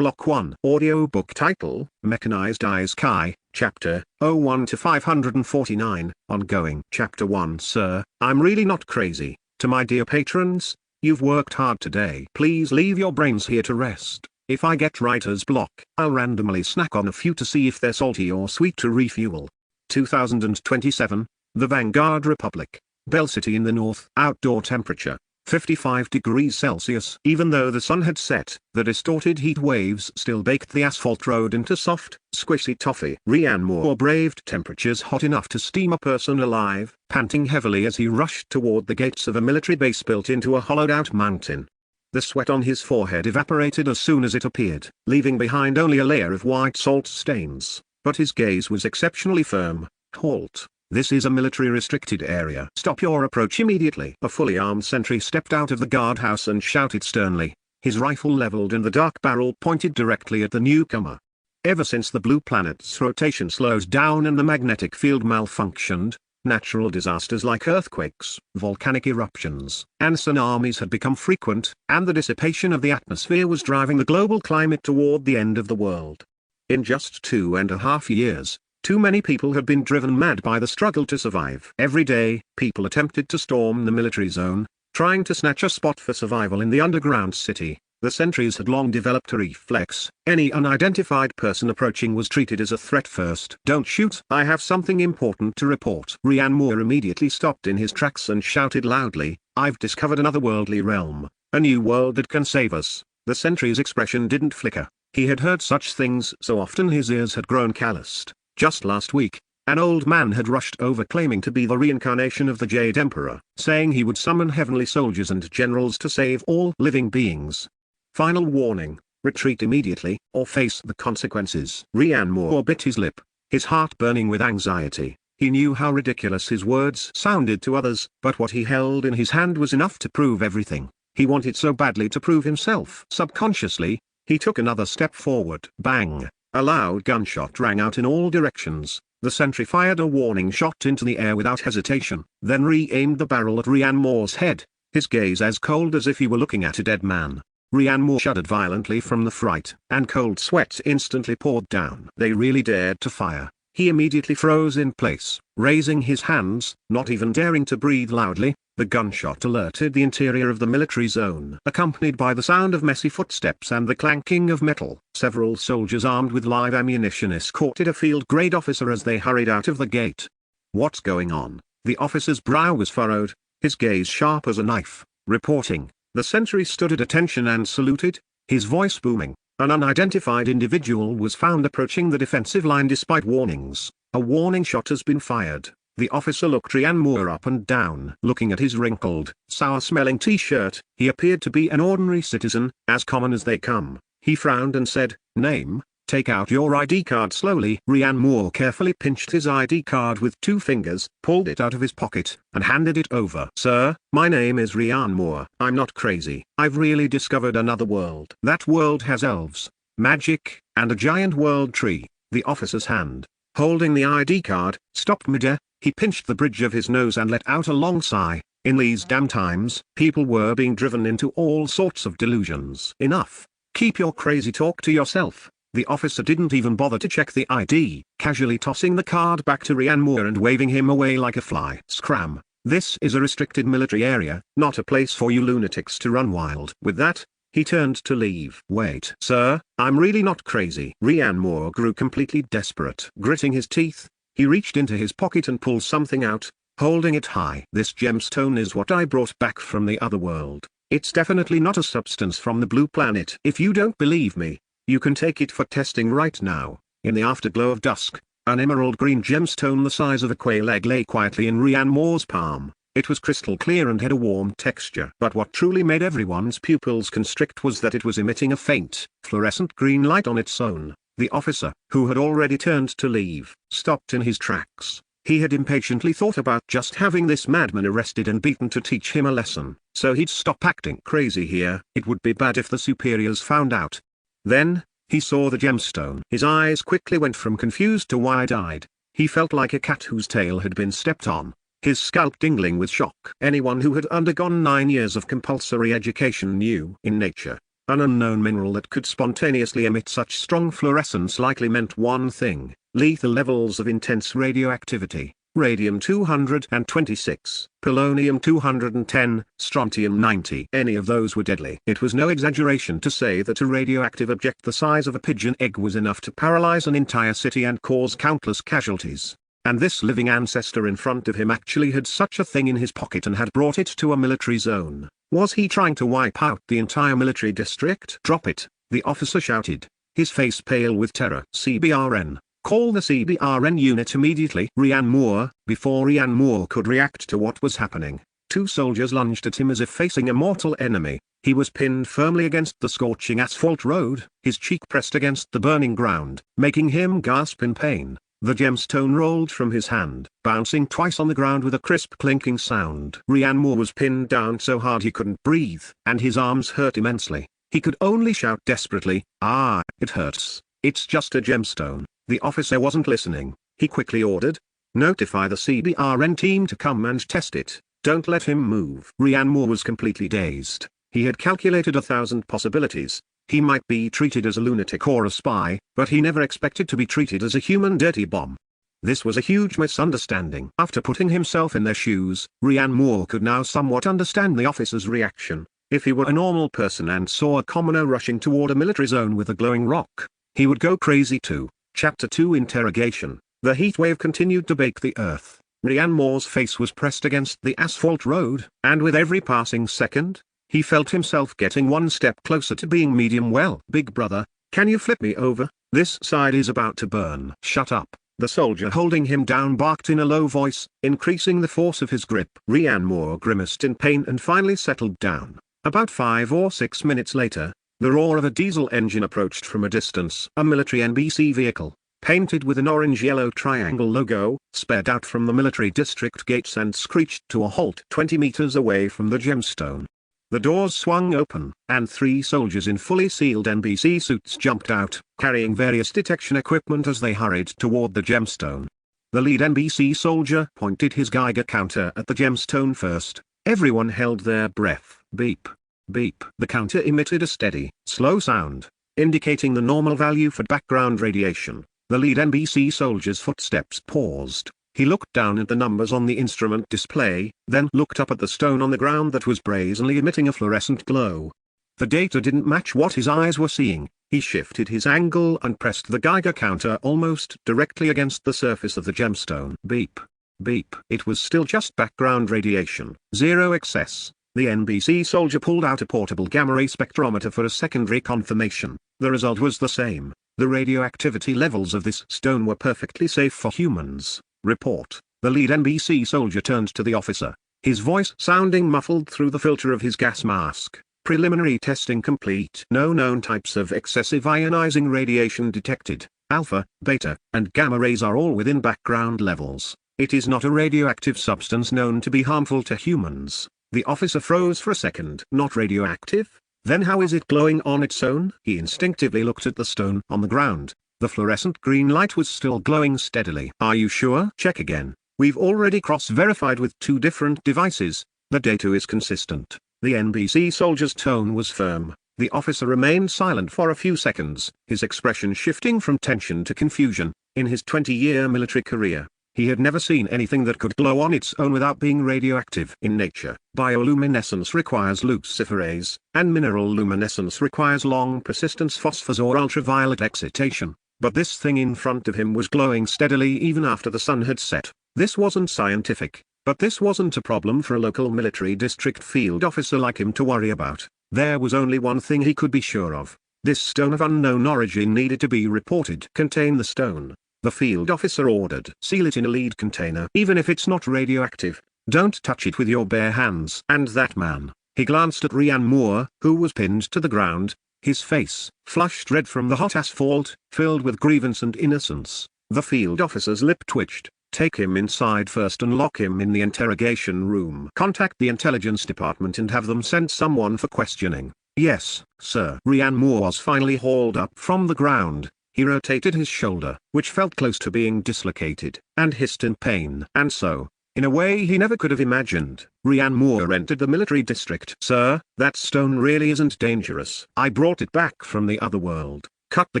Block 1. Audiobook title, Mechanized Isekai, Chapter 01 to 549, Ongoing. Chapter 1. Sir, I'm really not crazy. To my dear patrons, you've worked hard today. Please leave your brains here to rest. If I get writer's block, I'll randomly snack on a few to see if they're salty or sweet to refuel. 2027, The Vanguard Republic, Bell City in the north. Outdoor temperature, 55 degrees Celsius. Even though the sun had set, the distorted heat waves still baked the asphalt road into soft, squishy toffee. Rian Moore braved temperatures hot enough to steam a person alive, panting heavily as he rushed toward the gates of a military base built into a hollowed-out mountain. The sweat on his forehead evaporated as soon as it appeared, leaving behind only a layer of white salt stains, but his gaze was exceptionally firm. Halt. This is a military-restricted area. Stop your approach immediately. A fully armed sentry stepped out of the guardhouse and shouted sternly, his rifle leveled and the dark barrel pointed directly at the newcomer. Ever since the blue planet's rotation slowed down and the magnetic field malfunctioned, natural disasters like earthquakes, volcanic eruptions, and tsunamis had become frequent, and the dissipation of the atmosphere was driving the global climate toward the end of the world. In just 2.5 years, too many people had been driven mad by the struggle to survive. Every day, people attempted to storm the military zone, trying to snatch a spot for survival in the underground city. The sentries had long developed a reflex. Any unidentified person approaching was treated as a threat first. Don't shoot. I have something important to report. Rian Moore immediately stopped in his tracks and shouted loudly, I've discovered another worldly realm, a new world that can save us. The sentry's expression didn't flicker. He had heard such things so often his ears had grown calloused. Just last week, an old man had rushed over claiming to be the reincarnation of the Jade Emperor, saying he would summon heavenly soldiers and generals to save all living beings. Final warning, retreat immediately, or face the consequences. Rian Moore bit his lip, his heart burning with anxiety. He knew how ridiculous his words sounded to others, but what he held in his hand was enough to prove everything. He wanted so badly to prove himself. Subconsciously, he took another step forward. Bang! A loud gunshot rang out in all directions. The sentry fired a warning shot into the air without hesitation, then re-aimed the barrel at Rian Moore's head, his gaze as cold as if he were looking at a dead man. Rian Moore shuddered violently from the fright, and cold sweat instantly poured down. They really dared to fire. He immediately froze in place, raising his hands, not even daring to breathe loudly. The gunshot alerted the interior of the military zone, accompanied by the sound of messy footsteps and the clanking of metal. Several soldiers armed with live ammunition escorted a field-grade officer as they hurried out of the gate. What's going on? The officer's brow was furrowed, his gaze sharp as a knife. Reporting. The sentry stood at attention and saluted, his voice booming. An unidentified individual was found approaching the defensive line despite warnings. A warning shot has been fired. The officer looked Rian Moore up and down. Looking at his wrinkled, sour-smelling t-shirt, he appeared to be an ordinary citizen, as common as they come. He frowned and said, Name? Take out your ID card slowly. Rian Moore carefully pinched his ID card with 2 fingers, pulled it out of his pocket, and handed it over. Sir, my name is Rian Moore. I'm not crazy. I've really discovered another world. That world has elves, magic, and a giant world tree. The officer's hand, holding the ID card, stopped midair. He pinched the bridge of his nose and let out a long sigh. In these damn times, people were being driven into all sorts of delusions. Enough. Keep your crazy talk to yourself. The officer didn't even bother to check the ID, casually tossing the card back to Rian Moore and waving him away like a fly. Scram. This is a restricted military area, not a place for you lunatics to run wild. With that, he turned to leave. Wait. Sir, I'm really not crazy. Rian Moore grew completely desperate. Gritting his teeth, he reached into his pocket and pulled something out, holding it high. This gemstone is what I brought back from the other world. It's definitely not a substance from the blue planet. If you don't believe me, you can take it for testing right now. In the afterglow of dusk, an emerald green gemstone the size of a quail egg lay quietly in Rian Moore's palm. It was crystal clear and had a warm texture. But what truly made everyone's pupils constrict was that it was emitting a faint, fluorescent green light on its own. The officer, who had already turned to leave, stopped in his tracks. He had impatiently thought about just having this madman arrested and beaten to teach him a lesson. So he'd stop acting crazy here. It would be bad if the superiors found out. Then, he saw the gemstone. His eyes quickly went from confused to wide-eyed. He felt like a cat whose tail had been stepped on, his scalp tingling with shock. Anyone who had undergone 9 years of compulsory education knew, in nature, An unknown mineral that could spontaneously emit such strong fluorescence likely meant one thing: lethal levels of intense radioactivity. Radium-226, polonium-210, strontium-90. Any of those were deadly. It was no exaggeration to say that a radioactive object the size of a pigeon egg was enough to paralyze an entire city and cause countless casualties. And this living ancestor in front of him actually had such a thing in his pocket and had brought it to a military zone. Was he trying to wipe out the entire military district? Drop it, the officer shouted, his face pale with terror. CBRN. Call the CBRN unit immediately. Ryan Moore. Before Ryan Moore could react to what was happening, two soldiers lunged at him as if facing a mortal enemy. He was pinned firmly against the scorching asphalt road, his cheek pressed against the burning ground, making him gasp in pain. The gemstone rolled from his hand, bouncing twice on the ground with a crisp clinking sound. Ryan Moore was pinned down so hard he couldn't breathe, and his arms hurt immensely. He could only shout desperately, "Ah, it hurts. It's just a gemstone." The officer wasn't listening. He quickly ordered, "Notify the CBRN team to come and test it. Don't let him move." Ryan Moore was completely dazed. He had calculated 1,000 possibilities. He might be treated as a lunatic or a spy, but he never expected to be treated as a human dirty bomb. This was a huge misunderstanding. After putting himself in their shoes, Ryan Moore could now somewhat understand the officer's reaction. If he were a normal person and saw a commoner rushing toward a military zone with a glowing rock, he would go crazy too. Chapter 2 Interrogation. The heat wave continued to bake the earth. Ryan Moore's face was pressed against the asphalt road, and with every passing second, he felt himself getting one step closer to being medium well. "Big brother, can you flip me over? This side is about to burn." "Shut up," the soldier holding him down barked in a low voice, increasing the force of his grip. Ryan Moore grimaced in pain and finally settled down. About 5 or 6 minutes later, the roar of a diesel engine approached from a distance. A military NBC vehicle, painted with an orange-yellow triangle logo, sped out from the military district gates and screeched to a halt 20 meters away from the gemstone. The doors swung open, and 3 soldiers in fully sealed NBC suits jumped out, carrying various detection equipment as they hurried toward the gemstone. The lead NBC soldier pointed his Geiger counter at the gemstone first. Everyone held their breath. Beep. Beep. The counter emitted a steady, slow sound, indicating the normal value for background radiation. The lead NBC soldier's footsteps paused. He looked down at the numbers on the instrument display, then looked up at the stone on the ground that was brazenly emitting a fluorescent glow. The data didn't match what his eyes were seeing. He shifted his angle and pressed the Geiger counter almost directly against the surface of the gemstone. Beep. Beep. It was still just background radiation. Zero excess. The NBC soldier pulled out a portable gamma-ray spectrometer for a secondary confirmation. The result was the same. The radioactivity levels of this stone were perfectly safe for humans. Report. The lead NBC soldier turned to the officer, his voice sounding muffled through the filter of his gas mask. Preliminary testing complete. No known types of excessive ionizing radiation detected. Alpha, beta, and gamma rays are all within background levels. It is not a radioactive substance known to be harmful to humans. The officer froze for a second. Not radioactive? Then how is it glowing on its own? He instinctively looked at the stone on the ground. The fluorescent green light was still glowing steadily. "Are you sure?" "Check again. We've already cross-verified with 2 different devices. The data is consistent." The NBC soldier's tone was firm. The officer remained silent for a few seconds, his expression shifting from tension to confusion. In his 20-year military career, he had never seen anything that could glow on its own without being radioactive. In nature, bioluminescence requires luciferase, and mineral luminescence requires long persistence phosphors or ultraviolet excitation. But this thing in front of him was glowing steadily even after the sun had set. This wasn't scientific, but this wasn't a problem for a local military district field officer like him to worry about. There was only one thing he could be sure of. This stone of unknown origin needed to be reported. "Contain the stone," the field officer ordered. "Seal it in a lead container. Even if it's not radioactive, don't touch it with your bare hands." And that man, he glanced at Ryan Moore, who was pinned to the ground, his face, flushed red from the hot asphalt, filled with grievance and innocence. The field officer's lip twitched. "Take him inside first and lock him in the interrogation room. Contact the intelligence department and have them send someone for questioning." "Yes, sir." Ryan Moore was finally hauled up from the ground. He rotated his shoulder, which felt close to being dislocated, and hissed in pain. And so, in a way he never could have imagined. Ryan Moore entered the military district. "Sir, that stone really isn't dangerous. I brought it back from the other world." "Cut the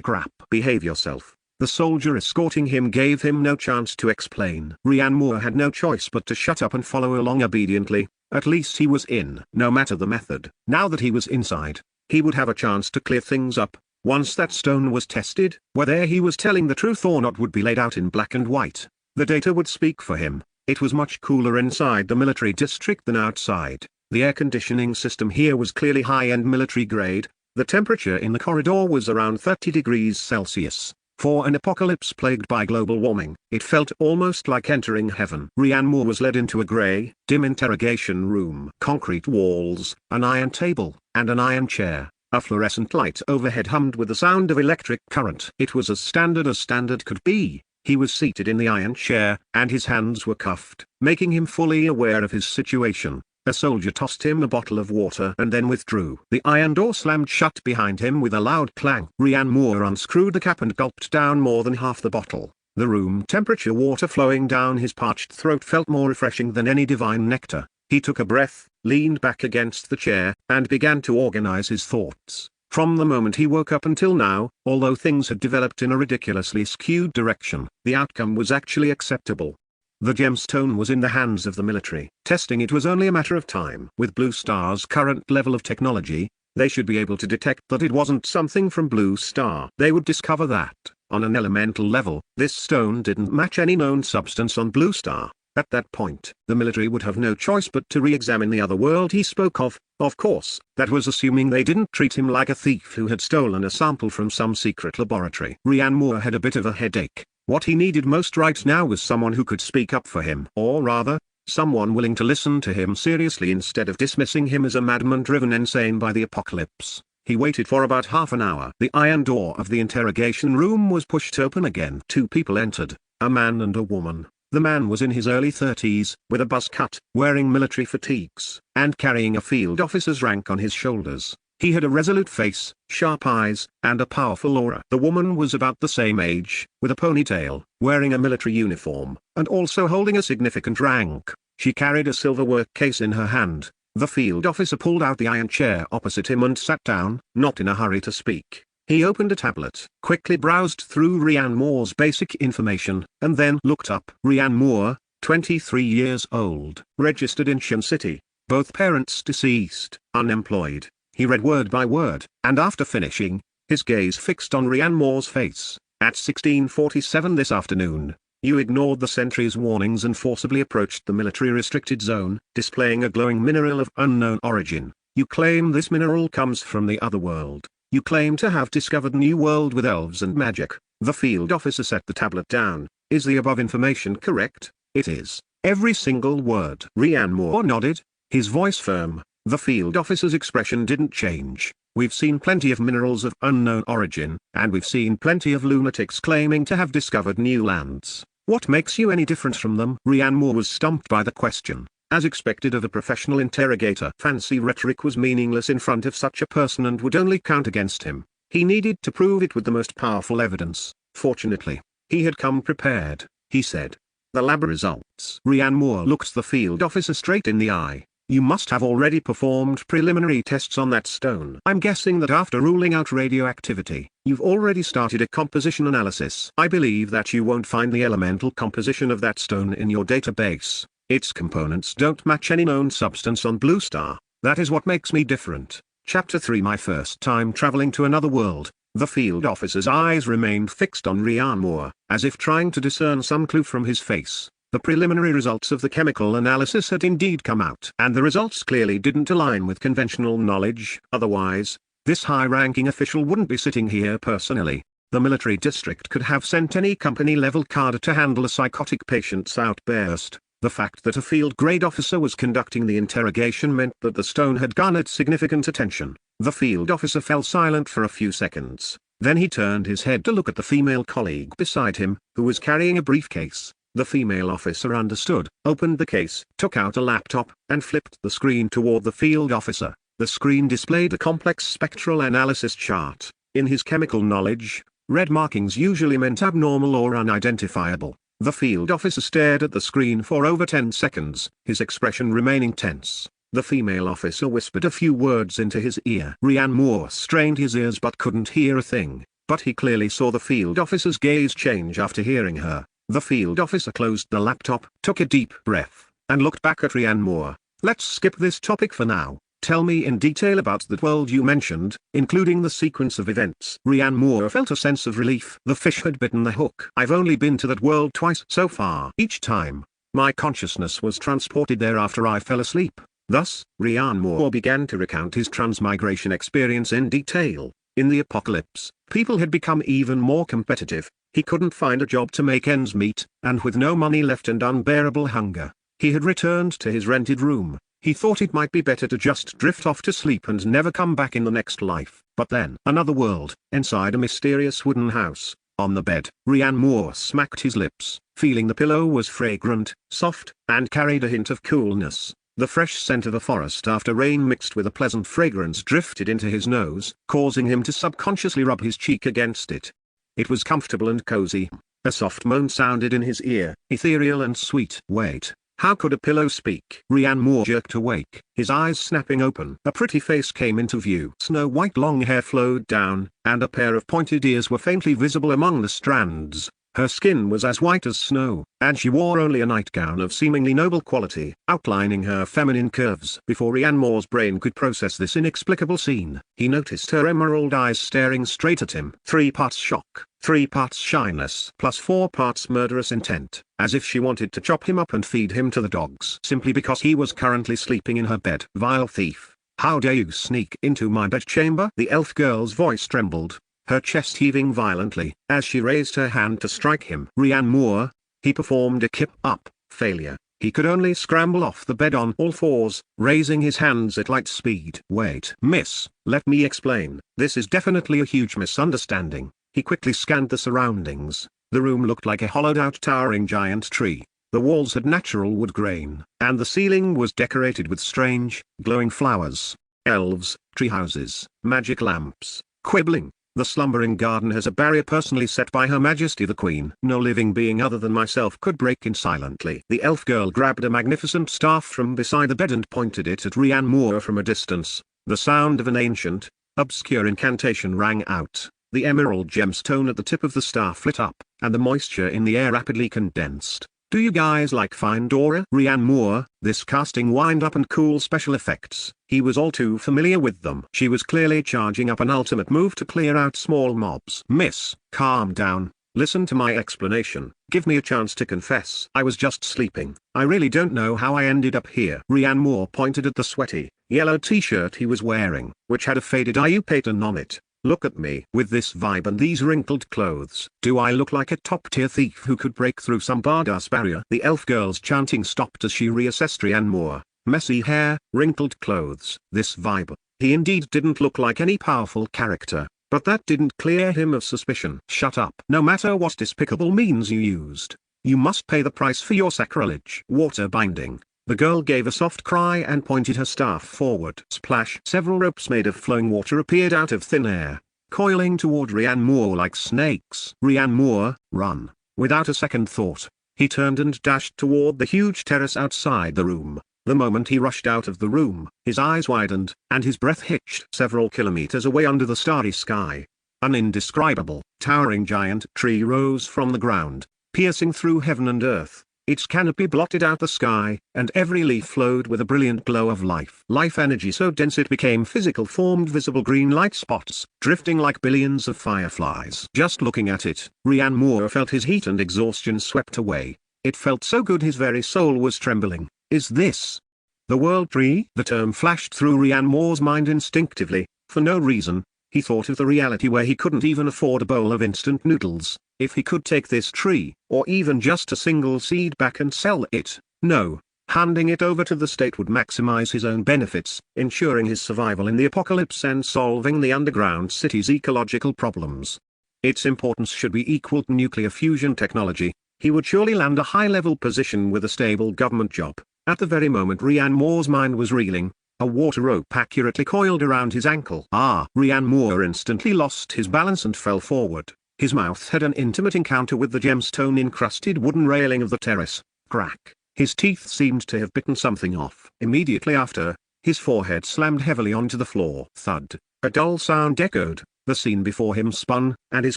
crap. Behave yourself." The soldier escorting him gave him no chance to explain. Ryan Moore had no choice but to shut up and follow along obediently. At least he was in. No matter the method. Now that he was inside, he would have a chance to clear things up. Once that stone was tested, whether he was telling the truth or not would be laid out in black and white. The data would speak for him. It was much cooler inside the military district than outside. The air conditioning system here was clearly high-end military grade. The temperature in the corridor was around 30 degrees Celsius. For an apocalypse plagued by global warming, it felt almost like entering heaven. Ryan Moore was led into a grey, dim interrogation room. Concrete walls, an iron table, and an iron chair. A fluorescent light overhead hummed with the sound of electric current. It was as standard could be. He was seated in the iron chair, and his hands were cuffed, making him fully aware of his situation. A soldier tossed him a bottle of water and then withdrew. The iron door slammed shut behind him with a loud clang. Ryan Moore unscrewed the cap and gulped down more than half the bottle. The room temperature water flowing down his parched throat felt more refreshing than any divine nectar. He took a breath, leaned back against the chair, and began to organize his thoughts. From the moment he woke up until now, although things had developed in a ridiculously skewed direction, the outcome was actually acceptable. The gemstone was in the hands of the military. Testing it was only a matter of time. With Blue Star's current level of technology, they should be able to detect that it wasn't something from Blue Star. They would discover that, on an elemental level, this stone didn't match any known substance on Blue Star. At that point, the military would have no choice but to re-examine the other world he spoke of. Of course, that was assuming they didn't treat him like a thief who had stolen a sample from some secret laboratory. Ryan Moore had a bit of a headache. What he needed most right now was someone who could speak up for him. Or rather, someone willing to listen to him seriously instead of dismissing him as a madman driven insane by the apocalypse. He waited for about half an hour. The iron door of the interrogation room was pushed open again. Two people entered, a man and a woman. The man was in his early 30s, with a buzz cut, wearing military fatigues, and carrying a field officer's rank on his shoulders. He had a resolute face, sharp eyes, and a powerful aura. The woman was about the same age, with a ponytail, wearing a military uniform, and also holding a significant rank. She carried a silver work case in her hand. The field officer pulled out the iron chair opposite him and sat down, not in a hurry to speak. He opened a tablet, quickly browsed through Ryan Moore's basic information, and then looked up. Ryan Moore, 23 years old, registered in Shin City, both parents deceased, unemployed. He read word by word, and after finishing, his gaze fixed on Ryan Moore's face. At 16:47 this afternoon, you ignored the sentry's warnings and forcibly approached the military restricted zone, displaying a glowing mineral of unknown origin. You claim this mineral comes from the other world. You claim to have discovered a new world with elves and magic. The field officer set the tablet down. Is the above information correct? It is. Every single word. Ryan Moore nodded, his voice firm. The field officer's expression didn't change. We've seen plenty of minerals of unknown origin, and we've seen plenty of lunatics claiming to have discovered new lands. What makes you any different from them? Ryan Moore was stumped by the question. As expected of a professional interrogator, fancy rhetoric was meaningless in front of such a person and would only count against him. He needed to prove it with the most powerful evidence. Fortunately, he had come prepared. He said, "The lab results." Ryan Moore looked the field officer straight in the eye. "You must have already performed preliminary tests on that stone. I'm guessing that after ruling out radioactivity, you've already started a composition analysis. I believe that you won't find the elemental composition of that stone in your database. Its components don't match any known substance on Blue Star. That is what makes me different." Chapter 3 My first time traveling to another world. The field officer's eyes remained fixed on Ryan Moore, as if trying to discern some clue from his face. The preliminary results of the chemical analysis had indeed come out, and the results clearly didn't align with conventional knowledge. Otherwise, this high-ranking official wouldn't be sitting here personally. The military district could have sent any company-level card to handle a psychotic patient's outburst. The fact that a field-grade officer was conducting the interrogation meant that the stone had garnered significant attention. The field officer fell silent for a few seconds. Then he turned his head to look at the female colleague beside him, who was carrying a briefcase. The female officer understood, opened the case, took out a laptop, and flipped the screen toward the field officer. The screen displayed a complex spectral analysis chart. In his chemical knowledge, red markings usually meant abnormal or unidentifiable. The field officer stared at the screen for over 10 seconds, his expression remaining tense. The female officer whispered a few words into his ear. Ryan Moore strained his ears but couldn't hear a thing, but he clearly saw the field officer's gaze change after hearing her. The field officer closed the laptop, took a deep breath, and looked back at Ryan Moore. Let's skip this topic for now. Tell me in detail about that world you mentioned, including the sequence of events. Ryan Moore felt a sense of relief. The fish had bitten the hook. I've only been to that world twice so far. Each time, my consciousness was transported there after I fell asleep. Thus, Ryan Moore began to recount his transmigration experience in detail. In the apocalypse, people had become even more competitive. He couldn't find a job to make ends meet, and with no money left and unbearable hunger, he had returned to his rented room. He thought it might be better to just drift off to sleep and never come back in the next life. But then, another world, inside a mysterious wooden house. On the bed, Ryan Moore smacked his lips, feeling the pillow was fragrant, soft, and carried a hint of coolness. The fresh scent of a forest after rain mixed with a pleasant fragrance drifted into his nose, causing him to subconsciously rub his cheek against it. It was comfortable and cozy. A soft moan sounded in his ear, ethereal and sweet. Wait, how could a pillow speak? Ryan Moore jerked awake, his eyes snapping open. A pretty face came into view. Snow-white long hair flowed down, and a pair of pointed ears were faintly visible among the strands. Her skin was as white as snow, and she wore only a nightgown of seemingly noble quality, outlining her feminine curves. Before Ryan Moore's brain could process this inexplicable scene, he noticed her emerald eyes staring straight at him. 3 parts shock, 3 parts shyness, plus 4 parts murderous intent, as if she wanted to chop him up and feed him to the dogs simply because he was currently sleeping in her bed. Vile thief, how dare you sneak into my bedchamber? The elf girl's voice trembled, her chest heaving violently, as she raised her hand to strike him. Ryan Moore, he performed a kip-up, failure. He could only scramble off the bed on all fours, raising his hands at light speed. Wait, miss, let me explain. This is definitely a huge misunderstanding. He quickly scanned the surroundings. The room looked like a hollowed-out towering giant tree. The walls had natural wood grain, and the ceiling was decorated with strange, glowing flowers. Elves, treehouses, magic lamps, quibbling. The slumbering garden has a barrier personally set by Her Majesty the Queen. No living being other than myself could break in silently. The elf girl grabbed a magnificent staff from beside the bed and pointed it at Ryan Moore from a distance. The sound of an ancient, obscure incantation rang out. The emerald gemstone at the tip of the staff lit up, and the moisture in the air rapidly condensed. Do you guys like Find Dora? Ryan Moore, this casting wind up and cool special effects. He was all too familiar with them. She was clearly charging up an ultimate move to clear out small mobs. Miss, calm down. Listen to my explanation. Give me a chance to confess. I was just sleeping. I really don't know how I ended up here. Ryan Moore pointed at the sweaty, yellow t-shirt he was wearing, which had a faded IU pattern on it. Look at me. With this vibe and these wrinkled clothes, do I look like a top-tier thief who could break through some badass barrier? The elf girl's chanting stopped as she reassessed Ryan Moore. Messy hair, wrinkled clothes, this vibe. He indeed didn't look like any powerful character, but that didn't clear him of suspicion. Shut up. No matter what despicable means you used, you must pay the price for your sacrilege. Water binding. The girl gave a soft cry and pointed her staff forward. Splash! Several ropes made of flowing water appeared out of thin air, coiling toward Ryan Moore like snakes. Ryan Moore, run! Without a second thought, he turned and dashed toward the huge terrace outside the room. The moment he rushed out of the room, his eyes widened, and his breath hitched. Several kilometers away under the starry sky, an indescribable, towering giant tree rose from the ground, piercing through heaven and earth. Its canopy blotted out the sky, and every leaf flowed with a brilliant glow of life. Life energy so dense it became physical, formed visible green light spots, drifting like billions of fireflies. Just looking at it, Ryan Moore felt his heat and exhaustion swept away. It felt so good his very soul was trembling. Is this the world tree? The term flashed through Ryan Moore's mind instinctively. For no reason, he thought of the reality where he couldn't even afford a bowl of instant noodles. If he could take this tree, or even just a single seed back and sell it, no, handing it over to the state would maximize his own benefits, ensuring his survival in the apocalypse and solving the underground city's ecological problems. Its importance should be equal to nuclear fusion technology. He would surely land a high-level position with a stable government job. At the very moment Ryan Moore's mind was reeling, a water rope accurately coiled around his ankle. Ryan Moore instantly lost his balance and fell forward. His mouth had an intimate encounter with the gemstone-encrusted wooden railing of the terrace. Crack. His teeth seemed to have bitten something off. Immediately after, his forehead slammed heavily onto the floor. Thud. A dull sound echoed. The scene before him spun, and his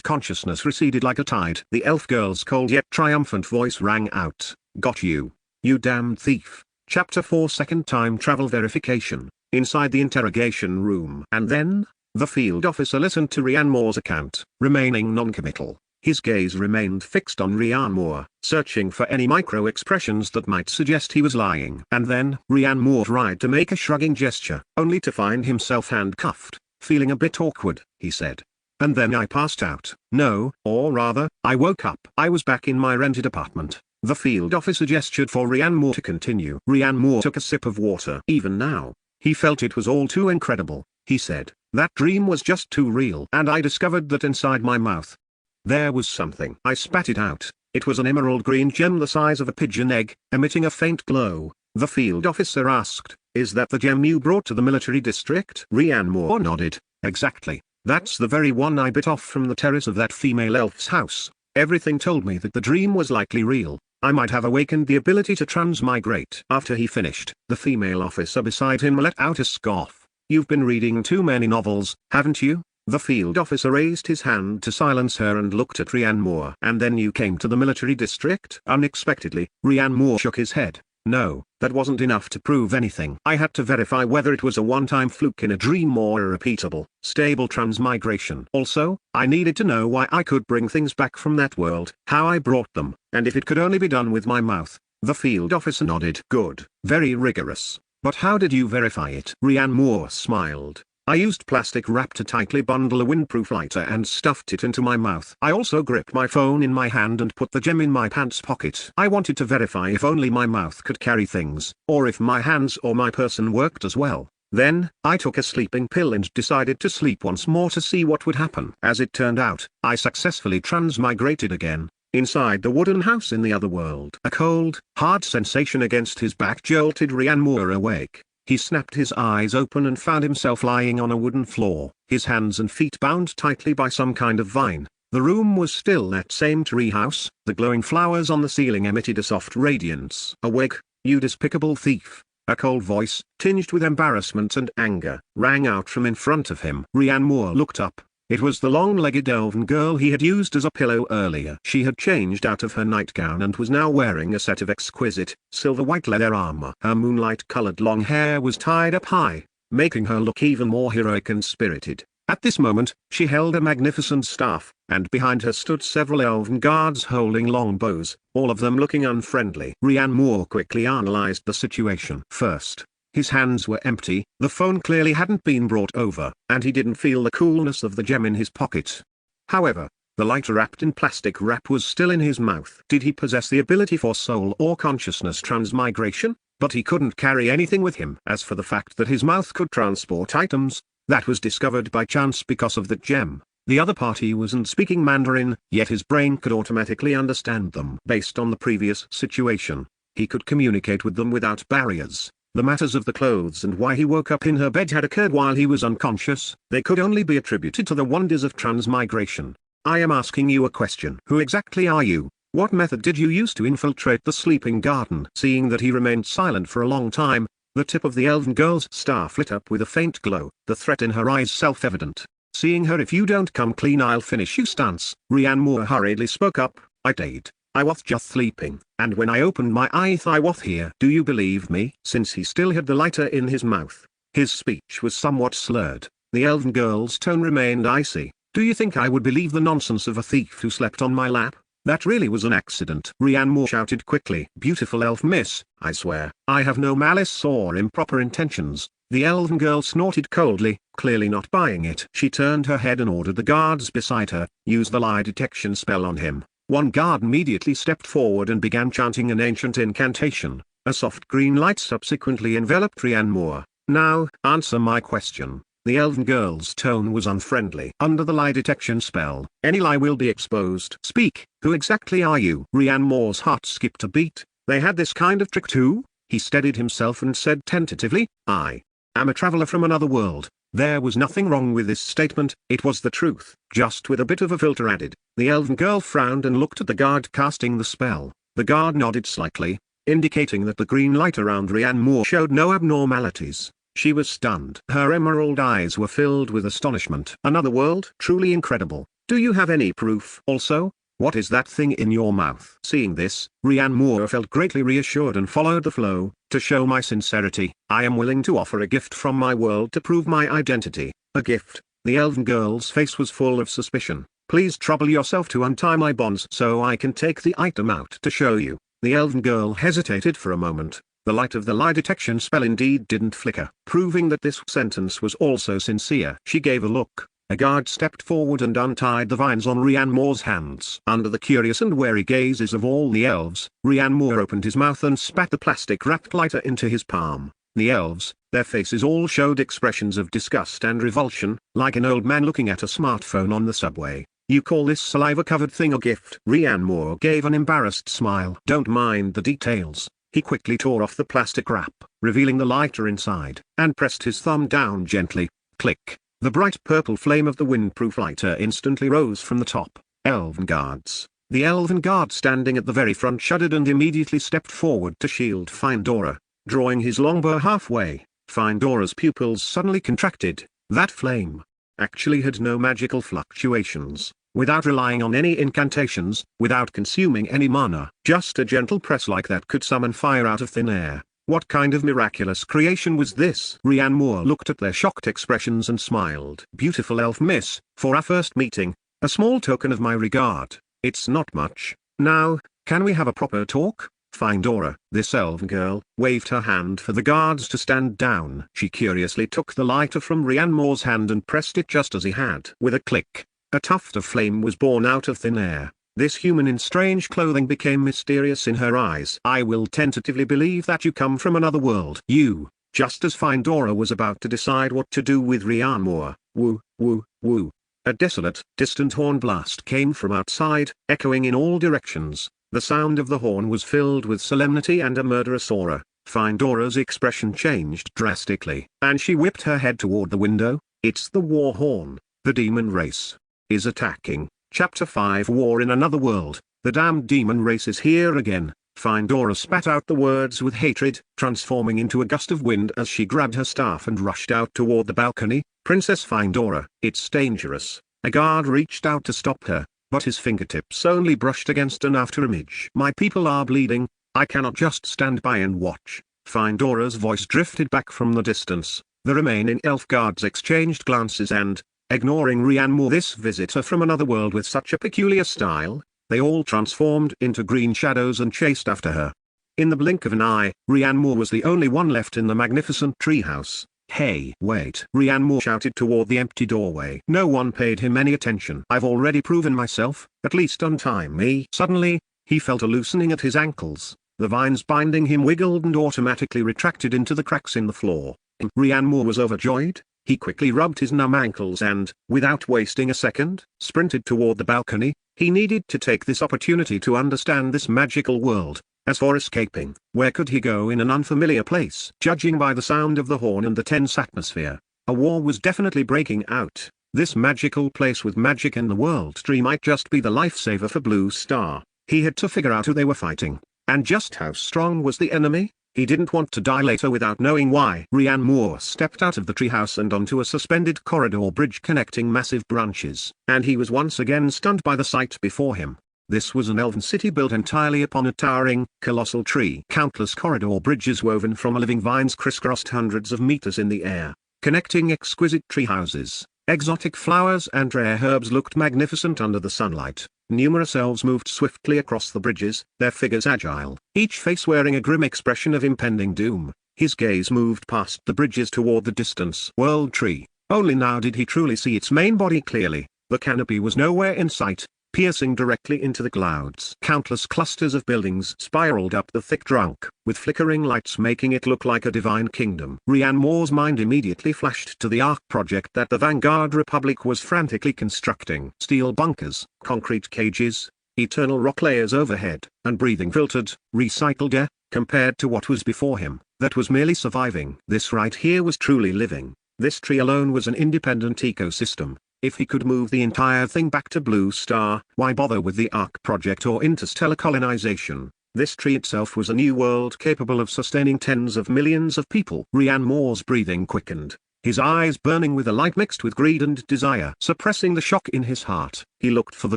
consciousness receded like a tide. The elf girl's cold yet triumphant voice rang out. Got you. You damned thief. Chapter 4 Second Time Travel Verification. Inside the interrogation room. And then, the field officer listened to Rhiannon Moore's account. Remaining non-committal, his gaze remained fixed on Rhiannon Moore, searching for any micro-expressions that might suggest he was lying. And then, Rhiannon Moore tried to make a shrugging gesture, only to find himself handcuffed. Feeling a bit awkward, he said. And then I passed out. No, or rather, I woke up. I was back in my rented apartment. The field officer gestured for Rhiannon Moore to continue. Rhiannon Moore took a sip of water. Even now, he felt it was all too incredible, he said. That dream was just too real. And I discovered that inside my mouth, there was something. I spat it out. It was an emerald green gem the size of a pigeon egg, emitting a faint glow. The field officer asked, "Is that the gem you brought to the military district?" Rhiannon Moore nodded. Exactly. That's the very one I bit off from the terrace of that female elf's house. Everything told me that the dream was likely real. I might have awakened the ability to transmigrate. After he finished, the female officer beside him let out a scoff. You've been reading too many novels, haven't you? The field officer raised his hand to silence her and looked at Rhiannon Moore. And then you came to the military district? Unexpectedly, Rhiannon Moore shook his head. No, that wasn't enough to prove anything. I had to verify whether it was a one-time fluke in a dream or a repeatable, stable transmigration. Also, I needed to know why I could bring things back from that world, how I brought them, and if it could only be done with my mouth. The field officer nodded. Good. Very rigorous. But how did you verify it? Rhiannon Moore smiled. I used plastic wrap to tightly bundle a windproof lighter and stuffed it into my mouth. I also gripped my phone in my hand and put the gem in my pants pocket. I wanted to verify if only my mouth could carry things, or if my hands or my person worked as well. Then, I took a sleeping pill and decided to sleep once more to see what would happen. As it turned out, I successfully transmigrated again, inside the wooden house in the other world. A cold, hard sensation against his back jolted Rhiannon Moore awake. He snapped his eyes open and found himself lying on a wooden floor, his hands and feet bound tightly by some kind of vine. The room was still that same tree house. The glowing flowers on the ceiling emitted a soft radiance. Awake, you despicable thief. A cold voice, tinged with embarrassment and anger, rang out from in front of him. Rhiannon Moore looked up. It was the long-legged elven girl he had used as a pillow earlier. She had changed out of her nightgown and was now wearing a set of exquisite, silver-white leather armor. Her moonlight-colored long hair was tied up high, making her look even more heroic and spirited. At this moment, she held a magnificent staff, and behind her stood several elven guards holding long bows, all of them looking unfriendly. Rhiannon Moore quickly analyzed the situation. First, his hands were empty, the phone clearly hadn't been brought over, and he didn't feel the coolness of the gem in his pocket. However, the lighter wrapped in plastic wrap was still in his mouth. Did he possess the ability for soul or consciousness transmigration? But he couldn't carry anything with him. As for the fact that his mouth could transport items, that was discovered by chance because of that gem. The other party wasn't speaking Mandarin, yet his brain could automatically understand them. Based on the previous situation, he could communicate with them without barriers. The matters of the clothes and why he woke up in her bed had occurred while he was unconscious. They could only be attributed to the wonders of transmigration. I am asking you a question. Who exactly are you? What method did you use to infiltrate the sleeping garden? Seeing that he remained silent for a long time, the tip of the elven girl's staff lit up with a faint glow, the threat in her eyes self-evident. Seeing her "if you don't come clean I'll finish you" stance, Rhiannon Moore hurriedly spoke up. I did. I was just sleeping, and when I opened my eyes I was here. Do you believe me? Since he still had the lighter in his mouth, his speech was somewhat slurred. The elven girl's tone remained icy. Do you think I would believe the nonsense of a thief who slept on my lap? That really was an accident. Rhiannon Moore shouted quickly. Beautiful elf miss, I swear, I have no malice or improper intentions. The elven girl snorted coldly, clearly not buying it. She turned her head and ordered the guards beside her, use the lie detection spell on him. One guard immediately stepped forward and began chanting an ancient incantation. A soft green light subsequently enveloped Rhiannon Moore. Now, answer my question. The elven girl's tone was unfriendly. Under the lie detection spell, any lie will be exposed. Speak, who exactly are you? Rhiannon Moore's heart skipped a beat. They had this kind of trick too? He steadied himself and said tentatively, I am a traveler from another world, There was nothing wrong with this statement, it was the truth, just with a bit of a filter added. The elven girl frowned and looked at the guard casting the spell. The guard nodded slightly, indicating that the green light around Rianne Moore showed no abnormalities. She was stunned. Her emerald eyes were filled with astonishment. Another world? Truly incredible. Do you have any proof? Also, what is that thing in your mouth? Seeing this, Rianne Moore felt greatly reassured and followed the flow. To show my sincerity, I am willing to offer a gift from my world to prove my identity. A gift? The elven girl's face was full of suspicion. Please trouble yourself to untie my bonds so I can take the item out to show you. The elven girl hesitated for a moment. The light of the lie detection spell indeed didn't flicker, proving that this sentence was also sincere. She gave a look. A guard stepped forward and untied the vines on Rianne Moore's hands. Under the curious and wary gazes of all the elves, Rianne Moore opened his mouth and spat the plastic-wrapped lighter into his palm. The elves, their faces all showed expressions of disgust and revulsion, like an old man looking at a smartphone on the subway. You call this saliva-covered thing a gift? Rianne Moore gave an embarrassed smile. Don't mind the details. He quickly tore off the plastic wrap, revealing the lighter inside, and pressed his thumb down gently. Click. The bright purple flame of the windproof lighter instantly rose from the top. Elven guards. The elven guard standing at the very front shuddered and immediately stepped forward to shield Findora. Drawing his longbow halfway, Findora's pupils suddenly contracted. That flame actually had no magical fluctuations. Without relying on any incantations, without consuming any mana, just a gentle press like that could summon fire out of thin air. What kind of miraculous creation was this? Rianne Moore looked at their shocked expressions and smiled. Beautiful elf miss, for our first meeting, a small token of my regard. It's not much. Now, can we have a proper talk? Findora, this elven girl, waved her hand for the guards to stand down. She curiously took the lighter from Rianne Moore's hand and pressed it just as he had. With a click, a tuft of flame was born out of thin air. This human in strange clothing became mysterious in her eyes. I will tentatively believe that you come from another world. You, just as Findora was about to decide what to do with Rianne Moore. Woo, woo, woo. A desolate, distant horn blast came from outside, echoing in all directions. The sound of the horn was filled with solemnity and a murderous aura. Findora's expression changed drastically, and she whipped her head toward the window. It's the war horn. The demon race is attacking. Chapter 5 War in Another World. The damned demon race is here again. Findora spat out the words with hatred, transforming into a gust of wind as she grabbed her staff and rushed out toward the balcony. Princess Findora, it's dangerous. A guard reached out to stop her, but his fingertips only brushed against an afterimage. My people are bleeding. I cannot just stand by and watch. Findora's voice drifted back from the distance. The remaining elf guards exchanged glances and, ignoring Rianne Moore, this visitor from another world with such a peculiar style, they all transformed into green shadows and chased after her. In the blink of an eye, Rianne Moore was the only one left in the magnificent treehouse. Hey, wait! Rianne Moore shouted toward the empty doorway. No one paid him any attention. I've already proven myself, at least untie me. Suddenly, he felt a loosening at his ankles. The vines binding him wiggled and automatically retracted into the cracks in the floor. Rianne Moore was overjoyed. He quickly rubbed his numb ankles and, without wasting a second, sprinted toward the balcony. He needed to take this opportunity to understand this magical world. As for escaping, where could he go in an unfamiliar place? Judging by the sound of the horn and the tense atmosphere, a war was definitely breaking out. This magical place with magic in the world tree might just be the lifesaver for Blue Star. He had to figure out who they were fighting, and just how strong was the enemy. He didn't want to die later without knowing why. Rianne Moore stepped out of the treehouse and onto a suspended corridor bridge connecting massive branches, and he was once again stunned by the sight before him. This was an elven city built entirely upon a towering, colossal tree. Countless corridor bridges woven from living vines crisscrossed hundreds of meters in the air, connecting exquisite tree houses. Exotic flowers and rare herbs looked magnificent under the sunlight. Numerous elves moved swiftly across the bridges, their figures agile, each face wearing a grim expression of impending doom. His gaze moved past the bridges toward the distant world tree. Only now did he truly see its main body clearly. The canopy was nowhere in sight, piercing directly into the clouds. Countless clusters of buildings spiraled up the thick trunk, with flickering lights making it look like a divine kingdom. Rianne Moore's mind immediately flashed to the Ark project that the Vanguard Republic was frantically constructing. Steel bunkers, concrete cages, eternal rock layers overhead, and breathing filtered, recycled air, compared to what was before him, that was merely surviving. This right here was truly living. This tree alone was an independent ecosystem. If he could move the entire thing back to Blue Star, why bother with the Ark project or interstellar colonization? This tree itself was a new world capable of sustaining tens of millions of people. Ryan Moore's breathing quickened, his eyes burning with a light mixed with greed and desire. Suppressing the shock in his heart, he looked for the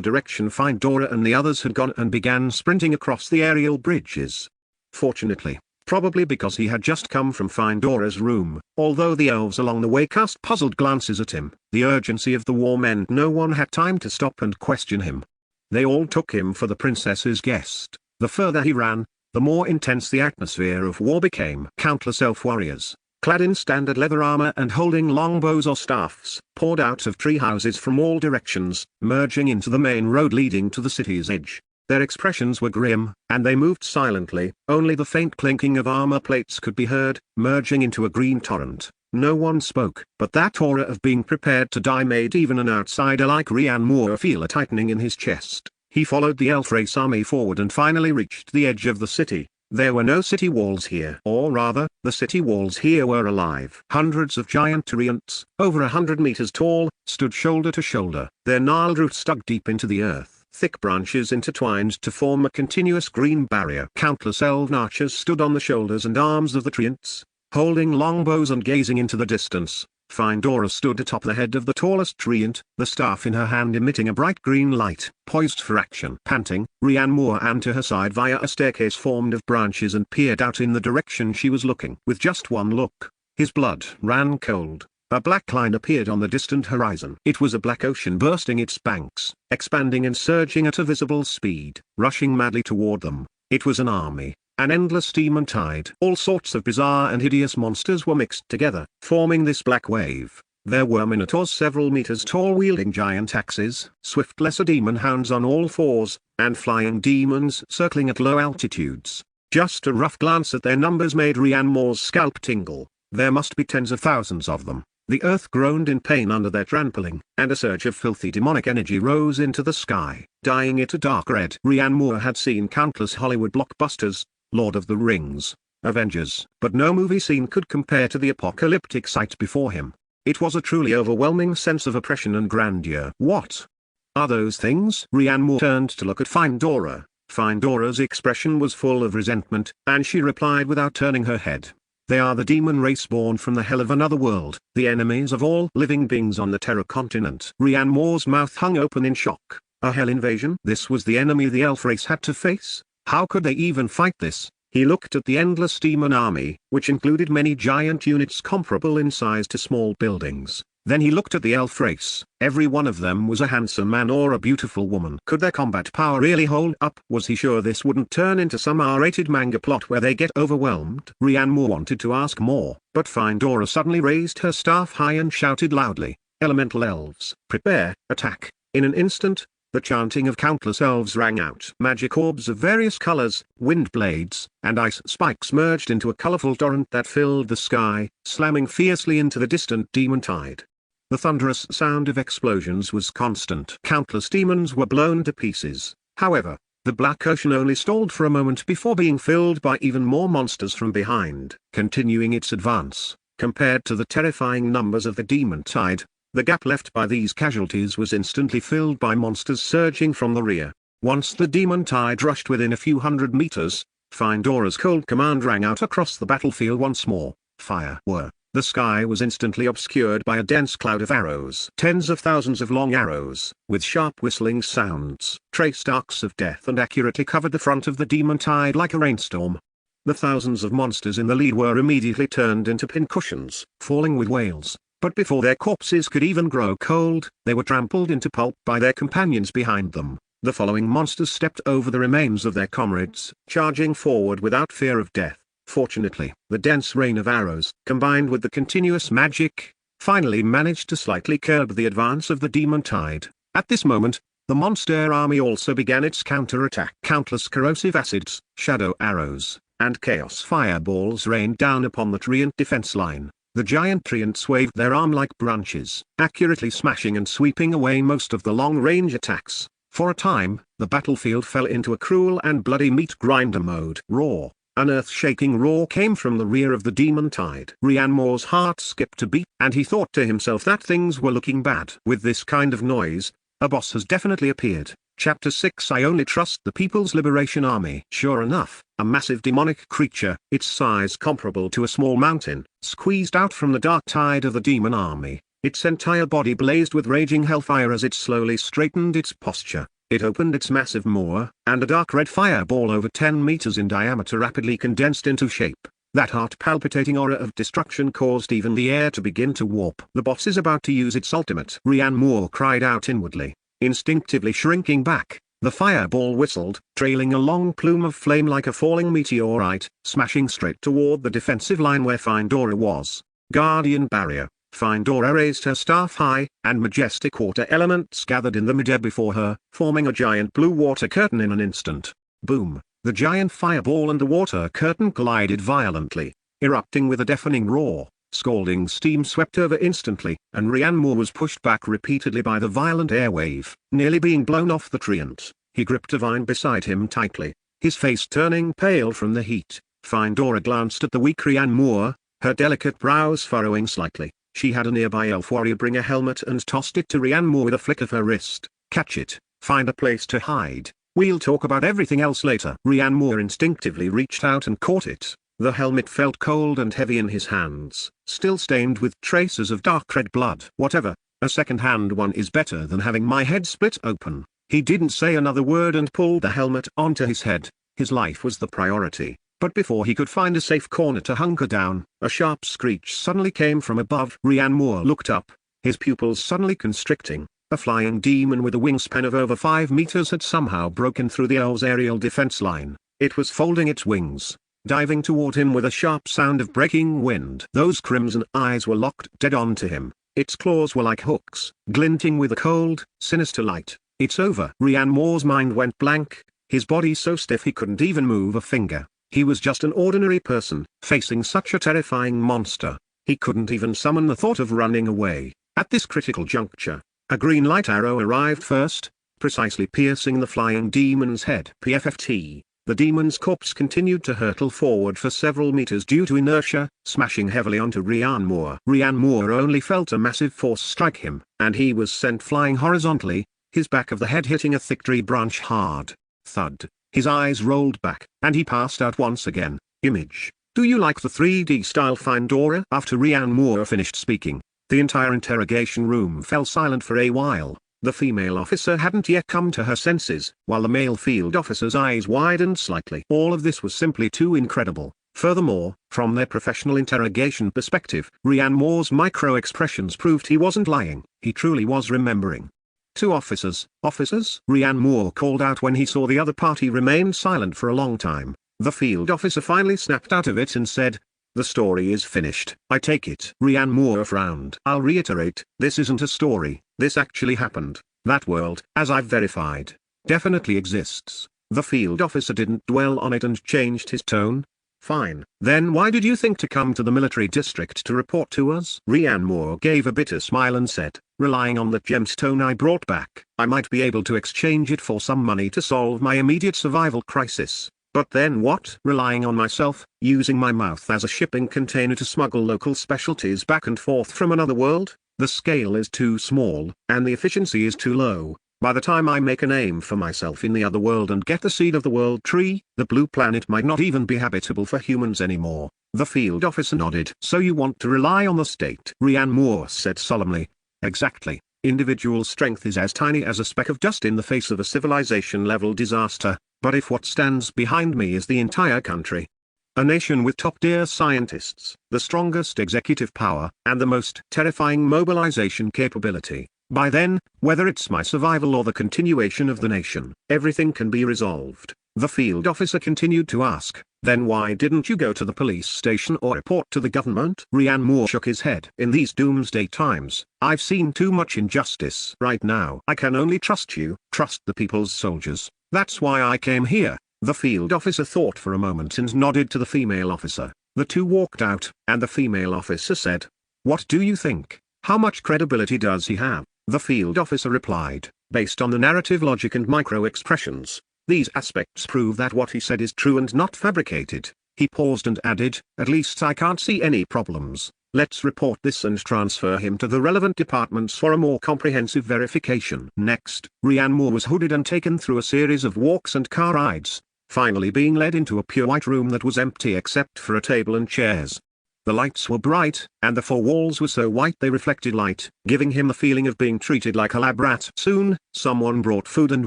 direction Findora and the others had gone and began sprinting across the aerial bridges. Fortunately, probably because he had just come from Findora's room, although the elves along the way cast puzzled glances at him, the urgency of the war meant no one had time to stop and question him. They all took him for the princess's guest. The further he ran, the more intense the atmosphere of war became. Countless elf warriors, clad in standard leather armor and holding longbows or staffs, poured out of tree houses from all directions, merging into the main road leading to the city's edge. Their expressions were grim, and they moved silently. Only the faint clinking of armor plates could be heard, merging into a green torrent. No one spoke, but that aura of being prepared to die made even an outsider like Ryan Moore feel a tightening in his chest. He followed the elf race army forward and finally reached the edge of the city. There were no city walls here, or rather, the city walls here were alive. Hundreds of giant treants, over 100 meters tall, stood shoulder to shoulder, their gnarled roots dug deep into the earth. Thick branches intertwined to form a continuous green barrier. Countless elven archers stood on the shoulders and arms of the treants, holding longbows and gazing into the distance. Findora stood atop the head of the tallest treant, the staff in her hand emitting a bright green light. Poised for action. Panting, Ryan Moore ran to her side via a staircase formed of branches and peered out in the direction she was looking. With just one look, his blood ran cold. A black line appeared on the distant horizon. It was a black ocean bursting its banks, expanding and surging at a visible speed, rushing madly toward them. It was an army, an endless demon tide. All sorts of bizarre and hideous monsters were mixed together, forming this black wave. There were minotaurs several meters tall wielding giant axes, swift lesser demon hounds on all fours, and flying demons circling at low altitudes. Just a rough glance at their numbers made Ryan Moore's scalp tingle. There must be tens of thousands of them. The earth groaned in pain under their trampling, and a surge of filthy demonic energy rose into the sky, dyeing it a dark red. Ryan Moore had seen countless Hollywood blockbusters, Lord of the Rings, Avengers, but no movie scene could compare to the apocalyptic sight before him. It was a truly overwhelming sense of oppression and grandeur. What are those things? Ryan Moore turned to look at Findora. Findora's expression was full of resentment, and she replied without turning her head. They are the demon race born from the hell of another world, the enemies of all living beings on the Terra continent. Ryan Moore's mouth hung open in shock. A hell invasion? This was the enemy the elf race had to face? How could they even fight this? He looked at the endless demon army, which included many giant units comparable in size to small buildings. Then he looked at the elf race. Every one of them was a handsome man or a beautiful woman. Could their combat power really hold up? Was he sure this wouldn't turn into some R-rated manga plot where they get overwhelmed? Ryan Moore wanted to ask more, but Findora suddenly raised her staff high and shouted loudly, "Elemental elves, prepare, attack!" In an instant, the chanting of countless elves rang out. Magic orbs of various colors, wind blades, and ice spikes merged into a colorful torrent that filled the sky, slamming fiercely into the distant demon tide. The thunderous sound of explosions was constant. Countless demons were blown to pieces. However, the black ocean only stalled for a moment before being filled by even more monsters from behind. Continuing its advance, compared to the terrifying numbers of the demon tide, the gap left by these casualties was instantly filled by monsters surging from the rear. Once the demon tide rushed within a few hundred meters, Findora's cold command rang out across the battlefield once more. Fire! Whir! The sky was instantly obscured by a dense cloud of arrows. Tens of thousands of long arrows, with sharp whistling sounds, traced arcs of death and accurately covered the front of the demon tide like a rainstorm. The thousands of monsters in the lead were immediately turned into pincushions, falling with wails. But before their corpses could even grow cold, they were trampled into pulp by their companions behind them. The following monsters stepped over the remains of their comrades, charging forward without fear of death. Fortunately, the dense rain of arrows, combined with the continuous magic, finally managed to slightly curb the advance of the demon tide. At this moment, the monster army also began its counterattack. Countless corrosive acids, shadow arrows, and chaos fireballs rained down upon the treant defense line. The giant treants waved their arm-like branches, accurately smashing and sweeping away most of the long-range attacks. For a time, the battlefield fell into a cruel and bloody meat grinder mode. Raw, An earth-shaking roar came from the rear of the demon tide. Rhiannor's heart skipped a beat, and he thought to himself that things were looking bad. With this kind of noise, a boss has definitely appeared. Chapter 6 I Only Trust the People's Liberation Army. Sure enough, a massive demonic creature, its size comparable to a small mountain, squeezed out from the dark tide of the demon army. Its entire body blazed with raging hellfire as it slowly straightened its posture. It opened its massive maw, and a dark red fireball over 10 meters in diameter rapidly condensed into shape. That heart-palpitating aura of destruction caused even the air to begin to warp. The boss is about to use its ultimate. Rhiannon cried out inwardly. Instinctively shrinking back, the fireball whistled, trailing a long plume of flame like a falling meteorite, smashing straight toward the defensive line where Findora was. Guardian barrier. Findora raised her staff high, and majestic water elements gathered in the midair before her, forming a giant blue water curtain in an instant. Boom! The giant fireball and the water curtain collided violently, erupting with a deafening roar. Scalding steam swept over instantly, and Rhiannon was pushed back repeatedly by the violent air wave, nearly being blown off the treant. He gripped a vine beside him tightly, his face turning pale from the heat. Findora glanced at the weak Rhiannon, her delicate brows furrowing slightly. She had a nearby elf warrior bring a helmet and tossed it to Rhiannon with a flick of her wrist. Catch it, find a place to hide, we'll talk about everything else later. Rhiannon instinctively reached out and caught it. The helmet felt cold and heavy in his hands, still stained with traces of dark red blood. Whatever, a second-hand one is better than having my head split open. He didn't say another word and pulled the helmet onto his head. His life was the priority. But before he could find a safe corner to hunker down, a sharp screech suddenly came from above. Rhiannon looked up, his pupils suddenly constricting. A flying demon with a wingspan of over 5 meters had somehow broken through the elves' aerial defense line. It was folding its wings, diving toward him with a sharp sound of breaking wind. Those crimson eyes were locked dead onto him. Its claws were like hooks, glinting with a cold, sinister light. It's over. Rhiannon's mind went blank, his body so stiff he couldn't even move a finger. He was just an ordinary person, facing such a terrifying monster. He couldn't even summon the thought of running away. At this critical juncture, a green light arrow arrived first, precisely piercing the flying demon's head. PFFT. The demon's corpse continued to hurtle forward for several meters due to inertia, smashing heavily onto Rhiannon. Rhiannon only felt a massive force strike him, and he was sent flying horizontally, his back of the head hitting a thick tree branch hard. Thud. His eyes rolled back, and he passed out once again. Image. Do you like the 3D style Findora? After Rhiannon finished speaking, the entire interrogation room fell silent for a while. The female officer hadn't yet come to her senses, while the male field officer's eyes widened slightly. All of this was simply too incredible. Furthermore, from their professional interrogation perspective, Rhiannon's micro-expressions proved he wasn't lying. He truly was remembering. Two officers. Officers? Rhiannon called out when he saw the other party remain silent for a long time. The field officer finally snapped out of it and said, "The story is finished. I take it." Rhiannon frowned. "I'll reiterate, this isn't a story, this actually happened. That world, as I've verified, definitely exists." The field officer didn't dwell on it and changed his tone. "Fine. Then why did you think to come to the military district to report to us?" Rhiannon gave a bitter smile and said, "Relying on that gemstone I brought back, I might be able to exchange it for some money to solve my immediate survival crisis. But then what? Relying on myself, using my mouth as a shipping container to smuggle local specialties back and forth from another world? The scale is too small, and the efficiency is too low. By the time I make a name for myself in the other world and get the seed of the world tree, the blue planet might not even be habitable for humans anymore." The field officer nodded. "So you want to rely on the state?" Rhiannon said solemnly. "Exactly. Individual strength is as tiny as a speck of dust in the face of a civilization-level disaster, but if what stands behind me is the entire country, a nation with top-tier scientists, the strongest executive power, and the most terrifying mobilization capability, by then, whether it's my survival or the continuation of the nation, everything can be resolved." The field officer continued to ask, "Then why didn't you go to the police station or report to the government?" Rhiannon shook his head. "In these doomsday times, I've seen too much injustice. Right now I can only trust you, trust the people's soldiers. That's why I came here." The field officer thought for a moment and nodded to the female officer. The two walked out, and the female officer said, "What do you think? How much credibility does he have?" The field officer replied, "Based on the narrative logic and micro-expressions, these aspects prove that what he said is true and not fabricated. He paused and added, "At least I can't see any problems. Let's report this and transfer him to the relevant departments for a more comprehensive verification." Next, Rhiannon Moore was hooded and taken through a series of walks and car rides, finally being led into a pure white room that was empty except for a table and chairs. The lights were bright, and the four walls were so white they reflected light, giving him the feeling of being treated like a lab rat. Soon, someone brought food and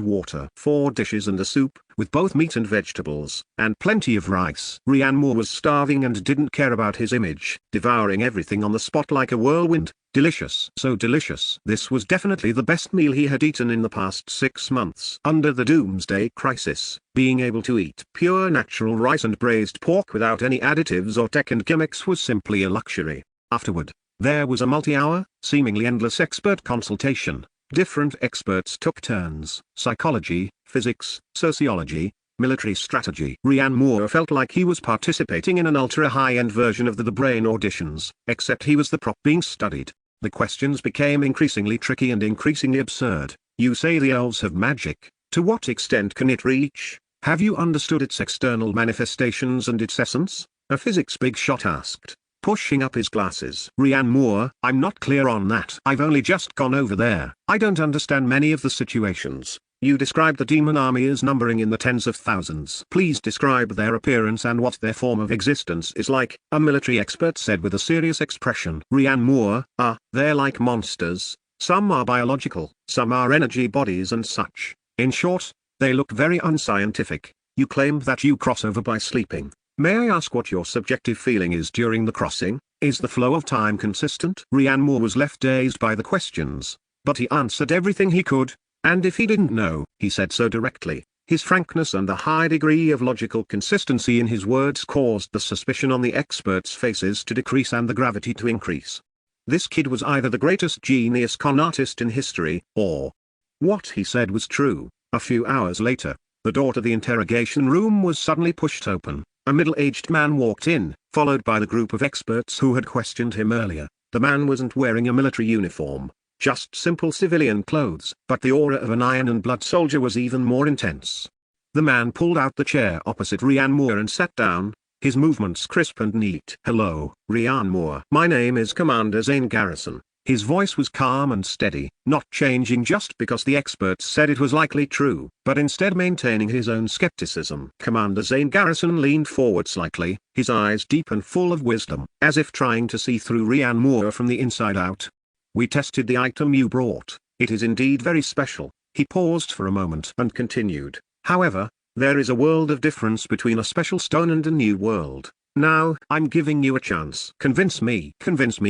water. 4 dishes and a soup, with both meat and vegetables, and plenty of rice. Rhiannon Moore was starving and didn't care about his image, devouring everything on the spot like a whirlwind. Delicious. So delicious. This was definitely the best meal he had eaten in the past 6 months. Under the doomsday crisis, being able to eat pure natural rice and braised pork without any additives or tech and gimmicks was simply a luxury. Afterward, there was a multi-hour, seemingly endless expert consultation. Different experts took turns: psychology, physics, sociology, military strategy. Rhiannon Moore felt like he was participating in an ultra-high-end version of the brain auditions, except he was the prop being studied. The questions became increasingly tricky and increasingly absurd. You say the elves have magic. To what extent can it reach? Have you understood its external manifestations and its essence? A physics big shot asked, pushing up his glasses. Rhiannon Moore, I'm not clear on that. I've only just gone over there. I don't understand many of the situations. You described the demon army as numbering in the tens of thousands. Please describe their appearance and what their form of existence is like, a military expert said with a serious expression. Rhiannon Moore, they're like monsters. Some are biological, some are energy bodies and such. In short, they look very unscientific. You claimed that you cross over by sleeping. May I ask what your subjective feeling is during the crossing? Is the flow of time consistent? Rhiannon Moore was left dazed by the questions, but he answered everything he could. And if he didn't know, he said so directly. His frankness and the high degree of logical consistency in his words caused the suspicion on the experts' faces to decrease and the gravity to increase. This kid was either the greatest genius con artist in history, or what he said was true. A few hours later, the door to the interrogation room was suddenly pushed open. A middle-aged man walked in, followed by the group of experts who had questioned him earlier. The man wasn't wearing a military uniform, just simple civilian clothes, but the aura of an iron and blood soldier was even more intense. The man pulled out the chair opposite Rhiannon Moore and sat down, his movements crisp and neat. "Hello, Rhiannon Moore. My name is Commander Zane Garrison." His voice was calm and steady, not changing just because the experts said it was likely true, but instead maintaining his own skepticism. Commander Zane Garrison leaned forward slightly, his eyes deep and full of wisdom, as if trying to see through Rhiannon Moore from the inside out. "We tested the item you brought. It is indeed very special." He paused for a moment and continued, "However, there is a world of difference between a special stone and a new world. Now, I'm giving you a chance. Convince me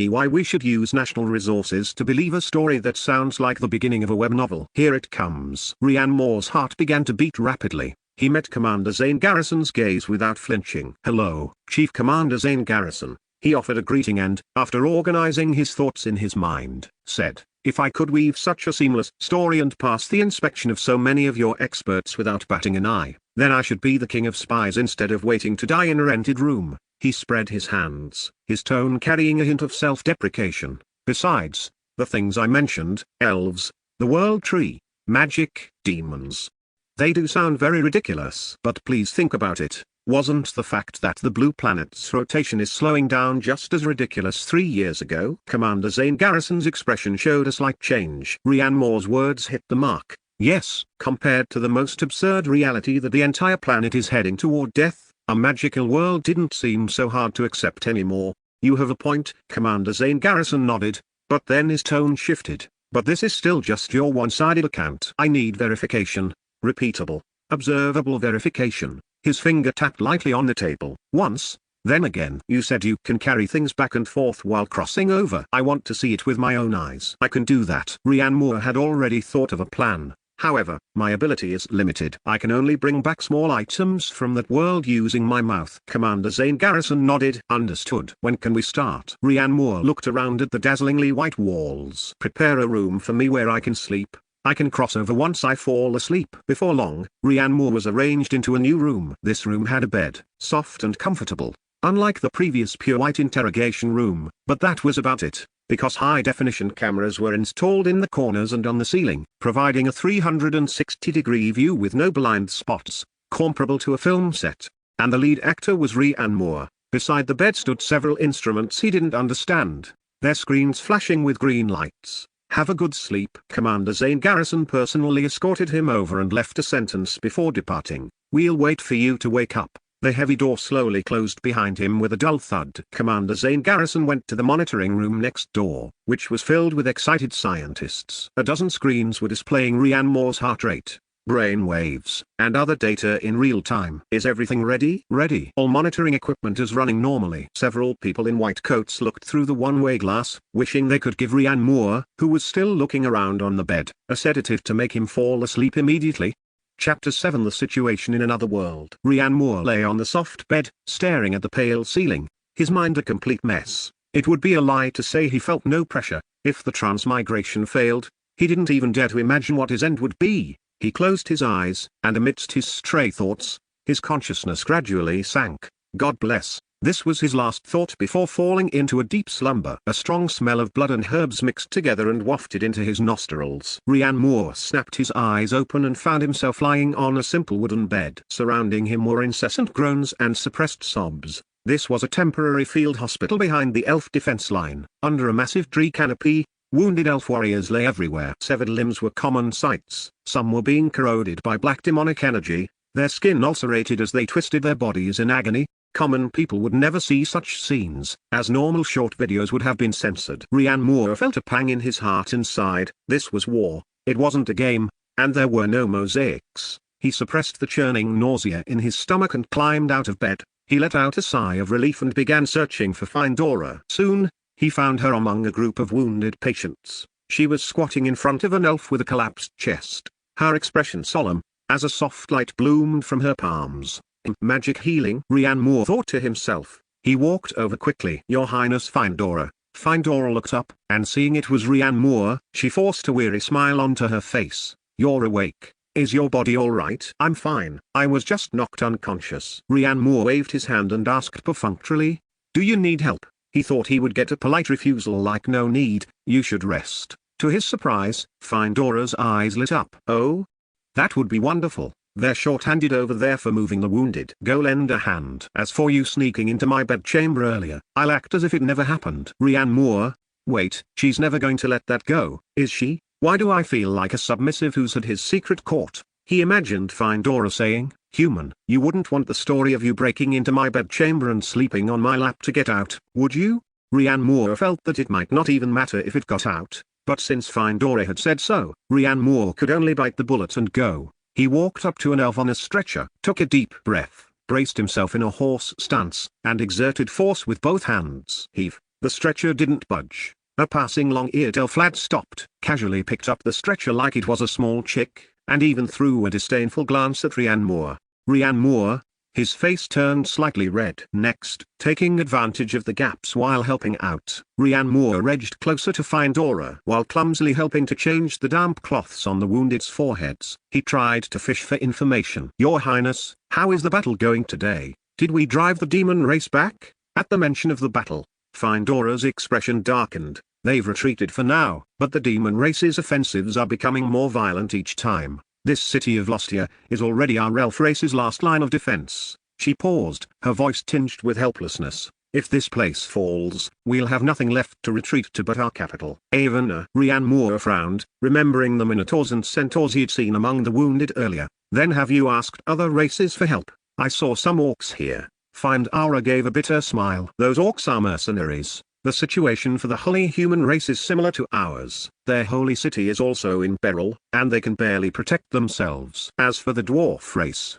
why we should use national resources to believe a story that sounds like the beginning of a web novel." Here it comes. Rhiannon Moore's heart began to beat rapidly. He met Commander Zane Garrison's gaze without flinching. "Hello, Chief Commander Zane Garrison." He offered a greeting and, after organizing his thoughts in his mind, said, "If I could weave such a seamless story and pass the inspection of so many of your experts without batting an eye, then I should be the king of spies instead of waiting to die in a rented room." He spread his hands, his tone carrying a hint of self-deprecation. "Besides, the things I mentioned, elves, the world tree, magic, demons. They do sound very ridiculous. But please think about it. Wasn't the fact that the blue planet's rotation is slowing down just as ridiculous 3 years ago?" Commander Zane Garrison's expression showed a slight change. Rhiannon Moore's words hit the mark. "Yes, compared to the most absurd reality that the entire planet is heading toward death, a magical world didn't seem so hard to accept anymore." "You have a point." Commander Zane Garrison nodded, but then his tone shifted. "But this is still just your one-sided account. I need verification. Repeatable, observable verification." His finger tapped lightly on the table. "Once, then again. You said you can carry things back and forth while crossing over. I want to see it with my own eyes." "I can do that." Rhiannon Moore had already thought of a plan. "However, my ability is limited. I can only bring back small items from that world using my mouth." Commander Zane Garrison nodded. "Understood. When can we start?" Rhiannon Moore looked around at the dazzlingly white walls. "Prepare a room for me where I can sleep. I can cross over once I fall asleep." Before long, Rhiannon Moore was arranged into a new room. This room had a bed, soft and comfortable, unlike the previous pure white interrogation room, but that was about it, because high-definition cameras were installed in the corners and on the ceiling, providing a 360-degree view with no blind spots, comparable to a film set. and the lead actor was Rhiannon Moore. Beside the bed stood several instruments he didn't understand, their screens flashing with green lights. "Have a good sleep." Commander Zane Garrison personally escorted him over and left a sentence before departing. "We'll wait for you to wake up." The heavy door slowly closed behind him with a dull thud. Commander Zane Garrison went to the monitoring room next door, which was filled with excited scientists. A dozen screens were displaying Rhiannon Moore's heart rate, brain waves, and other data in real time. "Is everything ready?" "Ready. All monitoring equipment is running normally." Several people in white coats looked through the one-way glass, wishing they could give Rhiannon Moore, who was still looking around on the bed, a sedative to make him fall asleep immediately. Chapter 7 The Situation in Another World. Rhiannon Moore lay on the soft bed, staring at the pale ceiling, his mind a complete mess. It would be a lie to say he felt no pressure. If the transmigration failed, he didn't even dare to imagine what his end would be. He closed his eyes, and amidst his stray thoughts, his consciousness gradually sank. God bless. This was his last thought before falling into a deep slumber. A strong smell of blood and herbs mixed together and wafted into his nostrils. Rhiannon Moore snapped his eyes open and found himself lying on a simple wooden bed. Surrounding him were incessant groans and suppressed sobs. This was a temporary field hospital behind the elf defense line. Under a massive tree canopy, wounded elf warriors lay everywhere. Severed limbs were common sights. Some were being corroded by black demonic energy, their skin ulcerated as they twisted their bodies in agony. Common people would never see such scenes, as normal short videos would have been censored. Rhiannon Moore felt a pang in his heart inside. This was war, it wasn't a game, and there were no mosaics. He suppressed the churning nausea in his stomach and climbed out of bed. He let out a sigh of relief and began searching for Findora. Soon, he found her among a group of wounded patients. She was squatting in front of an elf with a collapsed chest, her expression solemn, as a soft light bloomed from her palms. Magic healing, Rhiannon Moore thought to himself. He walked over quickly. "Your Highness Findora." Findora looked up, and seeing it was Rhiannon Moore, she forced a weary smile onto her face. "You're awake. Is your body all right?" "I'm fine. I was just knocked unconscious." Rhiannon Moore waved his hand and asked perfunctorily, "Do you need help?" He thought he would get a polite refusal like "No need, you should rest." To his surprise, Findora's eyes lit up. "Oh? That would be wonderful. They're short-handed over there for moving the wounded. Go lend a hand. As for you sneaking into my bedchamber earlier, I'll act as if it never happened." Rhiannon Moore. Wait, she's never going to let that go, is she? Why do I feel like a submissive who's had his secret caught? He imagined Findora saying, "Human, you wouldn't want the story of you breaking into my bedchamber and sleeping on my lap to get out, would you?" Rhiannon Moore felt that it might not even matter if it got out, but since Findora had said so, Rhiannon Moore could only bite the bullet and go. He walked up to an elf on a stretcher, took a deep breath, braced himself in a horse stance, and exerted force with both hands. Heave. The stretcher didn't budge. A passing long-eared elf lad stopped, casually picked up the stretcher like it was a small chick, and even threw a disdainful glance at Rhiannon Moore. Rhiannon Moore, his face turned slightly red. Next, taking advantage of the gaps while helping out, Rhiannon Moore edged closer to Findora while clumsily helping to change the damp cloths on the wounded's foreheads. He tried to fish for information. "Your Highness, how is the battle going today? Did we drive the demon race back?" At the mention of the battle, Findora's expression darkened. "They've retreated for now, but the demon race's offensives are becoming more violent each time. This city of Lostia is already our elf race's last line of defense." She paused, her voice tinged with helplessness. "If this place falls, we'll have nothing left to retreat to but our capital." Avana. Rhiannon Moore frowned, remembering the minotaurs and centaurs he'd seen among the wounded earlier. "Then have you asked other races for help? I saw some orcs here." Findora gave a bitter smile. "Those orcs are mercenaries. The situation for the holy human race is similar to ours. Their holy city is also in peril, and they can barely protect themselves. As for the dwarf race,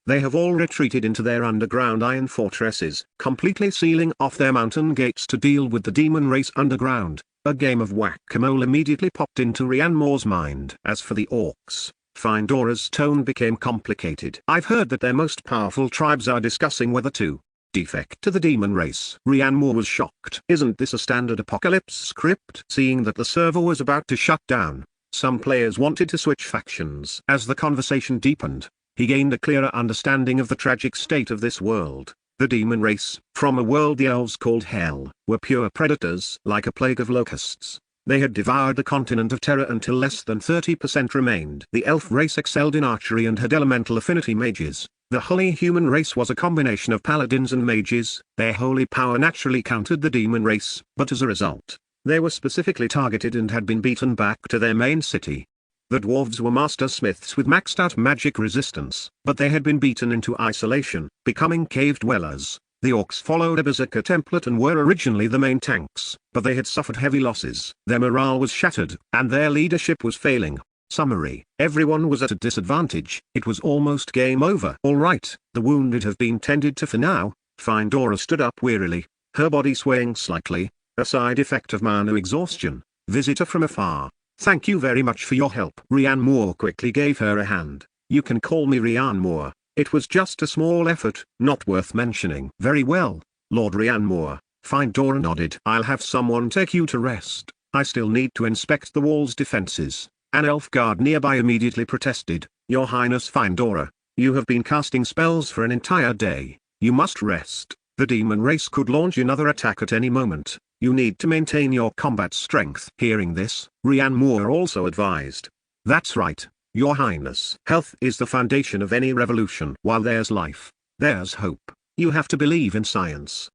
they have all retreated into their underground iron fortresses, completely sealing off their mountain gates to deal with the demon race underground." A game of whack-a-mole immediately popped into Rhiannon Moore's mind. As for the orcs, Findora's tone became complicated. "I've heard that their most powerful tribes are discussing whether to defect to the demon race." Rhiannon Moore was shocked. "Isn't this a standard apocalypse script?" Seeing that the server was about to shut down, some players wanted to switch factions. As the conversation deepened, he gained a clearer understanding of the tragic state of this world. The demon race, from a world the elves called Hell, were pure predators. Like a plague of locusts, they had devoured the continent of Terra until less than 30% remained. The elf race excelled in archery and had elemental affinity mages, The holy human race was a combination of paladins and mages. Their holy power naturally countered the demon race, but as a result, they were specifically targeted and had been beaten back to their main city. The dwarves were master smiths with maxed out magic resistance, but they had been beaten into isolation, becoming cave dwellers. The orcs followed a berserker template and were originally the main tanks, but they had suffered heavy losses. Their morale was shattered, and their leadership was failing. Summary: everyone was at a disadvantage. It was almost game over. Alright, the wounded have been tended to for now. Findora stood up wearily, her body swaying slightly, a side effect of mana exhaustion. Visitor from afar. Thank you very much for your help. Rian Moore quickly gave her a hand. You can call me Rian Moore. It was just a small effort, not worth mentioning. Very well, Lord Rian Moore. Findora nodded. I'll have someone take you to rest. I still need to inspect the wall's defenses. An elf guard nearby immediately protested. Your Highness Findora, you have been casting spells for an entire day. You must rest. The demon race could launch another attack at any moment. You need to maintain your combat strength. Hearing this, Rian Moore also advised. That's right, Your Highness. Health is the foundation of any revolution. While there's life, there's hope. You have to believe in science.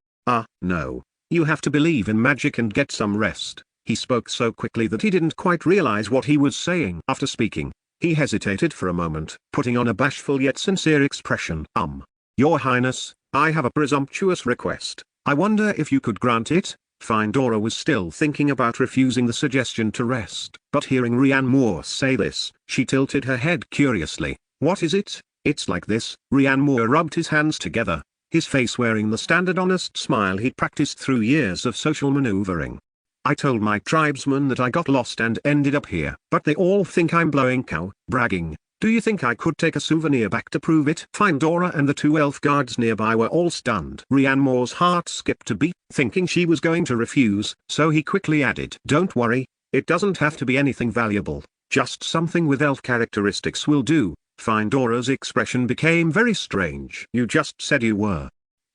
No. You have to believe in magic and get some rest. He spoke so quickly that he didn't quite realize what he was saying. After speaking, he hesitated for a moment, putting on a bashful yet sincere expression. Your Highness, I have a presumptuous request. I wonder if you could grant it? Findora was still thinking about refusing the suggestion to rest, but hearing Rian Moore say this, she tilted her head curiously. What is it? It's like this. Rian Moore rubbed his hands together, his face wearing the standard honest smile he'd practiced through years of social maneuvering. I told my tribesmen that I got lost and ended up here, but they all think I'm blowing cow, bragging. Do you think I could take a souvenir back to prove it? Findora and the two elf guards nearby were all stunned. Rian Moore's heart skipped a beat, thinking she was going to refuse, so he quickly added, Don't worry, it doesn't have to be anything valuable, just something with elf characteristics will do. Findora's expression became very strange. You just said you were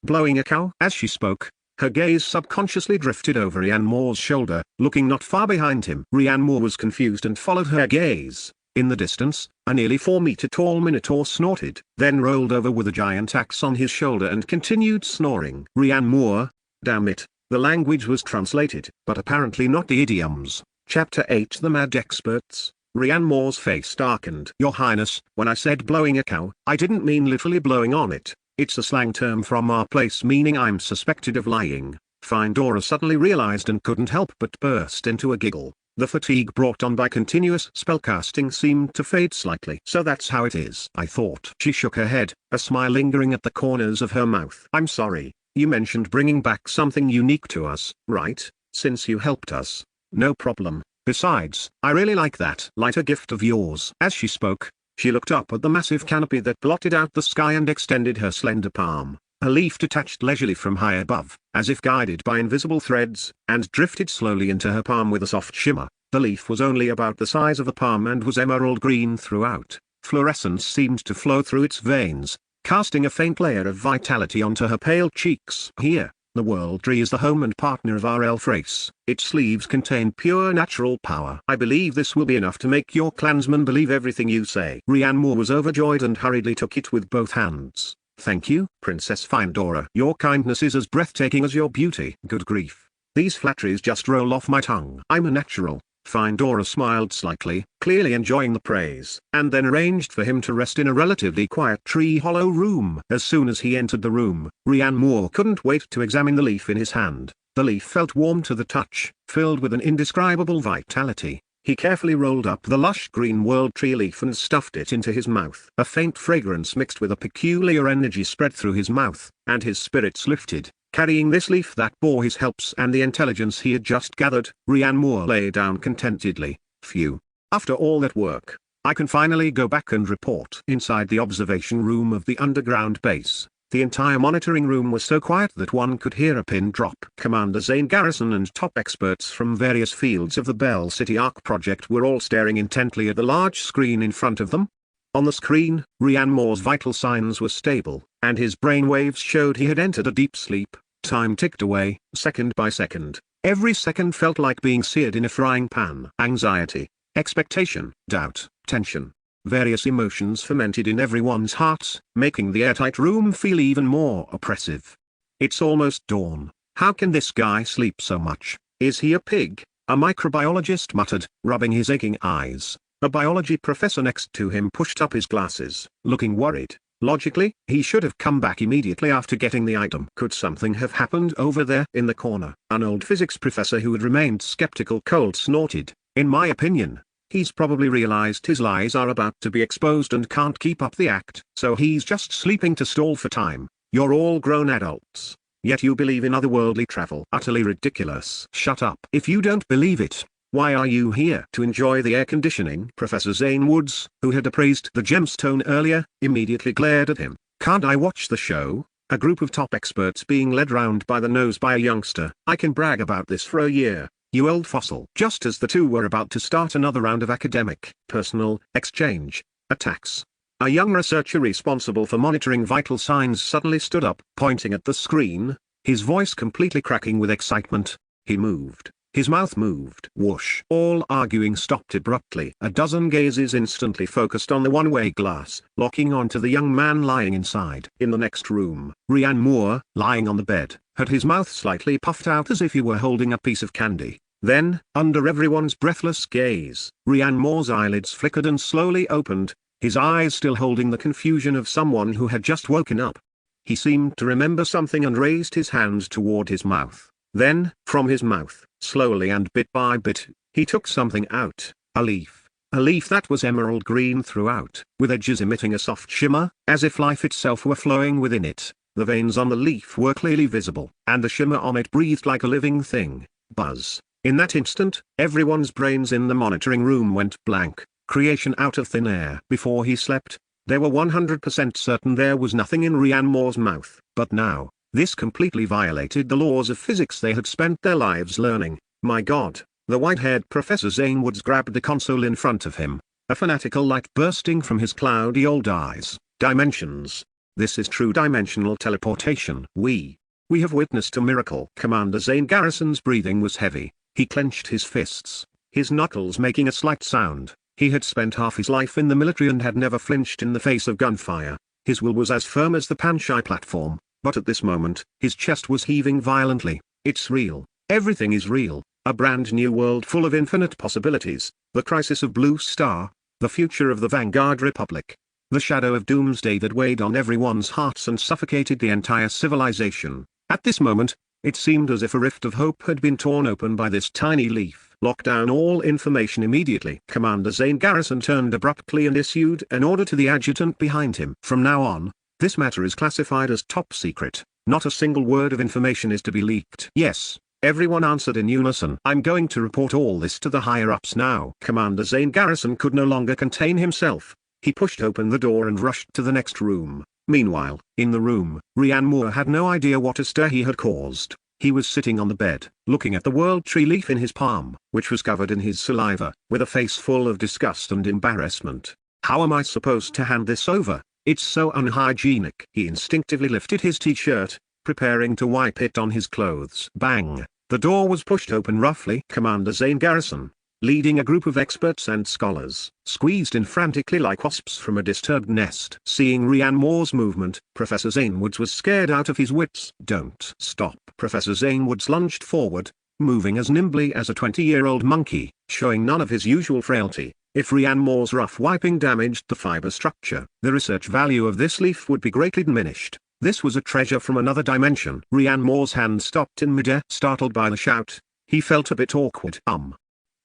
blowing a cow? As she spoke, her gaze subconsciously drifted over Rian Moore's shoulder, looking not far behind him. Rian Moore was confused and followed her gaze. In the distance, a nearly 4-meter-tall minotaur snorted, then rolled over with a giant axe on his shoulder and continued snoring. Rian Moore, damn it, the language was translated, but apparently not the idioms. Chapter 8 The Mad Experts. Rian Moore's face darkened. Your Highness, when I said blowing a cow, I didn't mean literally blowing on it. It's a slang term from our place meaning I'm suspected of lying. Findora suddenly realized and couldn't help but burst into a giggle. The fatigue brought on by continuous spellcasting seemed to fade slightly. So that's how it is, I thought. She shook her head, a smile lingering at the corners of her mouth. I'm sorry, you mentioned bringing back something unique to us, right, since you helped us? No problem. Besides, I really like that lighter gift of yours. As she spoke, she looked up at the massive canopy that blotted out the sky and extended her slender palm. A leaf detached leisurely from high above, as if guided by invisible threads, and drifted slowly into her palm with a soft shimmer. The leaf was only about the size of the palm and was emerald green throughout. Fluorescence seemed to flow through its veins, casting a faint layer of vitality onto her pale cheeks. Here, the world tree is the home and partner of our elf race. Its leaves contain pure natural power. I believe this will be enough to make your clansmen believe everything you say. Rian Moore was overjoyed and hurriedly took it with both hands. Thank you, Princess Findora. Your kindness is as breathtaking as your beauty. Good grief. These flatteries just roll off my tongue. I'm a natural. Findora smiled slightly, clearly enjoying the praise, and then arranged for him to rest in a relatively quiet tree-hollow room. As soon as he entered the room, Rian Moore couldn't wait to examine the leaf in his hand. The leaf felt warm to the touch, filled with an indescribable vitality. He carefully rolled up the lush green world tree leaf and stuffed it into his mouth. A faint fragrance mixed with a peculiar energy spread through his mouth, and his spirits lifted. Carrying this leaf that bore his helps and the intelligence he had just gathered, Rian Moore lay down contentedly. Phew. After all that work, I can finally go back and report. Inside the observation room of the underground base, the entire monitoring room was so quiet that one could hear a pin drop. Commander Zane Garrison and top experts from various fields of the Bell City Arc project were all staring intently at the large screen in front of them. On the screen, Rian Moore's vital signs were stable, and his brainwaves showed he had entered a deep sleep. Time ticked away, second by second. Every second felt like being seared in a frying pan. Anxiety, expectation, doubt, tension. Various emotions fermented in everyone's hearts, making the airtight room feel even more oppressive. It's almost dawn. How can this guy sleep so much? Is he a pig? A microbiologist muttered, rubbing his aching eyes. A biology professor next to him pushed up his glasses, looking worried. Logically, he should have come back immediately after getting the item. Could something have happened over there in the corner? An old physics professor who had remained skeptical cold snorted. In my opinion, he's probably realized his lies are about to be exposed and can't keep up the act, so he's just sleeping to stall for time. You're all grown adults, yet you believe in otherworldly travel. Utterly ridiculous. Shut up. If you don't believe it, why are you here? To enjoy the air conditioning? Professor Zane Woods, who had appraised the gemstone earlier, immediately glared at him. Can't I watch the show? A group of top experts being led round by the nose by a youngster. I can brag about this for a year, you old fossil. Just as the two were about to start another round of academic, personal, exchange, attacks, a young researcher responsible for monitoring vital signs suddenly stood up, pointing at the screen, his voice completely cracking with excitement. He moved. His mouth moved. Whoosh. All arguing stopped abruptly. A dozen gazes instantly focused on the one-way glass, locking onto the young man lying inside. In the next room, Ryan Moore, lying on the bed, had his mouth slightly puffed out as if he were holding a piece of candy. Then, under everyone's breathless gaze, Ryan Moore's eyelids flickered and slowly opened, his eyes still holding the confusion of someone who had just woken up. He seemed to remember something and raised his hand toward his mouth. Then, from his mouth, slowly and bit by bit, he took something out, a leaf that was emerald green throughout, with edges emitting a soft shimmer, as if life itself were flowing within it. The veins on the leaf were clearly visible, and the shimmer on it breathed like a living thing. Buzz. In that instant, everyone's brains in the monitoring room went blank, creation out of thin air. Before he slept, they were 100% certain there was nothing in Ryan Moore's mouth, but now, this completely violated the laws of physics they had spent their lives learning. My God, the white-haired Professor Zane Woods grabbed the console in front of him, a fanatical light bursting from his cloudy old eyes. Dimensions. This is true dimensional teleportation. We have witnessed a miracle. Commander Zane Garrison's breathing was heavy. He clenched his fists, his knuckles making a slight sound. He had spent half his life in the military and had never flinched in the face of gunfire. His will was as firm as the Panchai platform. But at this moment, his chest was heaving violently. It's real. Everything is real. A brand new world full of infinite possibilities. The crisis of Blue Star. The future of the Vanguard Republic. The shadow of doomsday that weighed on everyone's hearts and suffocated the entire civilization. At this moment, it seemed as if a rift of hope had been torn open by this tiny leaf. Lock down all information immediately. Commander Zane Garrison turned abruptly and issued an order to the adjutant behind him. From now on, this matter is classified as top secret. Not a single word of information is to be leaked. Yes, everyone answered in unison. I'm going to report all this to the higher-ups now. Commander Zane Garrison could no longer contain himself. He pushed open the door and rushed to the next room. Meanwhile, in the room, Ryan Moore had no idea what a stir he had caused. He was sitting on the bed, looking at the world tree leaf in his palm, which was covered in his saliva, with a face full of disgust and embarrassment. How am I supposed to hand this over? It's so unhygienic. He instinctively lifted his t-shirt, preparing to wipe it on his clothes. Bang! The door was pushed open roughly. Commander Zane Garrison, leading a group of experts and scholars, squeezed in frantically like wasps from a disturbed nest. Seeing Ryan Moore's movement, Professor Zane Woods was scared out of his wits. Don't stop. Professor Zane Woods lunged forward, moving as nimbly as a 20-year-old monkey, showing none of his usual frailty. If Ryan Moore's rough wiping damaged the fiber structure, the research value of this leaf would be greatly diminished. This was a treasure from another dimension. Ryan Moore's hand stopped in midair. Startled by the shout, he felt a bit awkward.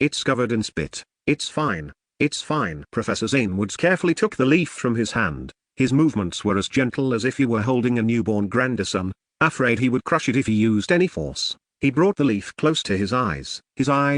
It's covered in spit. It's fine. It's fine. Professor Zane Woods carefully took the leaf from his hand. His movements were as gentle as if he were holding a newborn grandson, afraid he would crush it if he used any force. He brought the leaf close to his eyes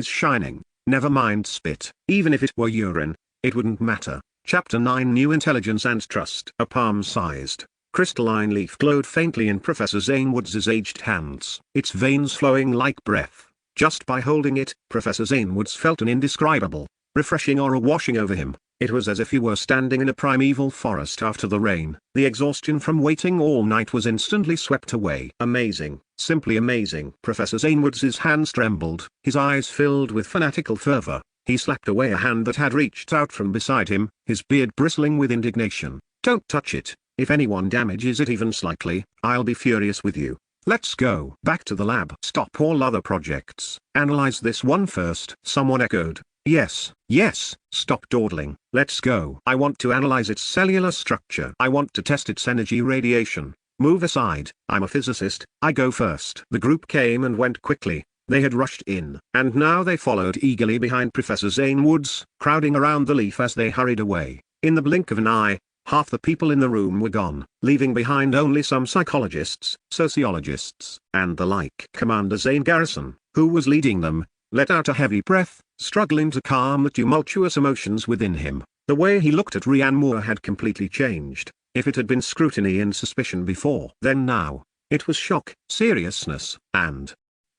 shining. Never mind spit. Even if it were urine, it wouldn't matter. Chapter 9 New Intelligence and Trust. A palm-sized, crystalline leaf glowed faintly in Professor Zane Woods' aged hands, its veins flowing like breath. Just by holding it, Professor Zane Woods felt an indescribable, refreshing aura washing over him. It was as if he were standing in a primeval forest after the rain. The exhaustion from waiting all night was instantly swept away. Amazing. Simply amazing. Professor Zane Woods' hands trembled, his eyes filled with fanatical fervor. He slapped away a hand that had reached out from beside him, his beard bristling with indignation. "Don't touch it. If anyone damages it even slightly, I'll be furious with you. Let's go back to the lab. Stop all other projects. Analyze this one first." Someone echoed. "Yes, yes, stop dawdling. Let's go. I want to analyze its cellular structure. I want to test its energy radiation. Move aside, I'm a physicist, I go first." The group came and went quickly. They had rushed in, and now they followed eagerly behind Professor Zane Woods, crowding around the leaf as they hurried away. In the blink of an eye, half the people in the room were gone, leaving behind only some psychologists, sociologists, and the like. Commander Zane Garrison, who was leading them, let out a heavy breath, struggling to calm the tumultuous emotions within him. The way he looked at Rhiannon Moore had completely changed. If it had been scrutiny and suspicion before, then now, it was shock, seriousness, and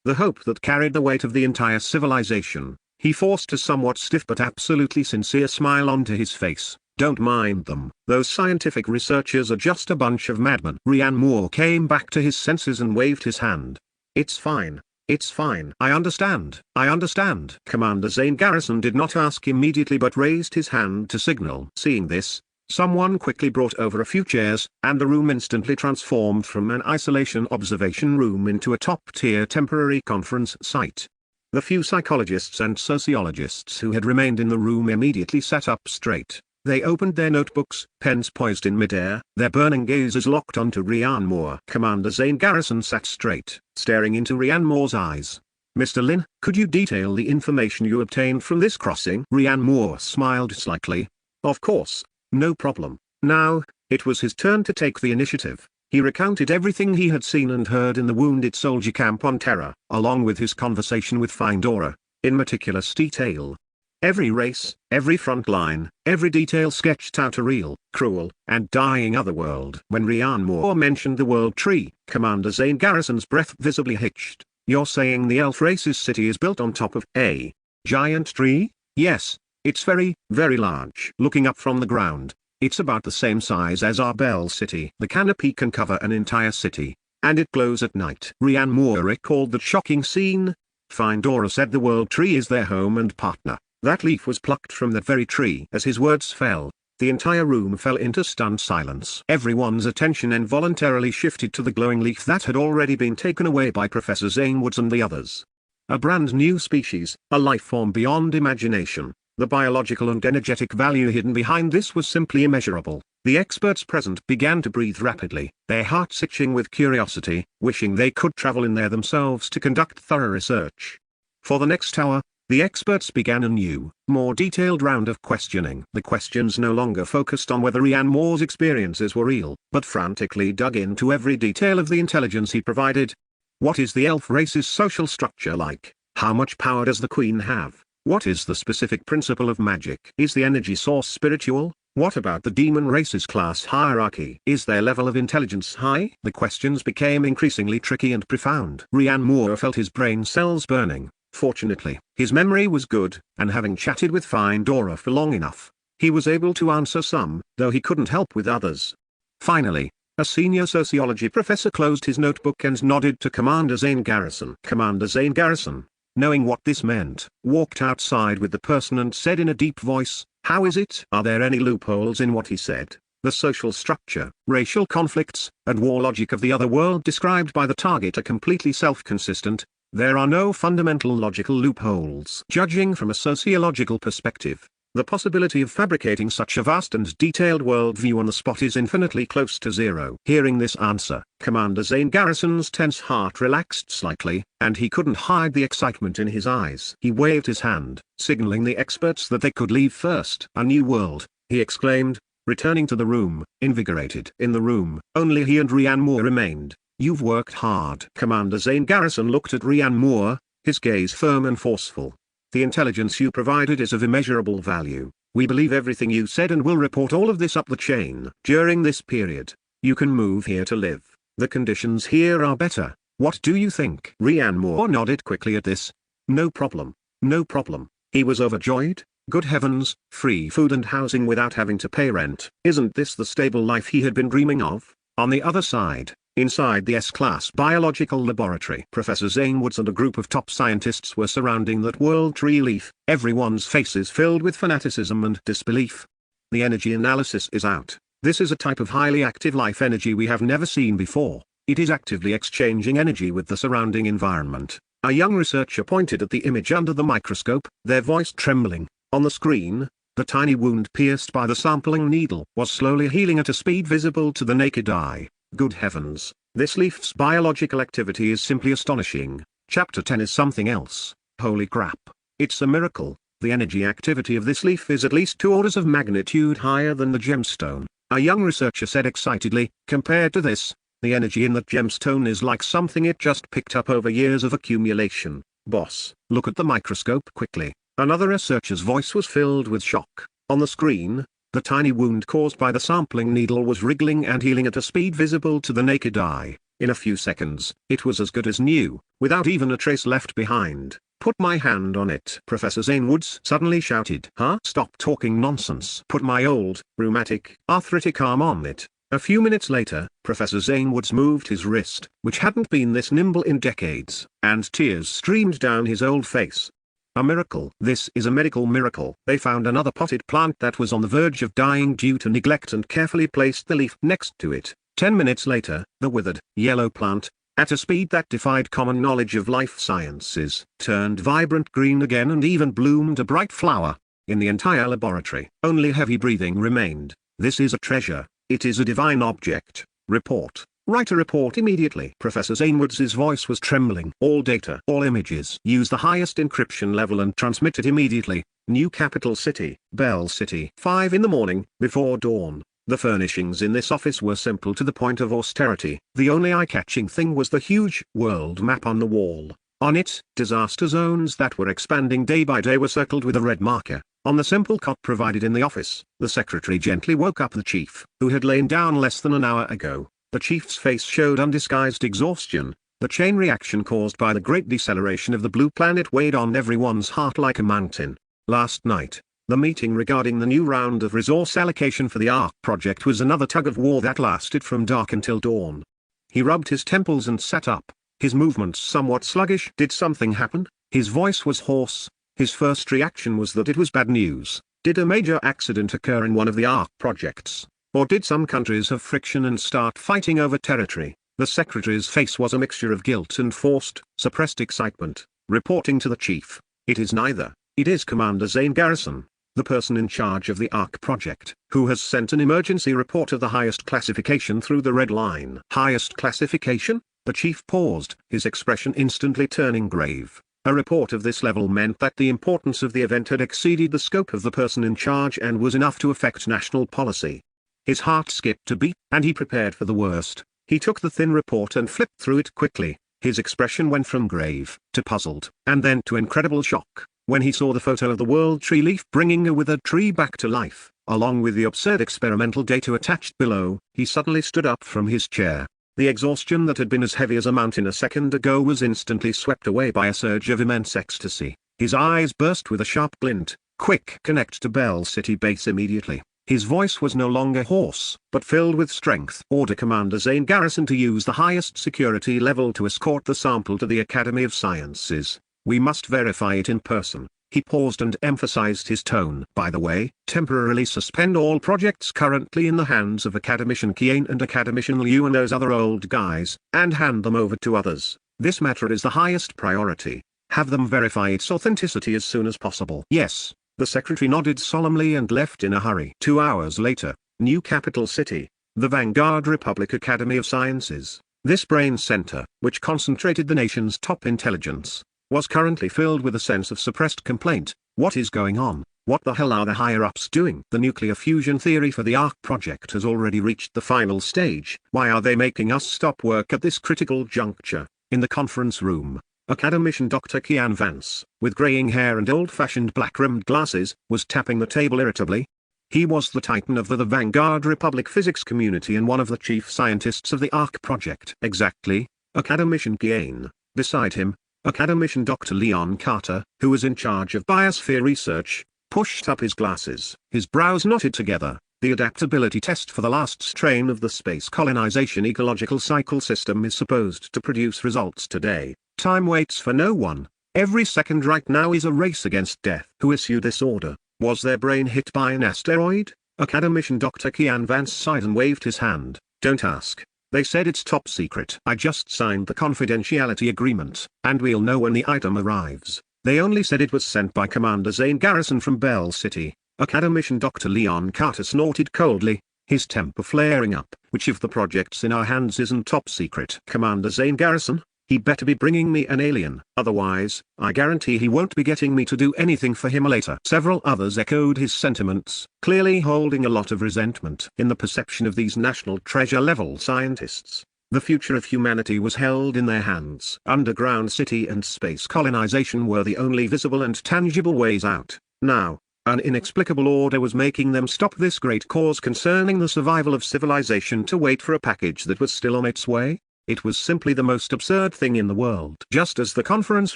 the hope that carried the weight of the entire civilization. He forced a somewhat stiff but absolutely sincere smile onto his face. "Don't mind them. Those scientific researchers are just a bunch of madmen." Rhiannon Moore came back to his senses and waved his hand. "It's fine. It's fine. I understand. I understand." Commander Zane Garrison did not ask immediately but raised his hand to signal. Seeing this, someone quickly brought over a few chairs, and the room instantly transformed from an isolation observation room into a top-tier temporary conference site. The few psychologists and sociologists who had remained in the room immediately sat up straight. They opened their notebooks, pens poised in midair, their burning gazes locked onto Rhiannon Moore. Commander Zane Garrison sat straight, staring into Rhiannon Moore's eyes. "Mr. Lin, could you detail the information you obtained from this crossing?" Rhiannon Moore smiled slightly. "Of course. No problem." Now, it was his turn to take the initiative. He recounted everything he had seen and heard in the wounded soldier camp on Terra, along with his conversation with Findora, in meticulous detail. Every race, every front line, every detail sketched out a real, cruel, and dying otherworld. When Rhiannon Moore mentioned the World Tree, Commander Zane Garrison's breath visibly hitched. "You're saying the elf race's city is built on top of a giant tree?" "Yes. It's very, very large." Looking up from the ground, "It's about the same size as our Bell City. The canopy can cover an entire city, and it glows at night." Rhiannon Moore recalled that shocking scene. Findora said the World Tree is their home and partner. That leaf was plucked from that very tree. As his words fell, the entire room fell into stunned silence. Everyone's attention involuntarily shifted to the glowing leaf that had already been taken away by Professor Zane Woods and the others. A brand new species, a life form beyond imagination. The biological and energetic value hidden behind this was simply immeasurable. The experts present began to breathe rapidly, their hearts itching with curiosity, wishing they could travel in there themselves to conduct thorough research. For the next hour, the experts began a new, more detailed round of questioning. The questions no longer focused on whether Rhiannon Moore's experiences were real, but frantically dug into every detail of the intelligence he provided. What is the elf race's social structure like? How much power does the Queen have? What is the specific principle of magic? Is the energy source spiritual? What about the demon race's class hierarchy? Is their level of intelligence high? The questions became increasingly tricky and profound. Rhiannon Moore felt his brain cells burning. Fortunately, his memory was good, and having chatted with Findora for long enough, he was able to answer some, though he couldn't help with others. Finally, a senior sociology professor closed his notebook and nodded to Commander Zane Garrison. Commander Zane Garrison, knowing what this meant, walked outside with the person and said in a deep voice, "How is it? Are there any loopholes in what he said? The social structure, racial conflicts, and war logic of the other world described by the target are completely self-consistent. There are no fundamental logical loopholes. Judging from a sociological perspective, the possibility of fabricating such a vast and detailed worldview on the spot is infinitely close to zero." Hearing this answer, Commander Zane Garrison's tense heart relaxed slightly, and he couldn't hide the excitement in his eyes. He waved his hand, signaling the experts that they could leave first. "A new world," he exclaimed, returning to the room, invigorated. In the room, only he and Rhiannon Moore remained. "You've worked hard." Commander Zane Garrison looked at Rhiannon Moore, his gaze firm and forceful. "The intelligence you provided is of immeasurable value. We believe everything you said and will report all of this up the chain. During this period, you can move here to live. The conditions here are better. What do you think?" Rhiannon Moore nodded quickly at this. "No problem. No problem." He was overjoyed. Good heavens, free food and housing without having to pay rent. Isn't this the stable life he had been dreaming of? On the other side, Inside the S-Class biological laboratory, Professor Zane Woods and a group of top scientists were surrounding that world tree leaf, everyone's faces filled with fanaticism and disbelief. The energy analysis is out. This is a type of highly active life energy we have never seen before. It is actively exchanging energy with the surrounding environment. A young researcher pointed at the image under the microscope, their voice trembling. On the screen, the tiny wound pierced by the sampling needle was slowly healing at a speed visible to the naked eye. Good heavens, this leaf's biological activity is simply astonishing. Chapter 10 is something else. Holy crap. It's a miracle. The energy activity of this leaf is at least 2 orders of magnitude higher than the gemstone. A young researcher said excitedly, compared to this, the energy in that gemstone is like something it just picked up over years of accumulation. Boss, look at the microscope quickly. Another researcher's voice was filled with shock. On the screen, the tiny wound caused by the sampling needle was wriggling and healing at a speed visible to the naked eye. In a few seconds, it was as good as new, without even a trace left behind. Put my hand on it. Professor Zane Woods suddenly shouted. Huh? Stop talking nonsense. Put my old, rheumatic, arthritic arm on it. A few minutes later, Professor Zane Woods moved his wrist, which hadn't been this nimble in decades, and tears streamed down his old face. A miracle. This is a medical miracle. They found another potted plant that was on the verge of dying due to neglect and carefully placed the leaf next to it. 10 minutes later, the withered, yellow plant, at a speed that defied common knowledge of life sciences, turned vibrant green again and even bloomed a bright flower. In the entire laboratory, only heavy breathing remained. This is a treasure. It is a divine object. Report. Write a report immediately. Professor Zane Woods' voice was trembling. All data, all images. Use the highest encryption level and transmit it immediately. New capital city, Bell City. 5 in the morning, before dawn. The furnishings in this office were simple to the point of austerity. The only eye-catching thing was the huge world map on the wall. On it, disaster zones that were expanding day by day were circled with a red marker. On the simple cot provided in the office, the secretary gently woke up the chief, who had lain down less than an hour ago. The chief's face showed undisguised exhaustion. The chain reaction caused by the great deceleration of the blue planet weighed on everyone's heart like a mountain. Last night, the meeting regarding the new round of resource allocation for the ARC project was another tug-of-war that lasted from dark until dawn. He rubbed his temples and sat up, his movements somewhat sluggish. Did something happen? His voice was hoarse. His first reaction was that it was bad news. Did a major accident occur in one of the ARC projects? Or did some countries have friction and start fighting over territory? The secretary's face was a mixture of guilt and forced, suppressed excitement. Reporting to the chief, it is neither. It is Commander Zane Garrison, the person in charge of the ARC project, who has sent an emergency report of the highest classification through the red line. Highest classification? The chief paused, his expression instantly turning grave. A report of this level meant that the importance of the event had exceeded the scope of the person in charge and was enough to affect national policy. His heart skipped a beat, and he prepared for the worst. He took the thin report and flipped through it quickly. His expression went from grave, to puzzled, and then to incredible shock, when he saw the photo of the world tree leaf bringing a withered tree back to life, along with the absurd experimental data attached below. He suddenly stood up from his chair. The exhaustion that had been as heavy as a mountain a second ago was instantly swept away by a surge of immense ecstasy. His eyes burst with a sharp glint. Quick, connect to Bell City base immediately. His voice was no longer hoarse, but filled with strength. Order Commander Zane Garrison to use the highest security level to escort the sample to the Academy of Sciences. We must verify it in person. He paused and emphasized his tone. By the way, temporarily suspend all projects currently in the hands of Academician Kiane and Academician Liu and those other old guys, and hand them over to others. This matter is the highest priority. Have them verify its authenticity as soon as possible. Yes. The secretary nodded solemnly and left in a hurry. 2 hours later, New Capital City, the Vanguard Republic Academy of Sciences. This brain center, which concentrated the nation's top intelligence, was currently filled with a sense of suppressed complaint. What is going on? What the hell are the higher-ups doing? The nuclear fusion theory for the ARC project has already reached the final stage. Why are they making us stop work at this critical juncture? In the conference room, Academician Dr. Kian Vance, with graying hair and old-fashioned black-rimmed glasses, was tapping the table irritably. He was the titan of the Vanguard Republic physics community and one of the chief scientists of the ARC project. Exactly, Academician Kian. Beside him, Academician Dr. Leon Carter, who was in charge of biosphere research, pushed up his glasses. His brows knotted together. The adaptability test for the last strain of the space colonization ecological cycle system is supposed to produce results today. Time waits for no one. Every second right now is a race against death. Who issued this order? Was their brain hit by an asteroid? Academician Dr. Kian Vance sighed and waved his hand. Don't ask. They said it's top secret. I just signed the confidentiality agreement, and we'll know when the item arrives. They only said it was sent by Commander Zane Garrison from Bell City. Academician Dr. Leon Carter snorted coldly, his temper flaring up. Which of the projects in our hands isn't top secret? Commander Zane Garrison? He better be bringing me an alien. Otherwise, I guarantee he won't be getting me to do anything for him later. Several others echoed his sentiments, clearly holding a lot of resentment. In the perception of these national treasure-level scientists, the future of humanity was held in their hands. Underground city and space colonization were the only visible and tangible ways out. Now, an inexplicable order was making them stop this great cause concerning the survival of civilization to wait for a package that was still on its way. It was simply the most absurd thing in the world. Just as the conference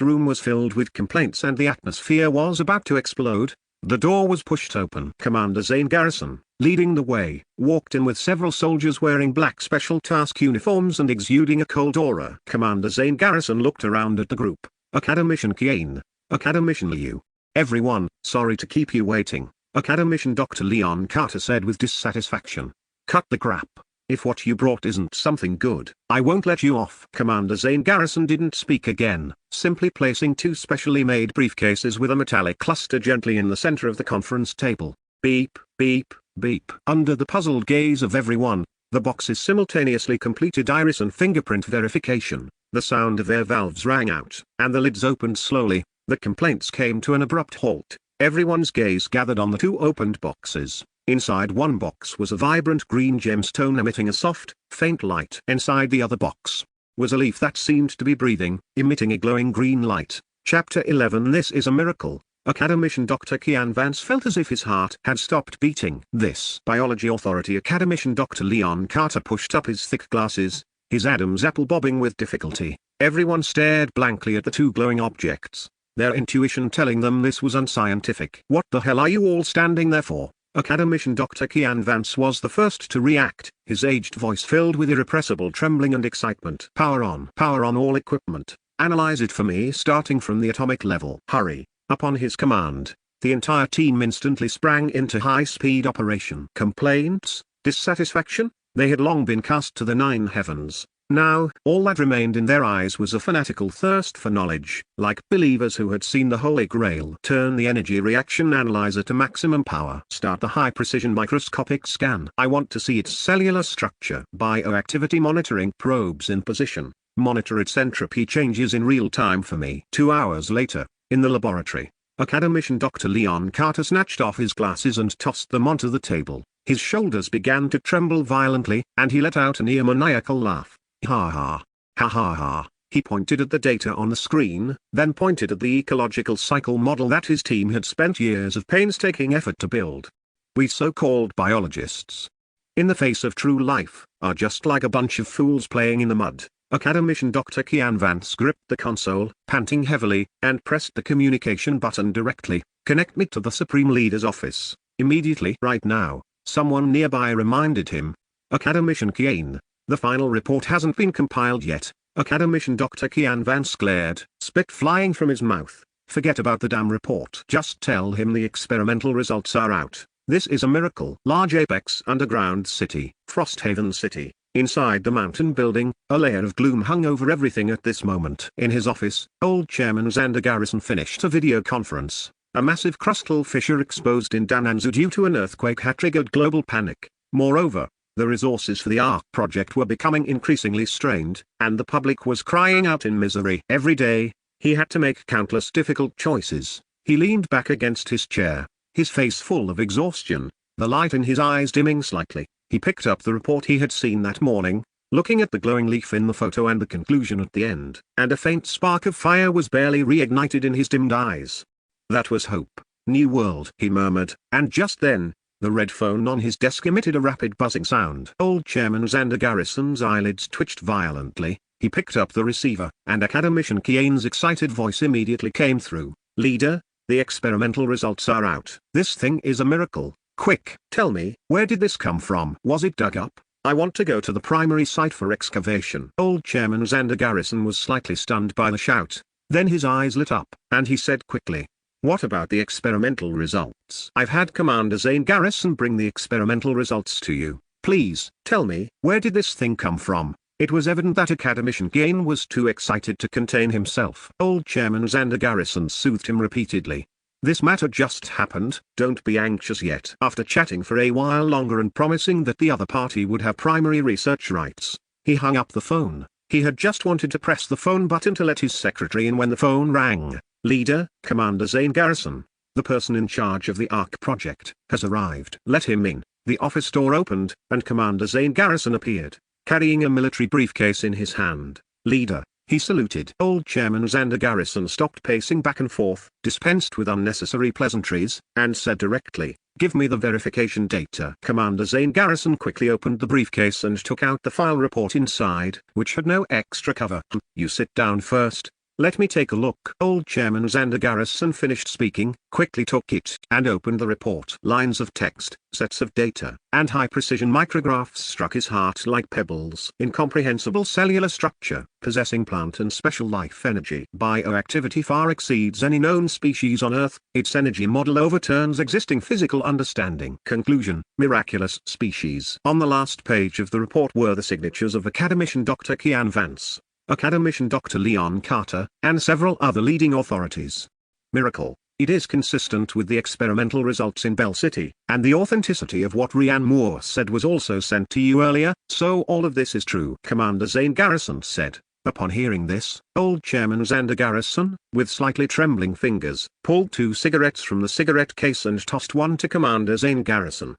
room was filled with complaints and the atmosphere was about to explode, the door was pushed open. Commander Zane Garrison, leading the way, walked in with several soldiers wearing black special task uniforms and exuding a cold aura. Commander Zane Garrison looked around at the group. Academician Kiane, Academician Liu. Everyone, sorry to keep you waiting, Academician Dr. Leon Carter said with dissatisfaction. Cut the crap. If what you brought isn't something good, I won't let you off. Commander Zane Garrison didn't speak again, simply placing two specially made briefcases with a metallic cluster gently in the center of the conference table. Beep, beep, beep. Under the puzzled gaze of everyone, the boxes simultaneously completed iris and fingerprint verification. The sound of their valves rang out, and the lids opened slowly. The complaints came to an abrupt halt. Everyone's gaze gathered on the two opened boxes. Inside one box was a vibrant green gemstone emitting a soft, faint light. Inside the other box was a leaf that seemed to be breathing, emitting a glowing green light. Chapter 11. This is a miracle. Academician Dr. Kian Vance felt as if his heart had stopped beating. This Biology Authority Academician Dr. Leon Carter pushed up his thick glasses, his Adam's apple bobbing with difficulty. Everyone stared blankly at the two glowing objects, their intuition telling them this was unscientific. What the hell are you all standing there for? Academician Dr. Kian Vance was the first to react, his aged voice filled with irrepressible trembling and excitement. Power on all equipment. Analyze it for me starting from the atomic level. Hurry. Upon his command, the entire team instantly sprang into high-speed operation. Complaints? Dissatisfaction? They had long been cast to the nine heavens. Now, all that remained in their eyes was a fanatical thirst for knowledge, like believers who had seen the Holy Grail. Turn the energy reaction analyzer to maximum power. Start the high-precision microscopic scan. I want to see its cellular structure. Bioactivity monitoring probes in position. Monitor its entropy changes in real time for me. 2 hours later, in the laboratory, Academician Dr. Leon Carter snatched off his glasses and tossed them onto the table. His shoulders began to tremble violently, and he let out a near-maniacal laugh. Ha ha. Ha ha ha. He pointed at the data on the screen, then pointed at the ecological cycle model that his team had spent years of painstaking effort to build. We so-called biologists, in the face of true life, are just like a bunch of fools playing in the mud. Academician Dr. Kian Vance gripped the console, panting heavily, and pressed the communication button directly. Connect me to the Supreme Leader's office, immediately. Right now, someone nearby reminded him. Academician Kian. The final report hasn't been compiled yet. Academician Dr. Kian Vance glared, spit flying from his mouth. Forget about the damn report. Just tell him the experimental results are out. This is a miracle. Large Apex underground city, Frosthaven City. Inside the mountain building, a layer of gloom hung over everything at this moment. In his office, old Chairman Xander Garrison finished a video conference. A massive crustal fissure exposed in Dananzu due to an earthquake had triggered global panic. Moreover, the resources for the ARC project were becoming increasingly strained, and the public was crying out in misery. Every day, he had to make countless difficult choices. He leaned back against his chair, his face full of exhaustion, the light in his eyes dimming slightly. He picked up the report he had seen that morning, looking at the glowing leaf in the photo and the conclusion at the end, and a faint spark of fire was barely reignited in his dimmed eyes. That was hope. New world, he murmured, and just then, the red phone on his desk emitted a rapid buzzing sound. Old Chairman Xander Garrison's eyelids twitched violently. He picked up the receiver, and Academician Kian's excited voice immediately came through. Leader, the experimental results are out. This thing is a miracle. Quick, tell me, where did this come from? Was it dug up? I want to go to the primary site for excavation. Old Chairman Xander Garrison was slightly stunned by the shout. Then his eyes lit up, and he said quickly, "What about the experimental results? I've had Commander Zane Garrison bring the experimental results to you. Please, tell me, where did this thing come from?" It was evident that Academician Gain was too excited to contain himself. Old Chairman Xander Garrison soothed him repeatedly. "This matter just happened, don't be anxious yet." After chatting for a while longer and promising that the other party would have primary research rights, he hung up the phone. He had just wanted to press the phone button to let his secretary in when the phone rang. "Leader, Commander Zane Garrison, the person in charge of the ARC project, has arrived." "Let him in." The office door opened, and Commander Zane Garrison appeared, carrying a military briefcase in his hand. "Leader," he saluted. Old Chairman Xander Garrison stopped pacing back and forth, dispensed with unnecessary pleasantries, and said directly, "Give me the verification data." Commander Zane Garrison quickly opened the briefcase and took out the file report inside, which had no extra cover. "You sit down first. Let me take a look." Old Chairman Xander Garrison finished speaking, quickly took it, and opened the report. Lines of text, sets of data, and high-precision micrographs struck his heart like pebbles. Incomprehensible cellular structure, possessing plant and special life energy. Bioactivity far exceeds any known species on Earth. Its energy model overturns existing physical understanding. Conclusion: miraculous species. On the last page of the report were the signatures of Academician Dr. Kian Vance, Academician Dr. Leon Carter, and several other leading authorities. Miracle. It is consistent with the experimental results in Bell City, and the authenticity of what Rhiann Moore said was also sent to you earlier, so all of this is true. Commander Zane Garrison said. Upon hearing this, Old Chairman Xander Garrison, with slightly trembling fingers, pulled 2 cigarettes from the cigarette case and tossed one to Commander Zane Garrison.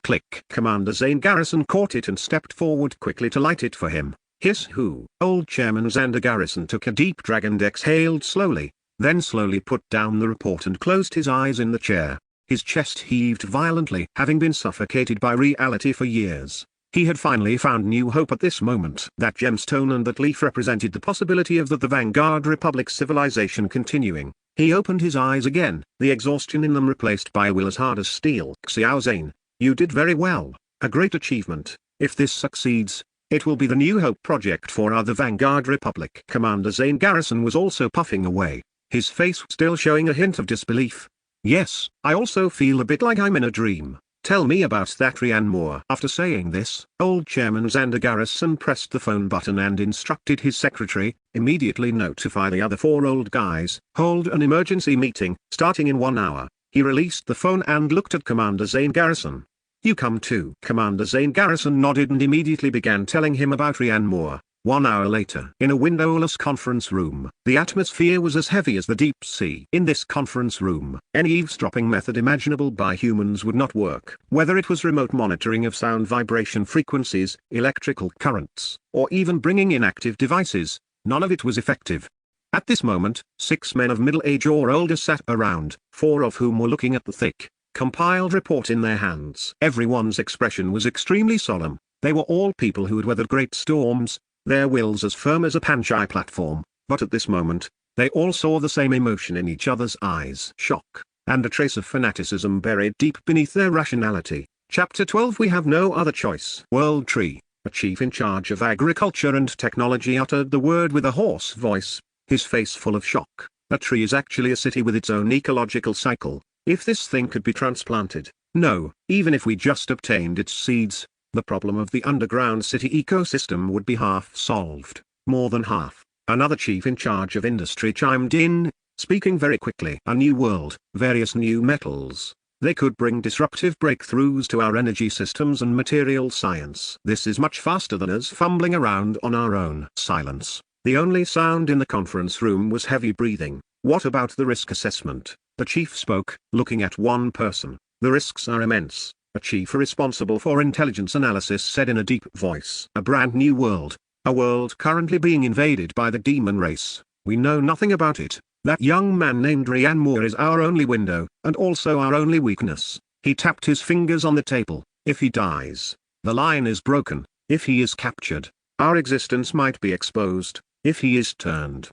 Click. Commander Zane Garrison caught it and stepped forward quickly to light it for him. "Hiss who?" Old Chairman Xander Garrison took a deep drag and exhaled slowly, then slowly put down the report and closed his eyes in the chair. His chest heaved violently. Having been suffocated by reality for years, he had finally found new hope at this moment. That gemstone and that leaf represented the possibility of the Vanguard Republic civilization continuing. He opened his eyes again, the exhaustion in them replaced by a will as hard as steel. "Xiao Zane, you did very well, a great achievement. If this succeeds, it will be the New Hope project for the Vanguard Republic." Commander Zane Garrison was also puffing away, his face still showing a hint of disbelief. "Yes, I also feel a bit like I'm in a dream. Tell me about that Rhiann Moore." After saying this, Old Chairman Xander Garrison pressed the phone button and instructed his secretary, "Immediately notify the other 4 old guys, hold an emergency meeting, starting in 1 hour. He released the phone and looked at Commander Zane Garrison. "You come too." Commander Zane Garrison nodded and immediately began telling him about Rhiann Moore. 1 hour later, in a windowless conference room, the atmosphere was as heavy as the deep sea. In this conference room, any eavesdropping method imaginable by humans would not work. Whether it was remote monitoring of sound vibration frequencies, electrical currents, or even bringing in active devices, none of it was effective. At this moment, 6 men of middle age or older sat around, 4 of whom were looking at the thick, compiled report in their hands. Everyone's expression was extremely solemn. They were all people who had weathered great storms, their wills as firm as a Panchai platform, but at this moment, they all saw the same emotion in each other's eyes. Shock, and a trace of fanaticism buried deep beneath their rationality. Chapter 12. We have no other choice. World Tree, a chief in charge of agriculture and technology, uttered the word with a hoarse voice, his face full of shock. A tree is actually a city with its own ecological cycle. If this thing could be transplanted, no, even if we just obtained its seeds, the problem of the underground city ecosystem would be half solved, more than half. Another chief in charge of industry chimed in, speaking very quickly. A new world, various new metals. They could bring disruptive breakthroughs to our energy systems and material science. This is much faster than us fumbling around on our own. Silence. The only sound in the conference room was heavy breathing. What about the risk assessment? The chief spoke, looking at one person. The risks are immense. A chief responsible for intelligence analysis said in a deep voice. A brand new world. A world currently being invaded by the demon race. We know nothing about it. That young man named Rhiann Moore is our only window, and also our only weakness. He tapped his fingers on the table. If he dies, the line is broken. If he is captured, our existence might be exposed. If he is turned,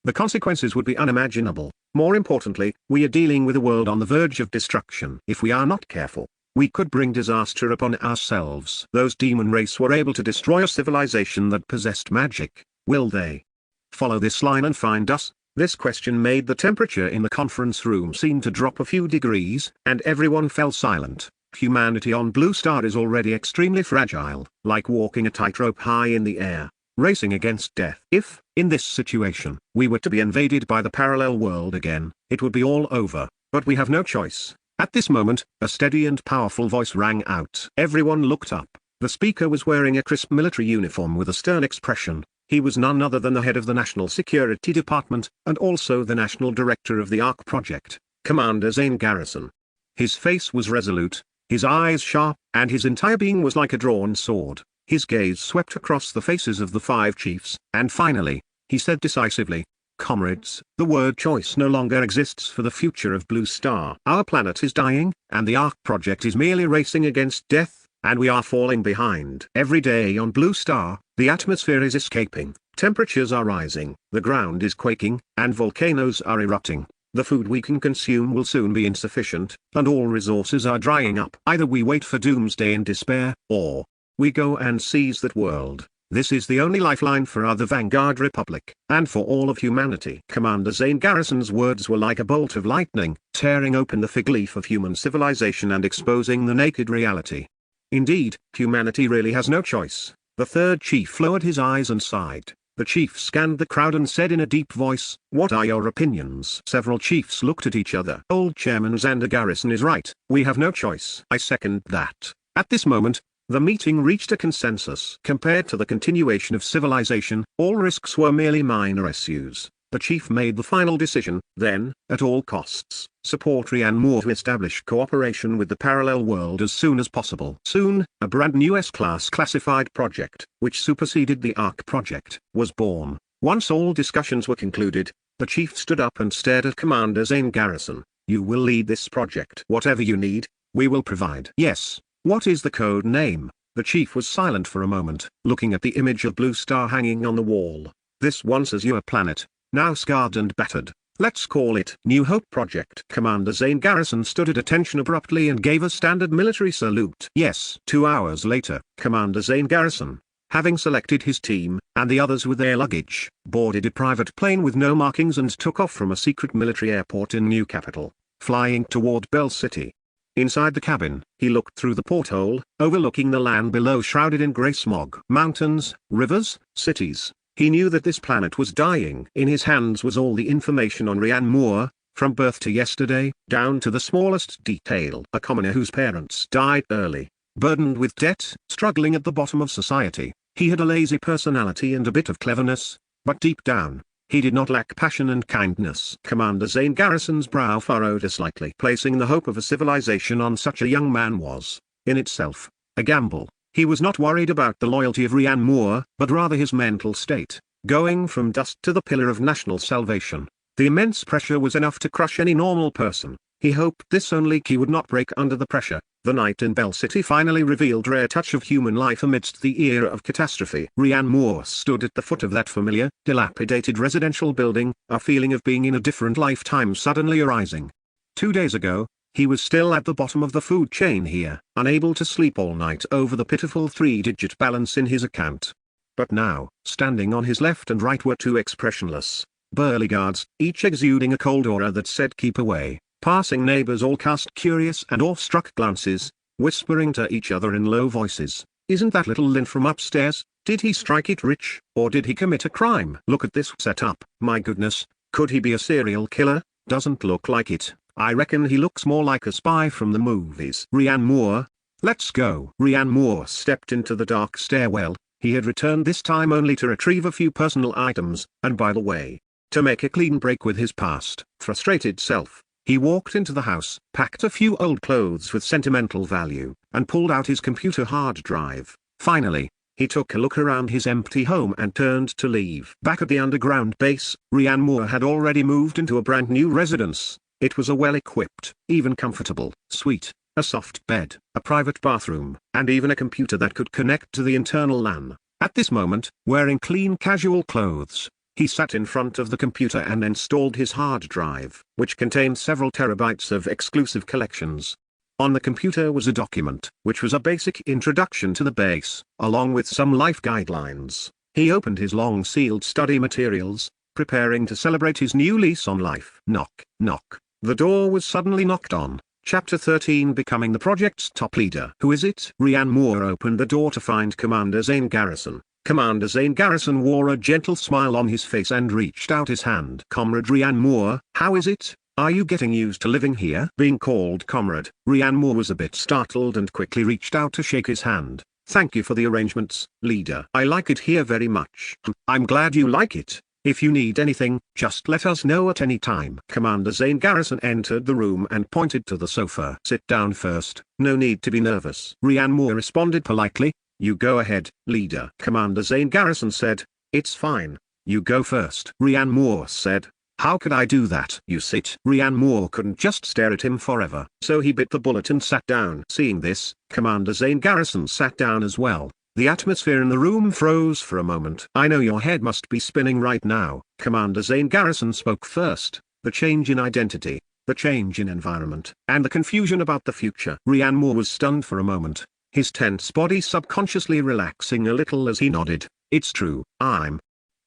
the consequences would be unimaginable. More importantly, we are dealing with a world on the verge of destruction. If we are not careful, We could bring disaster upon ourselves. Those demon race were able to destroy a civilization that possessed magic. Will they follow this line and find us? This question made the temperature in the conference room seem to drop a few degrees, and everyone fell silent. Humanity on Blue Star is already extremely fragile, like walking a tightrope high in the air, racing against death. If, in this situation, we were to be invaded by the parallel world again, it would be all over, but we have no choice. At this moment, a steady and powerful voice rang out. Everyone looked up. The speaker was wearing a crisp military uniform with a stern expression. He was none other than the head of the National Security Department, and also the National Director of the ARC project, Commander Zane Garrison. His face was resolute, his eyes sharp, and his entire being was like a drawn sword. His gaze swept across the faces of the 5 chiefs, and finally, he said decisively, "Comrades, the word choice no longer exists for the future of Blue Star. Our planet is dying, and the ARC project is merely racing against death, and we are falling behind. Every day on Blue Star, the atmosphere is escaping, temperatures are rising, the ground is quaking, and volcanoes are erupting. The food we can consume will soon be insufficient, and all resources are drying up. Either we wait for doomsday in despair, or we go and seize that world. This is the only lifeline for our the Vanguard Republic, and for all of humanity." Commander Zane Garrison's words were like a bolt of lightning, tearing open the fig leaf of human civilization and exposing the naked reality. Indeed, humanity really has no choice. The 3rd chief lowered his eyes and sighed. The chief scanned the crowd and said in a deep voice, "What are your opinions?" Several chiefs looked at each other. "Old Chairman Xander Garrison is right, we have no choice." I second that. At this moment, the meeting reached a consensus. Compared to the continuation of civilization, all risks were merely minor issues. The chief made the final decision, then, at all costs, support Ryan Moore to establish cooperation with the parallel world as soon as possible. Soon, a brand new S-class classified project, which superseded the ARC project, was born. Once all discussions were concluded, the chief stood up and stared at Commander Zane Garrison. "You will lead this project. Whatever you need, we will provide." "Yes. What is the code name?" The chief was silent for a moment, looking at the image of Blue Star hanging on the wall. "This once Azure planet, now scarred and battered. Let's call it New Hope Project." Commander Zane Garrison stood at attention abruptly and gave a standard military salute. Yes. 2 hours later, Commander Zane Garrison, having selected his team, and the others with their luggage, boarded a private plane with no markings and took off from a secret military airport in New Capital, flying toward Bell City. Inside the cabin, he looked through the porthole, overlooking the land below shrouded in grey smog. Mountains, rivers, cities. He knew that this planet was dying. In his hands was all the information on Ryan Moore, from birth to yesterday, down to the smallest detail. A commoner whose parents died early, burdened with debt, struggling at the bottom of society. He had a lazy personality and a bit of cleverness, but deep down, he did not lack passion and kindness. Commander Zane Garrison's brow furrowed slightly. Placing the hope of a civilization on such a young man was, in itself, a gamble. He was not worried about the loyalty of Ryan Moore, but rather his mental state, going from dust to the pillar of national salvation. The immense pressure was enough to crush any normal person. He hoped this only key would not break under the pressure. The night in Bell City finally revealed rare touch of human life amidst the era of catastrophe. Ryan Moore stood at the foot of that familiar, dilapidated residential building, a feeling of being in a different lifetime suddenly arising. 2 days ago, he was still at the bottom of the food chain here, unable to sleep all night over the pitiful 3-digit balance in his account. But now, standing on his left and right were 2 expressionless, burly guards, each exuding a cold aura that said keep away. Passing neighbors all cast curious and awestruck glances, whispering to each other in low voices, "Isn't that little Lynn from upstairs? Did he strike it rich, or did he commit a crime? Look at this setup. My goodness, could he be a serial killer? Doesn't look like it. I reckon he looks more like a spy from the movies." Ryan Moore, let's go. Ryan Moore stepped into the dark stairwell. He had returned this time only to retrieve a few personal items, and by the way, to make a clean break with his past, frustrated self. He walked into the house, packed a few old clothes with sentimental value, and pulled out his computer hard drive. Finally, he took a look around his empty home and turned to leave. Back at the underground base, Ryan Moore had already moved into a brand new residence. It was a well-equipped, even comfortable, suite, a soft bed, a private bathroom, and even a computer that could connect to the internal LAN. At this moment, wearing clean casual clothes, he sat in front of the computer and installed his hard drive, which contained several terabytes of exclusive collections. On the computer was a document, which was a basic introduction to the base, along with some life guidelines. He opened his long-sealed study materials, preparing to celebrate his new lease on life. Knock, knock. The door was suddenly knocked on. Chapter 13, Becoming the project's top leader. Who is it? Ryan Moore opened the door to find Commander Zane Garrison. Commander Zane Garrison wore a gentle smile on his face and reached out his hand. Comrade Ryan Moore, how is it? Are you getting used to living here? Being called comrade, Ryan Moore was a bit startled and quickly reached out to shake his hand. Thank you for the arrangements, leader. I like it here very much. I'm glad you like it. If you need anything, just let us know at any time. Commander Zane Garrison entered the room and pointed to the sofa. Sit down first, no need to be nervous. Ryan Moore responded politely. You go ahead, leader. Commander Zane Garrison said, it's fine. You go first. Ryan Moore said, how could I do that? You sit. Ryan Moore couldn't just stare at him forever. So he bit the bullet and sat down. Seeing this, Commander Zane Garrison sat down as well. The atmosphere in the room froze for a moment. I know your head must be spinning right now. Commander Zane Garrison spoke first. The change in identity, the change in environment, and the confusion about the future. Ryan Moore was stunned for a moment, his tense body subconsciously relaxing a little as he nodded. It's true, I'm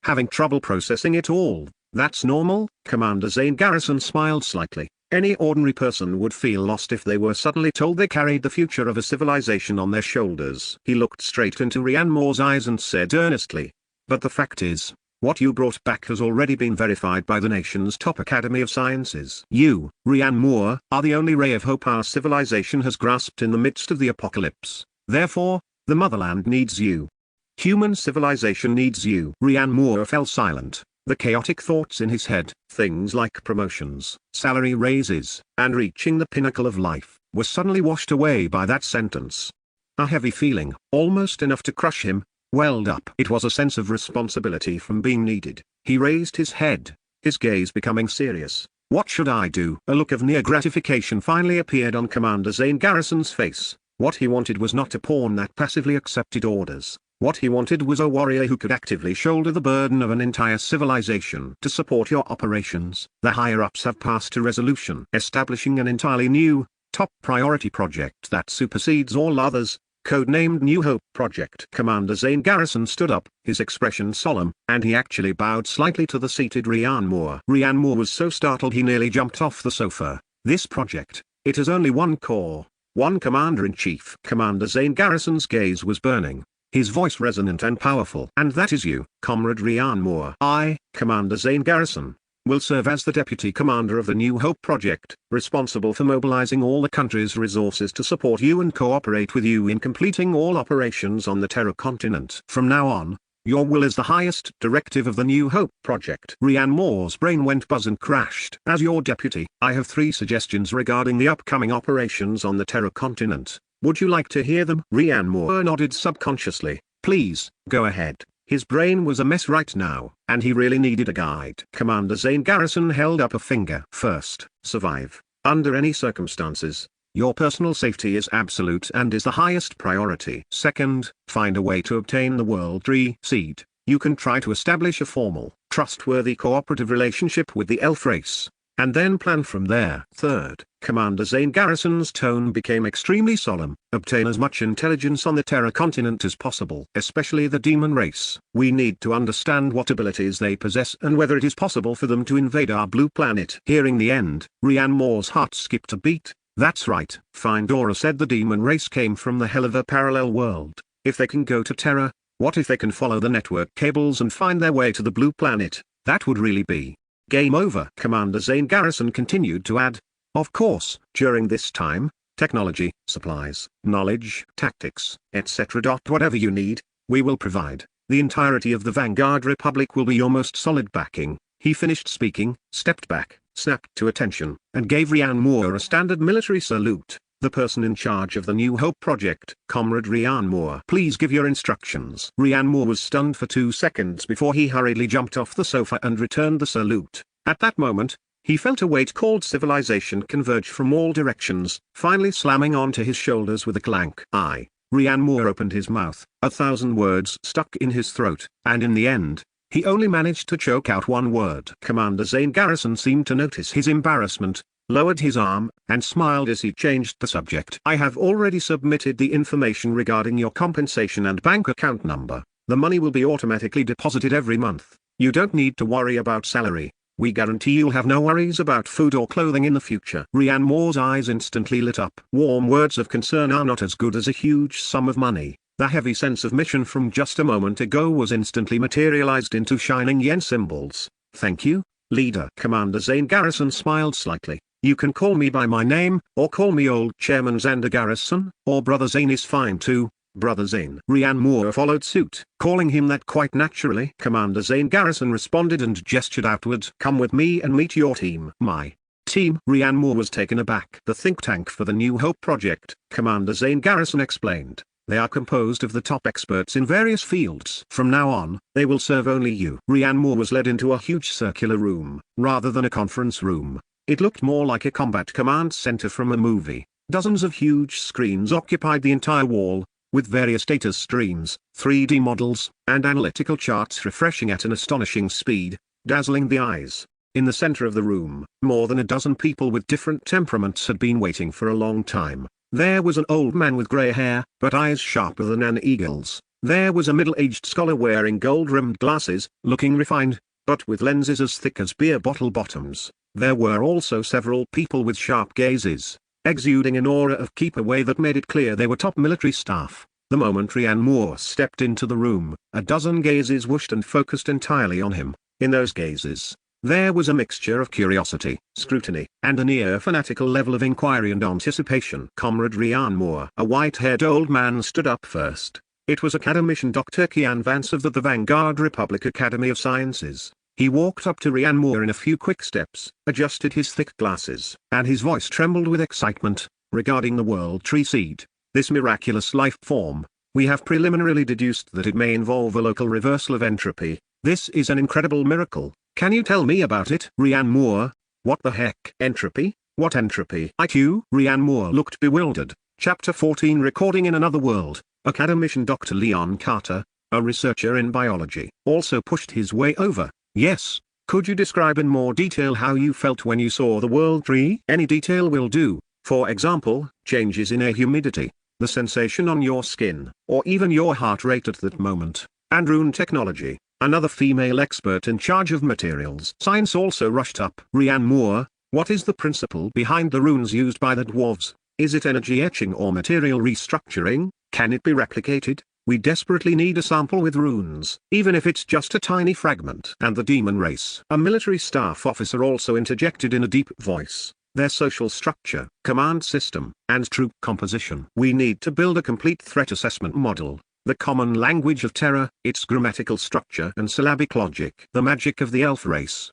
having trouble processing it all. That's normal. Commander Zane Garrison smiled slightly. Any ordinary person would feel lost if they were suddenly told they carried the future of a civilization on their shoulders. He looked straight into Ryan Moore's eyes and said earnestly, but the fact is, what you brought back has already been verified by the nation's top Academy of Sciences. You, Ryan Moore, are the only ray of hope our civilization has grasped in the midst of the apocalypse. Therefore, the motherland needs you. Human civilization needs you. Ryan Moore fell silent. The chaotic thoughts in his head, things like promotions, salary raises, and reaching the pinnacle of life, were suddenly washed away by that sentence. A heavy feeling, almost enough to crush him, welled up. It was a sense of responsibility from being needed. He raised his head, his gaze becoming serious. What should I do? A look of near gratification finally appeared on Commander Zane Garrison's face. What he wanted was not a pawn that passively accepted orders. What he wanted was a warrior who could actively shoulder the burden of an entire civilization. To support your operations, the higher-ups have passed a resolution establishing an entirely new, top priority project that supersedes all others, codenamed New Hope Project. Commander Zane Garrison stood up, his expression solemn, and he actually bowed slightly to the seated Ryan Moore. Ryan Moore was so startled he nearly jumped off the sofa. This project, it has only one core, one commander-in-chief. Commander Zane Garrison's gaze was burning, his voice resonant and powerful. And that is you, Comrade Ryan Moore. I, Commander Zane Garrison, will serve as the Deputy Commander of the New Hope Project, responsible for mobilizing all the country's resources to support you and cooperate with you in completing all operations on the Terra continent. From now on, your will is the highest directive of the New Hope Project. Ryan Moore's brain went buzz and crashed. As your deputy, I have 3 suggestions regarding the upcoming operations on the Terra continent. Would you like to hear them? Ryan Moore nodded subconsciously. Please, go ahead. His brain was a mess right now, and he really needed a guide. Commander Zane Garrison held up a finger. First, survive. Under any circumstances, your personal safety is absolute and is the highest priority. Second, find a way to obtain the World Tree Seed. You can try to establish a formal, trustworthy cooperative relationship with the elf race, and then plan from there. Third, Commander Zane Garrison's tone became extremely solemn. Obtain as much intelligence on the Terra continent as possible, especially the demon race. We need to understand what abilities they possess and whether it is possible for them to invade our blue planet. Hearing the end, Ryan Moore's heart skipped a beat. That's right, fine. Dora said the demon race came from the hell of a parallel world. If they can go to Terra, what if they can follow the network cables and find their way to the blue planet? That would really be game over. Commander Zane Garrison continued to add, of course, during this time, technology, supplies, knowledge, tactics, etc. Whatever you need, we will provide. The entirety of the Vanguard Republic will be your most solid backing. He finished speaking, stepped back, snapped to attention, and gave Ryan Moore a standard military salute. The person in charge of the New Hope Project, Comrade Ryan Moore. Please give your instructions. Ryan Moore was stunned for 2 seconds before he hurriedly jumped off the sofa and returned the salute. At that moment, he felt a weight called civilization converge from all directions, finally slamming onto his shoulders with a clank. Ryan Moore opened his mouth, 1,000 words stuck in his throat, and in the end, he only managed to choke out one word. Commander Zane Garrison seemed to notice his embarrassment. lowered his arm, and smiled as he changed the subject. I have already submitted the information regarding your compensation and bank account number. The money will be automatically deposited every month. You don't need to worry about salary. We guarantee you'll have no worries about food or clothing in the future. Rian Moore's eyes instantly lit up. Warm words of concern are not as good as a huge sum of money. The heavy sense of mission from just a moment ago was instantly materialized into shining yen symbols. Thank you, leader. Commander Zane Garrison smiled slightly. You can call me by my name, or call me old Chairman Xander Garrison, or Brother Zane is fine too. Brother Zane. Rian Moore followed suit, calling him that quite naturally. Commander Zane Garrison responded and gestured outward. Come with me and meet your team. My team? Rian Moore was taken aback. The think tank for the New Hope project, Commander Zane Garrison explained. They are composed of the top experts in various fields. From now on, they will serve only you. Rian Moore was led into a huge circular room, rather than a conference room. It looked more like a combat command center from a movie. Dozens of huge screens occupied the entire wall, with various data streams, 3D models, and analytical charts refreshing at an astonishing speed, dazzling the eyes. In the center of the room, more than a dozen people with different temperaments had been waiting for a long time. There was an old man with gray hair, but eyes sharper than an eagle's. There was a middle-aged scholar wearing gold-rimmed glasses, looking refined, but with lenses as thick as beer bottle bottoms. There were also several people with sharp gazes, exuding an aura of keep away that made it clear they were top military staff. The moment Rian Moore stepped into the room, a dozen gazes whooshed and focused entirely on him. In those gazes, there was a mixture of curiosity, scrutiny, and a near-fanatical level of inquiry and anticipation. Comrade Rian Moore. A white-haired old man stood up first. It was Academician Dr. Kian Vance of the Vanguard Republic Academy of Sciences. He walked up to Rian Moore in a few quick steps, adjusted his thick glasses, and his voice trembled with excitement. Regarding the World Tree Seed, this miraculous life form, we have preliminarily deduced that it may involve a local reversal of entropy. This is an incredible miracle. Can you tell me about it? Rian Moore. What the heck? Entropy? What entropy? IQ? Rian Moore looked bewildered. Chapter 14 Recording in Another World. Academician Dr. Leon Carter, a researcher in biology, also pushed his way over. Yes, could you describe in more detail how you felt when you saw the World Tree? Any detail will do, for example, changes in air humidity, the sensation on your skin, or even your heart rate at that moment. And rune technology, another female expert in charge of materials science also rushed up. Rian Moore, what is the principle behind the runes used by the dwarves? Is it energy etching or material restructuring? Can it be replicated? We desperately need a sample with runes, even if it's just a tiny fragment. And the demon race. A military staff officer also interjected in a deep voice. Their social structure, command system, and troop composition. We need to build a complete threat assessment model. The common language of terror, its grammatical structure and syllabic logic. The magic of the elf race.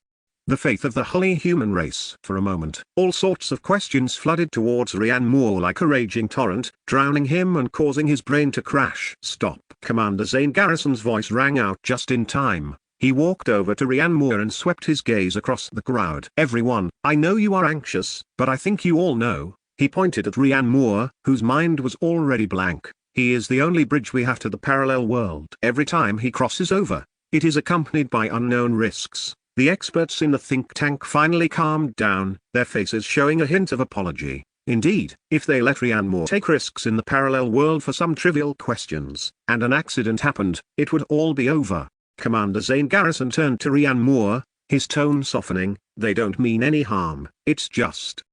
The faith of the holy human race. For a moment, all sorts of questions flooded towards Rian Moore like a raging torrent, drowning him and causing his brain to crash. Stop. Commander Zane Garrison's voice rang out just in time. He walked over to Rian Moore and swept his gaze across the crowd. Everyone, I know you are anxious, but I think you all know. He pointed at Rian Moore, whose mind was already blank. He is the only bridge we have to the parallel world. Every time he crosses over, it is accompanied by unknown risks. The experts in the think tank finally calmed down, their faces showing a hint of apology. Indeed, if they let Rian Moore take risks in the parallel world for some trivial questions, and an accident happened, it would all be over. Commander Zane Garrison turned to Rian Moore, his tone softening. They don't mean any harm, it's just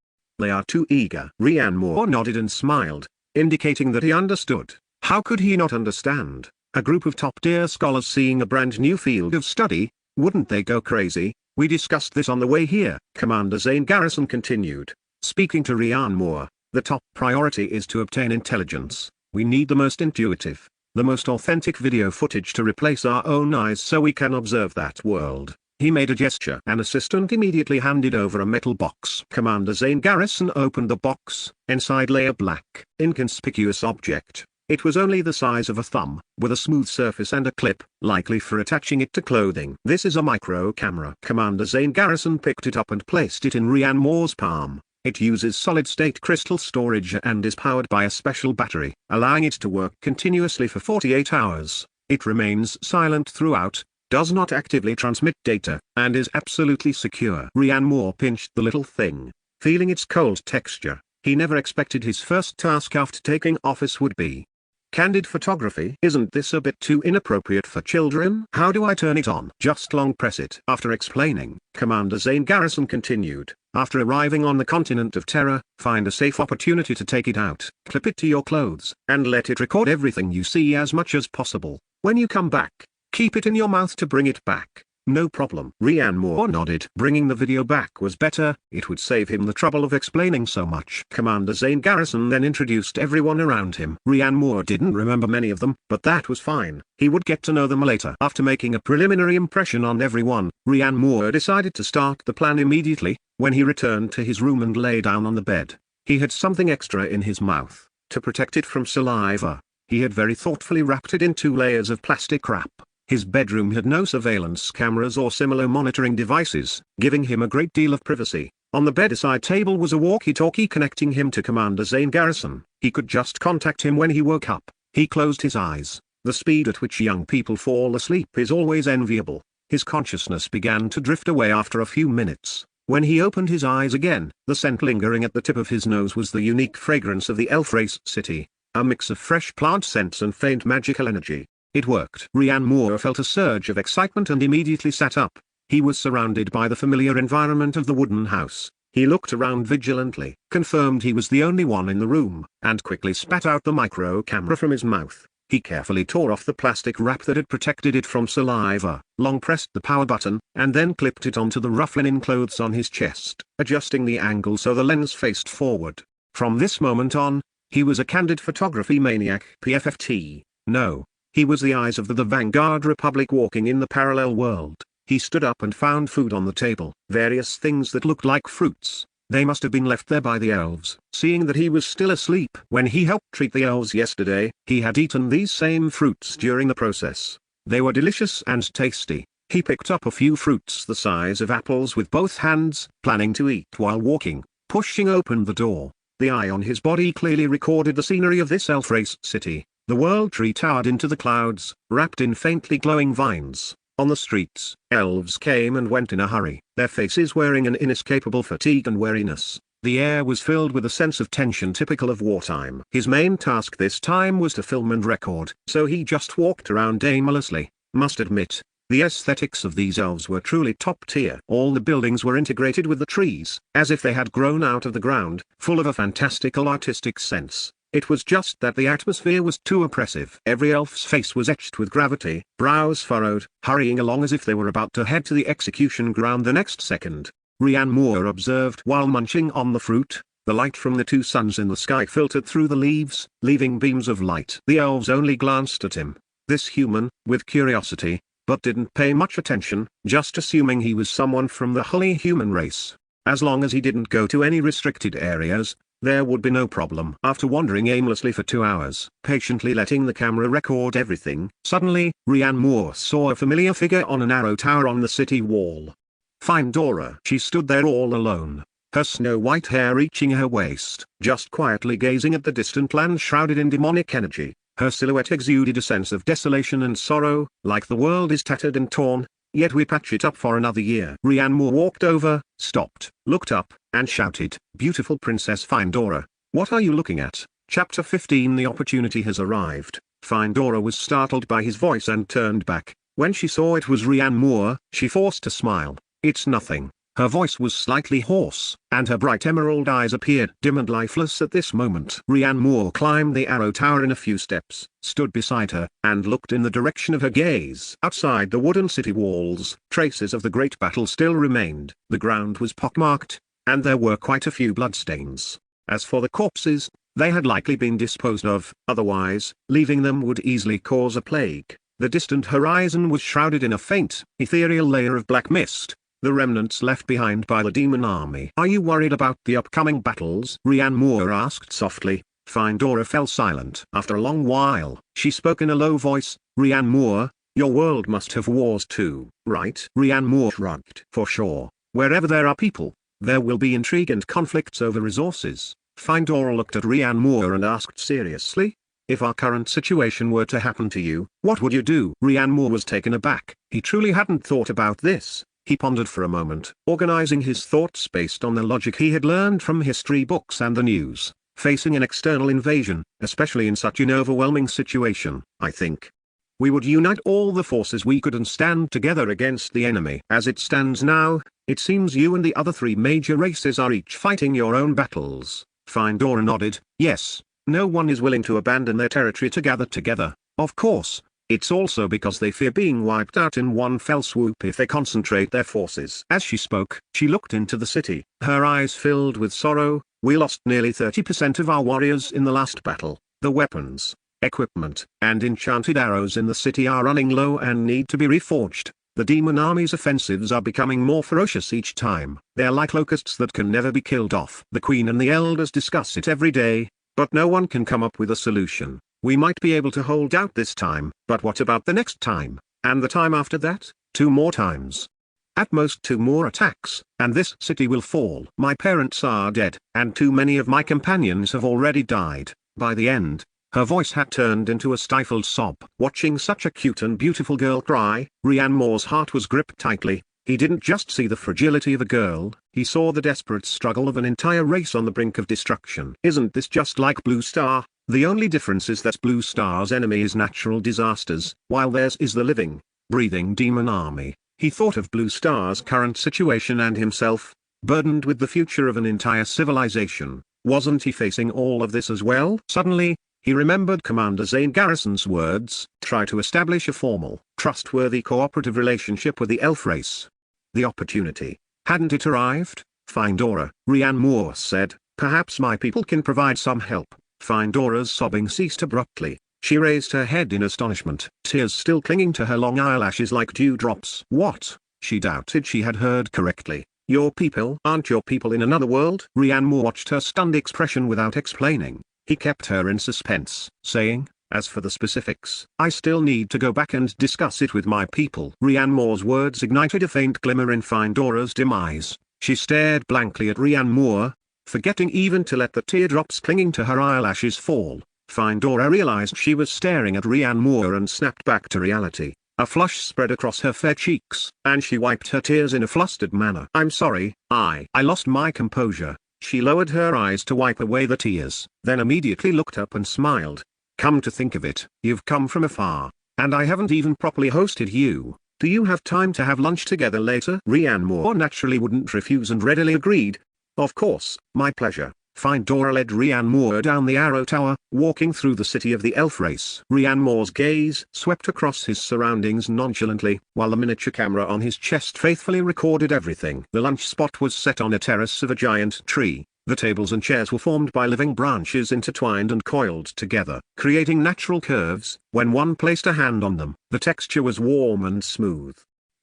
they are too eager. Rian Moore nodded and smiled, indicating that he understood. How could he not understand? A group of top-tier scholars seeing a brand new field of study, wouldn't they go crazy? We discussed this on the way here. Commander Zane Garrison continued, speaking to Rian Moore. The top priority is to obtain intelligence. We need the most intuitive, the most authentic video footage to replace our own eyes so we can observe that world. He made a gesture. An assistant immediately handed over a metal box. Commander Zane Garrison opened the box. Inside lay a black, inconspicuous object. It was only the size of a thumb, with a smooth surface and a clip, likely for attaching it to clothing. This is a micro camera. Commander Zane Garrison picked it up and placed it in Rian Moore's palm. It uses solid-state crystal storage and is powered by a special battery, allowing it to work continuously for 48 hours. It remains silent throughout, does not actively transmit data, and is absolutely secure. Rian Moore pinched the little thing, feeling its cold texture. He never expected his first task after taking office would be candid photography. Isn't this a bit too inappropriate for children? How do I turn it on? Just long press it. After explaining, Commander Zane Garrison continued, after arriving on the continent of terror, find a safe opportunity to take it out, clip it to your clothes, and let it record everything you see as much as possible. When you come back, keep it in your mouth to bring it back. No problem. Rhiannon Moore nodded. Bringing the video back was better, it would save him the trouble of explaining so much. Commander Zane Garrison then introduced everyone around him. Rhiannon Moore didn't remember many of them, but that was fine. He would get to know them later. After making a preliminary impression on everyone, Rhiannon Moore decided to start the plan immediately. When he returned to his room and lay down on the bed, he had something extra in his mouth. To protect it from saliva, he had very thoughtfully wrapped it in 2 layers of plastic wrap. His bedroom had no surveillance cameras or similar monitoring devices, giving him a great deal of privacy. On the bedside table was a walkie-talkie connecting him to Commander Zane Garrison. He could just contact him when he woke up. He closed his eyes. The speed at which young people fall asleep is always enviable. His consciousness began to drift away after a few minutes. When he opened his eyes again, the scent lingering at the tip of his nose was the unique fragrance of the elf race city, a mix of fresh plant scents and faint magical energy. It worked. Rhiannon Moore felt a surge of excitement and immediately sat up. He was surrounded by the familiar environment of the wooden house. He looked around vigilantly, confirmed he was the only one in the room, and quickly spat out the micro camera from his mouth. He carefully tore off the plastic wrap that had protected it from saliva, long pressed the power button, and then clipped it onto the rough linen clothes on his chest, adjusting the angle so the lens faced forward. From this moment on, he was a candid photography maniac. PFFT. No. He was the eyes of the Vanguard Republic walking in the parallel world. He stood up and found food on the table. Various things that looked like fruits. They must have been left there by the elves. Seeing that he was still asleep when he helped treat the elves yesterday, he had eaten these same fruits during the process. They were delicious and tasty. He picked up a few fruits the size of apples with both hands, planning to eat while walking, pushing open the door. The eye on his body clearly recorded the scenery of this elf race city. The world tree towered into the clouds, wrapped in faintly glowing vines. On the streets, elves came and went in a hurry, their faces wearing an inescapable fatigue and weariness. The air was filled with a sense of tension typical of wartime. His main task this time was to film and record, so he just walked around aimlessly. Must admit, the aesthetics of these elves were truly top tier. All the buildings were integrated with the trees, as if they had grown out of the ground, full of a fantastical artistic sense. It was just that the atmosphere was too oppressive. Every elf's face was etched with gravity, brows furrowed, hurrying along as if they were about to head to the execution ground the next second. Rhiannon Moore observed while munching on the fruit. The light from the 2 suns in the sky filtered through the leaves, leaving beams of light. The elves only glanced at him, this human, with curiosity, but didn't pay much attention, just assuming he was someone from the wholly human race. As long as he didn't go to any restricted areas, there would be no problem. After wandering aimlessly for 2 hours, patiently letting the camera record everything, suddenly, Rhiannon Moore saw a familiar figure on an arrow tower on the city wall. Find Dora. She stood there all alone, her snow-white hair reaching her waist, just quietly gazing at the distant land shrouded in demonic energy. Her silhouette exuded a sense of desolation and sorrow, like the world is tattered and torn, yet we patch it up for another year. Rhiannon Moore walked over, stopped, looked up, and shouted, "Beautiful Princess Findora, what are you looking at?" Chapter 15. The opportunity has arrived. Findora was startled by his voice and turned back. When she saw it was Rhiannon Moore, she forced a smile. "It's nothing." Her voice was slightly hoarse, and her bright emerald eyes appeared dim and lifeless at this moment. Rhiannon Moore climbed the arrow tower in a few steps, stood beside her, and looked in the direction of her gaze. Outside the wooden city walls, traces of the great battle still remained. The ground was pockmarked, and there were quite a few bloodstains. As for the corpses, they had likely been disposed of, otherwise, leaving them would easily cause a plague. The distant horizon was shrouded in a faint, ethereal layer of black mist, the remnants left behind by the demon army. "Are you worried about the upcoming battles?" Rhiannon Moore asked softly. Findora fell silent. After a long while, she spoke in a low voice, "Rhiannon Moore, your world must have wars too, right?" Rhiannon Moore shrugged. "For sure. Wherever there are people, there will be intrigue and conflicts over resources." Findora looked at Rhiannon Moore and asked seriously, "If our current situation were to happen to you, what would you do?" Rhiannon Moore was taken aback. He truly hadn't thought about this. He pondered for a moment, organizing his thoughts based on the logic he had learned from history books and the news. Facing an external invasion, especially in such an overwhelming situation, I think we would unite all the forces we could and stand together against the enemy. As it stands now, it seems you and the other three major races are each fighting your own battles. Findora nodded. Yes, no one is willing to abandon their territory to gather together. Of course, it's also because they fear being wiped out in one fell swoop if they concentrate their forces. As she spoke, she looked into the city, her eyes filled with sorrow. We lost nearly 30% of our warriors in the last battle. The weapons, equipment, and enchanted arrows in the city are running low and need to be reforged. The demon army's offensives are becoming more ferocious each time. They're like locusts that can never be killed off. The queen and the elders discuss it every day, but no one can come up with a solution. We might be able to hold out this time, but what about the next time, and the time after that? 2 more times. At most 2 more attacks, and this city will fall. My parents are dead, and too many of my companions have already died. By the end, her voice had turned into a stifled sob. Watching such a cute and beautiful girl cry, Rian Moore's heart was gripped tightly. He didn't just see the fragility of a girl, he saw the desperate struggle of an entire race on the brink of destruction. Isn't this just like Blue Star? The only difference is that Blue Star's enemy is natural disasters, while theirs is the living, breathing demon army. He thought of Blue Star's current situation and himself, burdened with the future of an entire civilization. Wasn't he facing all of this as well? Suddenly, he remembered Commander Zane Garrison's words, try to establish a formal, trustworthy cooperative relationship with the elf race. The opportunity, hadn't it arrived? Findora, Rian Moore said, perhaps my people can provide some help. Findora's sobbing ceased abruptly. She raised her head in astonishment, tears still clinging to her long eyelashes like dewdrops. What? She doubted she had heard correctly. Your people aren't your people in another world? Rian Moore watched her stunned expression without explaining. He kept her in suspense, saying, as for the specifics, I still need to go back and discuss it with my people. Rian Moore's words ignited a faint glimmer in Findora's dim eyes. She stared blankly at Rian Moore, forgetting even to let the teardrops clinging to her eyelashes fall. Findora realized she was staring at Rian Moore and snapped back to reality. A flush spread across her fair cheeks, and she wiped her tears in a flustered manner. I'm sorry, I lost my composure. She lowered her eyes to wipe away the tears, then immediately looked up and smiled. Come to think of it, you've come from afar, and I haven't even properly hosted you. Do you have time to have lunch together later? Rian Moore naturally wouldn't refuse and readily agreed. Of course, my pleasure. Findora led Rian Moore down the Arrow Tower, walking through the city of the elf race. Rian Moore's gaze swept across his surroundings nonchalantly, while the miniature camera on his chest faithfully recorded everything. The lunch spot was set on a terrace of a giant tree. The tables and chairs were formed by living branches intertwined and coiled together, creating natural curves. When one placed a hand on them, the texture was warm and smooth.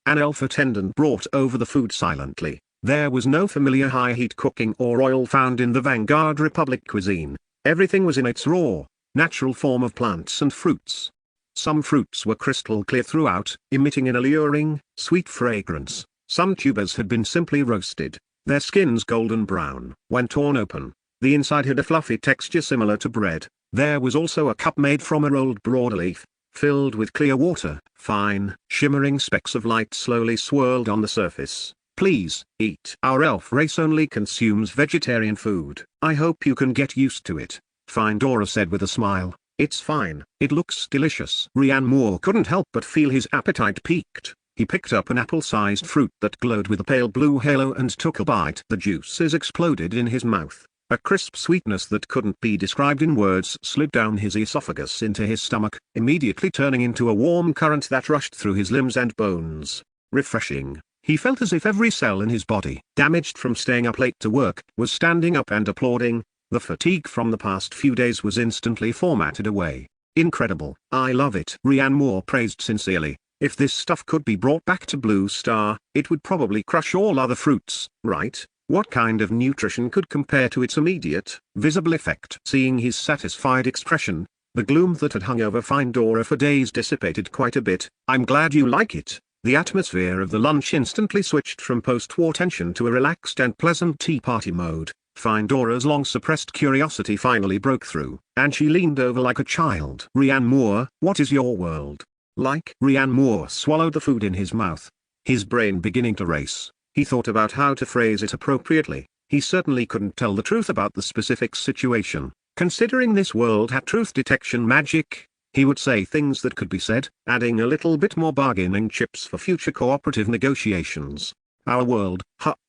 An elf attendant brought over the food silently. There was no familiar high-heat cooking or oil found in the Vanguard Republic cuisine. Everything was in its raw, natural form of plants and fruits. Some fruits were crystal clear throughout, emitting an alluring, sweet fragrance. Some tubers had been simply roasted, their skins golden brown. When torn open, the inside had a fluffy texture similar to bread. There was also a cup made from a rolled broadleaf, filled with clear water. Fine, shimmering specks of light slowly swirled on the surface. Please, eat. Our elf race only consumes vegetarian food. I hope you can get used to it, Findora said with a smile. It's fine. It looks delicious. Rian Moore couldn't help but feel his appetite peaked. He picked up an apple-sized fruit that glowed with a pale blue halo and took a bite. The juices exploded in his mouth. A crisp sweetness that couldn't be described in words slid down his esophagus into his stomach, immediately turning into a warm current that rushed through his limbs and bones. Refreshing. He felt as if every cell in his body, damaged from staying up late to work, was standing up and applauding. The fatigue from the past few days was instantly formatted away. Incredible. I love it. Rian Moore praised sincerely. If this stuff could be brought back to Blue Star, it would probably crush all other fruits, right? What kind of nutrition could compare to its immediate, visible effect? Seeing his satisfied expression, the gloom that had hung over Findora for days dissipated quite a bit. I'm glad you like it. The atmosphere of the lunch instantly switched from post-war tension to a relaxed and pleasant tea party mode. Findora's long-suppressed curiosity finally broke through, and she leaned over like a child. Rian Moore, what is your world like? Rian Moore swallowed the food in his mouth. His brain beginning to race, he thought about how to phrase it appropriately. He certainly couldn't tell the truth about the specific situation. Considering this world had truth detection magic, he would say things that could be said, adding a little bit more bargaining chips for future cooperative negotiations. Our world,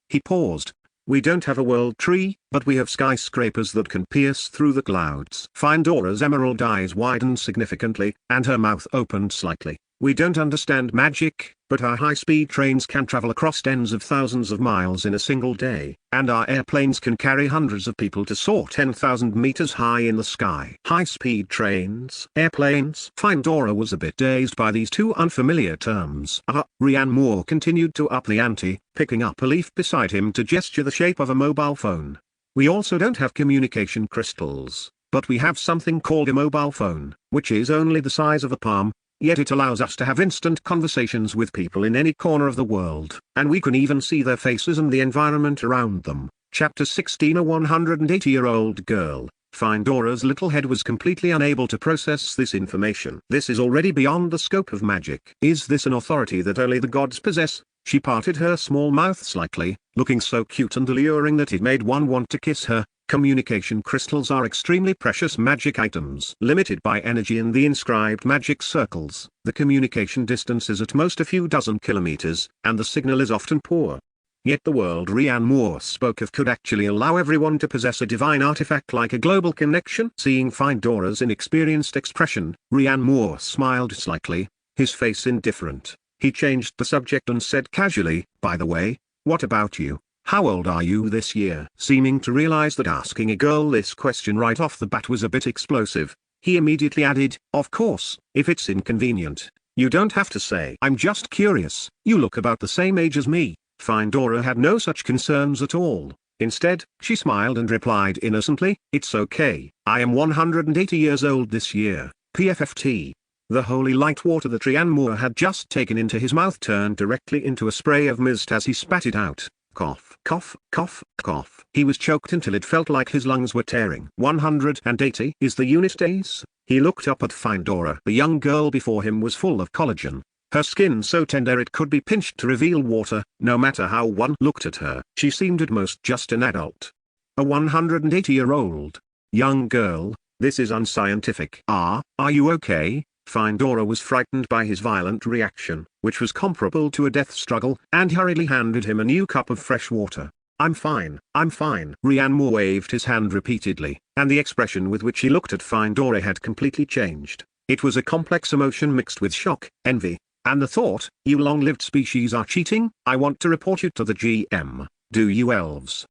he paused. We don't have a world tree, but we have skyscrapers that can pierce through the clouds. Findora's emerald eyes widened significantly, and her mouth opened slightly. We don't understand magic, but our high-speed trains can travel across tens of thousands of miles in a single day, and our airplanes can carry hundreds of people to soar 10,000 meters high in the sky. High-speed trains, airplanes. Findora was a bit dazed by these two unfamiliar terms. Rianne Moore continued to up the ante, picking up a leaf beside him to gesture the shape of a mobile phone. We also don't have communication crystals, but we have something called a mobile phone, which is only the size of a palm. Yet it allows us to have instant conversations with people in any corner of the world, and we can even see their faces and the environment around them. Chapter 16. A 180-year-old girl. Findora's little head was completely unable to process this information. This is already beyond the scope of magic. Is this an authority that only the gods possess? She parted her small mouth slightly, looking so cute and alluring that it made one want to kiss her. Communication crystals are extremely precious magic items. Limited by energy in the inscribed magic circles, the communication distance is at most a few dozen kilometers, and the signal is often poor. Yet the world Rianne Moore spoke of could actually allow everyone to possess a divine artifact like a global connection. Seeing Findora's inexperienced expression, Rianne Moore smiled slightly, his face indifferent. He changed the subject and said casually, "By the way, what about you? How old are you this year?" Seeming to realize that asking a girl this question right off the bat was a bit explosive, he immediately added, "Of course, if it's inconvenient, you don't have to say. I'm just curious. You look about the same age as me." Findora had no such concerns at all. Instead, she smiled and replied innocently, "It's okay. I am 180 years old this year, PFFT. The holy light water that Rianne Moore had just taken into his mouth turned directly into a spray of mist as he spat it out. Cough, cough, cough, cough. He was choked until it felt like his lungs were tearing. 180 is the unit days. He looked up at Findora. The young girl before him was full of collagen. Her skin so tender it could be pinched to reveal water. No matter how one looked at her, she seemed at most just an adult. A 180-year-old young girl. This is unscientific. Are you okay? Findora was frightened by his violent reaction, which was comparable to a death struggle, and hurriedly handed him a new cup of fresh water. I'm fine. Rianne Moore waved his hand repeatedly, and the expression with which he looked at Findora had completely changed. It was a complex emotion mixed with shock, envy, and the thought, "You long-lived species are cheating. I want to report you to the GM. Do you elves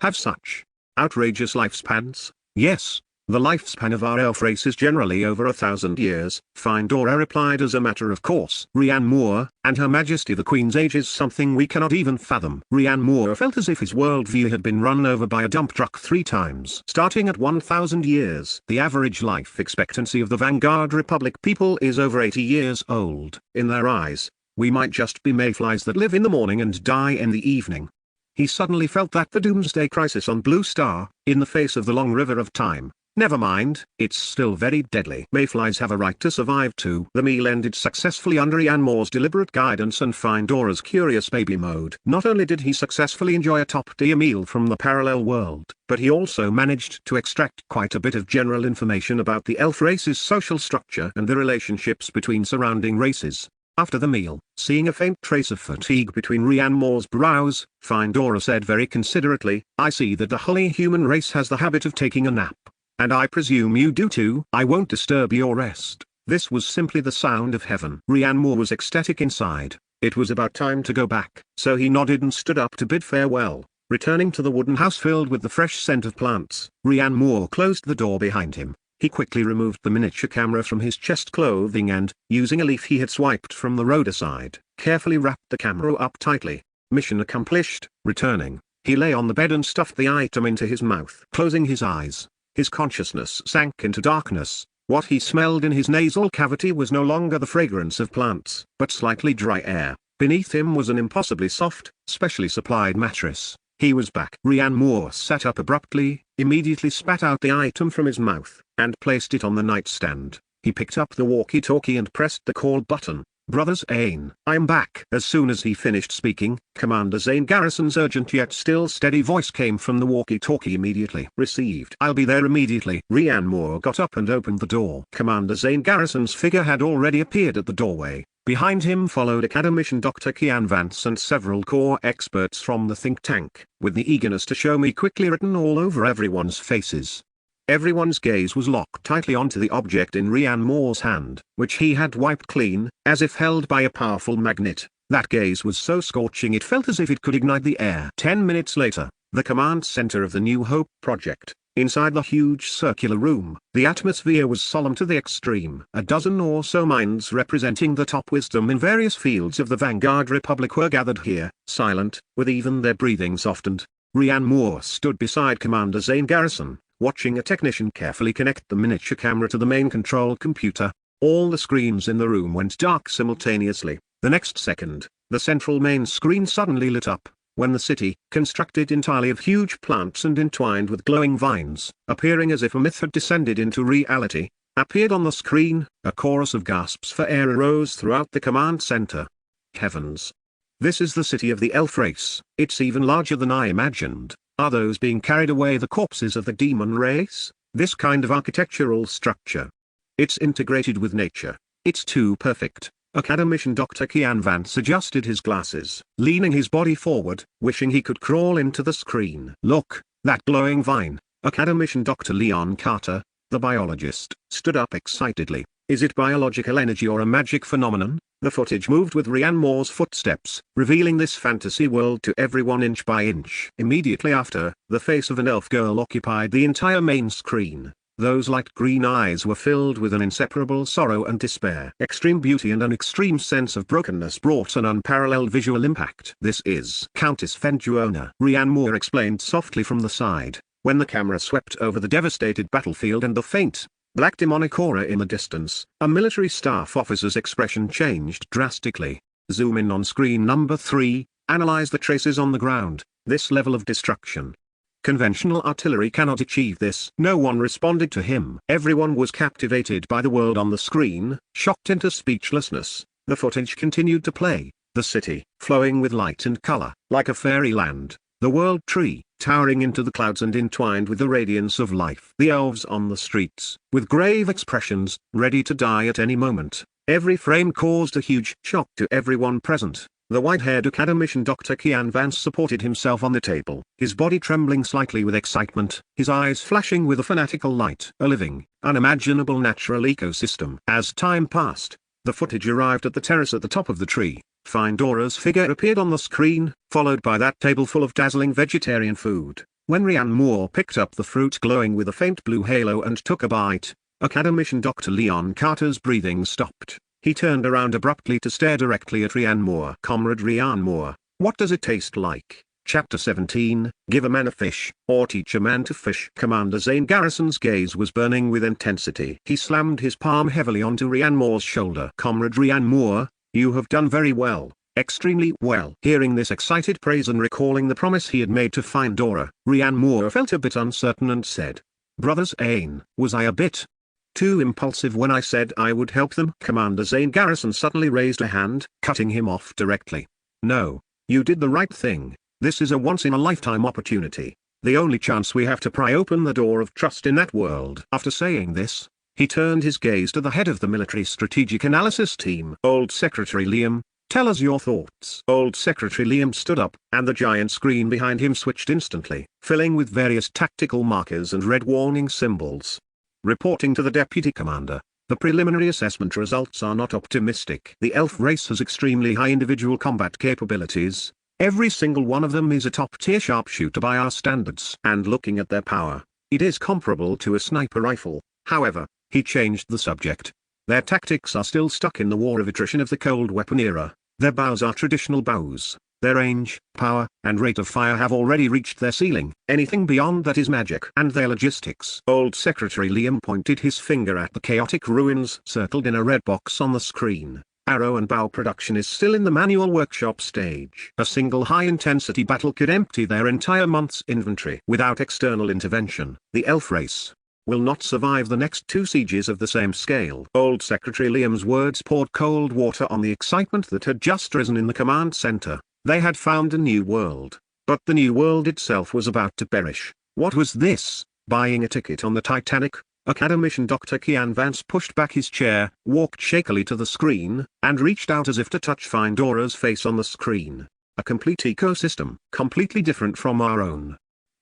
have such outrageous lifespans?" "Yes. The lifespan of our elf race is generally over 1,000 years, Findora replied as a matter of course. Rianne Moore, and Her Majesty the Queen's age is something we cannot even fathom. Rianne Moore felt as if his worldview had been run over by a dump truck 3 times. Starting at 1,000 years, the average life expectancy of the Vanguard Republic people is over 80 years old. In their eyes, we might just be mayflies that live in the morning and die in the evening. He suddenly felt that the doomsday crisis on Blue Star, in the face of the long river of time. Never mind, it's still very deadly. Mayflies have a right to survive too. The meal ended successfully under Rianne Moore's deliberate guidance and Findora's curious baby mode. Not only did he successfully enjoy a top-tier meal from the parallel world, but he also managed to extract quite a bit of general information about the elf race's social structure and the relationships between surrounding races. After the meal, seeing a faint trace of fatigue between Rianne Moore's brows, Findora said very considerately, "I see that the holy human race has the habit of taking a nap. And I presume you do too. I won't disturb your rest." This was simply the sound of heaven. Rianne Moore was ecstatic inside. It was about time to go back. So he nodded and stood up to bid farewell. Returning to the wooden house filled with the fresh scent of plants, Rianne Moore closed the door behind him. He quickly removed the miniature camera from his chest clothing and, using a leaf he had swiped from the road aside, carefully wrapped the camera up tightly. Mission accomplished. Returning, he lay on the bed and stuffed the item into his mouth. Closing his eyes, his consciousness sank into darkness. What he smelled in his nasal cavity was no longer the fragrance of plants, but slightly dry air. Beneath him was an impossibly soft, specially supplied mattress. He was back. Rianne Moore sat up abruptly, immediately spat out the item from his mouth, and placed it on the nightstand. He picked up the walkie-talkie and pressed the call button. Brothers Ain, I'm back. As soon as he finished speaking, Commander Zane Garrison's urgent yet still steady voice came from the walkie-talkie. Immediately received. I'll be there immediately. Rhiannon Moore got up and opened the door. Commander Zane Garrison's figure had already appeared at the doorway. Behind him followed Academician Dr. Kian Vance and several core experts from the think tank, with the eagerness to show me quickly written all over everyone's faces. Everyone's gaze was locked tightly onto the object in Rhiannon Moore's hand, which he had wiped clean, as if held by a powerful magnet. That gaze was so scorching it felt as if it could ignite the air. 10 minutes later, the command center of the New Hope project. Inside the huge circular room, the atmosphere was solemn to the extreme. A dozen or so minds representing the top wisdom in various fields of the Vanguard Republic were gathered here, silent, with even their breathing softened. Rhiannon Moore stood beside Commander Zane Garrison, watching a technician carefully connect the miniature camera to the main control computer. All the screens in the room went dark simultaneously. The next second, the central main screen suddenly lit up, when the city, constructed entirely of huge plants and entwined with glowing vines, appearing as if a myth had descended into reality, appeared on the screen. A chorus of gasps for air arose throughout the command center. Heavens! This is the city of the elf race. It's even larger than I imagined. Are those being carried away the corpses of the demon race? This kind of architectural structure. It's integrated with nature. It's too perfect. Academician Dr. Kian Vance adjusted his glasses, leaning his body forward, wishing he could crawl into the screen. Look, that glowing vine. Academician Dr. Leon Carter, the biologist, stood up excitedly. Is it biological energy or a magic phenomenon? The footage moved with Rhiannon Moore's footsteps, revealing this fantasy world to everyone inch by inch. Immediately after, the face of an elf girl occupied the entire main screen. Those light green eyes were filled with an inseparable sorrow and despair. Extreme beauty and an extreme sense of brokenness brought an unparalleled visual impact. This is Countess Fenjuona, Rhiannon Moore explained softly from the side, when the camera swept over the devastated battlefield and the faint, black demonic aura in the distance. A military staff officer's expression changed drastically. Zoom in on screen number 3, analyze the traces on the ground. This level of destruction. Conventional artillery cannot achieve this. No one responded to him. Everyone was captivated by the world on the screen, shocked into speechlessness. The footage continued to play. The city, flowing with light and color, like a fairyland. The world tree, towering into the clouds and entwined with the radiance of life. The elves on the streets, with grave expressions, ready to die at any moment. Every frame caused a huge shock to everyone present. The white-haired academician Dr. Kian Vance supported himself on the table, his body trembling slightly with excitement, his eyes flashing with a fanatical light. A living, unimaginable natural ecosystem. As time passed, the footage arrived at the terrace at the top of the tree. Findora's figure appeared on the screen, followed by that table full of dazzling vegetarian food. When Rhiannon Moore picked up the fruit glowing with a faint blue halo and took a bite, academician Dr. Leon Carter's breathing stopped. He turned around abruptly to stare directly at Rhiannon Moore. Comrade Rhiannon Moore, what does it taste like? Chapter 17, Give a Man a Fish, or Teach a Man to Fish. Commander Zane Garrison's gaze was burning with intensity. He slammed his palm heavily onto Rhiannon Moore's shoulder. Comrade Rhiannon Moore, you have done very well, extremely well. Hearing this excited praise and recalling the promise he had made to find Dora, Rhiannon Moore felt a bit uncertain and said, Brothers Ain, was I a bit too impulsive when I said I would help them? Commander Zane Garrison suddenly raised a hand, cutting him off directly. No, you did the right thing. This is a once-in-a-lifetime opportunity. The only chance we have to pry open the door of trust in that world. After saying this, he turned his gaze to the head of the military strategic analysis team. Old Secretary Liam, tell us your thoughts. Old Secretary Liam stood up, and the giant screen behind him switched instantly, filling with various tactical markers and red warning symbols. Reporting to the Deputy Commander, the preliminary assessment results are not optimistic. The elf race has extremely high individual combat capabilities. Every single one of them is a top-tier sharpshooter by our standards. And looking at their power, it is comparable to a sniper rifle. However, he changed the subject. Their tactics are still stuck in the war of attrition of the cold weapon era. Their bows are traditional bows. Their range, power, and rate of fire have already reached their ceiling. Anything beyond that is magic. And their logistics. Old Secretary Liam pointed his finger at the chaotic ruins circled in a red box on the screen. Arrow and bow production is still in the manual workshop stage. A single high-intensity battle could empty their entire month's inventory. Without external intervention, the elf race, will not survive the next 2 sieges of the same scale. Old Secretary Liam's words poured cold water on the excitement that had just risen in the command center. They had found a new world. But the new world itself was about to perish. What was this? Buying a ticket on the Titanic? Academician Dr. Kian Vance pushed back his chair, walked shakily to the screen, and reached out as if to touch Findora's face on the screen. A complete ecosystem, completely different from our own.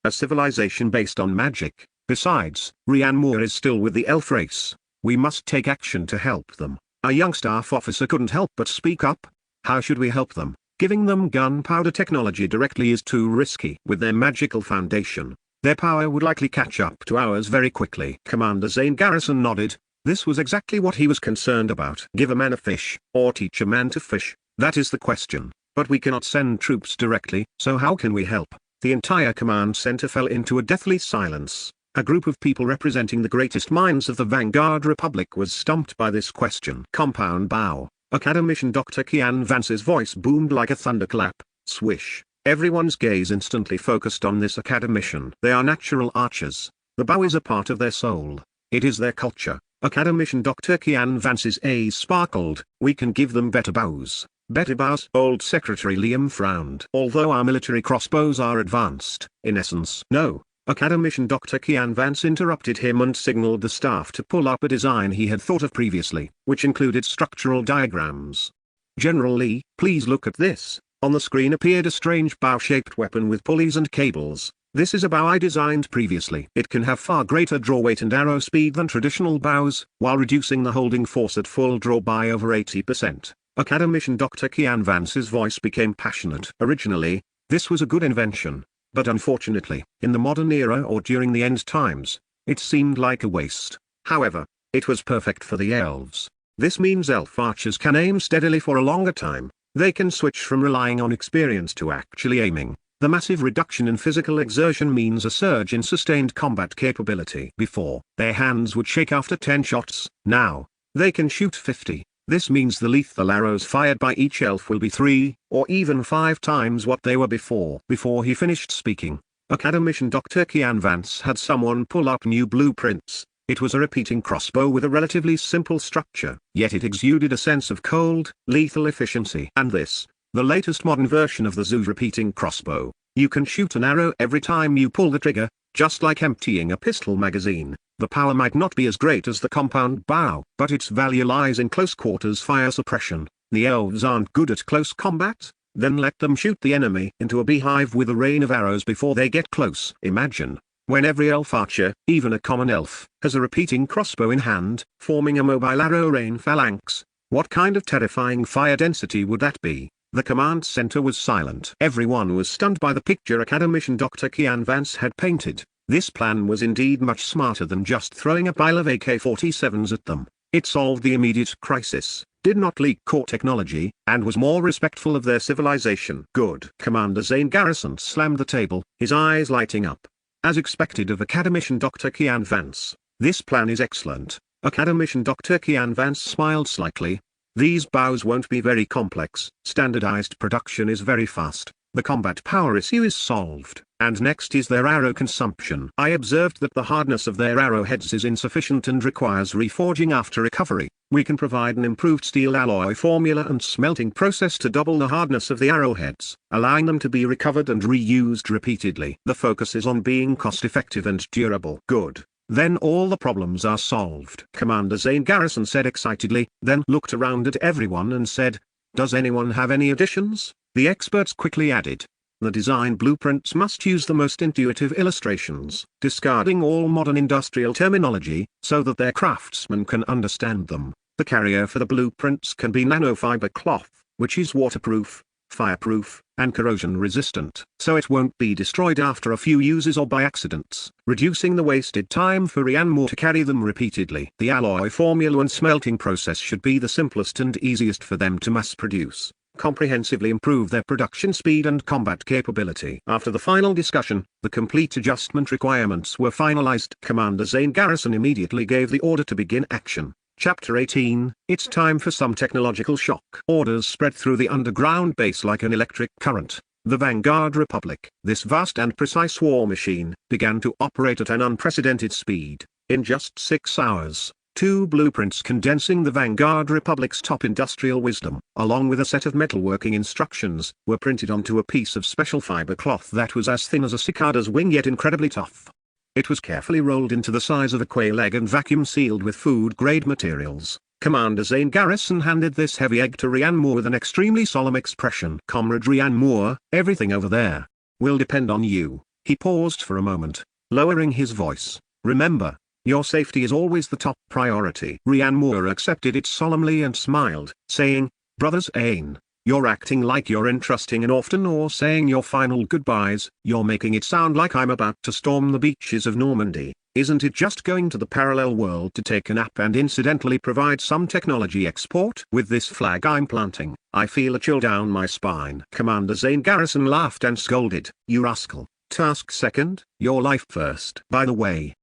A civilization based on magic. Besides, Rhiannon Moore is still with the elf race. We must take action to help them. A young staff officer couldn't help but speak up. How should we help them? Giving them gunpowder technology directly is too risky. With their magical foundation, their power would likely catch up to ours very quickly. Commander Zane Garrison nodded. This was exactly what he was concerned about. Give a man a fish, or teach a man to fish, that is the question. But we cannot send troops directly, so how can we help? The entire command center fell into a deathly silence. A group of people representing the greatest minds of the Vanguard Republic was stumped by this question. Compound bow. Academician Dr. Kian Vance's voice boomed like a thunderclap. Swish. Everyone's gaze instantly focused on this academician. They are natural archers. The bow is a part of their soul. It is their culture. Academician Dr. Kian Vance's eyes sparkled. We can give them better bows. Better bows? Old Secretary Liam frowned. Although our military crossbows are advanced, in essence. No. Academician Dr. Kian Vance interrupted him and signaled the staff to pull up a design he had thought of previously, which included structural diagrams. General Lee, please look at this. On the screen appeared a strange bow-shaped weapon with pulleys and cables. This is a bow I designed previously. It can have far greater draw weight and arrow speed than traditional bows, while reducing the holding force at full draw by over 80%. Academician Dr. Kian Vance's voice became passionate. Originally, this was a good invention. But unfortunately, in the modern era or during the end times, it seemed like a waste. However, it was perfect for the elves. This means elf archers can aim steadily for a longer time. They can switch from relying on experience to actually aiming. The massive reduction in physical exertion means a surge in sustained combat capability. Before, their hands would shake after 10 shots. Now, they can shoot 50. This means the lethal arrows fired by each elf will be 3, or even 5 times what they were before. Before he finished speaking, Academician Dr. Kian Vance had someone pull up new blueprints. It was a repeating crossbow with a relatively simple structure, yet it exuded a sense of cold, lethal efficiency. And this, the latest modern version of the Zoo repeating crossbow. You can shoot an arrow every time you pull the trigger, just like emptying a pistol magazine. The power might not be as great as the compound bow, but its value lies in close quarters fire suppression. The elves aren't good at close combat? Then let them shoot the enemy into a beehive with a rain of arrows before they get close. Imagine, when every elf archer, even a common elf, has a repeating crossbow in hand, forming a mobile arrow rain phalanx. What kind of terrifying fire density would that be? The command center was silent. Everyone was stunned by the picture Academician Dr. Kian Vance had painted. This plan was indeed much smarter than just throwing a pile of AK-47s at them. It solved the immediate crisis, did not leak core technology, and was more respectful of their civilization. Good. Commander Zane Garrison slammed the table, his eyes lighting up. As expected of Academician Dr. Kian Vance, this plan is excellent. Academician Dr. Kian Vance smiled slightly. These bows won't be very complex. Standardized production is very fast. The combat power issue is solved, and next is their arrow consumption. I observed that the hardness of their arrowheads is insufficient and requires reforging after recovery. We can provide an improved steel alloy formula and smelting process to double the hardness of the arrowheads, allowing them to be recovered and reused repeatedly. The focus is on being cost-effective and durable. Good. Then all the problems are solved. Commander Zane Garrison said excitedly, then looked around at everyone and said, "Does anyone have any additions?" The experts quickly added, "The design blueprints must use the most intuitive illustrations, discarding all modern industrial terminology, so that their craftsmen can understand them. The carrier for the blueprints can be nanofiber cloth, which is waterproof, fireproof, and corrosion resistant, so it won't be destroyed after a few uses or by accidents, reducing the wasted time for Rhiannon Moore to carry them repeatedly. The alloy formula and smelting process should be the simplest and easiest for them to mass produce, comprehensively improve their production speed and combat capability." After the final discussion, the complete adjustment requirements were finalized. Commander Zane Garrison immediately gave the order to begin action. Chapter 18, It's time for some technological shock. Orders spread through the underground base like an electric current. The Vanguard Republic, this vast and precise war machine, began to operate at an unprecedented speed. In just 6 hours, 2 blueprints condensing the Vanguard Republic's top industrial wisdom, along with a set of metalworking instructions, were printed onto a piece of special fiber cloth that was as thin as a cicada's wing yet incredibly tough. It was carefully rolled into the size of a quail egg and vacuum sealed with food-grade materials. Commander Zane Garrison handed this heavy egg to Rhiannon Moore with an extremely solemn expression. "Comrade Rhiannon Moore, everything over there will depend on you." He paused for a moment, lowering his voice. "Remember, your safety is always the top priority." Rhiannon Moore accepted it solemnly and smiled, saying, "Brother Zane, you're acting like you're entrusting an orphan or saying your final goodbyes. You're making it sound like I'm about to storm the beaches of Normandy. Isn't it just going to the parallel world to take a nap and incidentally provide some technology export? With this flag I'm planting, I feel a chill down my spine." Commander Zane Garrison laughed and scolded, "You rascal, task second, your life first. By the way,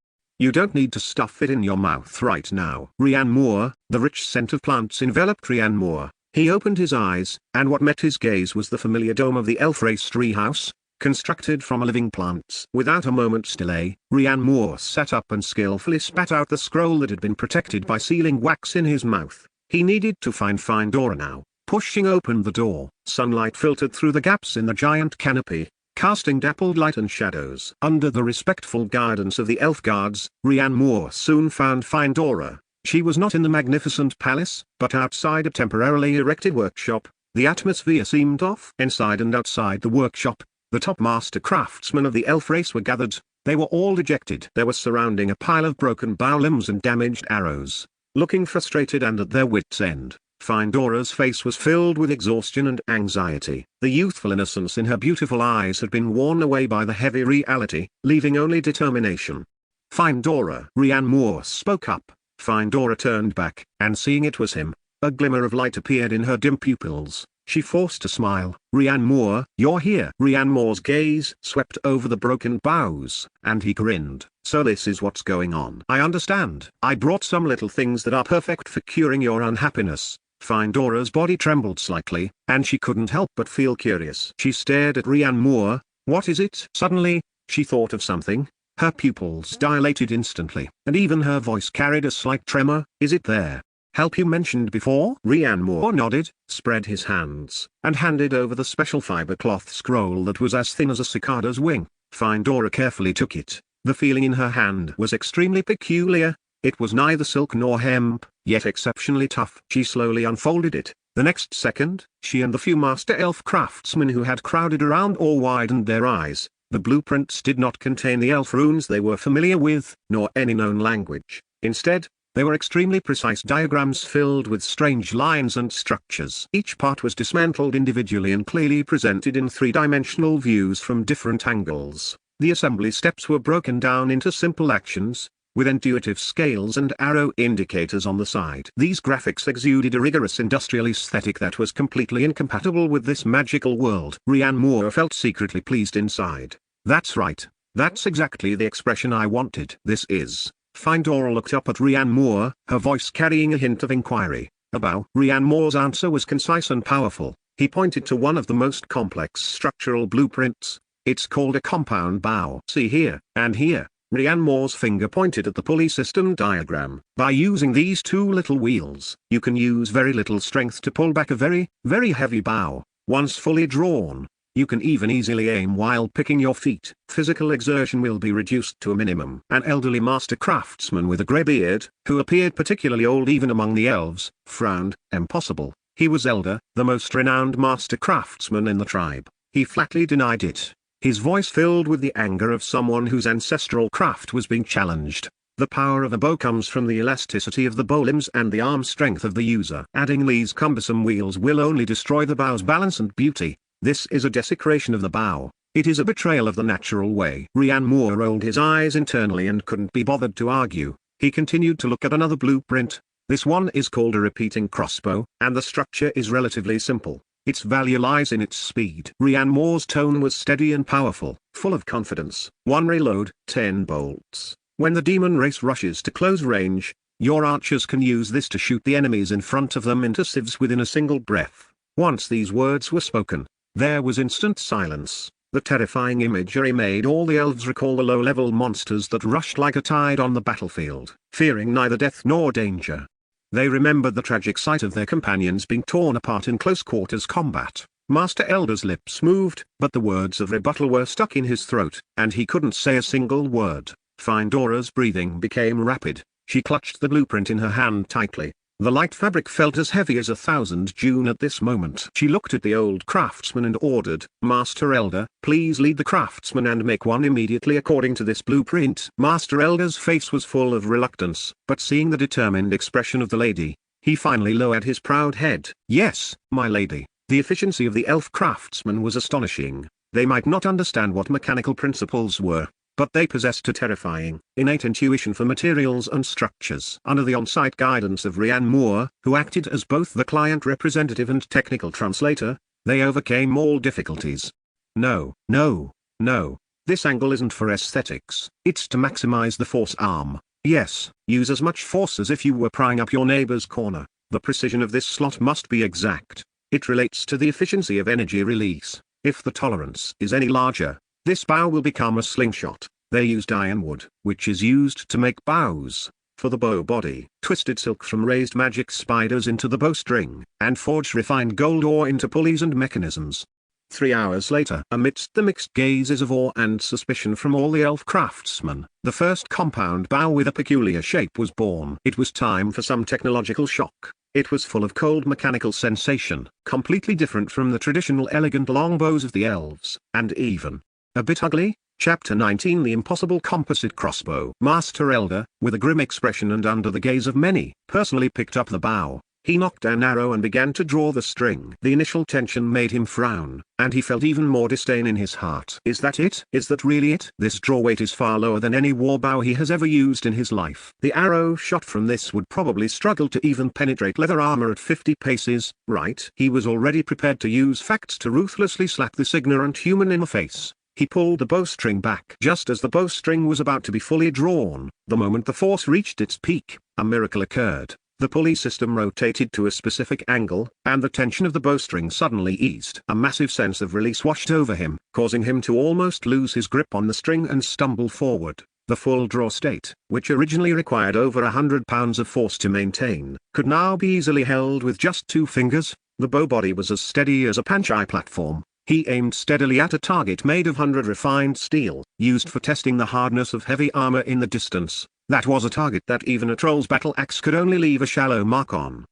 you don't need to stuff it in your mouth right now." Rhiannon Moore, the rich scent of plants enveloped Rhiannon Moore. He opened his eyes, and what met his gaze was the familiar dome of the elf race treehouse, constructed from a living plants. Without a moment's delay, Rhiannon Moore sat up and skillfully spat out the scroll that had been protected by sealing wax in his mouth. He needed to find Findora now. Pushing open the door, sunlight filtered through the gaps in the giant canopy, casting dappled light and shadows. Under the respectful guidance of the elf guards, Rhiannon Moore soon found Findora. She was not in the magnificent palace, but outside a temporarily erected workshop. The atmosphere seemed off. Inside and outside the workshop, the top master craftsmen of the elf race were gathered. They were all dejected. They were surrounding a pile of broken bow limbs and damaged arrows, looking frustrated and at their wits' end. Findora's face was filled with exhaustion and anxiety. The youthful innocence in her beautiful eyes had been worn away by the heavy reality, leaving only determination. "Findora," Rhiannon Moore spoke up. Findora turned back, and seeing it was him, a glimmer of light appeared in her dim pupils. She forced a smile. "Rhiannon Moore, you're here." Rhiannon Moore's gaze swept over the broken boughs, and he grinned. "So this is what's going on. I understand. I brought some little things that are perfect for curing your unhappiness." Findora's body trembled slightly, and she couldn't help but feel curious. She stared at Rhiannon Moore. "What is it?" Suddenly, she thought of something. Her pupils dilated instantly, and even her voice carried a slight tremor. "Is it there? Help you mentioned before?" Rhiannon Moore nodded, spread his hands, and handed over the special fiber cloth scroll that was as thin as a cicada's wing. Findora carefully took it. The feeling in her hand was extremely peculiar. It was neither silk nor hemp, yet exceptionally tough. She slowly unfolded it. The next second, she and the few master elf craftsmen who had crowded around all widened their eyes. The blueprints did not contain the elf runes they were familiar with, nor any known language. Instead, they were extremely precise diagrams filled with strange lines and structures. Each part was dismantled individually and clearly presented in three-dimensional views from different angles. The assembly steps were broken down into simple actions, with intuitive scales and arrow indicators on the side. These graphics exuded a rigorous industrial aesthetic that was completely incompatible with this magical world. Rhiannon Moore felt secretly pleased inside. "That's right. That's exactly the expression I wanted." "This is..." Findora looked up at Rhiannon Moore, her voice carrying a hint of inquiry. "A bow." Rhiannon Moore's answer was concise and powerful. He pointed to one of the most complex structural blueprints. "It's called a compound bow. See here, and here." Rhiannon Moore's finger pointed at the pulley system diagram. "By using these two little wheels, you can use very little strength to pull back a very, very heavy bow. Once fully drawn, you can even easily aim while picking your feet. Physical exertion will be reduced to a minimum." An elderly master craftsman with a grey beard, who appeared particularly old even among the elves, frowned. "Impossible." He was Elder, the most renowned master craftsman in the tribe. He flatly denied it. His voice filled with the anger of someone whose ancestral craft was being challenged. "The power of a bow comes from the elasticity of the bow limbs and the arm strength of the user. Adding these cumbersome wheels will only destroy the bow's balance and beauty. This is a desecration of the bow. It is a betrayal of the natural way." Rhiannon Moore rolled his eyes internally and couldn't be bothered to argue. He continued to look at another blueprint. "This one is called a repeating crossbow, and the structure is relatively simple. Its value lies in its speed." Rhiannon Moore's tone was steady and powerful, full of confidence. "1 reload, 10 bolts. When the demon race rushes to close range, your archers can use this to shoot the enemies in front of them into sieves within a single breath." Once these words were spoken, there was instant silence. The terrifying imagery made all the elves recall the low-level monsters that rushed like a tide on the battlefield, fearing neither death nor danger. They remembered the tragic sight of their companions being torn apart in close-quarters combat. Master Elder's lips moved, but the words of rebuttal were stuck in his throat, and he couldn't say a single word. Findora's breathing became rapid. She clutched the blueprint in her hand tightly. The light fabric felt as heavy as 1,000 June at this moment. She looked at the old craftsman and ordered, "Master Elder, please lead the craftsman and make one immediately according to this blueprint." Master Elder's face was full of reluctance, but seeing the determined expression of the lady, he finally lowered his proud head. "Yes, my lady." The efficiency of the elf craftsmen was astonishing. They might not understand what mechanical principles were, but they possessed a terrifying, innate intuition for materials and structures. Under the on-site guidance of Rhiann Moore, who acted as both the client representative and technical translator, they overcame all difficulties. No, no, no. This angle isn't for aesthetics. It's to maximize the force arm. Yes, use as much force as if you were prying up your neighbor's corner. The precision of this slot must be exact. It relates to the efficiency of energy release. If the tolerance is any larger, this bow will become a slingshot. They used ironwood, which is used to make bows, for the bow body, twisted silk from raised magic spiders into the bowstring, and forged refined gold ore into pulleys and mechanisms. 3 hours later, amidst the mixed gazes of awe and suspicion from all the elf craftsmen, the first compound bow with a peculiar shape was born. It was time for some technological shock. It was full of cold mechanical sensation, completely different from the traditional elegant longbows of the elves, and even a bit ugly. Chapter 19 The Impossible Composite Crossbow. Master Elder, with a grim expression and under the gaze of many, personally picked up the bow. He nocked an arrow and began to draw the string. The initial tension made him frown, and he felt even more disdain in his heart. Is that it? Is that really it? This draw weight is far lower than any war bow he has ever used in his life. The arrow shot from this would probably struggle to even penetrate leather armor at 50 paces, right? He was already prepared to use facts to ruthlessly slap this ignorant human in the face. He pulled the bowstring back. Just as the bowstring was about to be fully drawn, the moment the force reached its peak, a miracle occurred. The pulley system rotated to a specific angle, and the tension of the bowstring suddenly eased. A massive sense of release washed over him, causing him to almost lose his grip on the string and stumble forward. The full draw state, which originally required over 100 pounds of force to maintain, could now be easily held with just 2 fingers. The bow body was as steady as a panchai platform. He aimed steadily at a target made of 100 refined steel, used for testing the hardness of heavy armor in the distance. That was a target that even a troll's battle axe could only leave a shallow mark on.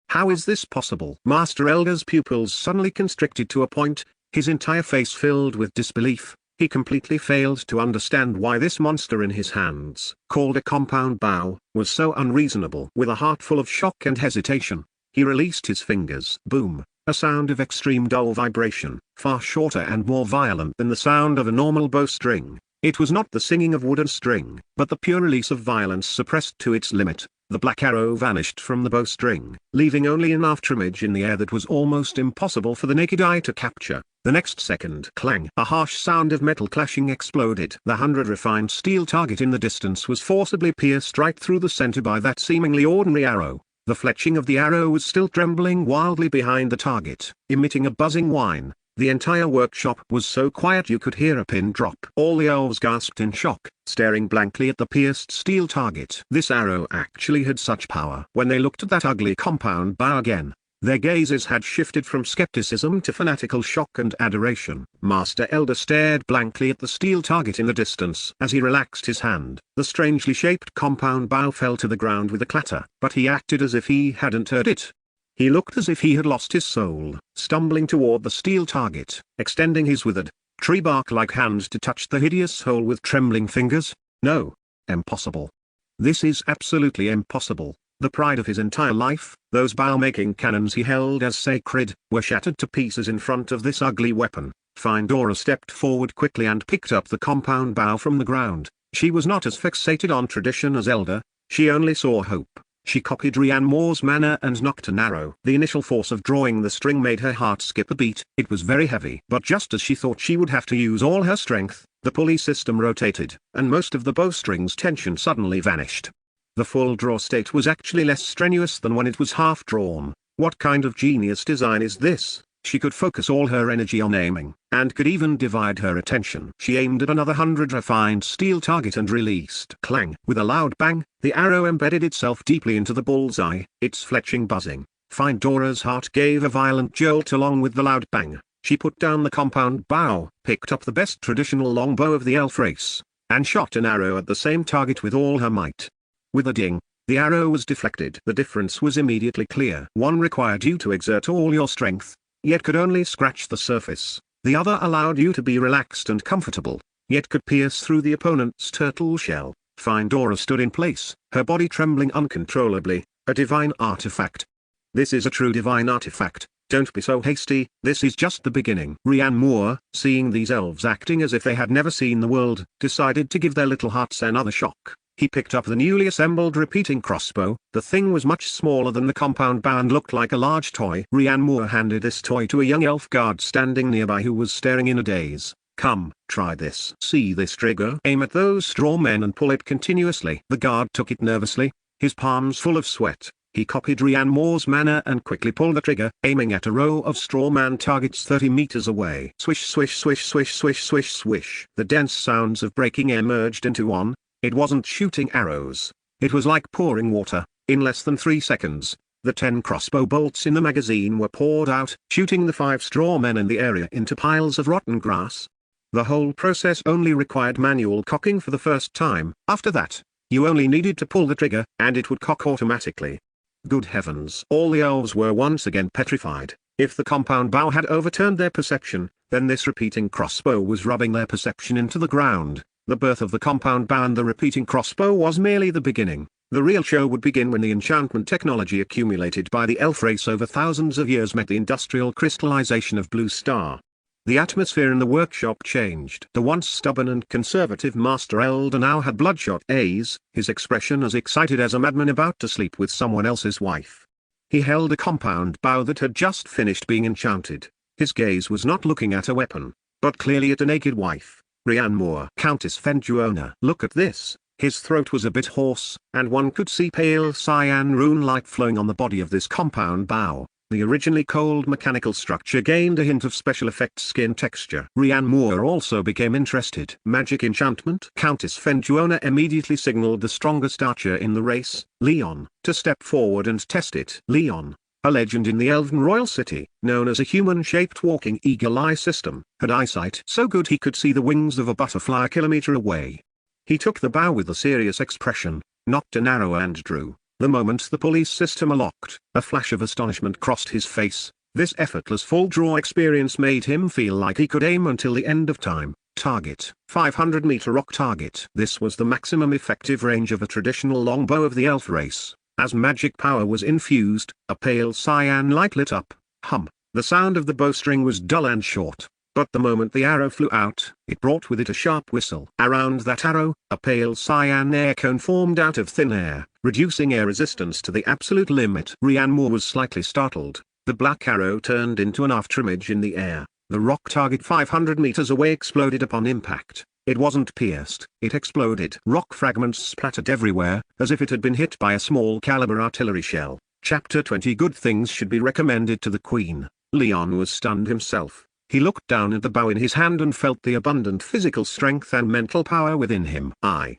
How is this possible? Master Elder's pupils suddenly constricted to a point, his entire face filled with disbelief. He completely failed to understand why this monster in his hands, called a compound bow, was so unreasonable. With a heart full of shock and hesitation, he released his fingers. Boom! A sound of extreme dull vibration, far shorter and more violent than the sound of a normal bowstring. It was not the singing of wood and string, but the pure release of violence suppressed to its limit. The black arrow vanished from the bowstring, leaving only an afterimage in the air that was almost impossible for the naked eye to capture. The next second, clang! A harsh sound of metal clashing exploded. The 100 refined steel target in the distance was forcibly pierced right through the center by that seemingly ordinary arrow. The fletching of the arrow was still trembling wildly behind the target, emitting a buzzing whine. The entire workshop was so quiet you could hear a pin drop. All the elves gasped in shock, staring blankly at the pierced steel target. This arrow actually had such power. When they looked at that ugly compound bow again, their gazes had shifted from skepticism to fanatical shock and adoration. Master Elder stared blankly at the steel target in the distance. As he relaxed his hand, the strangely shaped compound bow fell to the ground with a clatter, but he acted as if he hadn't heard it. He looked as if he had lost his soul, stumbling toward the steel target, extending his withered, tree bark-like hand to touch the hideous hole with trembling fingers. No. Impossible. This is absolutely impossible. The pride of his entire life, those bow-making cannons he held as sacred, were shattered to pieces in front of this ugly weapon. Findora stepped forward quickly and picked up the compound bow from the ground. She was not as fixated on tradition as Elder, she only saw hope. She copied Rhiann Moore's manner and knocked an arrow. The initial force of drawing the string made her heart skip a beat. It was very heavy. But just as she thought she would have to use all her strength, the pulley system rotated, and most of the bowstring's tension suddenly vanished. The full draw state was actually less strenuous than when it was half drawn. What kind of genius design is this? She could focus all her energy on aiming, and could even divide her attention. She aimed at another 100 refined steel target and released clang. With a loud bang, the arrow embedded itself deeply into the bullseye, its fletching buzzing. Findora's heart gave a violent jolt along with the loud bang. She put down the compound bow, picked up the best traditional longbow of the elf race, and shot an arrow at the same target with all her might. With a ding, the arrow was deflected. The difference was immediately clear. One required you to exert all your strength, yet could only scratch the surface. The other allowed you to be relaxed and comfortable, yet could pierce through the opponent's turtle shell. Findora stood in place, her body trembling uncontrollably, a divine artifact. This is a true divine artifact. Don't be so hasty, this is just the beginning. Rian Moore, seeing these elves acting as if they had never seen the world, decided to give their little hearts another shock. He picked up the newly assembled repeating crossbow. The thing was much smaller than the compound bow and looked like a large toy. Rian Moore handed this toy to a young elf guard standing nearby who was staring in a daze. Come, try this. See this trigger? Aim at those straw men and pull it continuously. The guard took it nervously, his palms full of sweat. He copied Rian Moore's manner and quickly pulled the trigger, aiming at a row of straw man targets 30 meters away. Swish swish swish swish swish swish swish. The dense sounds of breaking air merged into one. It wasn't shooting arrows. It was like pouring water. In less than 3 seconds, the 10 crossbow bolts in the magazine were poured out, shooting the 5 straw men in the area into piles of rotten grass. The whole process only required manual cocking for the first time. After that, you only needed to pull the trigger, and it would cock automatically. Good heavens! All the elves were once again petrified. If the compound bow had overturned their perception, then this repeating crossbow was rubbing their perception into the ground. The birth of the compound bow and the repeating crossbow was merely the beginning. The real show would begin when the enchantment technology accumulated by the elf race over thousands of years met the industrial crystallization of Blue Star. The atmosphere in the workshop changed. The once stubborn and conservative Master Elder now had bloodshot eyes, his expression as excited as a madman about to sleep with someone else's wife. He held a compound bow that had just finished being enchanted. His gaze was not looking at a weapon, but clearly at a naked wife. Rian Moore. Countess Fenjuona. Look at this. His throat was a bit hoarse, and one could see pale cyan rune light flowing on the body of this compound bow. The originally cold mechanical structure gained a hint of special effects skin texture. Rian Moore also became interested. Magic enchantment? Countess Fenjuona immediately signaled the strongest archer in the race, Leon, to step forward and test it. Leon, a legend in the Elven Royal City, known as a human-shaped walking eagle eye system, had eyesight so good he could see the wings of a butterfly a kilometer away. He took the bow with a serious expression, nocked an arrow and drew. The moment the police system unlocked, a flash of astonishment crossed his face. This effortless full-draw experience made him feel like he could aim until the end of time. Target: 500-meter rock target. This was the maximum effective range of a traditional longbow of the elf race. As magic power was infused, a pale cyan light lit up. Hum. The sound of the bowstring was dull and short. But the moment the arrow flew out, it brought with it a sharp whistle. Around that arrow, a pale cyan air cone formed out of thin air, reducing air resistance to the absolute limit. Rian Moore was slightly startled. The black arrow turned into an afterimage in the air. The rock target 500 meters away exploded upon impact. It wasn't pierced, it exploded. Rock fragments splattered everywhere, as if it had been hit by a small caliber artillery shell. Chapter 20. Good things should be recommended to the Queen. Leon was stunned himself. He looked down at the bow in his hand and felt the abundant physical strength and mental power within him. I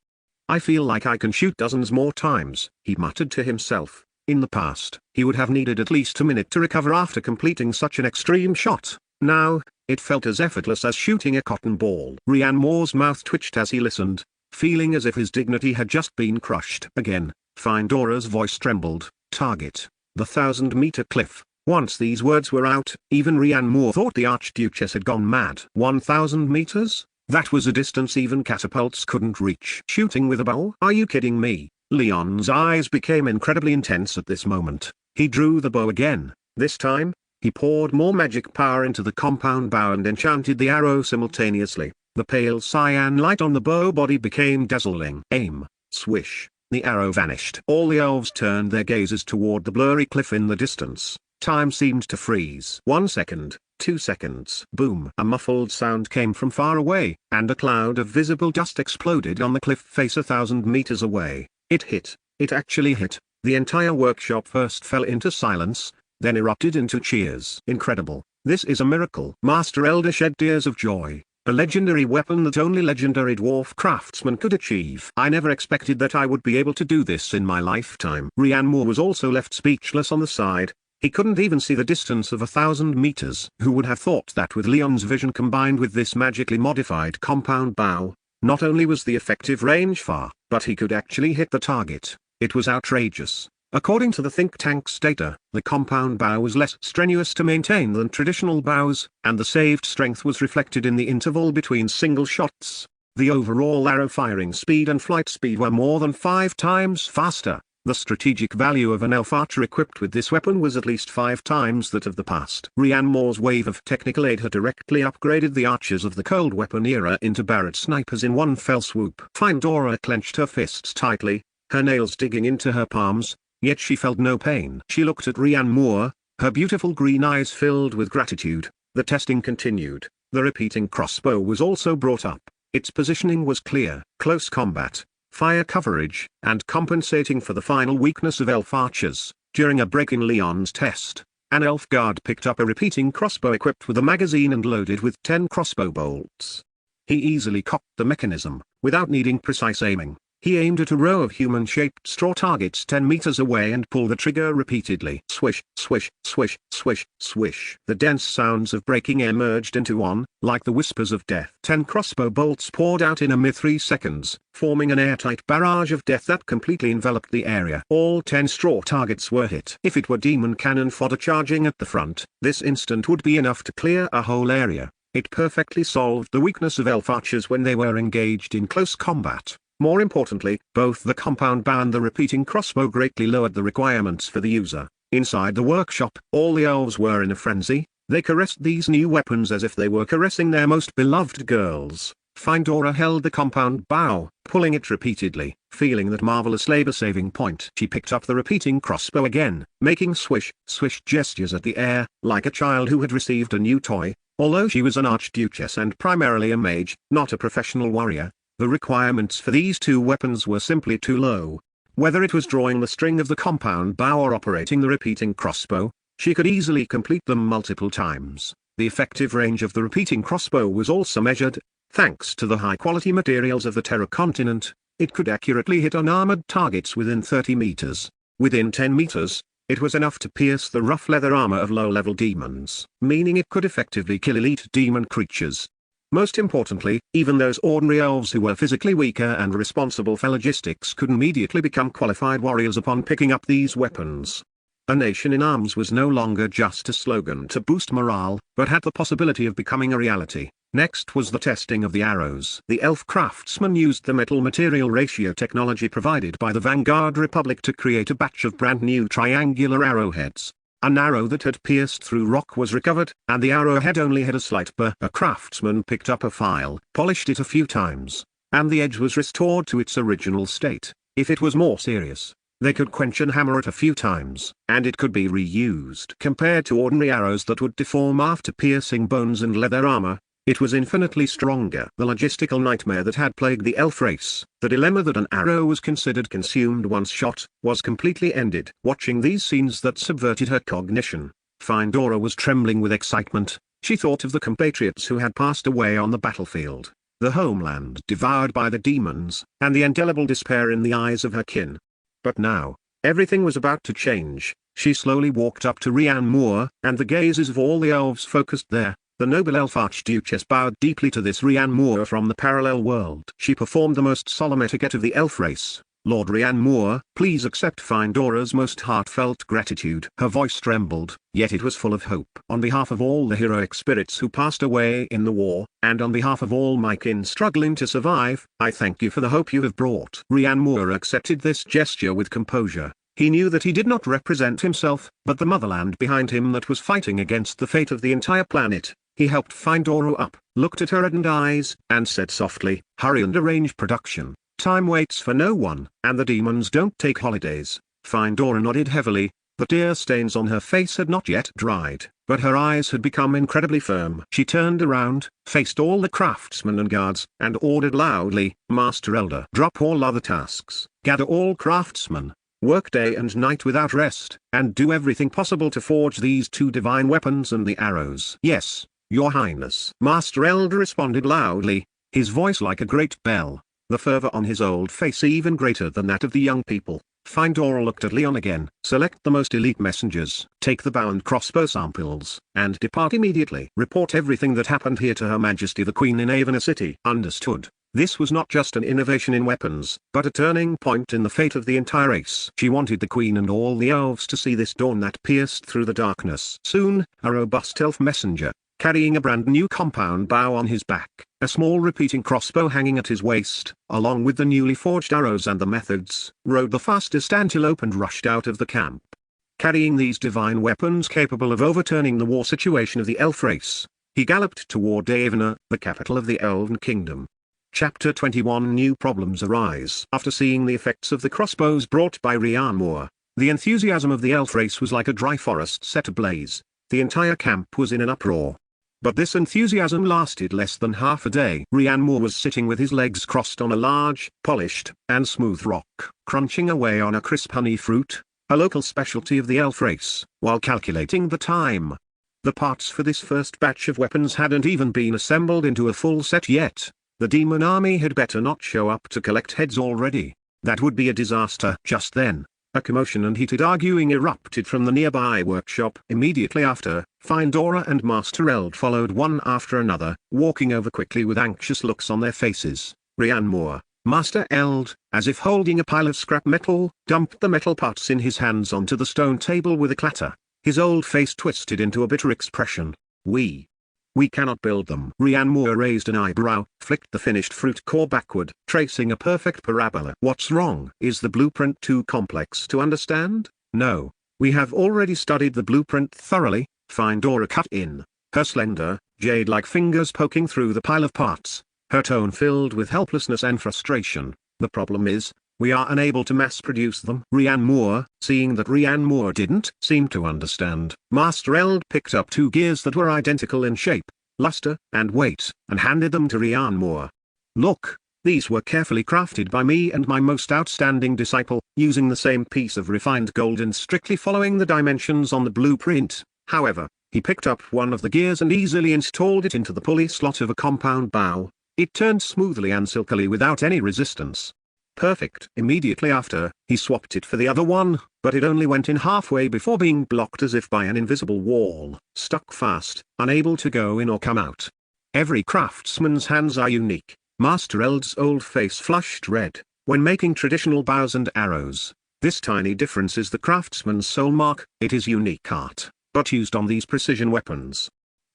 feel like I can shoot dozens more times, he muttered to himself. In the past, he would have needed at least a minute to recover after completing such an extreme shot. Now, it felt as effortless as shooting a cotton ball. Rian Moore's mouth twitched as he listened, feeling as if his dignity had just been crushed. Again, Findora's voice trembled. Target: the 1,000-meter cliff. Once these words were out, even Rian Moore thought the Archduchess had gone mad. 1,000 meters? That was a distance even catapults couldn't reach. Shooting with a bow? Are you kidding me? Leon's eyes became incredibly intense at this moment. He drew the bow again. This time, he poured more magic power into the compound bow and enchanted the arrow simultaneously. The pale cyan light on the bow body became dazzling. Aim. Swish. The arrow vanished. All the elves turned their gazes toward the blurry cliff in the distance. Time seemed to freeze. 1 second, 2 seconds. Boom. A muffled sound came from far away, and a cloud of visible dust exploded on the cliff face 1,000 meters away. It hit. It actually hit. The entire workshop first fell into silence, then erupted into cheers. Incredible. This is a miracle. Master Elder shed tears of joy. A legendary weapon that only legendary dwarf craftsmen could achieve. I never expected that I would be able to do this in my lifetime. Rian Moore was also left speechless on the side. He couldn't even see the distance of 1,000 meters. Who would have thought that with Leon's vision combined with this magically modified compound bow, not only was the effective range far, but he could actually hit the target. It was outrageous. According to the think tank's data, the compound bow was less strenuous to maintain than traditional bows, and the saved strength was reflected in the interval between single shots. The overall arrow firing speed and flight speed were more than 5 times faster. The strategic value of an elf archer equipped with this weapon was at least 5 times that of the past. Rian Moore's wave of technical aid had directly upgraded the archers of the cold weapon era into Barrett snipers in one fell swoop. Findora clenched her fists tightly, her nails digging into her palms, yet she felt no pain. She looked at Rian Moore, her beautiful green eyes filled with gratitude. The testing continued. The repeating crossbow was also brought up. Its positioning was clear. Close combat, fire coverage, and compensating for the final weakness of elf archers. During a break in Leon's test, an elf guard picked up a repeating crossbow equipped with a magazine and loaded with 10 crossbow bolts. He easily cocked the mechanism, without needing precise aiming. He aimed at a row of human-shaped straw targets 10 meters away and pulled the trigger repeatedly. Swish, swish, swish, swish, swish. The dense sounds of breaking air merged into one, like the whispers of death. 10 crossbow bolts poured out in a mere 3 seconds, forming an airtight barrage of death that completely enveloped the area. All 10 straw targets were hit. If it were demon cannon fodder charging at the front, this instant would be enough to clear a whole area. It perfectly solved the weakness of elf archers when they were engaged in close combat. More importantly, both the compound bow and the repeating crossbow greatly lowered the requirements for the user. Inside the workshop, all the elves were in a frenzy. They caressed these new weapons as if they were caressing their most beloved girls. Findora held the compound bow, pulling it repeatedly, feeling that marvelous labor-saving point. She picked up the repeating crossbow again, making swish, swish gestures at the air, like a child who had received a new toy. Although she was an archduchess and primarily a mage, not a professional warrior, the requirements for these two weapons were simply too low. Whether it was drawing the string of the compound bow or operating the repeating crossbow, she could easily complete them multiple times. The effective range of the repeating crossbow was also measured. Thanks to the high-quality materials of the Terra continent, it could accurately hit unarmored targets within 30 meters. Within 10 meters, it was enough to pierce the rough leather armor of low-level demons, meaning it could effectively kill elite demon creatures. Most importantly, even those ordinary elves who were physically weaker and responsible for logistics could immediately become qualified warriors upon picking up these weapons. A nation in arms was no longer just a slogan to boost morale, but had the possibility of becoming a reality. Next was the testing of the arrows. The elf craftsman used the metal material ratio technology provided by the Vanguard Republic to create a batch of brand new triangular arrowheads. An arrow that had pierced through rock was recovered, and the arrowhead only had a slight burr. A craftsman picked up a file, polished it a few times, and the edge was restored to its original state. If it was more serious, they could quench and hammer it a few times, and it could be reused. Compared to ordinary arrows that would deform after piercing bones and leather armor, it was infinitely stronger. The logistical nightmare that had plagued the elf race, the dilemma that an arrow was considered consumed once shot, was completely ended. Watching these scenes that subverted her cognition, Findora was trembling with excitement. She thought of the compatriots who had passed away on the battlefield, the homeland devoured by the demons, and the indelible despair in the eyes of her kin. But now, everything was about to change. She slowly walked up to Rian Moore, and the gazes of all the elves focused there. The noble elf archduchess bowed deeply to this Rian Moore from the parallel world. She performed the most solemn etiquette of the elf race. Lord Rian Moore, please accept Findora's most heartfelt gratitude. Her voice trembled, yet it was full of hope. On behalf of all the heroic spirits who passed away in the war, and on behalf of all my kin struggling to survive, I thank you for the hope you have brought. Rian Moore accepted this gesture with composure. He knew that he did not represent himself, but the motherland behind him that was fighting against the fate of the entire planet. He helped Findora up, looked at her reddened eyes, and said softly, "Hurry and arrange production. Time waits for no one, and the demons don't take holidays." Findora nodded heavily. The tear stains on her face had not yet dried, but her eyes had become incredibly firm. She turned around, faced all the craftsmen and guards, and ordered loudly, "Master Elder, drop all other tasks. Gather all craftsmen. work day and night without rest, and do everything possible to forge these two divine weapons and the arrows. Yes, your highness. Master Eld responded loudly, his voice like a great bell, the fervor on his old face even greater than that of the young people. Findora looked at Leon again. Select the most elite messengers, take the bow and crossbow samples, and depart immediately. Report everything that happened here to Her Majesty the Queen in Avena City. Understood. This was not just an innovation in weapons, but a turning point in the fate of the entire race. She wanted the Queen and all the elves to see this dawn that pierced through the darkness. Soon, a robust elf messenger, carrying a brand new compound bow on his back, a small repeating crossbow hanging at his waist, along with the newly forged arrows and the methods, rode the fastest antelope and rushed out of the camp. Carrying these divine weapons capable of overturning the war situation of the elf race, he galloped toward Avena, the capital of the Elven Kingdom. Chapter 21 New problems arise. After seeing the effects of the crossbows brought by Rian Moore, the enthusiasm of the elf race was like a dry forest set ablaze. The entire camp was in an uproar. But this enthusiasm lasted less than half a day. Rian Moore was sitting with his legs crossed on a large, polished, and smooth rock, crunching away on a crisp honey fruit, a local specialty of the elf race, while calculating the time. The parts for this first batch of weapons hadn't even been assembled into a full set yet. The demon army had better not show up to collect heads already. That would be a disaster. Just then, a commotion and heated arguing erupted from the nearby workshop. Immediately after, Findora and Master Eld followed one after another, walking over quickly with anxious looks on their faces. Rian Moore, Master Eld, as if holding a pile of scrap metal, dumped the metal parts in his hands onto the stone table with a clatter. His old face twisted into a bitter expression. We cannot build them. Rian Moore raised an eyebrow, flicked the finished fruit core backward, tracing a perfect parabola. What's wrong? Is the blueprint too complex to understand? No. We have already studied the blueprint thoroughly. Findora cut in, her slender, jade-like fingers poking through the pile of parts, her tone filled with helplessness and frustration. The problem is, we are unable to mass-produce them. Rian Moore, seeing that Rian Moore didn't seem to understand, Master Eld picked up two gears that were identical in shape, luster, and weight, and handed them to Rian Moore. Look, these were carefully crafted by me and my most outstanding disciple, using the same piece of refined gold and strictly following the dimensions on the blueprint. However, he picked up one of the gears and easily installed it into the pulley slot of a compound bow. It turned smoothly and silkily without any resistance. Perfect. Immediately after, he swapped it for the other one, but it only went in halfway before being blocked as if by an invisible wall, stuck fast, unable to go in or come out. Every craftsman's hands are unique. Master Eld's old face flushed red. When making traditional bows and arrows, this tiny difference is the craftsman's soul mark. It is unique art, but used on these precision weapons.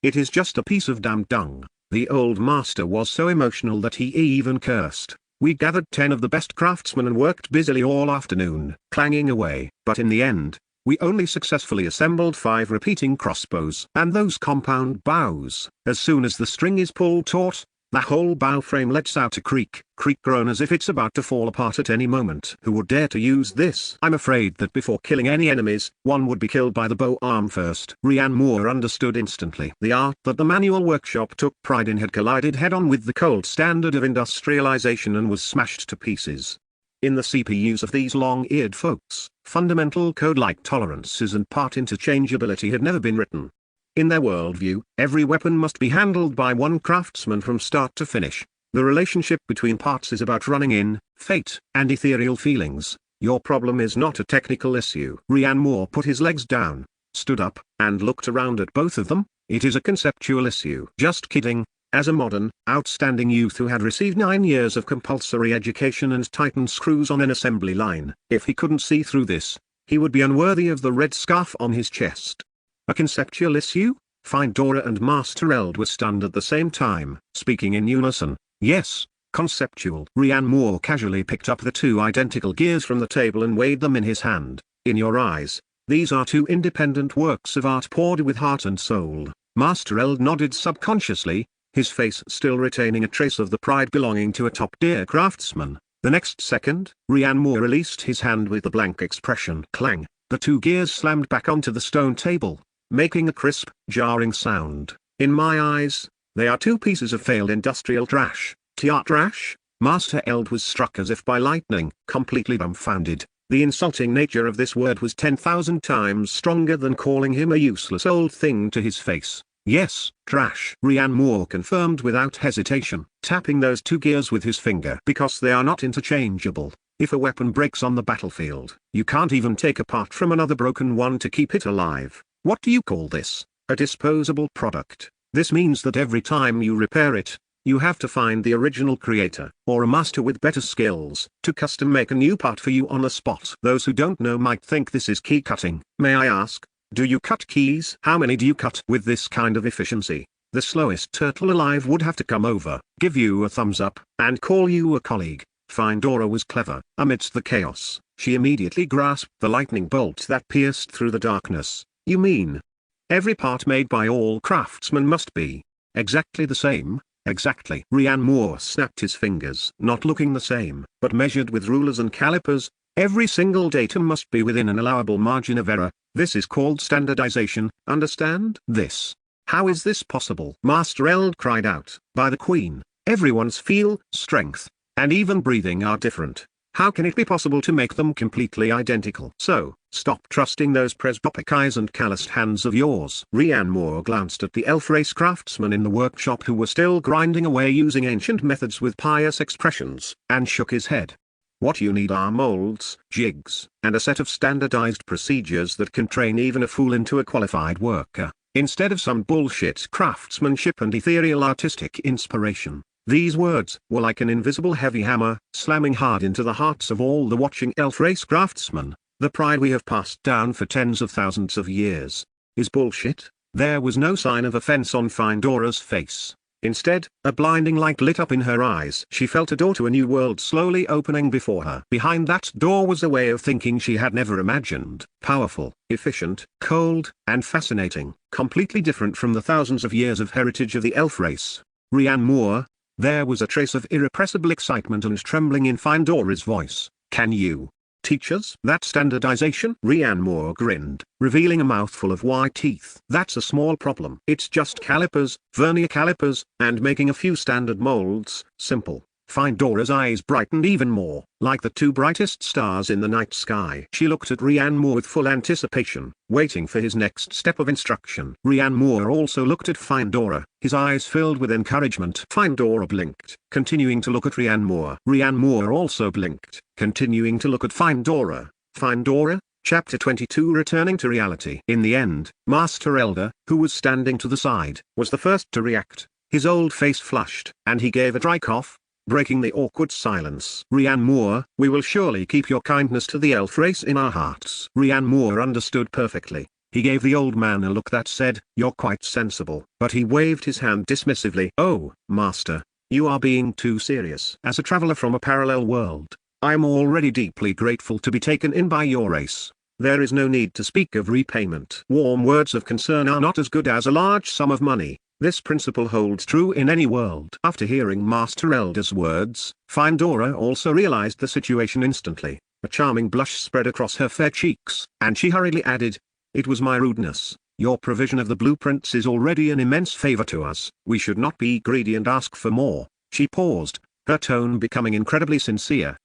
It is just a piece of damn dung. The old master was so emotional that he even cursed. We gathered 10 of the best craftsmen and worked busily all afternoon, clanging away. But in the end, we only successfully assembled 5 repeating crossbows. And those compound bows, as soon as the string is pulled taut, the whole bow frame lets out a creak groan as if it's about to fall apart at any moment. Who would dare to use this? I'm afraid that before killing any enemies, one would be killed by the bow arm first. Rian Moore understood instantly. The art that the manual workshop took pride in had collided head-on with the cold standard of industrialization and was smashed to pieces. In the CPUs of these long-eared folks, fundamental code like tolerances and part interchangeability had never been written. In their worldview, every weapon must be handled by one craftsman from start to finish. The relationship between parts is about running in, fate, and ethereal feelings. Your problem is not a technical issue. Rian Moore put his legs down, stood up, and looked around at both of them. It is a conceptual issue. Just kidding. As a modern, outstanding youth who had received 9 years of compulsory education and tightened screws on an assembly line, if he couldn't see through this, he would be unworthy of the red scarf on his chest. A conceptual issue? Findora and Master Eld were stunned at the same time, speaking in unison. Yes, conceptual. Rian Moore casually picked up the 2 identical gears from the table and weighed them in his hand. In your eyes, these are 2 independent works of art poured with heart and soul. Master Eld nodded subconsciously, his face still retaining a trace of the pride belonging to a top-tier craftsman. The next second, Rian Moore released his hand with a blank expression. Clang! The 2 gears slammed back onto the stone table, making a crisp, jarring sound. In my eyes, they are 2 pieces of failed industrial trash. TR trash? Master Eld was struck as if by lightning, completely dumbfounded. The insulting nature of this word was 10,000 times stronger than calling him a useless old thing to his face. Yes, trash. Ryan Moore confirmed without hesitation, tapping those two gears with his finger because they are not interchangeable. If a weapon breaks on the battlefield, you can't even take a part from another broken one to keep it alive. What do you call this? A disposable product. This means that every time you repair it, you have to find the original creator, or a master with better skills, to custom make a new part for you on the spot. Those who don't know might think this is key cutting. May I ask, do you cut keys? How many do you cut with this kind of efficiency? The slowest turtle alive would have to come over, give you a thumbs up, and call you a colleague. Findora was clever. Amidst the chaos, she immediately grasped the lightning bolt that pierced through the darkness. You mean, every part made by all craftsmen must be exactly the same? Exactly. Ryan Moore snapped his fingers. Not looking the same, but measured with rulers and calipers. Every single datum must be within an allowable margin of error. This is called standardization, understand? This. How is this possible? Master Eld cried out. By the Queen, everyone's feel, strength, and even breathing are different. How can it be possible to make them completely identical? So, stop trusting those presbyopic eyes and calloused hands of yours. Ryan Moore glanced at the elf race craftsmen in the workshop who were still grinding away using ancient methods with pious expressions, and shook his head. What you need are molds, jigs, and a set of standardized procedures that can train even a fool into a qualified worker, instead of some bullshit craftsmanship and ethereal artistic inspiration. These words were like an invisible heavy hammer, slamming hard into the hearts of all the watching elf race craftsmen. The pride we have passed down for tens of thousands of years is bullshit. There was no sign of offense on Findora's face. Instead, a blinding light lit up in her eyes. She felt a door to a new world slowly opening before her. Behind that door was a way of thinking she had never imagined. Powerful, efficient, cold, and fascinating. Completely different from the thousands of years of heritage of the elf race. Ryan Moore. There was a trace of irrepressible excitement and trembling in Findora's voice. Can you teach us that standardization? Ryan Moore grinned, revealing a mouthful of white teeth. That's a small problem. It's just calipers, vernier calipers, and making a few standard molds. Simple. Findora's eyes brightened even more, like the two brightest stars in the night sky. She looked at Ryan Moore with full anticipation, waiting for his next step of instruction. Ryan Moore also looked at Findora, his eyes filled with encouragement. Findora blinked, continuing to look at Ryan Moore. Ryan Moore also blinked, continuing to look at Findora. Findora? Chapter 22 Returning to Reality. In the end, Master Elder, who was standing to the side, was the first to react. His old face flushed, and he gave a dry cough, breaking the awkward silence. Ryan Moore, we will surely keep your kindness to the elf race in our hearts. Ryan Moore understood perfectly. He gave the old man a look that said, you're quite sensible. But he waved his hand dismissively. Oh, Master, you are being too serious. As a traveler from a parallel world, I am already deeply grateful to be taken in by your race. There is no need to speak of repayment. Warm words of concern are not as good as a large sum of money. This principle holds true in any world. After hearing Master Elder's words, Findora also realized the situation instantly. A charming blush spread across her fair cheeks, and she hurriedly added, it was my rudeness. Your provision of the blueprints is already an immense favor to us. We should not be greedy and ask for more. She paused, her tone becoming incredibly sincere.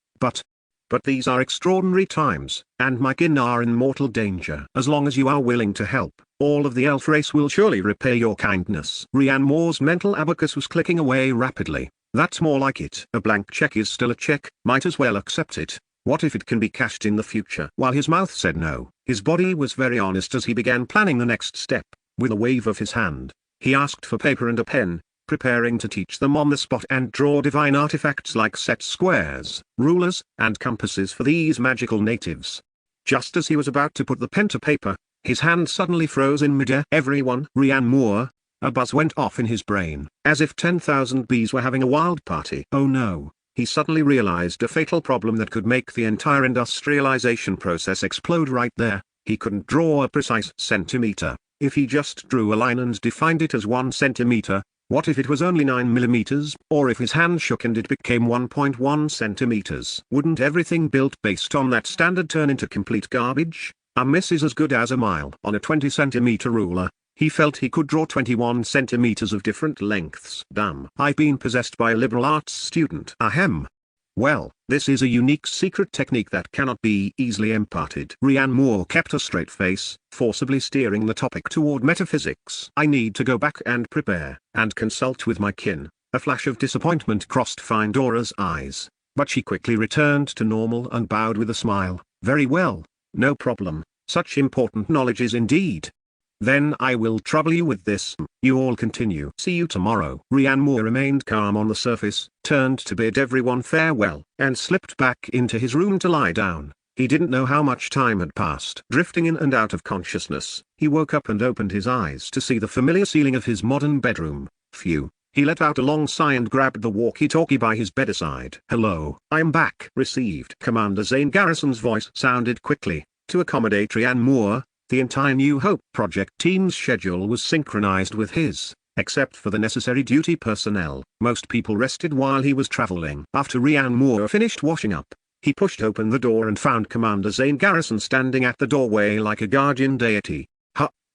But these are extraordinary times, and my kin are in mortal danger. As long as you are willing to help, all of the elf race will surely repay your kindness. Ryan Moore's mental abacus was clicking away rapidly. That's more like it. A blank check is still a check, might as well accept it. What if it can be cashed in the future? While his mouth said no, his body was very honest as he began planning the next step. With a wave of his hand, he asked for paper and a pen, preparing to teach them on the spot and draw divine artifacts like set squares, rulers, and compasses for these magical natives. Just as he was about to put the pen to paper, his hand suddenly froze in midair. Everyone, Ryan Moore, a buzz went off in his brain, as if 10,000 bees were having a wild party. Oh no, he suddenly realized a fatal problem that could make the entire industrialization process explode right there. He couldn't draw a precise centimeter. If he just drew a line and defined it as 1 centimeter, what if it was only 9 millimeters? Or if his hand shook and it became 1.1 centimeters? Wouldn't everything built based on that standard turn into complete garbage? A miss is as good as a mile. On a 20 centimeter ruler, he felt he could draw 21 centimeters of different lengths. Damn. I've been possessed by a liberal arts student. Ahem. Well, this is a unique secret technique that cannot be easily imparted. Rhiannon Moore kept a straight face, forcibly steering the topic toward metaphysics. I need to go back and prepare, and consult with my kin. A flash of disappointment crossed Findora's eyes, but she quickly returned to normal and bowed with a smile. Very well, no problem, such important knowledge is indeed. Then I will trouble you with this. You all continue. See you tomorrow. Rhiannon Moore remained calm on the surface, turned to bid everyone farewell, and slipped back into his room to lie down. He didn't know how much time had passed. Drifting in and out of consciousness, he woke up and opened his eyes to see the familiar ceiling of his modern bedroom. Phew. He let out a long sigh and grabbed the walkie-talkie by his bedside. Hello, I'm back. Received. Commander Zane Garrison's voice sounded quickly. To accommodate Rhiannon Moore, the entire New Hope project team's schedule was synchronized with his, except for the necessary duty personnel. Most people rested while he was traveling. After Rhiannon Moore finished washing up, he pushed open the door and found Commander Zane Garrison standing at the doorway like a guardian deity.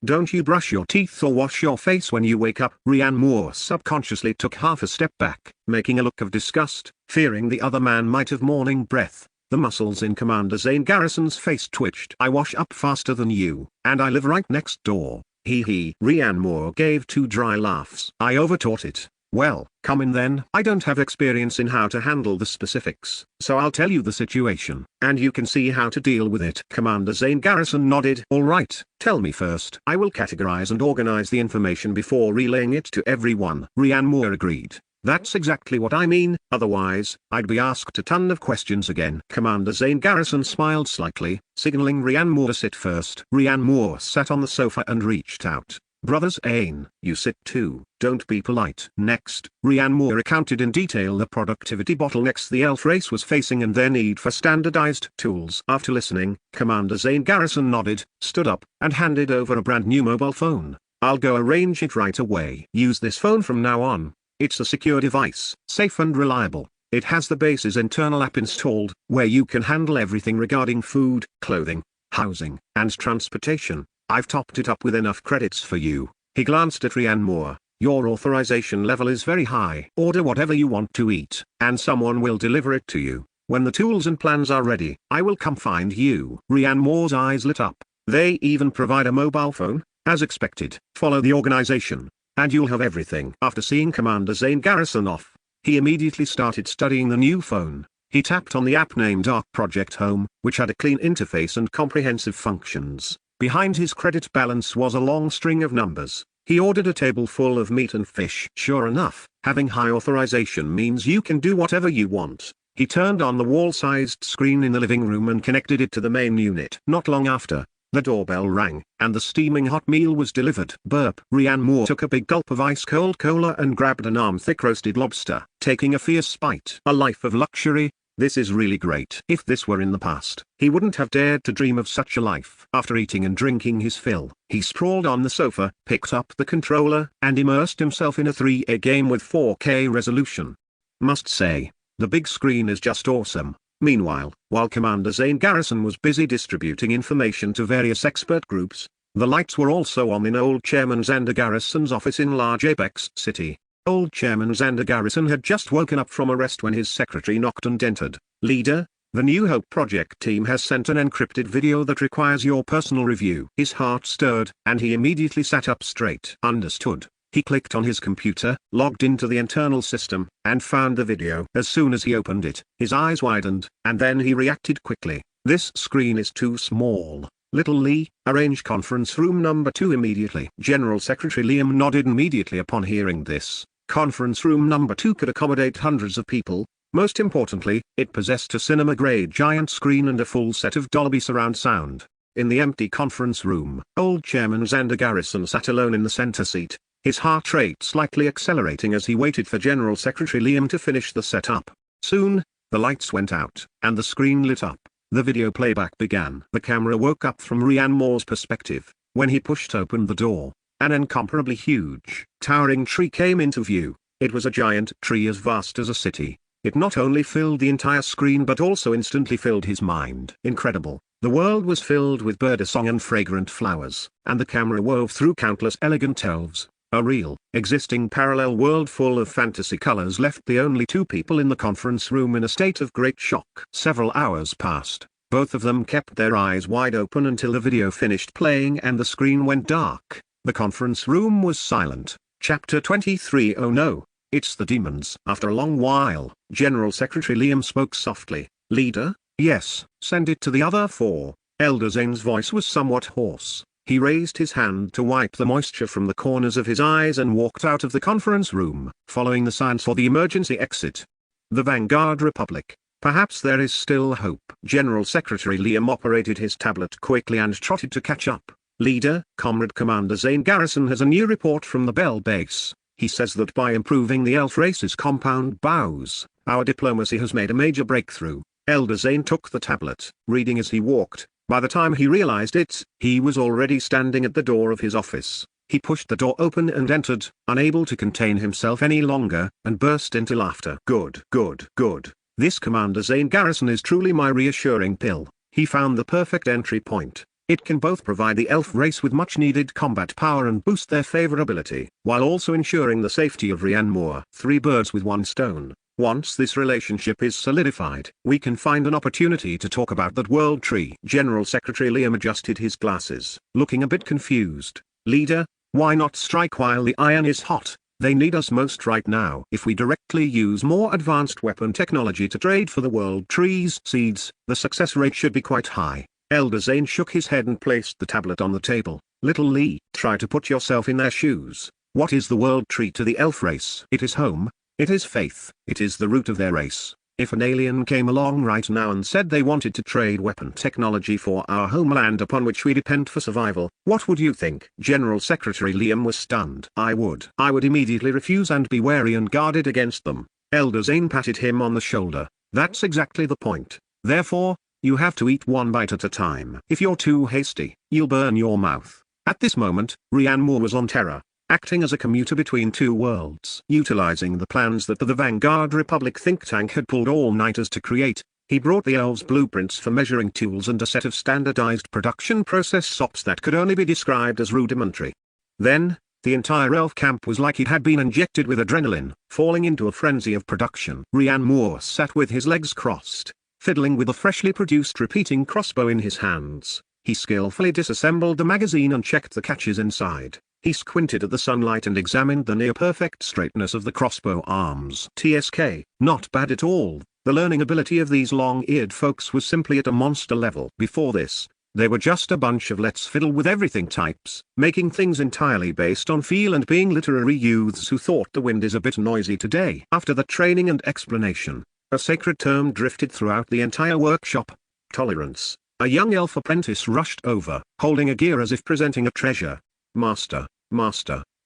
Don't you brush your teeth or wash your face when you wake up? Rhiannon Moore subconsciously took half a step back, making a look of disgust, fearing the other man might have morning breath. The muscles in Commander Zane Garrison's face twitched. I wash up faster than you, and I live right next door. Hee hee. Rhiannon Moore gave two dry laughs. I overtaught it. Well, come in then. I don't have experience in how to handle the specifics, so I'll tell you the situation, and you can see how to deal with it. Commander Zane Garrison nodded. All right, tell me first. I will categorize and organize the information before relaying it to everyone. Rhiannon Moore agreed. That's exactly what I mean, otherwise, I'd be asked a ton of questions again. Commander Zane Garrison smiled slightly, signaling Rhiannon Moore to sit first. Rhiannon Moore sat on the sofa and reached out. Brothers Ain, you sit too. Don't be polite. Next, Rhiannon Moore recounted in detail the productivity bottlenecks the elf race was facing and their need for standardized tools. After listening, Commander Zane Garrison nodded, stood up, and handed over a brand new mobile phone. I'll go arrange it right away. Use this phone from now on. It's a secure device, safe and reliable. It has the base's internal app installed, where you can handle everything regarding food, clothing, housing, and transportation. I've topped it up with enough credits for you. He glanced at Rhiannon Moore. Your authorization level is very high. Order whatever you want to eat, and someone will deliver it to you. When the tools and plans are ready, I will come find you. Rhiannon Moore's eyes lit up. They even provide a mobile phone? As expected. Follow the organization, and you'll have everything. After seeing Commander Zane Garrison off, he immediately started studying the new phone. He tapped on the app named Arc Project Home, which had a clean interface and comprehensive functions. Behind his credit balance was a long string of numbers. He ordered a table full of meat and fish. Sure enough, having high authorization means you can do whatever you want. He turned on the wall-sized screen in the living room and connected it to the main unit. Not long after, the doorbell rang, and the steaming hot meal was delivered. Burp. Rhiannon Moore took a big gulp of ice-cold cola and grabbed an arm-thick roasted lobster, taking a fierce bite. A life of luxury. This is really great. If this were in the past, he wouldn't have dared to dream of such a life. After eating and drinking his fill, he sprawled on the sofa, picked up the controller, and immersed himself in a 3A game with 4K resolution. Must say, the big screen is just awesome. Meanwhile, while Commander Zane Garrison was busy distributing information to various expert groups, the lights were also on in Old Chairman Xander Garrison's office in large Apex City. Old Chairman Xander Garrison had just woken up from a rest when his secretary knocked and entered. Leader, the New Hope project team has sent an encrypted video that requires your personal review. His heart stirred, and he immediately sat up straight. Understood. He clicked on his computer, logged into the internal system, and found the video. As soon as he opened it, his eyes widened, and then he reacted quickly. This screen is too small. Little Lee, arrange conference room number 2 immediately. General Secretary Liam nodded immediately upon hearing this. Conference room number 2 could accommodate hundreds of people. Most importantly, it possessed a cinema-grade giant screen and a full set of Dolby surround sound. In the empty conference room, Old Chairman Xander Garrison sat alone in the center seat, his heart rate slightly accelerating as he waited for General Secretary Liam to finish the setup. Soon, the lights went out, and the screen lit up. The video playback began. The camera woke up from Rhiannon Moore's perspective, when he pushed open the door. An incomparably huge, towering tree came into view. It was a giant tree as vast as a city. It not only filled the entire screen but also instantly filled his mind. Incredible. The world was filled with birdsong and fragrant flowers, and the camera wove through countless elegant elves, A real, existing parallel world full of fantasy colors left the only two people in the conference room in a state of great shock. Several hours passed. Both of them kept their eyes wide open until the video finished playing and the screen went dark. The conference room was silent. Chapter 23. Oh no, it's the demons. After a long while, General Secretary Liam spoke softly. Leader? Yes, send it to the other four. Elder Zane's voice was somewhat hoarse. He raised his hand to wipe the moisture from the corners of his eyes and walked out of the conference room, following the signs for the emergency exit. The Vanguard Republic. Perhaps there is still hope. General Secretary Liam operated his tablet quickly and trotted to catch up. Leader, Comrade Commander Zane Garrison has a new report from the Bell Base. He says that by improving the elf race's compound bows, our diplomacy has made a major breakthrough. Elder Zane took the tablet, reading as he walked. By the time he realized it, he was already standing at the door of his office. He pushed the door open and entered, unable to contain himself any longer, and burst into laughter. Good, good, good. This Commander Zane Garrison is truly my reassuring pill. He found the perfect entry point. It can both provide the elf race with much-needed combat power and boost their favorability, while also ensuring the safety of Rian Moore. Three birds with one stone. Once this relationship is solidified, we can find an opportunity to talk about that world tree. General Secretary Liam adjusted his glasses, looking a bit confused. Leader, why not strike while the iron is hot? They need us most right now. If we directly use more advanced weapon technology to trade for the world tree's seeds, the success rate should be quite high. Elder Zane shook his head and placed the tablet on the table. Little Lee, try to put yourself in their shoes. What is the world tree to the elf race? It is home. It is faith. It is the root of their race. If an alien came along right now and said they wanted to trade weapon technology for our homeland upon which we depend for survival, what would you think? General Secretary Liam was stunned. I would immediately refuse and be wary and guarded against them. Elder Zane patted him on the shoulder. That's exactly the point. Therefore, you have to eat one bite at a time. If you're too hasty, you'll burn your mouth. At this moment, Rian Moore was on Terra, acting as a commuter between two worlds. Utilizing the plans that the Vanguard Republic think tank had pulled all-nighters to create, he brought the elves blueprints for measuring tools and a set of standardized production process SOPs that could only be described as rudimentary. Then, the entire elf camp was like it had been injected with adrenaline, falling into a frenzy of production. Rian Moore sat with his legs crossed, fiddling with a freshly produced repeating crossbow in his hands. He skillfully disassembled the magazine and checked the catches inside. He squinted at the sunlight and examined the near-perfect straightness of the crossbow arms. TSK, not bad at all. The learning ability of these long-eared folks was simply at a monster level. Before this, they were just a bunch of let's fiddle with everything types, making things entirely based on feel and being literary youths who thought the wind is a bit noisy today. After the training and explanation, a sacred term drifted throughout the entire workshop: tolerance. A young elf apprentice rushed over, holding a gear as if presenting a treasure. Master,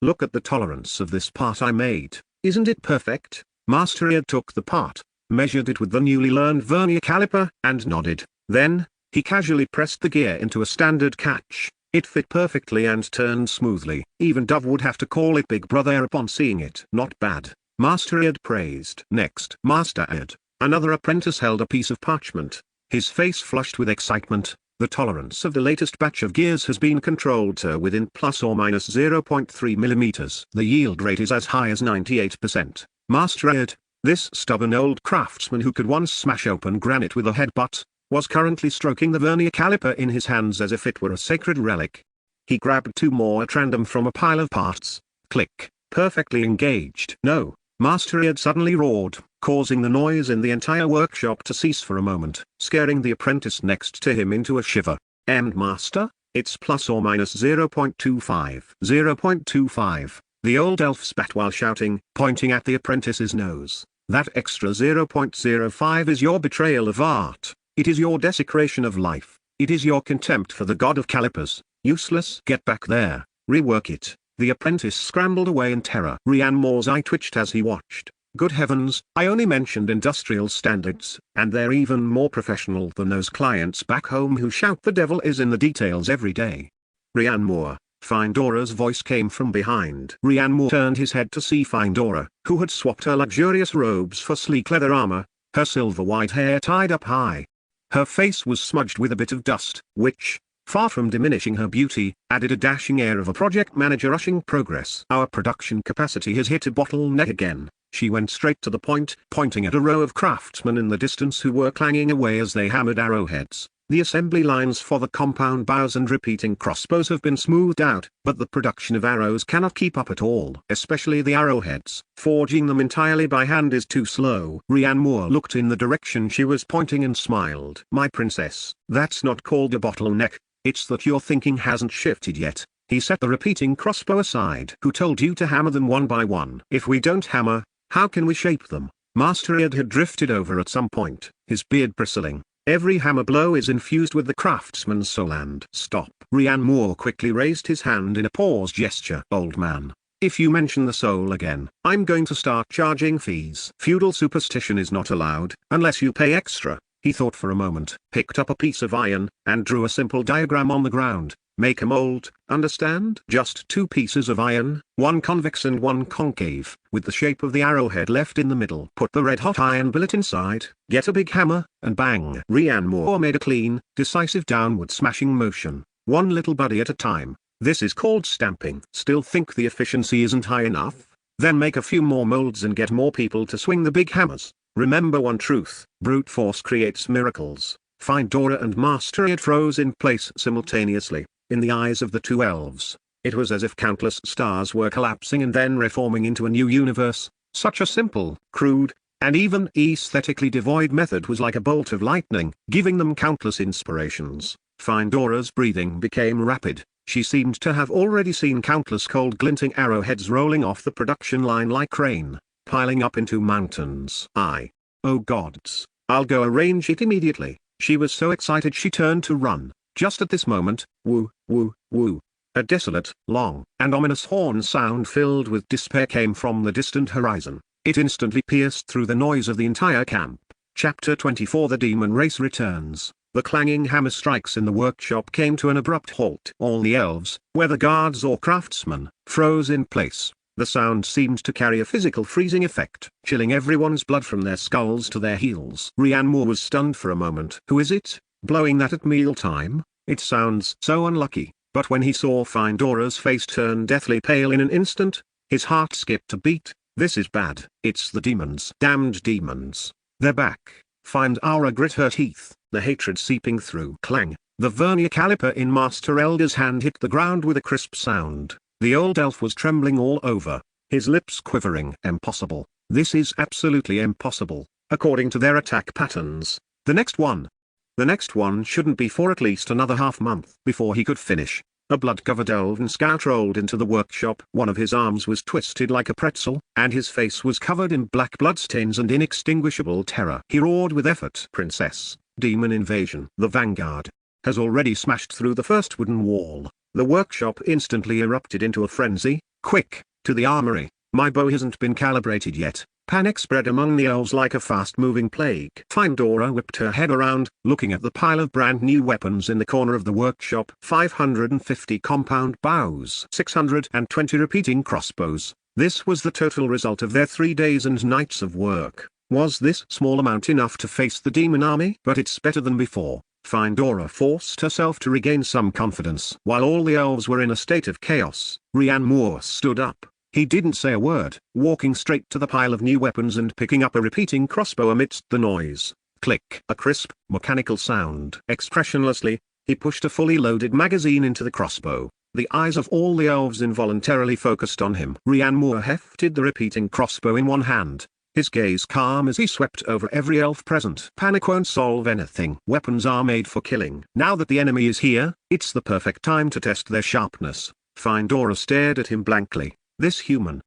look at the tolerance of this part I made. Isn't it perfect? Master Ead took the part, measured it with the newly learned vernier caliper, and nodded. Then, he casually pressed the gear into a standard catch. It fit perfectly and turned smoothly. Even Dove would have to call it Big Brother upon seeing it. Not bad, Master Ead praised. Next, Master Ead. Another apprentice held a piece of parchment. His face flushed with excitement. The tolerance of the latest batch of gears has been controlled to within plus or minus 0.3 mm. The yield rate is as high as 98%. Master Ead, this stubborn old craftsman who could once smash open granite with a headbutt, was currently stroking the vernier caliper in his hands as if it were a sacred relic. He grabbed two more at random from a pile of parts. Click, perfectly engaged. No, Master Ead suddenly roared, causing the noise in the entire workshop to cease for a moment, scaring the apprentice next to him into a shiver. Master, it's plus or minus 0.25. 0.25. The old elf spat while shouting, pointing at the apprentice's nose. That extra 0.05 is your betrayal of art. It is your desecration of life. It is your contempt for the god of calipers. Useless. Get back there. Rework it. The apprentice scrambled away in terror. Rian Moore's eye twitched as he watched. Good heavens, I only mentioned industrial standards, and they're even more professional than those clients back home who shout the devil is in the details every day. Rian Moore. Findora's voice came from behind. Rian Moore turned his head to see Findora, who had swapped her luxurious robes for sleek leather armor, her silver white hair tied up high. Her face was smudged with a bit of dust, which, far from diminishing her beauty, added a dashing air of a project manager rushing progress. Our production capacity has hit a bottleneck again. She went straight to the point, pointing at a row of craftsmen in the distance who were clanging away as they hammered arrowheads. The assembly lines for the compound bows and repeating crossbows have been smoothed out, but the production of arrows cannot keep up at all. Especially the arrowheads. Forging them entirely by hand is too slow. Rian Moore looked in the direction she was pointing and smiled. My princess, that's not called a bottleneck, it's that your thinking hasn't shifted yet. He set the repeating crossbow aside. Who told you to hammer them one by one? If we don't hammer, how can we shape them? Master Ed had drifted over at some point, his beard bristling. Every hammer blow is infused with the craftsman's soul and stop. Rian Moore quickly raised his hand in a pause gesture. Old man, if you mention the soul again, I'm going to start charging fees. Feudal superstition is not allowed, unless you pay extra. He thought for a moment, picked up a piece of iron, and drew a simple diagram on the ground. Make a mold, understand? Just 2 pieces of iron, one convex and one concave, with the shape of the arrowhead left in the middle. Put the red-hot iron billet inside, get a big hammer, and bang. Rian Moore made a clean, decisive downward smashing motion, one little buddy at a time. This is called stamping. Still think the efficiency isn't high enough? Then make a few more molds and get more people to swing the big hammers. Remember one truth, brute force creates miracles. Find Dora and Master Ed froze in place simultaneously. In the eyes of the 2 elves, it was as if countless stars were collapsing and then reforming into a new universe. Such a simple, crude, and even aesthetically devoid method was like a bolt of lightning, giving them countless inspirations. Findora's breathing became rapid. She seemed to have already seen countless cold glinting arrowheads rolling off the production line like rain, piling up into mountains. Oh gods, I'll go arrange it immediately. She was so excited she turned to run. Just at this moment, woo, woo, woo, a desolate, long, and ominous horn sound filled with despair came from the distant horizon. It instantly pierced through the noise of the entire camp. Chapter 24 The Demon Race Returns. The clanging hammer strikes in the workshop came to an abrupt halt. All the elves, whether guards or craftsmen, froze in place. The sound seemed to carry a physical freezing effect, chilling everyone's blood from their skulls to their heels. Rian Moore was stunned for a moment. Who is it? Blowing that at mealtime? It sounds so unlucky. But when he saw Findora's face turn deathly pale in an instant, his heart skipped a beat. This is bad. It's the demons. Damned demons. They're back. Findora grit her teeth, the hatred seeping through. Clang. The vernier caliper in Master Elder's hand hit the ground with a crisp sound. The old elf was trembling all over, his lips quivering. Impossible. This is absolutely impossible, according to their attack patterns. The next one shouldn't be for at least another half-month. Before he could finish, a blood-covered elven scout rolled into the workshop. One of his arms was twisted like a pretzel, and his face was covered in black bloodstains and inextinguishable terror. He roared with effort. Princess, demon invasion. The vanguard has already smashed through the first wooden wall. The workshop instantly erupted into a frenzy. Quick, to the armory. My bow hasn't been calibrated yet. Panic spread among the elves like a fast-moving plague. Findora whipped her head around, looking at the pile of brand-new weapons in the corner of the workshop. 550 compound bows. 620 repeating crossbows. This was the total result of their 3 days and nights of work. Was this small amount enough to face the demon army? But it's better than before. Findora forced herself to regain some confidence. While all the elves were in a state of chaos, Rian Moore stood up. He didn't say a word, walking straight to the pile of new weapons and picking up a repeating crossbow amidst the noise. Click. A crisp, mechanical sound. Expressionlessly, he pushed a fully loaded magazine into the crossbow. The eyes of all the elves involuntarily focused on him. Rian Moore hefted the repeating crossbow in one hand, his gaze calm as he swept over every elf present. Panic won't solve anything. Weapons are made for killing. Now that the enemy is here, it's the perfect time to test their sharpness. Findora stared at him blankly. This human.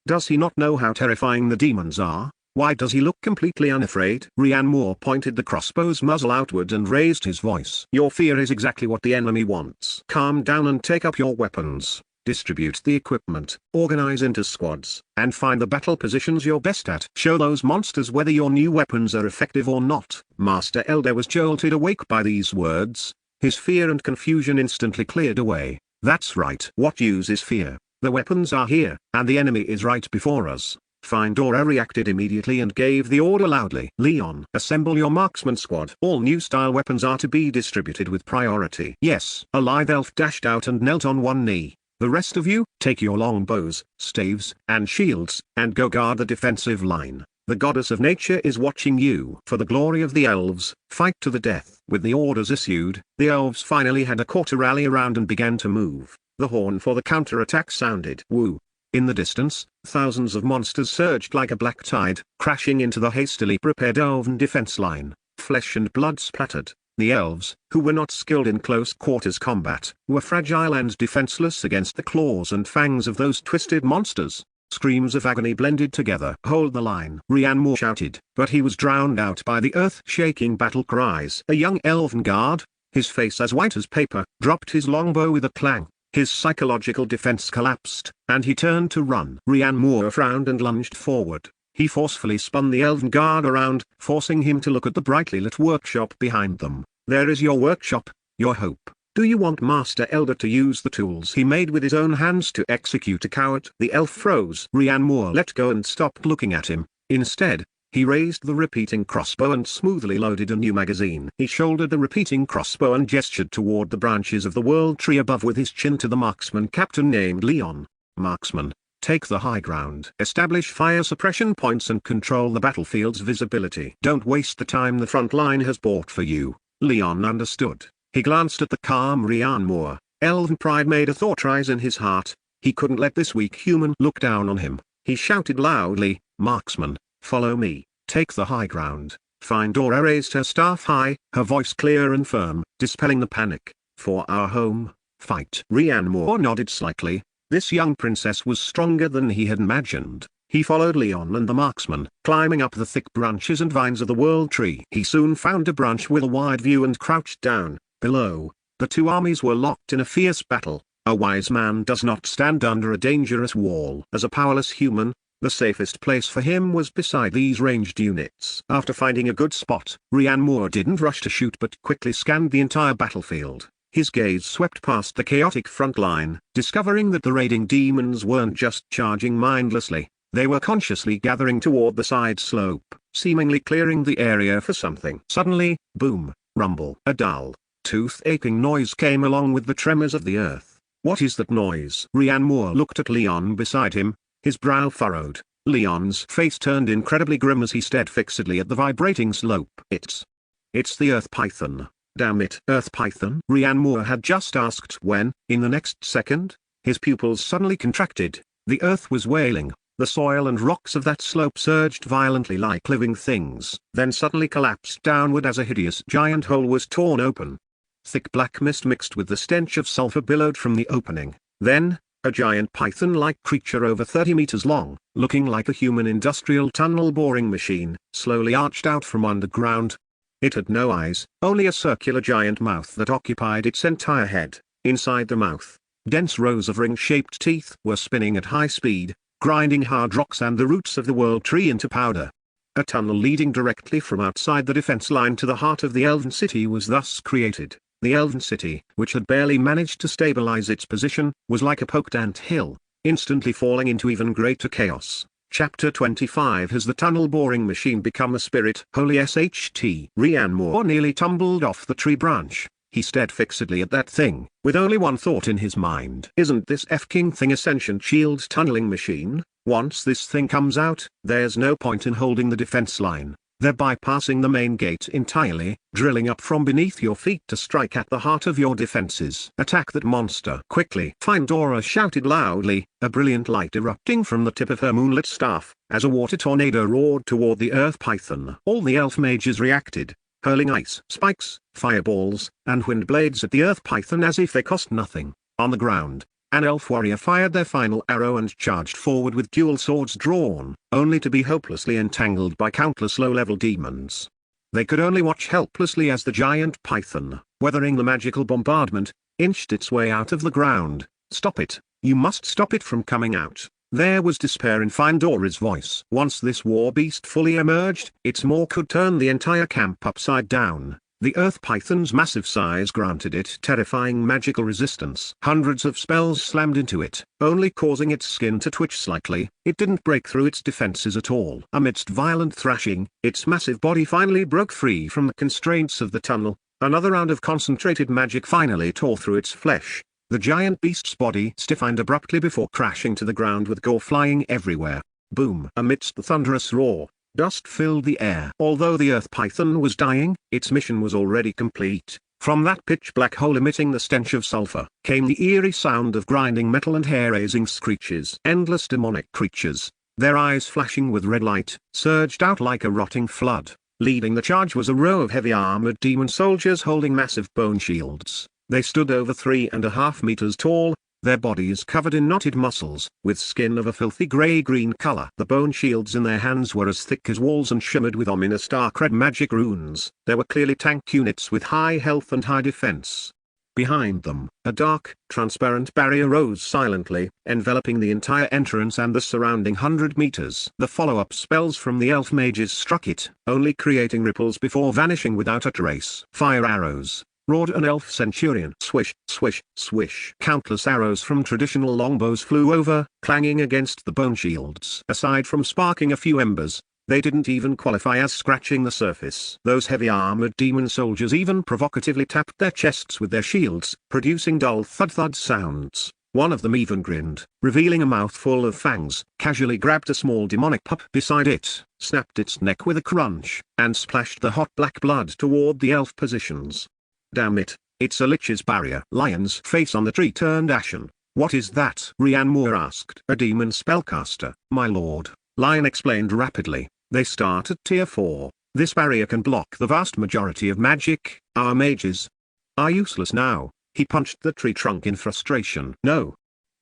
Does he not know how terrifying the demons are? Why does he look completely unafraid? Rian Moore pointed the crossbow's muzzle outward and raised his voice. Your fear is exactly what the enemy wants. Calm down and take up your weapons. Distribute the equipment, organize into squads, and find the battle positions you're best at. Show those monsters whether your new weapons are effective or not. Master Elder was jolted awake by these words. His fear and confusion instantly cleared away. That's right. What use is fear? The weapons are here, and the enemy is right before us. Findora reacted immediately and gave the order loudly. Leon, assemble your marksman squad. All new style weapons are to be distributed with priority. Yes. A lithe elf dashed out and knelt on one knee. The rest of you, take your longbows, staves, and shields, and go guard the defensive line. The goddess of nature is watching you. For the glory of the elves, fight to the death. With the orders issued, the elves finally had a call to rally around and began to move. The horn for the counterattack sounded. Woo! In the distance, thousands of monsters surged like a black tide, crashing into the hastily prepared elven defense line. Flesh and blood splattered. The elves, who were not skilled in close quarters combat, were fragile and defenseless against the claws and fangs of those twisted monsters. Screams of agony blended together. Hold the line, Rhiannon shouted, but he was drowned out by the earth-shaking battle cries. A young elven guard, his face as white as paper, dropped his longbow with a clang. His psychological defense collapsed, and he turned to run. Rhiannon frowned and lunged forward. He forcefully spun the elven guard around, forcing him to look at the brightly lit workshop behind them. There is your workshop, your hope. Do you want Master Elder to use the tools he made with his own hands to execute a coward? The elf froze. Rhiannon let go and stopped looking at him. Instead, he raised the repeating crossbow and smoothly loaded a new magazine. He shouldered the repeating crossbow and gestured toward the branches of the world tree above with his chin to the marksman captain named Leon. Marksman, take the high ground. Establish fire suppression points and control the battlefield's visibility. Don't waste the time the front line has bought for you. Leon understood. He glanced at the calm Rhiannon. Elven pride made a thought rise in his heart. He couldn't let this weak human look down on him. He shouted loudly, Marksman, follow me, take the high ground. Findora raised her staff high, her voice clear and firm, dispelling the panic. For our home, fight. Rhiannon nodded slightly. This young princess was stronger than he had imagined. He followed Leon and the marksman, climbing up the thick branches and vines of the world tree. He soon found a branch with a wide view and crouched down. Below, the two armies were locked in a fierce battle. A wise man does not stand under a dangerous wall. As a powerless human, the safest place for him was beside these ranged units. After finding a good spot, Rhiannon didn't rush to shoot but quickly scanned the entire battlefield. His gaze swept past the chaotic front line, discovering that the raiding demons weren't just charging mindlessly. They were consciously gathering toward the side slope, seemingly clearing the area for something. Suddenly, boom, rumble. A dull, tooth-aching noise came along with the tremors of the earth. What is that noise? Rhiannon looked at Leon beside him, his brow furrowed. Leon's face turned incredibly grim as he stared fixedly at the vibrating slope. It's the earth python. Damn it. Earth python? Rhiannon had just asked when, in the next second, his pupils suddenly contracted. The earth was wailing. The soil and rocks of that slope surged violently like living things, then suddenly collapsed downward as a hideous giant hole was torn open. Thick black mist mixed with the stench of sulfur billowed from the opening. Then, a giant python-like creature over 30 meters long, looking like a human industrial tunnel boring machine, slowly arched out from underground. It had no eyes, only a circular giant mouth that occupied its entire head. Inside the mouth, dense rows of ring-shaped teeth were spinning at high speed, grinding hard rocks and the roots of the world tree into powder. A tunnel leading directly from outside the defense line to the heart of the Elven City was thus created. The Elven City, which had barely managed to stabilize its position, was like a poked ant hill, instantly falling into even greater chaos. Chapter 25. Has the tunnel boring machine become a spirit? Holy SHT. Rhiannon nearly tumbled off the tree branch. He stared fixedly at that thing, with only one thought in his mind. Isn't this F-King thing a sentient shield tunneling machine? Once this thing comes out, there's no point in holding the defense line. They're bypassing the main gate entirely, drilling up from beneath your feet to strike at the heart of your defenses. Attack that monster quickly. Findora shouted loudly, a brilliant light erupting from the tip of her moonlit staff, as a water tornado roared toward the earth python. All the elf mages reacted, hurling ice spikes, fireballs, and wind blades at the earth python as if they cost nothing. On the ground, an elf warrior fired their final arrow and charged forward with dual swords drawn, only to be hopelessly entangled by countless low-level demons. They could only watch helplessly as the giant python, weathering the magical bombardment, inched its way out of the ground. Stop it, you must stop it from coming out. There was despair in Findora's voice. Once this war beast fully emerged, its maw could turn the entire camp upside down. The earth python's massive size granted it terrifying magical resistance. Hundreds of spells slammed into it, only causing its skin to twitch slightly. It didn't break through its defenses at all. Amidst violent thrashing, its massive body finally broke free from the constraints of the tunnel. Another round of concentrated magic finally tore through its flesh. The giant beast's body stiffened abruptly before crashing to the ground with gore flying everywhere. Boom! Amidst the thunderous roar, dust filled the air. Although the earth python was dying, its mission was already complete. From that pitch-black hole emitting the stench of sulfur, came the eerie sound of grinding metal and hair-raising screeches. Endless demonic creatures, their eyes flashing with red light, surged out like a rotting flood. Leading the charge was a row of heavy-armored demon soldiers holding massive bone shields. They stood over 3.5 meters tall, their bodies covered in knotted muscles, with skin of a filthy grey-green color. The bone shields in their hands were as thick as walls and shimmered with ominous dark red magic runes. They were clearly tank units with high health and high defense. Behind them, a dark, transparent barrier rose silently, enveloping the entire entrance and the surrounding 100 meters. The follow-up spells from the elf mages struck it, only creating ripples before vanishing without a trace. Fire arrows, roared an elf centurion. Swish, swish, swish. Countless arrows from traditional longbows flew over, clanging against the bone shields. Aside from sparking a few embers, they didn't even qualify as scratching the surface. Those heavy-armored demon soldiers even provocatively tapped their chests with their shields, producing dull thud-thud sounds. One of them even grinned, revealing a mouthful of fangs, casually grabbed a small demonic pup beside it, snapped its neck with a crunch, and splashed the hot black blood toward the elf positions. Damn it, it's a lich's barrier. Lion's face on the tree turned ashen. What is that? Rian Moore asked. A demon spellcaster, my lord, Lion explained rapidly. They start at tier 4. This barrier can block the vast majority of magic. Our mages are useless now. He punched the tree trunk in frustration. No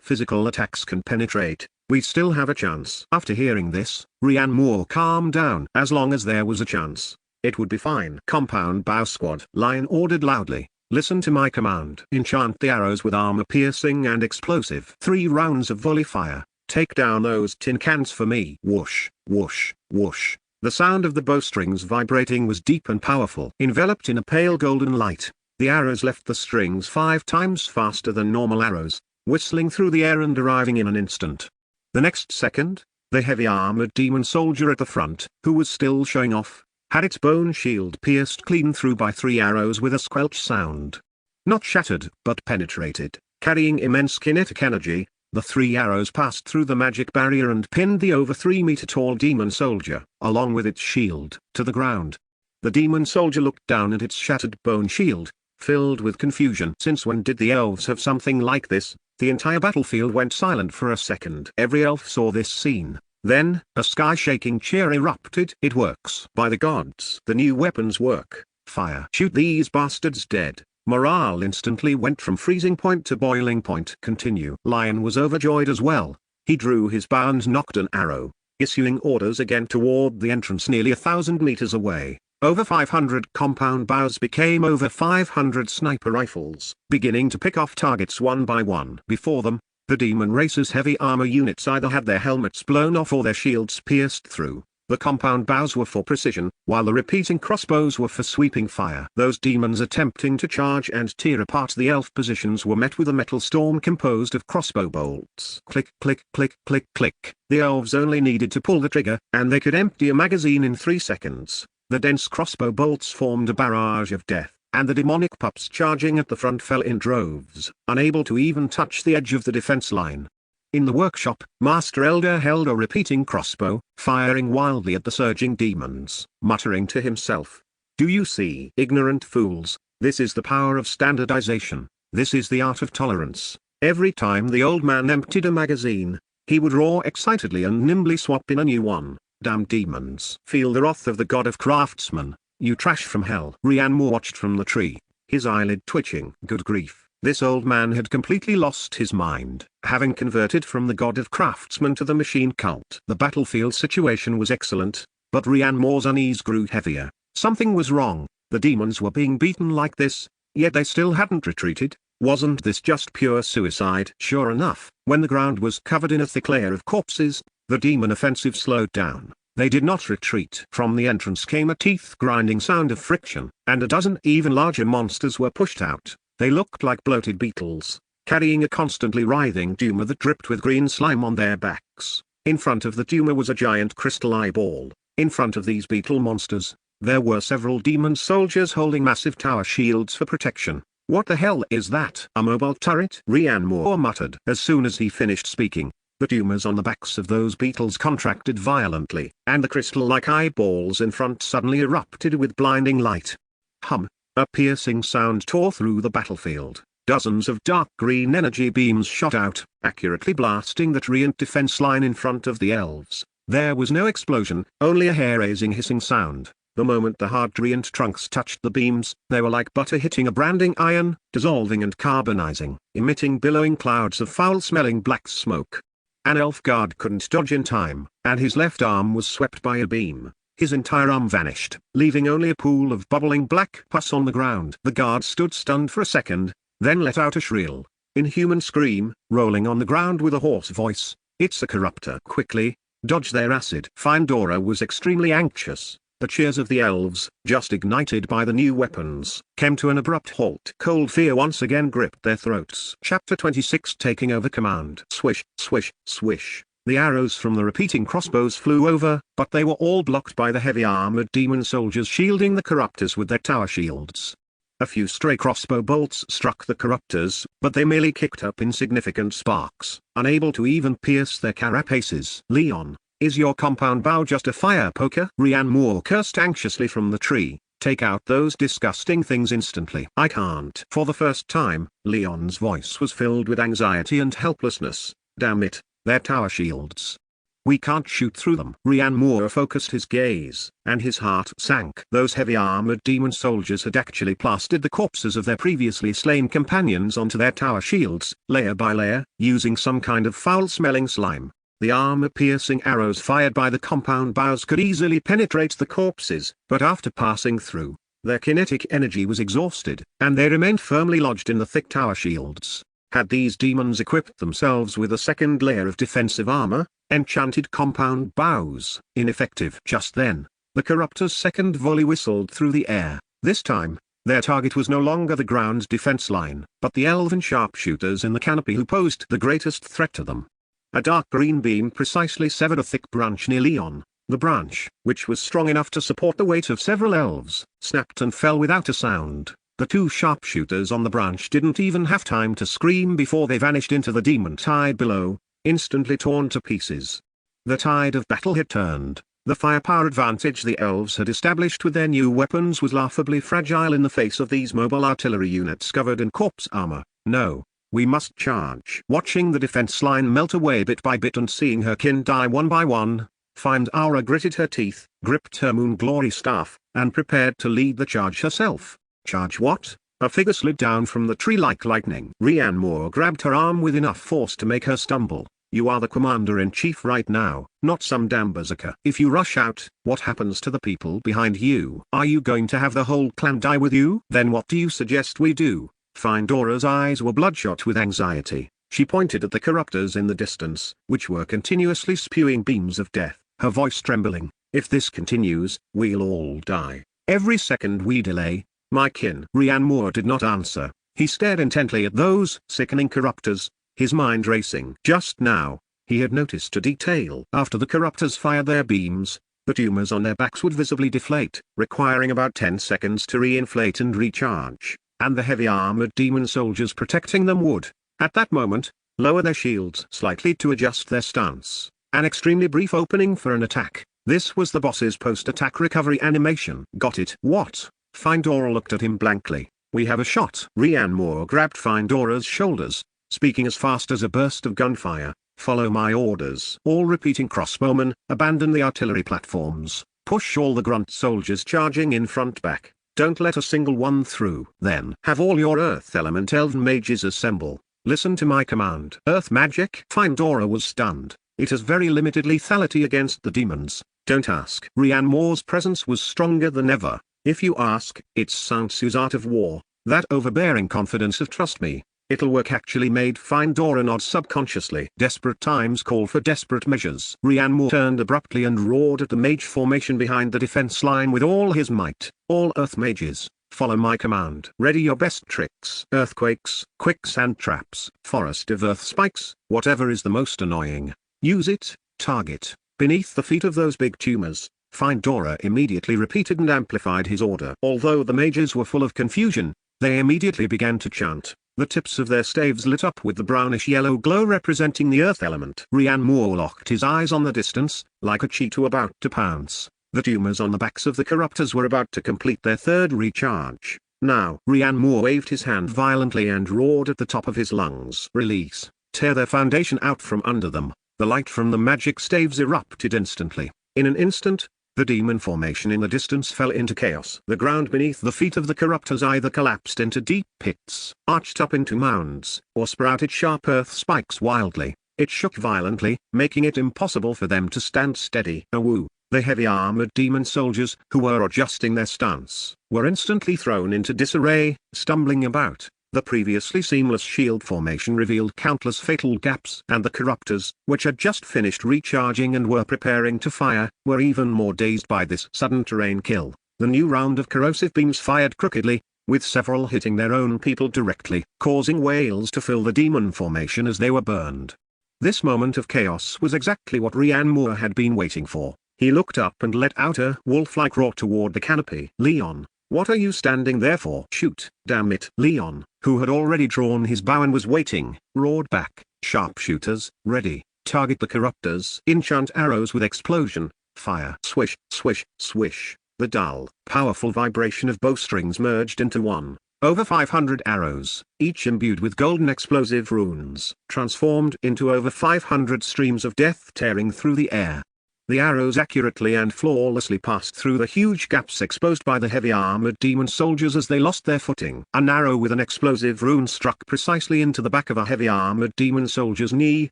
physical attacks can penetrate. We still have a chance. After hearing this, Rian Moore calmed down. As long as there was a chance, it would be fine. Compound bow squad. Lion ordered loudly. Listen to my command. Enchant the arrows with armor-piercing and explosive. 3 rounds of volley fire. Take down those tin cans for me. Whoosh, whoosh, whoosh. The sound of the bowstrings vibrating was deep and powerful. Enveloped in a pale golden light, the arrows left the strings 5 times faster than normal arrows, whistling through the air and arriving in an instant. The next second, the heavy-armored demon soldier at the front, who was still showing off, had its bone shield pierced clean through by 3 arrows with a squelch sound. Not shattered, but penetrated. Carrying immense kinetic energy, the 3 arrows passed through the magic barrier and pinned the over 3-meter-tall demon soldier, along with its shield, to the ground. The demon soldier looked down at its shattered bone shield, filled with confusion. Since when did the elves have something like this? The entire battlefield went silent for a second. Every elf saw this scene. Then, a sky-shaking cheer erupted. It works. By the gods. The new weapons work. Fire. Shoot these bastards dead. Morale instantly went from freezing point to boiling point. Continue. Lion was overjoyed as well. He drew his bow and knocked an arrow, issuing orders again toward the entrance nearly 1,000 meters away. Over 500 compound bows became over 500 sniper rifles, beginning to pick off targets one by one. Before them, the demon race's heavy armor units either had their helmets blown off or their shields pierced through. The compound bows were for precision, while the repeating crossbows were for sweeping fire. Those demons attempting to charge and tear apart the elf positions were met with a metal storm composed of crossbow bolts. Click, click, click, click, click. The elves only needed to pull the trigger, and they could empty a magazine in 3 seconds. The dense crossbow bolts formed a barrage of death, and the demonic pups charging at the front fell in droves, unable to even touch the edge of the defense line. In the workshop, Master Elder held a repeating crossbow, firing wildly at the surging demons, muttering to himself. Do you see? Ignorant fools, this is the power of standardization, this is the art of tolerance. Every time the old man emptied a magazine, he would roar excitedly and nimbly swap in a new one. Damn demons. Feel the wrath of the god of craftsmen, you trash from hell. Rian watched from the tree, his eyelid twitching. Good grief. This old man had completely lost his mind, having converted from the god of craftsmen to the machine cult. The battlefield situation was excellent, but Rian Moore's unease grew heavier. Something was wrong. The demons were being beaten like this, yet they still hadn't retreated. Wasn't this just pure suicide? Sure enough, when the ground was covered in a thick layer of corpses, the demon offensive slowed down. They did not retreat. From the entrance came a teeth-grinding sound of friction, and a dozen even larger monsters were pushed out. They looked like bloated beetles, carrying a constantly writhing tumor that dripped with green slime on their backs. In front of the tumor was a giant crystal eyeball. In front of these beetle monsters, there were several demon soldiers holding massive tower shields for protection. "What the hell is that? A mobile turret?" Rian Moore muttered. As soon as he finished speaking, the tumors on the backs of those beetles contracted violently, and the crystal-like eyeballs in front suddenly erupted with blinding light. Hum! A piercing sound tore through the battlefield. Dozens of dark green energy beams shot out, accurately blasting the treant defense line in front of the elves. There was no explosion, only a hair-raising hissing sound. The moment the hard treant trunks touched the beams, they were like butter hitting a branding iron, dissolving and carbonizing, emitting billowing clouds of foul-smelling black smoke. An elf guard couldn't dodge in time, and his left arm was swept by a beam. His entire arm vanished, leaving only a pool of bubbling black pus on the ground. The guard stood stunned for a second, then let out a shrill, inhuman scream, rolling on the ground with a hoarse voice. "It's a corruptor!" Quickly, dodge their acid. Findora was extremely anxious. The cheers of the elves, just ignited by the new weapons, came to an abrupt halt. Cold fear once again gripped their throats. Chapter 26 Taking Over Command. Swish, swish, swish. The arrows from the repeating crossbows flew over, but they were all blocked by the heavy armored demon soldiers shielding the corruptors with their tower shields. A few stray crossbow bolts struck the corruptors, but they merely kicked up insignificant sparks, unable to even pierce their carapaces. "Leon, is your compound bow just a fire poker?" Rian Moore cursed anxiously from the tree. "Take out those disgusting things instantly." "I can't." For the first time, Leon's voice was filled with anxiety and helplessness. "Damn it, they're tower shields. We can't shoot through them." Rian Moore focused his gaze, and his heart sank. Those heavy armored demon soldiers had actually plastered the corpses of their previously slain companions onto their tower shields, layer by layer, using some kind of foul-smelling slime. The armor-piercing arrows fired by the compound bows could easily penetrate the corpses, but after passing through, their kinetic energy was exhausted, and they remained firmly lodged in the thick tower shields. Had these demons equipped themselves with a second layer of defensive armor, enchanted compound bows? Ineffective. Just then, the corruptor's second volley whistled through the air. This time, their target was no longer the ground defense line, but the elven sharpshooters in the canopy who posed the greatest threat to them. A dark green beam precisely severed a thick branch near Leon. The branch, which was strong enough to support the weight of several elves, snapped and fell without a sound. The two sharpshooters on the branch didn't even have time to scream before they vanished into the demon tide below, instantly torn to pieces. The tide of battle had turned. The firepower advantage the elves had established with their new weapons was laughably fragile in the face of these mobile artillery units covered in corpse armor. "No. We must charge." Watching the defense line melt away bit by bit and seeing her kin die one by one, Findora gritted her teeth, gripped her moon glory staff, and prepared to lead the charge herself. "Charge what?" A figure slid down from the tree like lightning. Rian Moore grabbed her arm with enough force to make her stumble. "You are the commander-in-chief right now, not some damn berserker. If you rush out, what happens to the people behind you? Are you going to have the whole clan die with you? Then what do you suggest we do?" Findora's eyes were bloodshot with anxiety. She pointed at the corruptors in the distance, which were continuously spewing beams of death, her voice trembling. "If this continues, we'll all die. Every second we delay, my kin." Rian Moore did not answer. He stared intently at those sickening corruptors, his mind racing. Just now, he had noticed a detail. After the corruptors fired their beams, the tumors on their backs would visibly deflate, requiring about 10 seconds to re-inflate and recharge, and the heavy armored demon soldiers protecting them would, at that moment, lower their shields slightly to adjust their stance. An extremely brief opening for an attack. This was the boss's post-attack recovery animation. "Got it." "What?" Findora looked at him blankly. "We have a shot." Rian Moore grabbed Findora's shoulders, speaking as fast as a burst of gunfire. "Follow my orders." All repeating crossbowmen, abandon the artillery platforms. Push all the grunt soldiers charging in front back. Don't let a single one through. Then have all your Earth Element Elven mages assemble. Listen to my command. Earth magic? Findora was stunned. It has very limited lethality against the demons. Don't ask. Rian Moore's presence was stronger than ever. If you ask, it's Sun Tzu's art of war, that overbearing confidence of "trust me." It'll work actually made Findora nod subconsciously. Desperate times call for desperate measures. Rianmu turned abruptly and roared at the mage formation behind the defense line with all his might. All earth mages, follow my command. Ready your best tricks. Earthquakes, quicksand traps, forest of earth spikes, whatever is the most annoying. Use it, target. Beneath the feet of those big tumors, Findora immediately repeated and amplified his order. Although the mages were full of confusion, they immediately began to chant. The tips of their staves lit up with the brownish-yellow glow representing the earth element. Rianmu locked his eyes on the distance, like a cheetah about to pounce. The tumors on the backs of the corruptors were about to complete their third recharge. Now Rianmu waved his hand violently and roared at the top of his lungs. Release. Tear their foundation out from under them. The light from the magic staves erupted instantly. In an instant, the demon formation in the distance fell into chaos. The ground beneath the feet of the corruptors either collapsed into deep pits, arched up into mounds, or sprouted sharp earth spikes wildly. It shook violently, making it impossible for them to stand steady. Awoo! The heavy-armored demon soldiers, who were adjusting their stance, were instantly thrown into disarray, stumbling about. The previously seamless shield formation revealed countless fatal gaps, and the corruptors, which had just finished recharging and were preparing to fire, were even more dazed by this sudden terrain kill. The new round of corrosive beams fired crookedly, with several hitting their own people directly, causing wails to fill the demon formation as they were burned. This moment of chaos was exactly what Rianmu had been waiting for. He looked up and let out a wolf-like roar toward the canopy. Leon, what are you standing there for? Shoot! Damn it! Leon, who had already drawn his bow and was waiting, roared back. Sharpshooters, ready. Target the corruptors. Enchant arrows with explosion. Fire. Swish, swish, swish. The dull, powerful vibration of bowstrings merged into one. Over 500 arrows, each imbued with golden explosive runes, transformed into over 500 streams of death tearing through the air. The arrows accurately and flawlessly passed through the huge gaps exposed by the heavy-armored demon soldiers as they lost their footing. An arrow with an explosive rune struck precisely into the back of a heavy-armored demon soldier's knee,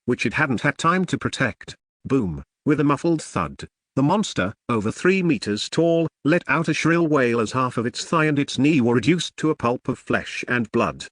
which it hadn't had time to protect. Boom! With a muffled thud, the monster, over 3 meters tall, let out a shrill wail as half of its thigh and its knee were reduced to a pulp of flesh and blood.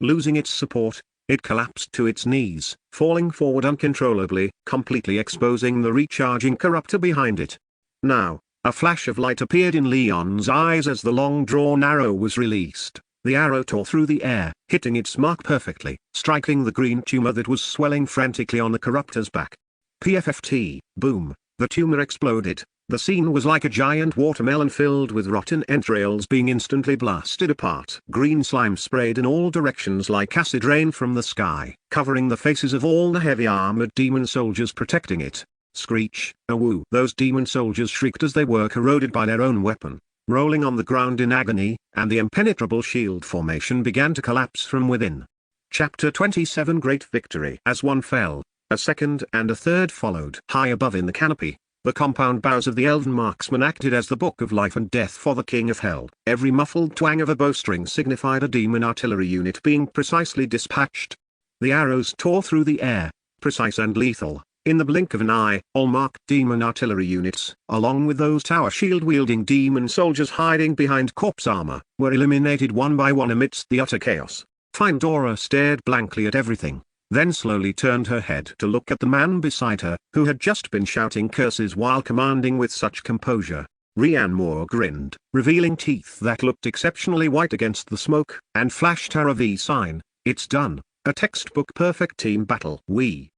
Losing its support, it collapsed to its knees, falling forward uncontrollably, completely exposing the recharging corruptor behind it. Now, a flash of light appeared in Leon's eyes as the long-drawn arrow was released. The arrow tore through the air, hitting its mark perfectly, striking the green tumor that was swelling frantically on the corruptor's back. PFFT, boom, the tumor exploded. The scene was like a giant watermelon filled with rotten entrails being instantly blasted apart. Green slime sprayed in all directions like acid rain from the sky, covering the faces of all the heavy-armored demon soldiers protecting it. Screech, awoo! Those demon soldiers shrieked as they were corroded by their own weapon, rolling on the ground in agony, and the impenetrable shield formation began to collapse from within. Chapter 27 Great Victory. As one fell, a second and a third followed. High above in the canopy, the compound bows of the elven marksman acted as the book of life and death for the king of hell. Every muffled twang of a bowstring signified a demon artillery unit being precisely dispatched. The arrows tore through the air, precise and lethal. In the blink of an eye, all marked demon artillery units, along with those tower shield-wielding demon soldiers hiding behind corpse armor, were eliminated one by one amidst the utter chaos. Findora stared blankly at everything, then slowly turned her head to look at the man beside her, who had just been shouting curses while commanding with such composure. Rianmu grinned, revealing teeth that looked exceptionally white against the smoke, and flashed her a V sign. It's done, a textbook perfect team battle. We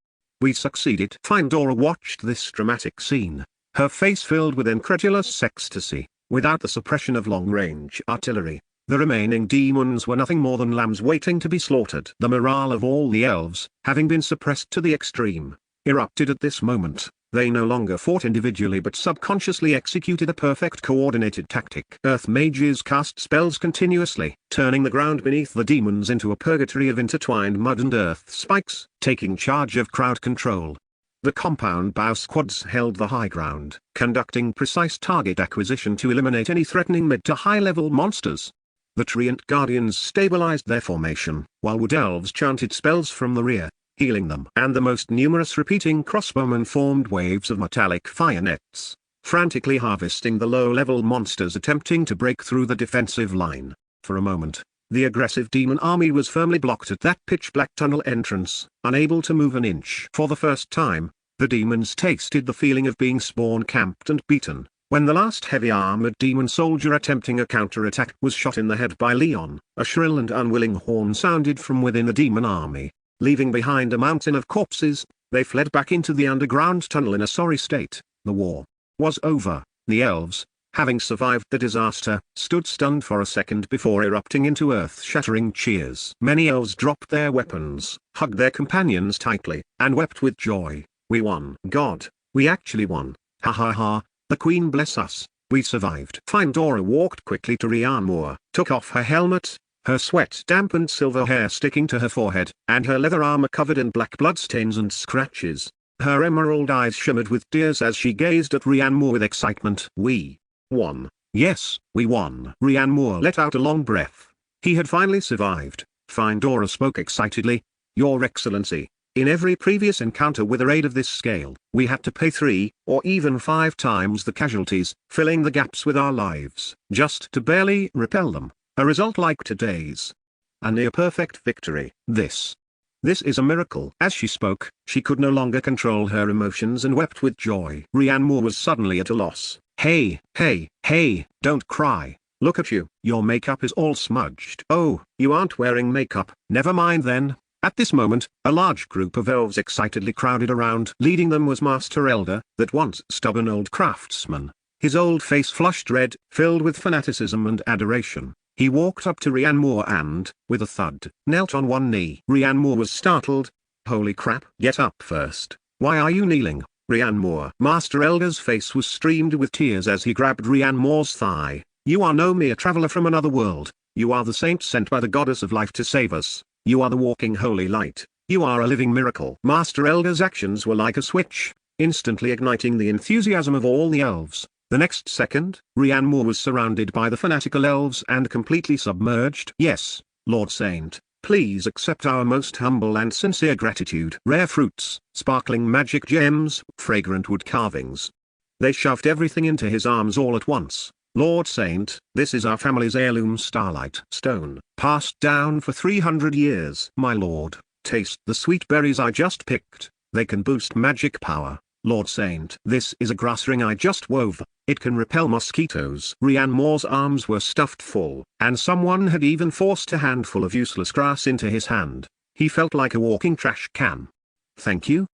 succeeded. Findora watched this dramatic scene, her face filled with incredulous ecstasy. Without the suppression of long-range artillery, the remaining demons were nothing more than lambs waiting to be slaughtered. The morale of all the elves, having been suppressed to the extreme, erupted at this moment. They no longer fought individually but subconsciously executed a perfect coordinated tactic. Earth mages cast spells continuously, turning the ground beneath the demons into a purgatory of intertwined mud and earth spikes, taking charge of crowd control. The compound bow squads held the high ground, conducting precise target acquisition to eliminate any threatening mid to high-level monsters. The treant guardians stabilized their formation, while wood elves chanted spells from the rear, healing them. And the most numerous repeating crossbowmen formed waves of metallic fire nets, frantically harvesting the low-level monsters attempting to break through the defensive line. For a moment, The aggressive demon army was firmly blocked at that pitch-black tunnel entrance, unable to move an inch. For the first time, the demons tasted the feeling of being spawn-camped and beaten. When the last heavy-armored demon soldier attempting a counterattack was shot in the head by Leon, a shrill and unwilling horn sounded from within the demon army. Leaving behind a mountain of corpses, they fled back into the underground tunnel in a sorry state. The war was over. The elves, having survived the disaster, stood stunned for a second before erupting into earth-shattering cheers. Many elves dropped their weapons, hugged their companions tightly, and wept with joy. We won. God, we actually won. Ha ha ha, the Queen bless us, we survived. Findora walked quickly to Rian Moore, took off her helmet, her sweat-dampened silver hair sticking to her forehead, and her leather armor covered in black bloodstains and scratches. Her emerald eyes shimmered with tears as she gazed at Rian Moore with excitement. We won. Yes, we won. Rian Moore let out a long breath. He had finally survived. Findora spoke excitedly. Your Excellency, in every previous encounter with a raid of this scale, we had to pay 3 or even 5 times the casualties, filling the gaps with our lives, just to barely repel them. A result like today's. A near-perfect victory. This is a miracle. As she spoke, she could no longer control her emotions and wept with joy. Rian Moore was suddenly at a loss. Hey, don't cry. Look at you. Your makeup is all smudged. Oh, you aren't wearing makeup. Never mind then. At this moment, a large group of elves excitedly crowded around. Leading them was Master Elder, that once stubborn old craftsman. His old face flushed red, filled with fanaticism and adoration. He walked up to Rian Moore and, with a thud, knelt on one knee. Rian Moore was startled. Holy crap. Get up first. Why are you kneeling, Rian Moore? Master Elder's face was streamed with tears as he grabbed Rian Moore's thigh. You are no mere traveler from another world. You are the saint sent by the goddess of life to save us. You are the walking holy light. You are a living miracle. Master Elder's actions were like a switch, instantly igniting the enthusiasm of all the elves. The next second, Rian Moore was surrounded by the fanatical elves and completely submerged. Yes, Lord Saint, please accept our most humble and sincere gratitude. Rare fruits, sparkling magic gems, fragrant wood carvings. They shoved everything into his arms all at once. Lord Saint, this is our family's heirloom starlight stone, passed down for 300 years. My lord, taste the sweet berries I just picked. They can boost magic power. Lord Saint, this is a grass ring I just wove. It can repel mosquitoes. Rian Moore's arms were stuffed full, and someone had even forced a handful of useless grass into his hand. He felt like a walking trash can. Thank you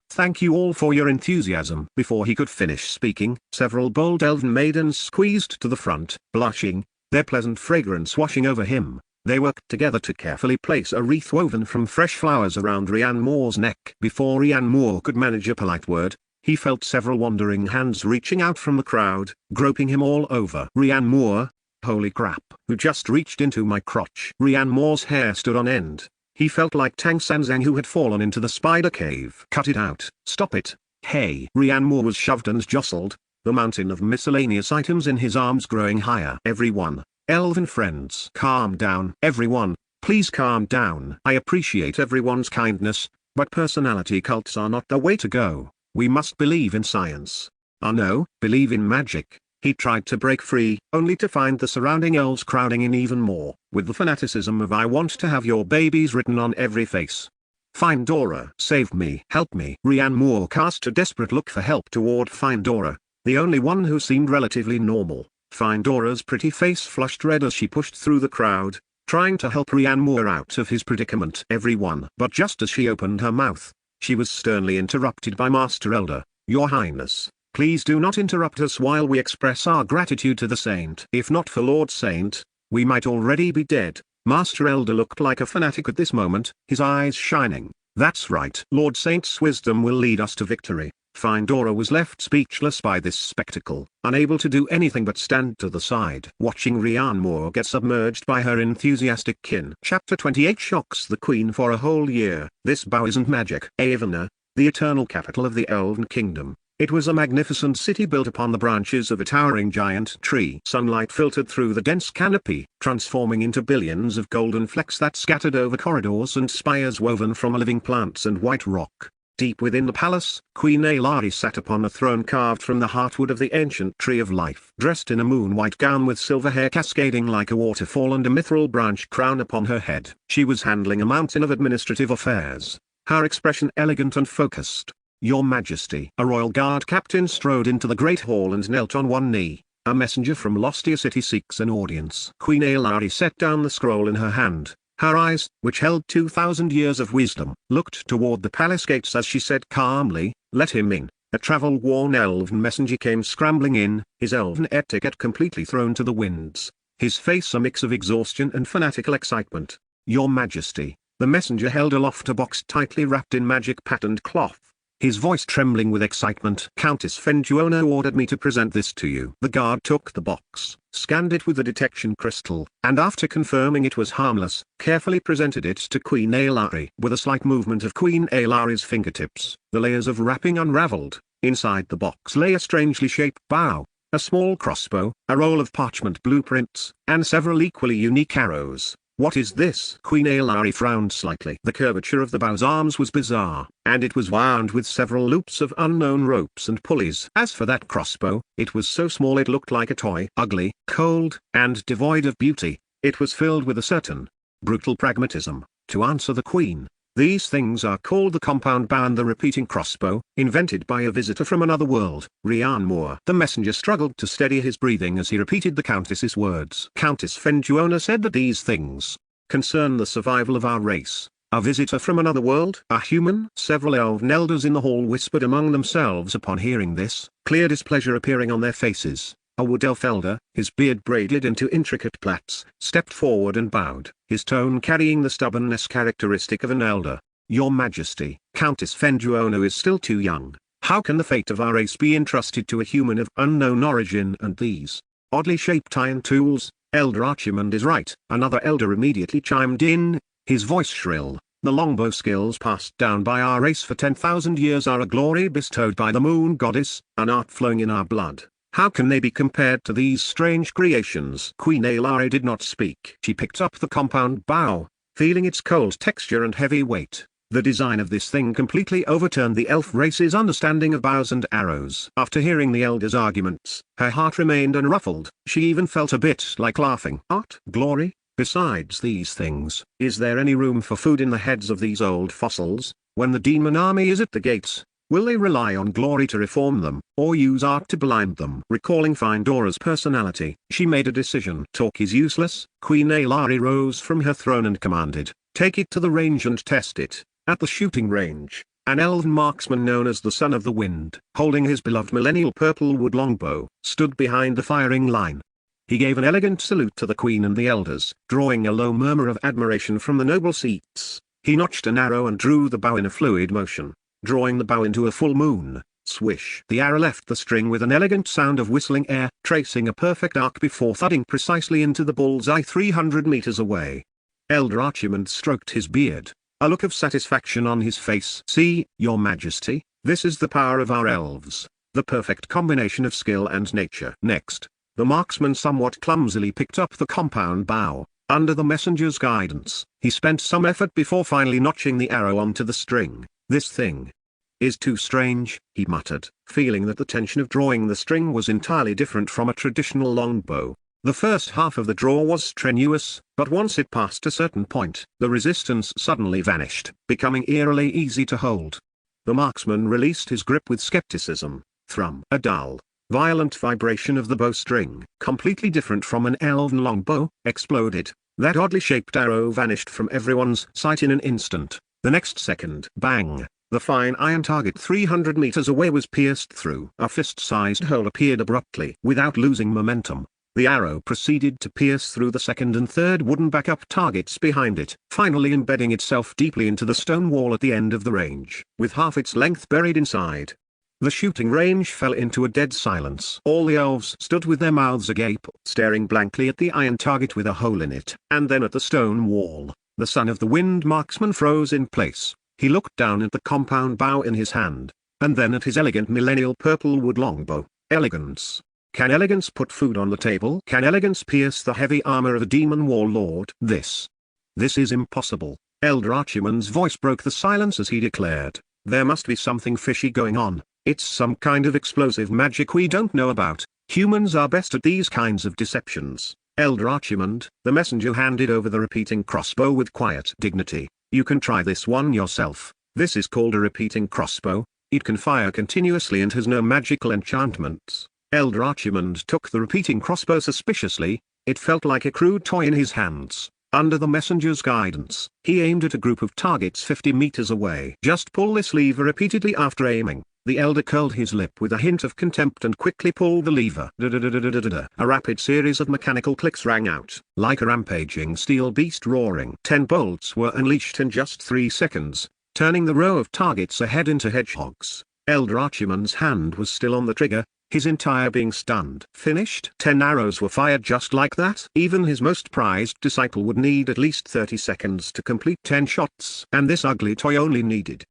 all for your enthusiasm. Before he could finish speaking, several bold elven maidens squeezed to the front, blushing, their pleasant fragrance washing over him. They worked together to carefully place a wreath woven from fresh flowers around Rian Moore's neck. Before Rian Moore could manage a polite word, he felt several wandering hands reaching out from the crowd, groping him all over. Rian Moore, holy crap, who just reached into my crotch? Rian Moore's hair stood on end. He felt like Tang Sanzang who had fallen into the spider cave. Cut it out. Stop it. Hey. Rian Moore was shoved and jostled, the mountain of miscellaneous items in his arms growing higher. Everyone, elven friends, calm down. Everyone, please calm down. I appreciate everyone's kindness, but personality cults are not the way to go. We must believe in science. No, believe in magic. He tried to break free, only to find the surrounding elves crowding in even more, with the fanaticism of I want to have your babies written on every face. Findora, save me, help me. Rian Moore cast a desperate look for help toward Findora, the only one who seemed relatively normal. Findora's pretty face flushed red as she pushed through the crowd, trying to help Rian Moore out of his predicament. Everyone. But just as she opened her mouth, she was sternly interrupted by Master Elder. Your Highness, please do not interrupt us while we express our gratitude to the Saint. If not for Lord Saint, we might already be dead. Master Elder looked like a fanatic at this moment, his eyes shining. That's right. Lord Saint's wisdom will lead us to victory. Findora was left speechless by this spectacle, unable to do anything but stand to the side, watching Rian Moore get submerged by her enthusiastic kin. Chapter 28 shocks the Queen for a whole year. This bow isn't magic. Avena, the eternal capital of the Elven Kingdom. It was a magnificent city built upon the branches of a towering giant tree. Sunlight filtered through the dense canopy, transforming into billions of golden flecks that scattered over corridors and spires woven from living plants and white rock. Deep within the palace, Queen Aelari sat upon a throne carved from the heartwood of the ancient tree of life. Dressed in a moon-white gown with silver hair cascading like a waterfall and a mithril branch crown upon her head, she was handling a mountain of administrative affairs, her expression elegant and focused. "Your Majesty." A royal guard captain strode into the great hall and knelt on one knee. "A messenger from Lostia City seeks an audience." Queen Aelari set down the scroll in her hand. Her eyes, which held 2,000 years of wisdom, looked toward the palace gates as she said calmly, "Let him in." A travel-worn elven messenger came scrambling in, his elven etiquette completely thrown to the winds, his face a mix of exhaustion and fanatical excitement. "Your Majesty." The messenger held aloft a box tightly wrapped in magic-patterned cloth, his voice trembling with excitement. "Countess Fenduona ordered me to present this to you." The guard took the box, scanned it with the detection crystal, and after confirming it was harmless, carefully presented it to Queen Aelari. With a slight movement of Queen Aelari's fingertips, the layers of wrapping unraveled. Inside the box lay a strangely shaped bow, a small crossbow, a roll of parchment blueprints, and several equally unique arrows. "What is this?" Queen Aelari frowned slightly. The curvature of the bow's arms was bizarre, and it was wound with several loops of unknown ropes and pulleys. As for that crossbow, it was so small it looked like a toy. Ugly, cold, and devoid of beauty, it was filled with a certain brutal pragmatism. To answer the queen, "These things are called the compound bow and the repeating crossbow, invented by a visitor from another world, Rian Moore." The messenger struggled to steady his breathing as he repeated the countess's words. "Countess Fenduona said that these things concern the survival of our race. A visitor from another world? A human?" Several elven elders in the hall whispered among themselves upon hearing this, clear displeasure appearing on their faces. A wood elf elder, his beard braided into intricate plaits, stepped forward and bowed, his tone carrying the stubbornness characteristic of an elder. "Your Majesty, Countess Fenduona is still too young. How can the fate of our race be entrusted to a human of unknown origin and these oddly shaped iron tools?" "Elder Archimond is right," another elder immediately chimed in, his voice shrill. "The longbow skills passed down by our race for 10,000 years are a glory bestowed by the moon goddess, an art flowing in our blood. How can they be compared to these strange creations?" Queen Aelari did not speak. She picked up the compound bow, feeling its cold texture and heavy weight. The design of this thing completely overturned the elf race's understanding of bows and arrows. After hearing the elder's arguments, her heart remained unruffled. She even felt a bit like laughing. "Art? Glory? Besides these things, is there any room for food in the heads of these old fossils? When the demon army is at the gates, will they rely on glory to reform them, or use art to blind them?" Recalling Findora's personality, she made a decision. Talk is useless. Queen Aelari rose from her throne and commanded, "Take it to the range and test it." At the shooting range, an elven marksman known as the Son of the Wind, holding his beloved millennial purple wood longbow, stood behind the firing line. He gave an elegant salute to the queen and the elders, drawing a low murmur of admiration from the noble seats. He notched an arrow and drew the bow in a fluid motion, drawing the bow into a full moon. Swish! The arrow left the string with an elegant sound of whistling air, tracing a perfect arc before thudding precisely into the bullseye 300 meters away. Elder Archimond stroked his beard, a look of satisfaction on his face. "See, Your Majesty, this is the power of our elves, the perfect combination of skill and nature." Next, the marksman somewhat clumsily picked up the compound bow. Under the messenger's guidance, he spent some effort before finally notching the arrow onto the string. "This thing is too strange," he muttered, feeling that the tension of drawing the string was entirely different from a traditional longbow. The first half of the draw was strenuous, but once it passed a certain point, the resistance suddenly vanished, becoming eerily easy to hold. The marksman released his grip with skepticism. Thrum! A dull, violent vibration of the bowstring, completely different from an elven longbow, exploded. That oddly shaped arrow vanished from everyone's sight in an instant. The next second, bang! The fine iron target 300 meters away was pierced through. A fist-sized hole appeared abruptly. Without losing momentum, the arrow proceeded to pierce through the second and third wooden backup targets behind it, finally embedding itself deeply into the stone wall at the end of the range, with half its length buried inside. The shooting range fell into a dead silence. All the elves stood with their mouths agape, staring blankly at the iron target with a hole in it, and then at the stone wall. The Son of the Wind marksman froze in place. He looked down at the compound bow in his hand, and then at his elegant millennial purple wood longbow. Elegance. Can elegance put food on the table? Can elegance pierce the heavy armor of a demon warlord? This is impossible. Elder Archimond's voice broke the silence as he declared, There must be something fishy going on. It's some kind of explosive magic we don't know about. Humans are best at these kinds of deceptions. Elder Archimond, the messenger, handed over the repeating crossbow with quiet dignity. You can try this one yourself. This is called a repeating crossbow. It can fire continuously and has no magical enchantments. Elder Archimond took the repeating crossbow suspiciously. It felt like a crude toy in his hands. Under the messenger's guidance, he aimed at a group of targets 50 meters away. Just pull this lever repeatedly after aiming. The elder curled his lip with a hint of contempt and quickly pulled the lever. A rapid series of mechanical clicks rang out, like a rampaging steel beast roaring. 10 bolts were unleashed in just 3 seconds, turning the row of targets ahead into hedgehogs. Elder Archimond's hand was still on the trigger, his entire being stunned. Finished? 10 arrows were fired just like that. Even his most prized disciple would need at least 30 seconds to complete 10 shots. And this ugly toy only needed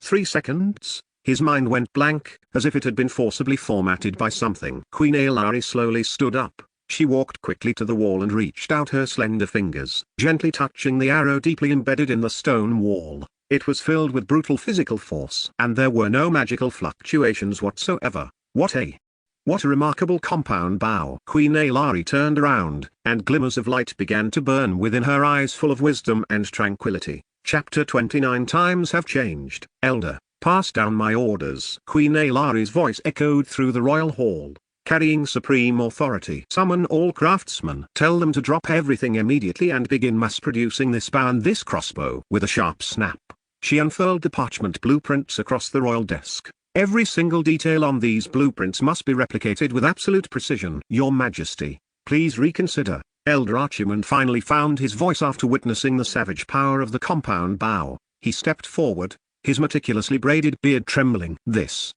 3 seconds? His mind went blank, as if it had been forcibly formatted by something. Queen Aelari slowly stood up. She walked quickly to the wall and reached out her slender fingers, gently touching the arrow deeply embedded in the stone wall. It was filled with brutal physical force, and there were no magical fluctuations whatsoever. What a remarkable compound bow. Queen Aelari turned around, and glimmers of light began to burn within her eyes, full of wisdom and tranquility. Chapter 29. Times have changed. Elder, pass down my orders. Queen Aelari's voice echoed through the royal hall, carrying supreme authority. Summon all craftsmen. Tell them to drop everything immediately and begin mass-producing this bow and this crossbow. With a sharp snap, she unfurled the parchment blueprints across the royal desk. Every single detail on these blueprints must be replicated with absolute precision. Your Majesty, please reconsider. Elder Archimond finally found his voice after witnessing the savage power of the compound bow. He stepped forward, his meticulously braided beard trembling. This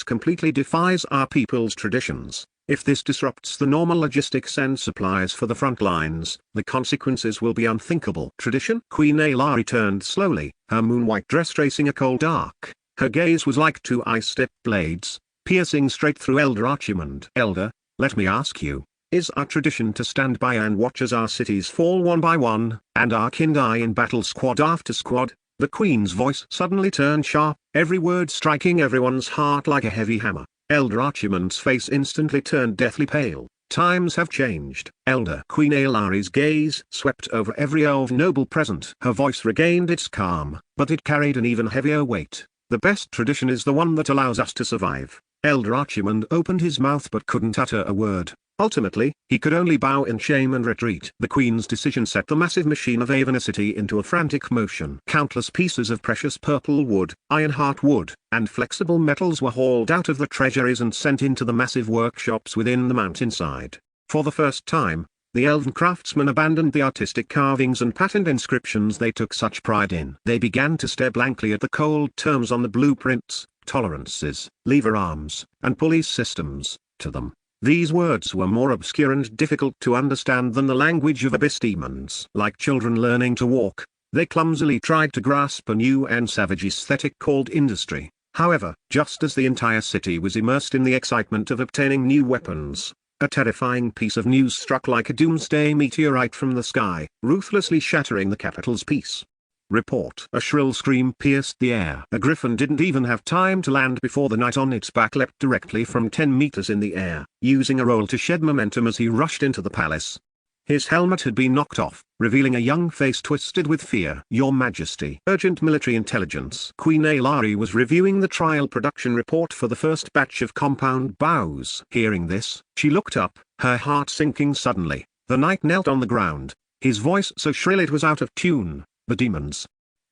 completely defies our people's traditions. If this disrupts the normal logistics and supplies for the front lines, the consequences will be unthinkable. Tradition? Queen Aelari turned slowly, her moon-white dress tracing a cold arc. Her gaze was like 2 ice-tipped blades, piercing straight through Elder Archimond. Elder, let me ask you, is our tradition to stand by and watch as our cities fall one by one, and our kin die in battle squad after squad? The Queen's voice suddenly turned sharp, every word striking everyone's heart like a heavy hammer. Elder Archimond's face instantly turned deathly pale. Times have changed. Elder. Queen Aelari's gaze swept over every elf noble present. Her voice regained its calm, but it carried an even heavier weight. The best tradition is the one that allows us to survive. Elder Archimond opened his mouth but couldn't utter a word. Ultimately, he could only bow in shame and retreat. The Queen's decision set the massive machine of Avanicity into a frantic motion. Countless pieces of precious purple wood, ironheart wood, and flexible metals were hauled out of the treasuries and sent into the massive workshops within the mountainside. For the first time, the elven craftsmen abandoned the artistic carvings and patterned inscriptions they took such pride in. They began to stare blankly at the cold terms on the blueprints, tolerances, lever arms, and pulley systems. To them, these words were more obscure and difficult to understand than the language of abyss demons. Like children learning to walk, they clumsily tried to grasp a new and savage aesthetic called industry. However, just as the entire city was immersed in the excitement of obtaining new weapons, a terrifying piece of news struck like a doomsday meteorite from the sky, ruthlessly shattering the capital's peace. Report. A shrill scream pierced the air. A griffin didn't even have time to land before the knight on its back leapt directly from 10 meters in the air, using a roll to shed momentum as he rushed into the palace. His helmet had been knocked off, revealing a young face twisted with fear. Your Majesty. Urgent military intelligence. Queen Aelari was reviewing the trial production report for the first batch of compound bows. Hearing this, she looked up, her heart sinking suddenly. The knight knelt on the ground, his voice so shrill it was out of tune. The demons.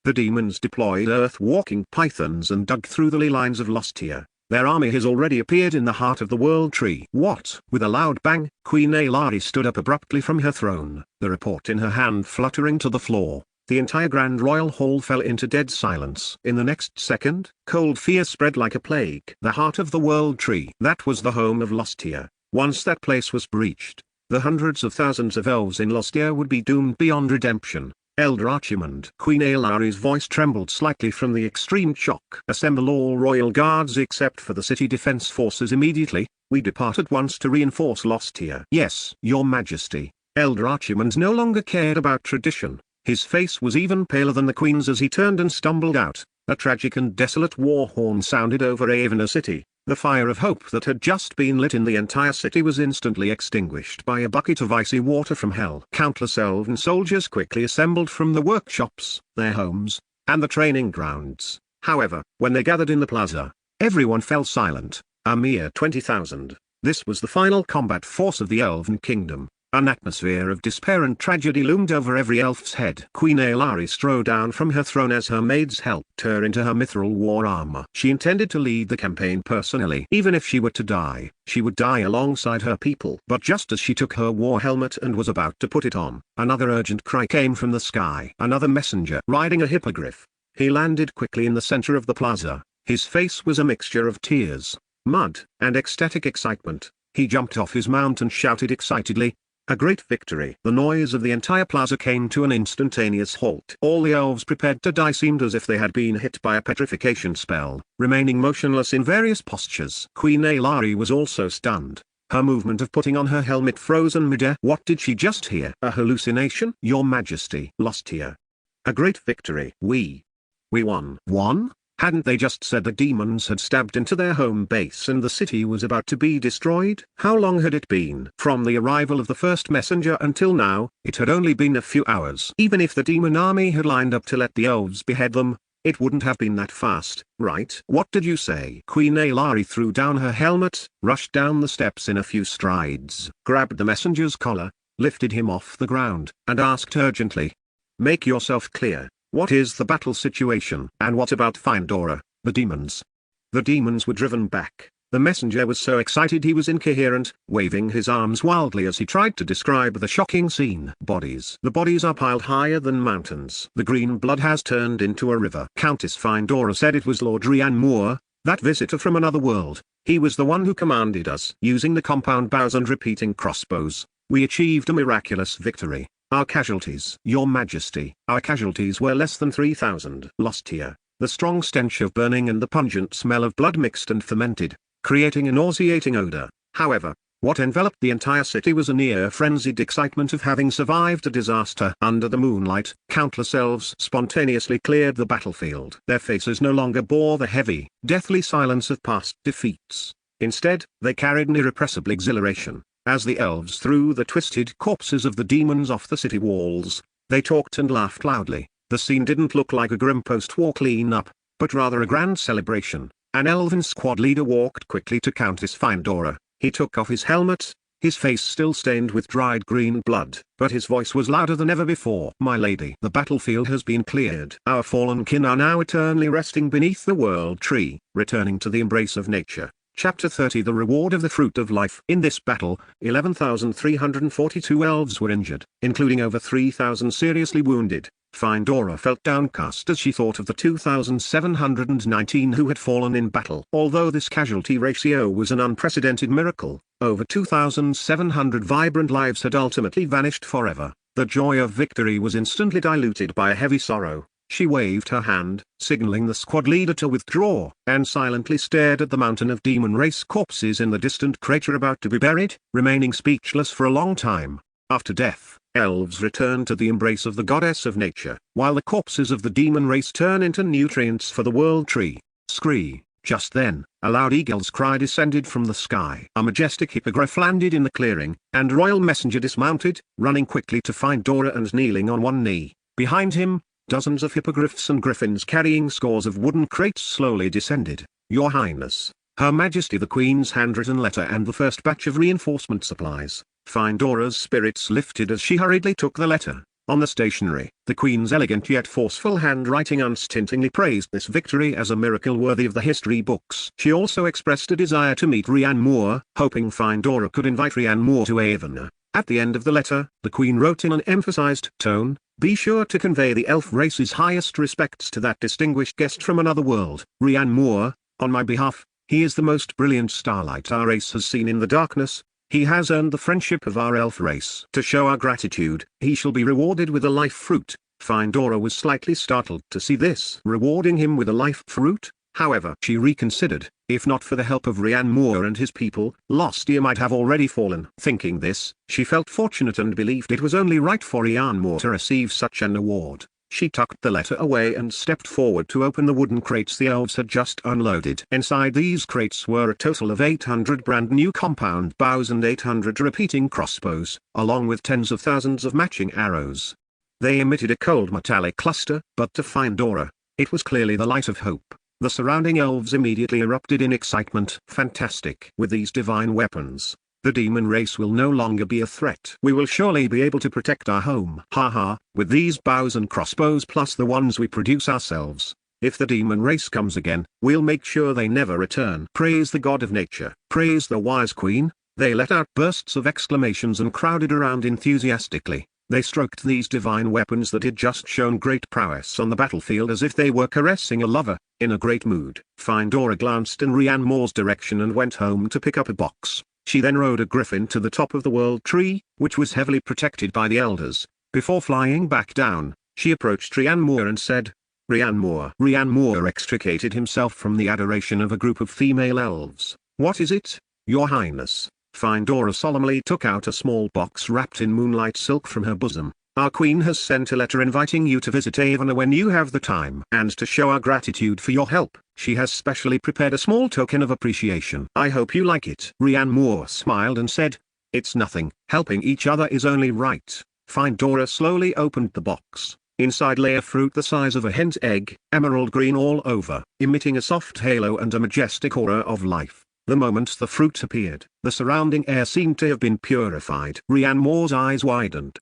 The demons deployed earth-walking pythons and dug through the ley lines of Lostia. Their army has already appeared in the heart of the World Tree. What? With a loud bang, Queen Aelari stood up abruptly from her throne, the report in her hand fluttering to the floor. The entire Grand Royal Hall fell into dead silence. In the next second, cold fear spread like a plague. The heart of the World Tree. That was the home of Lostia. Once that place was breached, the hundreds of thousands of elves in Lostia would be doomed beyond redemption. Elder Archimond. Queen Aelari's voice trembled slightly from the extreme shock. Assemble all royal guards except for the city defense forces immediately. We depart at once to reinforce Lostia. Yes, Your Majesty. Elder Archimond no longer cared about tradition. His face was even paler than the Queen's as he turned and stumbled out, A tragic and desolate war horn sounded over Avena city. The fire of hope that had just been lit in the entire city was instantly extinguished by a bucket of icy water from hell. Countless elven soldiers quickly assembled from the workshops, their homes, and the training grounds. However, when they gathered in the plaza, everyone fell silent, a mere 20,000. This was the final combat force of the Elven Kingdom. An atmosphere of despair and tragedy loomed over every elf's head. Queen Aelari strode down from her throne as her maids helped her into her mithril war armor. She intended to lead the campaign personally. Even if she were to die, she would die alongside her people. But just as she took her war helmet and was about to put it on, another urgent cry came from the sky. Another messenger riding a hippogriff. He landed quickly in the center of the plaza. His face was a mixture of tears, mud, and ecstatic excitement. He jumped off his mount and shouted excitedly, "A great victory!" The noise of the entire plaza came to an instantaneous halt. All the elves prepared to die seemed as if they had been hit by a petrification spell, remaining motionless in various postures. Queen Aelari was also stunned. Her movement of putting on her helmet frozen midair. What did she just hear? A hallucination? Your Majesty. Lost here. A great victory. We won. Won? Hadn't they just said the demons had stabbed into their home base and the city was about to be destroyed? How long had it been? From the arrival of the first messenger until now, it had only been a few hours. Even if the demon army had lined up to let the elves behead them, it wouldn't have been that fast, right? What did you say? Queen Aelari threw down her helmet, rushed down the steps in a few strides, grabbed the messenger's collar, lifted him off the ground, and asked urgently, "Make yourself clear. What is the battle situation? And what about Findora, the demons?" The demons were driven back. The messenger was so excited he was incoherent, waving his arms wildly as he tried to describe the shocking scene. Bodies. The bodies are piled higher than mountains. The green blood has turned into a river. Countess Findora said it was Lord Rian Moore, that visitor from another world. He was the one who commanded us. Using the compound bows and repeating crossbows, we achieved a miraculous victory. Our casualties. Your Majesty. Our casualties were less than 3,000. Lost here. The strong stench of burning and the pungent smell of blood mixed and fermented, creating a nauseating odor. However, what enveloped the entire city was a near-frenzied excitement of having survived a disaster. Under the moonlight, countless elves spontaneously cleared the battlefield. Their faces no longer bore the heavy, deathly silence of past defeats. Instead, they carried an irrepressible exhilaration. As the elves threw the twisted corpses of the demons off the city walls, they talked and laughed loudly. The scene didn't look like a grim post-war clean-up, but rather a grand celebration. An elven squad leader walked quickly to Countess Findora. He took off his helmet, his face still stained with dried green blood, but his voice was louder than ever before. "My lady, the battlefield has been cleared. Our fallen kin are now eternally resting beneath the world tree, returning to the embrace of nature." Chapter 30 The Reward of the Fruit of Life. In this battle, 11,342 elves were injured, including over 3,000 seriously wounded. Findora felt downcast as she thought of the 2,719 who had fallen in battle. Although this casualty ratio was an unprecedented miracle, over 2,700 vibrant lives had ultimately vanished forever. The joy of victory was instantly diluted by a heavy sorrow. She waved her hand, signaling the squad leader to withdraw, and silently stared at the mountain of demon race corpses in the distant crater about to be buried, remaining speechless for a long time. After death, elves return to the embrace of the goddess of nature, while the corpses of the demon race turn into nutrients for the world tree. Scree! Just then, a loud eagle's cry descended from the sky. A majestic hippogriff landed in the clearing, and royal messenger dismounted, running quickly to find Dora and kneeling on one knee. Behind him, dozens of hippogriffs and griffins carrying scores of wooden crates slowly descended. "Your Highness, Her Majesty the Queen's handwritten letter and the first batch of reinforcement supplies." Findora's spirits lifted as she hurriedly took the letter. On the stationery, the Queen's elegant yet forceful handwriting unstintingly praised this victory as a miracle worthy of the history books. She also expressed a desire to meet Rian Moore, hoping Findora could invite Rian Moore to Avena. At the end of the letter, the Queen wrote in an emphasized tone, "Be sure to convey the elf race's highest respects to that distinguished guest from another world, Rian Moore, on my behalf. He is the most brilliant starlight our race has seen in the darkness. He has earned the friendship of our elf race. To show our gratitude, he shall be rewarded with a life fruit." Findora was slightly startled to see this. Rewarding him with a life fruit? However, she reconsidered. If not for the help of Rian Moore and his people, Lostia might have already fallen. Thinking this, she felt fortunate and believed it was only right for Rian Moore to receive such an award. She tucked the letter away and stepped forward to open the wooden crates the elves had just unloaded. Inside these crates were a total of 800 brand new compound bows and 800 repeating crossbows, along with tens of thousands of matching arrows. They emitted a cold metallic cluster, but to Findora, it was clearly the light of hope. The surrounding elves immediately erupted in excitement. Fantastic! With these divine weapons, the demon race will no longer be a threat. We will surely be able to protect our home. Haha, with these bows and crossbows plus the ones we produce ourselves, if the demon race comes again, we'll make sure they never return. Praise the god of nature. Praise the wise queen. They let out bursts of exclamations and crowded around enthusiastically. They stroked these divine weapons that had just shown great prowess on the battlefield as if they were caressing a lover, in a great mood. Findora glanced in Rian Moore's direction and went home to pick up a box. She then rode a griffin to the top of the world tree, which was heavily protected by the elders. Before flying back down, she approached Rian Moore and said, Rian Moore. Rian Moore extricated himself from the adoration of a group of female elves. What is it, Your Highness? Findora solemnly took out a small box wrapped in moonlight silk from her bosom. Our queen has sent a letter inviting you to visit Avona when you have the time. And to show our gratitude for your help, she has specially prepared a small token of appreciation. I hope you like it. Rian Moore smiled and said, It's nothing. Helping each other is only right. Findora slowly opened the box. Inside lay a fruit the size of a hen's egg, emerald green all over, emitting a soft halo and a majestic aura of life. The moment the fruit appeared, the surrounding air seemed to have been purified. Rian Moore's eyes widened.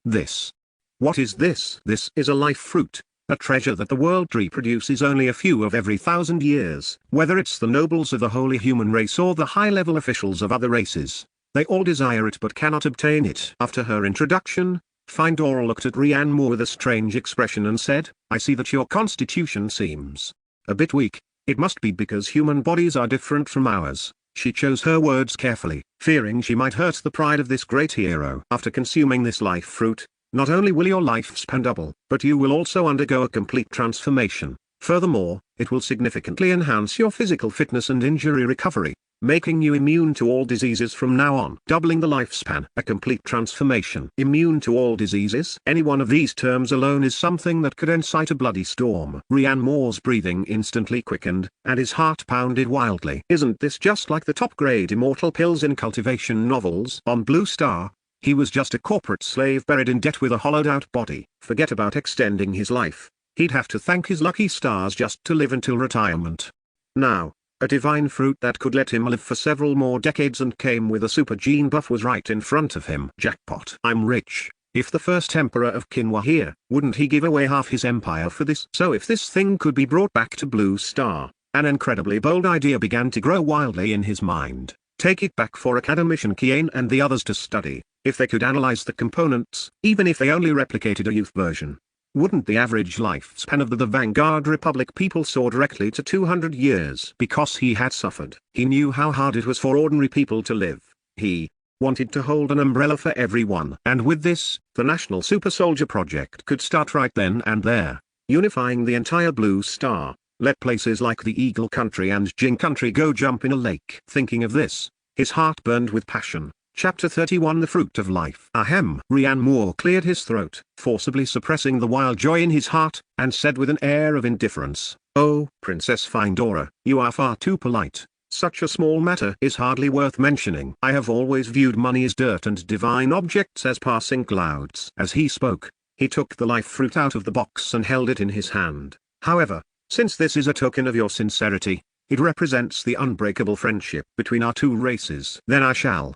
What is this? This is a life fruit, a treasure that the world tree produces only a few of every 1,000 years. Whether it's the nobles of the holy human race or the high-level officials of other races, they all desire it but cannot obtain it. After her introduction, Findora looked at Rian Moore with a strange expression and said, I see that your constitution seems a bit weak. It must be because human bodies are different from ours. She chose her words carefully, fearing she might hurt the pride of this great hero. After consuming this life fruit, not only will your lifespan double, but you will also undergo a complete transformation. Furthermore, it will significantly enhance your physical fitness and injury recovery, making you immune to all diseases from now on. Doubling the lifespan. A complete transformation. Immune to all diseases. Any one of these terms alone is something that could incite a bloody storm. Rian Moore's breathing instantly quickened, and his heart pounded wildly. Isn't this just like the top-grade immortal pills in cultivation novels? On Blue Star, he was just a corporate slave buried in debt with a hollowed-out body. Forget about extending his life. He'd have to thank his lucky stars just to live until retirement. Now, a divine fruit that could let him live for several more decades and came with a super gene buff was right in front of him. Jackpot. I'm rich. If the first emperor of Qin were here, wouldn't he give away half his empire for this? So if this thing could be brought back to Blue Star, an incredibly bold idea began to grow wildly in his mind. Take it back for Academician Kiane and the others to study. If they could analyze the components, even if they only replicated a youth version, wouldn't the average lifespan of the Vanguard Republic people soar directly to 200 years? Because he had suffered. He knew how hard it was for ordinary people to live. He wanted to hold an umbrella for everyone. And with this, the National Super Soldier Project could start right then and there, unifying the entire Blue Star. Let places like the Eagle Country and Jing Country go jump in a lake. Thinking of this, his heart burned with passion. Chapter 31 The Fruit of Life. Ahem. Rian Moore cleared his throat, forcibly suppressing the wild joy in his heart, and said with an air of indifference, Oh, Princess Findora, you are far too polite. Such a small matter is hardly worth mentioning. I have always viewed money as dirt and divine objects as passing clouds. As he spoke, he took the life fruit out of the box and held it in his hand. However, since this is a token of your sincerity, it represents the unbreakable friendship between our two races. Then I shall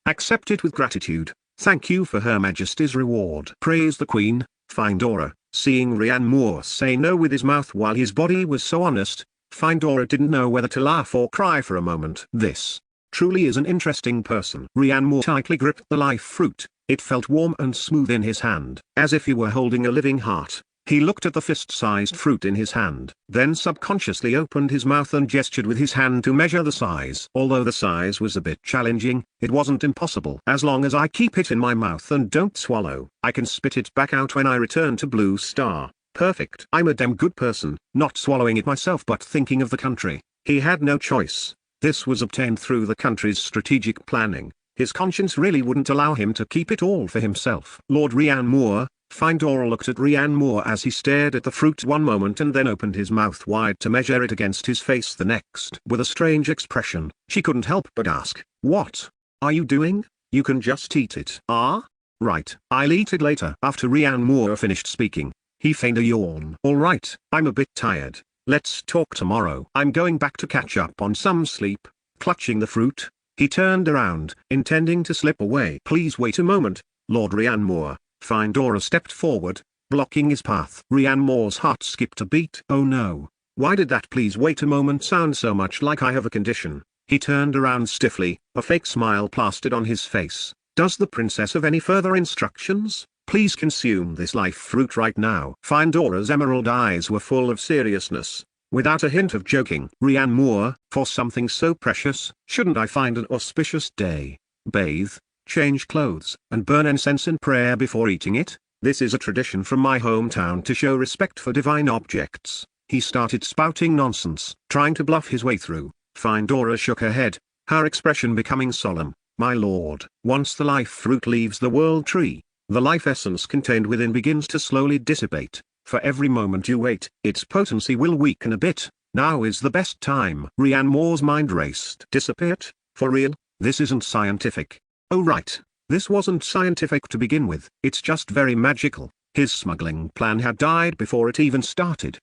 accept it with gratitude. Thank you for Her Majesty's reward. Praise the Queen. Findora, seeing Rian Moore say no with his mouth while his body was so honest, Findora didn't know whether to laugh or cry for a moment. This truly is an interesting person. Rian Moore tightly gripped the life fruit. It felt warm and smooth in his hand, as if he were holding a living heart. He looked at the fist-sized fruit in his hand, then subconsciously opened his mouth and gestured with his hand to measure the size. Although the size was a bit challenging, it wasn't impossible. As long as I keep it in my mouth and don't swallow, I can spit it back out when I return to Blue Star. Perfect. I'm a damn good person, not swallowing it myself but thinking of the country. He had no choice. This was obtained through the country's strategic planning. His conscience really wouldn't allow him to keep it all for himself. Lord Rian Moore, Findora looked at Rian Moore as he stared at the fruit one moment and then opened his mouth wide to measure it against his face the next. With a strange expression, she couldn't help but ask, "What are you doing? You can just eat it." "Ah? Right, I'll eat it later." After Rian Moore finished speaking, he feigned a yawn. "Alright, I'm a bit tired. Let's talk tomorrow. I'm going back to catch up on some sleep." Clutching the fruit, he turned around, intending to slip away. "Please wait a moment, Lord Rian Moore." Findora stepped forward, blocking his path. Rian Moore's heart skipped a beat. "Oh no, why did that 'please wait a moment' sound so much like I have a condition?" He turned around stiffly, a fake smile plastered on his face. "Does the princess have any further instructions? Please consume this life fruit right now." Findora's emerald eyes were full of seriousness, without a hint of joking. "Rian Moore, for something so precious, shouldn't I find an auspicious day, bathe, change clothes, and burn incense in prayer before eating it? This is a tradition from my hometown to show respect for divine objects." He started spouting nonsense, trying to bluff his way through. Findora shook her head, her expression becoming solemn. "My lord, once the life fruit leaves the world tree, the life essence contained within begins to slowly dissipate. For every moment you wait, its potency will weaken a bit. Now is the best time." Rian Moore's mind raced. "Dissipate? For real? This isn't scientific." "Oh right, this wasn't scientific to begin with. It's just very magical." His smuggling plan had died before it even started.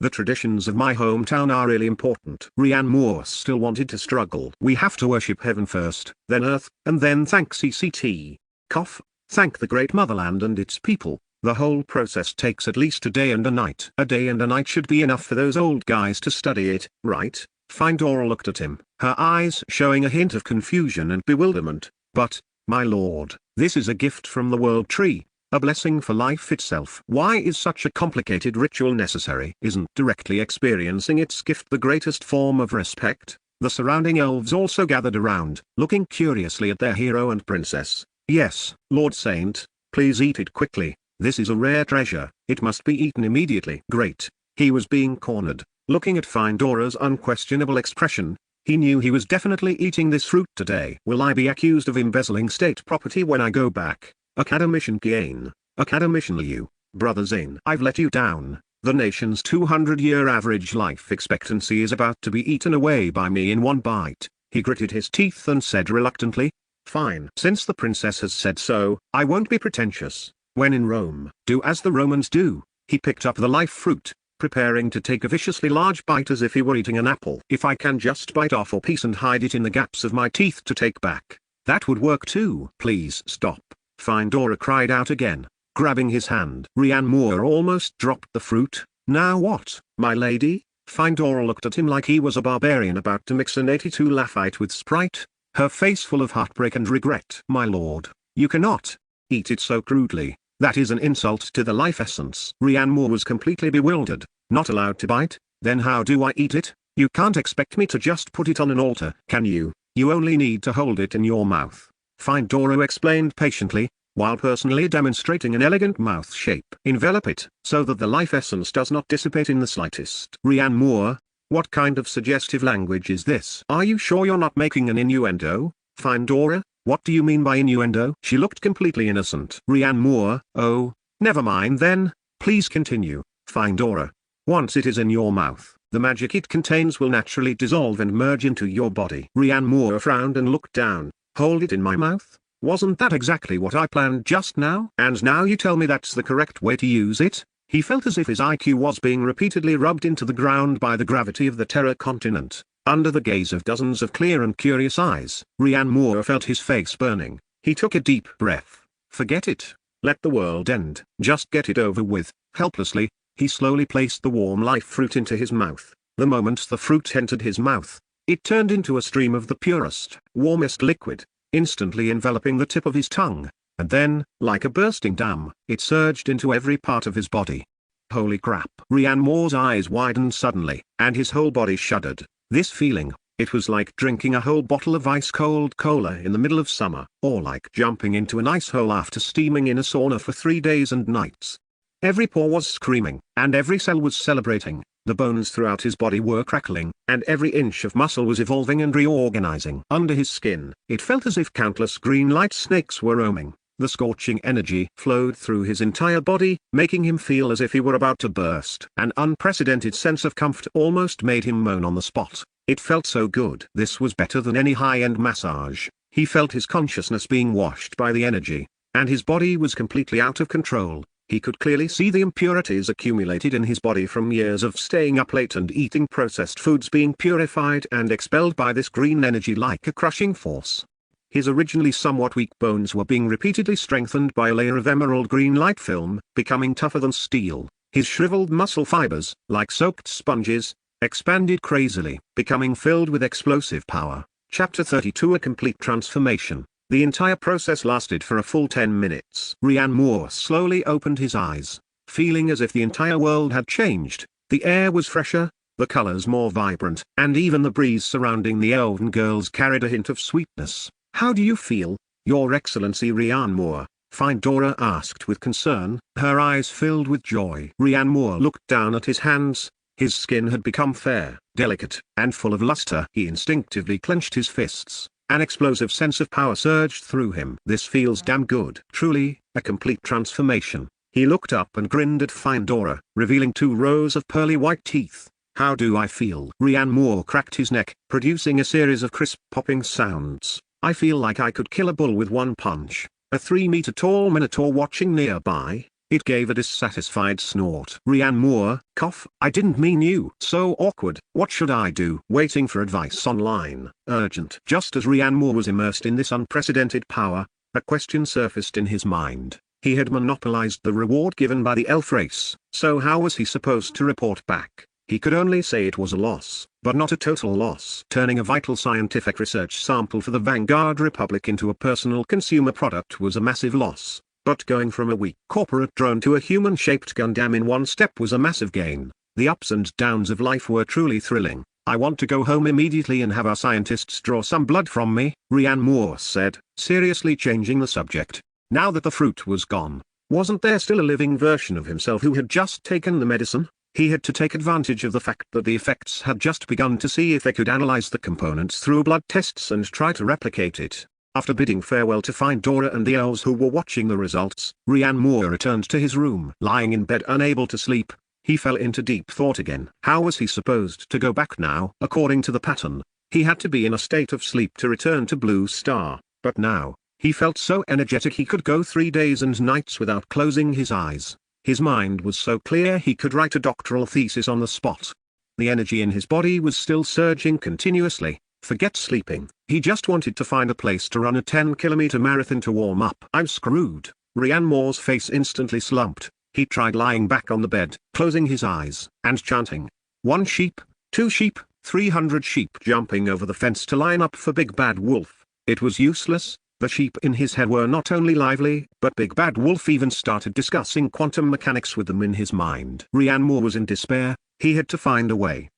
The traditions of my hometown are really important." Rian Moore still wanted to struggle. "We have to worship heaven first, then earth, and then thank CCT. Cough, thank the great motherland and its people. The whole process takes at least a day and a night." "A day and a night should be enough for those old guys to study it, right?" Findora looked at him, her eyes showing a hint of confusion and bewilderment. "But, my lord, this is a gift from the world tree, a blessing for life itself. Why is such a complicated ritual necessary? Isn't directly experiencing its gift the greatest form of respect?" The surrounding elves also gathered around, looking curiously at their hero and princess. "Yes, Lord Saint, please eat it quickly. This is a rare treasure, it must be eaten immediately." Great, he was being cornered. Looking at Findora's unquestionable expression, he knew he was definitely eating this fruit today. "Will I be accused of embezzling state property when I go back? Academician Gain, Academician Liu, Brother Zane. I've let you down. The nation's 200-year average life expectancy is about to be eaten away by me in one bite." He gritted his teeth and said reluctantly, "Fine. Since the princess has said so, I won't be pretentious. When in Rome, do as the Romans do." He picked up the life fruit, preparing to take a viciously large bite as if he were eating an apple. "If I can just bite off a piece and hide it in the gaps of my teeth to take back, that would work too." "Please stop," Findora cried out again, grabbing his hand. Rian Moore almost dropped the fruit. "Now what, my lady?" Findora looked at him like he was a barbarian about to mix an 82 Laphite with Sprite, her face full of heartbreak and regret. "My lord, you cannot eat it so crudely. That is an insult to the life essence." Rian Moore was completely bewildered. "Not allowed to bite? Then how do I eat it? You can't expect me to just put it on an altar, can you? You only need to hold it in your mouth," Findora explained patiently, while personally demonstrating an elegant mouth shape. "Envelop it, so that the life essence does not dissipate in the slightest." "Rian Moore, what kind of suggestive language is this?" "Are you sure you're not making an innuendo, Findora? What do you mean by innuendo?" She looked completely innocent. Rian Moore, "Oh, never mind then, please continue, Findora. Once it is in your mouth, the magic it contains will naturally dissolve and merge into your body." Rian Moore frowned and looked down. "Hold it in my mouth? Wasn't that exactly what I planned just now? And now you tell me that's the correct way to use it?" He felt as if his IQ was being repeatedly rubbed into the ground by the gravity of the Terra continent. Under the gaze of dozens of clear and curious eyes, Rian Moore felt his face burning. He took a deep breath. "Forget it. Let the world end. Just get it over with." Helplessly, he slowly placed the warm life fruit into his mouth. The moment the fruit entered his mouth, it turned into a stream of the purest, warmest liquid, instantly enveloping the tip of his tongue, and then, like a bursting dam, it surged into every part of his body. Holy crap! Rian Moore's eyes widened suddenly, and his whole body shuddered. This feeling, it was like drinking a whole bottle of ice-cold cola in the middle of summer, or like jumping into an ice hole after steaming in a sauna for 3 days and nights. Every pore was screaming, and every cell was celebrating. The bones throughout his body were crackling, and every inch of muscle was evolving and reorganizing. Under his skin, it felt as if countless green light snakes were roaming. The scorching energy flowed through his entire body, making him feel as if he were about to burst. An unprecedented sense of comfort almost made him moan on the spot. It felt so good. This was better than any high-end massage. He felt his consciousness being washed by the energy, and his body was completely out of control. He could clearly see the impurities accumulated in his body from years of staying up late and eating processed foods being purified and expelled by this green energy like a crushing force. His originally somewhat weak bones were being repeatedly strengthened by a layer of emerald green light film, becoming tougher than steel. His shriveled muscle fibers, like soaked sponges, expanded crazily, becoming filled with explosive power. Chapter 32: A Complete Transformation. The entire process lasted for a full 10 minutes. Ryan Moore slowly opened his eyes, feeling as if the entire world had changed. The air was fresher, the colors more vibrant, and even the breeze surrounding the elven girls carried a hint of sweetness. "How do you feel, Your Excellency?" Ryan Moore, Findora asked with concern, her eyes filled with joy. Ryan Moore looked down at his hands. His skin had become fair, delicate, and full of luster. He instinctively clenched his fists. An explosive sense of power surged through him. "This feels damn good." Truly, a complete transformation. He looked up and grinned at Findora, revealing 2 rows of pearly white teeth. "How do I feel?" Ryan Moore cracked his neck, producing a series of crisp popping sounds. "I feel like I could kill a bull with one punch." A 3-meter-tall minotaur watching nearby, it gave a dissatisfied snort. Ryan Moore, cough. "I didn't mean you." "So awkward. What should I do?" Waiting for advice online. Urgent. Just as Ryan Moore was immersed in this unprecedented power, a question surfaced in his mind. He had monopolized the reward given by the elf race, so how was he supposed to report back? He could only say it was a loss, but not a total loss. Turning a vital scientific research sample for the Vanguard Republic into a personal consumer product was a massive loss. But going from a weak corporate drone to a human-shaped Gundam in one step was a massive gain. The ups and downs of life were truly thrilling. "I want to go home immediately and have our scientists draw some blood from me," Ryan Moore said, seriously changing the subject. Now that the fruit was gone, wasn't there still a living version of himself who had just taken the medicine? He had to take advantage of the fact that the effects had just begun to see if they could analyze the components through blood tests and try to replicate it. After bidding farewell to Findora and the elves who were watching the results, Ryan Moore returned to his room. Lying in bed unable to sleep, he fell into deep thought again. How was he supposed to go back now? According to the pattern, he had to be in a state of sleep to return to Blue Star, but now, he felt so energetic he could go 3 days and nights without closing his eyes. His mind was so clear he could write a doctoral thesis on the spot. The energy in his body was still surging continuously. Forget sleeping. He just wanted to find a place to run a 10-kilometer marathon to warm up. "I'm screwed." Ryan Moore's face instantly slumped. He tried lying back on the bed, closing his eyes, and chanting, "1 sheep, 2 sheep, 300 sheep," jumping over the fence to line up for Big Bad Wolf. It was useless. The sheep in his head were not only lively, but Big Bad Wolf even started discussing quantum mechanics with them in his mind. Ryan Moore was in despair. He had to find a way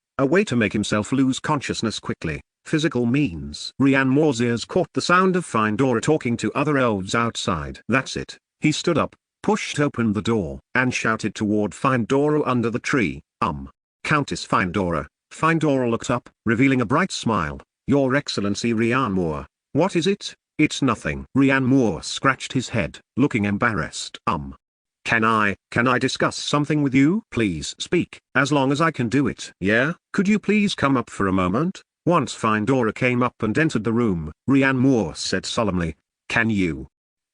to make himself lose consciousness quickly. Physical means. Ryan Moore's ears caught the sound of Findora talking to other elves outside. That's it. He stood up, pushed open the door, and shouted toward Findora under the tree. Countess Findora." Findora looked up, revealing a bright smile. "Your Excellency Ryan Moore, what is it?" "It's nothing." Ryan Moore scratched his head, looking embarrassed. Can I discuss something with you?" "Please speak, as long as I can do it." "Yeah? Could you please come up for a moment?" Once Findora came up and entered the room, Ryan Moore said solemnly, "Can you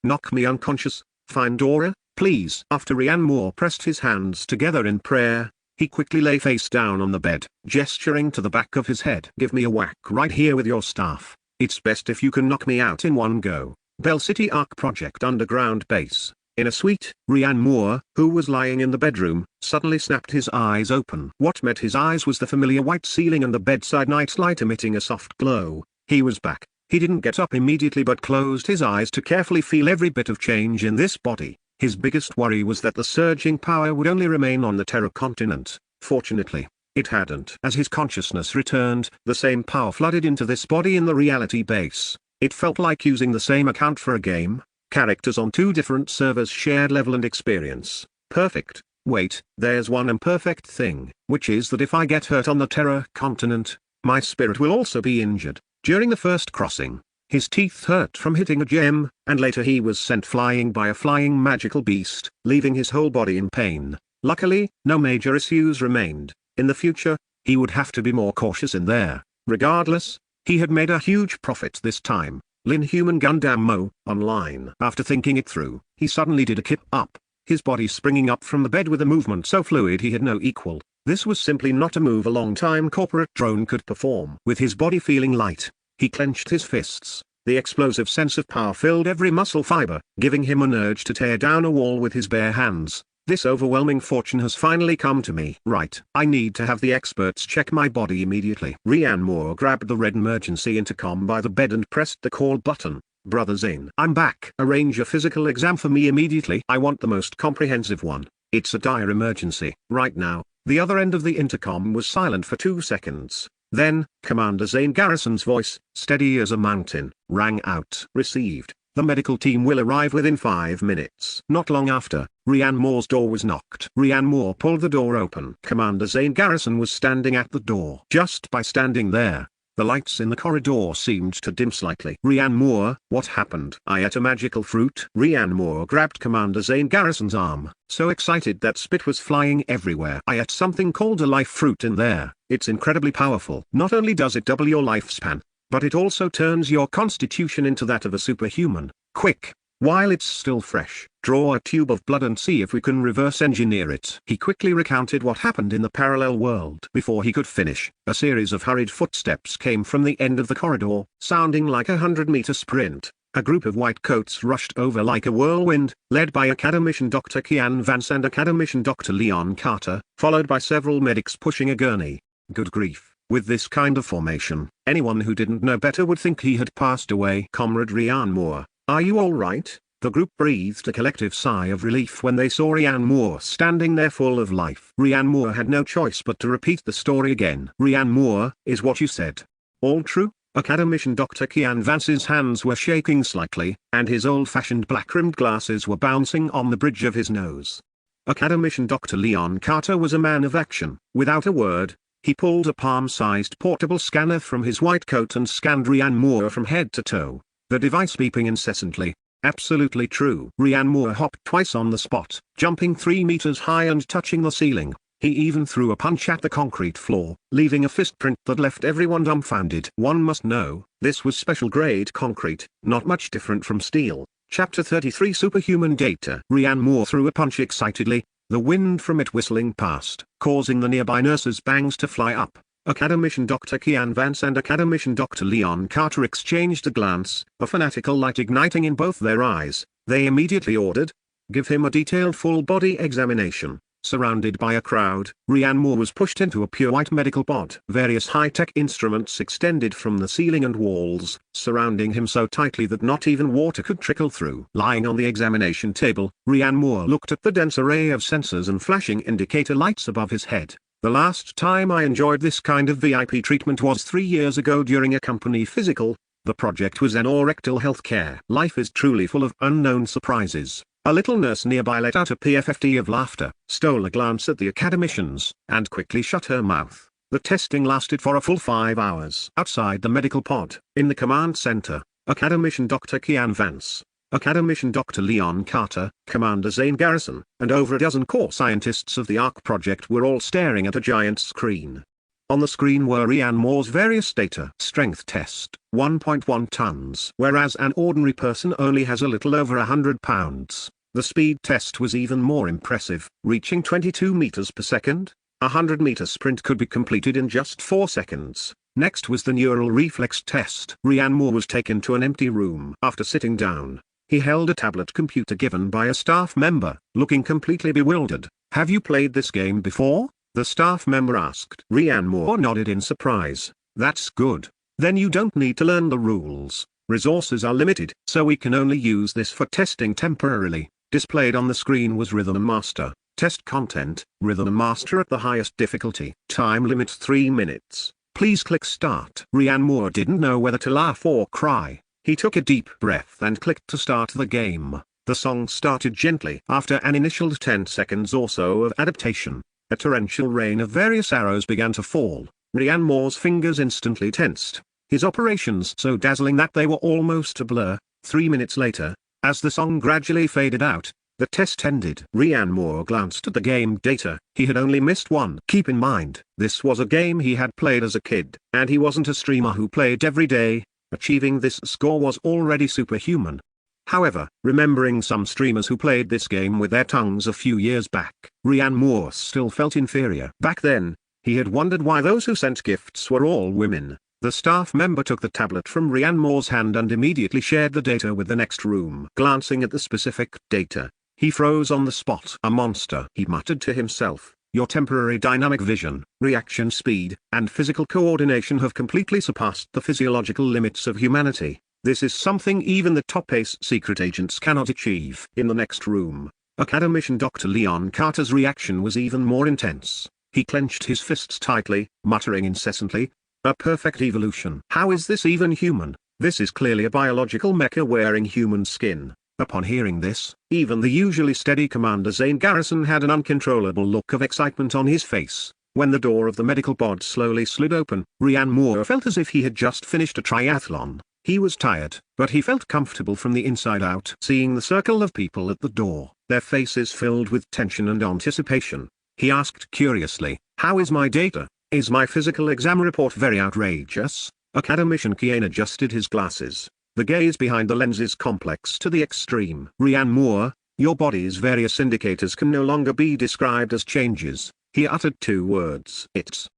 knock me unconscious, Findora, please?" After Ryan Moore pressed his hands together in prayer, he quickly lay face down on the bed, gesturing to the back of his head. "Give me a whack right here with your staff. It's best if you can knock me out in one go." Bell City Arc Project Underground Base. In a suite, Ryan Moore, who was lying in the bedroom, suddenly snapped his eyes open. What met his eyes was the familiar white ceiling and the bedside nightlight emitting a soft glow. He was back. He didn't get up immediately but closed his eyes to carefully feel every bit of change in this body. His biggest worry was that the surging power would only remain on the Terra continent. Fortunately, it hadn't. As his consciousness returned, the same power flooded into this body in the reality base. It felt like using the same account for a game. Characters on 2 different servers shared level and experience. Perfect. Wait, there's one imperfect thing, which is that if I get hurt on the Terra continent, my spirit will also be injured. During the first crossing, His teeth hurt from hitting a gem, and later he was sent flying by a flying magical beast, leaving his whole body in pain. Luckily, no major issues remained. In the future, he would have to be more cautious in there. Regardless, he had made a huge profit this time. Human Gundam Mo, online. After thinking it through, he suddenly did a kip up, his body springing up from the bed with a movement so fluid he had no equal. This was simply not a move a long-time corporate drone could perform. With his body feeling light, he clenched his fists. The explosive sense of power filled every muscle fiber, giving him an urge to tear down a wall with his bare hands. This overwhelming fortune has finally come to me. Right. I need to have the experts check my body immediately. Rhiannon Moore grabbed the red emergency intercom by the bed and pressed the call button. Brother Zane. I'm back. Arrange a physical exam for me immediately. I want the most comprehensive one. It's a dire emergency. Right now. The other end of the intercom was silent for 2 seconds. Then, Commander Zane Garrison's voice, steady as a mountain, rang out. Received. The medical team will arrive within 5 minutes. Not long after, Rhiannon Moore's door was knocked. Rhiannon Moore pulled the door open. Commander Zane Garrison was standing at the door. Just by standing there, the lights in the corridor seemed to dim slightly. Rhiannon Moore, what happened? I ate a magical fruit. Rhiannon Moore grabbed Commander Zane Garrison's arm, so excited that spit was flying everywhere. I ate something called a life fruit in there. It's incredibly powerful. Not only does it double your lifespan, but it also turns your constitution into that of a superhuman. Quick, while it's still fresh, draw a tube of blood and see if we can reverse engineer it. He quickly recounted what happened in the parallel world. Before he could finish, a series of hurried footsteps came from the end of the corridor, sounding like a 100-meter sprint. A group of white coats rushed over like a whirlwind, led by Academician Dr. Kian Vance and Academician Dr. Leon Carter, followed by several medics pushing a gurney. Good grief. With this kind of formation, anyone who didn't know better would think he had passed away. Comrade Rhiannon Moore, are you all right? The group breathed a collective sigh of relief when they saw Rhiannon Moore standing there full of life. Rhiannon Moore had no choice but to repeat the story again. Rhiannon Moore, is what you said all true? Academician Dr. Kian Vance's hands were shaking slightly, and his old-fashioned black-rimmed glasses were bouncing on the bridge of his nose. Academician Dr. Leon Carter was a man of action. Without a word, he pulled a palm-sized portable scanner from his white coat and scanned Rhiannon Moore from head to toe, the device beeping incessantly. Absolutely true. Rhiannon Moore hopped twice on the spot, jumping 3 meters high and touching the ceiling. He even threw a punch at the concrete floor, leaving a fist print that left everyone dumbfounded. One must know, this was special-grade concrete, not much different from steel. Chapter 33 Superhuman Data. Rhiannon Moore threw a punch excitedly, the wind from it whistling past, causing the nearby nurses' bangs to fly up. Academician Dr. Kian Vance and Academician Dr. Leon Carter exchanged a glance, a fanatical light igniting in both their eyes. They immediately ordered, "Give him a detailed full-body examination." Surrounded by a crowd, Rhiannon Moore was pushed into a pure white medical pod. Various high-tech instruments extended from the ceiling and walls, surrounding him so tightly that not even water could trickle through. Lying on the examination table, Rhiannon Moore looked at the dense array of sensors and flashing indicator lights above his head. The last time I enjoyed this kind of VIP treatment was 3 years ago during a company physical. The project was anorectal healthcare. Life is truly full of unknown surprises. A little nurse nearby let out a PFFT of laughter, stole a glance at the academicians, and quickly shut her mouth. The testing lasted for a full 5 hours. Outside the medical pod, in the command center, Academician Dr. Kian Vance, Academician Dr. Leon Carter, Commander Zane Garrison, and over a dozen core scientists of the ARC project were all staring at a giant screen. On the screen were Rhiannon Moore's various data. Strength test, 1.1 tons. Whereas an ordinary person only has a little over 100 pounds. The speed test was even more impressive, reaching 22 meters per second. A 100-meter sprint could be completed in just 4 seconds. Next was the neural reflex test. Rhiannon Moore was taken to an empty room. After sitting down, he held a tablet computer given by a staff member, looking completely bewildered. "Have you played this game before?" the staff member asked. Rhiannon Moore nodded in surprise. "That's good. Then you don't need to learn the rules. Resources are limited, so we can only use this for testing temporarily." Displayed on the screen was Rhythm Master. Test content, Rhythm Master at the highest difficulty. Time limit 3 minutes. Please click Start. Rhiannon Moore didn't know whether to laugh or cry. He took a deep breath and clicked to start the game. The song started gently. After an initial 10 seconds or so of adaptation, a torrential rain of various arrows began to fall. Rhiannon Moore's fingers instantly tensed. his operations so dazzling that they were almost a blur. 3 minutes later, as the song gradually faded out, the test ended. Ryan Moore glanced at the game data. He had only missed one. Keep in mind, this was a game he had played as a kid, and he wasn't a streamer who played every day. Achieving this score was already superhuman. However, remembering some streamers who played this game with their tongues a few years back, Ryan Moore still felt inferior. Back then, he had wondered why those who sent gifts were all women. The staff member took the tablet from Ryan Moore's hand and immediately shared the data with the next room. Glancing at the specific data, he froze on the spot. A monster, he muttered to himself. Your temporary dynamic vision, reaction speed, and physical coordination have completely surpassed the physiological limits of humanity. This is something even the top ace secret agents cannot achieve. In the next room, academician Dr. Leon Carter's reaction was even more intense. He clenched his fists tightly, muttering incessantly, "A perfect evolution. How is this even human? This is clearly a biological mecha wearing human skin." Upon hearing this, even the usually steady Commander Zane Garrison had an uncontrollable look of excitement on his face. When the door of the medical pod slowly slid open, Ryan Moore felt as if he had just finished a triathlon. He was tired, but he felt comfortable from the inside out. Seeing the circle of people at the door, their faces filled with tension and anticipation, he asked curiously, "How is my data? Is my physical exam report very outrageous?" Academician Kian adjusted his glasses. The gaze behind the lens is complex to the extreme. Ryan Moore, your body's various indicators can no longer be described as changes. He uttered 2 words. It's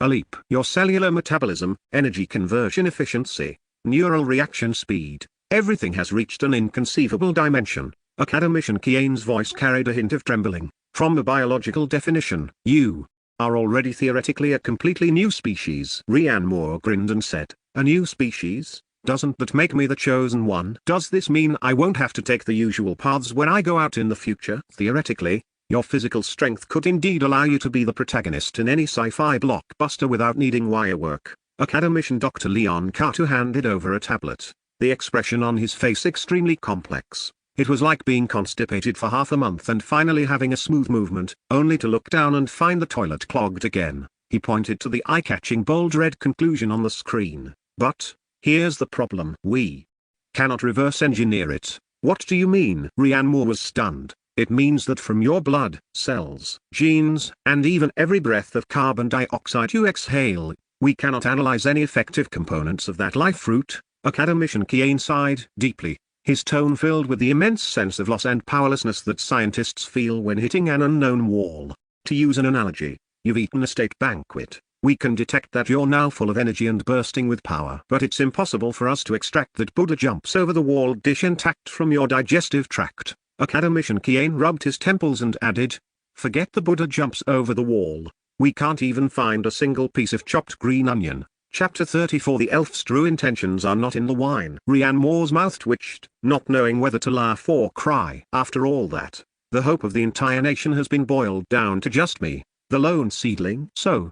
a leap. Your cellular metabolism, energy conversion efficiency, neural reaction speed, everything has reached an inconceivable dimension. Academician Kian's voice carried a hint of trembling. From a biological definition, you are already theoretically a completely new species. Ryan Moore grinned and said, "A new species? Doesn't that make me the chosen one? Does this mean I won't have to take the usual paths when I go out in the future?" Theoretically, your physical strength could indeed allow you to be the protagonist in any sci-fi blockbuster without needing wire work. Academician Dr. Leon Carter handed over a tablet, the expression on his face extremely complex. It was like being constipated for half a month and finally having a smooth movement, only to look down and find the toilet clogged again. He pointed to the eye-catching bold red conclusion on the screen. "But here's the problem. We cannot reverse engineer it." "What do you mean?" Ryan Moore was stunned. "It means that from your blood, cells, genes, and even every breath of carbon dioxide you exhale, we cannot analyze any effective components of that life fruit." Academician Kian sighed deeply, his tone filled with the immense sense of loss and powerlessness that scientists feel when hitting an unknown wall. "To use an analogy, you've eaten a state banquet. We can detect that you're now full of energy and bursting with power. But it's impossible for us to extract that Buddha jumps over the wall dish intact from your digestive tract." Academician Kian rubbed his temples and added, "Forget the Buddha jumps over the wall. We can't even find a single piece of chopped green onion." Chapter 34. The elf's true intentions are not in the wine. Ryan Moore's mouth twitched, not knowing whether to laugh or cry. After all that, the hope of the entire nation has been boiled down to just me, the lone seedling. So,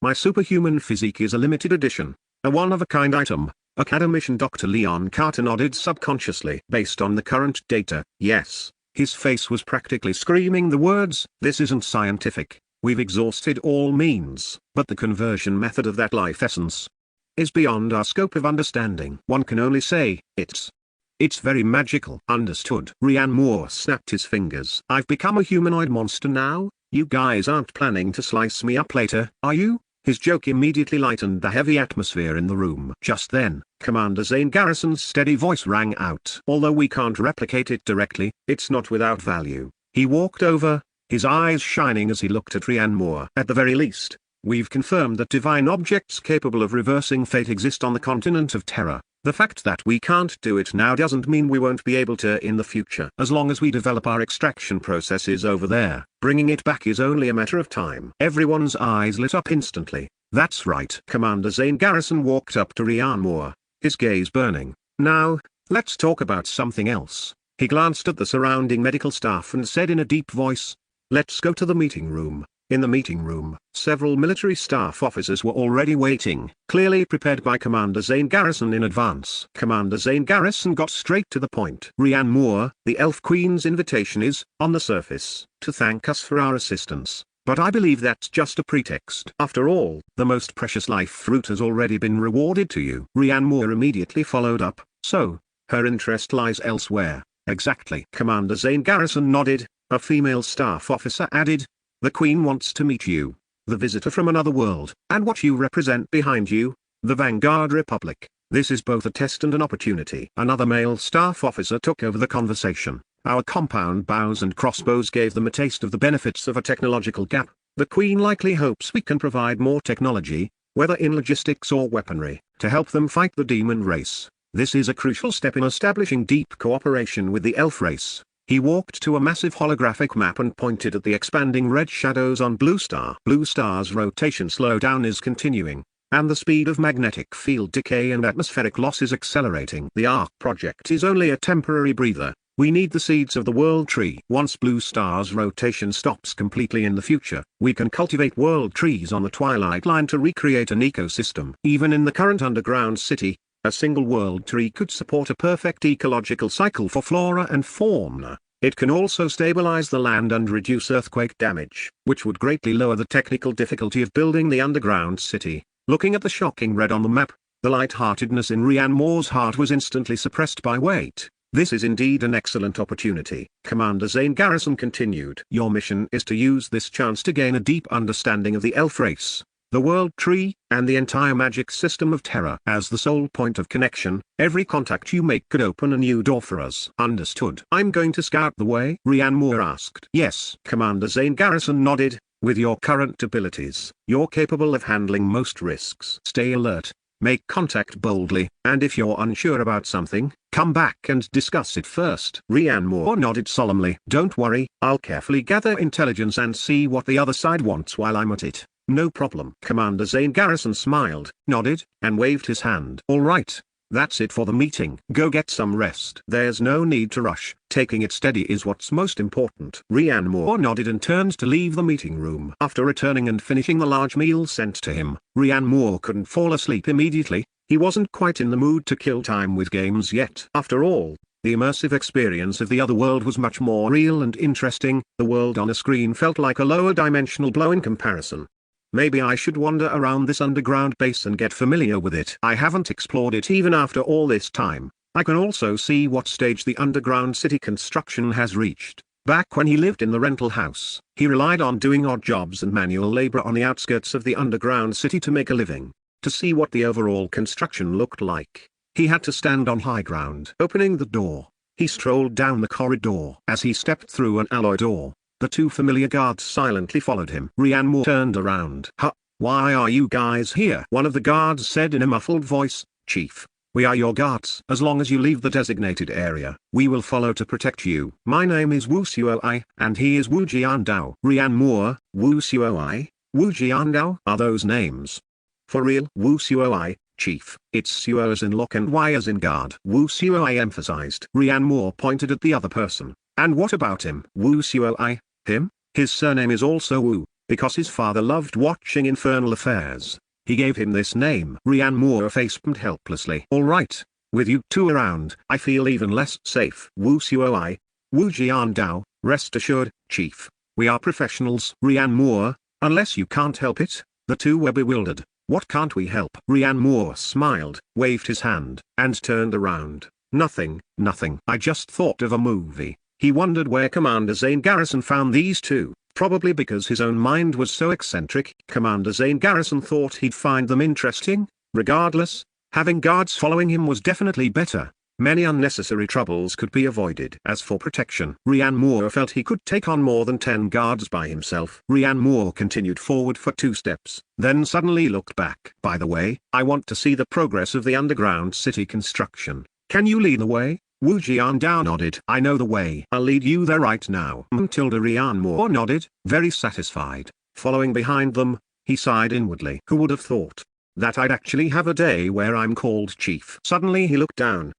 my superhuman physique is a limited edition, a one-of-a-kind item. Academician Dr. Leon Carter nodded subconsciously. Based on the current data, yes. His face was practically screaming the words, "This isn't scientific. We've exhausted all means." But the conversion method of that life essence is beyond our scope of understanding. One can only say, it's very magical. Understood. Ryan Moore snapped his fingers. "I've become a humanoid monster now. You guys aren't planning to slice me up later, are you?" His joke immediately lightened the heavy atmosphere in the room. Just then, Commander Zane Garrison's steady voice rang out. "Although we can't replicate it directly, it's not without value." He walked over, his eyes shining as he looked at Ryan Moore. "At the very least, we've confirmed that divine objects capable of reversing fate exist on the continent of Terra. The fact that we can't do it now doesn't mean we won't be able to in the future. As long as we develop our extraction processes over there, bringing it back is only a matter of time." Everyone's eyes lit up instantly. "That's right." Commander Zane Garrison walked up to Ryan Moore, his gaze burning. "Now, let's talk about something else." He glanced at the surrounding medical staff and said in a deep voice, "Let's go to the meeting room." In the meeting room, several military staff officers were already waiting, clearly prepared by Commander Zane Garrison in advance. Commander Zane Garrison got straight to the point. "Ryan Moore, the Elf Queen's invitation is, on the surface, to thank us for our assistance. But I believe that's just a pretext. After all, the most precious life fruit has already been rewarded to you. Rian Moore immediately followed up, so, her interest lies elsewhere. Exactly. Commander Zane Garrison nodded. A female staff officer added, the Queen wants to meet you, the visitor from another world, and what you represent behind you, the Vanguard Republic. This is both a test and an opportunity. Another male staff officer took over the conversation. Our compound bows and crossbows gave them a taste of the benefits of a technological gap. The Queen likely hopes we can provide more technology, whether in logistics or weaponry, to help them fight the demon race. This is a crucial step in establishing deep cooperation with the elf race. He walked to a massive holographic map and pointed at the expanding red shadows on Blue Star. Blue Star's rotation slowdown is continuing, and the speed of magnetic field decay and atmospheric loss is accelerating. The ARC project is only a temporary breather. We need the seeds of the world tree. Once Blue Star's rotation stops completely in the future, we can cultivate world trees on the twilight line to recreate an ecosystem. Even in the current underground city, a single world tree could support a perfect ecological cycle for flora and fauna. It can also stabilize the land and reduce earthquake damage, which would greatly lower the technical difficulty of building the underground city. Looking at the shocking red on the map, the light-heartedness in Rian Moore's heart was instantly suppressed by weight. This is indeed an excellent opportunity. Commander Zane Garrison continued. Your mission is to use this chance to gain a deep understanding of the elf race, the world tree, and the entire magic system of Terra. As the sole point of connection, every contact you make could open a new door for us. Understood. I'm going to scout the way? Rian Moore asked. Yes. Commander Zane Garrison nodded. With your current abilities, you're capable of handling most risks. Stay alert. Make contact boldly, and if you're unsure about something, come back and discuss it first. Rian Moore nodded solemnly. Don't worry, I'll carefully gather intelligence and see what the other side wants while I'm at it. No problem. Commander Zane Garrison smiled, nodded, and waved his hand. All right. That's it for the meeting. Go get some rest. There's no need to rush. Taking it steady is what's most important. Rian Moore nodded and turned to leave the meeting room. After returning and finishing the large meal sent to him, Rian Moore couldn't fall asleep immediately. He wasn't quite in the mood to kill time with games yet. After all, the immersive experience of the other world was much more real and interesting. The world on a screen felt like a lower dimensional blow in comparison. Maybe I should wander around this underground base and get familiar with it. I haven't explored it even after all this time. I can also see what stage the underground city construction has reached. Back when he lived in the rental house, he relied on doing odd jobs and manual labor on the outskirts of the underground city to make a living. To see what the overall construction looked like, he had to stand on high ground. Opening the door, he strolled down the corridor. As he stepped through an alloy door, the two familiar guards silently followed him. Rian Moore turned around. Why are you guys here? One of the guards said in a muffled voice. Chief, we are your guards. As long as you leave the designated area, we will follow to protect you. My name is Wu Xuoi, and he is Wu Jiandao. Rian Moore, Wu Xuoi, Wu Jiandao. Are those names for real? Wu Xuoi, Chief. It's Xuo as in lock and Y as in guard. Wu Xuoi emphasized. Rian Moore pointed at the other person. And what about him? Wu Xuoi, him? His surname is also Wu, because his father loved watching Infernal Affairs. He gave him this name. Rian Moore facepalmed helplessly. All right, with you two around, I feel even less safe. Wu Xuoi, Wu Jiandao, rest assured, Chief, we are professionals. Rian Moore, unless you can't help it. The two were bewildered. What can't we help? Rian Moore smiled, waved his hand, and turned around. Nothing, nothing. I just thought of a movie. He wondered where Commander Zane Garrison found these two, probably because his own mind was so eccentric. Commander Zane Garrison thought he'd find them interesting. Regardless, having guards following him was definitely better. Many unnecessary troubles could be avoided. As for protection, Rian Moore felt he could take on more than 10 guards by himself. Rian Moore continued forward for 2 steps, then suddenly looked back. By the way, I want to see the progress of the underground city construction. Can you lead the way? Wu Jiandao nodded. I know the way. I'll lead you there right now. Rian Moore nodded, very satisfied. Following behind them, he sighed inwardly. Who would have thought that I'd actually have a day where I'm called chief? Suddenly he looked down.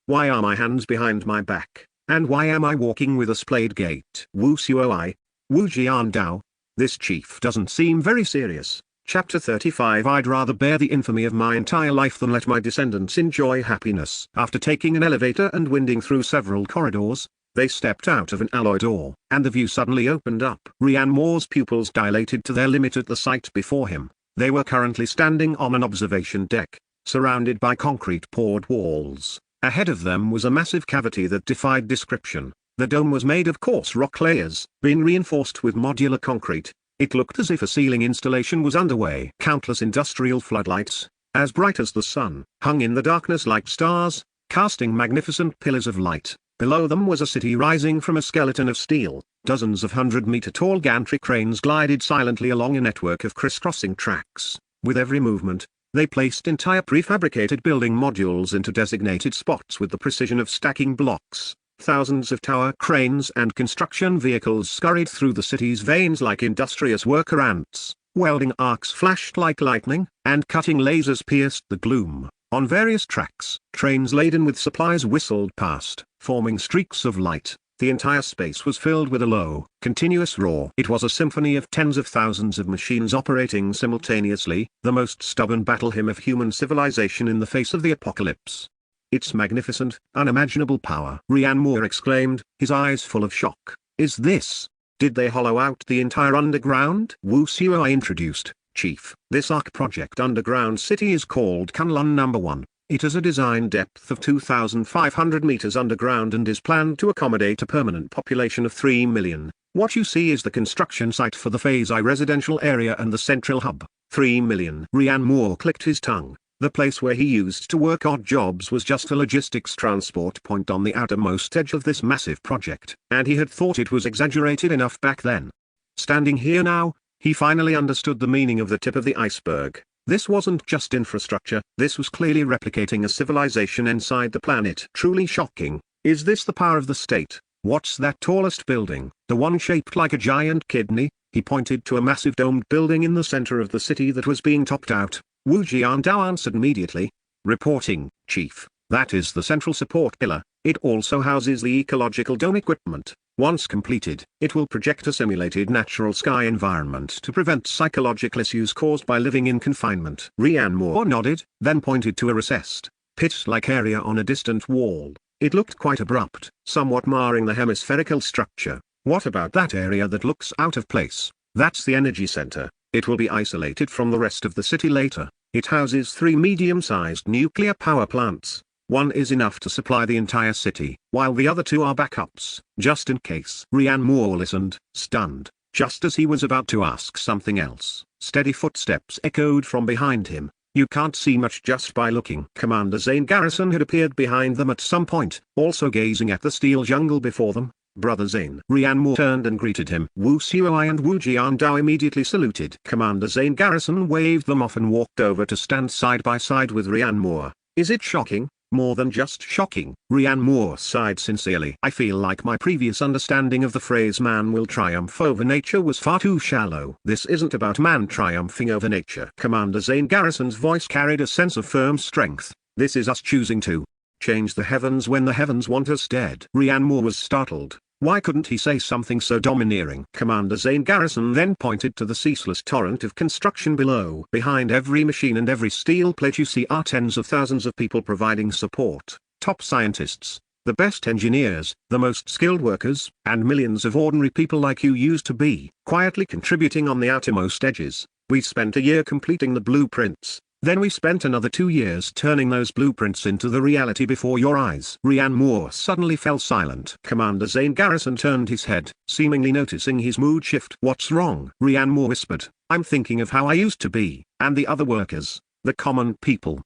Why are my hands behind my back? And why am I walking with a splayed gait? Wu Xuoi, Wu Jiandao. This chief doesn't seem very serious. Chapter 35. I'd rather bear the infamy of my entire life than let my descendants enjoy happiness. After taking an elevator and winding through several corridors, They stepped out of an alloy door, and the view suddenly opened up. Rian Moore's pupils dilated to their limit at the sight before him. They were currently standing on an observation deck, surrounded by concrete poured walls. Ahead of them was a massive cavity that defied description. The dome was made of coarse rock layers, being reinforced with modular concrete. It looked as if a ceiling installation was underway. Countless industrial floodlights, as bright as the sun, hung in the darkness like stars, casting magnificent pillars of light. Below them was a city rising from a skeleton of steel. Dozens of 100-meter-tall gantry cranes glided silently along a network of crisscrossing tracks. With every movement, they placed entire prefabricated building modules into designated spots with the precision of stacking blocks. Thousands of tower cranes and construction vehicles scurried through the city's veins like industrious worker ants. Welding arcs flashed like lightning, and cutting lasers pierced the gloom. On various tracks, trains laden with supplies whistled past, forming streaks of light. The entire space was filled with a low, continuous roar. It was a symphony of tens of thousands of machines operating simultaneously, the most stubborn battle hymn of human civilization in the face of the apocalypse. "It's magnificent, unimaginable power," Rian Moore exclaimed, his eyes full of shock. "Is this? Did they hollow out the entire underground?" Wu Xiuai introduced. "Chief, this Arc Project underground city is called Kunlun No. 1. It has a design depth of 2,500 meters underground and is planned to accommodate a permanent population of 3 million. What you see is the construction site for the Phase I residential area and the central hub. 3 million. Rian Moore clicked his tongue. The place where he used to work odd jobs was just a logistics transport point on the outermost edge of this massive project, and he had thought it was exaggerated enough back then. Standing here now, he finally understood the meaning of the tip of the iceberg. This wasn't just infrastructure, this was clearly replicating a civilization inside the planet. Truly shocking. Is this the power of the state? What's that tallest building? The one shaped like a giant kidney? He pointed to a massive domed building in the center of the city that was being topped out. Wu Jiandao answered immediately. "Reporting, Chief. That is the central support pillar. It also houses the ecological dome equipment. Once completed, it will project a simulated natural sky environment to prevent psychological issues caused by living in confinement." Rian Moore nodded, then pointed to a recessed, pit-like area on a distant wall. It looked quite abrupt, somewhat marring the hemispherical structure. "What about that area that looks out of place?" "That's the energy center. It will be isolated from the rest of the city later. It houses 3 medium-sized nuclear power plants. One is enough to supply the entire city, while the other 2 are backups, just in case." Rian Moore listened, stunned. Just as he was about to ask something else, steady footsteps echoed from behind him. "You can't see much just by looking." Commander Zane Garrison had appeared behind them at some point, also gazing at the steel jungle before them. "Brother Zane." Rian Moore turned and greeted him. Wu Xiuai and Wu Jiandao immediately saluted. Commander Zane Garrison waved them off and walked over to stand side by side with Rian Moore. "Is it shocking?" "More than just shocking." Rian Moore sighed sincerely. "I feel like my previous understanding of the phrase man will triumph over nature was far too shallow." "This isn't about man triumphing over nature." Commander Zane Garrison's voice carried a sense of firm strength. "This is us choosing to change the heavens when the heavens want us dead." Rian Moore was startled. Why couldn't he say something so domineering? Commander Zane Garrison then pointed to the ceaseless torrent of construction below. "Behind every machine and every steel plate you see are tens of thousands of people providing support. Top scientists, the best engineers, the most skilled workers, and millions of ordinary people like you used to be, quietly contributing on the outermost edges. We spent a year completing the blueprints. Then we spent another 2 years turning those blueprints into the reality before your eyes." Rian Moore suddenly fell silent. Commander Zane Garrison turned his head, seemingly noticing his mood shift. "What's wrong?" Rian Moore whispered. "I'm thinking of how I used to be, and the other workers, the common people.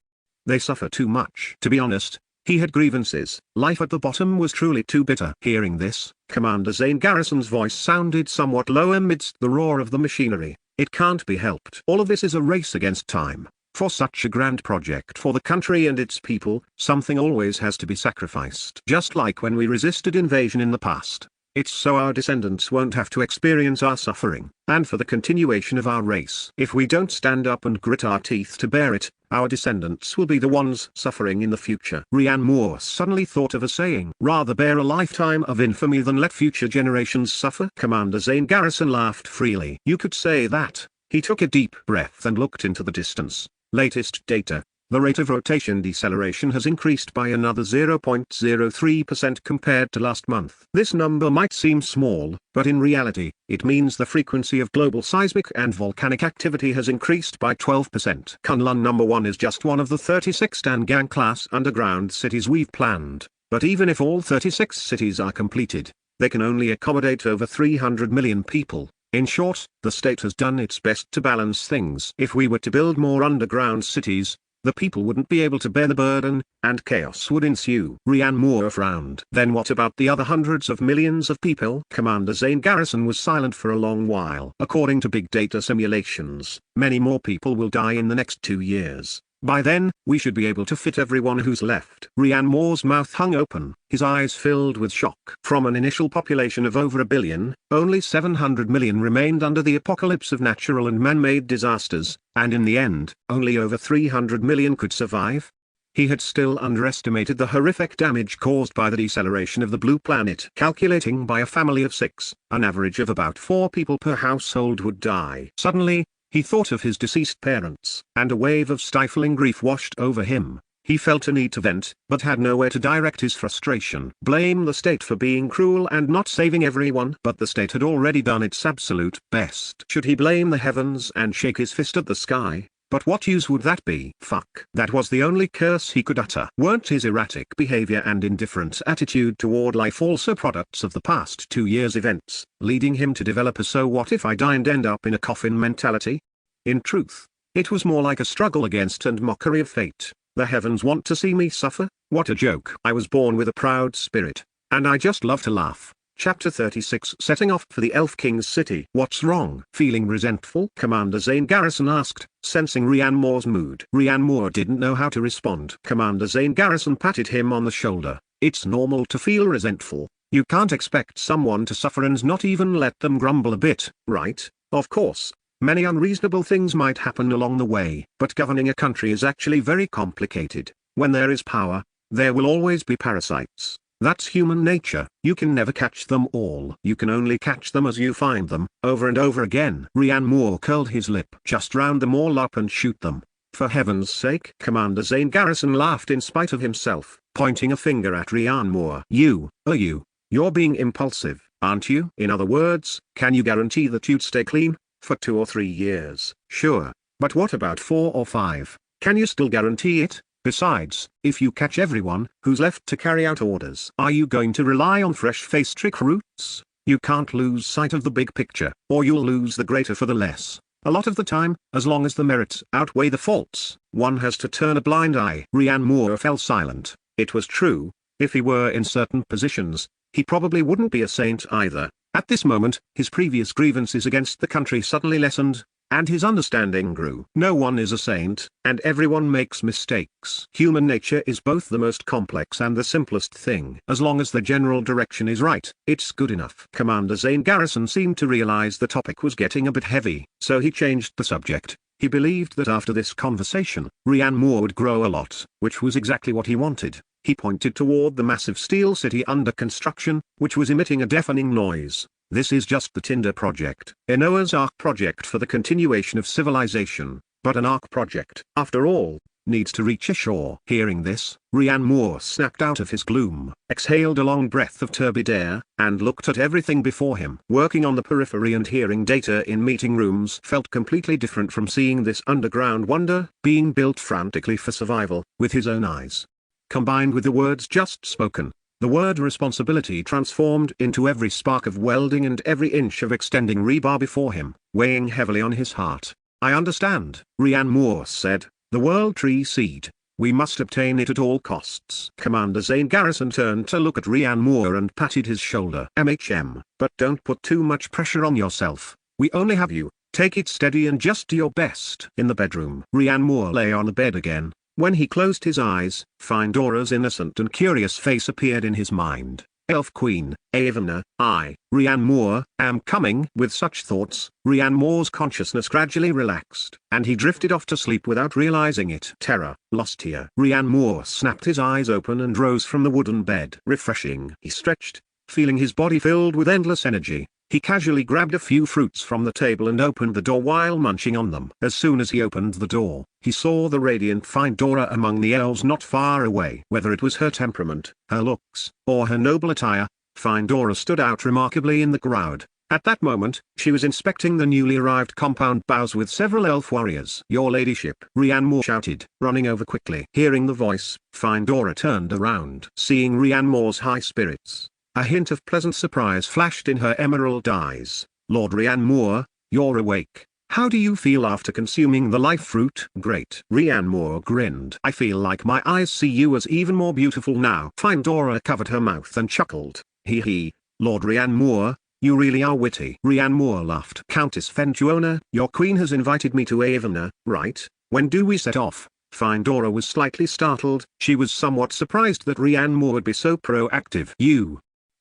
They suffer too much." To be honest, he had grievances. Life at the bottom was truly too bitter. Hearing this, Commander Zane Garrison's voice sounded somewhat low amidst the roar of the machinery. "It can't be helped. All of this is a race against time. For such a grand project for the country and its people, something always has to be sacrificed. Just like when we resisted invasion in the past. It's so our descendants won't have to experience our suffering, and for the continuation of our race. If we don't stand up and grit our teeth to bear it, our descendants will be the ones suffering in the future." Rian Moore suddenly thought of a saying: "Rather bear a lifetime of infamy than let future generations suffer." Commander Zane Garrison laughed freely. "You could say that." He took a deep breath and looked into the distance. "Latest data. The rate of rotation deceleration has increased by another 0.03% compared to last month. This number might seem small, but in reality, it means the frequency of global seismic and volcanic activity has increased by 12%. Kunlun number 1 is just one of the 36 Dangang-class underground cities we've planned, but even if all 36 cities are completed, they can only accommodate over 300 million people. In short, the state has done its best to balance things. If we were to build more underground cities, the people wouldn't be able to bear the burden, and chaos would ensue. Rhiann Moore frowned. Then what about the other hundreds of millions of people? Commander Zane Garrison was silent for a long while. According to big data simulations, many more people will die in the next 2 years. By then, we should be able to fit everyone who's left. Rhiann Moore's mouth hung open, his eyes filled with shock. From an initial population of over 1 billion, only 700 million remained under the apocalypse of natural and man-made disasters, and in the end, only over 300 million could survive. He had still underestimated the horrific damage caused by the deceleration of the blue planet. Calculating by a family of 6, an average of about 4 people per household would die. Suddenly, he thought of his deceased parents, and a wave of stifling grief washed over him. He felt a need to vent, but had nowhere to direct his frustration. Blame the state for being cruel and not saving everyone. But the state had already done its absolute best. Should he blame the heavens and shake his fist at the sky? But what use would that be? Fuck. That was the only curse he could utter. Weren't his erratic behavior and indifferent attitude toward life also products of the past 2 years' events, leading him to develop a "so what if I die and end up in a coffin" mentality? In truth, it was more like a struggle against and mockery of fate. The heavens want to see me suffer? What a joke. I was born with a proud spirit, and I just love to laugh. Chapter 36. Setting off for the Elf King's city. What's wrong? Feeling resentful? Commander Zane Garrison asked, sensing Rhiann Moore's mood. Rhiann Moore didn't know how to respond. Commander Zane Garrison patted him on the shoulder. It's normal to feel resentful. You can't expect someone to suffer and not even let them grumble a bit, right? Of course, many unreasonable things might happen along the way, but governing a country is actually very complicated. When there is power, there will always be parasites. That's human nature. You can never catch them all. You can only catch them as you find them, over and over again. Rhiann Moore curled his lip. Just round them all up and shoot them. For heaven's sake. Commander Zane Garrison laughed in spite of himself, pointing a finger at Rhiann Moore. You're being impulsive, aren't you? In other words, can you guarantee that you'd stay clean for 2 or 3 years? Sure. But what about 4 or 5? Can you still guarantee it? Besides, if you catch everyone who's left to carry out orders, are you going to rely on fresh-faced recruits? You can't lose sight of the big picture, or you'll lose the greater for the less. A lot of the time, as long as the merits outweigh the faults, one has to turn a blind eye. Rhiann Moore fell silent. It was true, if he were in certain positions, he probably wouldn't be a saint either. At this moment, his previous grievances against the country suddenly lessened, and his understanding grew. No one is a saint, and everyone makes mistakes. Human nature is both the most complex and the simplest thing. As long as the general direction is right, it's good enough. Commander Zane Garrison seemed to realize the topic was getting a bit heavy, so he changed the subject. He believed that after this conversation, Rhiann Moore would grow a lot, which was exactly what he wanted. He pointed toward the massive steel city under construction, which was emitting a deafening noise. This is just the Tinder project. A Noah's Ark project for the continuation of civilization, but an Ark project, after all, needs to reach a shore. Hearing this, Rhiann Moore snapped out of his gloom, exhaled a long breath of turbid air, and looked at everything before him. Working on the periphery and hearing data in meeting rooms felt completely different from seeing this underground wonder being built frantically for survival with his own eyes. Combined with the words just spoken, the word responsibility transformed into every spark of welding and every inch of extending rebar before him, weighing heavily on his heart. I understand, Rhiann Moore said, the World Tree Seed. We must obtain it at all costs. Commander Zane Garrison turned to look at Rhiann Moore and patted his shoulder. But don't put too much pressure on yourself. We only have you. Take it steady and just do your best. In the bedroom, Rhiann Moore lay on the bed again. When he closed his eyes, Findora's innocent and curious face appeared in his mind. Elf Queen, Avana, Rhiann Moore, am coming. With such thoughts, Rhiann Moore's consciousness gradually relaxed, and he drifted off to sleep without realizing it. Terror, lost here. Rhiann Moore snapped his eyes open and rose from the wooden bed. Refreshing. He stretched, feeling his body filled with endless energy. He casually grabbed a few fruits from the table and opened the door while munching on them. As soon as he opened the door, he saw the radiant Findora among the elves not far away. Whether it was her temperament, her looks, or her noble attire, Findora stood out remarkably in the crowd. At that moment, she was inspecting the newly arrived compound bows with several elf warriors. "Your ladyship," Rian Moore shouted, running over quickly. Hearing the voice, Findora turned around. Seeing Rian Moore's high spirits, a hint of pleasant surprise flashed in her emerald eyes. "Lord Rian Moore, you're awake. How do you feel after consuming the life fruit?" "Great." Rian Moore grinned. "I feel like my eyes see you as even more beautiful now." Findora covered her mouth and chuckled. Hee, Lord Rian Moore, you really are witty." Rian Moore laughed. "Countess Fentuona, your queen has invited me to Avona, right? When do we set off?" Findora was slightly startled. She was somewhat surprised that Rian Moore would be so proactive. "You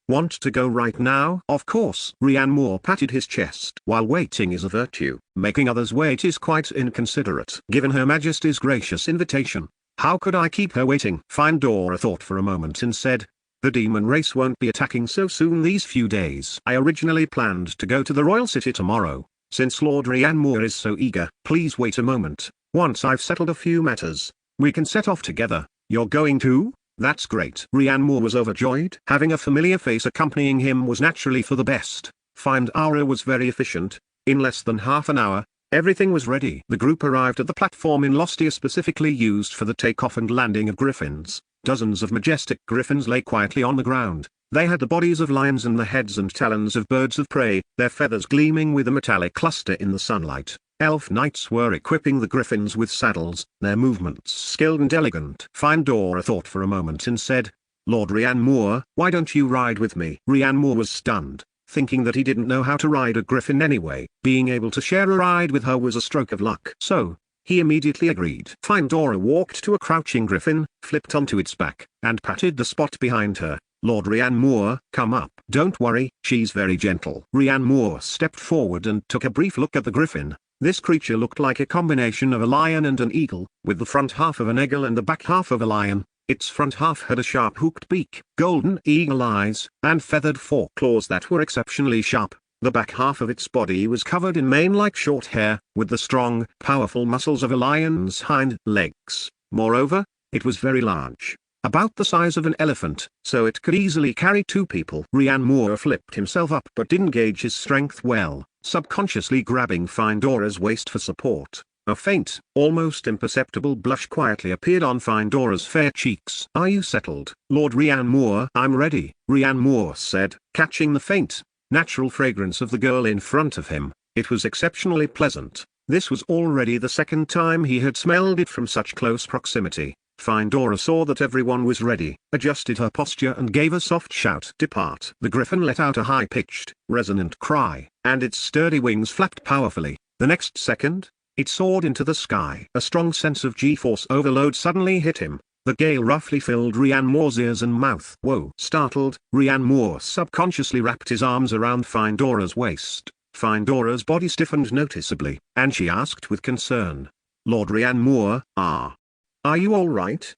want to go right now?" "Of course." Rian Moore patted his chest. "While waiting is a virtue, making others wait is quite inconsiderate." Given Her Majesty's gracious invitation, how could I keep her waiting? Findora thought for a moment and said, "The demon race won't be attacking so soon these few days. I originally planned to go to the royal city tomorrow. Since Lord Rian Moore is so eager, please wait a moment. Once I've settled a few matters, we can set off together." "You're going too? That's great." Rian Moore was overjoyed. Having a familiar face accompanying him was naturally for the best. Findora was very efficient. In less than half an hour, everything was ready. The group arrived at the platform in Lostia specifically used for the takeoff and landing of griffins. Dozens of majestic griffins lay quietly on the ground. They had the bodies of lions and the heads and talons of birds of prey, their feathers gleaming with a metallic luster in the sunlight. Elf knights were equipping the griffins with saddles, their movements skilled and elegant. Findora thought for a moment and said, "Lord Rian Moore, why don't you ride with me?" Rian Moore was stunned, thinking that he didn't know how to ride a griffin anyway. Being able to share a ride with her was a stroke of luck. So, he immediately agreed. Findora walked to a crouching griffin, flipped onto its back, and patted the spot behind her. "Lord Rian Moore, come up." "Don't worry, she's very gentle." Rian Moore stepped forward and took a brief look at the griffin. This creature looked like a combination of a lion and an eagle, with the front half of an eagle and the back half of a lion. Its front half had a sharp hooked beak, golden eagle eyes, and feathered foreclaws that were exceptionally sharp. The back half of its body was covered in mane-like short hair, with the strong, powerful muscles of a lion's hind legs. Moreover, it was very large, about the size of an elephant, so it could easily carry two people. Rian Moore flipped himself up but didn't gauge his strength well, subconsciously grabbing Findora's waist for support. A faint, almost imperceptible blush quietly appeared on Findora's fair cheeks. "Are you settled, Lord Rian Moore?" "I'm ready," Rian Moore said, catching the faint, natural fragrance of the girl in front of him. It was exceptionally pleasant. This was already the second time he had smelled it from such close proximity. Findora saw that everyone was ready, adjusted her posture and gave a soft shout. "Depart." The griffin let out a high-pitched, resonant cry, and its sturdy wings flapped powerfully. The next second, it soared into the sky. A strong sense of G-force overload suddenly hit him. The gale roughly filled Rian Moore's ears and mouth. "Whoa!" Startled, Rian Moore subconsciously wrapped his arms around Findora's waist. Findora's body stiffened noticeably, and she asked with concern, "Lord Rian Moore, are you all right?"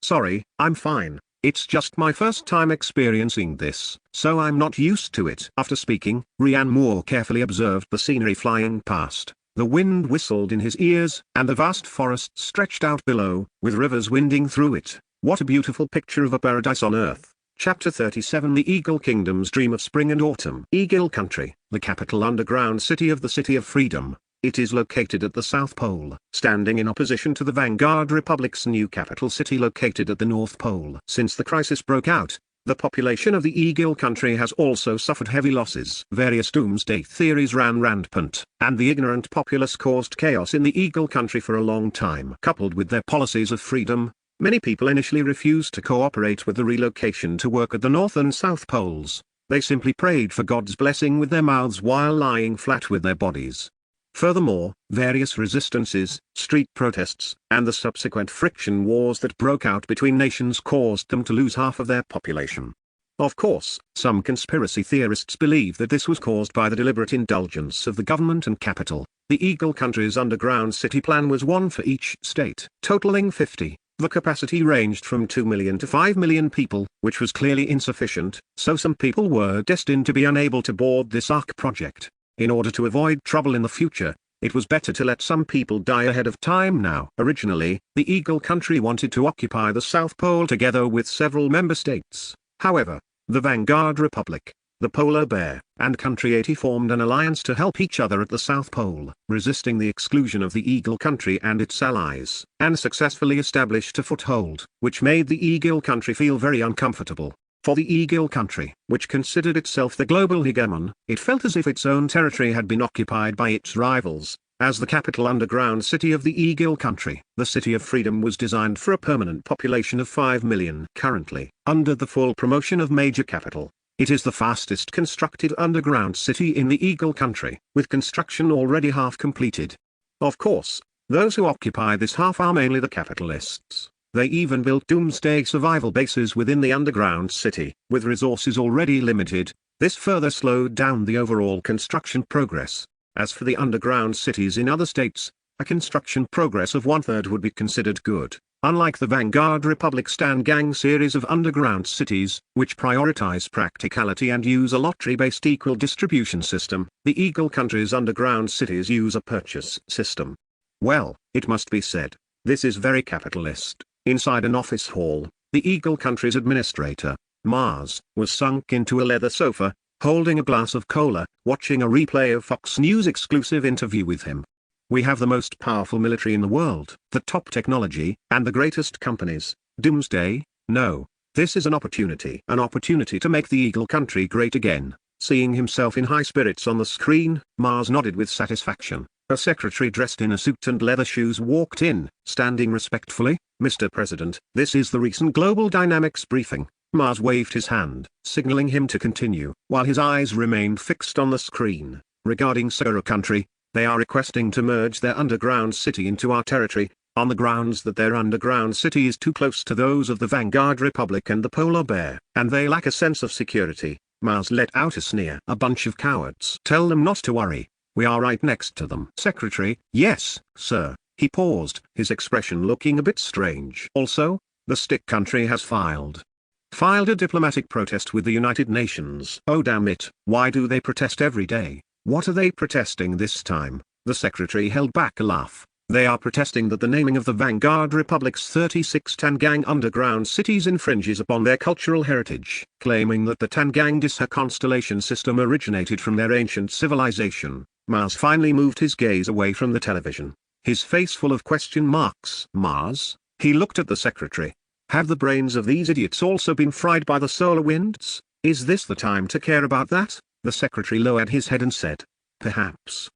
Sorry, I'm fine. It's just my first time experiencing this, so I'm not used to it." After speaking, Rian Moore carefully observed the scenery flying past. The wind whistled in his ears, and the vast forest stretched out below, with rivers winding through it. What a beautiful picture of a paradise on earth. Chapter 37 The Eagle Kingdom's Dream of Spring and Autumn. Eagle Country, the capital underground city of the City of Freedom. It is located at the South Pole, standing in opposition to the Vanguard Republic's new capital city located at the North Pole. Since the crisis broke out, the population of the Eagle Country has also suffered heavy losses. Various doomsday theories ran rampant, and the ignorant populace caused chaos in the Eagle Country for a long time. Coupled with their policies of freedom, many people initially refused to cooperate with the relocation to work at the North and South Poles. They simply prayed for God's blessing with their mouths while lying flat with their bodies. Furthermore, various resistances, street protests, and the subsequent friction wars that broke out between nations caused them to lose half of their population. Of course, some conspiracy theorists believe that this was caused by the deliberate indulgence of the government and capital. The Eagle Country's underground city plan was one for each state, totaling 50. The capacity ranged from 2 million to 5 million people, which was clearly insufficient, so some people were destined to be unable to board this Ark project. In order to avoid trouble in the future, it was better to let some people die ahead of time now. Originally, the Eagle Country wanted to occupy the South Pole together with several member states. However, the Vanguard Republic, the Polar Bear, and Country 80 formed an alliance to help each other at the South Pole, resisting the exclusion of the Eagle Country and its allies, and successfully established a foothold, which made the Eagle Country feel very uncomfortable. For the Eagle Country, which considered itself the global hegemon, it felt as if its own territory had been occupied by its rivals. As the capital underground city of the Eagle Country, the City of Freedom was designed for a permanent population of 5 million. Currently, under the full promotion of Major Capital, it is the fastest constructed underground city in the Eagle Country, with construction already half completed. Of course, those who occupy this half are mainly the capitalists. They even built doomsday survival bases within the underground city. With resources already limited, this further slowed down the overall construction progress. As for the underground cities in other states, a construction progress of 1/3 would be considered good. Unlike the Vanguard Republic Stan-Gang series of underground cities, which prioritize practicality and use a lottery-based equal distribution system, the Eagle Country's underground cities use a purchase system. Well, it must be said, this is very capitalist. Inside an office hall, the Eagle Country's administrator, Mars, was sunk into a leather sofa, holding a glass of cola, watching a replay of Fox News exclusive interview with him. We have the most powerful military in the world, the top technology, and the greatest companies. Doomsday? No. This is an opportunity to make the Eagle Country great again. Seeing himself in high spirits on the screen, Mars nodded with satisfaction. A secretary dressed in a suit and leather shoes walked in, standing respectfully. "Mr. President, this is the recent Global Dynamics briefing." Mars waved his hand, signaling him to continue, while his eyes remained fixed on the screen. "Regarding Sura Country, they are requesting to merge their underground city into our territory, on the grounds that their underground city is too close to those of the Vanguard Republic and the Polar Bear, and they lack a sense of security." Mars let out a sneer. "A bunch of cowards. Tell them not to worry. We are right next to them." Secretary: "Yes, sir." He paused, his expression looking a bit strange. "Also, the Stick Country has filed a diplomatic protest with the United Nations." "Oh damn it, why do they protest every day? What are they protesting this time?" The secretary held back a laugh. "They are protesting that the naming of the Vanguard Republic's 36 Tangang underground cities infringes upon their cultural heritage, claiming that the Tangang Disa constellation system originated from their ancient civilization." Mars finally moved his gaze away from the television, his face full of question marks. "Mars?" He looked at the secretary. "Have the brains of these idiots also been fried by the solar winds? Is this the time to care about that?" The secretary lowered his head and said, "Perhaps.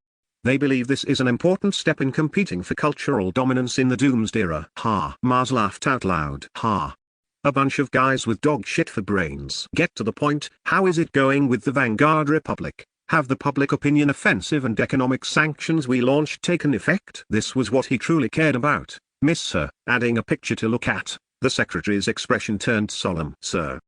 They believe this is an important step in competing for cultural dominance in the Doomsday era." "Ha!" Mars laughed out loud. "Ha! A bunch of guys with dog shit for brains." "Get to the point. How is it going with the Vanguard Republic? Have the public opinion offensive and economic sanctions we launched taken effect?" This was what he truly cared about. "Miss Sir," adding a picture to look at, the secretary's expression turned solemn. "Sir,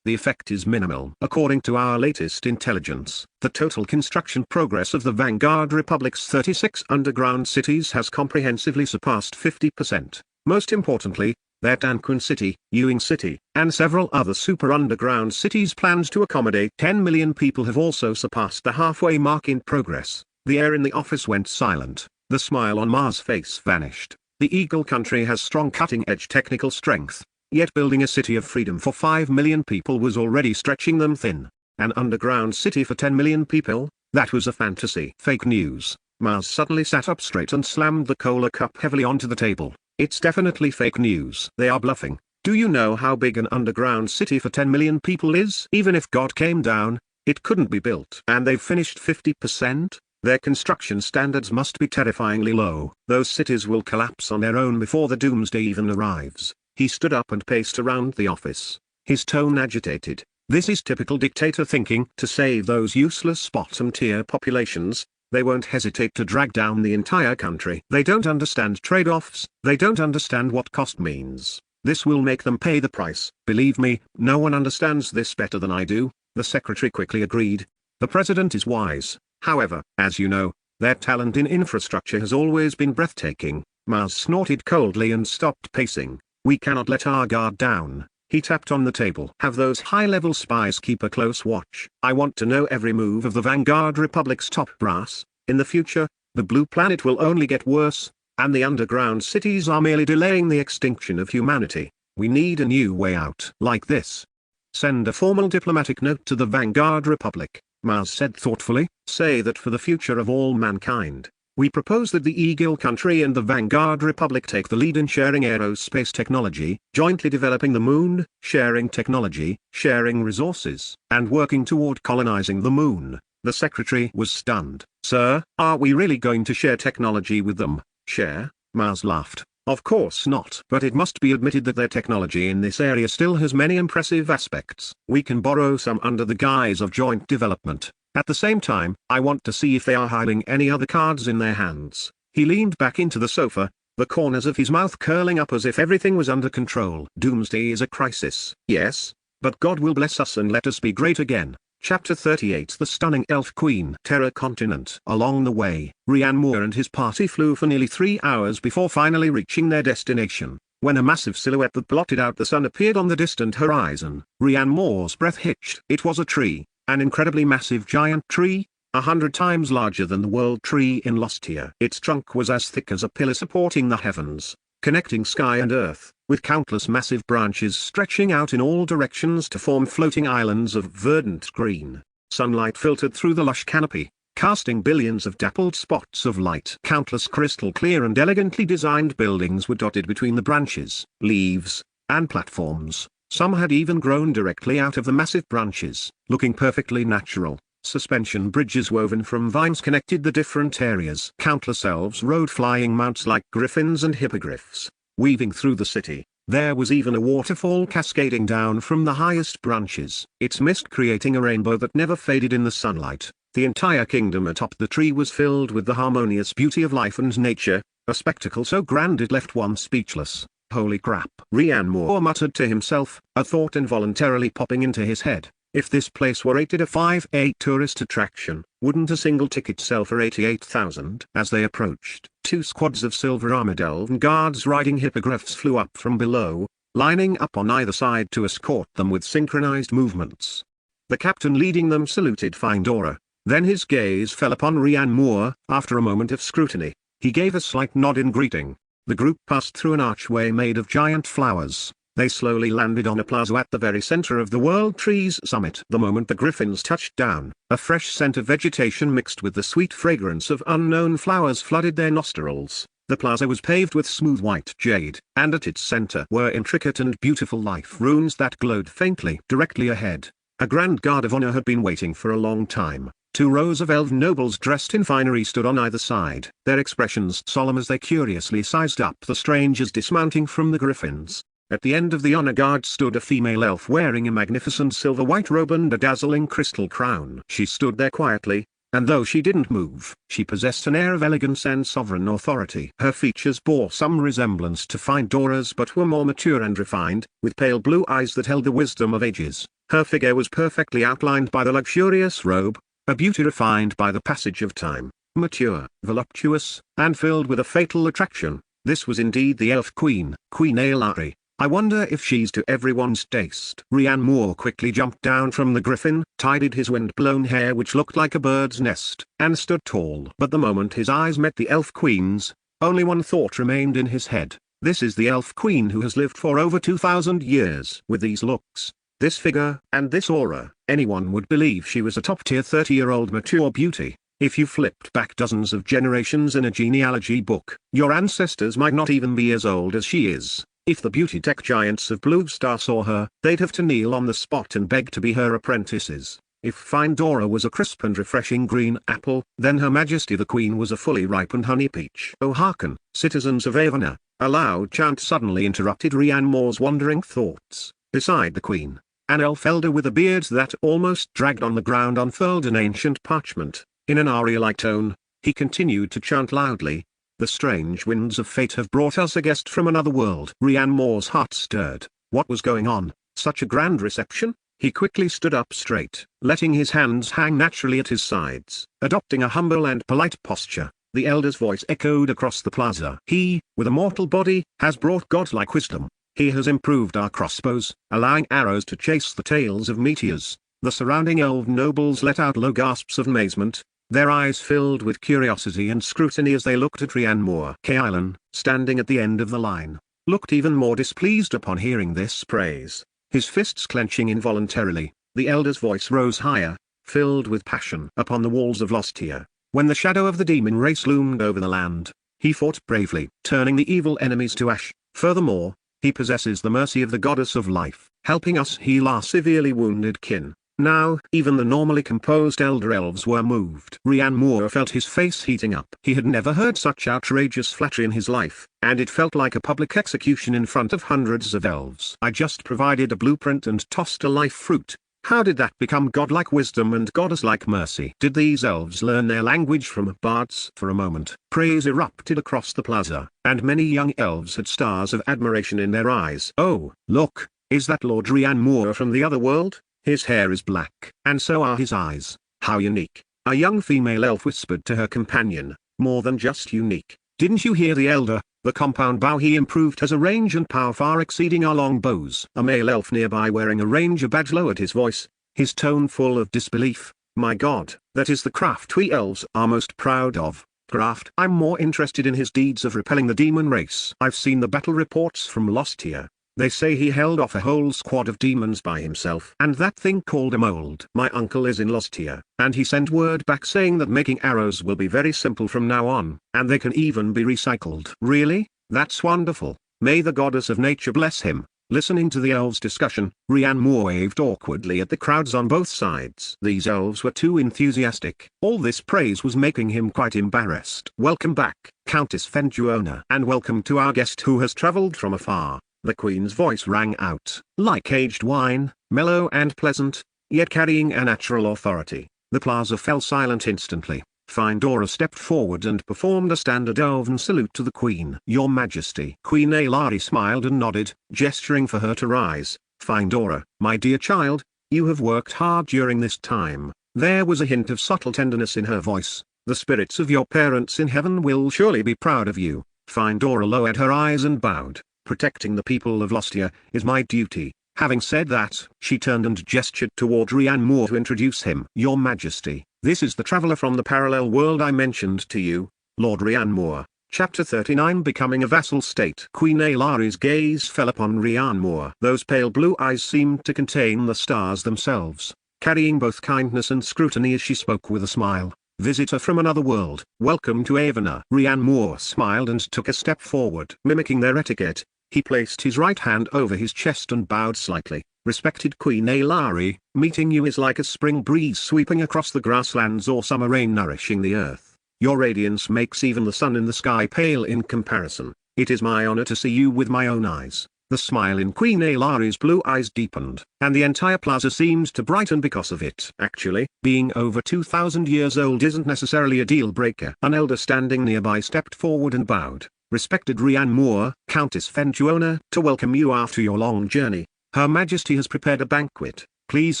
the effect is minimal. According to our latest intelligence, the total construction progress of the Vanguard Republic's 36 underground cities has comprehensively surpassed 50%. Most importantly, their Dankun City, Ewing City, and several other super underground cities planned to accommodate 10 million people have also surpassed the halfway mark in progress." The air in the office went silent, the smile on Mars' face vanished. The Eagle Country has strong cutting-edge technical strength, yet building a city of freedom for 5 million people was already stretching them thin. An underground city for 10 million people? That was a fantasy. Fake news. Mars suddenly sat up straight and slammed the cola cup heavily onto the table. "It's definitely fake news. They are bluffing. Do you know how big an underground city for 10 million people is? Even if God came down, it couldn't be built. And they've finished 50%? Their construction standards must be terrifyingly low. Those cities will collapse on their own before the doomsday even arrives." He stood up and paced around the office, his tone agitated. "This is typical dictator thinking. To save those useless bottom-tier populations, they won't hesitate to drag down the entire country. They don't understand trade-offs, they don't understand what cost means. This will make them pay the price." "Believe me, no one understands this better than I do," the secretary quickly agreed. "The president is wise. However, as you know, their talent in infrastructure has always been breathtaking." Mars snorted coldly and stopped pacing. We cannot let our guard down. He tapped on the table. Have those high-level spies keep a close watch. I want to know every move of the Vanguard Republic's top brass. In the future, the blue planet will only get worse, and the underground cities are merely delaying the extinction of humanity. We need a new way out. Like this. Send a formal diplomatic note to the Vanguard Republic, Mars said thoughtfully. Say that for the future of all mankind, we propose that the Eagle country and the Vanguard Republic take the lead in sharing aerospace technology, jointly developing the moon, sharing technology, sharing resources, and working toward colonizing the moon. The secretary was stunned. Sir, are we really going to share technology with them? Share? Mars laughed. Of course not. But it must be admitted that their technology in this area still has many impressive aspects. We can borrow some under the guise of joint development. At the same time, I want to see if they are hiding any other cards in their hands. He leaned back into the sofa, the corners of his mouth curling up as if everything was under control. Doomsday is a crisis. Yes, but God will bless us and let us be great again. Chapter 38 The Stunning Elf Queen Terror Continent. Along the way, Ryan Moore and his party flew for nearly 3 hours before finally reaching their destination. When a massive silhouette that blotted out the sun appeared on the distant horizon, Ryan Moore's breath hitched. It was a tree. An incredibly massive giant tree, 100 times larger than the World Tree in Lostia. Its trunk was as thick as a pillar supporting the heavens, connecting sky and earth, with countless massive branches stretching out in all directions to form floating islands of verdant green. Sunlight filtered through the lush canopy, casting billions of dappled spots of light. Countless crystal clear and elegantly designed buildings were dotted between the branches, leaves, and platforms. Some had even grown directly out of the massive branches, looking perfectly natural. Suspension bridges woven from vines connected the different areas. Countless elves rode flying mounts like griffins and hippogriffs, weaving through the city. There was even a waterfall cascading down from the highest branches, its mist creating a rainbow that never faded in the sunlight. The entire kingdom atop the tree was filled with the harmonious beauty of life and nature, a spectacle so grand it left one speechless. Holy crap! Ryan Moore muttered to himself, a thought involuntarily popping into his head. If this place were rated a 5A tourist attraction, wouldn't a single ticket sell for 88,000? As they approached, 2 squads of silver-armored elven guards riding hippogriffs flew up from below, lining up on either side to escort them with synchronized movements. The captain leading them saluted Findora. Then his gaze fell upon Ryan Moore. After a moment of scrutiny, he gave a slight nod in greeting. The group passed through an archway made of giant flowers. They slowly landed on a plaza at the very center of the World Tree's summit. The moment the griffins touched down, a fresh scent of vegetation mixed with the sweet fragrance of unknown flowers flooded their nostrils. The plaza was paved with smooth white jade, and at its center were intricate and beautiful life runes that glowed faintly. Directly ahead, a grand guard of honor had been waiting for a long time. 2 rows of elven nobles dressed in finery stood on either side, their expressions solemn as they curiously sized up the strangers dismounting from the griffins. At the end of the honor guard stood a female elf wearing a magnificent silver white robe and a dazzling crystal crown. She stood there quietly, and though she didn't move, she possessed an air of elegance and sovereign authority. Her features bore some resemblance to Findora's but were more mature and refined, with pale blue eyes that held the wisdom of ages. Her figure was perfectly outlined by the luxurious robe, a beauty refined by the passage of time, mature, voluptuous, and filled with a fatal attraction. This was indeed the Elf Queen, Queen Aelari. I wonder if she's to everyone's taste. Ryan Moore quickly jumped down from the griffin, tidied his wind-blown hair which looked like a bird's nest, and stood tall. But the moment his eyes met the Elf Queen's, only one thought remained in his head. This is the Elf Queen who has lived for over 2,000 years. With these looks, this figure, and this aura, anyone would believe she was a top-tier 30-year-old mature beauty. If you flipped back dozens of generations in a genealogy book, your ancestors might not even be as old as she is. If the beauty tech giants of Blue Star saw her, they'd have to kneel on the spot and beg to be her apprentices. If Findora was a crisp and refreshing green apple, then Her Majesty the Queen was a fully ripened honey peach. Oh hearken, citizens of Avona! A loud chant suddenly interrupted Ryan Moore's wandering thoughts. Beside the Queen, an elf elder with a beard that almost dragged on the ground unfurled an ancient parchment. In an aria-like tone, he continued to chant loudly, "The strange winds of fate have brought us a guest from another world." Ryan Moore's heart stirred. What was going on? Such a grand reception? He quickly stood up straight, letting his hands hang naturally at his sides. Adopting a humble and polite posture, the elder's voice echoed across the plaza. "He, with a mortal body, has brought godlike wisdom. He has improved our crossbows, allowing arrows to chase the tails of meteors." The surrounding elven nobles let out low gasps of amazement, their eyes filled with curiosity and scrutiny as they looked at Rian Moore. Kailan, standing at the end of the line, looked even more displeased upon hearing this praise, his fists clenching involuntarily. The elder's voice rose higher, filled with passion. "Upon the walls of Lostia, when the shadow of the demon race loomed over the land, he fought bravely, turning the evil enemies to ash. Furthermore, he possesses the mercy of the goddess of life, helping us heal our severely wounded kin." Now, even the normally composed elder elves were moved. Rian Moore felt his face heating up. He had never heard such outrageous flattery in his life, and it felt like a public execution in front of hundreds of elves. "I just provided a blueprint and tossed a life fruit. How did that become godlike wisdom and goddess-like mercy? Did these elves learn their language from bards?" For a moment, praise erupted across the plaza, and many young elves had stars of admiration in their eyes. "Oh, look, is that Lord Rian Moore from the other world? His hair is black, and so are his eyes. How unique." A young female elf whispered to her companion, "More than just unique. Didn't you hear the elder? The compound bow he improved has a range and power far exceeding our long bows." A male elf nearby wearing a ranger badge lowered his voice, his tone full of disbelief. "My God, that is the craft we elves are most proud of. Craft. I'm more interested in his deeds of repelling the demon race. I've seen the battle reports from Lostia. They say he held off a whole squad of demons by himself. And that thing called a mold. My uncle is in Lostia, and he sent word back saying that making arrows will be very simple from now on, and they can even be recycled." "Really? That's wonderful. May the goddess of nature bless him." Listening to the elves' discussion, Rian Moore waved awkwardly at the crowds on both sides. These elves were too enthusiastic. All this praise was making him quite embarrassed. "Welcome back, Countess Fenjuona. And welcome to our guest who has traveled from afar." The queen's voice rang out, like aged wine, mellow and pleasant, yet carrying a natural authority. The plaza fell silent instantly. Findora stepped forward and performed a standard elven salute to the queen. "Your Majesty." Queen Aelari smiled and nodded, gesturing for her to rise. "Findora, my dear child, you have worked hard during this time." There was a hint of subtle tenderness in her voice. "The spirits of your parents in heaven will surely be proud of you." Findora lowered her eyes and bowed. "Protecting the people of Lostia is my duty." Having said that, she turned and gestured toward Rian Moore to introduce him. "Your Majesty, this is the traveler from the parallel world I mentioned to you, Lord Rian Moore." Chapter 39 Becoming a Vassal State. Queen Aelari's gaze fell upon Rian Moore. Those pale blue eyes seemed to contain the stars themselves, carrying both kindness and scrutiny as she spoke with a smile. "Visitor from another world, welcome to Avena." Rian Moore smiled and took a step forward. Mimicking their etiquette, he placed his right hand over his chest and bowed slightly. "Respected Queen Aelari, meeting you is like a spring breeze sweeping across the grasslands or summer rain nourishing the earth. Your radiance makes even the sun in the sky pale in comparison. It is my honor to see you with my own eyes." The smile in Queen Aelari's blue eyes deepened, and the entire plaza seemed to brighten because of it. "Actually, being over 2,000 years old isn't necessarily a deal breaker." An elder standing nearby stepped forward and bowed. "Respected Rian Moore, Countess Fenjuona, to welcome you after your long journey. Her Majesty has prepared a banquet. Please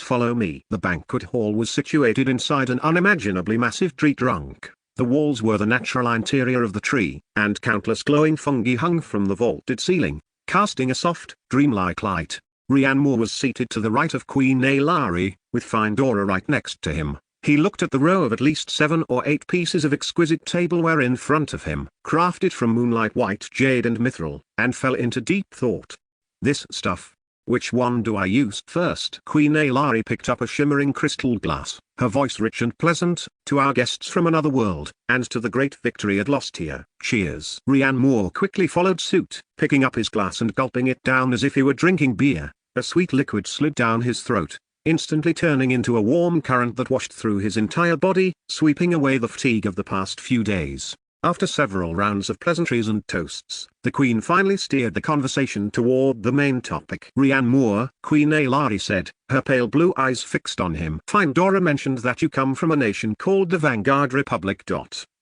follow me." The banquet hall was situated inside an unimaginably massive tree trunk. The walls were the natural interior of the tree, and countless glowing fungi hung from the vaulted ceiling, casting a soft, dreamlike light. Rian Moore was seated to the right of Queen Aelari, with Findora right next to him. He looked at the row of at least 7 or 8 pieces of exquisite tableware in front of him, crafted from moonlight white jade and mithril, and fell into deep thought. "This stuff. Which one do I use first?" Queen Aelari picked up a shimmering crystal glass, her voice rich and pleasant. "To our guests from another world, and to the great victory at Lostia. Cheers." Rian Moore quickly followed suit, picking up his glass and gulping it down as if he were drinking beer. A sweet liquid slid down his throat, instantly turning into a warm current that washed through his entire body, sweeping away the fatigue of the past few days. After several rounds of pleasantries and toasts, the Queen finally steered the conversation toward the main topic. "Rian Moore," Queen Aelari said, her pale blue eyes fixed on him. "Findora mentioned that you come from a nation called the Vanguard Republic.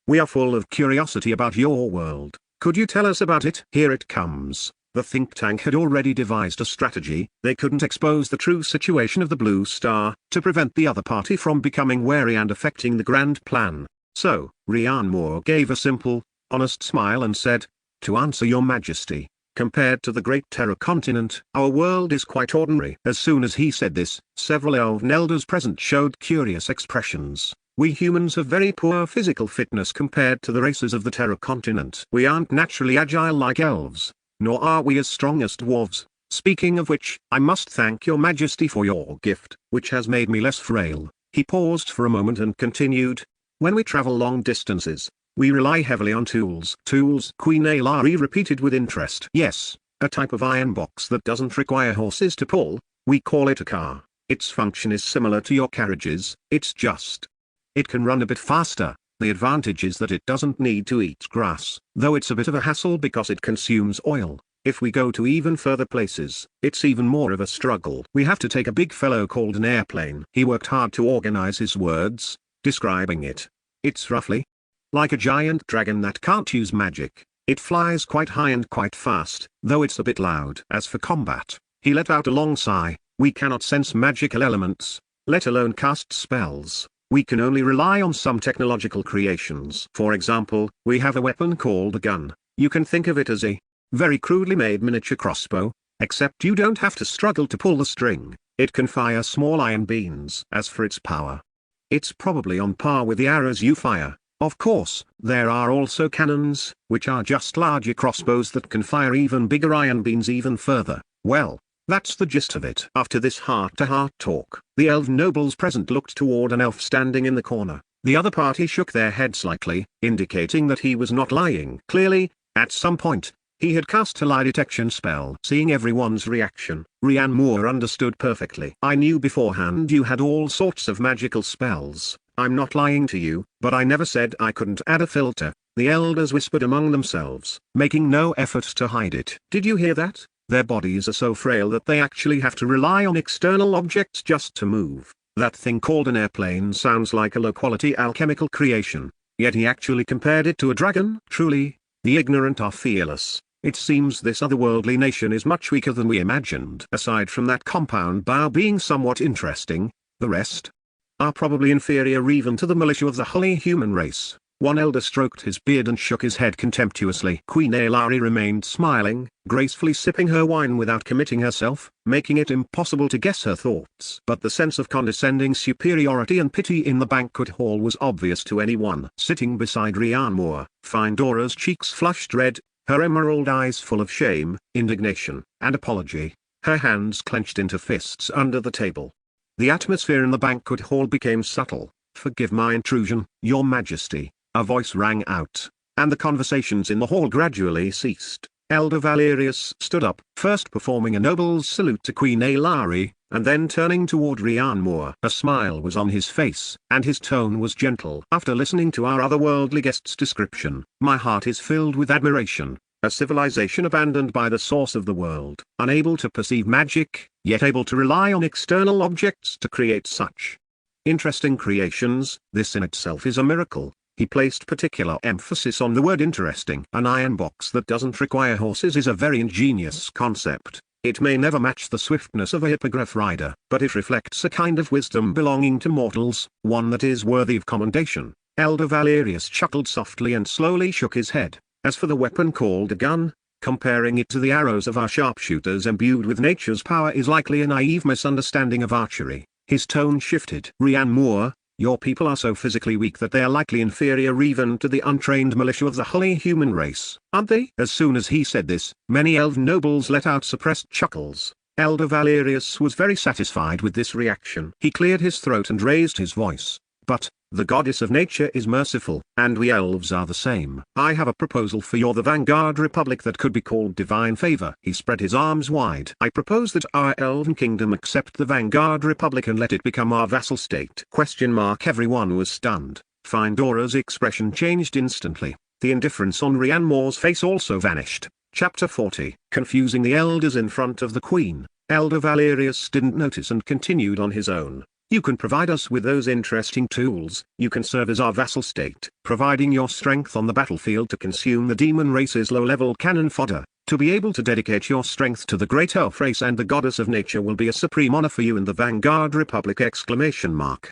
We are full of curiosity about your world. Could you tell us about it?" "Here it comes." The think tank had already devised a strategy. They couldn't expose the true situation of the Blue Star, to prevent the other party from becoming wary and affecting the grand plan. So, Rian Moore gave a simple, honest smile and said, "To answer your Majesty, Compared to the great Terra continent, our world is quite ordinary. As soon as he said this, several elven elders present showed curious expressions. We humans have very poor physical fitness compared to the races of the Terra continent. We aren't naturally agile like elves, nor are we as strong as dwarves. Speaking of which, I must thank your majesty for your gift, which has made me less frail. He paused for a moment and continued. When we travel long distances, we rely heavily on tools. Tools? Queen Alari repeated with interest. Yes, a type of iron box that doesn't require horses to pull. We call it a car. Its function is similar to your carriages, it can run a bit faster. The advantage is that it doesn't need to eat grass, though it's a bit of a hassle because it consumes oil. If we go to even further places, it's even more of a struggle. We have to take a big fellow called an airplane. He worked hard to organize his words, describing it. It's roughly like a giant dragon that can't use magic. It flies quite high and quite fast, though it's a bit loud. As for combat, he let out a long sigh. We cannot sense magical elements, let alone cast spells. We can only rely on some technological creations. For example, we have a weapon called a gun. You can think of it as a very crudely made miniature crossbow, except you don't have to struggle to pull the string. It can fire small iron beams. As for its power, it's probably on par with the arrows you fire. Of course, there are also cannons, which are just larger crossbows that can fire even bigger iron beams even further. Well, that's the gist of it. After this heart-to-heart talk, the elven nobles present looked toward an elf standing in the corner. The other party shook their heads slightly, indicating that he was not lying. Clearly, at some point, he had cast a lie detection spell. Seeing everyone's reaction, Rian Moore understood perfectly. I knew beforehand you had all sorts of magical spells. I'm not lying to you, but I never said I couldn't add a filter. The elders whispered among themselves, making no effort to hide it. Did you hear that? Their bodies are so frail that they actually have to rely on external objects just to move. That thing called an airplane sounds like a low-quality alchemical creation, yet he actually compared it to a dragon. Truly, the ignorant are fearless. It seems this otherworldly nation is much weaker than we imagined. Aside from that compound bow being somewhat interesting, the rest are probably inferior even to the militia of the holy human race. One elder stroked his beard and shook his head contemptuously. Queen Alari remained smiling, gracefully sipping her wine without committing herself, making it impossible to guess her thoughts. But the sense of condescending superiority and pity in the banquet hall was obvious to anyone sitting beside Rian Moore. Findora's cheeks flushed red, her emerald eyes full of shame, indignation, and apology, her hands clenched into fists under the table. The atmosphere in the banquet hall became subtle. Forgive my intrusion, Your Majesty. A voice rang out, and the conversations in the hall gradually ceased. Elder Valerius stood up, first performing a noble's salute to Queen Alari, and then turning toward Rian Moore. A smile was on his face, and his tone was gentle. After listening to our otherworldly guest's description, my heart is filled with admiration. A civilization abandoned by the source of the world, unable to perceive magic, yet able to rely on external objects to create such interesting creations. This in itself is a miracle. He placed particular emphasis on the word interesting. An iron box that doesn't require horses is a very ingenious concept. It may never match the swiftness of a hippogriff rider, but it reflects a kind of wisdom belonging to mortals, one that is worthy of commendation. Elder Valerius chuckled softly and slowly shook his head. As for the weapon called a gun, comparing it to the arrows of our sharpshooters imbued with nature's power is likely a naive misunderstanding of archery. His tone shifted. Rian Moore, your people are so physically weak that they are likely inferior even to the untrained militia of the holy human race, aren't they? As soon as he said this, many elven nobles let out suppressed chuckles. Elder Valerius was very satisfied with this reaction. He cleared his throat and raised his voice. But, the goddess of nature is merciful, and we elves are the same. I have a proposal for the Vanguard Republic that could be called divine favor. He spread his arms wide. I propose that our elven kingdom accept the Vanguard Republic and let it become our vassal state. Everyone was stunned. Findora's expression changed instantly. The indifference on Rian Moore's face also vanished. Chapter 40. Confusing the elders in front of the queen. Elder Valerius didn't notice and continued on his own. You can provide us with those interesting tools, you can serve as our vassal state, providing your strength on the battlefield to consume the demon race's low-level cannon fodder. To be able to dedicate your strength to the great elf race and the goddess of nature will be a supreme honor for you in the Vanguard Republic!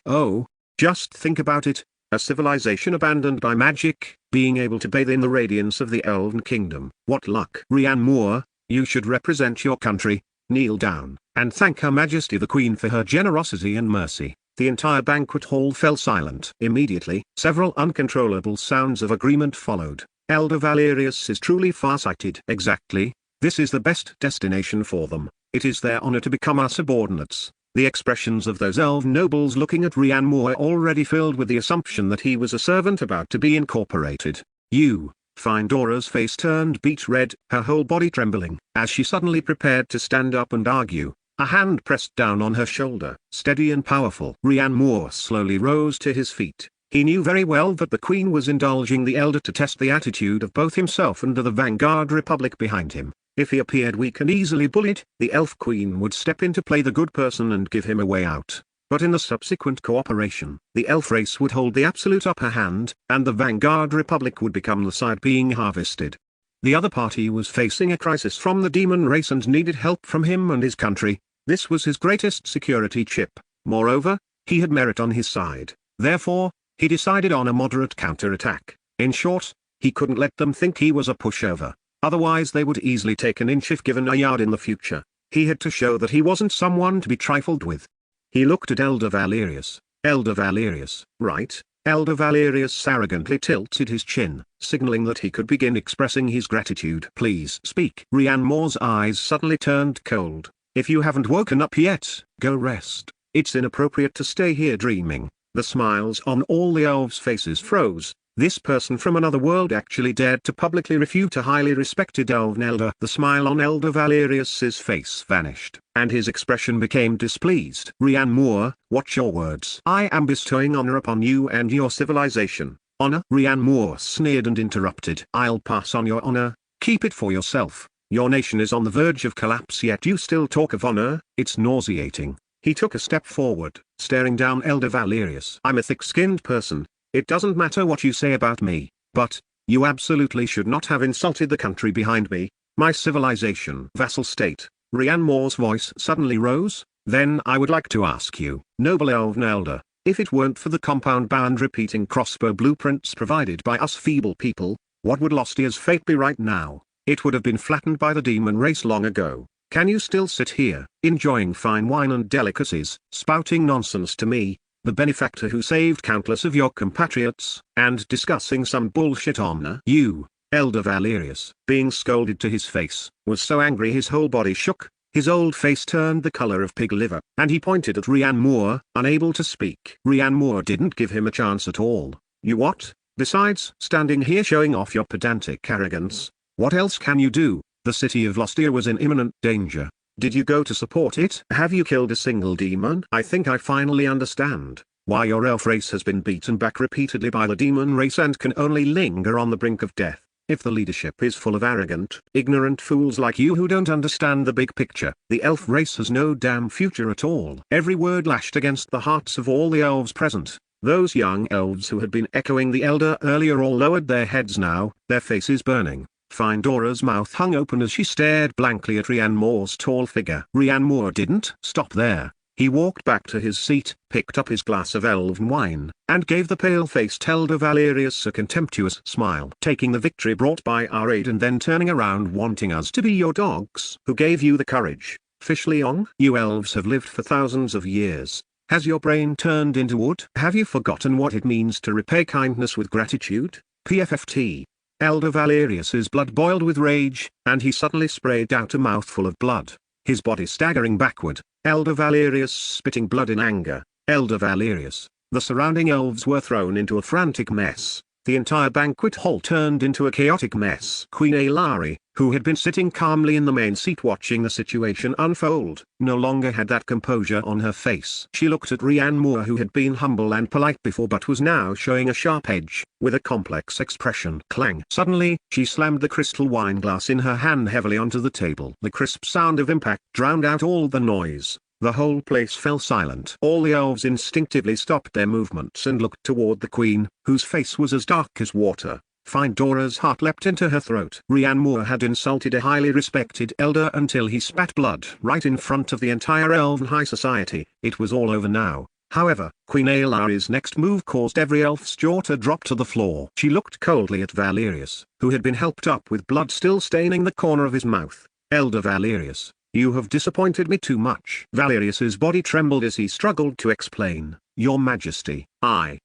Oh, just think about it, a civilization abandoned by magic, being able to bathe in the radiance of the elven kingdom. What luck! Rian Moore, You should represent your country, kneel down, and thank Her Majesty the Queen for her generosity and mercy." The entire banquet hall fell silent. Immediately, several uncontrollable sounds of agreement followed. "Elder Valerius is truly far-sighted." "Exactly. This is the best destination for them. It is their honor to become our subordinates." The expressions of those elf nobles looking at Rian were already filled with the assumption that he was a servant about to be incorporated. "You." Findora's face turned beet red, her whole body trembling, as she suddenly prepared to stand up and argue. A hand pressed down on her shoulder. Steady and powerful. Rian Moore slowly rose to his feet. He knew very well that the Queen was indulging the elder to test the attitude of both himself and the Vanguard Republic behind him. If he appeared weak and easily bullied, the Elf Queen would step in to play the good person and give him a way out. But in the subsequent cooperation, the elf race would hold the absolute upper hand, and the Vanguard Republic would become the side being harvested. The other party was facing a crisis from the demon race and needed help from him and his country. This was his greatest security chip. Moreover, he had merit on his side. Therefore, he decided on a moderate counterattack. In short, he couldn't let them think he was a pushover. Otherwise they would easily take an inch if given a yard in the future. He had to show that he wasn't someone to be trifled with. He looked at Elder Valerius. "Elder Valerius, right?" Elder Valerius arrogantly tilted his chin, signaling that he could begin expressing his gratitude. "Please speak." Rian Moore's eyes suddenly turned cold. "If you haven't woken up yet, go rest. It's inappropriate to stay here dreaming." The smiles on all the elves' faces froze. This person from another world actually dared to publicly refute a highly respected elven elder. The smile on Elder Valerius's face vanished, and his expression became displeased. "Rian Moore, watch your words. I am bestowing honor upon you and your civilization." "Honor?" Rian Moore sneered and interrupted. "I'll pass on your honor. Keep it for yourself. Your nation is on the verge of collapse yet you still talk of honor. It's nauseating." He took a step forward, staring down Elder Valerius. "I'm a thick-skinned person. It doesn't matter what you say about me, but you absolutely should not have insulted the country behind me, my civilization." "Vassal state." Rian Moore's voice suddenly rose. "Then I would like to ask you, noble elven elder, if it weren't for the compound-bound repeating crossbow blueprints provided by us feeble people, what would Lostia's fate be right now? It would have been flattened by the demon race long ago. Can you still sit here, enjoying fine wine and delicacies, spouting nonsense to me, the benefactor who saved countless of your compatriots, and discussing some bullshit honor?" "You." Elder Valerius, being scolded to his face, was so angry his whole body shook, his old face turned the color of pig liver, and he pointed at Rian Moore, unable to speak. Rian Moore didn't give him a chance at all. "You what? Besides standing here showing off your pedantic arrogance, what else can you do? The city of Lostia was in imminent danger. Did you go to support it? Have you killed a single demon? I think I finally understand why your elf race has been beaten back repeatedly by the demon race and can only linger on the brink of death. If the leadership is full of arrogant, ignorant fools like you who don't understand the big picture, the elf race has no damn future at all." Every word lashed against the hearts of all the elves present. Those young elves who had been echoing the elder earlier all lowered their heads now, their faces burning. Findora's mouth hung open as she stared blankly at Rian Moore's tall figure. Rian Moore didn't stop there. He walked back to his seat, picked up his glass of elven wine, and gave the pale-faced Elder Valerius a contemptuous smile. "Taking the victory brought by our aid and then turning around wanting us to be your dogs. Who gave you the courage? Fish Leong? You elves have lived for thousands of years. Has your brain turned into wood? Have you forgotten what it means to repay kindness with gratitude? PFFT." Elder Valerius's blood boiled with rage, and he suddenly sprayed out a mouthful of blood, his body staggering backward, Elder Valerius spitting blood in anger. Elder Valerius. The surrounding elves were thrown into a frantic mess. The entire banquet hall turned into a chaotic mess. Queen Ailari, who had been sitting calmly in the main seat watching the situation unfold, no longer had that composure on her face. She looked at Rian Moore, who had been humble and polite before but was now showing a sharp edge, with a complex expression. Clang! Suddenly, she slammed the crystal wine glass in her hand heavily onto the table. The crisp sound of impact drowned out all the noise. The whole place fell silent. All the elves instinctively stopped their movements and looked toward the queen, whose face was as dark as water. Findora's heart leapt into her throat. Rian Moore had insulted a highly respected elder until he spat blood right in front of the entire elven high society. It was all over now. However, Queen Ailari's next move caused every elf's jaw to drop to the floor. She looked coldly at Valerius, who had been helped up with blood still staining the corner of his mouth. Elder Valerius, you have disappointed me too much. Valerius's body trembled as he struggled to explain. Your Majesty,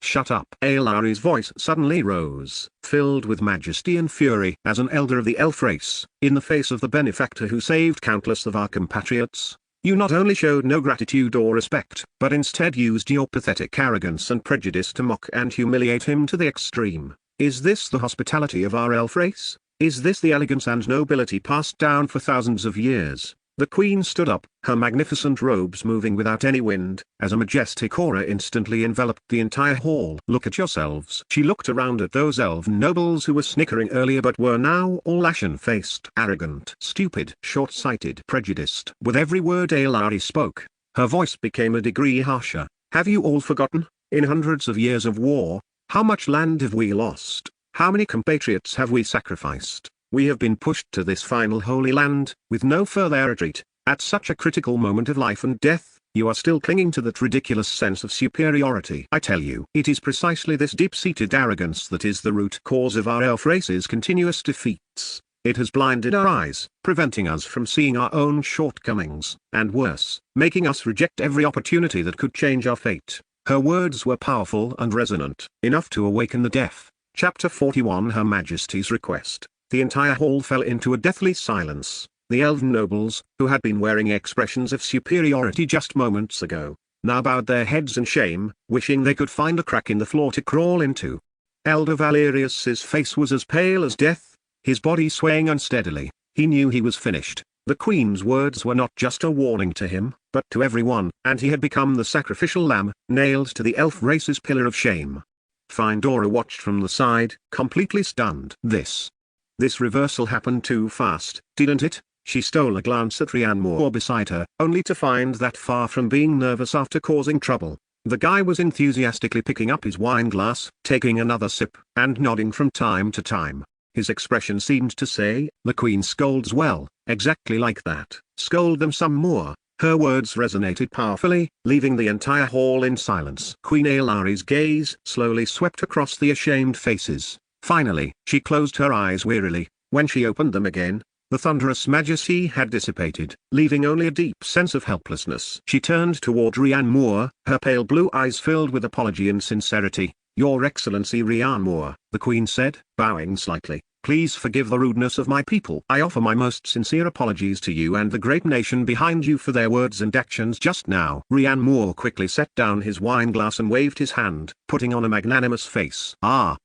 Shut up. Aelari's voice suddenly rose, filled with majesty and fury. As an elder of the elf race, in the face of the benefactor who saved countless of our compatriots, you not only showed no gratitude or respect, but instead used your pathetic arrogance and prejudice to mock and humiliate him to the extreme. Is this the hospitality of our elf race? Is this the elegance and nobility passed down for thousands of years? The queen stood up, her magnificent robes moving without any wind, as a majestic aura instantly enveloped the entire hall. Look at yourselves. She looked around at those elven nobles who were snickering earlier but were now all ashen-faced, arrogant, stupid, short-sighted, prejudiced. With every word Aelari spoke, her voice became a degree harsher. Have you all forgotten, in hundreds of years of war, how much land have we lost? How many compatriots have we sacrificed? We have been pushed to this final holy land, with no further retreat. At such a critical moment of life and death, you are still clinging to that ridiculous sense of superiority. I tell you, it is precisely this deep-seated arrogance that is the root cause of our elf race's continuous defeats. It has blinded our eyes, preventing us from seeing our own shortcomings, and worse, making us reject every opportunity that could change our fate. Her words were powerful and resonant, enough to awaken the deaf. Chapter 41 Her Majesty's Request. The entire hall fell into a deathly silence. The elven nobles, who had been wearing expressions of superiority just moments ago, now bowed their heads in shame, wishing they could find a crack in the floor to crawl into. Elder Valerius's face was as pale as death, his body swaying unsteadily. He knew he was finished. The queen's words were not just a warning to him, but to everyone, and he had become the sacrificial lamb, nailed to the elf race's pillar of shame. Findora watched from the side, completely stunned. This reversal happened too fast, didn't it? She stole a glance at Rhiannon Moore beside her, only to find that far from being nervous after causing trouble, the guy was enthusiastically picking up his wine glass, taking another sip, and nodding from time to time. His expression seemed to say, the queen scolds well, exactly like that. Scold them some more. Her words resonated powerfully, leaving the entire hall in silence. Queen Aelari's gaze slowly swept across the ashamed faces. Finally, she closed her eyes wearily. When she opened them again, the thunderous majesty had dissipated, leaving only a deep sense of helplessness. She turned toward Rhiannon Moore, her pale blue eyes filled with apology and sincerity. Your Excellency Rhiannon Moore, the queen said, bowing slightly, please forgive the rudeness of my people. I offer my most sincere apologies to you and the great nation behind you for their words and actions just now. Rhiannon Moore quickly set down his wine glass and waved his hand, putting on a magnanimous face.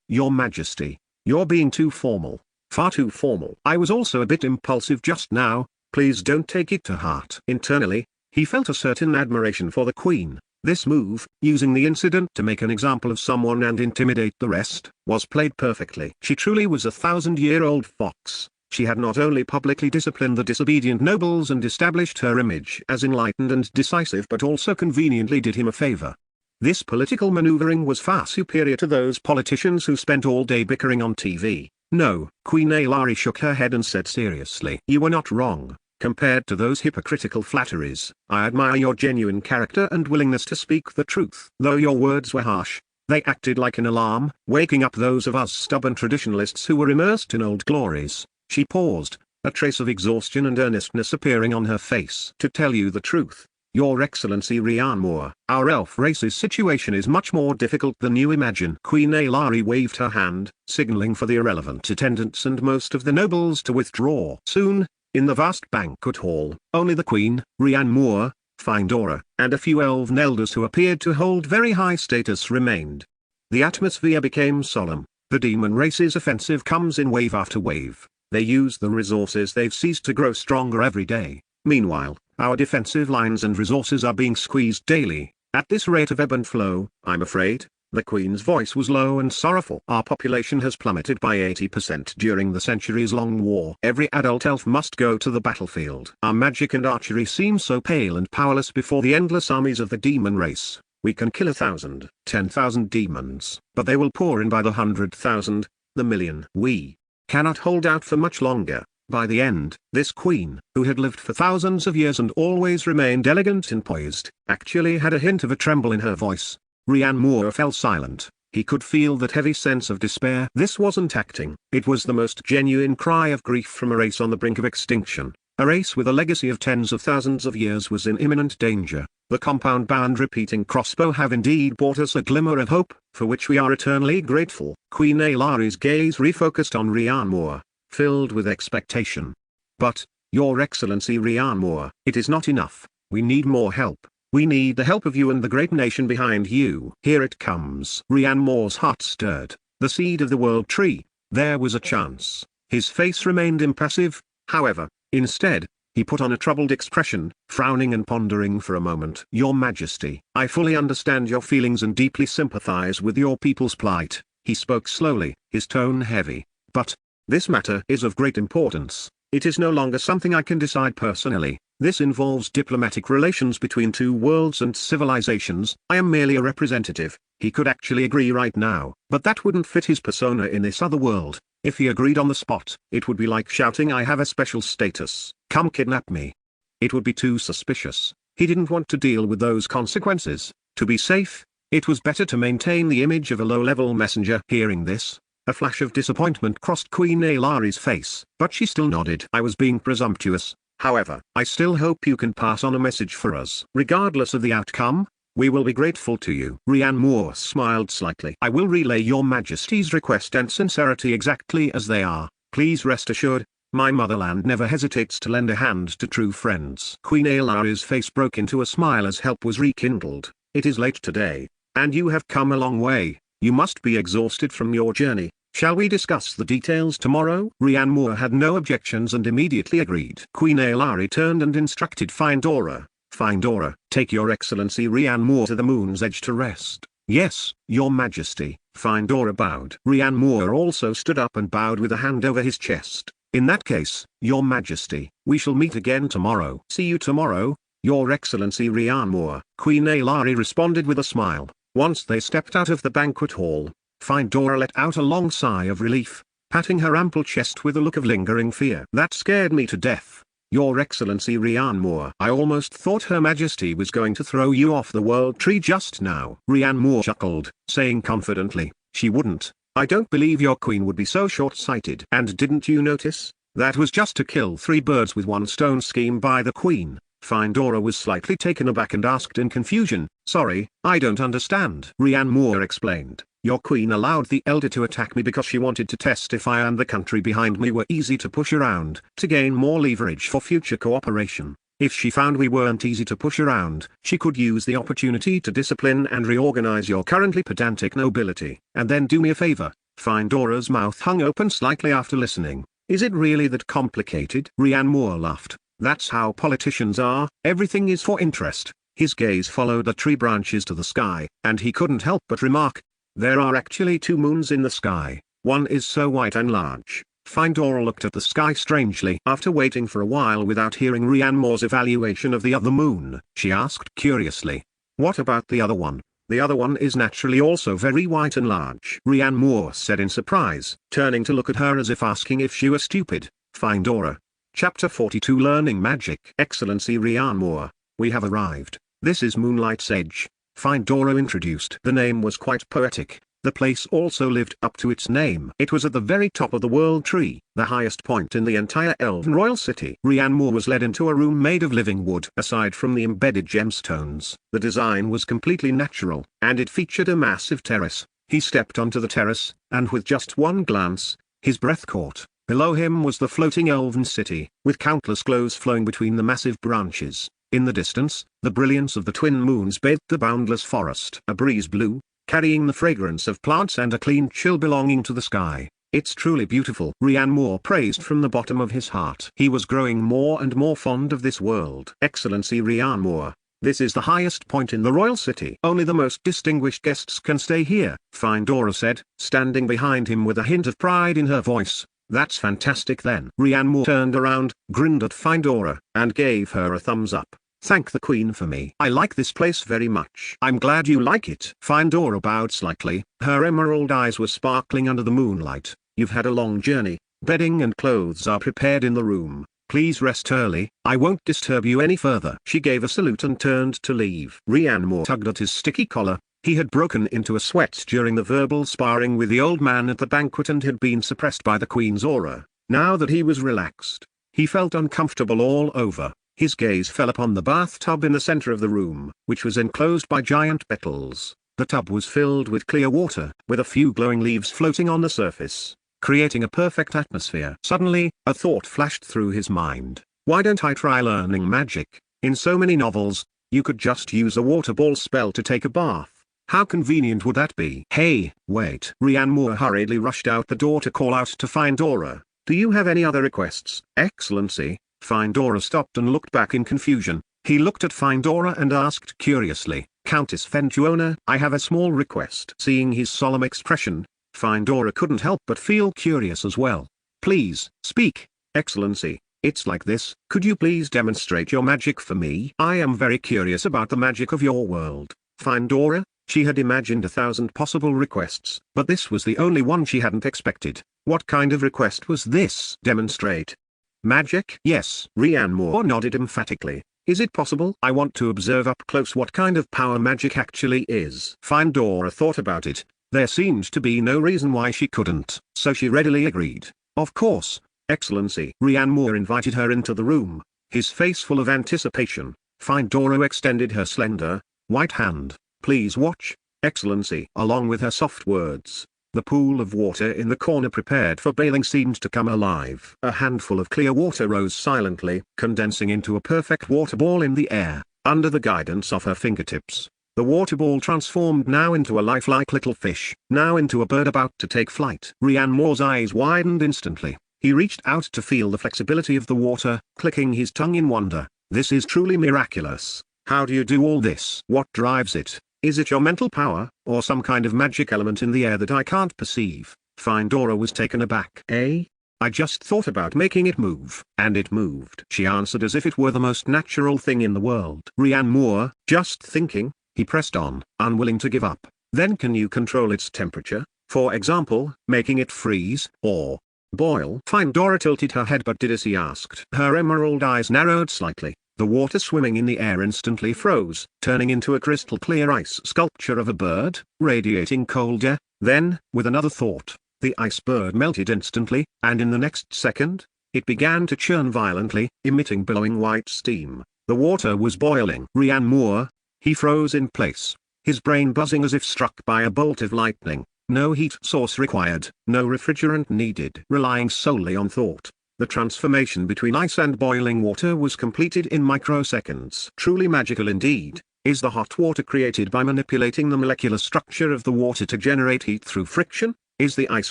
Your Majesty, you're being too formal. Far too formal. I was also a bit impulsive just now, please don't take it to heart. Internally, he felt a certain admiration for the queen. This move, using the incident to make an example of someone and intimidate the rest, was played perfectly. She truly was a 1,000-year-old fox. She had not only publicly disciplined the disobedient nobles and established her image as enlightened and decisive but also conveniently did him a favor. This political maneuvering was far superior to those politicians who spent all day bickering on TV. No, Queen Aelari shook her head and said seriously, you were not wrong. Compared to those hypocritical flatteries, I admire your genuine character and willingness to speak the truth. Though your words were harsh, they acted like an alarm, waking up those of us stubborn traditionalists who were immersed in old glories. She paused, a trace of exhaustion and earnestness appearing on her face. To tell you the truth, Your Excellency Rhiannon Moore, our elf race's situation is much more difficult than you imagine. Queen Aelari waved her hand, signaling for the irrelevant attendants and most of the nobles to withdraw. Soon, in the vast banquet hall, only the Queen, Rhiannon Moore, Findora, and a few elven elders who appeared to hold very high status remained. The atmosphere became solemn. The demon race's offensive comes in wave after wave. They use the resources they've seized to grow stronger every day. Meanwhile, our defensive lines and resources are being squeezed daily. At this rate of ebb and flow, I'm afraid, the Queen's voice was low and sorrowful. Our population has plummeted by 80% during the centuries-long war. Every adult elf must go to the battlefield. Our magic and archery seem so pale and powerless before the endless armies of the demon race. We can kill 1,000, 10,000 demons, but they will pour in by the 100,000, the million. We cannot hold out for much longer. By the end, this queen, who had lived for thousands of years and always remained elegant and poised, actually had a hint of a tremble in her voice. Rhiannon Moore fell silent. He could feel that heavy sense of despair. This wasn't acting. It was the most genuine cry of grief from a race on the brink of extinction. A race with a legacy of tens of thousands of years was in imminent danger. The compound-bound repeating crossbow have indeed brought us a glimmer of hope, for which we are eternally grateful. Queen Alari's gaze refocused on Rian Moore, filled with expectation. But, Your Excellency Rian Moore, it is not enough. We need more help. We need the help of you and the great nation behind you. Here it comes. Rian Moore's heart stirred. The seed of the world tree. There was a chance. His face remained impassive, however. Instead, he put on a troubled expression, frowning and pondering for a moment. Your Majesty, I fully understand your feelings and deeply sympathize with your people's plight. He spoke slowly, his tone heavy. But, this matter is of great importance. It is no longer something I can decide personally. This involves diplomatic relations between two worlds and civilizations. I am merely a representative. He could actually agree right now, but that wouldn't fit his persona in this other world. If he agreed on the spot, it would be like shouting I have a special status, come kidnap me. It would be too suspicious. He didn't want to deal with those consequences. To be safe, it was better to maintain the image of a low-level messenger. Hearing this, a flash of disappointment crossed Queen Alari's face, but she still nodded. I was being presumptuous. However, I still hope you can pass on a message for us. Regardless of the outcome, we will be grateful to you. Rian Moore smiled slightly. I will relay your Majesty's request and sincerity exactly as they are. Please rest assured, my motherland never hesitates to lend a hand to true friends. Queen Alari's face broke into a smile as help was rekindled. It is late today, and you have come a long way. You must be exhausted from your journey. Shall we discuss the details tomorrow? Rian Moore had no objections and immediately agreed. Queen Alari turned and instructed Findora. Findora, take your Excellency Rian Moore to the moon's edge to rest. Yes, your Majesty. Findora bowed. Rian Moore also stood up and bowed with a hand over his chest. In that case, your Majesty, we shall meet again tomorrow. See you tomorrow, your Excellency Rian Moore. Queen Alari responded with a smile. Once they stepped out of the banquet hall, Findora let out a long sigh of relief, patting her ample chest with a look of lingering fear. That scared me to death. Your Excellency Rian Moore. I almost thought Her Majesty was going to throw you off the world tree just now. Rian Moore chuckled, saying confidently, she wouldn't. I don't believe your queen would be so short-sighted. And didn't you notice? That was just to kill 3 birds with 1 stone scheme by the queen. Findora was slightly taken aback and asked in confusion, sorry, I don't understand. Rian Moore explained. Your queen allowed the elder to attack me because she wanted to test if I and the country behind me were easy to push around, to gain more leverage for future cooperation. If she found we weren't easy to push around, she could use the opportunity to discipline and reorganize your currently pedantic nobility. And then do me a favor. Findora's mouth hung open slightly after listening. Is it really that complicated? Rian Moore laughed. That's how politicians are, everything is for interest. His gaze followed the tree branches to the sky, and he couldn't help but remark, there are actually 2 moons in the sky. One is so white and large. Findora looked at the sky strangely. After waiting for a while without hearing Rian Moore's evaluation of the other moon, she asked curiously, what about the other one? The other one is naturally also very white and large. Rian Moore said in surprise, turning to look at her as if asking if she were stupid. Findora. Chapter 42 Learning Magic. Excellency Rian Moore, we have arrived. This is Moonlight's Edge. Findora introduced. The name was quite poetic. The place also lived up to its name. It was at the very top of the world tree, the highest point in the entire Elven royal city. Rian Moore was led into a room made of living wood. Aside from the embedded gemstones, the design was completely natural, and it featured a massive terrace. He stepped onto the terrace, and with just one glance, his breath caught. Below him was the floating Elven city, with countless glows flowing between the massive branches. In the distance, the brilliance of the twin moons bathed the boundless forest. A breeze blew, carrying the fragrance of plants and a clean chill belonging to the sky. It's truly beautiful. Rian Moore praised from the bottom of his heart. He was growing more and more fond of this world. Excellency Rian Moore, this is the highest point in the royal city. Only the most distinguished guests can stay here, Findora said, standing behind him with a hint of pride in her voice. That's fantastic then. Rian Moore turned around, grinned at Findora, and gave her a thumbs up. Thank the queen for me. I like this place very much. I'm glad you like it. Findora bowed slightly. Her emerald eyes were sparkling under the moonlight. You've had a long journey. Bedding and clothes are prepared in the room. Please rest early. I won't disturb you any further. She gave a salute and turned to leave. Rian Moore tugged at his sticky collar. He had broken into a sweat during the verbal sparring with the old man at the banquet and had been suppressed by the queen's aura. Now that he was relaxed, He felt uncomfortable all over. His gaze fell upon the bathtub in the center of the room, which was enclosed by giant petals. The tub was filled with clear water, with a few glowing leaves floating on the surface, creating a perfect atmosphere. Suddenly, a thought flashed through his mind. Why don't I try learning magic? In so many novels, you could just use a water ball spell to take a bath. How convenient would that be? Hey, wait. Rian Moore hurriedly rushed out the door to call out to Findora. Do you have any other requests, Excellency? Findora stopped and looked back in confusion. He looked at Findora and asked curiously, Countess Fentuona, I have a small request. Seeing his solemn expression, Findora couldn't help but feel curious as well. Please, speak, Excellency. It's like this. Could you please demonstrate your magic for me? I am very curious about the magic of your world. Findora, she had imagined 1,000 possible requests, but this was the only one she hadn't expected. What kind of request was this? Demonstrate magic? Yes. Rian Moore nodded emphatically. Is it possible? I want to observe up close what kind of power magic actually is. Findora thought about it. There seemed to be no reason why she couldn't, so she readily agreed. Of course, Excellency. Rian Moore invited her into the room, his face full of anticipation. Findora extended her slender, white hand. Please watch, Excellency. Along with her soft words, the pool of water in the corner prepared for bathing seemed to come alive. A handful of clear water rose silently, condensing into a perfect water ball in the air. Under the guidance of her fingertips, the water ball transformed now into a lifelike little fish, now into a bird about to take flight. Rian Moore's eyes widened instantly. He reached out to feel the flexibility of the water, clicking his tongue in wonder. This is truly miraculous. How do you do all this? What drives it? Is it your mental power, or some kind of magic element in the air that I can't perceive? Findora was taken aback. I just thought about making it move. And it moved. She answered as if it were the most natural thing in the world. Rian Moore, just thinking, he pressed on, unwilling to give up. Then can you control its temperature? For example, making it freeze, or boil? Findora tilted her head but did as he asked. Her emerald eyes narrowed slightly. The water swimming in the air instantly froze, turning into a crystal clear ice sculpture of a bird, radiating cold air. Then, with another thought, the ice bird melted instantly, and in the next second, it began to churn violently, emitting billowing white steam. The water was boiling. Rian Moore, he froze in place, his brain buzzing as if struck by a bolt of lightning. No heat source required, no refrigerant needed. Relying solely on thought, the transformation between ice and boiling water was completed in microseconds. Truly magical indeed. Is the hot water created by manipulating the molecular structure of the water to generate heat through friction? Is the ice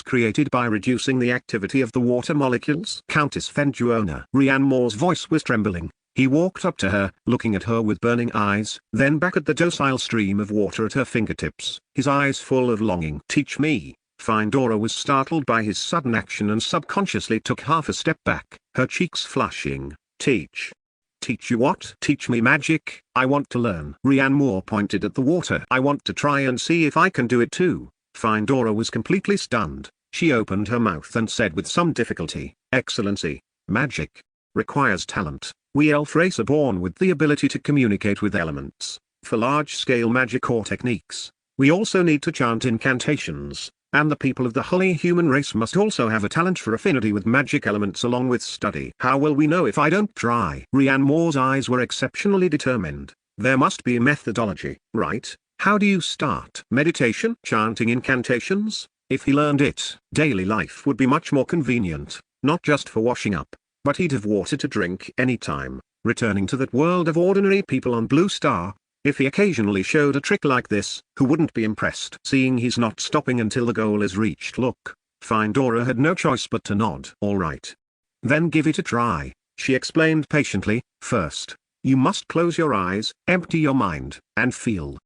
created by reducing the activity of the water molecules? Countess Fentuona. Rian Moore's voice was trembling. He walked up to her, looking at her with burning eyes, then back at the docile stream of water at her fingertips, his eyes full of longing. Teach me. Findora was startled by his sudden action and subconsciously took half a step back, her cheeks flushing. Teach. Teach you what? Teach me magic. I want to learn. Rian Moore pointed at the water. I want to try and see if I can do it too. Findora was completely stunned. She opened her mouth and said with some difficulty, Excellency, magic requires talent. We elf race are born with the ability to communicate with elements. For large-scale magic or techniques, we also need to chant incantations, and the people of the holy human race must also have a talent for affinity with magic elements along with study. How will we know if I don't try? Rian Moore's eyes were exceptionally determined. There must be a methodology, right? How do you start? Meditation? Chanting incantations? If he learned it, daily life would be much more convenient, not just for washing up, but he'd have water to drink anytime, returning to that world of ordinary people on Blue Star. If he occasionally showed a trick like this, who wouldn't be impressed? Seeing he's not stopping until the goal is reached. Look, Findora had no choice but to nod. All right. Then give it a try, she explained patiently. First, you must close your eyes, empty your mind, and feel.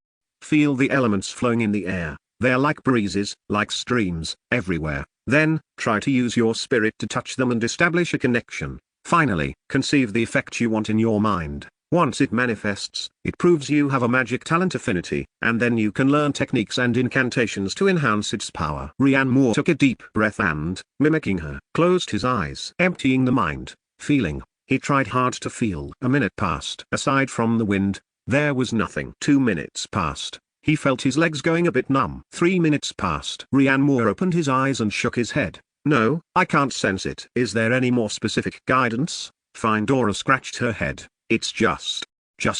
Feel the elements flowing in the air. They're like breezes, like streams, everywhere. Then, try to use your spirit to touch them and establish a connection. Finally, conceive the effect you want in your mind. Once it manifests, it proves you have a magic talent affinity, and then you can learn techniques and incantations to enhance its power. Rian Moore took a deep breath and, mimicking her, closed his eyes, emptying the mind, feeling. He tried hard to feel. A minute passed. Aside from the wind, there was nothing. 2 minutes passed. He felt his legs going a bit numb. 3 minutes passed. Rian Moore opened his eyes and shook his head. No, I can't sense it. Is there any more specific guidance? Fine. Dora scratched her head. It's just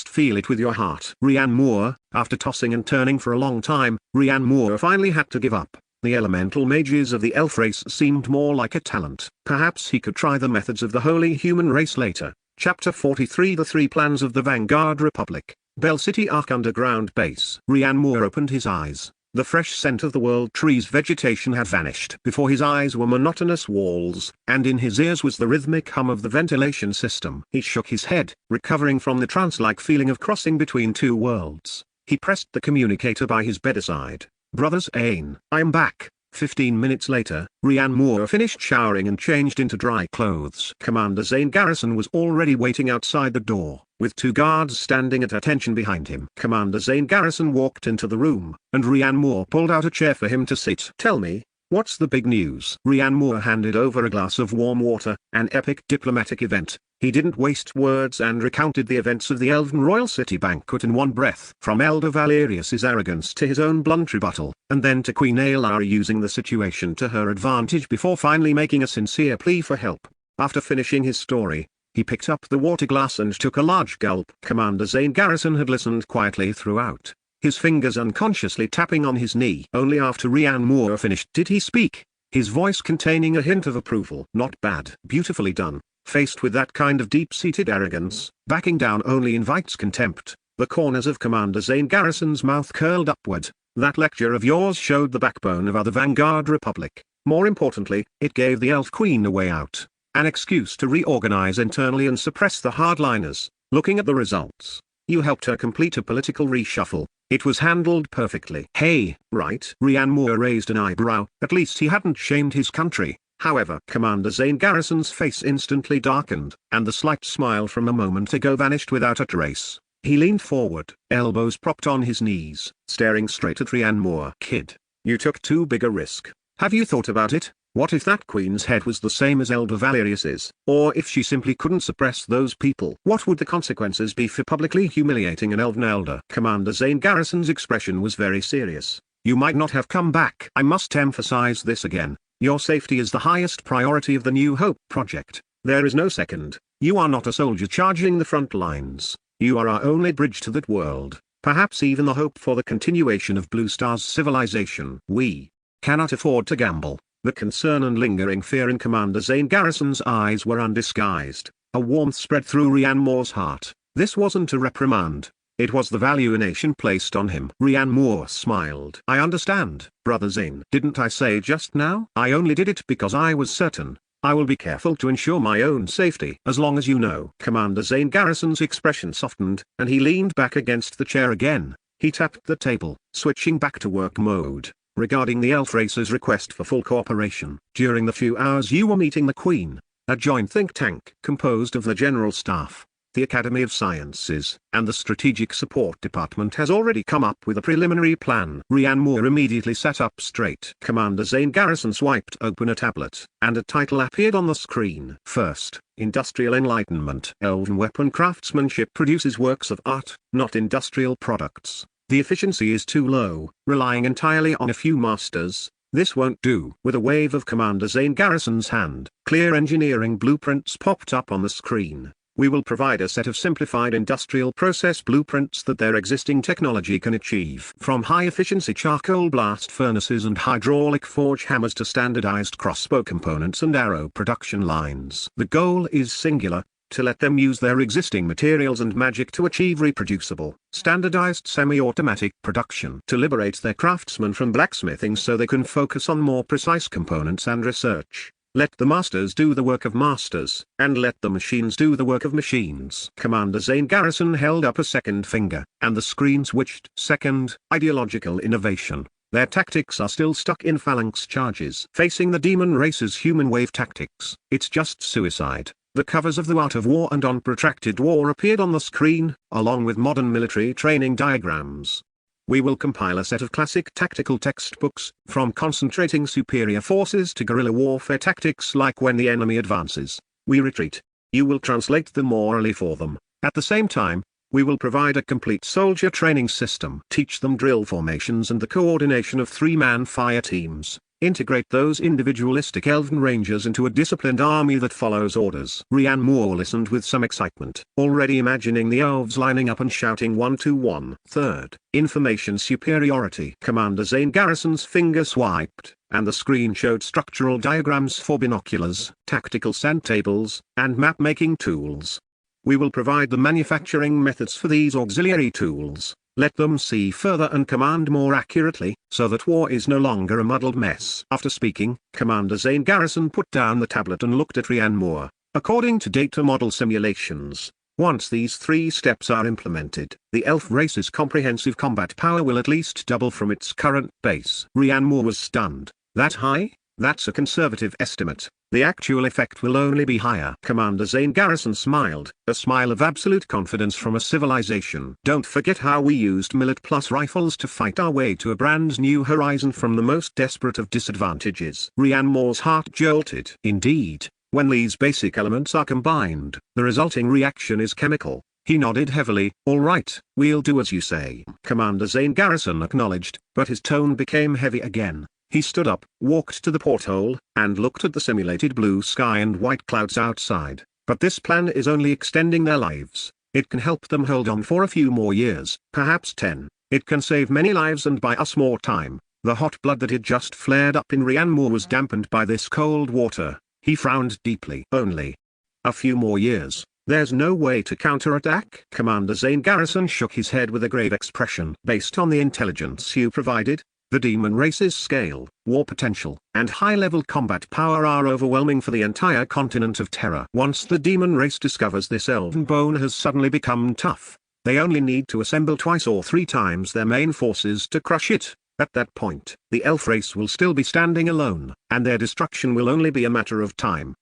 feel it with your heart. Rhiannon Moore, after tossing and turning for a long time, Rhiannon Moore finally had to give up. The elemental mages of the elf race seemed more like a talent. Perhaps he could try the methods of the holy human race later. Chapter 43: The Three Plans of the Vanguard Republic. Bell City Arc Underground Base. Rhiannon Moore opened his eyes. The fresh scent of the world tree's vegetation had vanished. Before his eyes were monotonous walls, and in his ears was the rhythmic hum of the ventilation system. He shook his head, recovering from the trance-like feeling of crossing between two worlds. He pressed the communicator by his bedside. Brothers Ain. I'm back. 15 minutes later, Rhiannon Moore finished showering and changed into dry clothes. Commander Zane Garrison was already waiting outside the door, with two guards standing at attention behind him. Commander Zane Garrison walked into the room, and Rhiannon Moore pulled out a chair for him to sit. Tell me, what's the big news? Rhiannon Moore handed over a glass of warm water. An epic diplomatic event. He didn't waste words and recounted the events of the Elven Royal City banquet in one breath. From Elder Valerius's arrogance to his own blunt rebuttal, and then to Queen Aelara using the situation to her advantage before finally making a sincere plea for help. After finishing his story, he picked up the water glass and took a large gulp. Commander Zane Garrison had listened quietly throughout, his fingers unconsciously tapping on his knee. Only after Rhiannon Moore finished did he speak, his voice containing a hint of approval. Not bad. Beautifully done. Faced with that kind of deep-seated arrogance, backing down only invites contempt. The corners of Commander Zane Garrison's mouth curled upward. That lecture of yours showed the backbone of our Vanguard Republic. More importantly, it gave the Elf Queen a way out. An excuse to reorganize internally and suppress the hardliners. Looking at the results, you helped her complete a political reshuffle. It was handled perfectly. Hey, right? Rhiannon Moore raised an eyebrow. At least he hadn't shamed his country. However, Commander Zane Garrison's face instantly darkened, and the slight smile from a moment ago vanished without a trace. He leaned forward, elbows propped on his knees, staring straight at Rhiannon Moore. Kid, you took too big a risk. Have you thought about it? What if that queen's head was the same as Elder Valerius's? Or if she simply couldn't suppress those people? What would the consequences be for publicly humiliating an elven elder? Commander Zane Garrison's expression was very serious. You might not have come back. I must emphasize this again. Your safety is the highest priority of the New Hope project. There is no second. You are not a soldier charging the front lines. You are our only bridge to that world. Perhaps even the hope for the continuation of Blue Star's civilization. We cannot afford to gamble. The concern and lingering fear in Commander Zane Garrison's eyes were undisguised. A warmth spread through Rhiannon Moore's heart. This wasn't a reprimand. It was the value a nation placed on him. Rhiannon Moore smiled. I understand, Brother Zane. Didn't I say just now? I only did it because I was certain. I will be careful to ensure my own safety. As long as you know. Commander Zane Garrison's expression softened, and he leaned back against the chair again. He tapped the table, switching back to work mode. Regarding the Elf Race's request for full cooperation, during the few hours you were meeting the Queen, a joint think tank composed of the General Staff, the Academy of Sciences, and the Strategic Support Department has already come up with a preliminary plan. Rhiannon Moore immediately sat up straight. Commander Zane Garrison swiped open a tablet, and a title appeared on the screen. First, Industrial Enlightenment. Elven weapon craftsmanship produces works of art, not industrial products. The efficiency is too low, relying entirely on a few masters. This won't do. With a wave of Commander Zane Garrison's hand, clear engineering blueprints popped up on the screen. We will provide a set of simplified industrial process blueprints that their existing technology can achieve. From high-efficiency charcoal blast furnaces and hydraulic forge hammers to standardized crossbow components and arrow production lines. The goal is singular: to let them use their existing materials and magic to achieve reproducible, standardized semi-automatic production. To liberate their craftsmen from blacksmithing so they can focus on more precise components and research. Let the masters do the work of masters, and let the machines do the work of machines. Commander Zane Garrison held up a second finger, and the screen switched. Second, ideological innovation. Their tactics are still stuck in phalanx charges. Facing the demon race's human wave tactics, it's just suicide. The covers of The Art of War and On Protracted War appeared on the screen, along with modern military training diagrams. We will compile a set of classic tactical textbooks, from concentrating superior forces to guerrilla warfare tactics like when the enemy advances, we retreat. You will translate them orally for them. At the same time, we will provide a complete soldier training system. Teach them drill formations and the coordination of three-man fire teams. integrate those individualistic elven rangers into a disciplined army that follows orders. Rian Moore listened with some excitement, already imagining the elves lining up and shouting 1-2-1. Third, information superiority. Commander Zane Garrison's finger swiped, and the screen showed structural diagrams for binoculars, tactical sand tables, and map-making tools. We will provide the manufacturing methods for these auxiliary tools. Let them see further and command more accurately, so that war is no longer a muddled mess. After speaking, Commander Zane Garrison put down the tablet and looked at Rian Moore. According to data model simulations, once these 3 steps are implemented, the elf race's comprehensive combat power will at least double from its current base. Rian Moore was stunned. That high? That's a conservative estimate. The actual effect will only be higher. Commander Zane Garrison smiled, a smile of absolute confidence from a civilization. Don't forget how we used Millet Plus rifles to fight our way to a brand new horizon from the most desperate of disadvantages. Rian Moore's heart jolted. Indeed, when these basic elements are combined, the resulting reaction is chemical. He nodded heavily. All right, we'll do as you say. Commander Zane Garrison acknowledged, but his tone became heavy again. He stood up, walked to the porthole, and looked at the simulated blue sky and white clouds outside. But this plan is only extending their lives. It can help them hold on for a few more years, perhaps 10. It can save many lives and buy us more time. The hot blood that had just flared up in Rian Moore was dampened by this cold water. He frowned deeply. Only a few more years. There's no way to counterattack? Commander Zane Garrison shook his head with a grave expression. Based on the intelligence you provided, the demon race's scale, war potential, and high-level combat power are overwhelming for the entire continent of Terra. Once the demon race discovers this elven bone has suddenly become tough, they only need to assemble 2 or 3 times their main forces to crush it. At that point, the elf race will still be standing alone, and their destruction will only be a matter of time.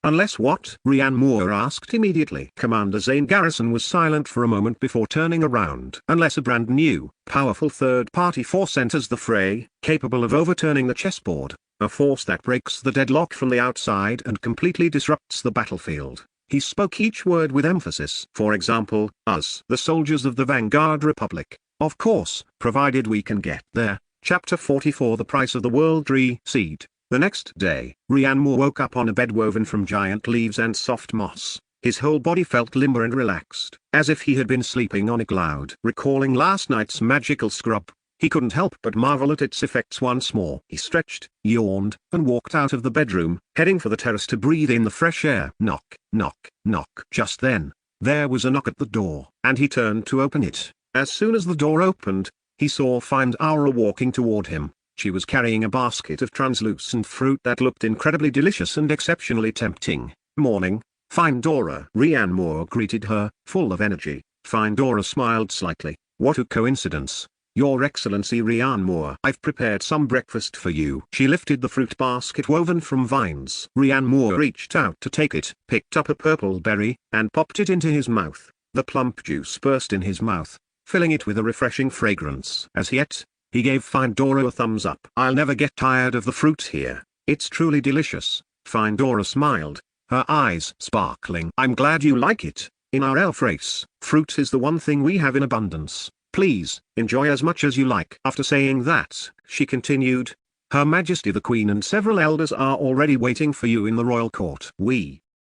Unless what? Rian Moore asked immediately. Commander Zane Garrison was silent for a moment before turning around. Unless a brand new, powerful third-party force enters the fray, capable of overturning the chessboard, a force that breaks the deadlock from the outside and completely disrupts the battlefield. He spoke each word with emphasis. For example, us, the soldiers of the Vanguard Republic. Of course, provided we can get there. Chapter 44. The Price of the World Tree Seed. The next day, Rian Moore woke up on a bed woven from giant leaves and soft moss. His whole body felt limber and relaxed, as if he had been sleeping on a cloud. Recalling last night's magical scrub, he couldn't help but marvel at its effects once more. He stretched, yawned, and walked out of the bedroom, heading for the terrace to breathe in the fresh air. Knock, knock, knock. Just then, there was a knock at the door, and he turned to open it. As soon as the door opened, he saw Find Aura walking toward him. She was carrying a basket of translucent fruit that looked incredibly delicious and exceptionally tempting. Morning, Find Aura. Rian Moore greeted her, full of energy. Find Aura smiled slightly. What a coincidence. Your Excellency Rian Moore. I've prepared some breakfast for you. She lifted the fruit basket woven from vines. Rian Moore reached out to take it, picked up a purple berry, and popped it into his mouth. The plump juice burst in his mouth, filling it with a refreshing fragrance. As he ate, he gave Find Aura a thumbs up. I'll never get tired of the fruit here. It's truly delicious. Find Aura smiled, her eyes sparkling. I'm glad you like it. In our elf race, fruit is the one thing we have in abundance. Please, enjoy as much as you like. After saying that, she continued, Her Majesty the Queen and several elders are already waiting for you in the royal court.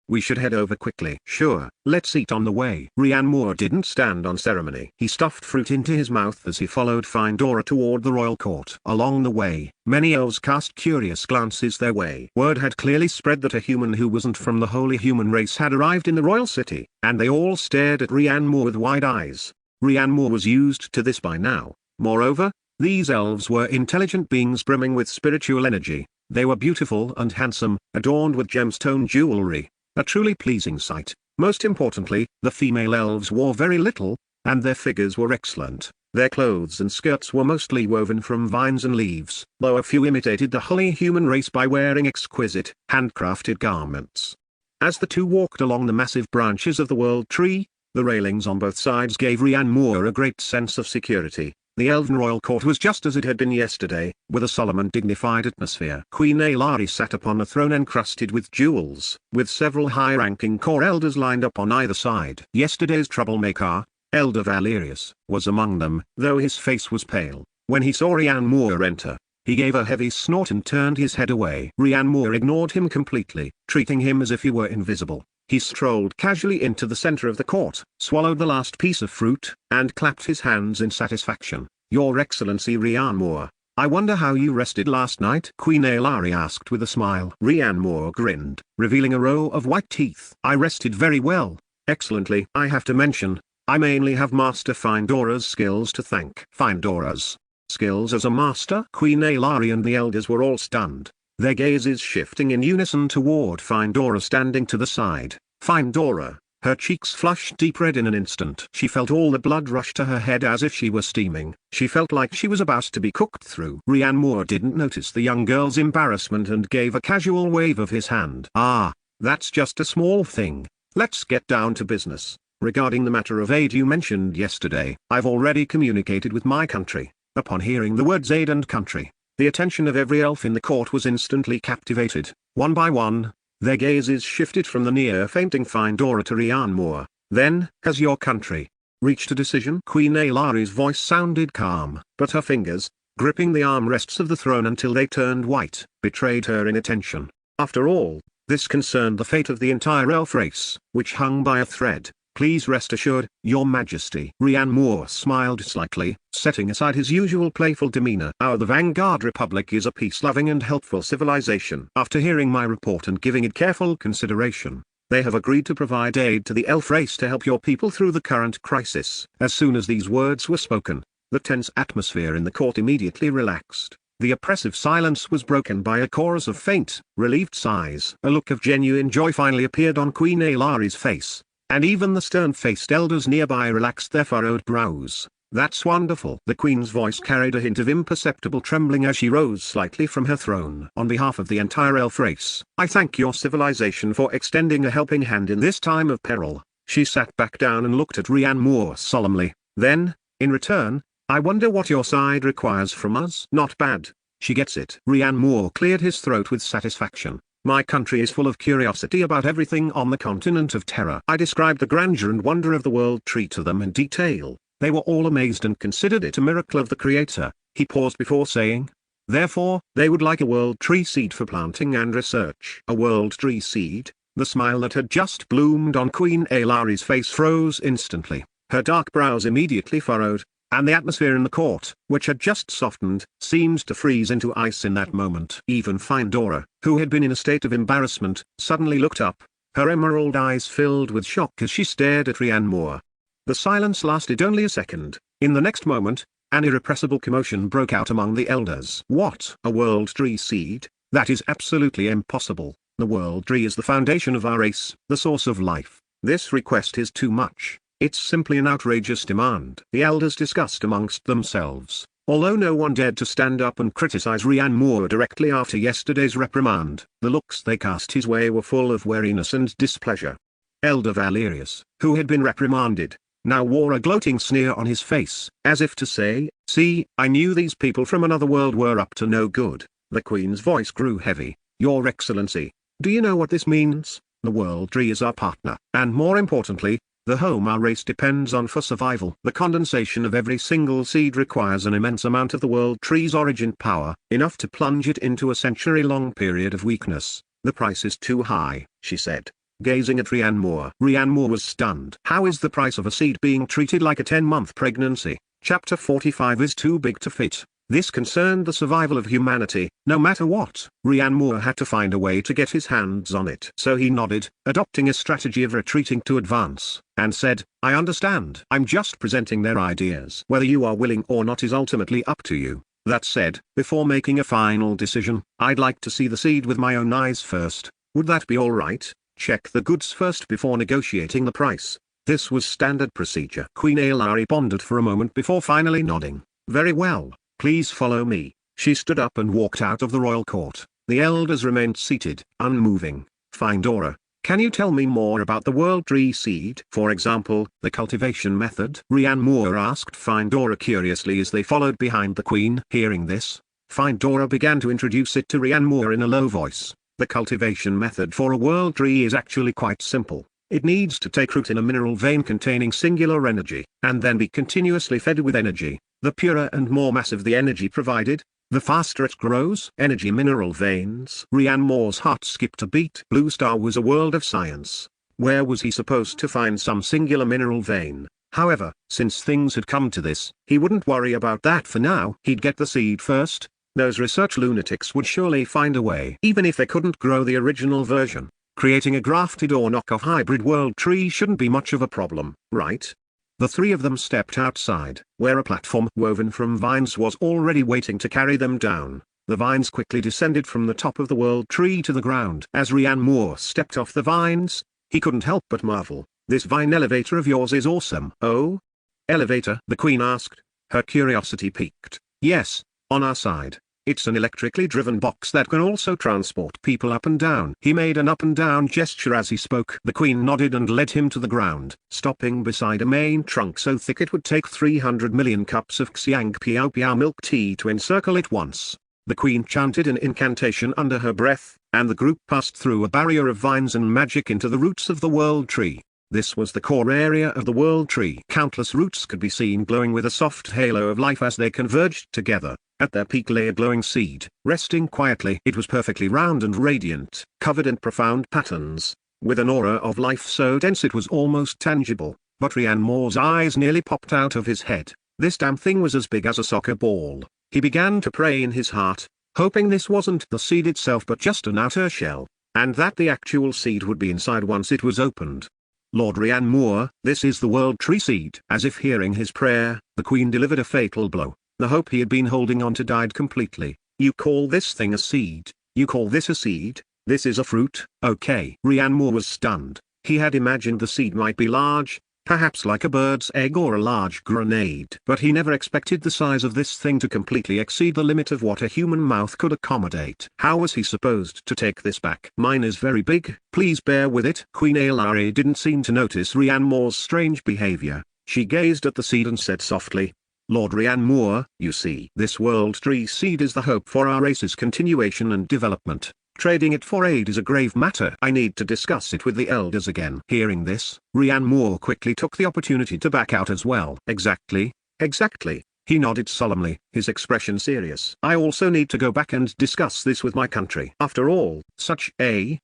We should head over quickly. Sure, let's eat on the way. Rian Moore didn't stand on ceremony. He stuffed fruit into his mouth as he followed Find Aura toward the royal court. Along the way, many elves cast curious glances their way. Word had clearly spread that a human who wasn't from the holy human race had arrived in the royal city, and they all stared at Rian Moore with wide eyes. Rian Moore was used to this by now. Moreover, these elves were intelligent beings brimming with spiritual energy. They were beautiful and handsome, adorned with gemstone jewelry. A truly pleasing sight. Most importantly, the female elves wore very little, and their figures were excellent. Their clothes and skirts were mostly woven from vines and leaves, though a few imitated the holy human race by wearing exquisite, handcrafted garments. As the two walked along the massive branches of the world tree, the railings on both sides gave Rian Moore a great sense of security. The Elven Royal Court was just as it had been yesterday, with a solemn and dignified atmosphere. Queen Aelari sat upon a throne encrusted with jewels, with several high-ranking core elders lined up on either side. Yesterday's troublemaker, Elder Valerius, was among them, though his face was pale. When he saw Rian Moore enter, He gave a heavy snort and turned his head away. Rhiannoir ignored him completely, treating him as if he were invisible. He strolled casually into the center of the court, swallowed the last piece of fruit, and clapped his hands in satisfaction. "Your Excellency Rhiannoir, I wonder how you rested last night?" Queen Aelari asked with a smile. Rhiannoir grinned, revealing a row of white teeth. "I rested very well, excellently. I have to mention, I mainly have Master Findora's skills to thank." "Findora's skills as a master?" Queen Aelari and the elders were all stunned, their gazes shifting in unison toward Findora standing to the side. Findora, her cheeks flushed deep red in an instant. She felt all the blood rush to her head as if she were steaming. She felt like she was about to be cooked through. Rhiannoir didn't notice the young girl's embarrassment and gave a casual wave of his hand. "Ah, that's just a small thing. Let's get down to business. Regarding the matter of aid you mentioned yesterday, I've already communicated with my country." Upon hearing the words aid and country, the attention of every elf in the court was instantly captivated. One by one, their gazes shifted from the near-fainting Findora to Rhiannoir. "Then, has your country reached a decision?" Queen Aelari's voice sounded calm, but her fingers, gripping the armrests of the throne until they turned white, betrayed her inattention. After all, this concerned the fate of the entire elf race, which hung by a thread. "Please rest assured, Your Majesty." Rhiannoir smiled slightly, setting aside his usual playful demeanor. The Vanguard Republic is a peace-loving and helpful civilization. After hearing my report and giving it careful consideration, they have agreed to provide aid to the elf race to help your people through the current crisis. As soon as these words were spoken, the tense atmosphere in the court immediately relaxed. The oppressive silence was broken by a chorus of faint, relieved sighs. A look of genuine joy finally appeared on Queen Aelari's face, and even the stern-faced elders nearby relaxed their furrowed brows. "That's wonderful." The Queen's voice carried a hint of imperceptible trembling as she rose slightly from her throne. "On behalf of the entire elf race, I thank your civilization for extending a helping hand in this time of peril." She sat back down and looked at Rhiannoir solemnly. "Then, in return, I wonder what your side requires from us?" "Not bad. She gets it." Rhiannoir cleared his throat with satisfaction. "My country is full of curiosity about everything on the continent of Terra." I described the grandeur and wonder of the world tree to them in detail. They were all amazed and considered it a miracle of the Creator. He paused before saying, "Therefore, they would like a world tree seed for planting and research." A world tree seed? The smile that had just bloomed on Queen Aelari's face froze instantly. Her dark brows immediately furrowed, and the atmosphere in the court, which had just softened, seemed to freeze into ice in that moment. Even Findora, who had been in a state of embarrassment, suddenly looked up, her emerald eyes filled with shock as she stared at Rhiannoir. The silence lasted only a second. In the next moment, an irrepressible commotion broke out among the elders. "What? A world tree seed? That is absolutely impossible. The world tree is the foundation of our race, the source of life. This request is too much. It's simply an outrageous demand." The elders discussed amongst themselves, although no one dared to stand up and criticize Rhiannoir directly after yesterday's reprimand. The looks they cast his way were full of wariness and displeasure. Elder Valerius, who had been reprimanded, now wore a gloating sneer on his face, as if to say, "See, I knew these people from another world were up to no good." The Queen's voice grew heavy. "Your Excellency, do you know what this means? The world tree is our partner, and more importantly, the home our race depends on for survival. The condensation of every single seed requires an immense amount of the world tree's origin power, enough to plunge it into a century-long period of weakness. The price is too high," she said, gazing at Rhiannoir. Rhiannoir was stunned. How is the price of a seed being treated like a 10-month pregnancy? Chapter 45 is too big to fit. This concerned the survival of humanity, no matter what. Rhiannoir had to find a way to get his hands on it. So he nodded, adopting a strategy of retreating to advance, and said, "I understand. I'm just presenting their ideas. Whether you are willing or not is ultimately up to you. That said, before making a final decision, I'd like to see the seed with my own eyes first. Would that be all right? Check the goods first before negotiating the price." This was standard procedure. Queen Aelari pondered for a moment before finally nodding. "Very well. Please follow me." She stood up and walked out of the royal court. The elders remained seated, unmoving. "Findora, can you tell me more about the world tree seed? For example, the cultivation method?" Rhiannoir asked Findora curiously as they followed behind the queen. Hearing this, Findora began to introduce it to Rhiannoir in a low voice. The cultivation method for a world tree is actually quite simple. It needs to take root in a mineral vein containing singular energy, and then be continuously fed with energy. The purer and more massive the energy provided, the faster it grows. Energy mineral veins. Ryan Moore's heart skipped a beat. Blue Star was a world of science. Where was he supposed to find some singular mineral vein? However, since things had come to this, he wouldn't worry about that for now. He'd get the seed first. Those research lunatics would surely find a way. Even if they couldn't grow the original version, creating a grafted or knockoff hybrid world tree shouldn't be much of a problem, right? The three of them stepped outside, where a platform woven from vines was already waiting to carry them down. The vines quickly descended from the top of the world tree to the ground. As Ryan Moore stepped off the vines, he couldn't help but marvel. "This vine elevator of yours is awesome." "Oh? Elevator?" the Queen asked, her curiosity piqued. "Yes, on our side. It's an electrically driven box that can also transport people up and down." He made an up and down gesture as he spoke. The Queen nodded and led him to the ground, stopping beside a main trunk so thick it would take 300 million cups of Xiang Piao Piao milk tea to encircle it once. The Queen chanted an incantation under her breath, and the group passed through a barrier of vines and magic into the roots of the world tree. This was the core area of the world tree. Countless roots could be seen glowing with a soft halo of life as they converged together. At their peak lay a glowing seed, resting quietly. It was perfectly round and radiant, covered in profound patterns, with an aura of life so dense it was almost tangible. But Ryan Moore's eyes nearly popped out of his head. This damn thing was as big as a soccer ball. He began to pray in his heart, hoping this wasn't the seed itself but just an outer shell, and that the actual seed would be inside once it was opened. "Lord Ryan Moore, this is the world tree seed." As if hearing his prayer, the Queen delivered a fatal blow. The hope he had been holding on to died completely. "You call this thing a seed? You call this a seed? This is a fruit?" "Okay." Ryan Moore was stunned. He had imagined the seed might be large, perhaps like a bird's egg or a large grenade. But he never expected the size of this thing to completely exceed the limit of what a human mouth could accommodate. How was he supposed to take this back? "Mine is very big, please bear with it." Queen Ailari didn't seem to notice Ryan Moore's strange behavior. She gazed at the seed and said softly, "Lord Ryan Moore, you see, this world tree seed is the hope for our race's continuation and development. Trading it for aid is a grave matter. I need to discuss it with the elders again." Hearing this, Ryan Moore quickly took the opportunity to back out as well. Exactly. He nodded solemnly, his expression serious. "I also need to go back and discuss this with my country. After all, such a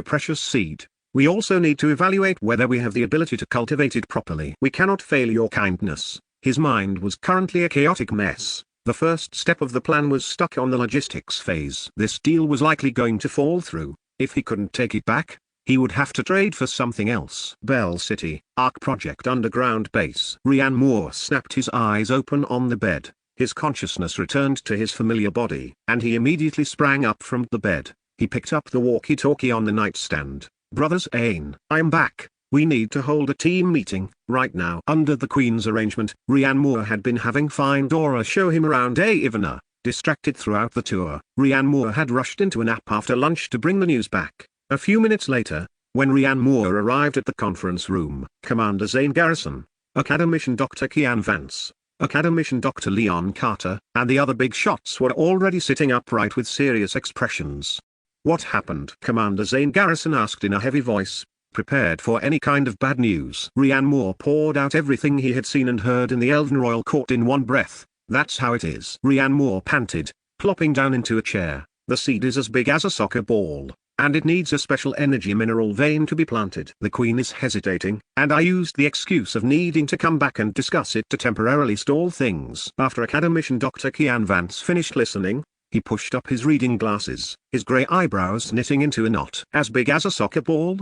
precious seed. We also need to evaluate whether we have the ability to cultivate it properly. We cannot fail your kindness." His mind was currently a chaotic mess. The first step of the plan was stuck on the logistics phase. This deal was likely going to fall through. If he couldn't take it back, he would have to trade for something else. Bell City, Arc Project Underground Base. Ryan Moore snapped his eyes open on the bed. His consciousness returned to his familiar body, and he immediately sprang up from the bed. He picked up the walkie-talkie on the nightstand. "Brothers Ain, I'm back. We need to hold a team meeting, right now." Under the Queen's arrangement, Ryan Moore had been having Find Dora show him around Ivana. Distracted throughout the tour, Ryan Moore had rushed into a nap after lunch to bring the news back. A few minutes later, when Ryan Moore arrived at the conference room, Commander Zane Garrison, Academician Dr. Kian Vance, Academician Dr. Leon Carter, and the other big shots were already sitting upright with serious expressions. "What happened?" Commander Zane Garrison asked in a heavy voice, prepared for any kind of bad news. Ryan Moore poured out everything he had seen and heard in the Elven Royal Court in one breath. "That's how it is." Ryan Moore panted, plopping down into a chair. "The seed is as big as a soccer ball, and it needs a special energy mineral vein to be planted. The Queen is hesitating, and I used the excuse of needing to come back and discuss it to temporarily stall things." After Academician Dr. Kian Vance finished listening, he pushed up his reading glasses, his grey eyebrows knitting into a knot. "As big as a soccer ball?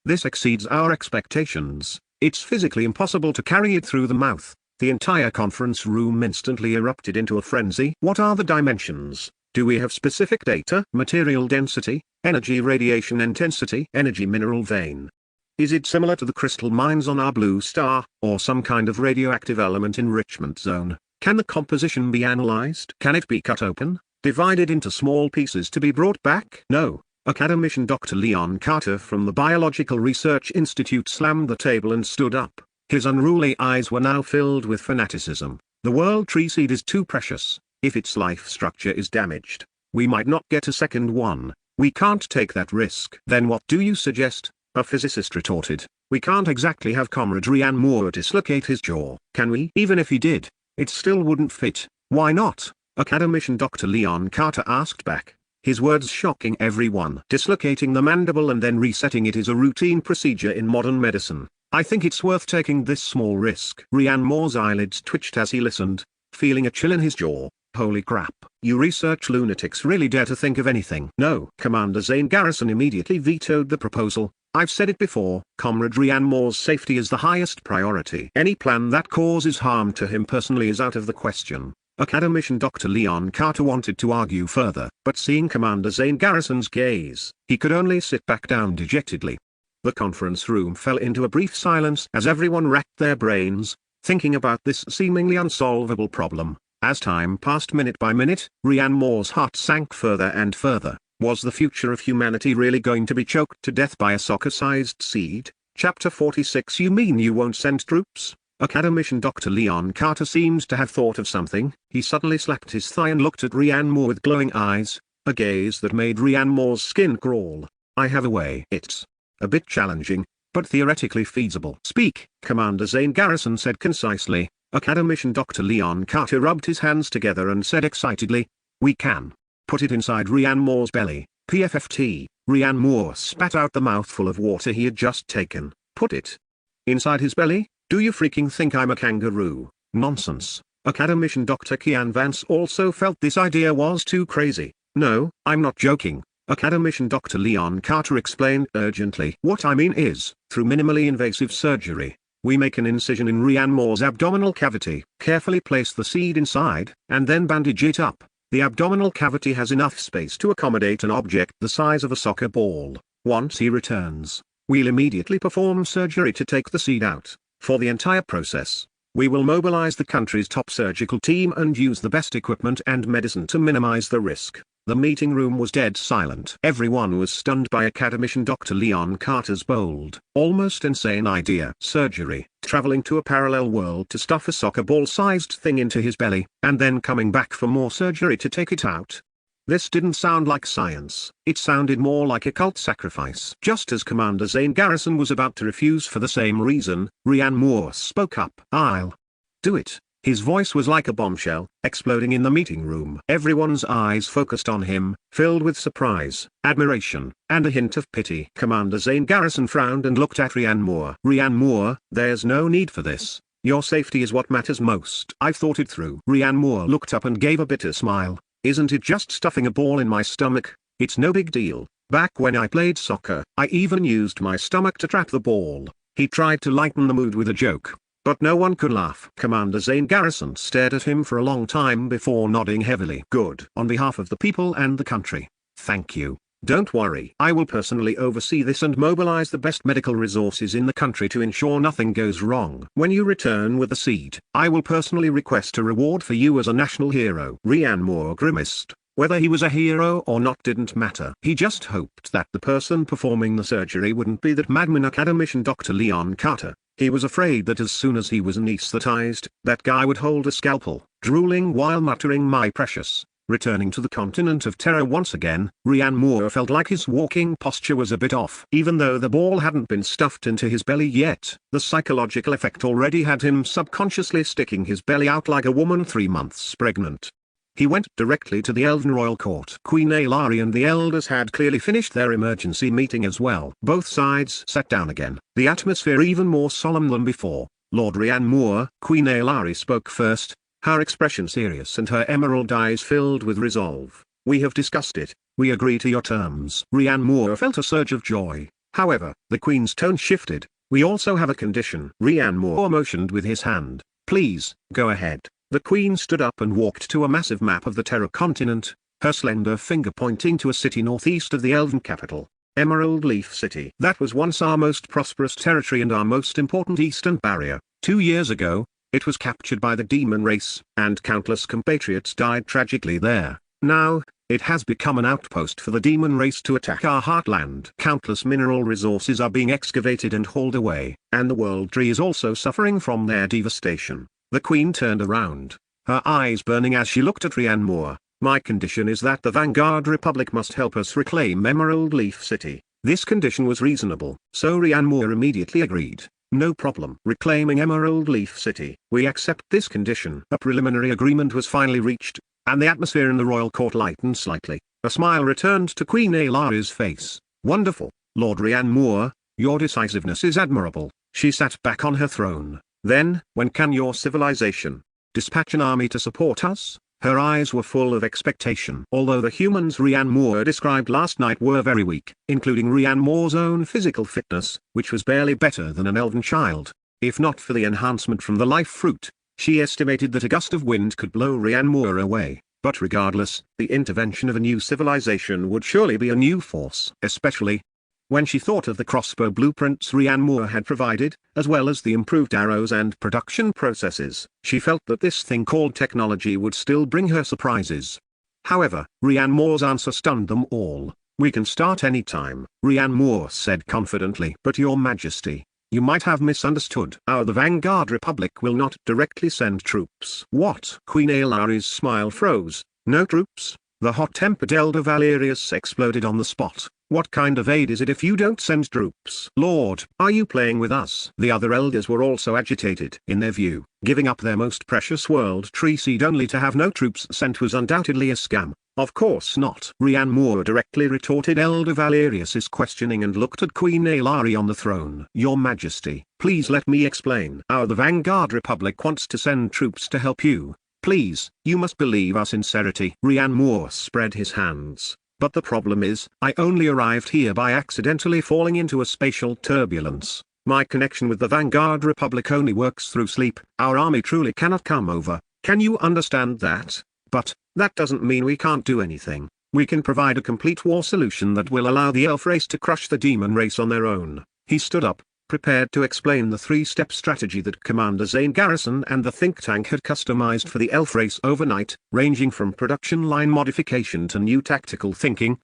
This exceeds our expectations. It's physically impossible to carry it through the mouth." The entire conference room instantly erupted into a frenzy. "What are the dimensions? Do we have specific data? Material density, energy radiation intensity, energy mineral vein. Is it similar to the crystal mines on our blue star, or some kind of radioactive element enrichment zone? Can the composition be analyzed? Can it be cut open, divided into small pieces to be brought back?" "No." Academician Dr. Leon Carter from the Biological Research Institute slammed the table and stood up. His unruly eyes were now filled with fanaticism. "The world tree seed is too precious. If its life structure is damaged, we might not get a second one. We can't take that risk." "Then what do you suggest?" a physicist retorted. "We can't exactly have Comrade Ryan Moore dislocate his jaw, can we?" "Even if he did, it still wouldn't fit." "Why not?" Academician Dr. Leon Carter asked back, his words shocking everyone. Dislocating the mandible and then resetting it is a routine procedure in modern medicine. I think it's worth taking this small risk. Ryan Moore's eyelids twitched as he listened, feeling a chill in his jaw. Holy crap. You research lunatics really dare to think of anything. No. Commander Zane Garrison immediately vetoed the proposal. I've said it before, Comrade Ryan Moore's safety is the highest priority. Any plan that causes harm to him personally is out of the question. Academician Dr. Leon Carter wanted to argue further, but seeing Commander Zane Garrison's gaze, he could only sit back down dejectedly. The conference room fell into a brief silence as everyone racked their brains, thinking about this seemingly unsolvable problem. As time passed minute by minute, Ryan Moore's heart sank further and further. Was the future of humanity really going to be choked to death by a soccer-sized seed? Chapter 46. You mean you won't send troops? Academician Dr. Leon Carter seemed to have thought of something. He suddenly slapped his thigh and looked at Ryan Moore with glowing eyes, a gaze that made Ryan Moore's skin crawl. I have a way. It's a bit challenging, but theoretically feasible. Speak, Commander Zane Garrison said concisely. Academician Dr. Leon Carter rubbed his hands together and said excitedly, we can put it inside Ryan Moore's belly. PFFT. Ryan Moore spat out the mouthful of water he had just taken. Put it inside his belly? Do you freaking think I'm a kangaroo? Nonsense. Academician Dr. Kian Vance also felt this idea was too crazy. No, I'm not joking. Academician Dr. Leon Carter explained urgently. What I mean is, through minimally invasive surgery, we make an incision in Ryan Moore's abdominal cavity, carefully place the seed inside, and then bandage it up. The abdominal cavity has enough space to accommodate an object the size of a soccer ball. Once he returns, we'll immediately perform surgery to take the seed out. For the entire process, we will mobilize the country's top surgical team and use the best equipment and medicine to minimize the risk. The meeting room was dead silent. Everyone was stunned by Academician Dr. Leon Carter's bold, almost insane idea. Surgery, traveling to a parallel world to stuff a soccer ball-sized thing into his belly, and then coming back for more surgery to take it out. This didn't sound like science, it sounded more like a cult sacrifice. Just as Commander Zane Garrison was about to refuse for the same reason, Ryan Moore spoke up. I'll do it. His voice was like a bombshell, exploding in the meeting room. Everyone's eyes focused on him, filled with surprise, admiration, and a hint of pity. Commander Zane Garrison frowned and looked at Ryan Moore. Ryan Moore, there's no need for this. Your safety is what matters most. I've thought it through. Ryan Moore looked up and gave a bitter smile. Isn't it just stuffing a ball in my stomach? It's no big deal. Back when I played soccer, I even used my stomach to trap the ball. He tried to lighten the mood with a joke, but no one could laugh. Commander Zane Garrison stared at him for a long time before nodding heavily. Good. On behalf of the people and the country, thank you. Don't worry. I will personally oversee this and mobilize the best medical resources in the country to ensure nothing goes wrong. When you return with the seed, I will personally request a reward for you as a national hero. Ryan Moore grimaced. Whether he was a hero or not didn't matter. He just hoped that the person performing the surgery wouldn't be that madman Academician Dr. Leon Carter. He was afraid that as soon as he was anesthetized, that guy would hold a scalpel, drooling while muttering "my precious." Returning to the continent of terror once again, Ryan Moore felt like his walking posture was a bit off. Even though the ball hadn't been stuffed into his belly yet, the psychological effect already had him subconsciously sticking his belly out like a woman 3 months pregnant. He went directly to the Elven Royal Court. Queen Aelari and the elders had clearly finished their emergency meeting as well. Both sides sat down again, the atmosphere even more solemn than before. Lord Ryan Moore, Queen Aelari spoke first, her expression serious and her emerald eyes filled with resolve. We have discussed it. We agree to your terms. Ryan Moore felt a surge of joy. However, the Queen's tone shifted. We also have a condition. Ryan Moore motioned with his hand. Please, go ahead. The Queen stood up and walked to a massive map of the Terror continent, her slender finger pointing to a city northeast of the Elven capital, Emerald Leaf City. That was once our most prosperous territory and our most important eastern barrier. 2 years ago, it was captured by the demon race, and countless compatriots died tragically there. Now, it has become an outpost for the demon race to attack our heartland. Countless mineral resources are being excavated and hauled away, and the world tree is also suffering from their devastation. The Queen turned around, her eyes burning as she looked at Ryan Moore. My condition is that the Vanguard Republic must help us reclaim Emerald Leaf City. This condition was reasonable, so Ryan Moore immediately agreed. No problem. Reclaiming Emerald Leaf City. We accept this condition. A preliminary agreement was finally reached. and the atmosphere in the royal court lightened slightly. A smile returned to Queen Ailari's face. "Wonderful, Lord Rian Moore, your decisiveness is admirable." She sat back on her throne. "Then, when can your civilization dispatch an army to support us?" Her eyes were full of expectation. Although the humans Rian Moore described last night were very weak, including Rian Moore's own physical fitness, which was barely better than an elven child. If not for the enhancement from the life fruit, she estimated that a gust of wind could blow Rian Moore away. But regardless, the intervention of a new civilization would surely be a new force. Especially when she thought of the crossbow blueprints Rian Moore had provided, as well as the improved arrows and production processes, she felt that this thing called technology would still bring her surprises. However, Rian Moore's answer stunned them all. "We can start any time," Rian Moore said confidently. "But your majesty, you might have misunderstood. The Vanguard Republic will not directly send troops." "What?" Queen Ailari's smile froze. "No troops?" The hot-tempered Elder Valerius exploded on the spot. "What kind of aid is it if you don't send troops?" "Lord, are you playing with us?" The other elders were also agitated. In their view, giving up their most precious world tree seed only to have no troops sent was undoubtedly a scam. "Of course not," Rian Moore directly retorted Elder Valerius's questioning and looked at Queen Ailari on the throne. "Your Majesty, please let me explain. The Vanguard Republic wants to send troops to help you. Please, you must believe our sincerity." Rian Moore spread his hands. "But the problem is, I only arrived here by accidentally falling into a spatial turbulence. My connection with the Vanguard Republic only works through sleep. Our army truly cannot come over. Can you understand that? But that doesn't mean we can't do anything. We can provide a complete war solution that will allow the elf race to crush the demon race on their own." He stood up, prepared to explain the three-step strategy that Commander Zane Garrison and the think tank had customized for the elf race overnight, ranging from production line modification to new tactical thinking.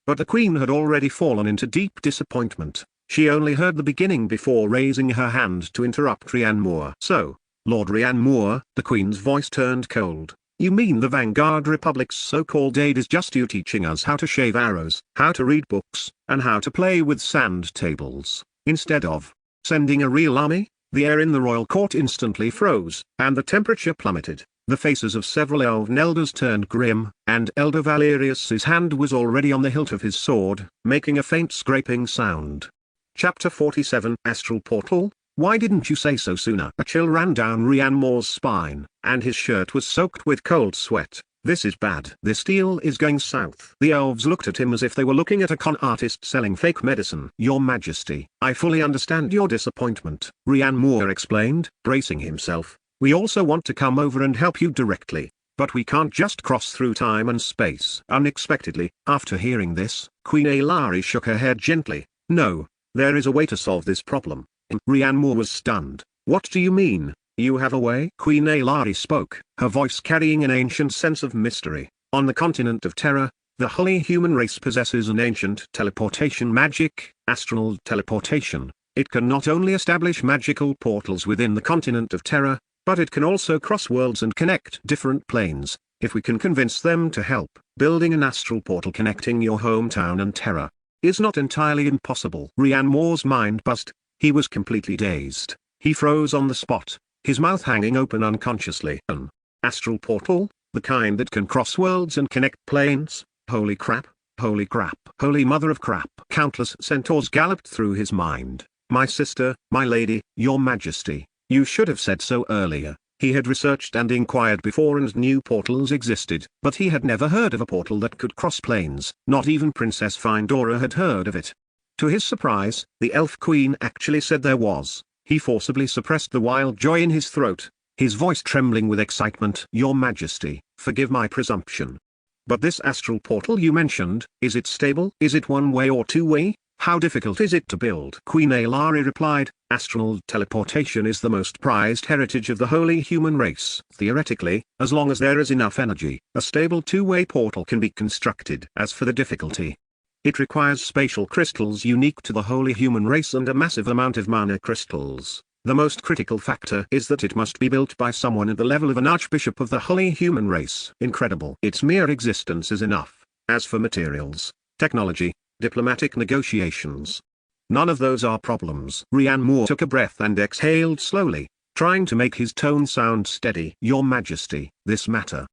But the Queen had already fallen into deep disappointment. She only heard the beginning before raising her hand to interrupt Rian Moore. "So, Lord Rian Moore," the Queen's voice turned cold, "you mean the Vanguard Republic's so-called aid is just you teaching us how to shave arrows, how to read books, and how to play with sand tables, instead of sending a real army?" The air in the royal court instantly froze, and the temperature plummeted. The faces of several elven elders turned grim, and Elder Valerius's hand was already on the hilt of his sword, making a faint scraping sound. Chapter 47 Astral Portal. "Why didn't you say so sooner?" A chill ran down Rian Moore's spine, and his shirt was soaked with cold sweat. "This is bad. This deal is going south." The elves looked at him as if they were looking at a con artist selling fake medicine. "Your Majesty, I fully understand your disappointment," Rian Moore explained, bracing himself. "We also want to come over and help you directly, but we can't just cross through time and space." Unexpectedly, after hearing this, Queen Ailari shook her head gently. "No, there is a way to solve this problem." Rian Moore was stunned. "What do you mean? You have a way?" Queen Ailari spoke, her voice carrying an ancient sense of mystery. "On the continent of Terra, the holy human race possesses an ancient teleportation magic, astral teleportation. It can not only establish magical portals within the continent of Terra, but it can also cross worlds and connect different planes. If we can convince them to help, building an astral portal connecting your hometown and Terra is not entirely impossible." Rian Moore's mind buzzed. He was completely dazed. He froze on the spot, his mouth hanging open unconsciously. "An astral portal? The kind that can cross worlds and connect planes? Holy crap, holy crap, holy mother of crap." Countless centaurs galloped through his mind. "My sister, my lady, your Majesty, you should have said so earlier." He had researched and inquired before and knew portals existed, but he had never heard of a portal that could cross planes. Not even Princess Findora had heard of it. To his surprise, the Elf Queen actually said there was. He forcibly suppressed the wild joy in his throat, his voice trembling with excitement. "Your Majesty, forgive my presumption. But this astral portal you mentioned, is it stable? Is it one-way or two-way? How difficult is it to build?" Queen Ailari replied, "Astral teleportation is the most prized heritage of the holy human race. Theoretically, as long as there is enough energy, a stable two-way portal can be constructed. As for the difficulty, it requires spatial crystals unique to the holy human race and a massive amount of mana crystals. The most critical factor is that it must be built by someone at the level of an archbishop of the holy human race. Incredible. Its mere existence is enough. As for materials, technology, diplomatic negotiations, none of those are problems." Rian Moore took a breath and exhaled slowly, trying to make his tone sound steady. "Your Majesty, this matter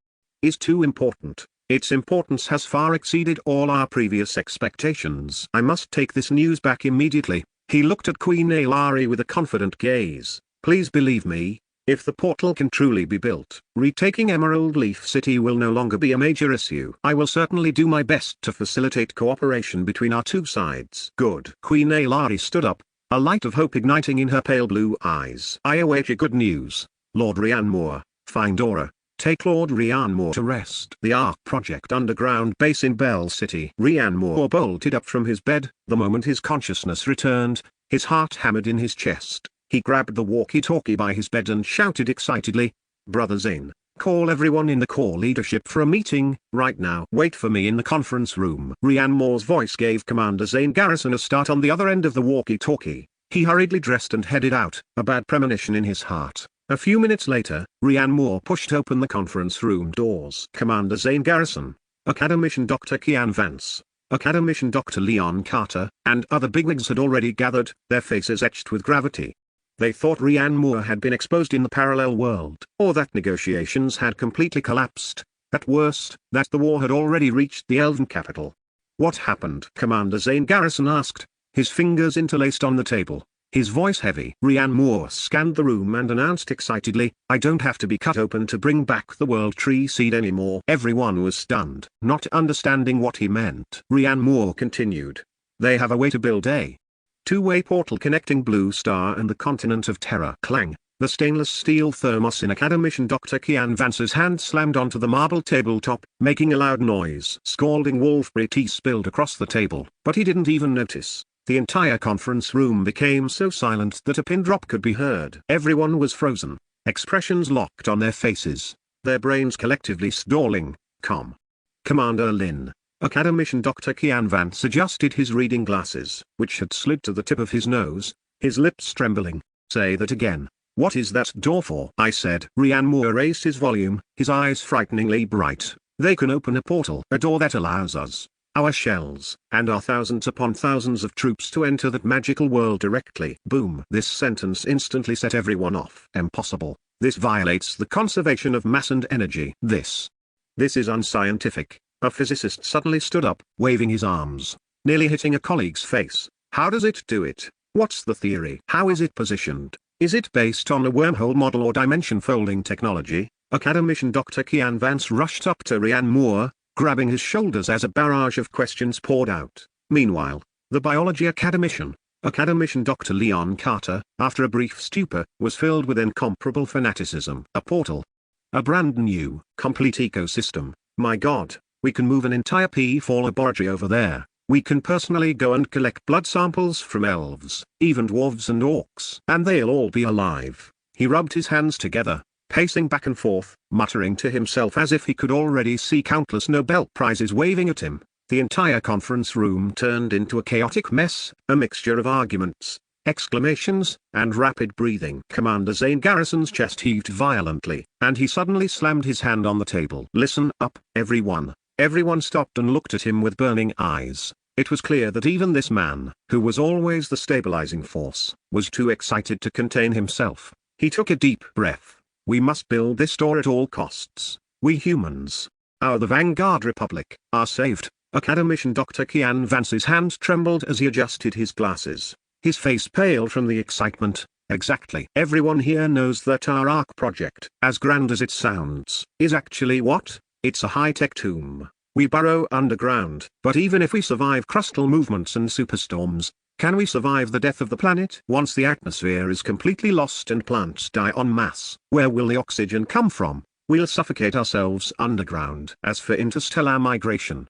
is too important. Its importance has far exceeded all our previous expectations. I must take this news back immediately." He looked at Queen Ailari with a confident gaze. "Please believe me, if the portal can truly be built, retaking Emerald Leaf City will no longer be a major issue. I will certainly do my best to facilitate cooperation between our two sides." "Good." Queen Ailari stood up, a light of hope igniting in her pale blue eyes. "I await your good news, Lord Rhiannour. Find Dora. Take Lord Rhiannour to rest." The Ark Project underground base in Bell City. Rhiannour bolted up from his bed. The moment his consciousness returned, his heart hammered in his chest. He grabbed the walkie-talkie by his bed and shouted excitedly, "Brother Zane, call everyone in the core leadership for a meeting, right now. Wait for me in the conference room." Rhiannour's voice gave Commander Zane Garrison a start on the other end of the walkie-talkie. He hurriedly dressed and headed out, a bad premonition in his heart. A few minutes later, Rhiannour pushed open the conference room doors. "Commander Zane Garrison, Academician Dr. Kian Vance, Academician Dr. Leon Carter, and other bigwigs had already gathered, their faces etched with gravity. They thought Rhiannour had been exposed in the parallel world, or that negotiations had completely collapsed. At worst, that the war had already reached the Elven capital. "What happened?" Commander Zane Garrison asked, his fingers interlaced on the table, his voice heavy. Rhiannour scanned the room and announced excitedly, "I don't have to be cut open to bring back the World Tree Seed anymore." Everyone was stunned, not understanding what he meant. Rhiannour continued, "They have a way to build a two-way portal connecting Blue Star and the continent of Terra." Clang! The stainless steel thermos in Academician Dr. Kian Vance's hand slammed onto the marble tabletop, making a loud noise. Scalding wolfberry tea spilled across the table, but he didn't even notice. The entire conference room became so silent that a pin drop could be heard. Everyone was frozen, expressions locked on their faces, their brains collectively stalling. Commander Lin, Academician Dr. Kian Vance adjusted his reading glasses, which had slid to the tip of his nose, his lips trembling. "Say that again. What is that door for?" I said. Rhiannour raised his volume, his eyes frighteningly bright. "They can open a portal, a door that allows us, our shells, and our thousands upon thousands of troops to enter that magical world directly." Boom! This sentence instantly set everyone off. "Impossible. This violates the conservation of mass and energy. This is unscientific." A physicist suddenly stood up, waving his arms, nearly hitting a colleague's face. "How does it do it? What's the theory? How is it positioned? Is it based on a wormhole model or dimension folding technology?" Academician Dr. Kian Vance rushed up to Rhiannour, grabbing his shoulders as a barrage of questions poured out. Meanwhile, the biology academician, Academician Dr. Leon Carter, after a brief stupor, was filled with incomparable fanaticism. "A portal. A brand new, complete ecosystem. My God, we can move an entire P4 laboratory over there. We can personally go and collect blood samples from elves, even dwarves and orcs, and they'll all be alive." He rubbed his hands together, pacing back and forth, muttering to himself as if he could already see countless Nobel Prizes waving at him. The entire conference room turned into a chaotic mess, a mixture of arguments, exclamations, and rapid breathing. Commander Zane Garrison's chest heaved violently, and he suddenly slammed his hand on the table. "Listen up, everyone." Everyone stopped and looked at him with burning eyes. It was clear that even this man, who was always the stabilizing force, was too excited to contain himself. He took a deep breath. "We must build this door at all costs. We humans, the Vanguard Republic, are saved." Academician Dr. Kian Vance's hand trembled as he adjusted his glasses. His face paled from the excitement. "Exactly. Everyone here knows that our Ark project, as grand as it sounds, is actually what? It's a high-tech tomb. We burrow underground. But even if we survive crustal movements and superstorms, can we survive the death of the planet? Once the atmosphere is completely lost and plants die en masse, where will the oxygen come from? We'll suffocate ourselves underground. As for interstellar migration,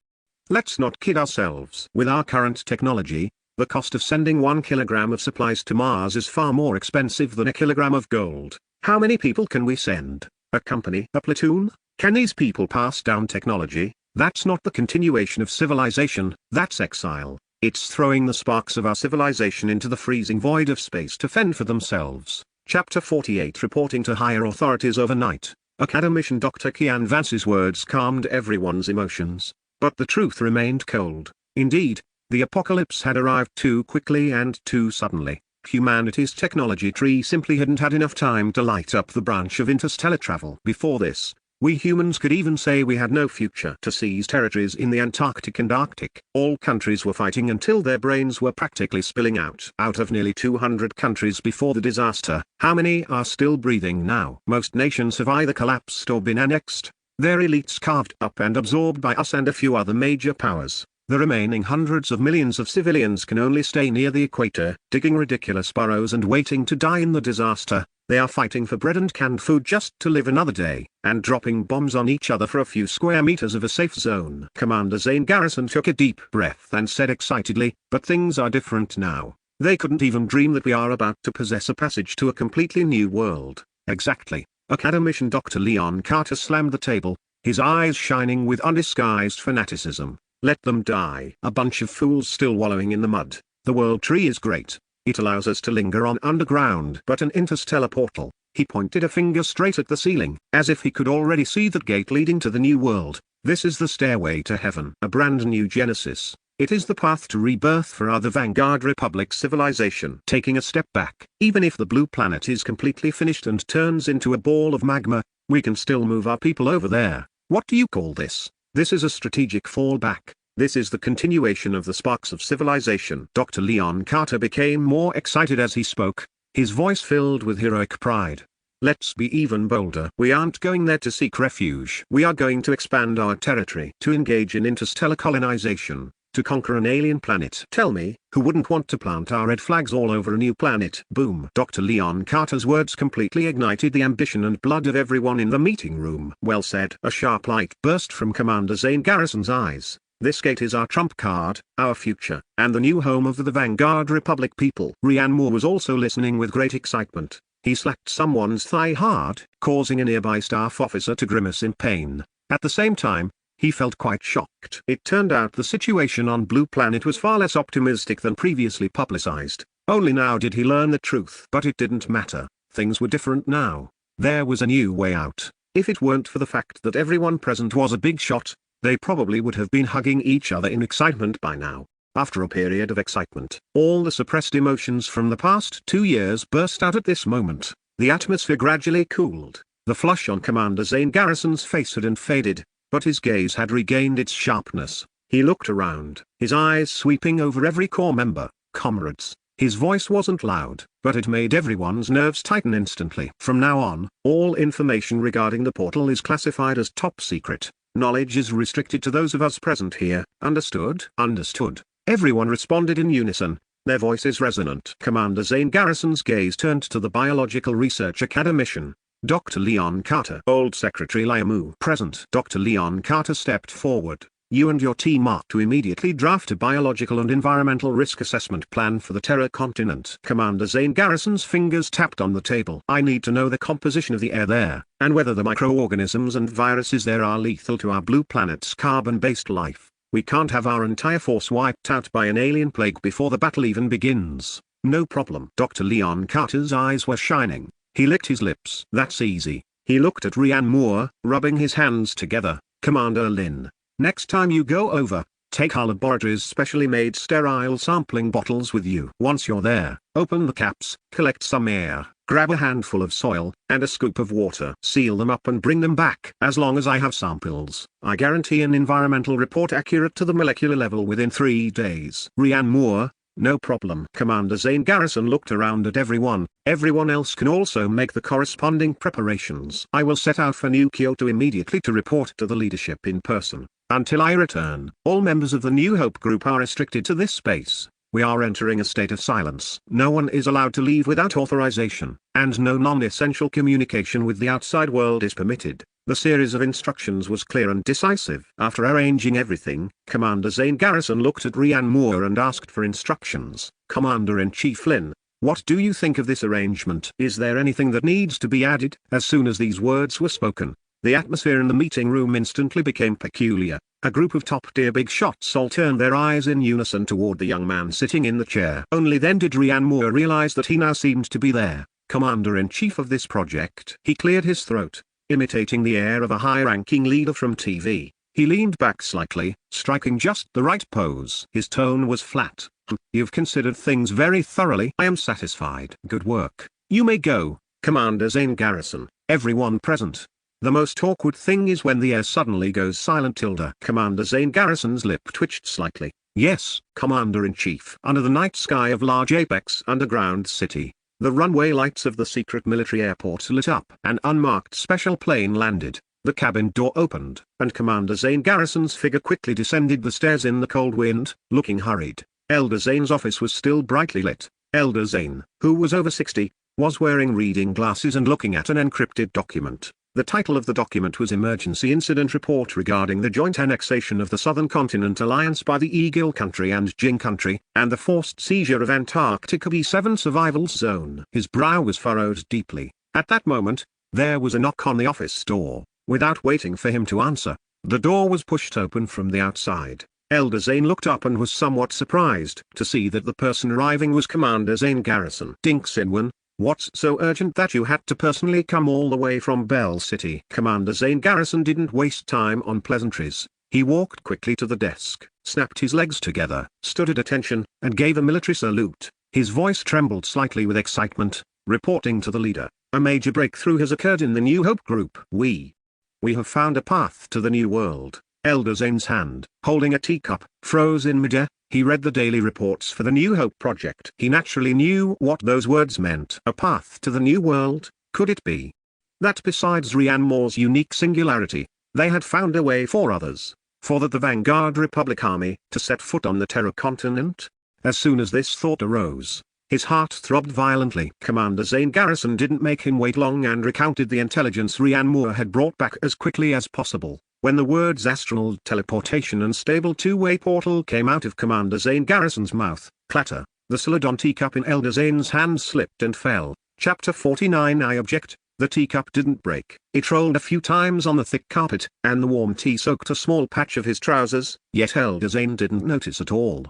let's not kid ourselves. With our current technology, the cost of sending 1 kilogram of supplies to Mars is far more expensive than a kilogram of gold. How many people can we send? A company? A platoon? Can these people pass down technology? That's not the continuation of civilization, that's exile. It's throwing the sparks of our civilization into the freezing void of space to fend for themselves. Chapter 48. Reporting to higher authorities overnight. Academician Dr. Kian Vance's words calmed everyone's emotions, but the truth remained cold. Indeed, the apocalypse had arrived too quickly and too suddenly. Humanity's technology tree simply hadn't had enough time to light up the branch of interstellar travel. Before this, We humans could even say we had no future to seize territories in the Antarctic and Arctic. All countries were fighting until their brains were practically spilling out. Out of nearly 200 countries before the disaster, how many are still breathing now? Most nations have either collapsed or been annexed, their elites carved up and absorbed by us and a few other major powers. The remaining hundreds of millions of civilians can only stay near the equator, digging ridiculous burrows and waiting to die in the disaster. They are fighting for bread and canned food just to live another day, and dropping bombs on each other for a few square meters of a safe zone. Commander Zane Garrison took a deep breath and said excitedly, "But things are different now. They couldn't even dream that we are about to possess a passage to a completely new world." Exactly. Academician Dr. Leon Carter slammed the table, his eyes shining with undisguised fanaticism. "Let them die. A bunch of fools still wallowing in the mud. The world tree is great. It allows us to linger on underground. But an interstellar portal," he pointed a finger straight at the ceiling, as if he could already see that gate leading to the new world. "This is the stairway to heaven. A brand new Genesis. It is the path to rebirth for our Vanguard Republic civilization." Taking a step back, even if the blue planet is completely finished and turns into a ball of magma, we can still move our people over there. What do you call this? This is a strategic fallback. This is the continuation of the sparks of civilization. Dr. Leon Carter became more excited as he spoke, his voice filled with heroic pride. "Let's be even bolder. We aren't going there to seek refuge. We are going to expand our territory, to engage in interstellar colonization, to conquer an alien planet. Tell me, who wouldn't want to plant our red flags all over a new planet?" Boom. Dr. Leon Carter's words completely ignited the ambition and blood of everyone in the meeting room. "Well said." A sharp light burst from Commander Zane Garrison's eyes. "This gate is our trump card, our future, and the new home of the Vanguard Republic people." Ryan Moore was also listening with great excitement. He slapped someone's thigh hard, causing a nearby staff officer to grimace in pain. At the same time, he felt quite shocked. It turned out the situation on Blue Planet was far less optimistic than previously publicized. Only now did he learn the truth. But it didn't matter. Things were different now. There was a new way out. If it weren't for the fact that everyone present was a big shot, they probably would have been hugging each other in excitement by now. After a period of excitement, all the suppressed emotions from the past 2 years burst out at this moment. The atmosphere gradually cooled. The flush on Commander Zane Garrison's face had faded, but his gaze had regained its sharpness. He looked around, his eyes sweeping over every core member. "Comrades." His voice wasn't loud, but it made everyone's nerves tighten instantly. "From now on, all information regarding the portal is classified as top secret. Knowledge is restricted to those of us present here. Understood?" "Understood." Everyone responded in unison, their voices resonant. Commander Zane Garrison's gaze turned to the biological research academician, Dr. Leon Carter. "Old Secretary Liamu." "Present." Dr. Leon Carter stepped forward. "You and your team are to immediately draft a biological and environmental risk assessment plan for the Terra continent." Commander Zane Garrison's fingers tapped on the table. "I need to know the composition of the air there, and whether the microorganisms and viruses there are lethal to our blue planet's carbon-based life. We can't have our entire force wiped out by an alien plague before the battle even begins." "No problem." Dr. Leon Carter's eyes were shining. He licked his lips. "That's easy." He looked at Ryan Moore, rubbing his hands together. "Commander Lin, next time you go over, take our laboratory's specially made sterile sampling bottles with you. Once you're there, open the caps, collect some air, grab a handful of soil, and a scoop of water. Seal them up and bring them back. As long as I have samples, I guarantee an environmental report accurate to the molecular level within 3 days." Ryan Moore, "No problem." Commander Zane Garrison looked around at everyone. "Everyone else can also make the corresponding preparations. I will set out for New Kyoto immediately to report to the leadership in person. Until I return, all members of the New Hope group are restricted to this space. We are entering a state of silence. No one is allowed to leave without authorization, and no non-essential communication with the outside world is permitted." The series of instructions was clear and decisive. After arranging everything, Commander Zane Garrison looked at Ryan Moore and asked for instructions. "Commander-in-Chief Lin, what do you think of this arrangement? Is there anything that needs to be added?" As soon as these words were spoken, the atmosphere in the meeting room instantly became peculiar. A group of top-tier big shots all turned their eyes in unison toward the young man sitting in the chair. Only then did Ryan Moore realize that he now seemed to be their commander-in-chief of this project. He cleared his throat, imitating the air of a high-ranking leader from TV. He leaned back slightly, striking just the right pose. His tone was flat. "You've considered things very thoroughly. I am satisfied." "Good work. You may go, Commander Zane Garrison." Everyone present, The most awkward thing is when the air suddenly goes silent. Commander Zane Garrison's lip twitched slightly. Yes, Commander-in-Chief. Under the night sky of large Apex underground city, the runway lights of the secret military airport lit up. An unmarked special plane landed. The cabin door opened, and Commander Zane Garrison's figure quickly descended the stairs in the cold wind, looking hurried. Elder Zane's office was still brightly lit. Elder Zane, who was over 60, was wearing reading glasses and looking at an encrypted document. The title of the document was Emergency Incident Report regarding the joint annexation of the Southern Continent Alliance by the Eagle Country and Jing Country, and the forced seizure of Antarctica B7 Survival Zone. His brow was furrowed deeply. At that moment, there was a knock on the office door. Without waiting for him to answer, the door was pushed open from the outside. Elder Zane looked up and was somewhat surprised to see that the person arriving was Commander Zane Garrison. Dink Sinwin, what's so urgent that you had to personally come all the way from Bell City? Commander Zane Garrison didn't waste time on pleasantries. He walked quickly to the desk, snapped his legs together, stood at attention, and gave a military salute. His voice trembled slightly with excitement, reporting to the leader. A major breakthrough has occurred in the New Hope group. We have found a path to the new world. Elder Zane's hand, holding a teacup, froze in midair. He read the daily reports for the New Hope project. He naturally knew what those words meant. A path to the new world, could it be that besides Rian Moore's unique singularity, they had found a way for others, for the Vanguard Republic Army, to set foot on the Terra Continent? As soon as this thought arose, his heart throbbed violently. Commander Zane Garrison didn't make him wait long and recounted the intelligence Rian Moore had brought back as quickly as possible. When the words astral teleportation and stable two-way portal came out of Commander Zane Garrison's mouth, clatter, the Celadon teacup in Elder Zane's hand slipped and fell. Chapter 49. I object. The teacup didn't break. It rolled a few times on the thick carpet, and the warm tea soaked a small patch of his trousers, yet Elder Zane didn't notice at all.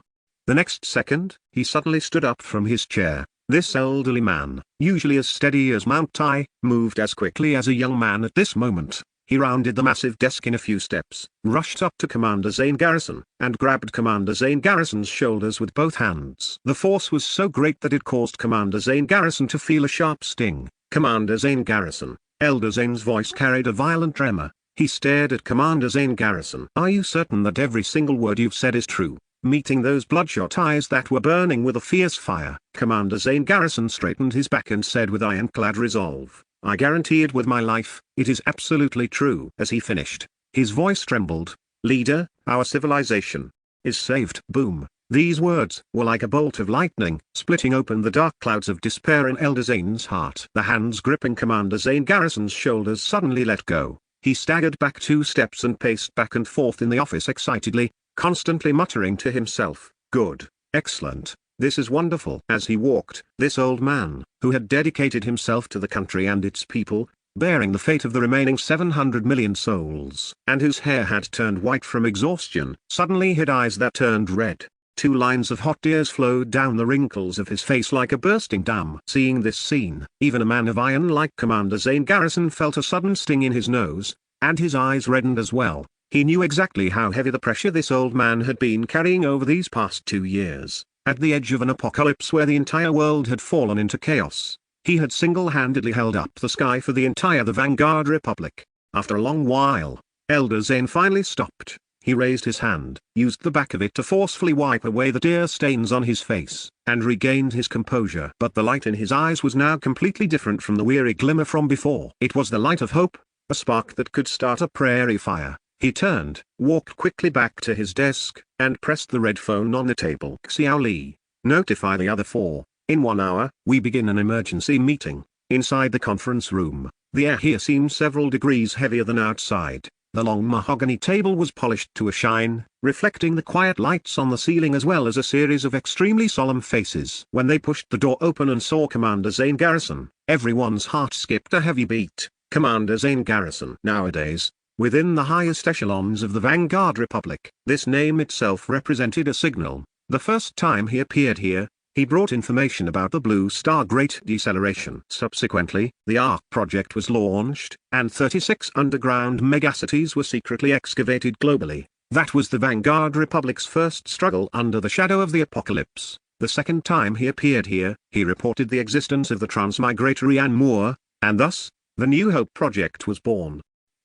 The next second, he suddenly stood up from his chair. This elderly man, usually as steady as Mount Tai, moved as quickly as a young man at this moment. He rounded the massive desk in a few steps, rushed up to Commander Zane Garrison, and grabbed Commander Zane Garrison's shoulders with both hands. The force was so great that it caused Commander Zane Garrison to feel a sharp sting. Commander Zane Garrison. Elder Zane's voice carried a violent tremor. He stared at Commander Zane Garrison. Are you certain that every single word you've said is true? Meeting those bloodshot eyes that were burning with a fierce fire, Commander Zane Garrison straightened his back and said with ironclad resolve, I guarantee it with my life, it is absolutely true. As he finished, his voice trembled. Leader, our civilization is saved. Boom. These words were like a bolt of lightning, splitting open the dark clouds of despair in Elder Zane's heart. The hands gripping Commander Zane Garrison's shoulders suddenly let go. He staggered back 2 steps and paced back and forth in the office excitedly, constantly muttering to himself, good, excellent, this is wonderful. As he walked, this old man, who had dedicated himself to the country and its people, bearing the fate of the remaining 700 million souls, and whose hair had turned white from exhaustion, suddenly had eyes that turned red. 2 lines of hot tears flowed down the wrinkles of his face like a bursting dam. Seeing this scene, even a man of iron like Commander Zane Garrison felt a sudden sting in his nose, and his eyes reddened as well. He knew exactly how heavy the pressure this old man had been carrying over these past 2 years. At the edge of an apocalypse where the entire world had fallen into chaos, he had single-handedly held up the sky for the Vanguard Republic. After a long while, Elder Zane finally stopped. He raised his hand, used the back of it to forcefully wipe away the tear stains on his face, and regained his composure. But the light in his eyes was now completely different from the weary glimmer from before. It was the light of hope, a spark that could start a prairie fire. He turned, walked quickly back to his desk, and pressed the red phone on the table. Xiao Li, notify the other 4. In 1 hour, we begin an emergency meeting. Inside the conference room, the air here seemed several degrees heavier than outside. The long mahogany table was polished to a shine, reflecting the quiet lights on the ceiling as well as a series of extremely solemn faces. When they pushed the door open and saw Commander Zane Garrison, everyone's heart skipped a heavy beat. Commander Zane Garrison. Nowadays, within the highest echelons of the Vanguard Republic, this name itself represented a signal. The first time he appeared here, he brought information about the Blue Star Great Deceleration. Subsequently, the ARC project was launched, and 36 underground megacities were secretly excavated globally. That was the Vanguard Republic's first struggle under the shadow of the apocalypse. The second time he appeared here, he reported the existence of the transmigratory Ann Moore, and thus, the New Hope project was born.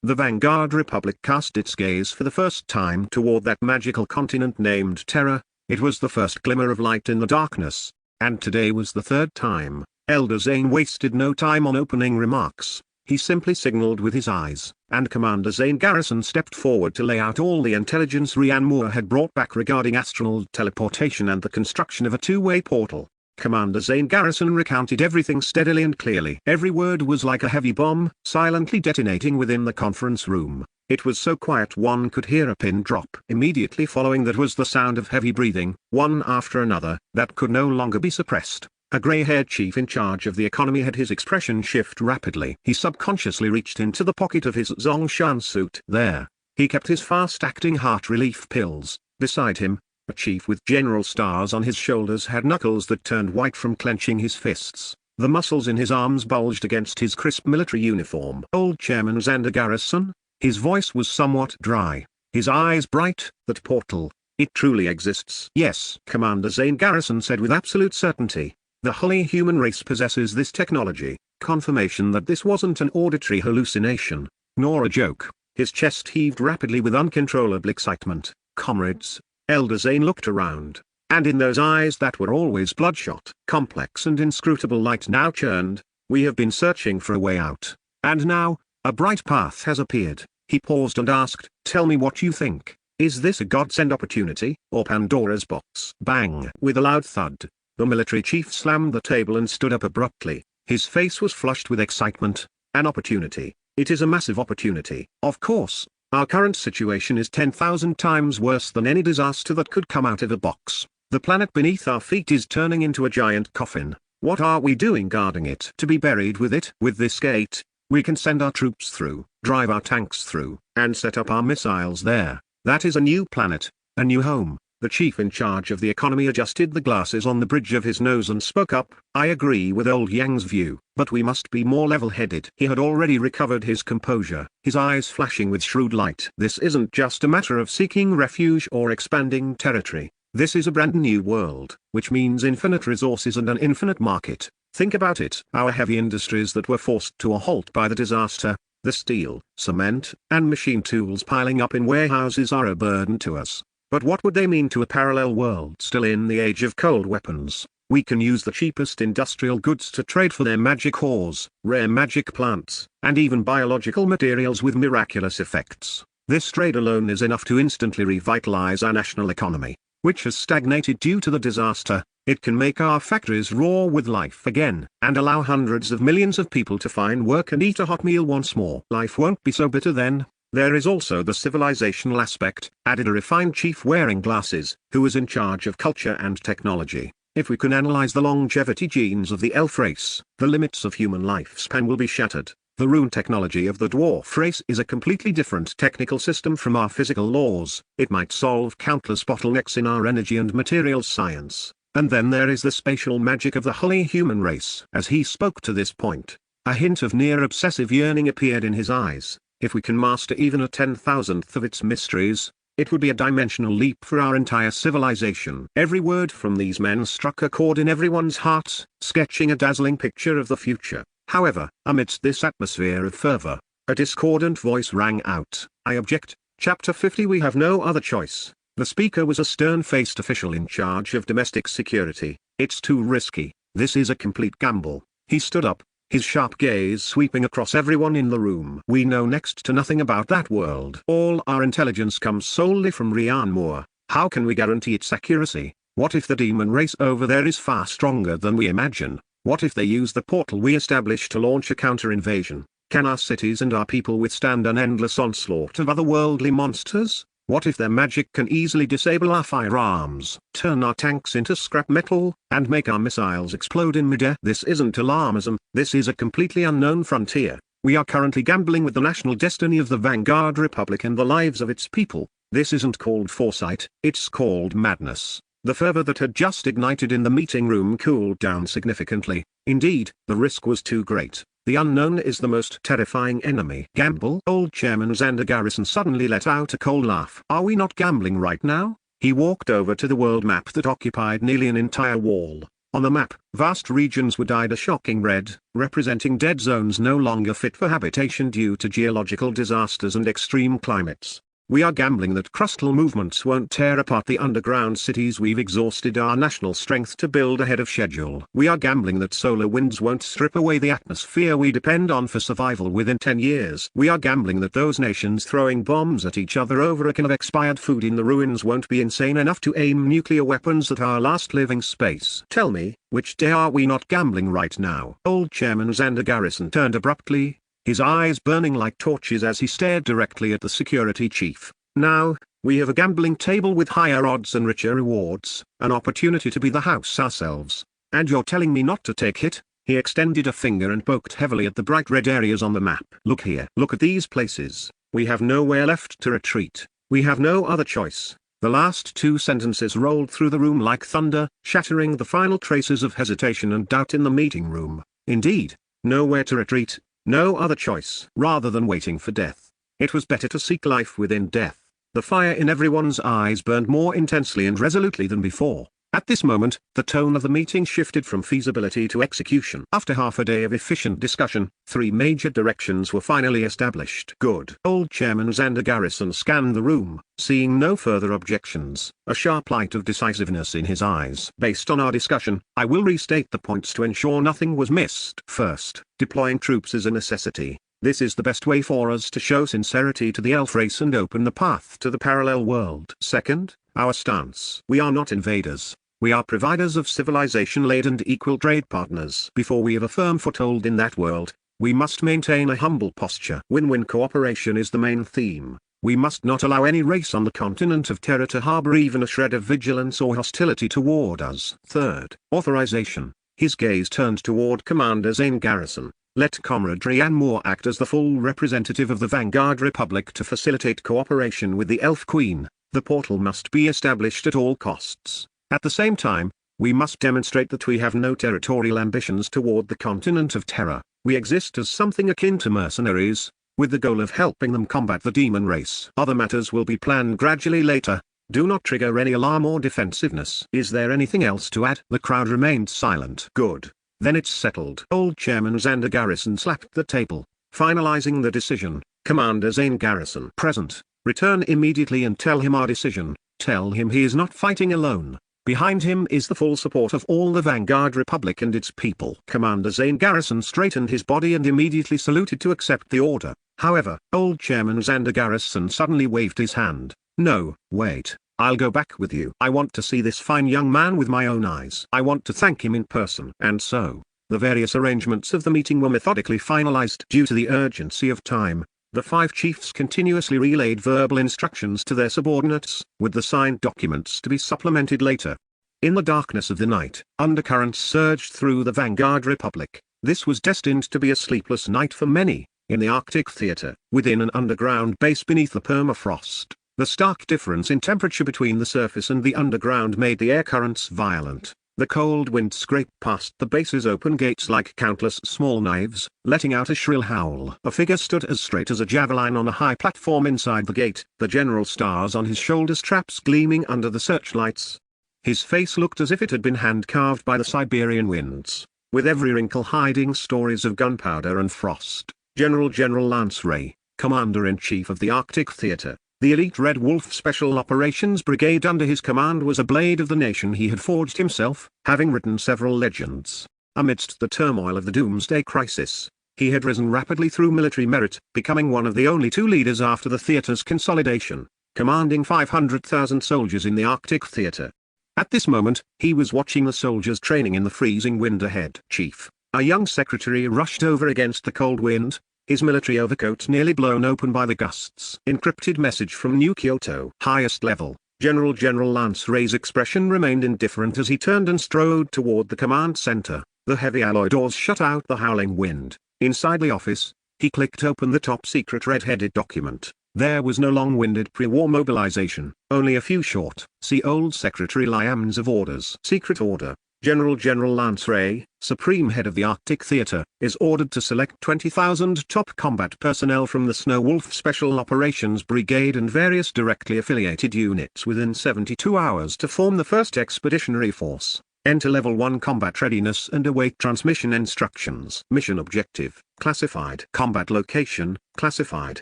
The Vanguard Republic cast its gaze for the first time toward that magical continent named Terra. It was the first glimmer of light in the darkness. And today was the third time. Elder Zane wasted no time on opening remarks. He simply signaled with his eyes, and Commander Zane Garrison stepped forward to lay out all the intelligence Rhiann Moore had brought back regarding astral teleportation and the construction of a two-way portal. Commander Zane Garrison recounted everything steadily and clearly. Every word was like a heavy bomb, silently detonating within the conference room. It was so quiet one could hear a pin drop. Immediately following that was the sound of heavy breathing, one after another, that could no longer be suppressed. A grey-haired chief in charge of the economy had his expression shift rapidly. He subconsciously reached into the pocket of his Zongshan suit. There, he kept his fast-acting heart relief pills. Beside him, a chief with general stars on his shoulders had knuckles that turned white from clenching his fists. The muscles in his arms bulged against his crisp military uniform. Old Chairman Xander Garrison? His voice was somewhat dry, his eyes bright. That portal, it truly exists. Yes, Commander Zane Garrison said with absolute certainty. The holy human race possesses this technology, confirmation that this wasn't an auditory hallucination, nor a joke. His chest heaved rapidly with uncontrollable excitement. Comrades, Elder Zane looked around, and in those eyes that were always bloodshot, complex and inscrutable light now churned. We have been searching for a way out, and now, a bright path has appeared. He paused and asked, "Tell me what you think. Is this a godsend opportunity, or Pandora's box?" Bang! With a loud thud, the military chief slammed the table and stood up abruptly. His face was flushed with excitement. An opportunity. It is a massive opportunity. Of course, our current situation is 10,000 times worse than any disaster that could come out of a box. The planet beneath our feet is turning into a giant coffin. What are we doing guarding it? To be buried with it? With this gate, we can send our troops through, drive our tanks through, and set up our missiles there. That is a new planet, a new home. The chief in charge of the economy adjusted the glasses on the bridge of his nose and spoke up. "I agree with old Yang's view, but we must be more level-headed." He had already recovered his composure, his eyes flashing with shrewd light. This isn't just a matter of seeking refuge or expanding territory. This is a brand new world, which means infinite resources and an infinite market. Think about it. Our heavy industries that were forced to a halt by the disaster, the steel, cement, and machine tools piling up in warehouses are a burden to us. But what would they mean to a parallel world still in the age of cold weapons? We can use the cheapest industrial goods to trade for their magic ores, rare magic plants, and even biological materials with miraculous effects. This trade alone is enough to instantly revitalize our national economy, which has stagnated due to the disaster. It can make our factories roar with life again, and allow hundreds of millions of people to find work and eat a hot meal once more. Life won't be so bitter then. There is also the civilizational aspect, added a refined chief wearing glasses, who was in charge of culture and technology. If we can analyze the longevity genes of the elf race, the limits of human lifespan will be shattered. The rune technology of the dwarf race is a completely different technical system from our physical laws. It might solve countless bottlenecks in our energy and materials science. And then there is the spatial magic of the holy human race. As he spoke to this point, a hint of near-obsessive yearning appeared in his eyes. If we can master even a 10,000th of its mysteries, it would be a dimensional leap for our entire civilization. Every word from these men struck a chord in everyone's hearts, sketching a dazzling picture of the future. However, amidst this atmosphere of fervor, a discordant voice rang out. "I object. Chapter 50. We have no other choice." The speaker was a stern-faced official in charge of domestic security. "It's too risky. This is a complete gamble." He stood up, his sharp gaze sweeping across everyone in the room. "We know next to nothing about that world. All our intelligence comes solely from Rhiann Moore. How can we guarantee its accuracy? What if the demon race over there is far stronger than we imagine? What if they use the portal we established to launch a counter-invasion? Can our cities and our people withstand an endless onslaught of otherworldly monsters? What if their magic can easily disable our firearms, turn our tanks into scrap metal, and make our missiles explode in midair? This isn't alarmism, this is a completely unknown frontier. We are currently gambling with the national destiny of the Vanguard Republic and the lives of its people. This isn't called foresight, it's called madness." The fervor that had just ignited in the meeting room cooled down significantly. Indeed, the risk was too great. The unknown is the most terrifying enemy. "Gamble?" Old Chairman Xander Garrison suddenly let out a cold laugh. "Are we not gambling right now?" He walked over to the world map that occupied nearly an entire wall. On the map, vast regions were dyed a shocking red, representing dead zones no longer fit for habitation due to geological disasters and extreme climates. We are gambling that crustal movements won't tear apart the underground cities we've exhausted our national strength to build ahead of schedule. We are gambling that solar winds won't strip away the atmosphere we depend on for survival within 10 years. We are gambling that those nations throwing bombs at each other over a can of expired food in the ruins won't be insane enough to aim nuclear weapons at our last living space. Tell me, which day are we not gambling right now? Old Chairman Xander Garrison turned abruptly, his eyes burning like torches as he stared directly at the security chief. Now, we have a gambling table with higher odds and richer rewards, an opportunity to be the house ourselves. And you're telling me not to take it? He extended a finger and poked heavily at the bright red areas on the map. Look here. Look at these places. We have nowhere left to retreat. We have no other choice. The last two sentences rolled through the room like thunder, shattering the final traces of hesitation and doubt in the meeting room. Indeed, nowhere to retreat. No other choice. Rather than waiting for death, it was better to seek life within death. The fire in everyone's eyes burned more intensely and resolutely than before. At this moment, the tone of the meeting shifted from feasibility to execution. After half a day of efficient discussion, 3 major directions were finally established. Good. Old Chairman Xander Garrison scanned the room, seeing no further objections, a sharp light of decisiveness in his eyes. Based on our discussion, I will restate the points to ensure nothing was missed. First, deploying troops is a necessity. This is the best way for us to show sincerity to the elf race and open the path to the parallel world. Second, our stance. We are not invaders. We are providers of civilization-led and equal trade partners. Before we have a firm foothold in that world, we must maintain a humble posture. Win-win cooperation is the main theme. We must not allow any race on the continent of Terra to harbor even a shred of vigilance or hostility toward us. Third, authorization. His gaze turned toward Commander Zane Garrison. Let Comrade Ryan Moore act as the full representative of the Vanguard Republic to facilitate cooperation with the Elf Queen. The portal must be established at all costs. At the same time, we must demonstrate that we have no territorial ambitions toward the continent of Terra. We exist as something akin to mercenaries, with the goal of helping them combat the demon race. Other matters will be planned gradually later. Do not trigger any alarm or defensiveness. Is there anything else to add? The crowd remained silent. Good. Then it's settled. Old Chairman Xander Garrison slapped the table, finalizing the decision. Commander Zane Garrison present. Return immediately and tell him our decision. Tell him he is not fighting alone. Behind him is the full support of all the Vanguard Republic and its people. Commander Zane Garrison straightened his body and immediately saluted to accept the order. However, Old Chairman Xander Garrison suddenly waved his hand. No, wait. I'll go back with you. I want to see this fine young man with my own eyes. I want to thank him in person. And so, the various arrangements of the meeting were methodically finalized. Due to the urgency of time, the 5 chiefs continuously relayed verbal instructions to their subordinates, with the signed documents to be supplemented later. In the darkness of the night, undercurrents surged through the Vanguard Republic. This was destined to be a sleepless night for many. In the Arctic theater, within an underground base beneath the permafrost, the stark difference in temperature between the surface and the underground made the air currents violent. The cold wind scraped past the base's open gates like countless small knives, letting out a shrill howl. A figure stood as straight as a javelin on a high platform inside the gate, the general stars on his shoulder straps gleaming under the searchlights. His face looked as if it had been hand-carved by the Siberian winds, with every wrinkle hiding stories of gunpowder and frost. General Lance Ray, Commander-in-Chief of the Arctic Theater. The elite Red Wolf Special Operations Brigade under his command was a blade of the nation he had forged himself, having written several legends. Amidst the turmoil of the Doomsday Crisis, he had risen rapidly through military merit, becoming one of the only 2 leaders after the theater's consolidation, commanding 500,000 soldiers in the Arctic Theater. At this moment, he was watching the soldiers training in the freezing wind ahead. Chief, a young secretary rushed over against the cold wind, his military overcoat nearly blown open by the gusts. Encrypted message from New Kyoto. Highest level. General Lance Ray's expression remained indifferent as he turned and strode toward the command center. The heavy alloy doors shut out the howling wind. Inside the office, he clicked open the top-secret red-headed document. There was no long-winded pre-war mobilization, only a few short, see old Secretary Liam's of orders. Secret order. General Lance Ray, Supreme Head of the Arctic Theater, is ordered to select 20,000 top combat personnel from the Snow Wolf Special Operations Brigade and various directly affiliated units within 72 hours to form the 1st Expeditionary Force. Enter level 1 combat readiness and await transmission instructions. Mission objective, classified. Combat location, classified.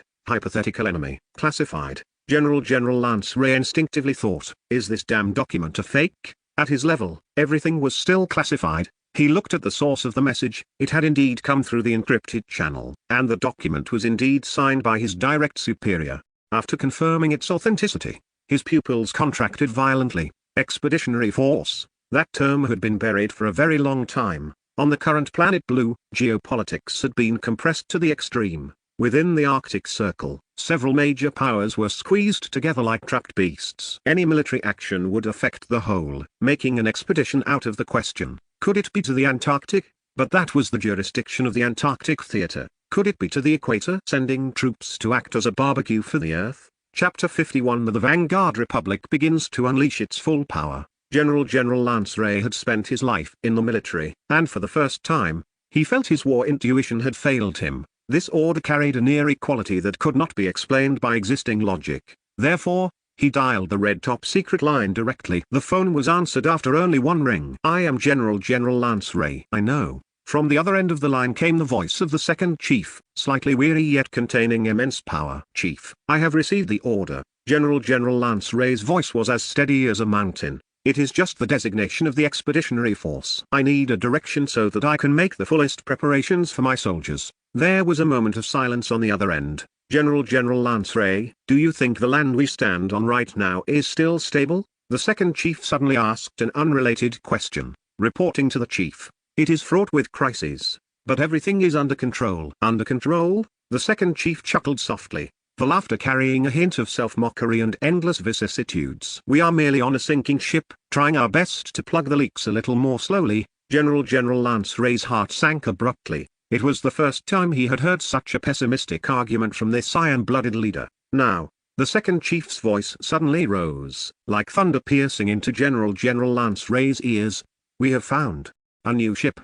Hypothetical enemy, classified. General Lance Ray instinctively thought, is this damn document a fake? At his level, everything was still classified. He looked at the source of the message. It had indeed come through the encrypted channel, and the document was indeed signed by his direct superior. After confirming its authenticity, his pupils contracted violently. Expeditionary Force. That term had been buried for a very long time. On the current planet Blue, geopolitics had been compressed to the extreme. Within the Arctic Circle, several major powers were squeezed together like trapped beasts. Any military action would affect the whole, making an expedition out of the question. Could it be to the Antarctic? But that was the jurisdiction of the Antarctic Theater. Could it be to the equator? Sending troops to act as a barbecue for the Earth? Chapter 51. The Vanguard Republic begins to unleash its full power. General Lance Ray had spent his life in the military, and for the first time, he felt his war intuition had failed him. This order carried an eerie quality that could not be explained by existing logic. Therefore, he dialed the red top secret line directly. The phone was answered after only one ring. I am General Lance Ray. I know. From the other end of the line came the voice of the second chief, slightly weary yet containing immense power. Chief, I have received the order. General Lance Ray's voice was as steady as a mountain. It is just the designation of the Expeditionary Force. I need a direction so that I can make the fullest preparations for my soldiers. There was a moment of silence on the other end. General Lance Ray, do you think the land we stand on right now is still stable? The second chief suddenly asked an unrelated question. Reporting to the chief, it is fraught with crises, but everything is under control. Under control? The second chief chuckled softly, the laughter carrying a hint of self-mockery and endless vicissitudes. We are merely on a sinking ship, trying our best to plug the leaks a little more slowly. General Lance Ray's heart sank abruptly. It was the first time he had heard such a pessimistic argument from this iron-blooded leader. Now, the second chief's voice suddenly rose, like thunder piercing into General Lance Ray's ears. We have found a new ship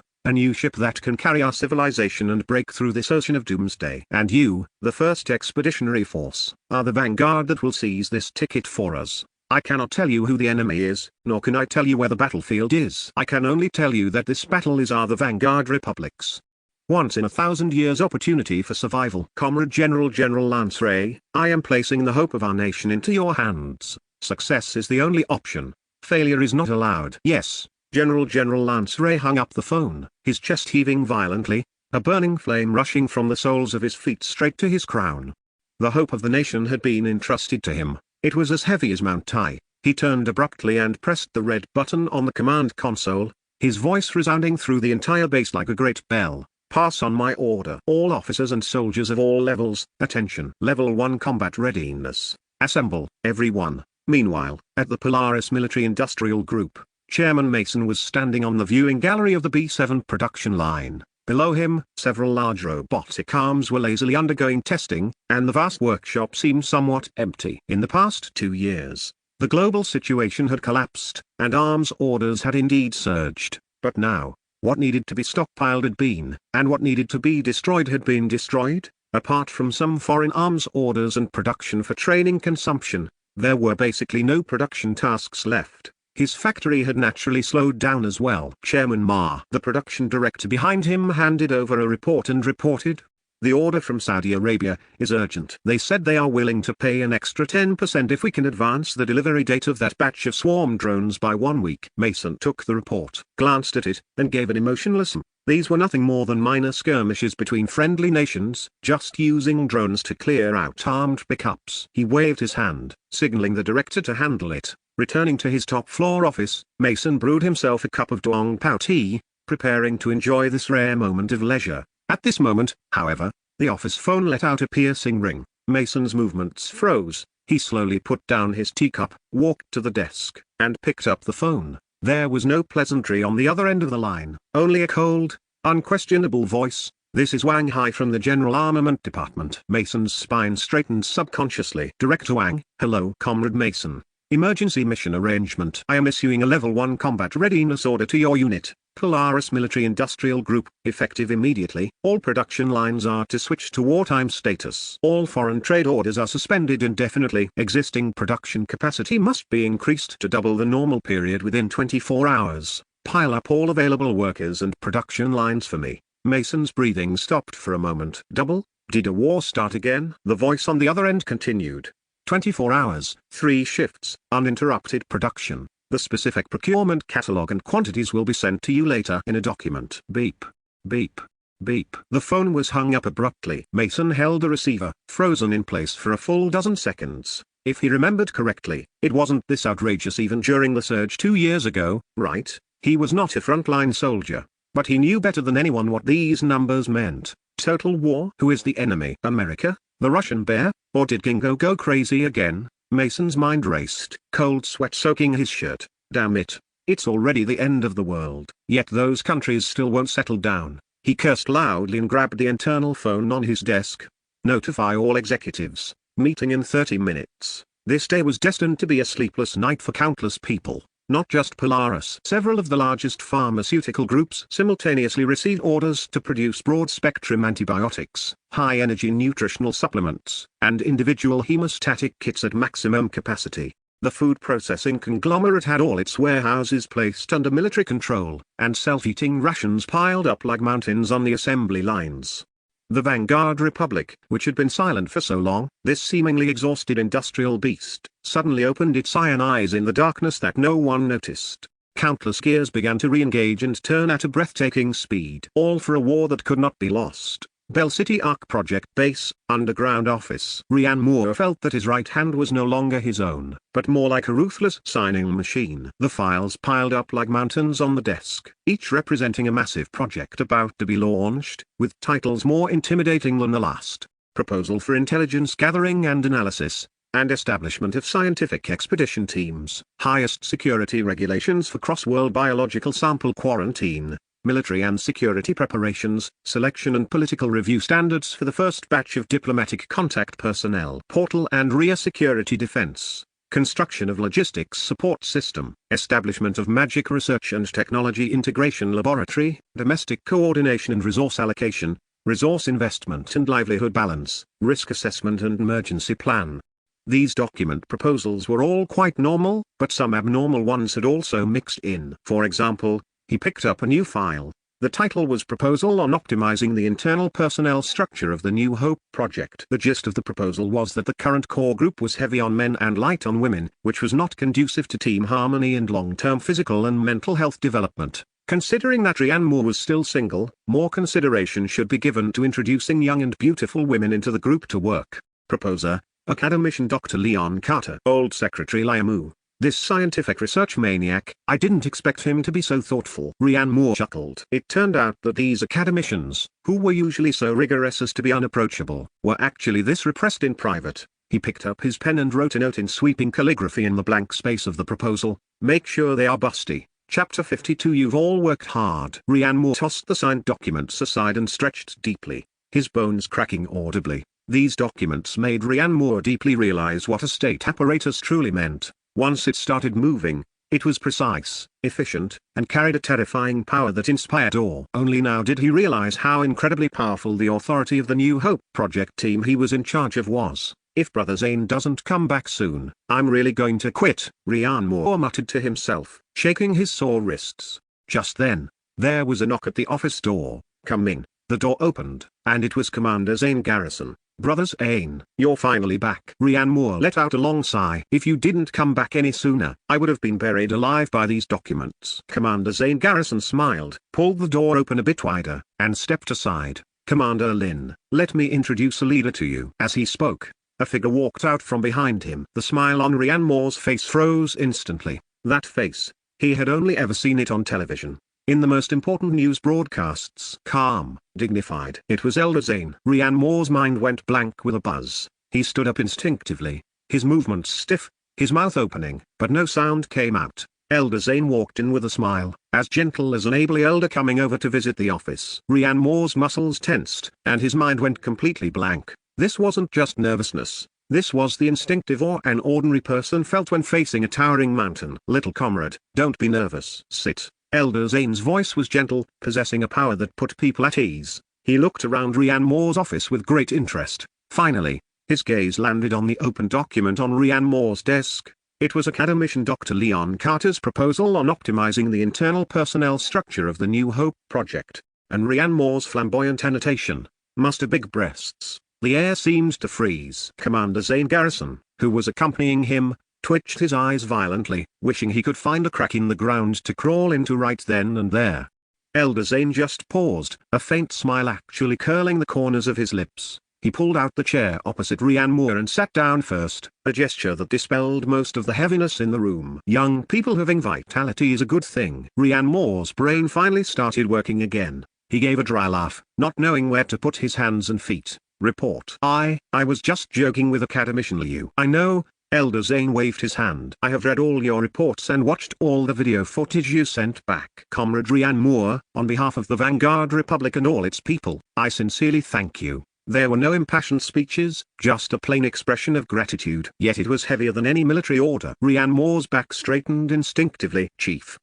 that can carry our civilization and break through this ocean of doomsday. And you, the first expeditionary force, are the vanguard that will seize this ticket for us. I cannot tell you who the enemy is, nor can I tell you where the battlefield is. I can only tell you that this battle is the Vanguard Republic's once in 1,000 years opportunity for survival. Comrade General Lance Ray, I am placing the hope of our nation into your hands. Success is the only option. Failure is not allowed. Yes. General Lance Ray hung up the phone, his chest heaving violently, a burning flame rushing from the soles of his feet straight to his crown. The hope of the nation had been entrusted to him. It was as heavy as Mount Tai. He turned abruptly and pressed the red button on the command console, his voice resounding through the entire base like a great bell. Pass on my order. All officers and soldiers of all levels, attention. Level 1 combat readiness. Assemble, everyone. Meanwhile, at the Polaris Military Industrial Group, Chairman Mason was standing on the viewing gallery of the B7 production line. Below him, several large robotic arms were lazily undergoing testing, and the vast workshop seemed somewhat empty. In the past 2 years, the global situation had collapsed, and arms orders had indeed surged. But now, what needed to be stockpiled had been, and what needed to be destroyed had been destroyed. Apart from some foreign arms orders and production for training consumption, there were basically no production tasks left. His factory had naturally slowed down as well. Chairman Ma, the production director behind him, handed over a report and reported, the order from Saudi Arabia is urgent. They said they are willing to pay an extra 10% if we can advance the delivery date of that batch of swarm drones by 1 week. Mason took the report, glanced at it, and gave an emotionless These were nothing more than minor skirmishes between friendly nations, just using drones to clear out armed pickups. He waved his hand, signaling the director to handle it. Returning to his top-floor office, Mason brewed himself a cup of Ongoing.Part tea, preparing to enjoy this rare moment of leisure. At this moment, however, the office phone let out a piercing ring. Mason's movements froze. He slowly put down his teacup, walked to the desk, and picked up the phone. There was no pleasantry on the other end of the line, only a cold, unquestionable voice. This is Wang Hai from the General Armament Department. Mason's spine straightened subconsciously. Director Wang, hello. Comrade Mason. Emergency mission arrangement. I am issuing a level 1 combat readiness order to your unit, Polaris Military Industrial Group, effective immediately. All production lines are to switch to wartime status. All foreign trade orders are suspended indefinitely. Existing production capacity must be increased to double the normal period within 24 hours. Pile up all available workers and production lines for me. Mason's breathing stopped for a moment. Did a war start again? The voice on the other end continued. 24 hours, 3 shifts, uninterrupted production. The specific procurement catalog and quantities will be sent to you later in a document. Beep. Beep. Beep. The phone was hung up abruptly. Mason held the receiver, frozen in place for a full dozen seconds. If he remembered correctly, it wasn't this outrageous even during the surge 2 years ago, right? He was not a frontline soldier, but he knew better than anyone what these numbers meant. Total war? Who is the enemy? America? The Russian bear? Or did Gingo go crazy again? Mason's mind raced, cold sweat soaking his shirt. Damn it. It's already the end of the world. Yet those countries still won't settle down. He cursed loudly and grabbed the internal phone on his desk. Notify all executives. Meeting in 30 minutes. This day was destined to be a sleepless night for countless people. Not just Polaris. Several of the largest pharmaceutical groups simultaneously received orders to produce broad-spectrum antibiotics, high-energy nutritional supplements, and individual hemostatic kits at maximum capacity. The food processing conglomerate had all its warehouses placed under military control, and self-eating rations piled up like mountains on the assembly lines. The Vanguard Republic, which had been silent for so long, this seemingly exhausted industrial beast, suddenly opened its iron eyes in the darkness that no one noticed. Countless gears began to re-engage and turn at a breathtaking speed. All for a war that could not be lost. Bell City Arc Project Base, Underground Office. Ryan Moore felt that his right hand was no longer his own, but more like a ruthless signing machine. The files piled up like mountains on the desk, each representing a massive project about to be launched, with titles more intimidating than the last. Proposal for intelligence gathering and analysis, and establishment of scientific expedition teams. Highest security regulations for cross-world biological sample quarantine. Military and security preparations, selection and political review standards for the first batch of diplomatic contact personnel. Portal and rear security defense. Construction of logistics support system. Establishment of magic research and technology integration laboratory. Domestic coordination and resource allocation. Resource investment and livelihood balance. Risk assessment and emergency plan. These document proposals were all quite normal, but some abnormal ones had also mixed in. For example, he picked up a new file. The title was Proposal on Optimizing the Internal Personnel Structure of the New Hope Project. The gist of the proposal was that the current core group was heavy on men and light on women, which was not conducive to team harmony and long-term physical and mental health development. Considering that Ryan Moore was still single, more consideration should be given to introducing young and beautiful women into the group to work. Proposer, Academician Dr. Leon Carter. Old Secretary Liamu. This scientific research maniac, I didn't expect him to be so thoughtful. Ryan Moore chuckled. It turned out that these academicians, who were usually so rigorous as to be unapproachable, were actually this repressed in private. He picked up his pen and wrote a note in sweeping calligraphy in the blank space of the proposal. Make sure they are busty. Chapter 52. You've all worked hard. Ryan Moore tossed the signed documents aside and stretched deeply, his bones cracking audibly. These documents made Ryan Moore deeply realize what a state apparatus truly meant. Once it started moving, it was precise, efficient, and carried a terrifying power that inspired awe. Only now did he realize how incredibly powerful the authority of the New Hope Project team he was in charge of was. If Brother Zane doesn't come back soon, I'm really going to quit, Ryan Moore muttered to himself, shaking his sore wrists. Just then, there was a knock at the office door. Come in. The door opened, and it was Commander Zane Garrison. Brother Zane, you're finally back. Ryan Moore let out a long sigh. If you didn't come back any sooner, I would have been buried alive by these documents. Commander Zane Garrison smiled, pulled the door open a bit wider, and stepped aside. Commander Lin, let me introduce a leader to you. As he spoke, a figure walked out from behind him. The smile on Ryan Moore's face froze instantly. That face, he had only ever seen it on television. In the most important news broadcasts. Calm, dignified. It was Elder Zane. Ryan Moore's mind went blank with a buzz. He stood up instinctively, his movements stiff, his mouth opening, but no sound came out. Elder Zane walked in with a smile, as gentle as an able elder coming over to visit the office. Ryan Moore's muscles tensed, and his mind went completely blank. This wasn't just nervousness. This was the instinctive awe an ordinary person felt when facing a towering mountain. Little comrade, don't be nervous. Sit. Elder Zane's voice was gentle, possessing a power that put people at ease. He looked around Ryan Moore's office with great interest. Finally, his gaze landed on the open document on Ryan Moore's desk. It was Academician Dr. Leon Carter's proposal on optimizing the internal personnel structure of the New Hope project. And Rhiannon Moore's flamboyant annotation, "Must have big breasts." The air seemed to freeze. Commander Zane Garrison, who was accompanying him, twitched his eyes violently, wishing he could find a crack in the ground to crawl into right then and there. Elder Zane just paused, a faint smile actually curling the corners of his lips. He pulled out the chair opposite Rhiannon Moore and sat down first, a gesture that dispelled most of the heaviness in the room. Young people having vitality is a good thing. Rhiannon Moore's brain finally started working again. He gave a dry laugh, not knowing where to put his hands and feet. Report. I was just joking with Academician Liu. I know. Elder Zane waved his hand. I have read all your reports and watched all the video footage you sent back. Comrade Rhiannon Moore, on behalf of the Vanguard Republic and all its people, I sincerely thank you. There were no impassioned speeches, just a plain expression of gratitude. Yet it was heavier than any military order. Rhiannon Moore's back straightened instinctively. Chief,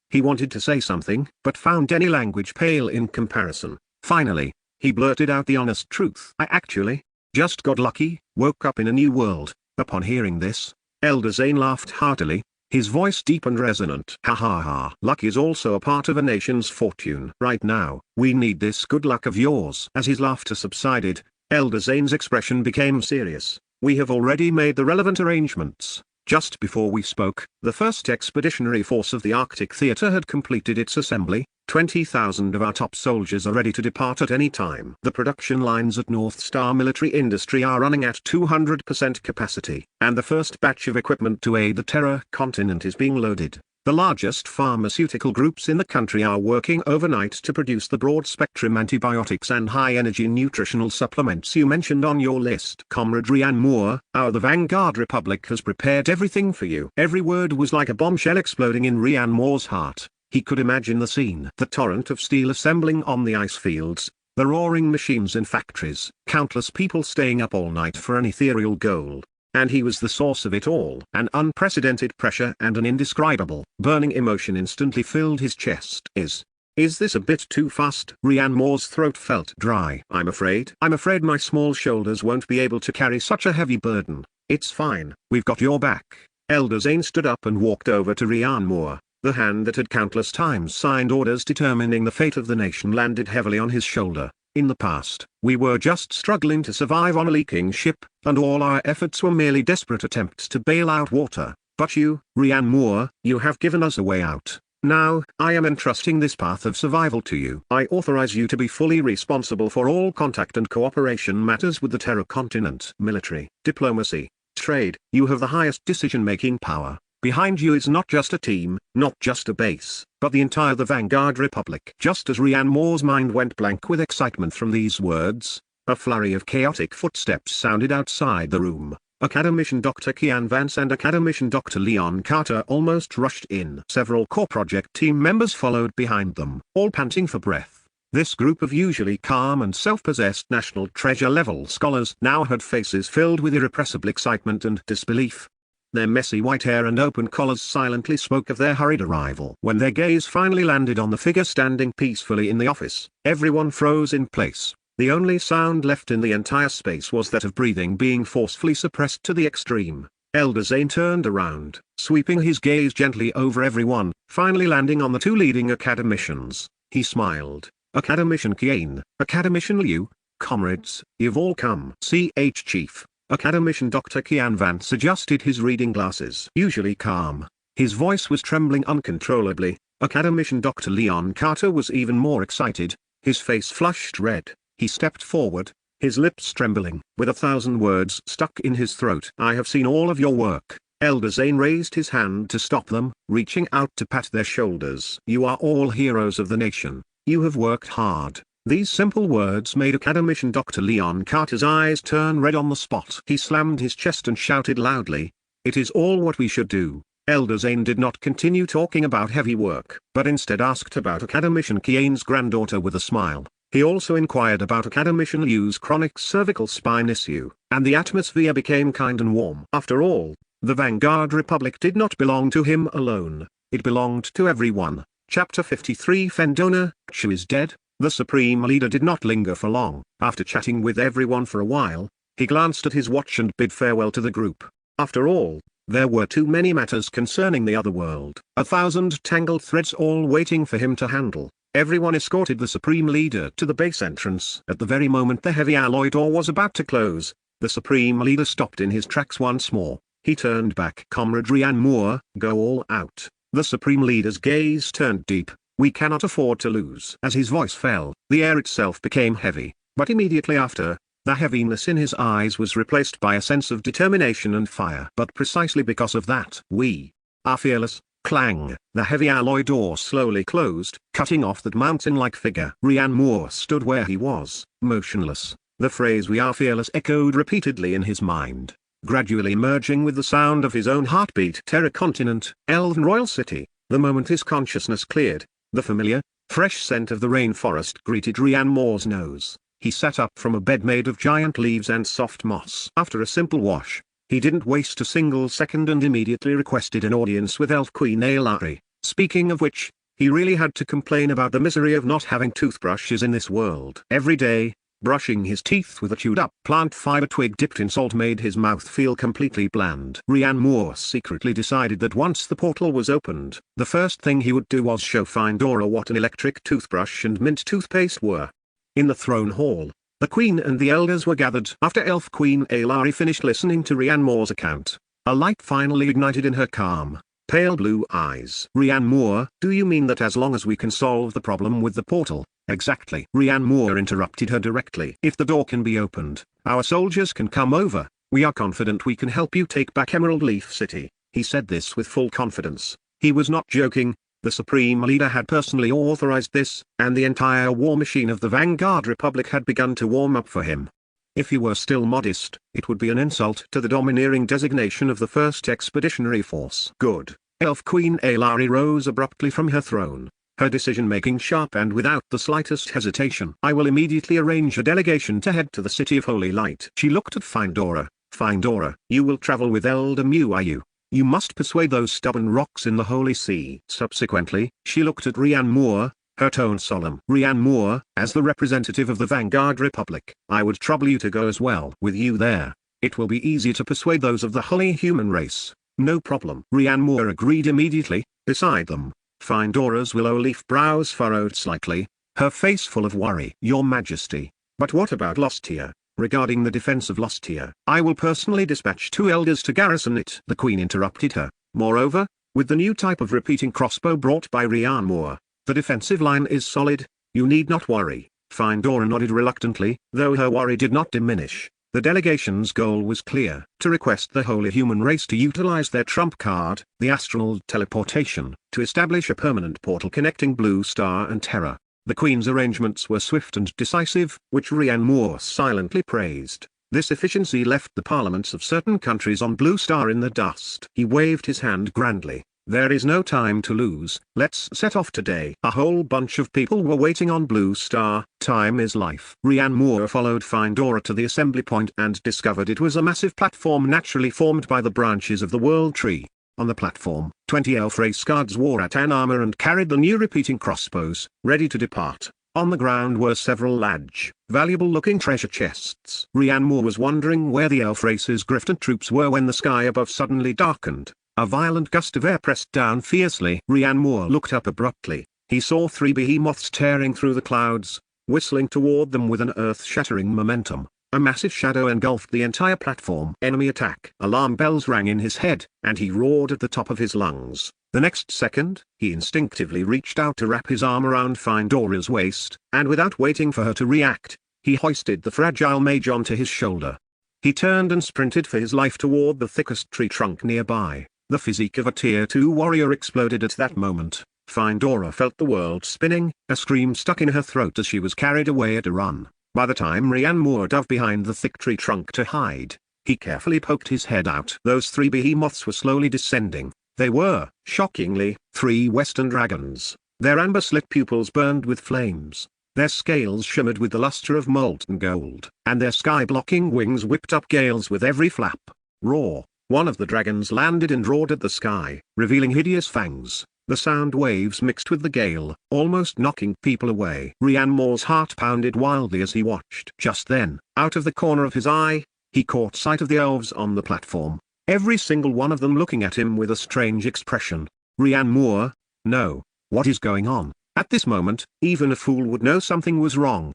he wanted to say something, but found any language pale in comparison. Finally, he blurted out the honest truth. I actually just got lucky, woke up in a new world. Upon hearing this, Elder Zane laughed heartily, his voice deep and resonant. Ha ha ha. Luck is also a part of a nation's fortune. Right now, we need this good luck of yours. As his laughter subsided, Elder Zane's expression became serious. We have already made the relevant arrangements. Just before we spoke, the 1st Expeditionary Force of the Arctic Theater had completed its assembly. 20,000 of our top soldiers are ready to depart at any time. The production lines at North Star Military Industry are running at 200% capacity, and the first batch of equipment to aid the Terra continent is being loaded. The largest pharmaceutical groups in the country are working overnight to produce the broad-spectrum antibiotics and high-energy nutritional supplements you mentioned on your list. Comrade Rhiannon Moore, the Vanguard Republic has prepared everything for you. Every word was like a bombshell exploding in Rhiannon Moore's heart. He could imagine the scene. The torrent of steel assembling on the ice fields, the roaring machines in factories, countless people staying up all night for an ethereal goal. And he was the source of it all. An unprecedented pressure and an indescribable, burning emotion instantly filled his chest. Is this a bit too fast? Rhiannon Moore's throat felt dry. I'm afraid my small shoulders won't be able to carry such a heavy burden. It's fine, we've got your back. Elder Zane stood up and walked over to Rhiannon Moore. The hand that had countless times signed orders determining the fate of the nation landed heavily on his shoulder. In the past, we were just struggling to survive on a leaking ship, and all our efforts were merely desperate attempts to bail out water. But you, Rhiannon Moore, you have given us a way out. Now, I am entrusting this path of survival to you. I authorize you to be fully responsible for all contact and cooperation matters with the Terra continent. Military, diplomacy, trade. You have the highest decision-making power. Behind you is not just a team, not just a base, but the entire Vanguard Republic. Just as Rhiannon Moore's mind went blank with excitement from these words, a flurry of chaotic footsteps sounded outside the room. Academician Dr. Kian Vance and Academician Dr. Leon Carter almost rushed in. Several core project team members followed behind them, all panting for breath. This group of usually calm and self-possessed national treasure-level scholars now had faces filled with irrepressible excitement and disbelief. Their messy white hair and open collars silently spoke of their hurried arrival. When their gaze finally landed on the figure standing peacefully in the office, everyone froze in place. The only sound left in the entire space was that of breathing being forcefully suppressed to the extreme. Elder Zane turned around, sweeping his gaze gently over everyone, finally landing on the two leading academicians. He smiled. Academician Kian, Academician Liu, comrades, you've all come. CH Chief. Academician Dr. Kian Vance adjusted his reading glasses. Usually calm, his voice was trembling uncontrollably. Academician Dr. Leon Carter was even more excited, his face flushed red. He stepped forward, his lips trembling, with 1,000 words stuck in his throat. I have seen all of your work. Elder Zane raised his hand to stop them, reaching out to pat their shoulders. You are all heroes of the nation. You have worked hard. These simple words made Academician Dr. Leon Carter's eyes turn red on the spot. He slammed his chest and shouted loudly, "It is all what we should do." Elder Zane did not continue talking about heavy work, but instead asked about Academician Kian's granddaughter with a smile. He also inquired about Academician Liu's chronic cervical spine issue, and the atmosphere became kind and warm. After all, the Vanguard Republic did not belong to him alone, it belonged to everyone. Chapter 53 Fendona, Chu is dead. The Supreme Leader did not linger for long. After chatting with everyone for a while, he glanced at his watch and bid farewell to the group. After all, There were too many matters concerning the other world. 1,000 tangled threads all waiting for him to handle. Everyone escorted the Supreme Leader to the base entrance. At the very moment the heavy alloy door was about to close, the Supreme Leader stopped in his tracks once more. He turned back. Comrade Rian Moore, go all out. The Supreme Leader's gaze turned deep. We cannot afford to lose. As his voice fell, the air itself became heavy, but immediately after, the heaviness in his eyes was replaced by a sense of determination and fire. But precisely because of that, we are fearless. Clang! The heavy alloy door slowly closed, cutting off that mountain-like figure. Rian Moore stood where he was, motionless. The phrase "we are fearless" echoed repeatedly in his mind, gradually merging with the sound of his own heartbeat. Terra Continent, Elven Royal City. The moment his consciousness cleared, the familiar, fresh scent of the rainforest greeted Rian Moore's nose. He sat up from a bed made of giant leaves and soft moss. After a simple wash, he didn't waste a single second and immediately requested an audience with Elf Queen Aelari. Speaking of which, he really had to complain about the misery of not having toothbrushes in this world. Every day, brushing his teeth with a chewed-up plant fiber twig dipped in salt made his mouth feel completely bland. Rian Moore secretly decided that once the portal was opened, the first thing he would do was show Findora what an electric toothbrush and mint toothpaste were. In the throne hall, the Queen and the elders were gathered. After Elf Queen Aelari finished listening to Rian Moore's account, a light finally ignited in her calm, pale blue eyes. Rian Moore, do you mean that as long as we can solve the problem with the portal? Exactly. Rian Moore interrupted her directly. If the door can be opened, our soldiers can come over. We are confident we can help you take back Emerald Leaf City. He said this with full confidence. He was not joking. The Supreme Leader had personally authorized this, and the entire war machine of the Vanguard Republic had begun to warm up for him. If he were still modest, it would be an insult to the domineering designation of the 1st Expeditionary Force. Good. Elf Queen Aelari rose abruptly from her throne, her decision-making sharp and without the slightest hesitation. I will immediately arrange a delegation to head to the City of Holy Light. She looked at Findora. Findora, you will travel with Elder Muayu. You must persuade those stubborn rocks in the Holy See. Subsequently, she looked at Rian Moore, her tone solemn. Rian Moore, as the representative of the Vanguard Republic, I would trouble you to go as well. With you there, it will be easy to persuade those of the holy human race. No problem. Rian Moore agreed immediately. Beside them, Findora's willow-leaf brows furrowed slightly, her face full of worry. Your Majesty, but what about Lostia? Regarding the defense of Lostia, I will personally dispatch 2 elders to garrison it. The Queen interrupted her. Moreover, with the new type of repeating crossbow brought by Rian Moore, the defensive line is solid. You need not worry. Findora nodded reluctantly, though her worry did not diminish. The delegation's goal was clear, to request the holy human race to utilize their trump card, the astral teleportation, to establish a permanent portal connecting Blue Star and Terra. The Queen's arrangements were swift and decisive, which Rian Moore silently praised. This efficiency left the parliaments of certain countries on Blue Star in the dust. He waved his hand grandly. There is no time to lose. Let's set off today. A whole bunch of people were waiting on Blue Star. Time is life. Rian Moore followed Findora to the assembly point and discovered it was a massive platform naturally formed by the branches of the World Tree. On the platform, 20 elf race guards wore rattan armor and carried the new repeating crossbows, ready to depart. On the ground were several large, valuable-looking treasure chests. Rian Moore was wondering where the elf race's Grifton troops were when the sky above suddenly darkened. A violent gust of air pressed down fiercely. Rian Moore looked up abruptly. He saw 3 behemoths tearing through the clouds, whistling toward them with an earth-shattering momentum. A massive shadow engulfed the entire platform. Enemy attack. Alarm bells rang in his head, and he roared at the top of his lungs. The next second, he instinctively reached out to wrap his arm around Findora's waist, and without waiting for her to react, he hoisted the fragile mage onto his shoulder. He turned and sprinted for his life toward the thickest tree trunk nearby. The physique of a Tier 2 warrior exploded at that moment. Findora felt the world spinning, a scream stuck in her throat as she was carried away at a run. By the time Rian Moore dove behind the thick tree trunk to hide, he carefully poked his head out. Those 3 behemoths were slowly descending. They were, shockingly, 3 western dragons. Their amber-slit pupils burned with flames. Their scales shimmered with the luster of molten gold, and their sky-blocking wings whipped up gales with every flap. Roar! One of the dragons landed and roared at the sky, revealing hideous fangs. The sound waves mixed with the gale, almost knocking people away. Rian Moore's heart pounded wildly as he watched. Just then, out of the corner of his eye, he caught sight of the elves on the platform. every single one of them looking at him with a strange expression. Rian Moore? No. What is going on? At this moment, even a fool would know something was wrong.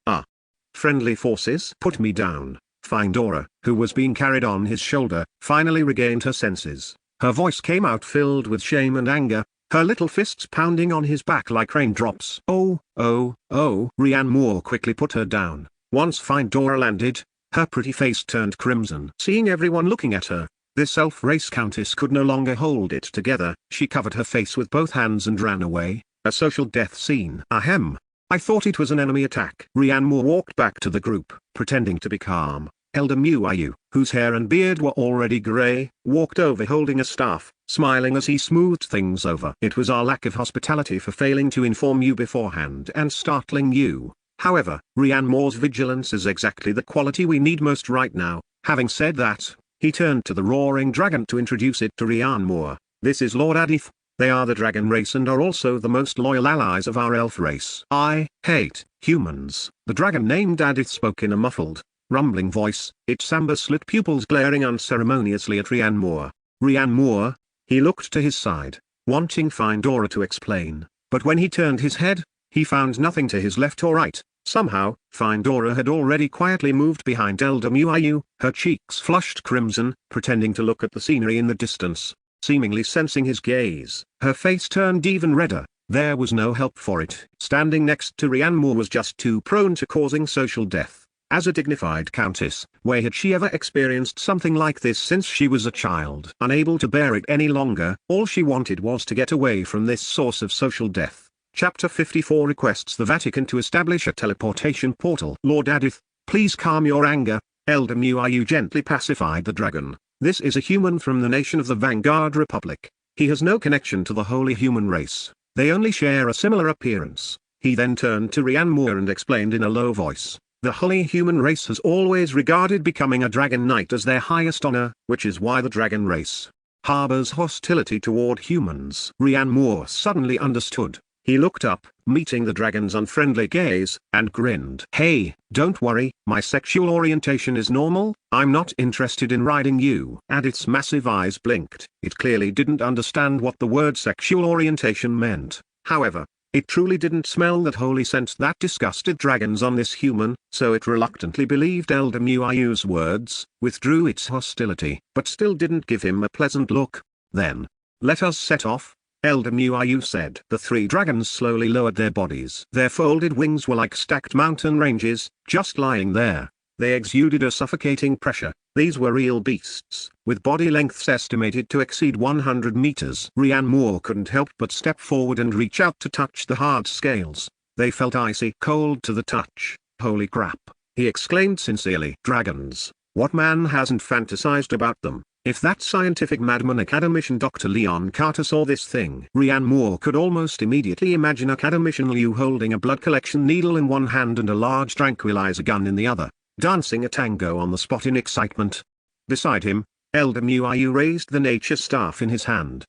Friendly forces put me down. Findora, who was being carried on his shoulder, finally regained her senses. Her voice came out filled with shame and anger, her little fists pounding on his back like raindrops. Oh. Rian Moore quickly put her down. Once Findora landed, her pretty face turned crimson. Seeing everyone looking at her, this elf-race countess could no longer hold it together. She covered her face with both hands and ran away. A social death scene. Ahem. I thought it was an enemy attack. Rian Moore walked back to the group, pretending to be calm. Elder Muayu, whose hair and beard were already grey, walked over holding a staff, smiling as he smoothed things over. It was our lack of hospitality for failing to inform you beforehand and startling you. However, Rian Moore's vigilance is exactly the quality we need most right now. Having said that, he turned to the roaring dragon to introduce it to Rian Moore. This is Lord Adith. They are the dragon race and are also the most loyal allies of our elf race. I hate humans. The dragon named Adith spoke in a muffled, rumbling voice, its amber-slit pupils glaring unceremoniously at Rian Moore. Rian Moore? He looked to his side, wanting Findora to explain, but when he turned his head, he found nothing to his left or right. Somehow, Findora had already quietly moved behind Elder Muayu, her cheeks flushed crimson, pretending to look at the scenery in the distance. Seemingly sensing his gaze, her face turned even redder. There was no help for it. Standing next to Rian Moore was just too prone to causing social death. As a dignified countess, where had she ever experienced something like this since she was a child? Unable to bear it any longer, all she wanted was to get away from this source of social death. Chapter 54 requests the Vatican to establish a teleportation portal. Lord Adith, please calm your anger. Elder Muayu gently pacified the dragon. This is a human from the nation of the Vanguard Republic. He has no connection to the holy human race. They only share a similar appearance. He then turned to Rian Moore and explained in a low voice. The holy human race has always regarded becoming a dragon knight as their highest honor, which is why the dragon race harbors hostility toward humans. Rian Moore suddenly understood. He looked up, meeting the dragon's unfriendly gaze, and grinned. Hey, don't worry, my sexual orientation is normal, I'm not interested in riding you. Adith's massive eyes blinked. It clearly didn't understand what the word sexual orientation meant. However, it truly didn't smell that holy scent that disgusted dragons on this human, so it reluctantly believed Elder Muayu's words, withdrew its hostility, but still didn't give him a pleasant look. Then, let us set off. Elder Muayu said. The three dragons slowly lowered their bodies. Their folded wings were like stacked mountain ranges, just lying there. They exuded a suffocating pressure. These were real beasts, with body lengths estimated to exceed 100 meters. Rian Moore couldn't help but step forward and reach out to touch the hard scales. They felt icy cold to the touch. Holy crap, he exclaimed sincerely. Dragons, what man hasn't fantasized about them? If that scientific madman academician Dr. Leon Carter saw this thing. Rian Moore could almost immediately imagine academician Liu holding a blood collection needle in one hand and a large tranquilizer gun in the other, dancing a tango on the spot in excitement. Beside him, Elder Muayu raised the nature staff in his hand.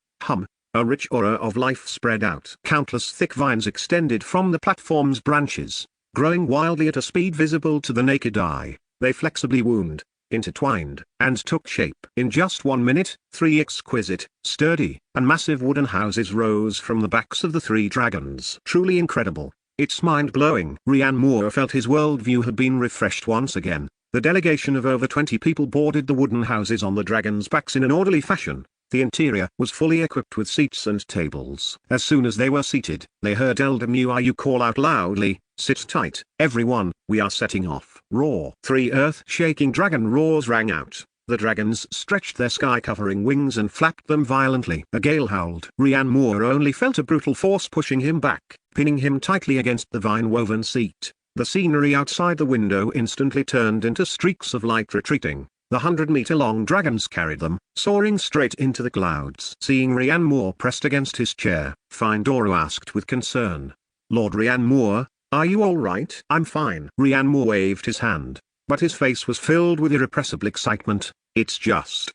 A rich aura of life spread out. Countless thick vines extended from the platform's branches, growing wildly at a speed visible to the naked eye. They flexibly wound, intertwined, and took shape. In just 1 minute, 3 exquisite, sturdy, and massive wooden houses rose from the backs of the three dragons. Truly incredible. It's mind-blowing. Rian Moore felt his worldview had been refreshed once again. The delegation of over 20 people boarded the wooden houses on the dragons' backs in an orderly fashion. The interior was fully equipped with seats and tables. As soon as they were seated, they heard Elder Muayu call out loudly, "Sit tight, everyone, we are setting off." Roar. 3 earth-shaking dragon roars rang out. The dragons stretched their sky-covering wings and flapped them violently. A gale howled. Rian Moore only felt a brutal force pushing him back, pinning him tightly against the vine-woven seat. The scenery outside the window instantly turned into streaks of light retreating. The 100-meter-long dragons carried them, soaring straight into the clouds. Seeing Rian Moore pressed against his chair, Findora asked with concern, "Lord Rian Moore, are you all right?" "I'm fine." Rian Moore waved his hand, but his face was filled with irrepressible excitement. "It's just,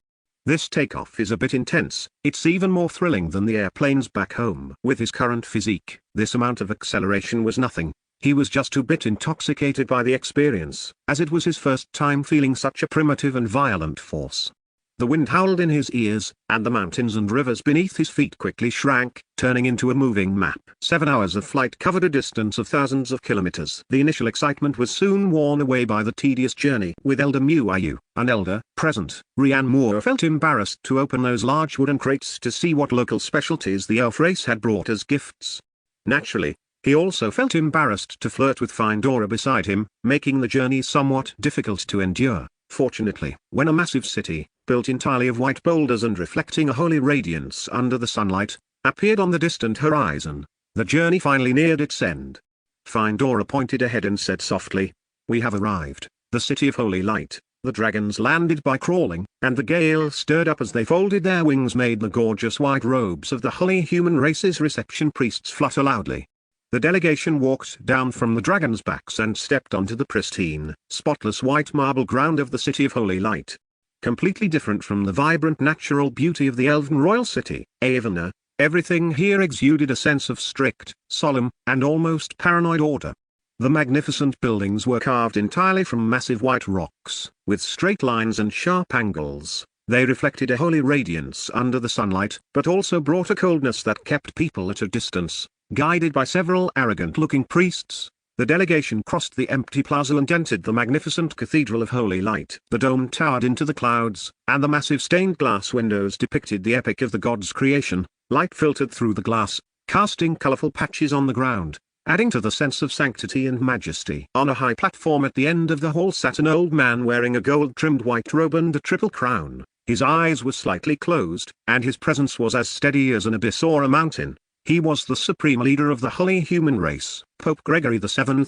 this takeoff is a bit intense. It's even more thrilling than the airplanes back home." With his current physique, this amount of acceleration was nothing. He was just a bit intoxicated by the experience, as it was his first time feeling such a primitive and violent force. The wind howled in his ears, and the mountains and rivers beneath his feet quickly shrank, turning into a moving map. 7 hours of flight covered a distance of thousands of kilometers. The initial excitement was soon worn away by the tedious journey. With Elder Muayu, an elder, present, Rian Moore felt embarrassed to open those large wooden crates to see what local specialties the elf race had brought as gifts. Naturally, he also felt embarrassed to flirt with Findora beside him, making the journey somewhat difficult to endure. Fortunately, when a massive city, built entirely of white boulders and reflecting a holy radiance under the sunlight, appeared on the distant horizon, the journey finally neared its end. Findora pointed ahead and said softly, "We have arrived, the city of holy light." The dragons landed by crawling, and the gale stirred up as they folded their wings made the gorgeous white robes of the holy human race's reception priests flutter loudly. The delegation walked down from the dragons' backs and stepped onto the pristine, spotless white marble ground of the City of Holy Light. Completely different from the vibrant natural beauty of the elven royal city, Avena, everything here exuded a sense of strict, solemn, and almost paranoid order. The magnificent buildings were carved entirely from massive white rocks, with straight lines and sharp angles. They reflected a holy radiance under the sunlight, but also brought a coldness that kept people at a distance. Guided by several arrogant-looking priests, the delegation crossed the empty plaza and entered the magnificent Cathedral of Holy Light. The dome towered into the clouds, and the massive stained glass windows depicted the epic of the gods' creation. Light filtered through the glass, casting colorful patches on the ground, adding to the sense of sanctity and majesty. On a high platform at the end of the hall sat an old man wearing a gold-trimmed white robe and a triple crown. His eyes were slightly closed, and his presence was as steady as an abyss or a mountain. He was the supreme leader of the holy human race, Pope Gregory VII.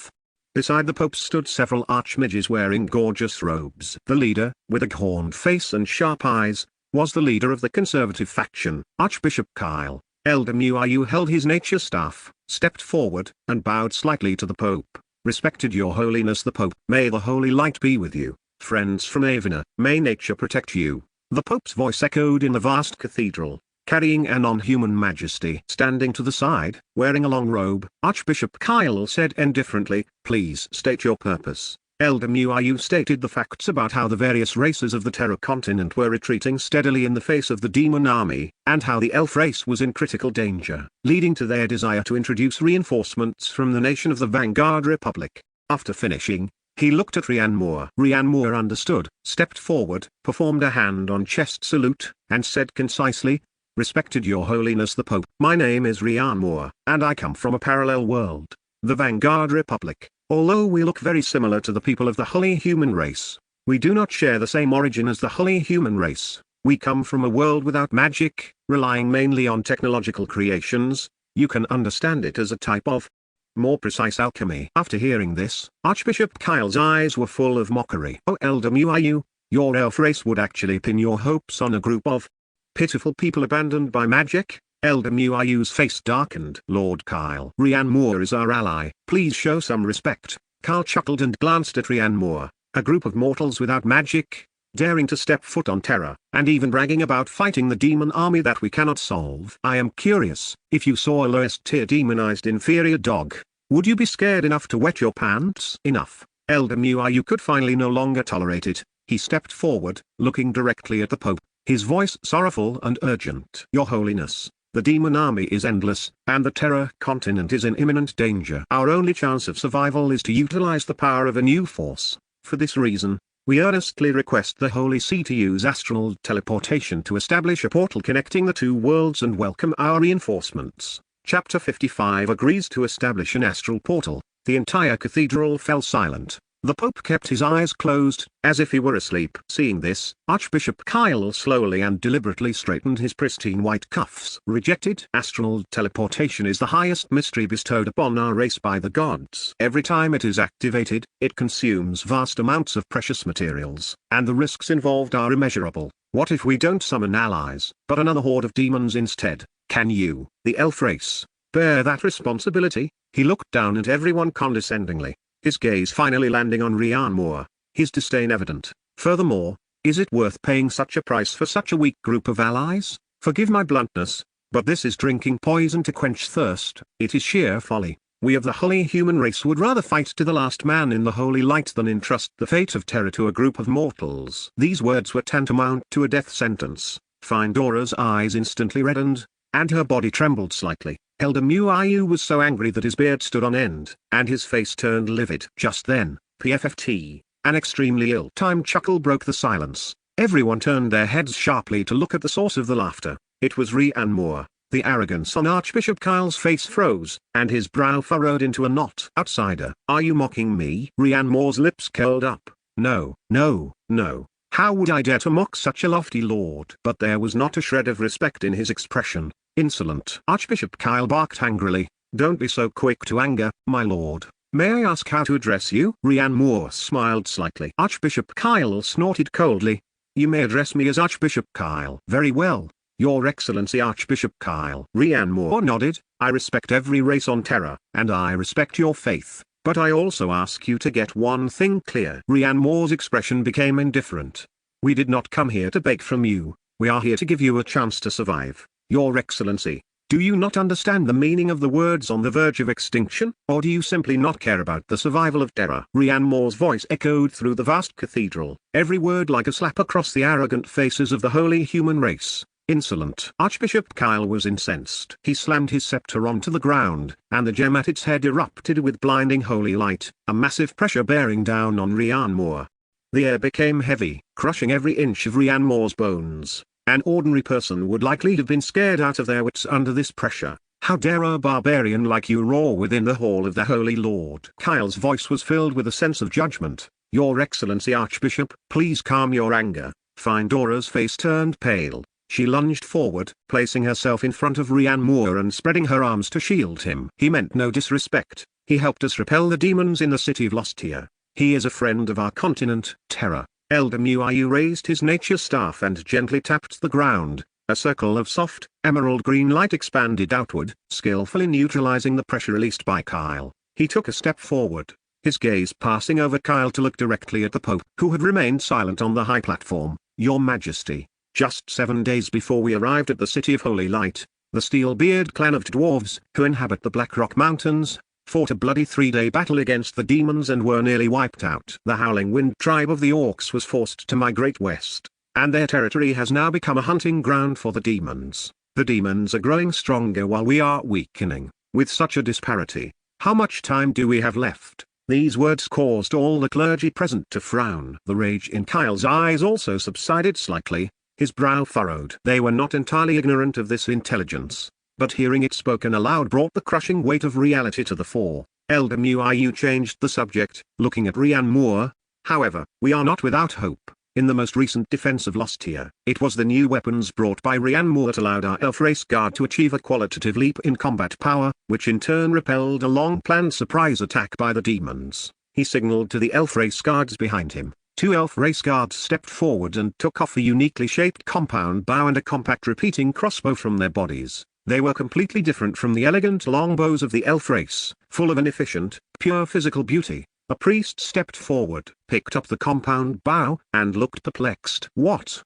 Beside the Pope stood several archmages wearing gorgeous robes. The leader, with a horned face and sharp eyes, was the leader of the conservative faction. Archbishop Kyle, Elder Muayu held his nature staff, stepped forward, and bowed slightly to the Pope. "Respected Your Holiness the Pope. May the holy light be with you. Friends from Avena, may nature protect you." The Pope's voice echoed in the vast cathedral, carrying a non-human majesty. Standing to the side, wearing a long robe, Archbishop Kyle said indifferently, "Please state your purpose." Elder Muayu stated the facts about how the various races of the Terra continent were retreating steadily in the face of the demon army, and how the elf race was in critical danger, leading to their desire to introduce reinforcements from the nation of the Vanguard Republic. After finishing, he looked at Rian Moore. Rian Moore understood, stepped forward, performed a hand-on-chest salute, and said concisely, "Respected Your Holiness the Pope. My name is Rian Moore, and I come from a parallel world, the Vanguard Republic. Although we look very similar to the people of the holy human race, we do not share the same origin as the holy human race. We come from a world without magic, relying mainly on technological creations. You can understand it as a type of more precise alchemy." After hearing this, Archbishop Kyle's eyes were full of mockery. "Oh Elder Muayu, your elf race would actually pin your hopes on a group of pitiful people abandoned by magic?" Elder Muayu's face darkened. "Lord Kyle, Rian Moore is our ally. Please show some respect." Kyle chuckled and glanced at Rian Moore, a group of mortals without magic, daring to step foot on Terra, and even bragging about fighting the demon army that we cannot solve. "I am curious, if you saw a lowest tier demonized inferior dog, would you be scared enough to wet your pants?" Enough. Elder Muayu could finally no longer tolerate it. He stepped forward, looking directly at the Pope, his voice sorrowful and urgent. "Your Holiness, the demon army is endless, and the Terra continent is in imminent danger. Our only chance of survival is to utilize the power of a new force. For this reason, we earnestly request the Holy See to use astral teleportation to establish a portal connecting the two worlds and welcome our reinforcements." Chapter 55 agrees to establish an astral portal. The entire cathedral fell silent. The Pope kept his eyes closed, as if he were asleep. Seeing this, Archbishop Kyle slowly and deliberately straightened his pristine white cuffs. "Rejected. Astral teleportation is the highest mystery bestowed upon our race by the gods. Every time it is activated, it consumes vast amounts of precious materials, and the risks involved are immeasurable. What if we don't summon allies, but another horde of demons instead? Can you, the elf race, bear that responsibility?" He looked down at everyone condescendingly, his gaze finally landing on Rian Moore, his disdain evident. "Furthermore, is it worth paying such a price for such a weak group of allies? Forgive my bluntness, but this is drinking poison to quench thirst. It is sheer folly." We of the holy human race would rather fight to the last man in the holy light than entrust the fate of terror to a group of mortals. These words were tantamount to a death sentence. Findora's eyes instantly reddened, and her body trembled slightly. Elder Muayu was so angry that his beard stood on end, and his face turned livid. Just then, PFFT, an extremely ill-timed chuckle broke the silence. Everyone turned their heads sharply to look at the source of the laughter. It was Rian Moore. The arrogance on Archbishop Kyle's face froze, and his brow furrowed into a knot. Outsider, are you mocking me? Rian Moore's lips curled up. No, no, no. How would I dare to mock such a lofty lord? But there was not a shred of respect in his expression. Insolent. Archbishop Kyle barked angrily. Don't be so quick to anger, my lord. May I ask how to address you? Rian Moore smiled slightly. Archbishop Kyle snorted coldly. You may address me as Archbishop Kyle. Very well, Your Excellency Archbishop Kyle. Rian Moore nodded. I respect every race on Terra, and I respect your faith, but I also ask you to get one thing clear. Rian Moore's expression became indifferent. We did not come here to beg from you, we are here to give you a chance to survive. Your Excellency, do you not understand the meaning of the words on the verge of extinction? Or do you simply not care about the survival of Terra? Rian Moore's voice echoed through the vast cathedral, every word like a slap across the arrogant faces of the holy human race. Insolent. Archbishop Kyle was incensed. He slammed his scepter onto the ground, and the gem at its head erupted with blinding holy light, a massive pressure bearing down on Rian Moore. The air became heavy, crushing every inch of Rian Moore's bones. An ordinary person would likely have been scared out of their wits under this pressure. How dare a barbarian like you roar within the hall of the Holy Lord? Kyle's voice was filled with a sense of judgment. Your Excellency Archbishop, please calm your anger. Findora's face turned pale. She lunged forward, placing herself in front of Rian Moore and spreading her arms to shield him. He meant no disrespect. He helped us repel the demons in the city of Lostia. He is a friend of our continent, Terra. Elder Muayu raised his nature staff and gently tapped the ground. A circle of soft, emerald green light expanded outward, skillfully neutralizing the pressure released by Kyle. He took a step forward, his gaze passing over Kyle to look directly at the Pope, who had remained silent on the high platform. Your Majesty, just 7 days before we arrived at the City of Holy Light, the Steelbeard clan of dwarves, who inhabit the Black Rock Mountains, fought a bloody 3-day battle against the demons and were nearly wiped out. The Howling Wind tribe of the Orcs was forced to migrate west, and their territory has now become a hunting ground for the demons. The demons are growing stronger while we are weakening. With such a disparity, how much time do we have left? These words caused all the clergy present to frown. The rage in Kyle's eyes also subsided slightly, his brow furrowed. They were not entirely ignorant of this intelligence, but hearing it spoken aloud brought the crushing weight of reality to the fore. Elder Muayu changed the subject, looking at Rian Moore. However, we are not without hope. In the most recent defense of Lostia, it was the new weapons brought by Rian Moore that allowed our elf race guard to achieve a qualitative leap in combat power, which in turn repelled a long-planned surprise attack by the demons. He signaled to the elf race guards behind him. 2 elf race guards stepped forward and took off a uniquely shaped compound bow and a compact repeating crossbow from their bodies. They were completely different from the elegant longbows of the elf race, full of an efficient, pure physical beauty. A priest stepped forward, picked up the compound bow, and looked perplexed. What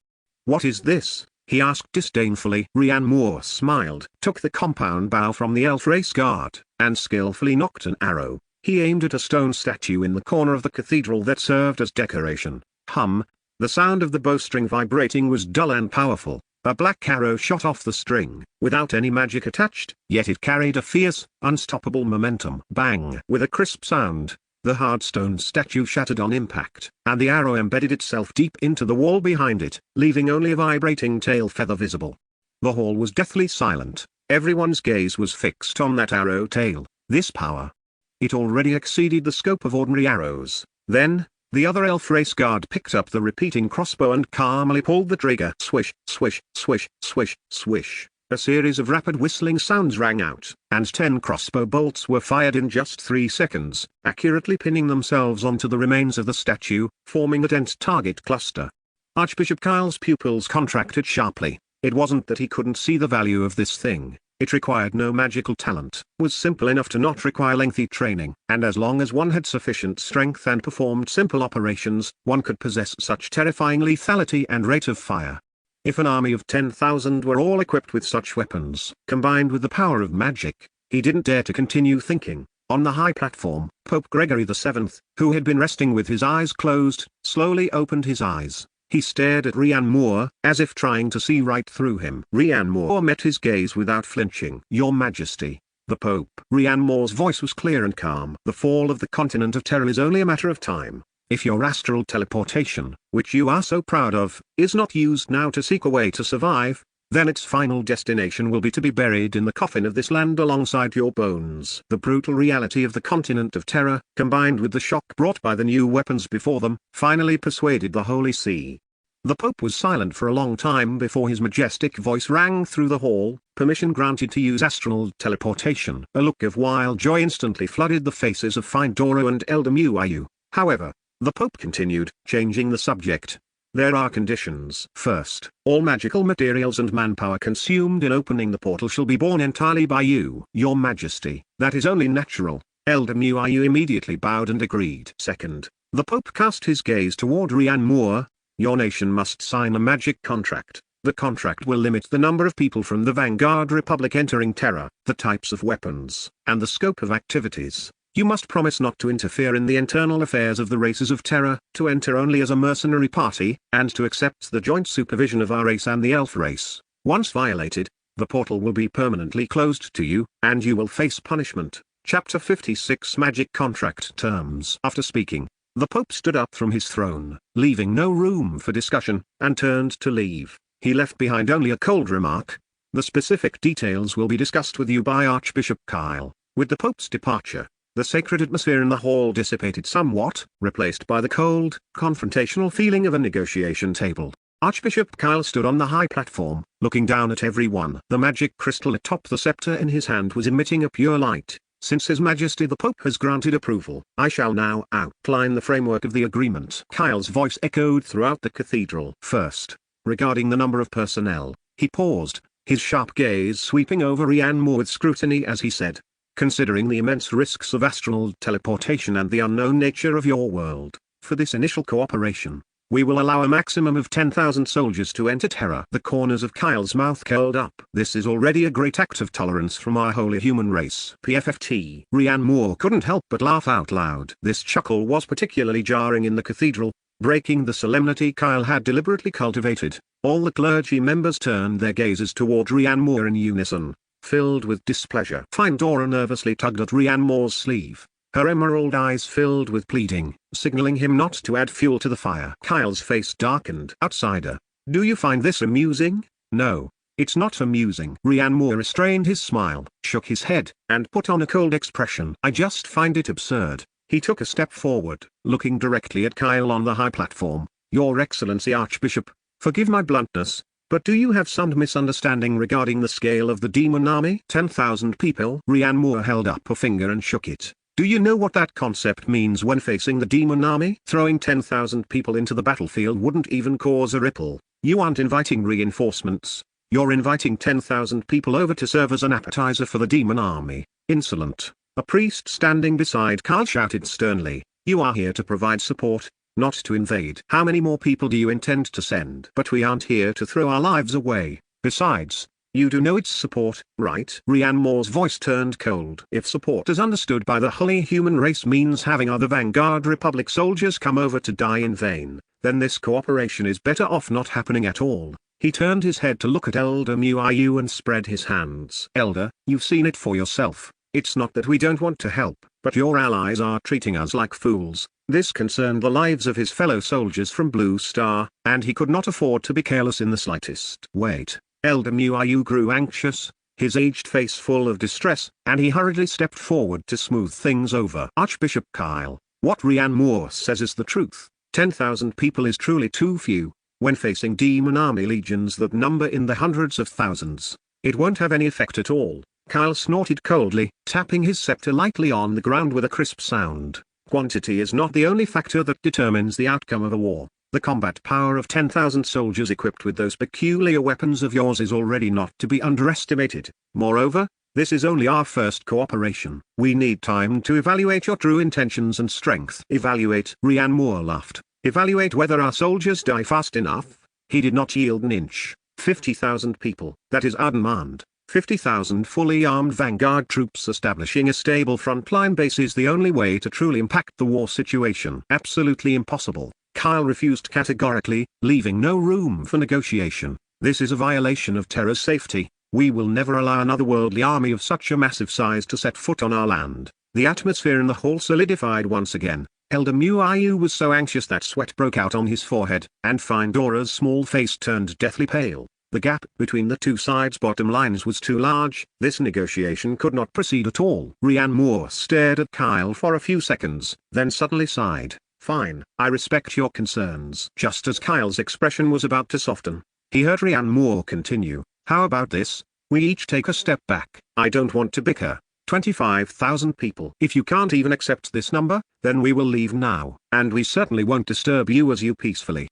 is this? He asked disdainfully. Rian Moore smiled, took the compound bow from the elf race guard, and skillfully nocked an arrow. He aimed at a stone statue in the corner of the cathedral that served as decoration. Hum! The sound of the bowstring vibrating was dull and powerful. A black arrow shot off the string, without any magic attached, yet it carried a fierce, unstoppable momentum. Bang! With a crisp sound, the hard stone statue shattered on impact, and the arrow embedded itself deep into the wall behind it, leaving only a vibrating tail feather visible. The hall was deathly silent. Everyone's gaze was fixed on that arrow tail. This power, it already exceeded the scope of ordinary arrows. Then, the other elf race guard picked up the repeating crossbow and calmly pulled the trigger. Swish, swish, swish, swish, swish. A series of rapid whistling sounds rang out, and 10 crossbow bolts were fired in just 3 seconds, accurately pinning themselves onto the remains of the statue, forming a dense target cluster. Archbishop Kyle's pupils contracted sharply. It wasn't that he couldn't see the value of this thing. It required no magical talent, was simple enough to not require lengthy training, and as long as one had sufficient strength and performed simple operations, one could possess such terrifying lethality and rate of fire. If an army of 10,000 were all equipped with such weapons, combined with the power of magic, he didn't dare to continue thinking. On the high platform, Pope Gregory VII, who had been resting with his eyes closed, slowly opened his eyes. He stared at Rhiannon Moore, as if trying to see right through him. Rhiannon Moore met his gaze without flinching. "Your Majesty, the Pope." Rhiannon Moore's voice was clear and calm. "The fall of the continent of terror is only a matter of time. If your astral teleportation, which you are so proud of, is not used now to seek a way to survive, then its final destination will be to be buried in the coffin of this land alongside your bones." The brutal reality of the continent of terror, combined with the shock brought by the new weapons before them, finally persuaded the Holy See. The Pope was silent for a long time before his majestic voice rang through the hall, "Permission granted to use astral teleportation." A look of wild joy instantly flooded the faces of Findoro and Elder Muayu. However, the Pope continued, changing the subject. "There are conditions. First, all magical materials and manpower consumed in opening the portal shall be borne entirely by you, Your Majesty." "That is only natural." Elder Muayu immediately bowed and agreed. Second, the Pope cast his gaze toward Rhiannon Moore. "Your nation must sign a magic contract. The contract will limit the number of people from the Vanguard Republic entering Terra, the types of weapons, and the scope of activities. You must promise not to interfere in the internal affairs of the races of Terra, to enter only as a mercenary party, and to accept the joint supervision of our race and the elf race. Once violated, the portal will be permanently closed to you, and you will face punishment." Chapter 56 Magic Contract Terms. After speaking, the Pope stood up from his throne, leaving no room for discussion, and turned to leave. He left behind only a cold remark. "The specific details will be discussed with you by Archbishop Kyle." With the Pope's departure, the sacred atmosphere in the hall dissipated somewhat, replaced by the cold, confrontational feeling of a negotiation table. Archbishop Kyle stood on the high platform, looking down at everyone. The magic crystal atop the scepter in his hand was emitting a pure light. "Since His Majesty the Pope has granted approval, I shall now outline the framework of the agreement." Kyle's voice echoed throughout the cathedral. "First, regarding the number of personnel." He paused, his sharp gaze sweeping over Rhiannon Moore with scrutiny as he said, "Considering the immense risks of astral teleportation and the unknown nature of your world, for this initial cooperation, we will allow a maximum of 10,000 soldiers to enter Terra." The corners of Kyle's mouth curled up. "This is already a great act of tolerance from our holy human race." PFFT. Rhiannon Moore couldn't help but laugh out loud. This chuckle was particularly jarring in the cathedral, breaking the solemnity Kyle had deliberately cultivated. All the clergy members turned their gazes toward Rhiannon Moore in unison, filled with displeasure. Findora nervously tugged at Rhiannon Moore's sleeve, her emerald eyes filled with pleading, signaling him not to add fuel to the fire. Kyle's face darkened. "Outsider, do you find this amusing?" "No, it's not amusing." Rhiannon Moore restrained his smile, shook his head, and put on a cold expression. "I just find it absurd." He took a step forward, looking directly at Kyle on the high platform. "Your Excellency Archbishop, forgive my bluntness, but do you have some misunderstanding regarding the scale of the demon army?" 10,000 people. Rhiannon Moore held up a finger and shook it. "Do you know what that concept means when facing the demon army? Throwing 10,000 people into the battlefield wouldn't even cause a ripple. You aren't inviting reinforcements. You're inviting 10,000 people over to serve as an appetizer for the demon army. Insolent." A priest standing beside Kyle shouted sternly, "You are here to provide support, not to invade." "How many more people do you intend to send?" "But we aren't here to throw our lives away. Besides, you do know it's support, right?" Rhiannon Moore's voice turned cold. "If support as understood by the holy human race means having other Vanguard Republic soldiers come over to die in vain, then this cooperation is better off not happening at all." He turned his head to look at Elder Muayu and spread his hands. "Elder, you've seen it for yourself. It's not that we don't want to help, but your allies are treating us like fools." This concerned the lives of his fellow soldiers from Blue Star, and he could not afford to be careless in the slightest. "Wait." Elder Muayu grew anxious, his aged face full of distress, and he hurriedly stepped forward to smooth things over. "Archbishop Kyle, what Rhiannon Moore says is the truth. 10,000 people is truly too few. When facing demon army legions that number in the hundreds of thousands, it won't have any effect at all." Kyle snorted coldly, tapping his scepter lightly on the ground with a crisp sound. "Quantity is not the only factor that determines the outcome of a war. The combat power of 10,000 soldiers equipped with those peculiar weapons of yours is already not to be underestimated. Moreover, this is only our first cooperation. We need time to evaluate your true intentions and strength." "Evaluate?" Rhiannon Moore laughed. "Evaluate whether our soldiers die fast enough?" He did not yield an inch. 50,000 people. That is our demand. 50,000 fully armed vanguard troops establishing a stable frontline base is the only way to truly impact the war situation. Absolutely impossible. Kyle refused categorically, leaving no room for negotiation. This is a violation of Terra's safety. We will never allow another worldly army of such a massive size to set foot on our land. The atmosphere in the hall solidified once again. Elder Muayu was so anxious that sweat broke out on his forehead, and Findora's small face turned deathly pale. The gap between the two sides' bottom lines was too large. This negotiation could not proceed at all. Rian Moore stared at Kyle for a few seconds, then suddenly sighed. Fine, I respect your concerns. Just as Kyle's expression was about to soften, he heard Rian Moore continue. How about this? We each take a step back. I don't want to bicker. 25,000 people. If you can't even accept this number, then we will leave now, and we certainly won't disturb you as you peacefully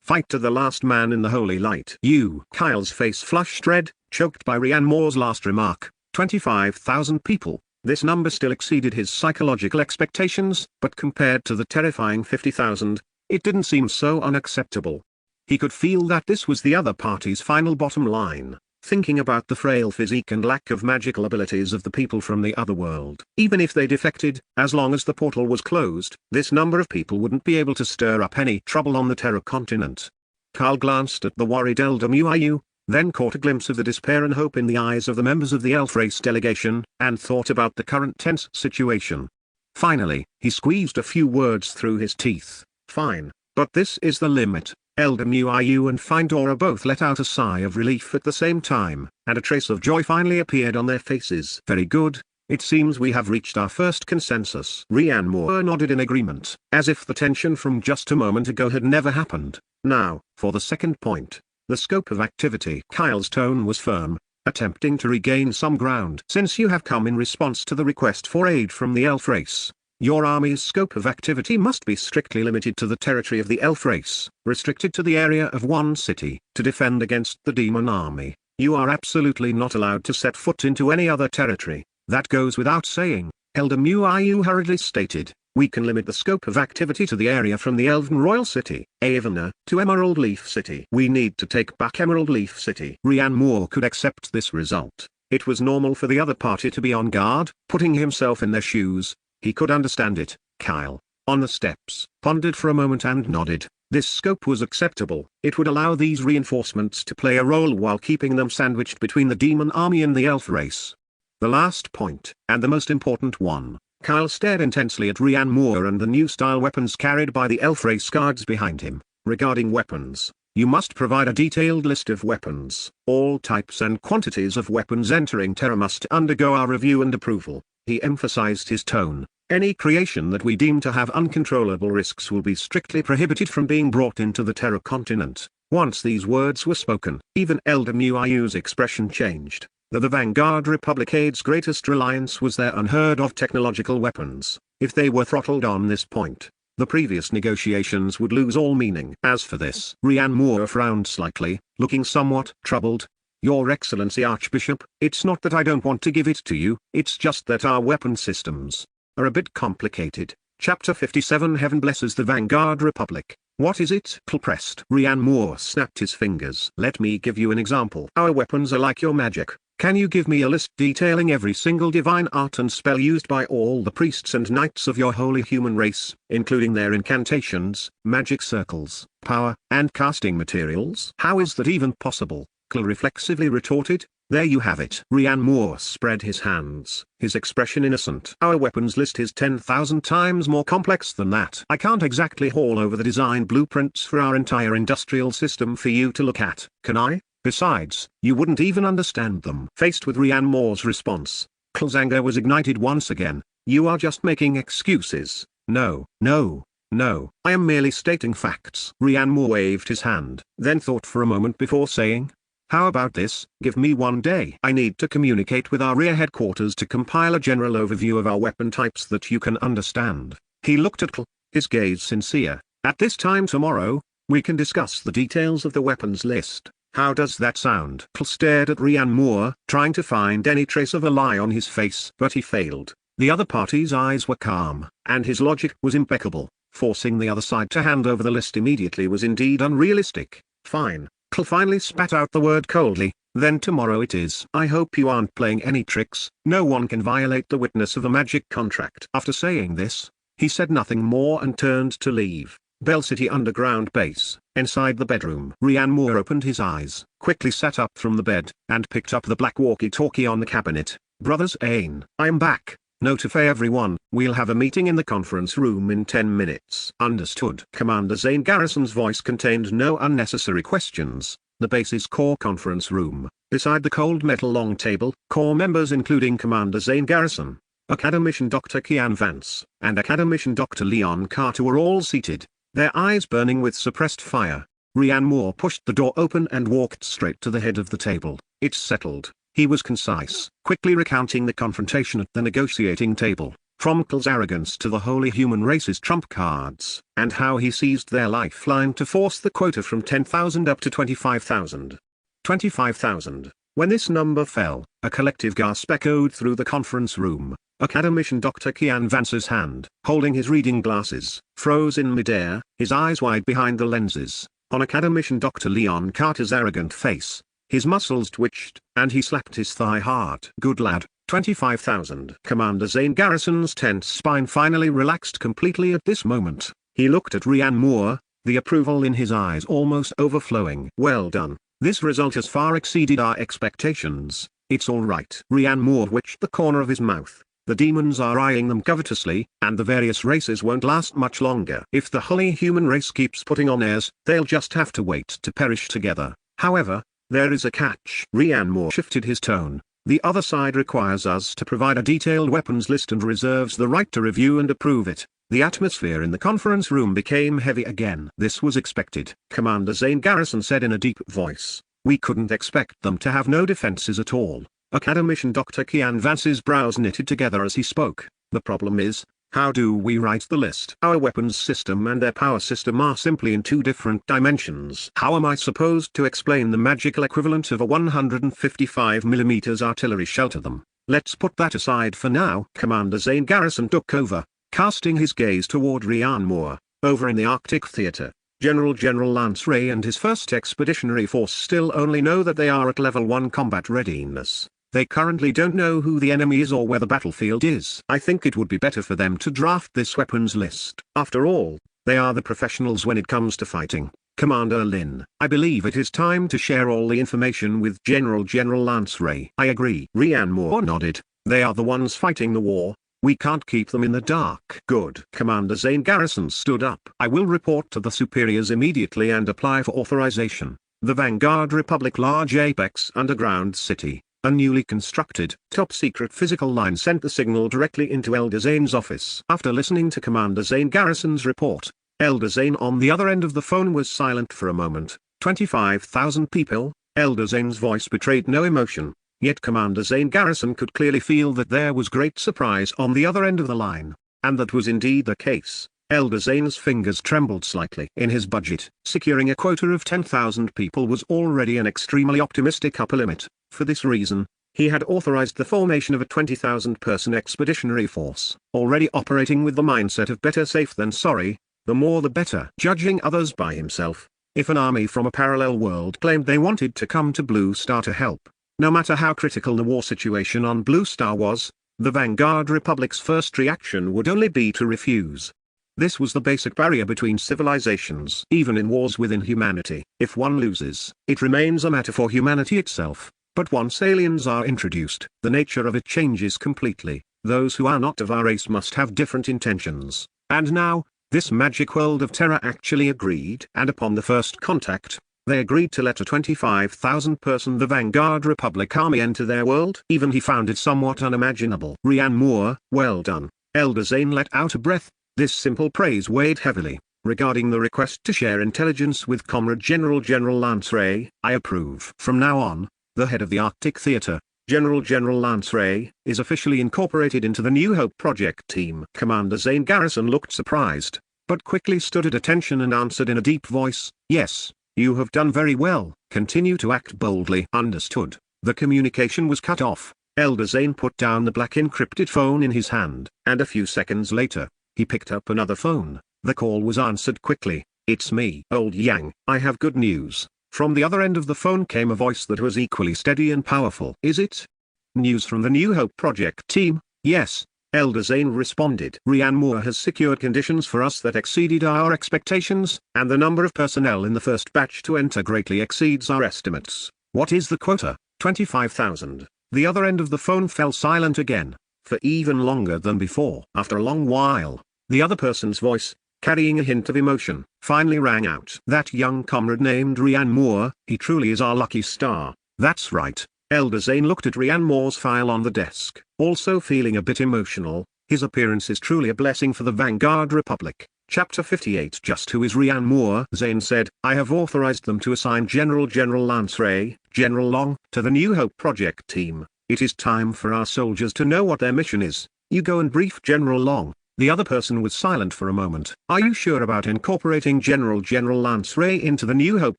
fight to the last man in the holy light. You. Kyle's face flushed red, choked by Rian Moore's last remark. 25,000 people. This number still exceeded his psychological expectations, but compared to the terrifying 50,000, it didn't seem so unacceptable. He could feel that this was the other party's final bottom line, thinking about the frail physique and lack of magical abilities of the people from the other world. Even if they defected, as long as the portal was closed, this number of people wouldn't be able to stir up any trouble on the Terra continent. Carl glanced at the worried Elder Muayu, then caught a glimpse of the despair and hope in the eyes of the members of the elf race delegation, and thought about the current tense situation. Finally, he squeezed a few words through his teeth. Fine, but this is the limit. Elder Muayu and Findora both let out a sigh of relief at the same time, and a trace of joy finally appeared on their faces. Very good, it seems we have reached our first consensus. Rian Moore nodded in agreement, as if the tension from just a moment ago had never happened. Now, for the second point, the scope of activity. Kyle's tone was firm, attempting to regain some ground. Since you have come in response to the request for aid from the elf race, your army's scope of activity must be strictly limited to the territory of the elf race, restricted to the area of one city. To defend against the demon army, you are absolutely not allowed to set foot into any other territory. That goes without saying, Elder Muayu hurriedly stated. We can limit the scope of activity to the area from the Elven Royal City, Avena, to Emerald Leaf City. We need to take back Emerald Leaf City. Rian Moore could accept this result. It was normal for the other party to be on guard. Putting himself in their shoes, he could understand it. Kyle, on the steps, pondered for a moment and nodded. This scope was acceptable. It would allow these reinforcements to play a role while keeping them sandwiched between the demon army and the elf race. The last point, and the most important one. Kyle stared intensely at Rian Moore and the new style weapons carried by the elf race guards behind him. Regarding weapons, you must provide a detailed list of weapons. All types and quantities of weapons entering Terra must undergo our review and approval. He emphasized his tone. Any creation that we deem to have uncontrollable risks will be strictly prohibited from being brought into the Terra continent. Once these words were spoken, even Elder Muayu's expression changed. The Vanguard Republicade's greatest reliance was their unheard-of technological weapons. If they were throttled on this point, the previous negotiations would lose all meaning. As for this, Rian Moore frowned slightly, looking somewhat troubled. Your Excellency Archbishop, it's not that I don't want to give it to you, it's just that our weapon systems are a bit complicated. Chapter 57 Heaven blesses the Vanguard Republic. What is it? Pressed. Rian Moore snapped his fingers. Let me give you an example. Our weapons are like your magic. Can you give me a list detailing every single divine art and spell used by all the priests and knights of your holy human race, including their incantations, magic circles, power, and casting materials? How is that even possible? Kl reflexively retorted. There you have it. Rian Moore spread his hands, his expression innocent. Our weapons list is 10,000 times more complex than that. I can't exactly haul over the design blueprints for our entire industrial system for you to look at, can I? Besides, you wouldn't even understand them. Faced with Rian Moore's response, Kl's anger was ignited once again. You are just making excuses. No, no, no. I am merely stating facts. Rian Moore waved his hand, then thought for a moment before saying, how about this? Give me 1 day. I need to communicate with our rear headquarters to compile a general overview of our weapon types that you can understand. He looked at Kl, his gaze sincere. At this time tomorrow, we can discuss the details of the weapons list. How does that sound? Kl stared at Rian Moore, trying to find any trace of a lie on his face, but he failed. The other party's eyes were calm, and his logic was impeccable. Forcing the other side to hand over the list immediately was indeed unrealistic. Fine. Kl finally spat out the word coldly. Then tomorrow it is. I hope you aren't playing any tricks. No one can violate the witness of a magic contract. After saying this, he said nothing more and turned to leave. Bell City Underground Base. Inside the bedroom. Ryan Moore opened his eyes, quickly sat up from the bed, and picked up the black walkie-talkie on the cabinet. Brothers Ain, I'm back. Notify everyone, we'll have a meeting in the conference room in 10 minutes. Understood. Commander Zane Garrison's voice contained no unnecessary questions. The base's core conference room. Beside the cold metal long table, core members including Commander Zane Garrison, Academician Dr. Kian Vance, and Academician Dr. Leon Carter were all seated, their eyes burning with suppressed fire. Ryan Moore pushed the door open and walked straight to the head of the table. It's settled. He was concise, quickly recounting the confrontation at the negotiating table, from Kl's arrogance to the holy human race's trump cards, and how he seized their lifeline to force the quota from 10,000 up to 25,000. 25,000. When this number fell, a collective gasp echoed through the conference room. Academician Dr. Kian Vance's hand, holding his reading glasses, froze in midair, his eyes wide behind the lenses. On Academician Dr. Leon Carter's arrogant face, his muscles twitched, and he slapped his thigh hard. Good lad, 25,000. Commander Zane Garrison's tense spine finally relaxed completely at this moment. He looked at Ryan Moore, the approval in his eyes almost overflowing. Well done. This result has far exceeded our expectations. It's all right. Ryan Moore twitched the corner of his mouth. The demons are eyeing them covetously, and the various races won't last much longer. If the holy human race keeps putting on airs, they'll just have to wait to perish together. However, there is a catch. Ryan Moore shifted his tone. The other side requires us to provide a detailed weapons list and reserves the right to review and approve it. The atmosphere in the conference room became heavy again. This was expected, Commander Zane Garrison said in a deep voice. We couldn't expect them to have no defenses at all. Academician Dr. Kian Vance's brows knitted together as he spoke. The problem is, how do we write the list? Our weapons system and their power system are simply in two different dimensions. How am I supposed to explain the magical equivalent of a 155mm artillery shell to them? Let's put that aside for now. Commander Zane Garrison took over, casting his gaze toward Ryan Moore. Over in the Arctic Theater, General Lance Ray and his 1st Expeditionary Force still only know that they are at level 1 combat readiness. They currently don't know who the enemy is or where the battlefield is. I think it would be better for them to draft this weapons list. After all, they are the professionals when it comes to fighting. Commander Lin, I believe it is time to share all the information with General Lance Ray. I agree. Ryan Moore nodded. They are the ones fighting the war. We can't keep them in the dark. Good. Commander Zane Garrison stood up. I will report to the superiors immediately and apply for authorization. The Vanguard Republic Large Apex Underground City, a newly constructed, top-secret physical line sent the signal directly into Elder Zane's office. After listening to Commander Zane Garrison's report, Elder Zane on the other end of the phone was silent for a moment. 25,000 people? Elder Zane's voice betrayed no emotion. Yet Commander Zane Garrison could clearly feel that there was great surprise on the other end of the line. And that was indeed the case. Elder Zane's fingers trembled slightly. In his budget, securing a quota of 10,000 people was already an extremely optimistic upper limit. For this reason, he had authorized the formation of a 20,000-person expeditionary force, already operating with the mindset of better safe than sorry, the more the better. Judging others by himself, if an army from a parallel world claimed they wanted to come to Blue Star to help, no matter how critical the war situation on Blue Star was, the Vanguard Republic's first reaction would only be to refuse. This was the basic barrier between civilizations. Even in wars within humanity, if one loses, it remains a matter for humanity itself. But once aliens are introduced, the nature of it changes completely. Those who are not of our race must have different intentions. And now, this magic world of terror actually agreed. And upon the first contact, they agreed to let a 25,000-person the Vanguard Republic army enter their world. Even he found it somewhat unimaginable. Ryan Moore, well done. Elder Zane let out a breath. This simple praise weighed heavily. Regarding the request to share intelligence with Comrade General Lance Ray, I approve. From now on, the head of the Arctic Theater, General Lance Ray, is officially incorporated into the New Hope project team. Commander Zane Garrison looked surprised, but quickly stood at attention and answered in a deep voice, yes. You have done very well. Continue to act boldly. Understood. The communication was cut off. Elder Zane put down the black encrypted phone in his hand, and a few seconds later, he picked up another phone. The call was answered quickly. It's me. Old Yang. I have good news. From the other end of the phone came a voice that was equally steady and powerful. Is it news from the New Hope Project team? Yes, Elder Zane responded. Rhiannon Moore has secured conditions for us that exceeded our expectations, and the number of personnel in the first batch to enter greatly exceeds our estimates. What is the quota? 25,000. The other end of the phone fell silent again, for even longer than before. After a long while, the other person's voice, carrying a hint of emotion, finally rang out. That young comrade named Rhiannon Moore, he truly is our lucky star. That's right. Elder Zane looked at Rhiannon Moore's file on the desk, also feeling a bit emotional. His appearance is truly a blessing for the Vanguard Republic. Chapter 58. Just who is Rhiannon Moore? Zane said, I have authorized them to assign General Lance Ray, General Long, to the New Hope Project team. It is time for our soldiers to know what their mission is. You go and brief General Long. The other person was silent for a moment. Are you sure about incorporating General Lance Ray into the New Hope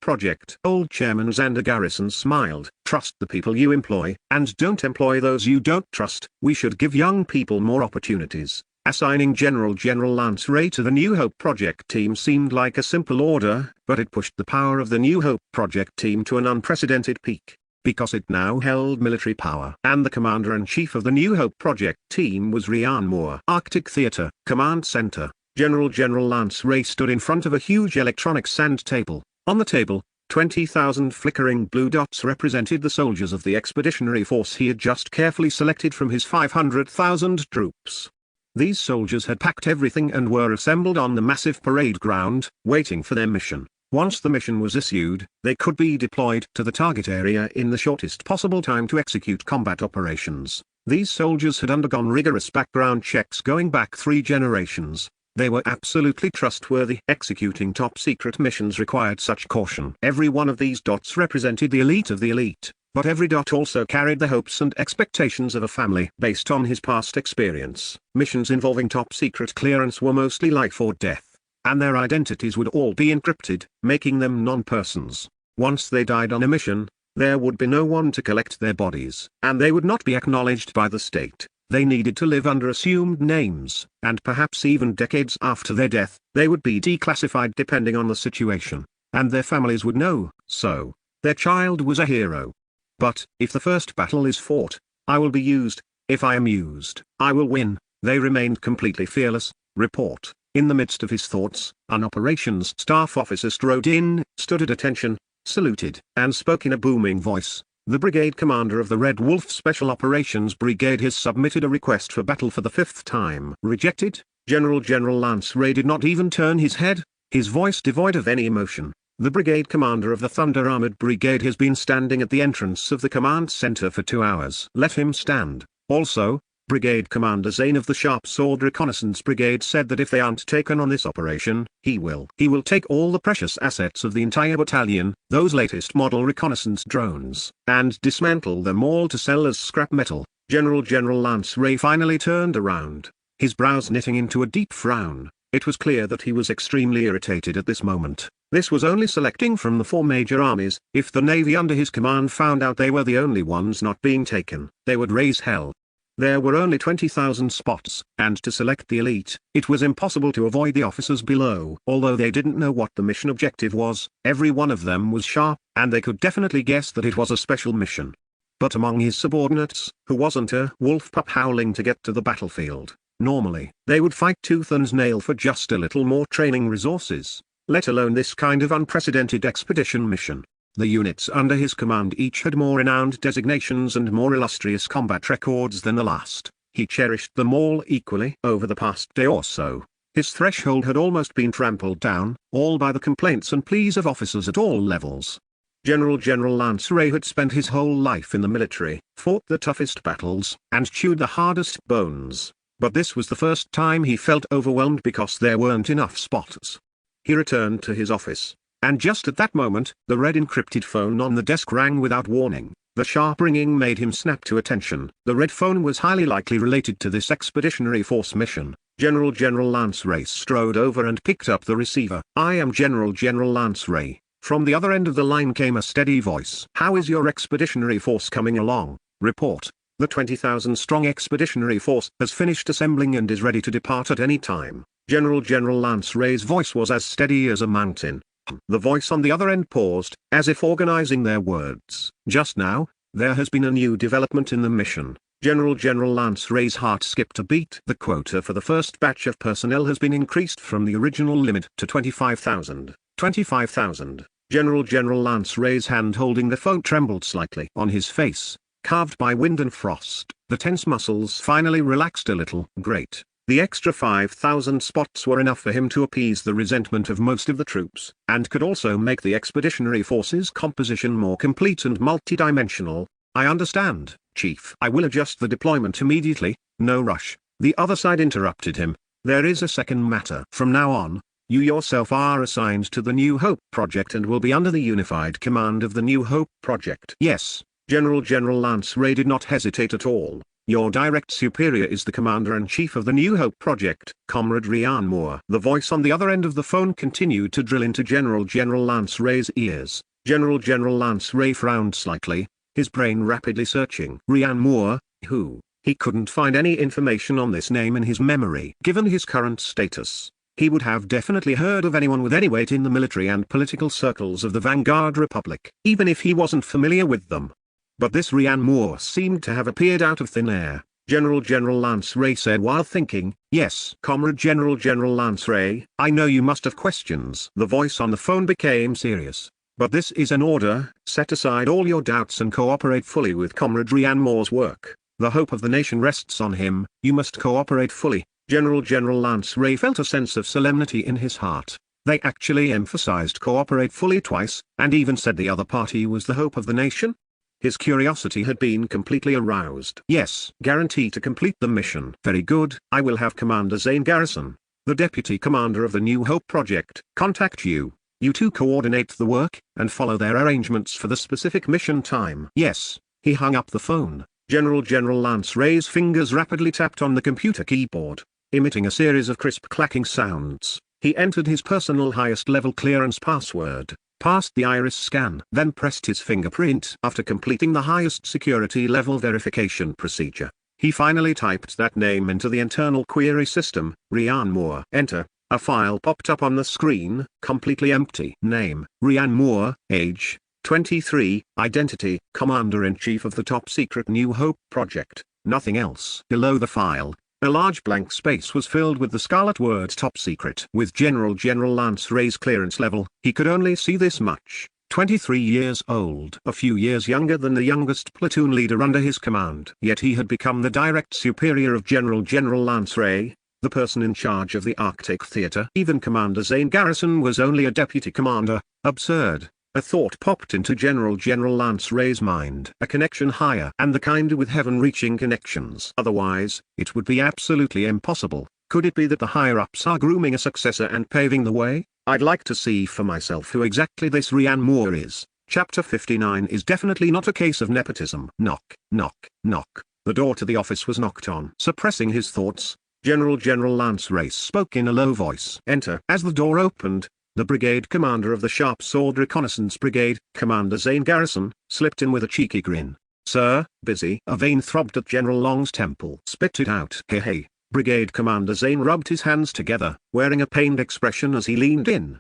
Project? Old Chairman Xander Garrison smiled. Trust the people you employ, and don't employ those you don't trust. We should give young people more opportunities. Assigning General Lance Ray to the New Hope Project team seemed like a simple order, but it pushed the power of the New Hope Project team to an unprecedented peak, because it now held military power. And the commander-in-chief of the New Hope Project team was Rhiannon Moore. Arctic Theater, Command Center. General Lance Ray stood in front of a huge electronic sand table. On the table, 20,000 flickering blue dots represented the soldiers of the expeditionary force he had just carefully selected from his 500,000 troops. These soldiers had packed everything and were assembled on the massive parade ground, waiting for their mission. Once the mission was issued, they could be deployed to the target area in the shortest possible time to execute combat operations. These soldiers had undergone rigorous background checks going back 3 generations. They were absolutely trustworthy. Executing top-secret missions required such caution. Every one of these dots represented the elite of the elite, but every dot also carried the hopes and expectations of a family based on his past experience. Missions involving top-secret clearance were mostly life or death, and their identities would all be encrypted, making them non-persons. Once they died on a mission, there would be no one to collect their bodies, and they would not be acknowledged by the state. They needed to live under assumed names, and perhaps even decades after their death, they would be declassified depending on the situation, and their families would know, so their child was a hero. But, if the first battle is fought, I will be used. If I am used, I will win. They remained completely fearless. Report. In the midst of his thoughts, an operations staff officer strode in, stood at attention, saluted, and spoke in a booming voice. The brigade commander of the Red Wolf Special Operations Brigade has submitted a request for battle for the 5th time. Rejected? General Lance Ray did not even turn his head, his voice devoid of any emotion. The brigade commander of the Thunder Armored Brigade has been standing at the entrance of the command center for 2 hours. Let him stand. Also, Brigade Commander Zane of the Sharp Sword Reconnaissance Brigade said that if they aren't taken on this operation, he will take all the precious assets of the entire battalion, those latest model reconnaissance drones, and dismantle them all to sell as scrap metal. General Lance Ray finally turned around, his brows knitting into a deep frown. It was clear that he was extremely irritated at this moment. This was only selecting from the 4 major armies. If the Navy under his command found out they were the only ones not being taken, they would raise hell. There were only 20,000 spots, and to select the elite, it was impossible to avoid the officers below. Although they didn't know what the mission objective was, every one of them was sharp, and they could definitely guess that it was a special mission. But among his subordinates, who wasn't a wolf pup howling to get to the battlefield, normally, they would fight tooth and nail for just a little more training resources, let alone this kind of unprecedented expedition mission. The units under his command each had more renowned designations and more illustrious combat records than the last. He cherished them all equally. Over the past day or so, his threshold had almost been trampled down, all by the complaints and pleas of officers at all levels. General Lance Ray had spent his whole life in the military, fought the toughest battles, and chewed the hardest bones, but this was the first time he felt overwhelmed because there weren't enough spots. He returned to his office. And just at that moment, the red encrypted phone on the desk rang without warning. The sharp ringing made him snap to attention. The red phone was highly likely related to this expeditionary force mission. General Lance Ray strode over and picked up the receiver. I am General Lance Ray. From the other end of the line came a steady voice. How is your expeditionary force coming along? Report. The 20,000-strong expeditionary force has finished assembling and is ready to depart at any time. General Lance Ray's voice was as steady as a mountain. The voice on the other end paused, as if organizing their words. Just now, there has been a new development in the mission. General Lance Ray's heart skipped a beat. The quota for the first batch of personnel has been increased from the original limit to 25,000. 25,000. General Lance Ray's hand holding the phone trembled slightly. On his face, carved by wind and frost, the tense muscles finally relaxed a little. Great. The extra 5,000 spots were enough for him to appease the resentment of most of the troops, and could also make the expeditionary forces composition more complete and multidimensional. I understand, Chief. I will adjust the deployment immediately. No rush. The other side interrupted him. There is a second matter. From now on, you yourself are assigned to the New Hope project and will be under the unified command of the New Hope project. Yes, General Lance Ray did not hesitate at all. Your direct superior is the commander-in-chief of the New Hope project, Comrade Ryan Moore. The voice on the other end of the phone continued to drill into General Lance Ray's ears. General Lance Ray frowned slightly, his brain rapidly searching. Ryan Moore, who? He couldn't find any information on this name in his memory. Given his current status, he would have definitely heard of anyone with any weight in the military and political circles of the Vanguard Republic, even if he wasn't familiar with them. But this Ryan Moore seemed to have appeared out of thin air. General Lance Ray said while thinking, yes, Comrade General Lance Ray, I know you must have questions. The voice on the phone became serious. But this is an order. Set aside all your doubts and cooperate fully with Comrade Ryan Moore's work. The hope of the nation rests on him. You must cooperate fully. General Lance Ray felt a sense of solemnity in his heart. They actually emphasized cooperate fully twice, and even said the other party was the hope of the nation? His curiosity had been completely aroused. Yes, guarantee to complete the mission. Very good. I will have Commander Zane Garrison, the deputy commander of the New Hope project, contact you. You two coordinate the work, and follow their arrangements for the specific mission time. Yes. He hung up the phone. General Lance Ray's fingers rapidly tapped on the computer keyboard, emitting a series of crisp clacking sounds. He entered his personal highest level clearance password, passed the iris scan, then pressed his fingerprint. After completing the highest security level verification procedure, he finally typed that name into the internal query system. Ryan Moore. Enter. A file popped up on the screen, completely empty. Name, Ryan Moore. Age, 23. Identity, Commander-in-Chief of the top-secret New Hope project. Nothing else. Below the file, a large blank space was filled with the scarlet word top secret. With General Lance Ray's clearance level, he could only see this much. 23 years old. A few years younger than the youngest platoon leader under his command. Yet he had become the direct superior of General Lance Ray, the person in charge of the Arctic Theater. Even Commander Zane Garrison was only a deputy commander. Absurd. A thought popped into General Lance Ray's mind. A connection higher, and the kind with heaven-reaching connections. Otherwise, it would be absolutely impossible. Could it be that the higher-ups are grooming a successor and paving the way? I'd like to see for myself who exactly this Ryan Moore is. Chapter 59 is definitely not a case of nepotism. Knock, knock, knock. The door to the office was knocked on. Suppressing his thoughts, General Lance Ray spoke in a low voice. Enter. As the door opened, the brigade commander of the Sharp Sword Reconnaissance Brigade, Commander Zane Garrison, slipped in with a cheeky grin. Sir, busy? A vein throbbed at General Long's temple. Spit it out. Hey. Brigade Commander Zane rubbed his hands together, wearing a pained expression as he leaned in.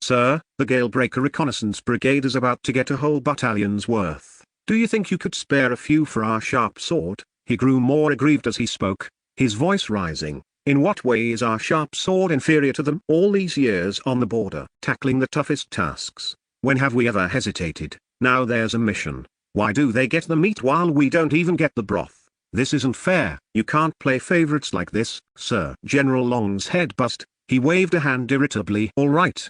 Sir, the Galebreaker Reconnaissance Brigade is about to get a whole battalion's worth. Do you think you could spare a few for our Sharp Sword? He grew more aggrieved as he spoke, his voice rising. In what way is our Sharp Sword inferior to them? All these years on the border, tackling the toughest tasks. When have we ever hesitated? Now there's a mission. Why do they get the meat while we don't even get the broth? This isn't fair. You can't play favorites like this, sir. General Long's head buzzed. He waved a hand irritably. All right.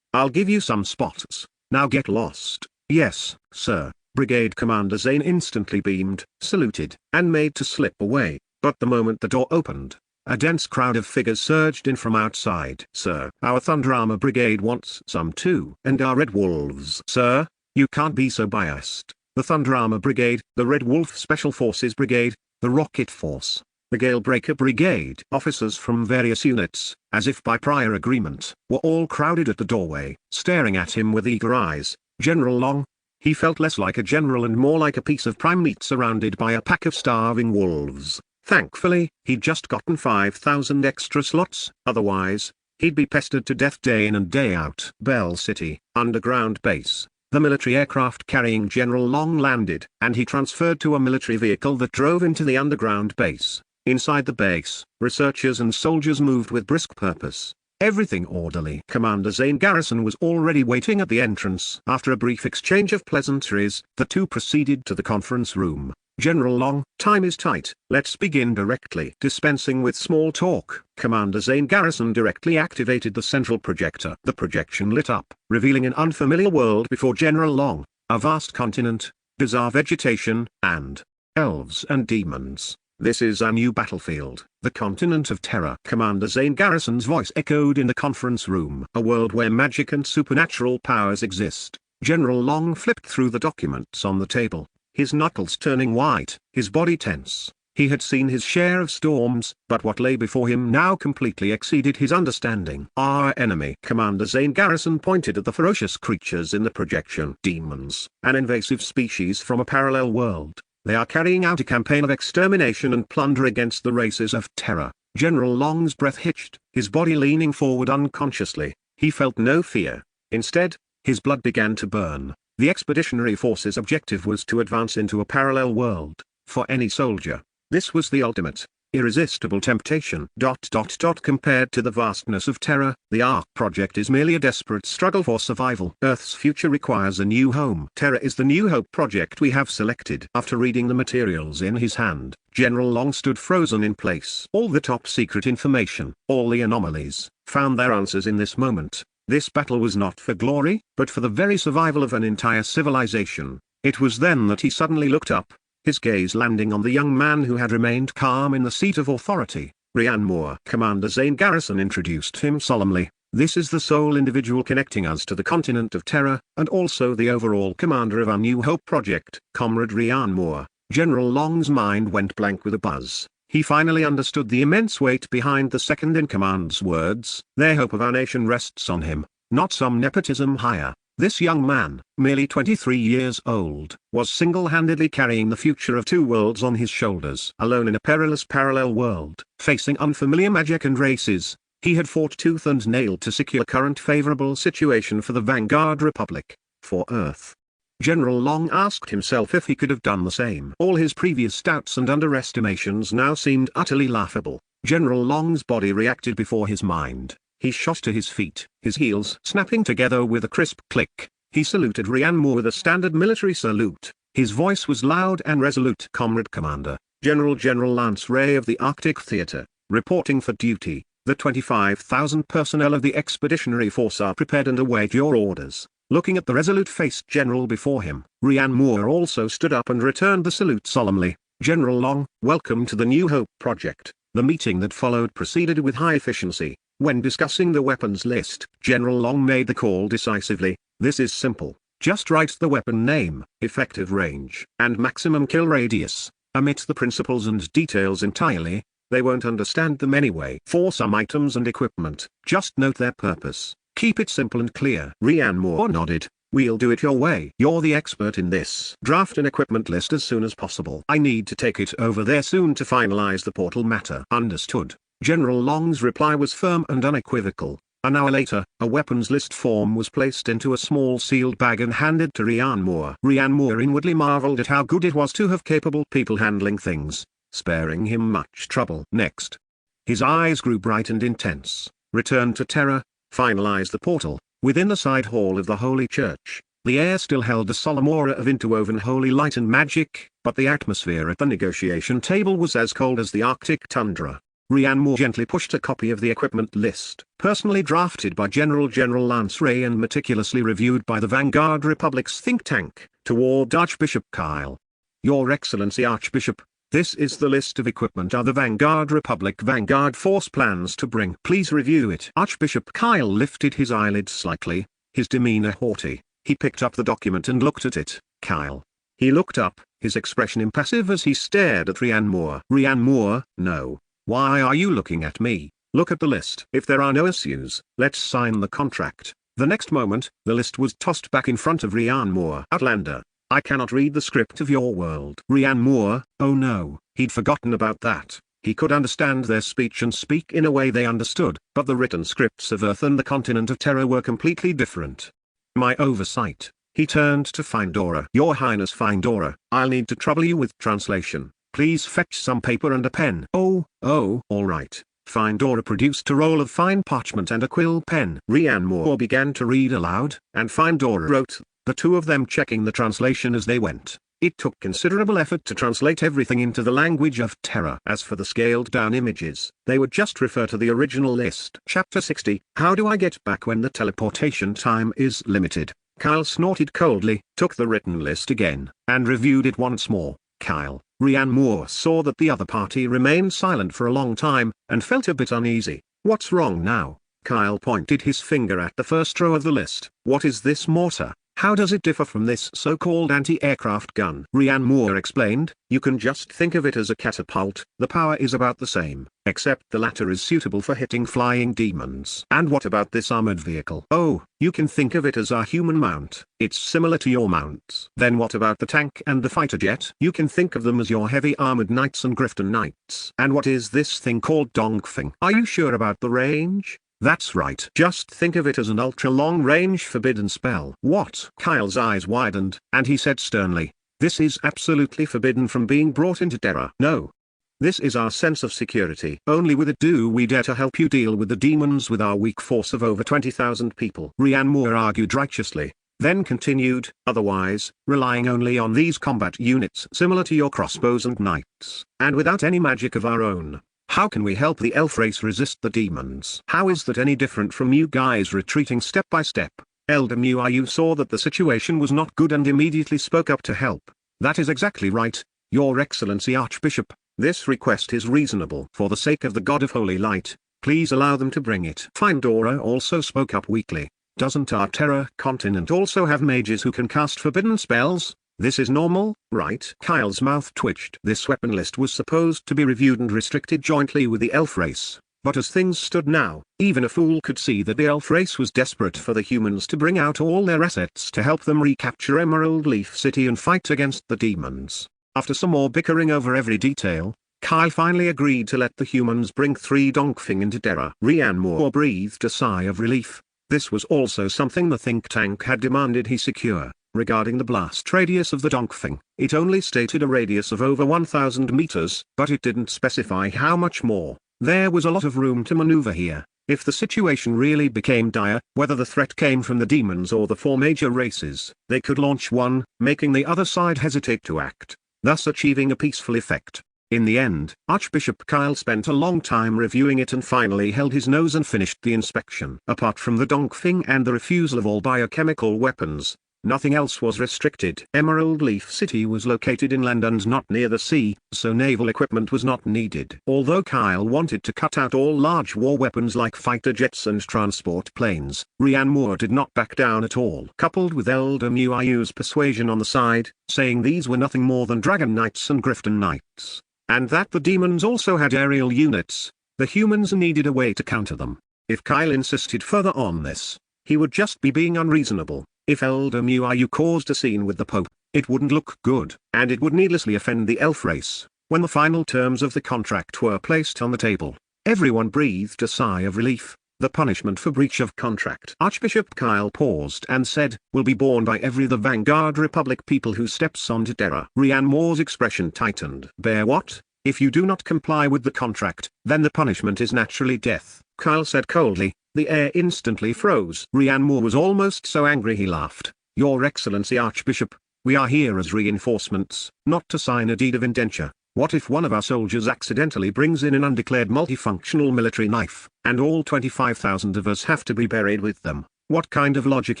I'll give you some spots. Now get lost. Yes, sir. Brigade Commander Zane instantly beamed, saluted, and made to slip away. But the moment the door opened, a dense crowd of figures surged in from outside. Sir, our Thunder Armor Brigade wants some too. And our Red Wolves. Sir, you can't be so biased. The Thunder Armor Brigade, the Red Wolf Special Forces Brigade, the Rocket Force, the Galebreaker Brigade. Officers from various units, as if by prior agreement, were all crowded at the doorway, staring at him with eager eyes. General Long. He felt less like a general and more like a piece of prime meat surrounded by a pack of starving wolves. Thankfully, he'd just gotten 5,000 extra slots. Otherwise, He'd be pestered to death day in and day out. Bell City, underground base. The military aircraft carrying General Long landed, and he transferred to a military vehicle that drove into the underground base. Inside the base, researchers and soldiers moved with brisk purpose. Everything orderly. Commander Zane Garrison was already waiting at the entrance. After a brief exchange of pleasantries, the two proceeded to the conference room. General Long, time is tight, let's begin directly. Dispensing with small talk, Commander Zane Garrison directly activated the central projector. The projection lit up, revealing an unfamiliar world before General Long, a vast continent, bizarre vegetation, and elves and demons. This is our new battlefield, the continent of terror. Commander Zane Garrison's voice echoed in the conference room. A world where magic and supernatural powers exist. General Long flipped through the documents on the table, his knuckles turning white, his body tense. He had seen his share of storms, but what lay before him now completely exceeded his understanding. Our enemy. Commander Zane Garrison pointed at the ferocious creatures in the projection. Demons, an invasive species from a parallel world. They are carrying out a campaign of extermination and plunder against the races of terror. General Long's breath hitched, his body leaning forward unconsciously. He felt no fear. Instead, his blood began to burn. The expeditionary force's objective was to advance into a parallel world. For any soldier, this was the ultimate, irresistible temptation. Compared to the vastness of terror, the ARC project is merely a desperate struggle for survival. Earth's future requires a new home. Terror is the New Hope project we have selected. After reading the materials in his hand, General Long stood frozen in place. All the top secret information, all the anomalies, found their answers in this moment. This battle was not for glory, but for the very survival of an entire civilization. It was then that he suddenly looked up, his gaze landing on the young man who had remained calm in the seat of authority, Ryan Moore. Commander Zane Garrison introduced him solemnly. This is the sole individual connecting us to the continent of terror, and also the overall commander of our New Hope project, Comrade Ryan Moore. General Long's mind went blank with a buzz. He finally understood the immense weight behind the second-in-command's words. Their hope of our nation rests on him, not some nepotism hire. This young man, merely 23 years old, was single-handedly carrying the future of two worlds on his shoulders. Alone in a perilous parallel world, facing unfamiliar magic and races, he had fought tooth and nail to secure current favorable situation for the Vanguard Republic, for Earth. General Long asked himself if he could have done the same. All his previous doubts and underestimations now seemed utterly laughable. General Long's body reacted before his mind. He shot to his feet, his heels snapping together with a crisp click. He saluted Ryan Moore with a standard military salute. His voice was loud and resolute. Comrade Commander, General Lance Ray of the Arctic Theater, reporting for duty. The 25,000 personnel of the Expeditionary Force are prepared and await your orders. Looking at the resolute-faced general before him, Ryan Moore also stood up and returned the salute solemnly. General Long, welcome to the New Hope project. The meeting that followed proceeded with high efficiency. When discussing the weapons list, General Long made the call decisively. This is simple. Just write the weapon name, effective range, and maximum kill radius. Omit the principles and details entirely. They won't understand them anyway. For some items and equipment, just note their purpose. Keep it simple and clear. Ryan Moore nodded. We'll do it your way. You're the expert in this. Draft an equipment list as soon as possible. I need to take it over there soon to finalize the portal matter. Understood. General Long's reply was firm and unequivocal. An hour later, a weapons list form was placed into a small sealed bag and handed to Ryan Moore. Ryan Moore inwardly marveled at how good it was to have capable people handling things, sparing him much trouble. Next. His eyes grew bright and intense. Return to terror. Finalize the portal. Within the side hall of the Holy Church, the air still held a solemn aura of interwoven holy light and magic, but the atmosphere at the negotiation table was as cold as the Arctic tundra. Ryan Moore gently pushed a copy of the equipment list, personally drafted by General Lance Ray and meticulously reviewed by the Vanguard Republic's think tank, toward Archbishop Kyle. Your Excellency Archbishop, this is the list of equipment the Vanguard Republic Vanguard Force plans to bring. Please review it. Archbishop Kyle lifted his eyelids slightly, his demeanor haughty. He picked up the document and looked at it. Kyle. He looked up, his expression impassive as he stared at Ryan Moore. Ryan Moore, no. Why are you looking at me? Look at the list. If there are no issues, let's sign the contract. The next moment, the list was tossed back in front of Ryan Moore. Outlander. I cannot read the script of your world. Ryan Moore, oh no, he'd forgotten about that. He could understand their speech and speak in a way they understood, but the written scripts of Earth and the continent of Terra were completely different. My oversight. He turned to Findora. Your Highness Findora, I'll need to trouble you with translation. Please fetch some paper and a pen. Oh, all right. Findora produced a roll of fine parchment and a quill pen. Rian Moore began to read aloud, and Findora wrote, the two of them checking the translation as they went. It took considerable effort to translate everything into the language of Terra. As for the scaled-down images, they would just refer to the original list. Chapter 60, How do I get back when the teleportation time is limited? Kyle snorted coldly, took the written list again, and reviewed it once more. Kyle, Rian Moore saw that the other party remained silent for a long time, and felt a bit uneasy. What's wrong now? Kyle pointed his finger at the first row of the list. What is this mortar? How does it differ from this so-called anti-aircraft gun? Rian Moore explained, you can just think of it as a catapult. The power is about the same, except the latter is suitable for hitting flying demons. And what about this armored vehicle? Oh, you can think of it as our human mount. It's similar to your mounts. Then what about the tank and the fighter jet? You can think of them as your heavy armored knights and Grifton knights. And what is this thing called Dongfeng? Are you sure about the range? That's right. Just think of it as an ultra-long-range forbidden spell. What? Kyle's eyes widened, and he said sternly, this is absolutely forbidden from being brought into Terra. No. This is our sense of security. Only with it do we dare to help you deal with the demons with our weak force of over 20,000 people. Rian Moore argued righteously, then continued, otherwise, relying only on these combat units similar to your crossbows and knights, and without any magic of our own. How can we help the elf race resist the demons? How is that any different from you guys retreating step by step? Elder Muayu saw that the situation was not good and immediately spoke up to help. That is exactly right, Your Excellency Archbishop. This request is reasonable. For the sake of the God of Holy Light, please allow them to bring it. Findora also spoke up weakly. Doesn't our Terra continent also have mages who can cast forbidden spells? This is normal, right? Kyle's mouth twitched. This weapon list was supposed to be reviewed and restricted jointly with the elf race, but as things stood now, even a fool could see that the elf race was desperate for the humans to bring out all their assets to help them recapture Emerald Leaf City and fight against the demons. After some more bickering over every detail, Kyle finally agreed to let the humans bring 3 Dongfeng into Terra. Rian Moore breathed a sigh of relief. This was also something the think tank had demanded he secure. Regarding the blast radius of the Dongfeng, it only stated a radius of over 1,000 meters, but it didn't specify how much more. There was a lot of room to maneuver here. If the situation really became dire, whether the threat came from the demons or the 4 major races, they could launch one, making the other side hesitate to act, thus achieving a peaceful effect. In the end, Archbishop Kyle spent a long time reviewing it and finally held his nose and finished the inspection. Apart from the Dongfeng and the refusal of all biochemical weapons, nothing else was restricted. Emerald Leaf City was located inland and not near the sea, so naval equipment was not needed. Although Kyle wanted to cut out all large war weapons like fighter jets and transport planes, Rian Moore did not back down at all. Coupled with Elder Muayu's persuasion on the side, saying these were nothing more than Dragon Knights and Grifton Knights, and that the demons also had aerial units, the humans needed a way to counter them. If Kyle insisted further on this, he would just be being unreasonable. If Elder Muayu caused a scene with the Pope, it wouldn't look good, and it would needlessly offend the elf race. When the final terms of the contract were placed on the table, everyone breathed a sigh of relief. The punishment for breach of contract. Archbishop Kyle paused and said, will be borne by every the Vanguard Republic people who steps onto Terra. Rian Moore's expression tightened. Bear what? If you do not comply with the contract, then the punishment is naturally death, Kyle said coldly. The air instantly froze. Rian Moore was almost so angry he laughed. Your Excellency Archbishop, we are here as reinforcements, not to sign a deed of indenture. What if one of our soldiers accidentally brings in an undeclared multifunctional military knife, and all 25,000 of us have to be buried with them? What kind of logic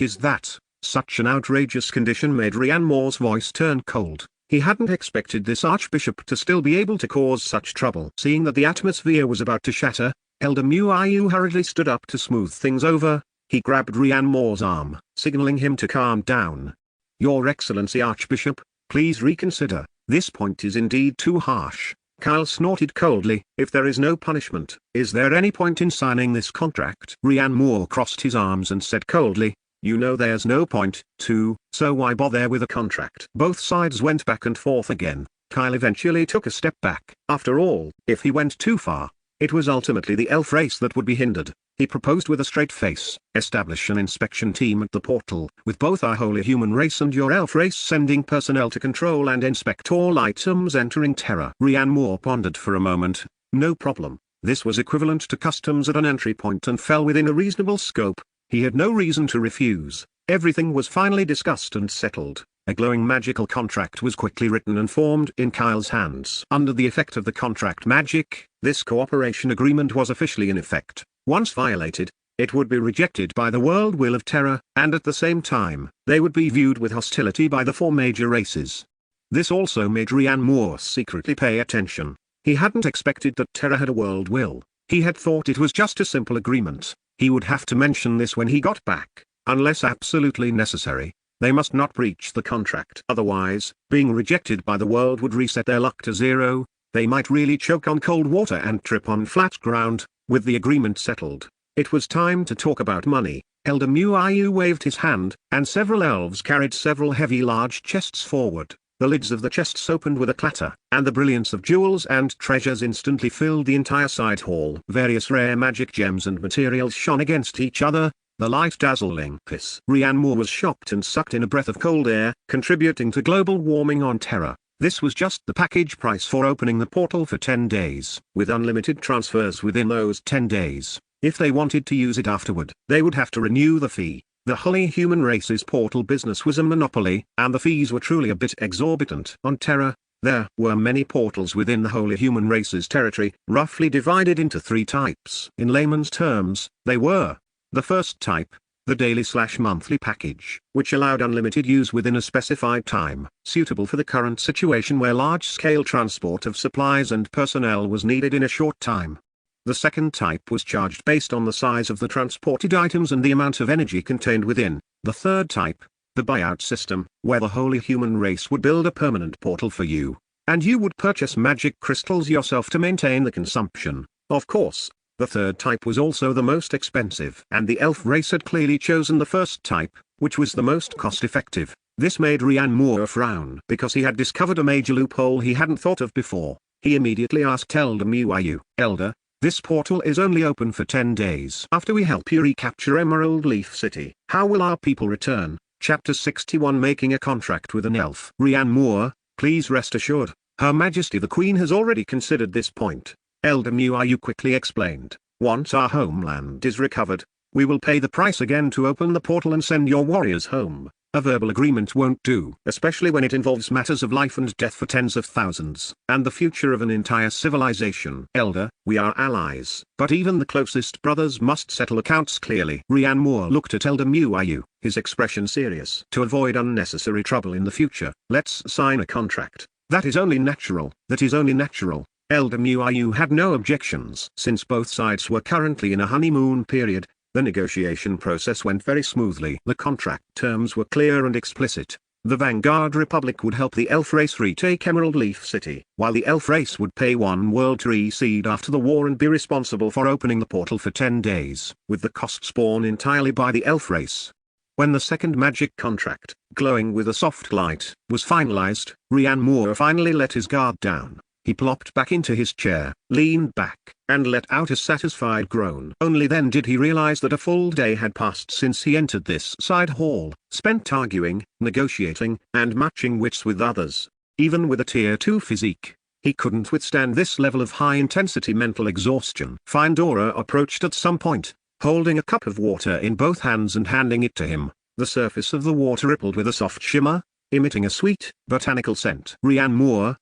is that? Such an outrageous condition made Rian Moore's voice turn cold. He hadn't expected this archbishop to still be able to cause such trouble. Seeing that the atmosphere was about to shatter, Elder Muayu hurriedly stood up to smooth things over. He grabbed Rian Moore's arm, signaling him to calm down. Your Excellency Archbishop, please reconsider. This point is indeed too harsh. Kyle snorted coldly. If there is no punishment, is there any point in signing this contract? Rian Moore crossed his arms and said coldly, you know there's no point, too, so why bother with a contract? Both sides went back and forth again. Kyle eventually took a step back. After all, if he went too far, it was ultimately the elf race that would be hindered. He proposed with a straight face, establish an inspection team at the portal, with both our holy human race and your elf race sending personnel to control and inspect all items entering Terra. Rian Moore pondered for a moment. No problem. This was equivalent to customs at an entry point and fell within a reasonable scope. He had no reason to refuse. Everything was finally discussed and settled. A glowing magical contract was quickly written and formed in Kyle's hands. Under the effect of the contract magic, this cooperation agreement was officially in effect. Once violated, it would be rejected by the world will of Terra, and at the same time, they would be viewed with hostility by the 4 major races. This also made Rian Moore secretly pay attention. He hadn't expected that Terra had a world will. He had thought it was just a simple agreement. He would have to mention this when he got back, unless absolutely necessary. They must not breach the contract. Otherwise, being rejected by the world would reset their luck to 0. They might really choke on cold water and trip on flat ground. With the agreement settled, it was time to talk about money. Elder Muayu waved his hand, and several elves carried several heavy large chests forward. The lids of the chests opened with a clatter, and the brilliance of jewels and treasures instantly filled the entire side hall. Various rare magic gems and materials shone against each other, the light dazzling. Rian Moore was shocked and sucked in a breath of cold air, contributing to global warming on Terra. This was just the package price for opening the portal for 10 days, with unlimited transfers within those 10 days. If they wanted to use it afterward, they would have to renew the fee. The holy human race's portal business was a monopoly, and the fees were truly a bit exorbitant. On Terra, there were many portals within the holy human race's territory, roughly divided into 3 types. In layman's terms, they were: the first type, the daily/monthly package, which allowed unlimited use within a specified time, suitable for the current situation where large-scale transport of supplies and personnel was needed in a short time. The second type was charged based on the size of the transported items and the amount of energy contained within. The third type, the buyout system, where the holy human race would build a permanent portal for you, and you would purchase magic crystals yourself to maintain the consumption. Of course, the third type was also the most expensive, and the elf race had clearly chosen the first type, which was the most cost-effective. This made Rian Moore frown because he had discovered a major loophole he hadn't thought of before. He immediately asked Elder Muayu, "Elder, this portal is only open for 10 days. After we help you recapture Emerald Leaf City, how will our people return?" Chapter 61 Making a Contract with an Elf. Rian Moore, please rest assured, Her Majesty the Queen has already considered this point. Elder Muayu quickly explained, "Once our homeland is recovered, we will pay the price again to open the portal and send your warriors home. A verbal agreement won't do, especially when it involves matters of life and death for tens of thousands, and the future of an entire civilization. Elder, we are allies, but even the closest brothers must settle accounts clearly." Rian Moore looked at Elder Muayu, his expression serious. "To avoid unnecessary trouble in the future, let's sign a contract. That is only natural." "That is only natural." Elder Muayu had no objections. Since both sides were currently in a honeymoon period, the negotiation process went very smoothly. The contract terms were clear and explicit. The Vanguard Republic would help the Elf race retake Emerald Leaf City, while the Elf race would pay 1 world tree seed after the war and be responsible for opening the portal for 10 days, with the costs borne entirely by the Elf race. When the second magic contract, glowing with a soft light, was finalized, Rian Moore finally let his guard down. He plopped back into his chair, leaned back, and let out a satisfied groan. Only then did he realize that a full day had passed since he entered this side hall, spent arguing, negotiating, and matching wits with others. Even with a Tier 2 physique, he couldn't withstand this level of high-intensity mental exhaustion. Findora approached at some point, holding a cup of water in both hands and handing it to him. The surface of the water rippled with a soft shimmer, emitting a sweet, botanical scent. Rian Moore,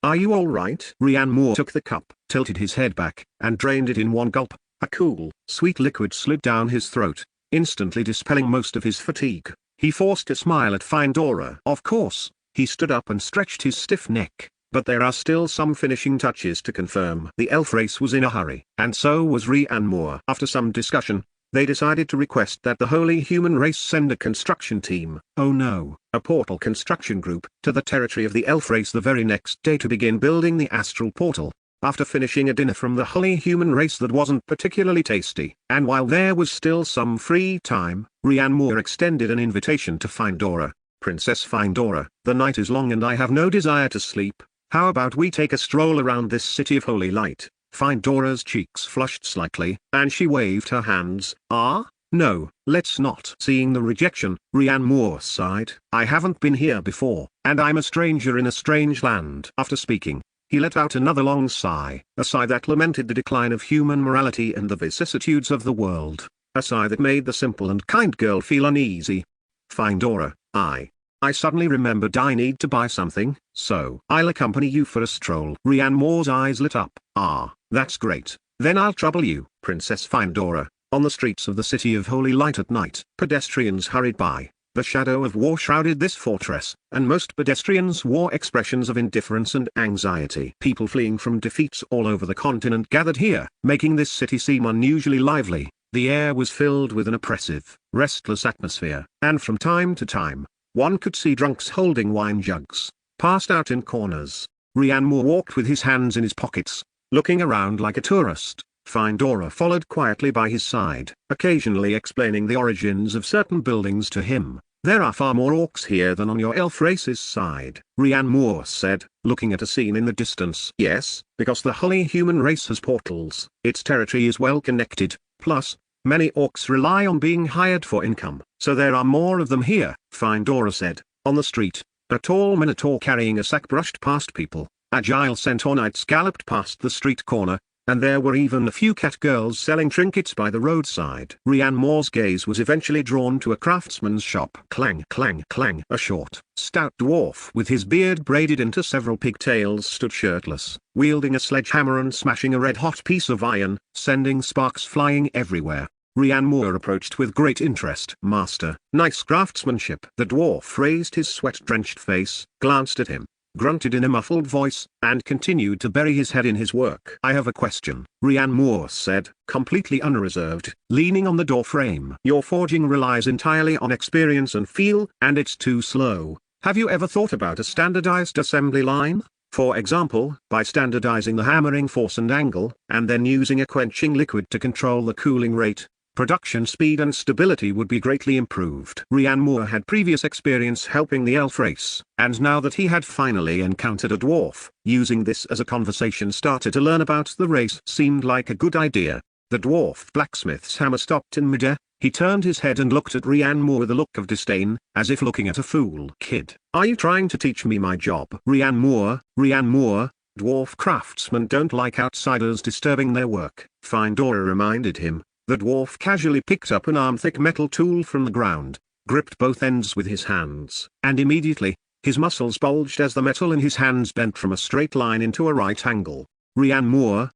Are you all right?" Rian Moore took the cup, tilted his head back, and drained it in one gulp. A cool, sweet liquid slid down his throat, instantly dispelling most of his fatigue. He forced a smile at Findora. Of course, he stood up and stretched his stiff neck, but there are still some finishing touches to confirm. The elf race was in a hurry, and so was Rian Moore. After some discussion, they decided to request that the holy human race send a construction team, oh no, a portal construction group, to the territory of the elf race the very next day to begin building the astral portal. After finishing a dinner from the holy human race that wasn't particularly tasty, and while there was still some free time, Rian Moore extended an invitation to Findora. Princess Findora, the night is long and I have no desire to sleep. How about we take a stroll around this city of holy light? Findora's cheeks flushed slightly, and she waved her hands. Ah, no, let's not. Seeing the rejection, Rian Moore sighed. I haven't been here before, and I'm a stranger in a strange land. After speaking, he let out another long sigh, a sigh that lamented the decline of human morality and the vicissitudes of the world, a sigh that made the simple and kind girl feel uneasy. Findora, I suddenly remembered I need to buy something, so I'll accompany you for a stroll. Rian Moore's eyes lit up. Ah, that's great, then I'll trouble you. Princess Findora, on the streets of the City of Holy Light at night, pedestrians hurried by. The shadow of war shrouded this fortress, and most pedestrians wore expressions of indifference and anxiety. People fleeing from defeats all over the continent gathered here, making this city seem unusually lively. The air was filled with an oppressive, restless atmosphere, and from time to time, one could see drunks holding wine jugs, passed out in corners. Rian Moore walked with his hands in his pockets, looking around like a tourist. Findora followed quietly by his side, occasionally explaining the origins of certain buildings to him. There are far more orcs here than on your elf race's side, Rian Moore said, looking at a scene in the distance. Yes, because the holy human race has portals. Its territory is well connected, plus, many orcs rely on being hired for income, so there are more of them here, Findora said. On the street, a tall minotaur carrying a sack brushed past people. Agile centaur knights galloped past the street corner, and there were even a few cat girls selling trinkets by the roadside. Rian Moore's gaze was eventually drawn to a craftsman's shop. Clang clang clang. A short, stout dwarf with his beard braided into several pigtails stood shirtless, wielding a sledgehammer and smashing a red-hot piece of iron, sending sparks flying everywhere. Rian Moore approached with great interest. Master, nice craftsmanship. The dwarf raised his sweat-drenched face, glanced at him, grunted in a muffled voice, and continued to bury his head in his work. I have a question, Rian Moore said, completely unreserved, leaning on the door frame. Your forging relies entirely on experience and feel, and it's too slow. Have you ever thought about a standardized assembly line? For example, by standardizing the hammering force and angle, and then using a quenching liquid to control the cooling rate, production speed and stability would be greatly improved. Rian Moore had previous experience helping the elf race, and now that he had finally encountered a dwarf, using this as a conversation starter to learn about the race seemed like a good idea. The dwarf blacksmith's hammer stopped in midair. He turned his head and looked at Rian Moore with a look of disdain, as if looking at a fool. Kid, are you trying to teach me my job? Rian Moore, dwarf craftsmen don't like outsiders disturbing their work, Findora reminded him. The dwarf casually picked up an arm-thick metal tool from the ground, gripped both ends with his hands, and immediately, his muscles bulged as the metal in his hands bent from a straight line into a right angle. Rian Moore,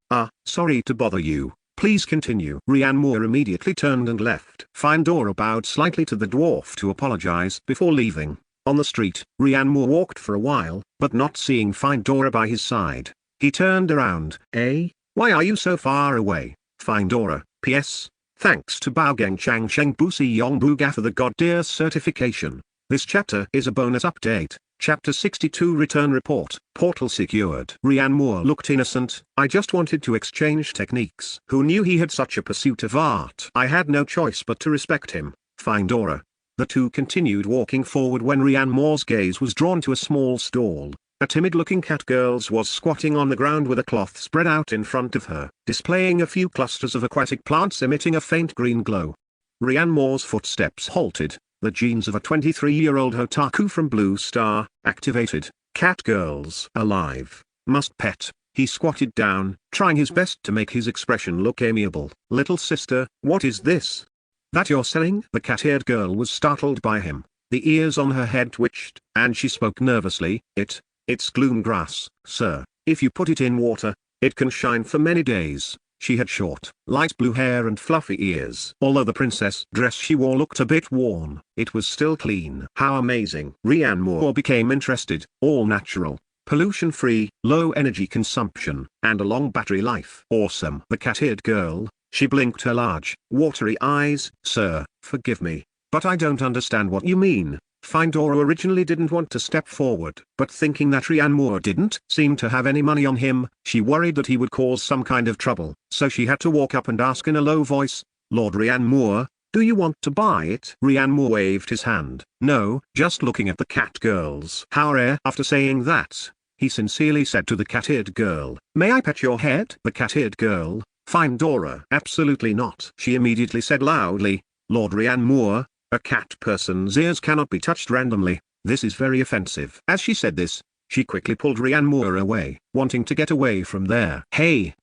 sorry to bother you, please continue. Rian Moore immediately turned and left. Findora bowed slightly to the dwarf to apologize before leaving. On the street, Rian Moore walked for a while, but not seeing Findora by his side, he turned around. Why are you so far away? Findora, P.S. Thanks to Baogeng Chang Sheng Busi Yong Buga for the God Deer certification. This chapter is a bonus update. Chapter 62 Return Report. Portal secured. Rian Moore looked innocent. I just wanted to exchange techniques. Who knew he had such a pursuit of art? I had no choice but to respect him. Findora. The two continued walking forward when Rian Moore's gaze was drawn to a small stall. A timid-looking cat girl was squatting on the ground with a cloth spread out in front of her, displaying a few clusters of aquatic plants emitting a faint green glow. Rian Moore's footsteps halted, the genes of a 23-year-old otaku from Blue Star, activated. Cat girls alive, must pet. He squatted down, trying his best to make his expression look amiable. Little sister, what is this? That you're selling? The cat-haired girl was startled by him. The ears on her head twitched, and she spoke nervously. It's gloom grass, sir. If you put it in water, it can shine for many days. She had short, light blue hair and fluffy ears. Although the princess dress she wore looked a bit worn, it was still clean. How amazing. Rian Moore became interested. All natural, pollution-free, low energy consumption, and a long battery life. Awesome. The cat-eared girl, she blinked her large, watery eyes. Sir, forgive me, but I don't understand what you mean. Findora originally didn't want to step forward, but thinking that Rian Moore didn't seem to have any money on him, she worried that he would cause some kind of trouble, so she had to walk up and ask in a low voice, Lord Rian Moore, Do you want to buy it? Rianmo waved his hand. No, just looking at the cat girls. How rare. After saying that, he sincerely said to the cat-eared girl, may I pet your head? The cat-eared girl, fine Dora. Absolutely not. She immediately said loudly, Lord Rianmo, a cat person's ears cannot be touched randomly. This is very offensive. As she said this, she quickly pulled Rianmo away, wanting to get away from there. Hey,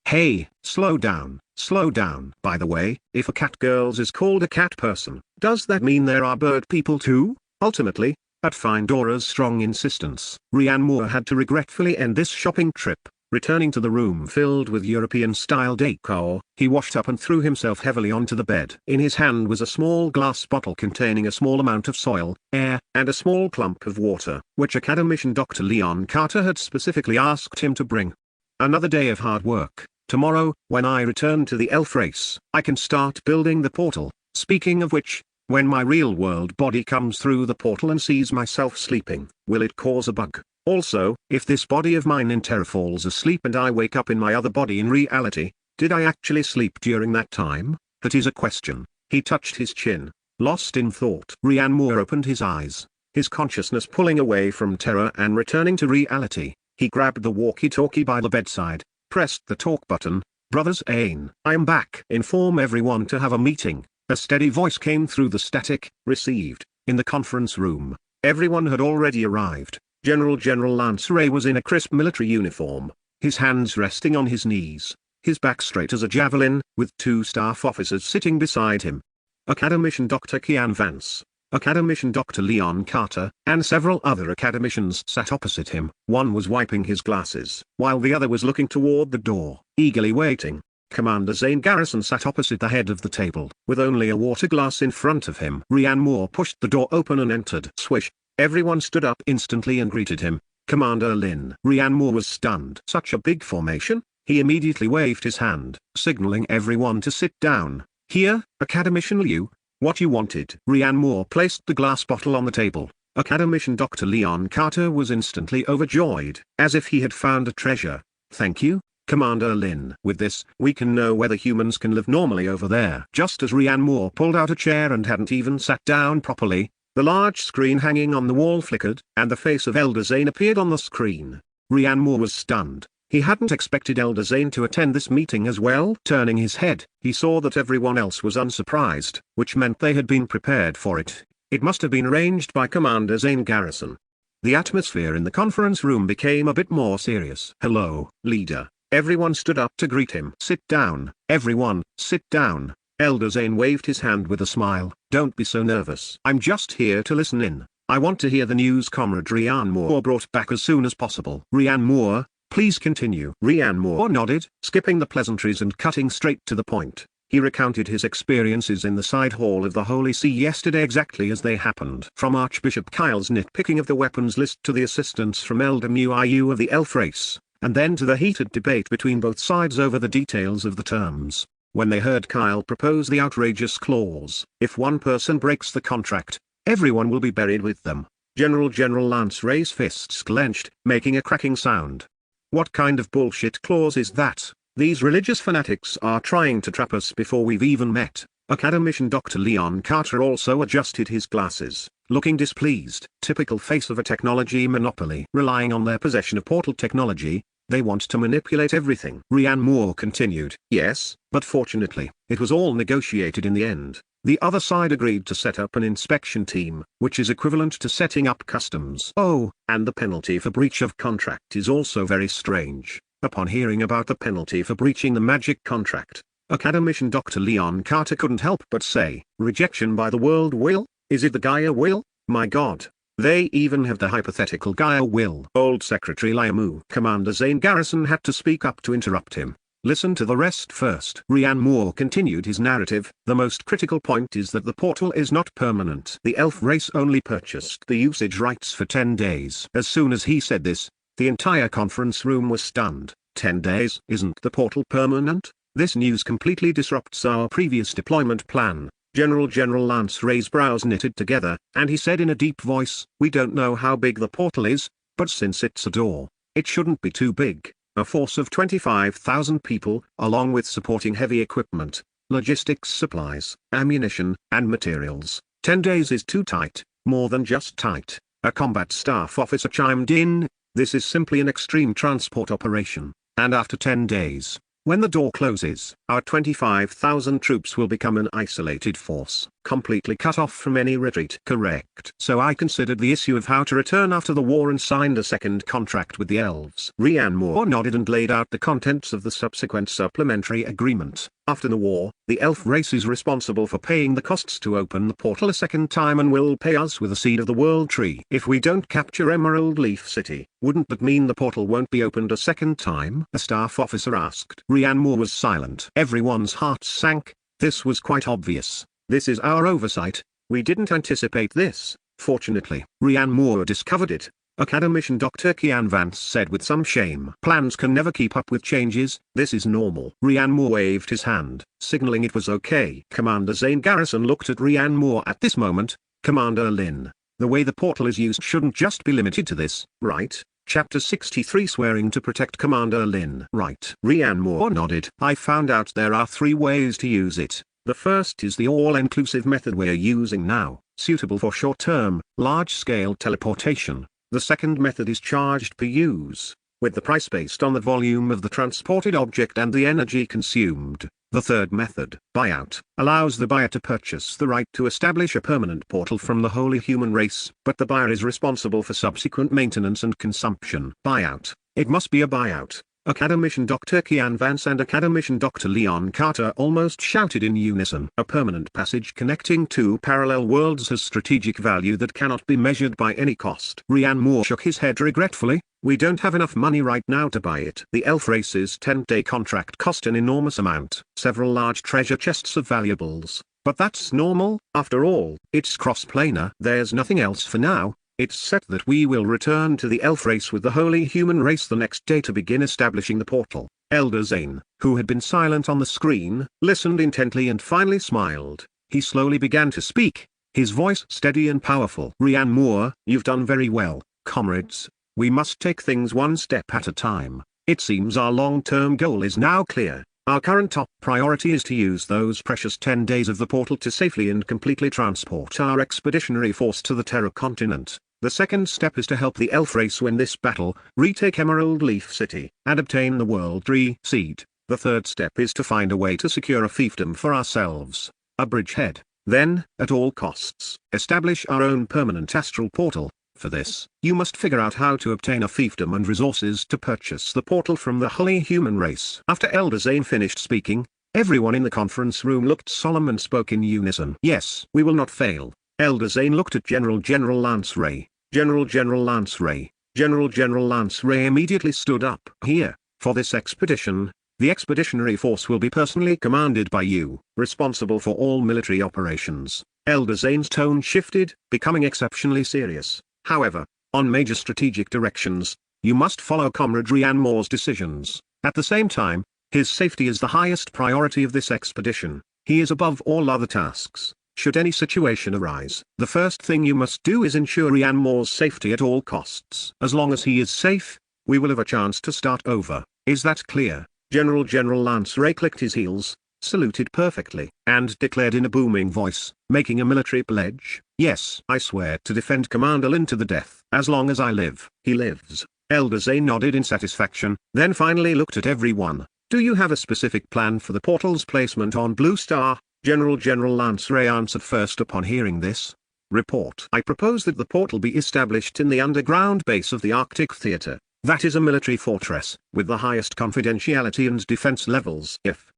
slow down, slow down. By the way, if a cat girls is called a cat person, does that mean there are bird people too? Ultimately, at Find Dora's strong insistence, Rianmo had to regretfully end this shopping trip. Returning to the room filled with European-style decor, he washed up and threw himself heavily onto the bed. In his hand was a small glass bottle containing a small amount of soil, air, and a small clump of water, which academician Dr. Leon Carter had specifically asked him to bring. Another day of hard work. Tomorrow, when I return to the elf race, I can start building the portal. Speaking of which, when my real-world body comes through the portal and sees myself sleeping, will it cause a bug? Also, if this body of mine in terror falls asleep and I wake up in my other body in reality, did I actually sleep during that time? That is a question. He touched his chin, lost in thought. Rianmo opened his eyes, his consciousness pulling away from terror and returning to reality. He grabbed the walkie-talkie by the bedside, pressed the talk button. Brothers Ain, I am back. Inform everyone to have a meeting. A steady voice came through the static. Received. In the conference room, everyone had already arrived. General Lance Ray was in a crisp military uniform, his hands resting on his knees, his back straight as a javelin, with 2 staff officers sitting beside him. Academician Dr. Kian Vance, Academician Dr. Leon Carter, and several other academicians sat opposite him. One was wiping his glasses, while the other was looking toward the door, eagerly waiting. Commander Zane Garrison sat opposite the head of the table, with only a water glass in front of him. Rianmo pushed the door open and entered. Swish. Everyone stood up instantly and greeted him. Commander Lin. Rianmo was stunned. Such a big formation? He immediately waved his hand, signaling everyone to sit down. Here, Academician Liu, what you wanted. Rianmo placed the glass bottle on the table. Academician Dr. Leon Carter was instantly overjoyed, as if he had found a treasure. Thank you, Commander Lin. With this, we can know whether humans can live normally over there. Just as Rianmo pulled out a chair and hadn't even sat down properly, the large screen hanging on the wall flickered, and the face of Elder Zane appeared on the screen. Rianmo was stunned. He hadn't expected Elder Zane to attend this meeting as well. Turning his head, he saw that everyone else was unsurprised, which meant they had been prepared for it. It must have been arranged by Commander Zane Garrison. The atmosphere in the conference room became a bit more serious. Hello, leader. Everyone stood up to greet him. Sit down, everyone, sit down. Elder Zane waved his hand with a smile. Don't be so nervous. I'm just here to listen in. I want to hear the news Comrade Rianmo brought back as soon as possible. Rianmo, please continue. Rianmo nodded, skipping the pleasantries and cutting straight to the point. He recounted his experiences in the side hall of the Holy See yesterday exactly as they happened. From Archbishop Kyle's nitpicking of the weapons list to the assistance from Elder Muiu of the elf race, and then to the heated debate between both sides over the details of the terms. When they heard Kyle propose the outrageous clause, if one person breaks the contract, everyone will be buried with them. General Lance Ray's fists clenched, making a cracking sound. What kind of bullshit clause is that? These religious fanatics are trying to trap us before we've even met. Academician Dr. Leon Carter also adjusted his glasses, looking displeased. Typical face of a technology monopoly. Relying on their possession of portal technology, they want to manipulate everything. Rianmo continued. Yes, but fortunately, it was all negotiated in the end. The other side agreed to set up an inspection team, which is equivalent to setting up customs. Oh, and the penalty for breach of contract is also very strange. Upon hearing about the penalty for breaching the magic contract, Academician Dr. Leon Carter couldn't help but say, rejection by the world will? Is it the Gaia will? My god. They even have the hypothetical Gaia will. Old Secretary Liamu. Commander Zane Garrison had to speak up to interrupt him. Listen to the rest first. Rianmo continued his narrative. The most critical point is that the portal is not permanent. The elf race only purchased the usage rights for 10 days. As soon as he said this, the entire conference room was stunned. 10 days? Isn't the portal permanent? This news completely disrupts our previous deployment plan. General Lance Ray's brows knitted together, and he said in a deep voice, we don't know how big the portal is, but since it's a door, it shouldn't be too big. A force of 25,000 people, along with supporting heavy equipment, logistics, supplies, ammunition, and materials. 10 days is too tight, more than just tight. A combat staff officer chimed in. This is simply an extreme transport operation. And after 10 days, when the door closes, our 25,000 troops will become an isolated force, completely cut off from any retreat. Correct. So I considered the issue of how to return after the war and signed a second contract with the elves. Rhiannon Moore nodded and laid out the contents of the subsequent supplementary agreement. After the war, the elf race is responsible for paying the costs to open the portal a second time and will pay us with a seed of the world tree. If we don't capture Emerald Leaf City, wouldn't that mean the portal won't be opened a second time? A staff officer asked. Rhiannon Moore was silent. Everyone's hearts sank. This was quite obvious. This is our oversight. We didn't anticipate this, fortunately. Rhiannon Moore discovered it. Academician Dr. Kian Vance said with some shame. Plans can never keep up with changes. This is normal. Rhiannon Moore waved his hand, signaling it was okay. Commander Zane Garrison looked at Rhiannon Moore at this moment. Commander Lin, the way the portal is used shouldn't just be limited to this, right? Chapter 63, Swearing to Protect Commander Lin. Right. Rhiannon Moore nodded. I found out there are 3 ways to use it. The first is the all-inclusive method we're using now, suitable for short-term, large-scale teleportation. The second method is charged per use, with the price based on the volume of the transported object and the energy consumed. The third method, buyout, allows the buyer to purchase the right to establish a permanent portal from the holy human race, but the buyer is responsible for subsequent maintenance and consumption. Buyout. It must be a buyout. Academician Dr. Kian Vance and Academician Dr. Leon Carter almost shouted in unison. A permanent passage connecting 2 parallel worlds has strategic value that cannot be measured by any cost. Rhiannon Moore shook his head regretfully. We don't have enough money right now to buy it. The elf race's 10-day contract cost an enormous amount. Several large treasure chests of valuables. But that's normal. After all, it's cross-planar. There's nothing else for now. It's set that we will return to the elf race with the holy human race the next day to begin establishing the portal. Elder Zane, who had been silent on the screen, listened intently and finally smiled. He slowly began to speak, his voice steady and powerful. Rhiannon Moore, you've done very well, comrades. We must take things one step at a time. It seems our long-term goal is now clear. Our current top priority is to use those precious 10 days of the portal to safely and completely transport our expeditionary force to the Terra continent. The second step is to help the elf race win this battle, retake Emerald Leaf City, and obtain the World Tree seed. The third step is to find a way to secure a fiefdom for ourselves, a bridgehead. Then, at all costs, establish our own permanent astral portal. For this, you must figure out how to obtain a fiefdom and resources to purchase the portal from the holy human race. After Elder Zane finished speaking, everyone in the conference room looked solemn and spoke in unison. Yes, we will not fail. Elder Zane looked at General Lance Ray. General Lance Ray. General Lance Ray immediately stood up. Here, for this expedition, the expeditionary force will be personally commanded by you, responsible for all military operations. Elder Zane's tone shifted, becoming exceptionally serious. However, on major strategic directions, you must follow Comrade Rhiannon Moore's decisions. At the same time, his safety is the highest priority of this expedition. He is above all other tasks. Should any situation arise, the first thing you must do is ensure Rhiannon Moore's safety at all costs. As long as he is safe, we will have a chance to start over. Is that clear? General Lance Ray clicked his heels, saluted perfectly, and declared in a booming voice, making a military pledge. Yes, I swear to defend Commander Lin to the death. As long as I live. He lives. Elder Zane nodded in satisfaction, then finally looked at everyone. Do you have a specific plan for the portal's placement on Blue Star? General Lance Ray answered first upon hearing this. Report. I propose that the portal be established in the underground base of the Arctic Theater. That is a military fortress, with the highest confidentiality and defense levels. If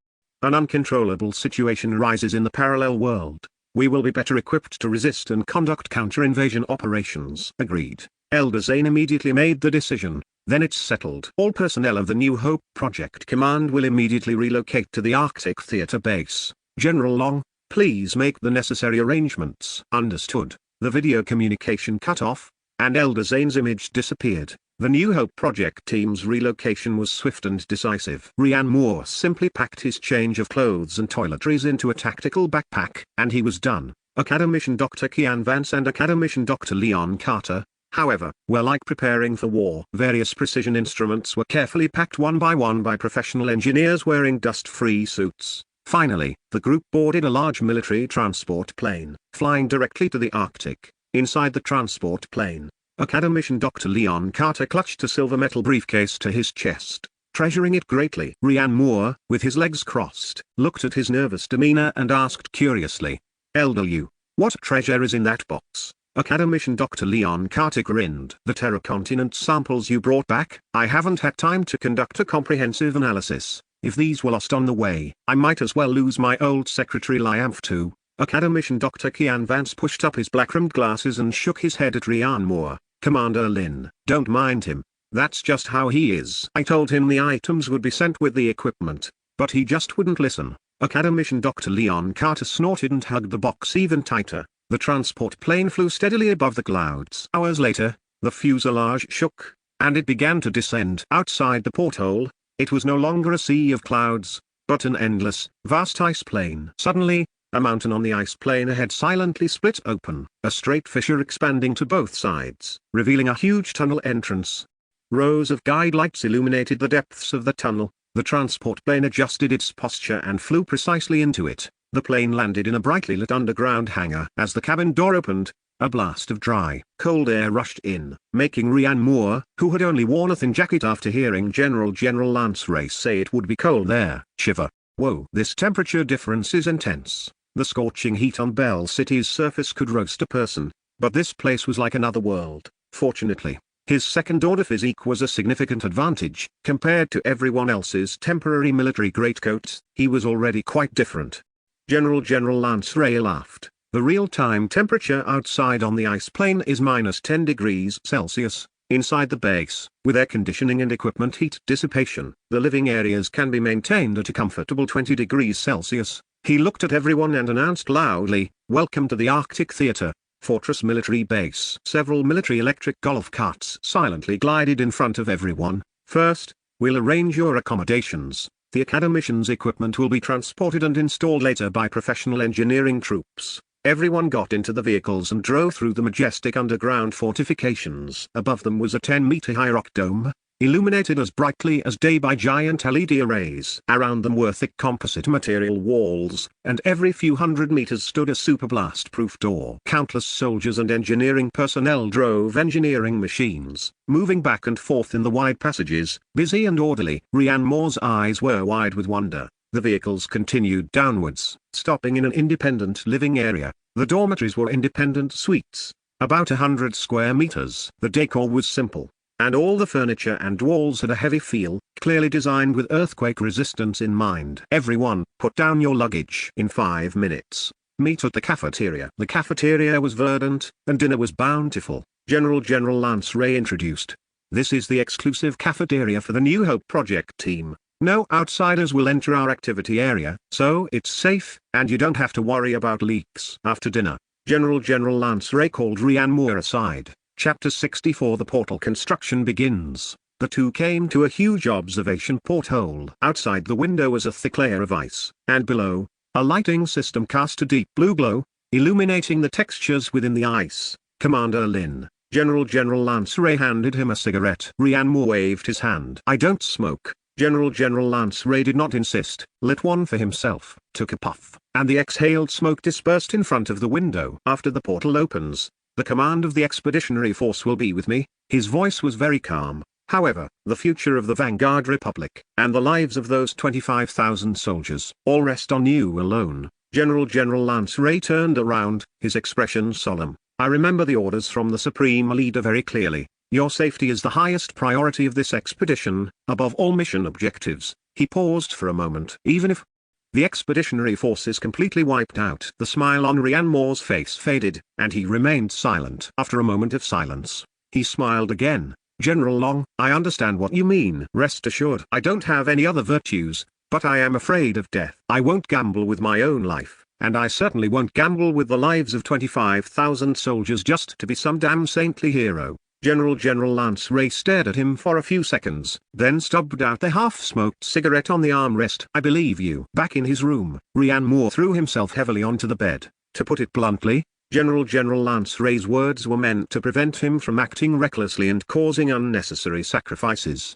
an uncontrollable situation arises in the parallel world, we will be better equipped to resist and conduct counter-invasion operations. Agreed. Elder Zane immediately made the decision. Then it's settled. All personnel of the New Hope Project Command will immediately relocate to the Arctic Theater base. General Long, please make the necessary arrangements. Understood. The video communication cut off, and Elder Zane's image disappeared. The New Hope Project team's relocation was swift and decisive. Rhiannon Moore simply packed his change of clothes and toiletries into a tactical backpack, and he was done. Academician Dr. Kian Vance and Academician Dr. Leon Carter, however, were like preparing for war. Various precision instruments were carefully packed one by professional engineers wearing dust-free suits. Finally, the group boarded a large military transport plane, flying directly to the Arctic. Inside the transport plane, Academician Dr. Leon Carter clutched a silver metal briefcase to his chest, treasuring it greatly. Ryan Moore, with his legs crossed, looked at his nervous demeanor and asked curiously, "LW, what treasure is in that box?" Academician Dr. Leon Carter grinned. "The Terra Continent samples you brought back. I haven't had time to conduct a comprehensive analysis. If these were lost on the way, I might as well lose my old secretary Lyamf too." Academician Dr. Kian Vance pushed up his black-rimmed glasses and shook his head at Ryan Moore. "Commander Lin, don't mind him. That's just how he is. I told him the items would be sent with the equipment, but he just wouldn't listen." Academician Dr. Leon Carter snorted and hugged the box even tighter. The transport plane flew steadily above the clouds. Hours later, the fuselage shook, and it began to descend. Outside the porthole, it was no longer a sea of clouds, but an endless, vast ice plain. Suddenly, a mountain on the ice plain ahead silently split open, a straight fissure expanding to both sides, revealing a huge tunnel entrance. Rows of guide lights illuminated the depths of the tunnel. The transport plane adjusted its posture and flew precisely into it. The plane landed in a brightly lit underground hangar. As the cabin door opened, a blast of dry, cold air rushed in, making Ryan Moore, who had only worn a thin jacket after hearing General Lance Ray say it would be cold there, shiver. Whoa, this temperature difference is intense. The scorching heat on Bell City's surface could roast a person, but this place was like another world. Fortunately, his second-order physique was a significant advantage. Compared to everyone else's temporary military greatcoats, he was already quite different. General Lance Ray laughed. "The real-time temperature outside on the ice plain is -10 degrees Celsius. Inside the base, with air conditioning and equipment heat dissipation, the living areas can be maintained at a comfortable 20 degrees Celsius. He looked at everyone and announced loudly, "Welcome to the Arctic Theater, Fortress Military Base." Several military electric golf carts silently glided in front of everyone. "First, we'll arrange your accommodations. The Academician's equipment will be transported and installed later by professional engineering troops." Everyone got into the vehicles and drove through the majestic underground fortifications. Above them was a 10-meter-high rock dome, illuminated as brightly as day by giant LED arrays. Around them were thick composite material walls, and every few hundred meters stood a superblast-proof door. Countless soldiers and engineering personnel drove engineering machines, moving back and forth in the wide passages, busy and orderly. Ryan Moore's eyes were wide with wonder. The vehicles continued downwards, stopping in an independent living area. The dormitories were independent suites, about 100 square meters. The decor was simple, and all the furniture and walls had a heavy feel, clearly designed with earthquake resistance in mind. "Everyone, put down your luggage. In 5 minutes, meet at the cafeteria." The cafeteria was verdant, and dinner was bountiful. General Lance Ray introduced. "This is the exclusive cafeteria for the New Hope project team. No outsiders will enter our activity area, so it's safe, and you don't have to worry about leaks." After dinner, General Lance Ray called Ryan Moore aside. Chapter 64. The portal construction begins. The two came to a huge observation porthole. Outside the window was a thick layer of ice, and below, a lighting system cast a deep blue glow, illuminating the textures within the ice. "Commander Lin." General Lance Ray handed him a cigarette. Ryan Moore waved his hand. "I don't smoke." General Lance Ray did not insist, lit one for himself, took a puff, and the exhaled smoke dispersed in front of the window. "After the portal opens, the command of the Expeditionary Force will be with me." His voice was very calm. "However, the future of the Vanguard Republic, and the lives of those 25,000 soldiers, all rest on you alone." General Lance Ray turned around, his expression solemn. "I remember the orders from the Supreme Leader very clearly. Your safety is the highest priority of this expedition, above all mission objectives." He paused for a moment. "Even if the Expeditionary Force is completely wiped out." The smile on Ryan Moore's face faded, and he remained silent. After a moment of silence, he smiled again. "General Long, I understand what you mean. Rest assured, I don't have any other virtues, but I am afraid of death. I won't gamble with my own life, and I certainly won't gamble with the lives of 25,000 soldiers just to be some damn saintly hero." General Lance Ray stared at him for a few seconds, then stubbed out the half-smoked cigarette on the armrest. "I believe you." Back in his room, Ryan Moore threw himself heavily onto the bed. To put it bluntly, General Lance Ray's words were meant to prevent him from acting recklessly and causing unnecessary sacrifices.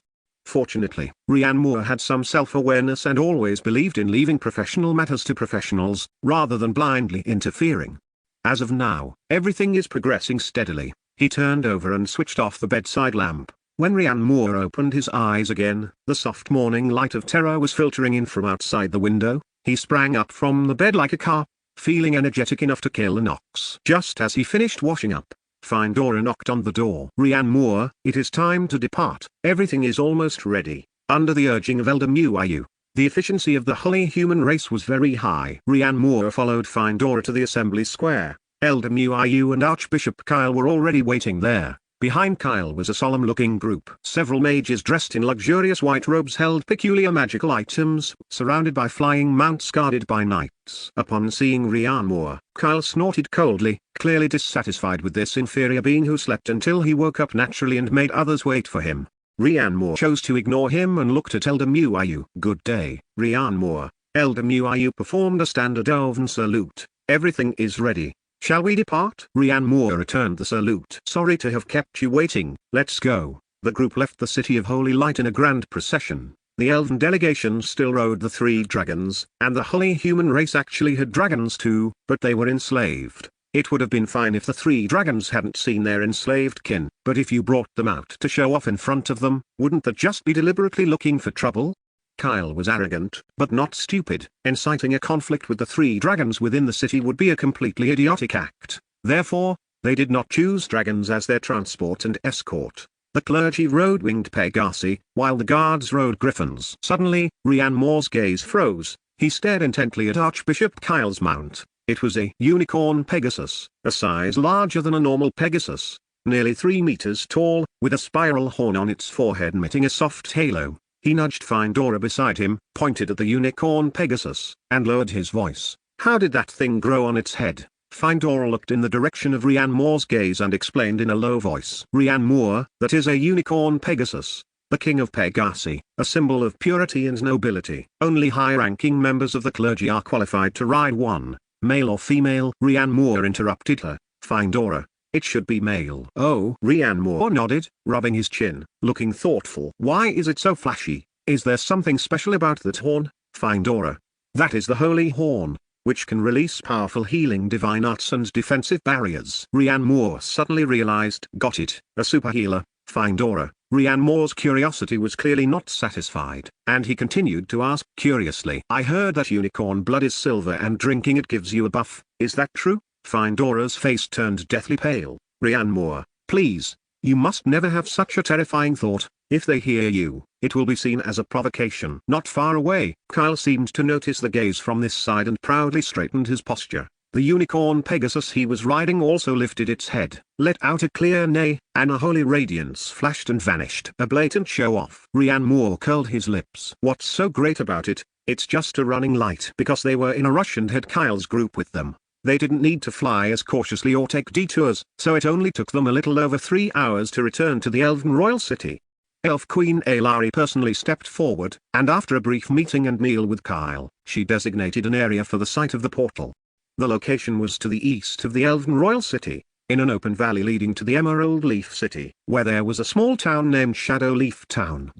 Fortunately, Rhiannon Moore had some self-awareness and always believed in leaving professional matters to professionals, rather than blindly interfering. As of now, everything is progressing steadily. He turned over and switched off the bedside lamp. When Rhiannon Moore opened his eyes again, the soft morning light of terror was filtering in from outside the window. He sprang up from the bed like a car, feeling energetic enough to kill an ox. Just as he finished washing up, Findora knocked on the door. Rhiannon Moore, it is time to depart. Everything is almost ready. Under the urging of Elder Muiyu, the efficiency of the holy human race was very high. Rhiannon Moore followed Findora to the assembly square. Elder Muiyu and Archbishop Kyle were already waiting there. Behind Kyle was a solemn-looking group. Several mages dressed in luxurious white robes held peculiar magical items, surrounded by flying mounts guarded by knights. Upon seeing Rhiannon Moore, Kyle snorted coldly, clearly dissatisfied with this inferior being who slept until he woke up naturally and made others wait for him. Rhiannon Moore chose to ignore him and looked at Elder Muiyu. Good day, Rhiannon Moore. Elder Muiyu performed a standard elven salute. Everything is ready. Shall we depart? Rhiannon Moore returned the salute. Sorry to have kept you waiting, let's go. The group left the City of Holy Light in a grand procession. The elven delegation still rode the 3 dragons, and the holy human race actually had dragons too, but they were enslaved. It would have been fine if the 3 dragons hadn't seen their enslaved kin, but if you brought them out to show off in front of them, wouldn't that just be deliberately looking for trouble? Kyle was arrogant, but not stupid. Inciting a conflict with the 3 dragons within the city would be a completely idiotic act. Therefore, they did not choose dragons as their transport and escort. The clergy rode winged Pegasi, while the guards rode griffins. Suddenly, Rhiannon Moore's gaze froze. He stared intently at Archbishop Kyle's mount. It was a unicorn Pegasus, a size larger than a normal Pegasus, nearly 3 meters tall, with a spiral horn on its forehead emitting a soft halo. He nudged Findora beside him, pointed at the unicorn Pegasus, and lowered his voice. How did that thing grow on its head? Findora looked in the direction of Rhiannon Moore's gaze and explained in a low voice. Rhiannon Moore, that is a unicorn Pegasus, the king of Pegasi, a symbol of purity and nobility. Only high-ranking members of the clergy are qualified to ride one, male or female. Rhiannon Moore interrupted her. Findora, it should be male. Oh, Rhiannon Moore nodded, rubbing his chin, looking thoughtful. Why is it so flashy? Is there something special about that horn? Findora. That is the holy horn, which can release powerful healing divine arts and defensive barriers. Rhiannon Moore suddenly realized. Got it, a super healer, Findora. Rhiannon Moore's curiosity was clearly not satisfied, and he continued to ask curiously. I heard that unicorn blood is silver and drinking it gives you a buff, is that true? Findora's face turned deathly pale. Rhiannon Moore, please, you must never have such a terrifying thought. If they hear you, it will be seen as a provocation. Not far away, Kyle seemed to notice the gaze from this side and proudly straightened his posture. The unicorn Pegasus he was riding also lifted its head, let out a clear neigh, and a holy radiance flashed and vanished. A blatant show-off. Rhiannon Moore curled his lips. What's so great about it? It's just a running light. Because they were in a rush and had Kyle's group with them, they didn't need to fly as cautiously or take detours, so it only took them a little over 3 hours to return to the Elven Royal City. Elf Queen Aelari personally stepped forward, and after a brief meeting and meal with Kyle, she designated an area for the site of the portal. The location was to the east of the Elven Royal City, in an open valley leading to the Emerald Leaf City, where there was a small town named Shadow Leaf Town.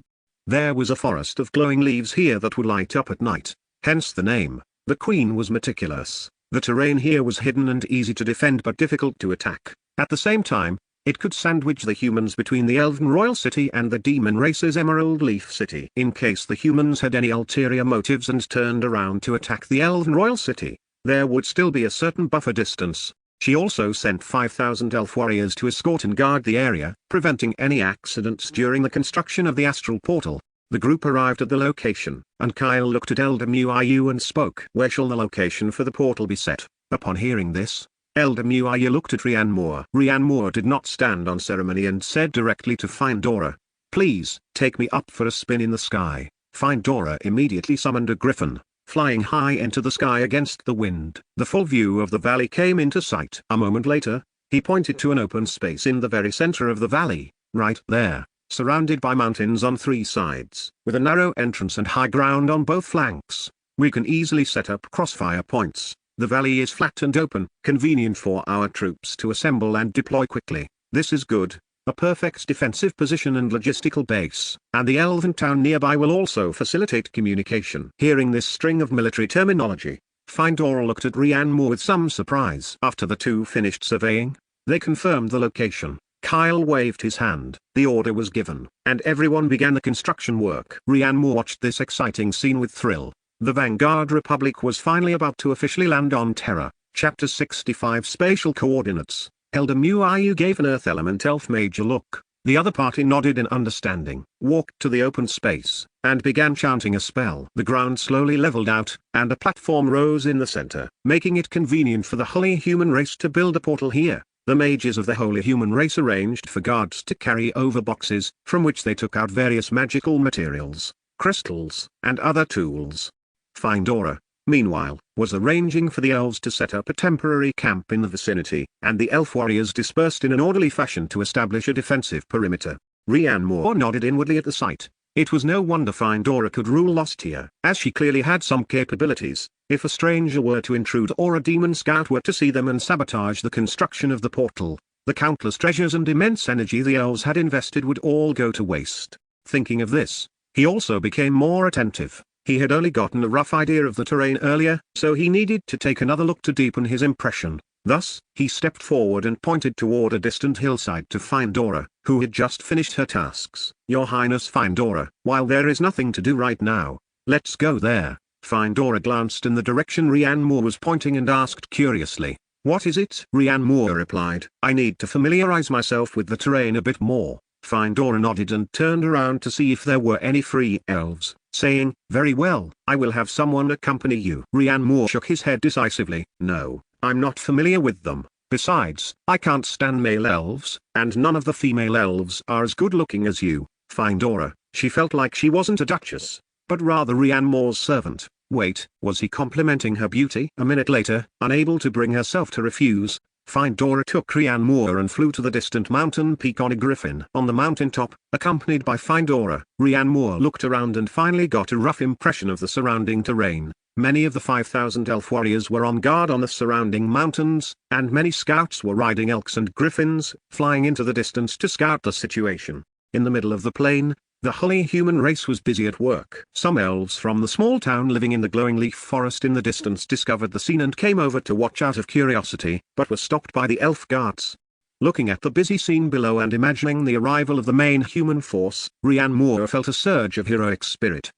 There was a forest of glowing leaves here that would light up at night, hence the name. The Queen was meticulous. The terrain here was hidden and easy to defend but difficult to attack. At the same time, it could sandwich the humans between the Elven Royal City and the demon race's Emerald Leaf City. In case the humans had any ulterior motives and turned around to attack the Elven Royal City, there would still be a certain buffer distance. She also sent 5,000 elf warriors to escort and guard the area, preventing any accidents during the construction of the astral portal. The group arrived at the location, and Kyle looked at Elder Muiyu and spoke. Where shall the location for the portal be set? Upon hearing this, Elder Muiyu looked at Rhiannon Moore. Rhiannon Moore did not stand on ceremony and said directly to Findora, please, take me up for a spin in the sky. Findora immediately summoned a griffin, flying high into the sky against the wind. The full view of the valley came into sight. A moment later, he pointed to an open space in the very center of the valley, right there, surrounded by mountains on 3 sides, with a narrow entrance and high ground on both flanks. We can easily set up crossfire points. The valley is flat and open, convenient for our troops to assemble and deploy quickly. This is good. a perfect defensive position and logistical base, and the elven town nearby will also facilitate communication. Hearing this string of military terminology, Findora looked at Rian Moore with some surprise. After the two finished surveying, they confirmed the location. Kyle waved his hand, the order was given, and everyone began the construction work. Rian Moore watched this exciting scene with thrill. The Vanguard Republic was finally about to officially land on Terra. Chapter 65 Spatial Coordinates. Elder Muayu gave an Earth Element Elf Mage a look. The other party nodded in understanding, walked to the open space, and began chanting a spell. The ground slowly leveled out, and a platform rose in the center, making it convenient for the Holy Human Race to build a portal here. The mages of the Holy Human Race arranged for guards to carry over boxes, from which they took out various magical materials, crystals, and other tools. Findora, meanwhile, was arranging for the elves to set up a temporary camp in the vicinity, and the elf warriors dispersed in an orderly fashion to establish a defensive perimeter. Rian Moore nodded inwardly at the sight. It was no wonder Findora could rule Lost here, as she clearly had some capabilities. If a stranger were to intrude or a demon scout were to see them and sabotage the construction of the portal, the countless treasures and immense energy the elves had invested would all go to waste. Thinking of this, he also became more attentive. He had only gotten a rough idea of the terrain earlier, so he needed to take another look to deepen his impression. Thus, he stepped forward and pointed toward a distant hillside to Findora, who had just finished her tasks. Your Highness Findora, while there is nothing to do right now, let's go there. Findora glanced in the direction Rian Moore was pointing and asked curiously, "What is it?" Rian Moore replied, "I need to familiarize myself with the terrain a bit more." Findora nodded and turned around to see if there were any free elves, saying, "Very well, I will have someone accompany you." Rian Moore shook his head decisively, "No, I'm not familiar with them. Besides, I can't stand male elves, and none of the female elves are as good looking as you." Findora, she felt like she wasn't a duchess, but rather Rian Moore's servant. Wait, was he complimenting her beauty? A minute later, unable to bring herself to refuse, Findora took Rian Moore and flew to the distant mountain peak on a griffin. On the mountaintop, accompanied by Findora, Rian Moore looked around and finally got a rough impression of the surrounding terrain. Many of the 5,000 elf warriors were on guard on the surrounding mountains, and many scouts were riding elks and griffins, flying into the distance to scout the situation. In the middle of the plain, the Holy Human Race was busy at work. Some elves from the small town living in the glowing leaf forest in the distance discovered the scene and came over to watch out of curiosity, but were stopped by the elf guards. Looking at the busy scene below and imagining the arrival of the main human force, Rian Moore felt a surge of heroic spirit.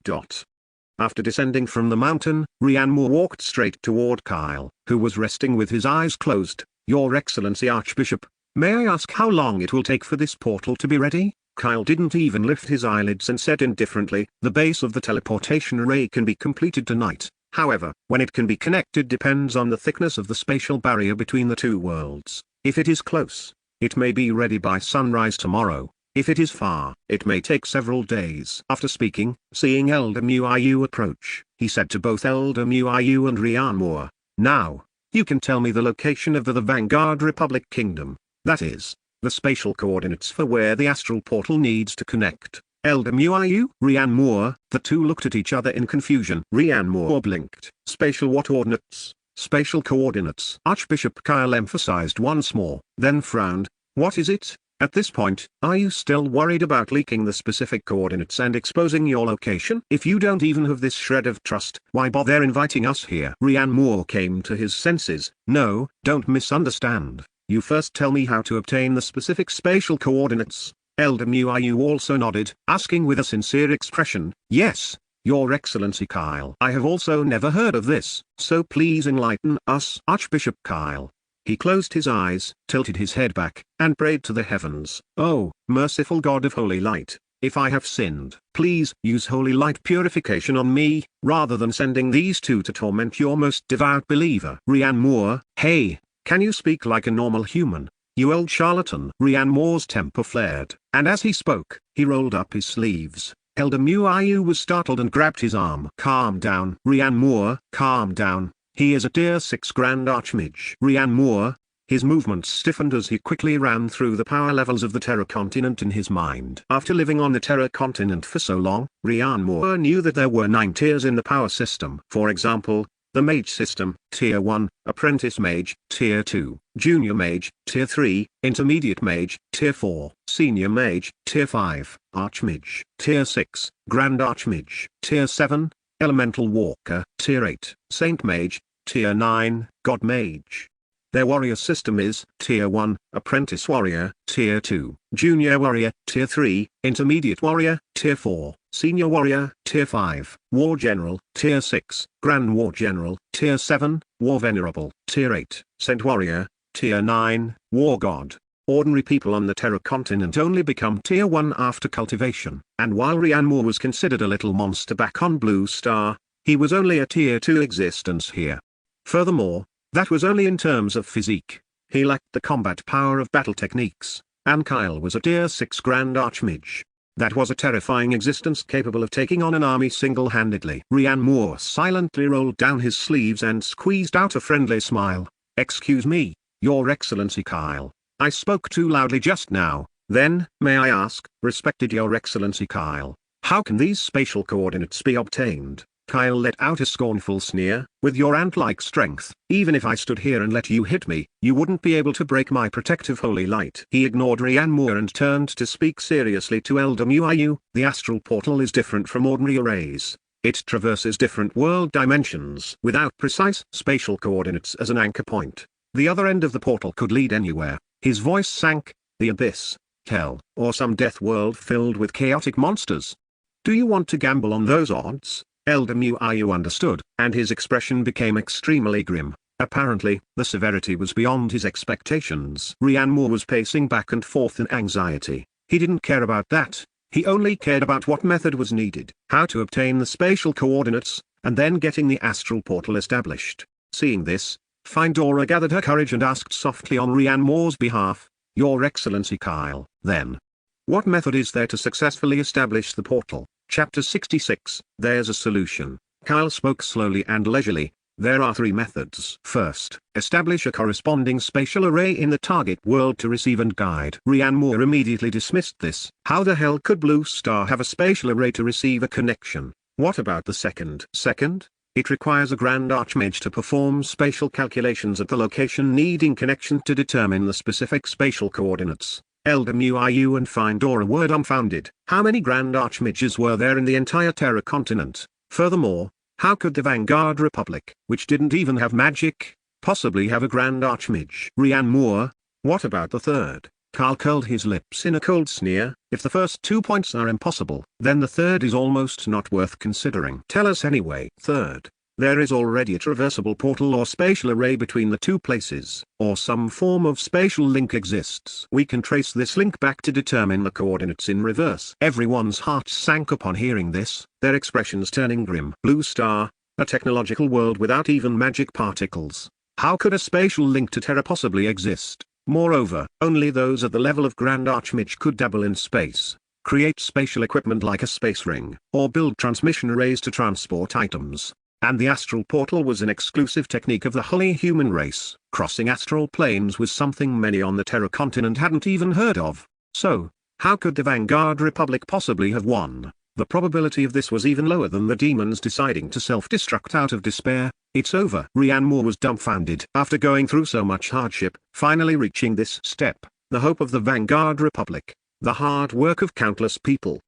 After descending from the mountain, Rian Moore walked straight toward Kyle, who was resting with his eyes closed. "Your Excellency Archbishop, may I ask how long it will take for this portal to be ready?" Kyle didn't even lift his eyelids and said indifferently, "The base of the teleportation array can be completed tonight. However, when it can be connected depends on the thickness of the spatial barrier between the two worlds. If it is close, it may be ready by sunrise tomorrow. If it is far, it may take several days." After speaking, seeing Elder Muayu approach, he said to both Elder Muayu and Rian Moore, "Now, you can tell me the location of the Vanguard Republic Kingdom, that is, the spatial coordinates for where the astral portal needs to connect." Elder Muayu, Rian Moore, the two looked at each other in confusion. Rian Moore blinked. "Spatial what ordinates?" "Spatial coordinates." Archbishop Kyle emphasized once more, then frowned. "What is it? At this point, are you still worried about leaking the specific coordinates and exposing your location? If you don't even have this shred of trust, why bother inviting us here?" Rian Moore came to his senses. "No, don't misunderstand. You first tell me how to obtain the specific spatial coordinates." Elder Muayu also nodded, asking with a sincere expression, "Yes, Your Excellency Kyle. I have also never heard of this, so please enlighten us." Archbishop Kyle. He closed his eyes, tilted his head back, and prayed to the heavens. "Oh, merciful God of holy light, if I have sinned, please use holy light purification on me, rather than sending these two to torment your most devout believer." Rian Moore, "Hey, can you speak like a normal human, you old charlatan?" Rian Moore's temper flared, and as he spoke, he rolled up his sleeves. Elder Muayu was startled and grabbed his arm. "Calm down, Rian Moore, calm down. He is a tier 6 Grand Archmage." Rian Moore, his movements stiffened as he quickly ran through the power levels of the Terra continent in his mind. After living on the Terra continent for so long, Rian Moore knew that there were 9 tiers in the power system. For example, The Mage System, Tier 1, Apprentice Mage, Tier 2, Junior Mage, Tier 3, Intermediate Mage, Tier 4, Senior Mage, Tier 5, Archmage, Tier 6, Grand Archmage, Tier 7, Elemental Walker, Tier 8, Saint Mage, Tier 9, God Mage. Their warrior system is Tier 1, Apprentice Warrior, Tier 2, Junior Warrior, Tier 3, Intermediate Warrior, Tier 4, Senior Warrior, Tier 5, War General, Tier 6, Grand War General, Tier 7, War Venerable, Tier 8, Saint Warrior, Tier 9, War God. Ordinary people on the Terra continent only become Tier 1 after cultivation, and while Ryan Moore was considered a little monster back on Blue Star, he was only a Tier 2 existence here. Furthermore, that was only in terms of physique. He lacked the combat power of battle techniques, and Kyle was a Tier 6 Grand Archmage. That was a terrifying existence capable of taking on an army single-handedly. Ryan Moore silently rolled down his sleeves and squeezed out a friendly smile. "Excuse me, Your Excellency Kyle. I spoke too loudly just now. Then, may I ask, respected Your Excellency Kyle, how can these spatial coordinates be obtained?" Kyle let out a scornful sneer. "With your ant-like strength, even if I stood here and let you hit me, you wouldn't be able to break my protective holy light." He ignored Ryan Moore and turned to speak seriously to LWIU. "The astral portal is different from ordinary arrays. It traverses different world dimensions without precise spatial coordinates as an anchor point. The other end of the portal could lead anywhere." His voice sank. "The abyss, hell, or some death world filled with chaotic monsters. Do you want to gamble on those odds?" LWIU understood, and his expression became extremely grim. Apparently, the severity was beyond his expectations. Ryan Moore was pacing back and forth in anxiety. He didn't care about that. He only cared about what method was needed, how to obtain the spatial coordinates, and then getting the astral portal established. Seeing this, Findora gathered her courage and asked softly on Ryan Moore's behalf, "Your Excellency Kyle, then, what method is there to successfully establish the portal?" Chapter 66, There's a Solution. Kyle spoke slowly and leisurely. "There are 3 methods. First, establish a corresponding spatial array in the target world to receive and guide." Ryan Moore immediately dismissed this. How the hell could Blue Star have a spatial array to receive a connection? What about the second? Second, it requires a Grand Archmage to perform spatial calculations at the location needing connection to determine the specific spatial coordinates. LWIU and Findora were dumbfounded. How many Grand Archmages were there in the entire Terra continent? Furthermore, how could the Vanguard Republic, which didn't even have magic, possibly have a Grand Archmage? Ryan Moore, what about the third? Carl curled his lips in a cold sneer. "If the first 2 points are impossible, then the third is almost not worth considering." "Tell us anyway." "Third, there is already a traversable portal or spatial array between the 2 places, or some form of spatial link exists. We can trace this link back to determine the coordinates in reverse." Everyone's hearts sank upon hearing this, their expressions turning grim. Blue Star, a technological world without even magic particles. How could a spatial link to Terra possibly exist? Moreover, only those at the level of Grand Archmage could dabble in space, create spatial equipment like a space ring, or build transmission arrays to transport items. And the astral portal was an exclusive technique of the holy human race. Crossing astral planes was something many on the Terra continent hadn't even heard of. So, how could the Vanguard Republic possibly have won? The probability of this was even lower than the demons deciding to self-destruct out of despair. "It's over." Ryan Moore was dumbfounded. After going through so much hardship, finally reaching this step, the hope of the Vanguard Republic, the hard work of countless people,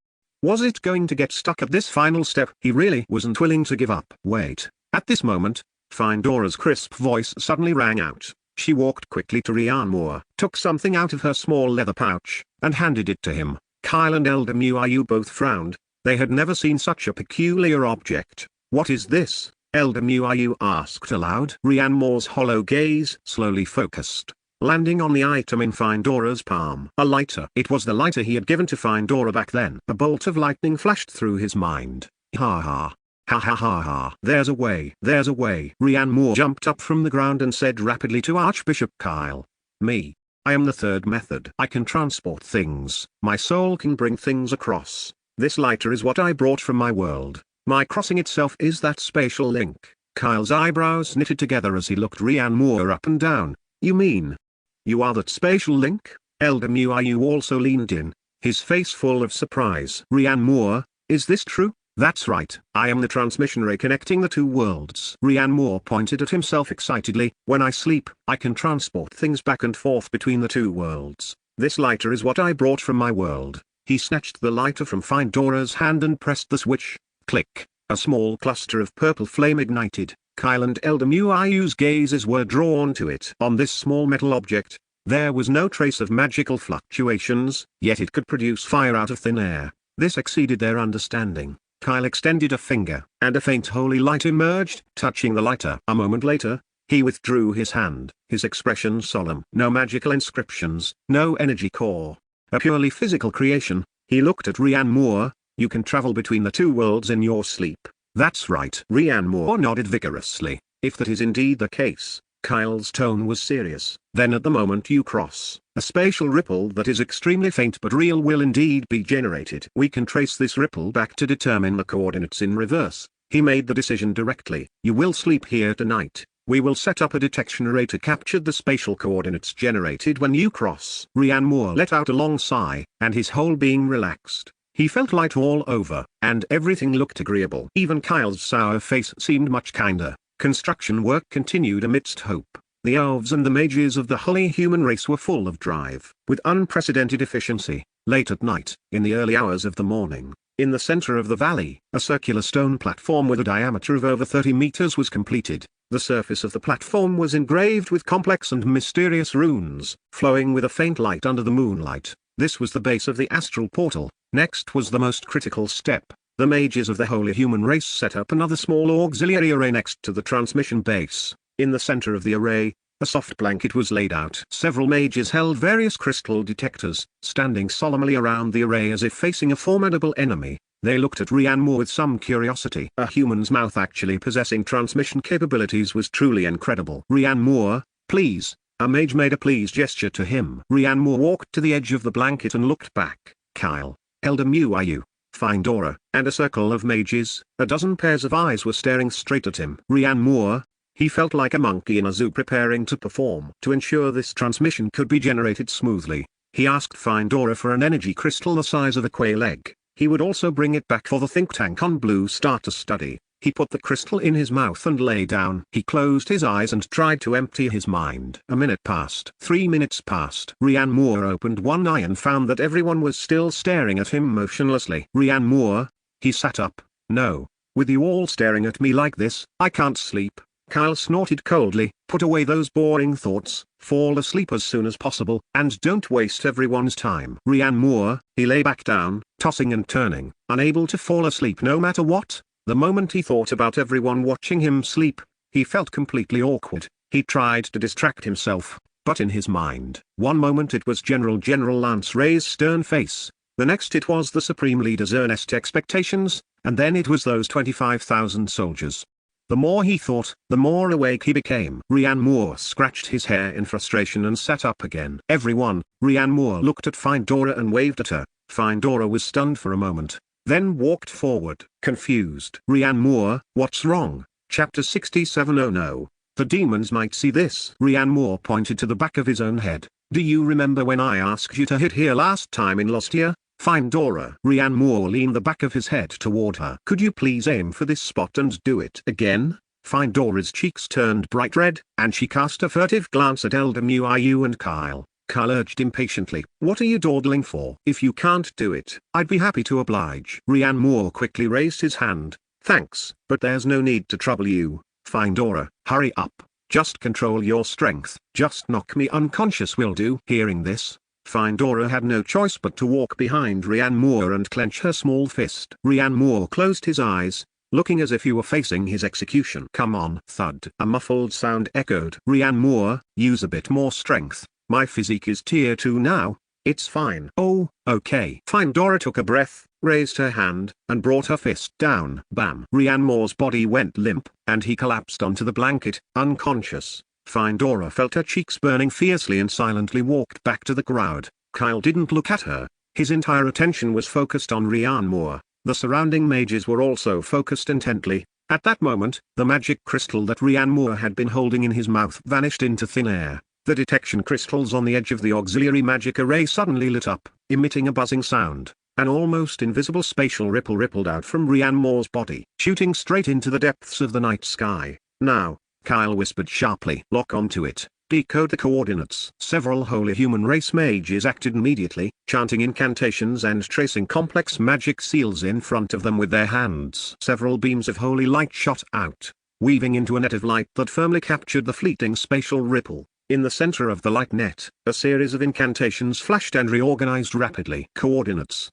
was it going to get stuck at this final step? He really wasn't willing to give up. Wait. At this moment, Findora's crisp voice suddenly rang out. She walked quickly to Ryan Moore, took something out of her small leather pouch, and handed it to him. Kyle and LWIU both frowned. They had never seen such a peculiar object. "What is this?" LWIU asked aloud. Ryan Moore's hollow gaze slowly focused, landing on the item in Findora's palm. A lighter. It was the lighter he had given to Findora back then. A bolt of lightning flashed through his mind. Ha ha. Ha ha ha ha. "There's a way. There's a way." Ryan Moore jumped up from the ground and said rapidly to Archbishop Kyle. "Me. I am the third method. I can transport things. My soul can bring things across. This lighter is what I brought from my world. My crossing itself is that spatial link." Kyle's eyebrows knitted together as he looked Ryan Moore up and down. "You mean you are that spatial link?" LWIU also leaned in, his face full of surprise. "Ryan Moore, is this true?" That's right, I am the transmission ray connecting the two worlds. Rian Moore pointed at himself excitedly. When I sleep, I can transport things back and forth between the two worlds. This lighter is what I brought from my world. He snatched the lighter from Findora's hand and pressed the switch. Click. A small cluster of purple flame ignited. Kyle and Elder Muayu's gazes were drawn to it. On this small metal object, there was no trace of magical fluctuations, yet it could produce fire out of thin air. This exceeded their understanding. Kyle extended a finger, and a faint holy light emerged, touching the lighter. A moment later, he withdrew his hand, his expression solemn. No magical inscriptions, no energy core. A purely physical creation. He looked at Rian Moore. You can travel between the two worlds in your sleep. That's right. Rian Moore nodded vigorously. If that is indeed the case, Kyle's tone was serious. Then at the moment you cross, a spatial ripple that is extremely faint but real will indeed be generated. We can trace this ripple back to determine the coordinates in reverse. He made the decision directly. You will sleep here tonight. We will set up a detection array to capture the spatial coordinates generated when you cross. Rian Moore let out a long sigh, and his whole being relaxed. He felt light all over, and everything looked agreeable. Even Kyle's sour face seemed much kinder. Construction work continued amidst hope. The elves and the mages of the holy human race were full of drive, with unprecedented efficiency. Late at night, in the early hours of the morning, in the center of the valley, a circular stone platform with a diameter of over 30 meters was completed. The surface of the platform was engraved with complex and mysterious runes, flowing with a faint light under the moonlight. This was the base of the astral portal. Next was the most critical step. The mages of the holy human race set up another small auxiliary array next to the transmission base. In the center of the array, a soft blanket was laid out. Several mages held various crystal detectors, standing solemnly around the array as if facing a formidable enemy. They looked at Rian Moore with some curiosity. A human's mouth actually possessing transmission capabilities was truly incredible. Rian Moore, please. A mage made a please gesture to him. Rian Moore walked to the edge of the blanket and looked back. Kyle, Elder Muayu, Findora, and a circle of mages, a dozen pairs of eyes were staring straight at him. Rian Moore, he felt like a monkey in a zoo preparing to perform. To ensure this transmission could be generated smoothly, he asked Findora for an energy crystal the size of a quail egg. He would also bring it back for the think tank on Blue Star to study. He put the crystal in his mouth and lay down. He closed his eyes and tried to empty his mind. A minute passed. 3 minutes passed. Rian Moore opened one eye and found that everyone was still staring at him motionlessly. Rian Moore, he sat up. No, with you all staring at me like this, I can't sleep. Kyle snorted coldly. Put away those boring thoughts, fall asleep as soon as possible, and don't waste everyone's time. Rian Moore, he lay back down, tossing and turning, unable to fall asleep no matter what. The moment he thought about everyone watching him sleep, he felt completely awkward. He tried to distract himself, but in his mind, one moment it was General Lance Ray's stern face, the next it was the Supreme Leader's earnest expectations, and then it was those 25,000 soldiers. The more he thought, the more awake he became. Rian Moore scratched his hair in frustration and sat up again. Everyone, Rian Moore looked at Findora and waved at her. Findora was stunned for a moment, then walked forward, confused. Rian Moore, what's wrong? Chapter 67. Oh no, the demons might see this. Rian Moore pointed to the back of his own head. Do you remember when I asked you to hit here last time in Lost Year? Findora. Rian Moore leaned the back of his head toward her. Could you please aim for this spot and do it again? Findora's cheeks turned bright red, and she cast a furtive glance at Elder Muayu and Kyle. Kyle urged impatiently. What are you dawdling for? If you can't do it, I'd be happy to oblige. Rian Moore quickly raised his hand. Thanks, but there's no need to trouble you, Findora. Hurry up. Just control your strength. Just knock me unconscious will do. Hearing this, Findora had no choice but to walk behind Rian Moore and clench her small fist. Rian Moore closed his eyes, looking as if he were facing his execution. Come on. Thud. A muffled sound echoed. Rian Moore, use a bit more strength. My physique is tier 2 now. It's fine. Oh, okay. Findora took a breath, raised her hand, and brought her fist down. Bam. Rian Moore's body went limp, and he collapsed onto the blanket, unconscious. Findora felt her cheeks burning fiercely and silently walked back to the crowd. Kyle didn't look at her. His entire attention was focused on Rian Moore. The surrounding mages were also focused intently. At that moment, the magic crystal that Rian Moore had been holding in his mouth vanished into thin air. The detection crystals on the edge of the auxiliary magic array suddenly lit up, emitting a buzzing sound. An almost invisible spatial ripple rippled out from Rianmore's body, shooting straight into the depths of the night sky. "Now," Kyle whispered sharply. "Lock onto it. Decode the coordinates." Several holy human race mages acted immediately, chanting incantations and tracing complex magic seals in front of them with their hands. Several beams of holy light shot out, weaving into a net of light that firmly captured the fleeting spatial ripple. In the center of the light net, a series of incantations flashed and reorganized rapidly. "Coordinates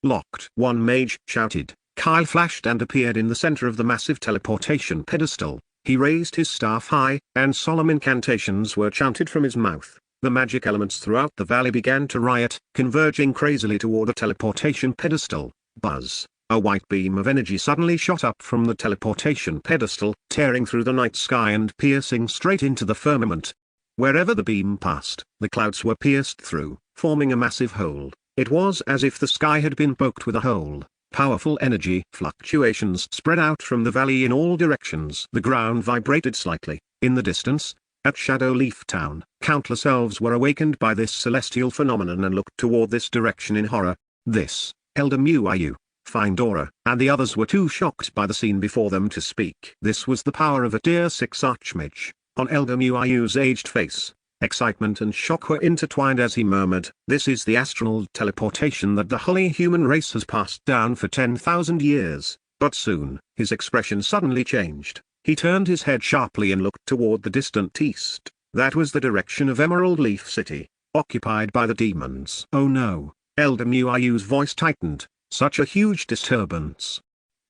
locked," one mage shouted. Kyle flashed and appeared in the center of the massive teleportation pedestal. He raised his staff high, and solemn incantations were chanted from his mouth. The magic elements throughout the valley began to riot, converging crazily toward the teleportation pedestal. Buzz! A white beam of energy suddenly shot up from the teleportation pedestal, tearing through the night sky and piercing straight into the firmament. Wherever the beam passed, the clouds were pierced through, forming a massive hole. It was as if the sky had been poked with a hole. Powerful energy fluctuations spread out from the valley in all directions. The ground vibrated slightly. In the distance, at Shadow Leaf Town, countless elves were awakened by this celestial phenomenon and looked toward this direction in horror. This, Elder Muiyu, Findora, and the others were too shocked by the scene before them to speak. This was the power of a Tier 6 Archmage. On Elder Muiyu's aged face, excitement and shock were intertwined as he murmured, "This is the astral teleportation that the holy human race has passed down for 10,000 years." But soon, his expression suddenly changed. He turned his head sharply and looked toward the distant east. That was the direction of Emerald Leaf City, occupied by the demons. "Oh no!" Elder Muiyu's voice tightened. "Such a huge disturbance.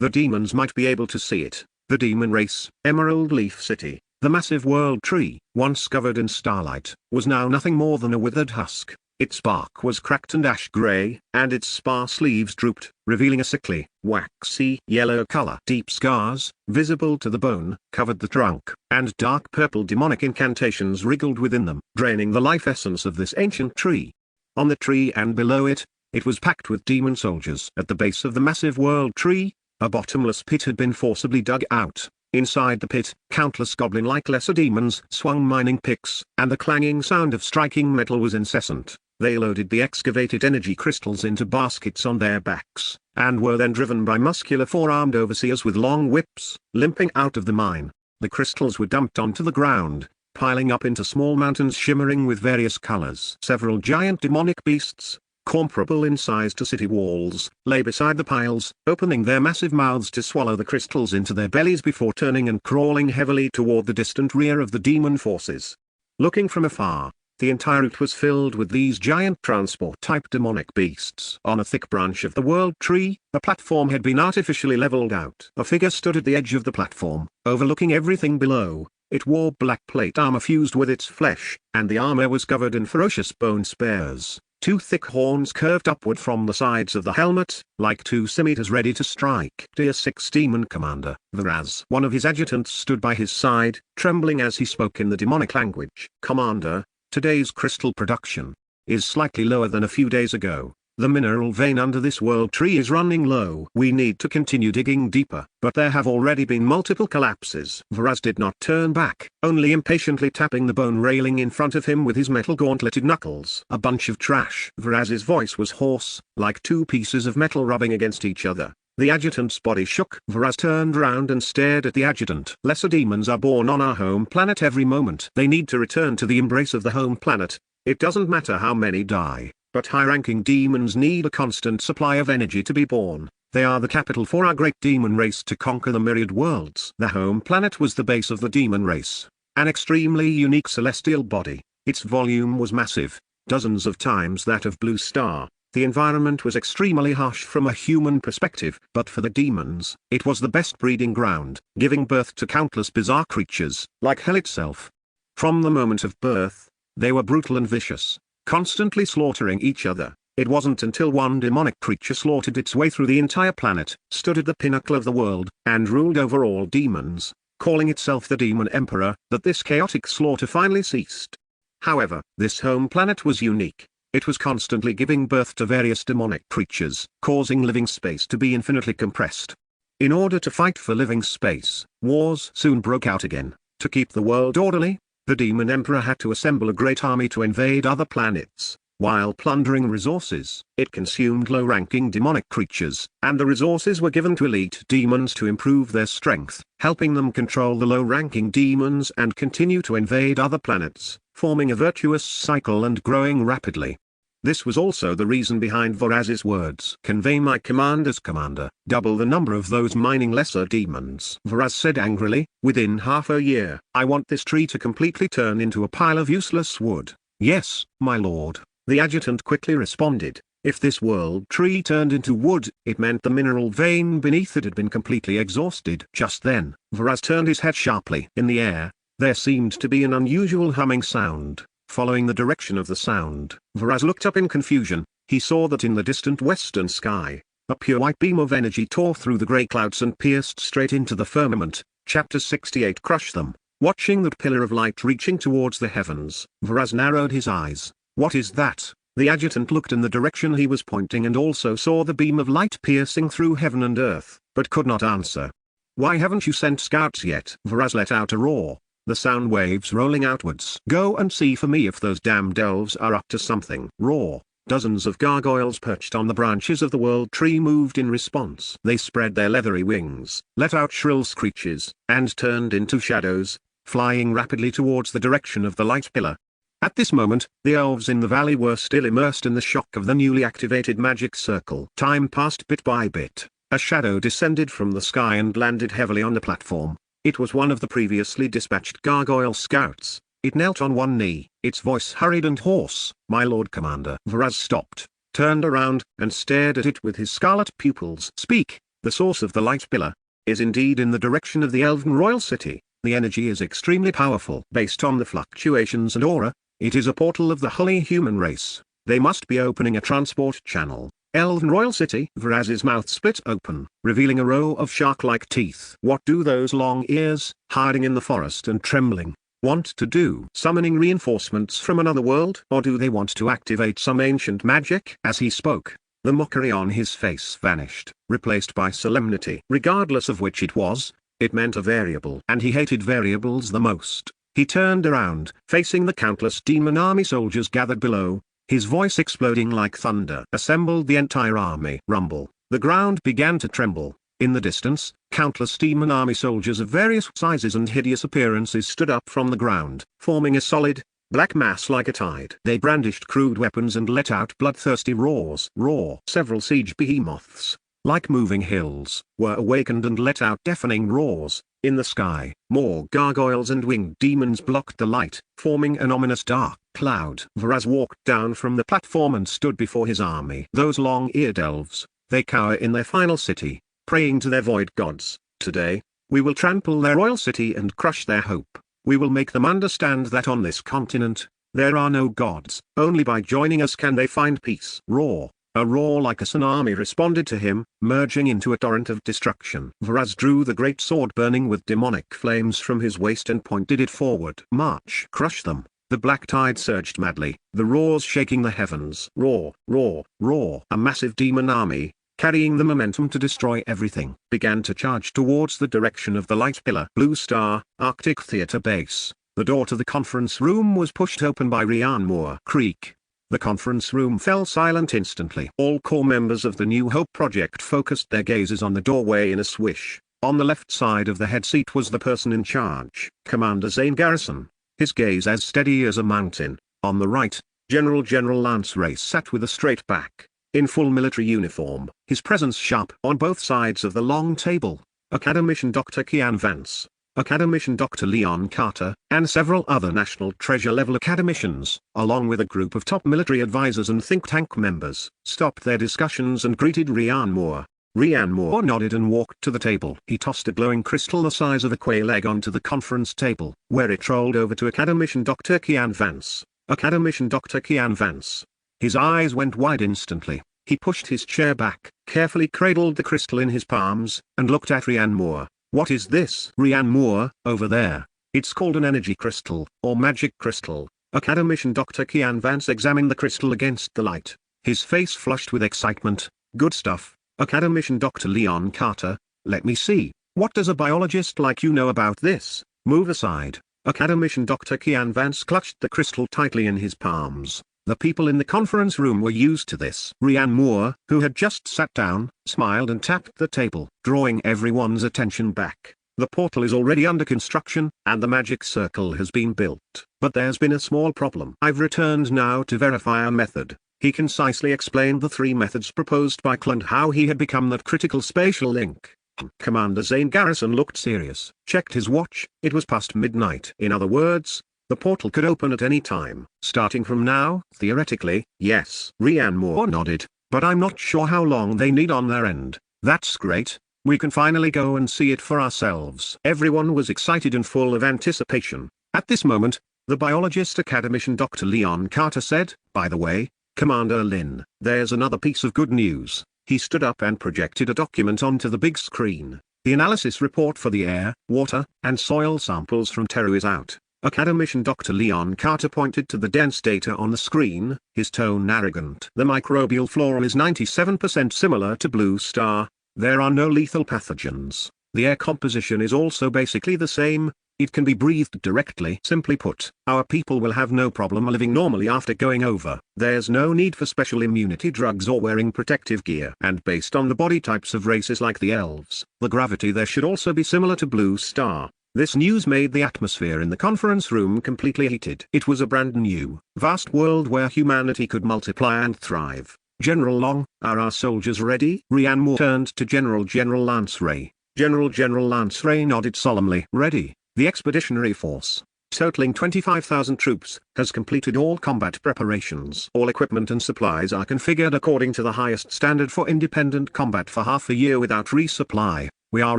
The demons might be able to see it. The demon race, Emerald Leaf City." The massive world tree, once covered in starlight, was now nothing more than a withered husk. Its bark was cracked and ash-gray, and its sparse leaves drooped, revealing a sickly, waxy yellow color. Deep scars, visible to the bone, covered the trunk, and dark purple demonic incantations wriggled within them, draining the life essence of this ancient tree. On the tree and below it, it was packed with demon soldiers. At the base of the massive world tree, a bottomless pit had been forcibly dug out. Inside the pit, countless goblin-like lesser demons swung mining picks, and the clanging sound of striking metal was incessant. They loaded the excavated energy crystals into baskets on their backs, and were then driven by muscular four-armed overseers with long whips, limping out of the mine. The crystals were dumped onto the ground, piling up into small mountains shimmering with various colors. Several giant demonic beasts, comparable in size to city walls, lay beside the piles, opening their massive mouths to swallow the crystals into their bellies before turning and crawling heavily toward the distant rear of the demon forces. Looking from afar, the entire route was filled with these giant transport-type demonic beasts. On a thick branch of the world tree, a platform had been artificially leveled out. A figure stood at the edge of the platform, overlooking everything below. It wore black plate armor fused with its flesh, and the armor was covered in ferocious bone spears. Two thick horns curved upward from the sides of the helmet, like two scimitars ready to strike. Tier 6 Demon Commander, Viraz. One of his adjutants stood by his side, trembling as he spoke in the demonic language. "Commander, today's crystal production is slightly lower than a few days ago. The mineral vein under this world tree is running low. We need to continue digging deeper, but there have already been multiple collapses." Viraz did not turn back, only impatiently tapping the bone railing in front of him with his metal gauntleted knuckles. "A bunch of trash." Viraz's voice was hoarse, like two pieces of metal rubbing against each other. The adjutant's body shook. Viraz turned round and stared at the adjutant. "Lesser demons are born on our home planet every moment. They need to return to the embrace of the home planet. It doesn't matter how many die. But high-ranking demons need a constant supply of energy to be born. They are the capital for our great demon race to conquer the myriad worlds." The home planet was the base of the demon race. An extremely unique celestial body. Its volume was massive, dozens of times that of Blue Star. The environment was extremely harsh from a human perspective, but for the demons, it was the best breeding ground, giving birth to countless bizarre creatures, like hell itself. From the moment of birth, they were brutal and vicious, constantly slaughtering each other. It wasn't until one demonic creature slaughtered its way through the entire planet, stood at the pinnacle of the world, and ruled over all demons, calling itself the Demon Emperor, that this chaotic slaughter finally ceased. However, this home planet was unique. It was constantly giving birth to various demonic creatures, causing living space to be infinitely compressed. In order to fight for living space, wars soon broke out again. To keep the world orderly, the Demon Emperor had to assemble a great army to invade other planets. While plundering resources, it consumed low-ranking demonic creatures, and the resources were given to elite demons to improve their strength, helping them control the low-ranking demons and continue to invade other planets, forming a virtuous cycle and growing rapidly. This was also the reason behind Voraz's words. "Convey my command as commander. Double the number of those mining lesser demons." Voraz said angrily, "Within half a year, I want this tree to completely turn into a pile of useless wood." "Yes, my lord," the adjutant quickly responded. If this world tree turned into wood, it meant the mineral vein beneath it had been completely exhausted. Just then, Voraz turned his head sharply. In the air, there seemed to be an unusual humming sound. Following the direction of the sound, Voraz looked up in confusion. He saw that in the distant western sky, a pure white beam of energy tore through the grey clouds and pierced straight into the firmament. Chapter 68. Crush them. Watching that pillar of light reaching towards the heavens, Voraz narrowed his eyes. "What is that?" The adjutant looked in the direction he was pointing and also saw the beam of light piercing through heaven and earth, but could not answer. "Why haven't you sent scouts yet?" Voraz let out a roar, the sound waves rolling outwards. "Go and see for me if those damned elves are up to something." Roar. Dozens of gargoyles perched on the branches of the world tree moved in response. They spread their leathery wings, let out shrill screeches, and turned into shadows, flying rapidly towards the direction of the light pillar. At this moment, the elves in the valley were still immersed in the shock of the newly activated magic circle. Time passed bit by bit. A shadow descended from the sky and landed heavily on the platform. It was one of the previously dispatched gargoyle scouts. It knelt on one knee, its voice hurried and hoarse. "My lord commander." Voraz stopped, turned around, and stared at it with his scarlet pupils. "Speak." "The source of the light pillar is indeed in the direction of the Elven Royal City. The energy is extremely powerful. Based on the fluctuations and aura, it is a portal of the holy human race. They must be opening a transport channel." "Elven Royal City?" Voraz's mouth split open, revealing a row of shark-like teeth. "What do those long ears, hiding in the forest and trembling, want to do? Summoning reinforcements from another world? Or do they want to activate some ancient magic?" As he spoke, the mockery on his face vanished, replaced by solemnity. Regardless of which it was, it meant a variable. And he hated variables the most. He turned around, facing the countless demon army soldiers gathered below, his voice exploding like thunder. "Assembled the entire army." Rumble. The ground began to tremble. In the distance, countless demon army soldiers of various sizes and hideous appearances stood up from the ground, forming a solid, black mass like a tide. They brandished crude weapons and let out bloodthirsty roars. Roar. Several siege behemoths, like moving hills, were awakened and let out deafening roars. In the sky, more gargoyles and winged demons blocked the light, forming an ominous dark cloud. Voraz walked down from the platform and stood before his army. "Those long-eared elves, they cower in their final city, praying to their void gods. Today, we will trample their royal city and crush their hope. We will make them understand that on this continent, there are no gods. Only by joining us can they find peace." Roar. A roar like a tsunami responded to him, merging into a torrent of destruction. Voraz drew the great sword burning with demonic flames from his waist and pointed it forward. "March." "Crush them." The black tide surged madly, the roars shaking the heavens. Roar, roar, roar. A massive demon army, carrying the momentum to destroy everything, began to charge towards the direction of the light pillar. Blue Star, Arctic Theater Base. The door to the conference room was pushed open by Rian Moore. Creak. The conference room fell silent instantly. All core members of the New Hope project focused their gazes on the doorway in a swish. On the left side of the head seat was the person in charge, Commander Zane Garrison, his gaze as steady as a mountain. On the right, General Lance Ray sat with a straight back, in full military uniform, his presence sharp. On both sides of the long table, Academician Dr. Kian Vance, Academician Dr. Leon Carter, and several other National Treasure-level academicians, along with a group of top military advisors and think tank members, stopped their discussions and greeted Rian Moore. Rian Moore nodded and walked to the table. He tossed a glowing crystal the size of a quail egg onto the conference table, where it rolled over to Academician Dr. Kian Vance. Academician Dr. Kian Vance. His eyes went wide instantly. He pushed his chair back, carefully cradled the crystal in his palms, and looked at Rian Moore. "What is this?" "Rian Moore, over there. It's called an energy crystal, or magic crystal." Academician Dr. Kian Vance examined the crystal against the light, his face flushed with excitement. "Good stuff." Academician Dr. Leon Carter, "Let me see. What does a biologist like you know about this?" "Move aside." Academician Dr. Kian Vance clutched the crystal tightly in his palms. The people in the conference room were used to this. Rhiannon Moore, who had just sat down, smiled and tapped the table, drawing everyone's attention back. The portal is already under construction, and the magic circle has been built. But there's been a small problem. I've returned now to verify our method. He concisely explained the three methods proposed by Cl and how he had become that critical spatial link. Commander Zane Garrison looked serious, checked his watch, it was past midnight. In other words, the portal could open at any time. Starting from now, theoretically, yes. Rhiannon Moore nodded, but I'm not sure how long they need on their end. That's great. We can finally go and see it for ourselves. Everyone was excited and full of anticipation. At this moment, the biologist academician Dr. Leon Carter said, by the way, Commander Lin, there's another piece of good news. He stood up and projected a document onto the big screen. The analysis report for the air, water, and soil samples from Teru is out. Academician Dr. Leon Carter pointed to the dense data on the screen, his tone arrogant. The microbial flora is 97% similar to Blue Star. There are no lethal pathogens. The air composition is also basically the same. It can be breathed directly. Simply put, our people will have no problem living normally after going over. There's no need for special immunity drugs or wearing protective gear. And based on the body types of races like the elves, the gravity there should also be similar to Blue Star. This news made the atmosphere in the conference room completely heated. It was a brand new, vast world where humanity could multiply and thrive. General Long, are our soldiers ready? Rhiannon Moore turned to General Lance Ray. General Lance Ray nodded solemnly. Ready. The expeditionary force, totaling 25,000 troops, has completed all combat preparations. All equipment and supplies are configured according to the highest standard for independent combat for half a year without resupply. We are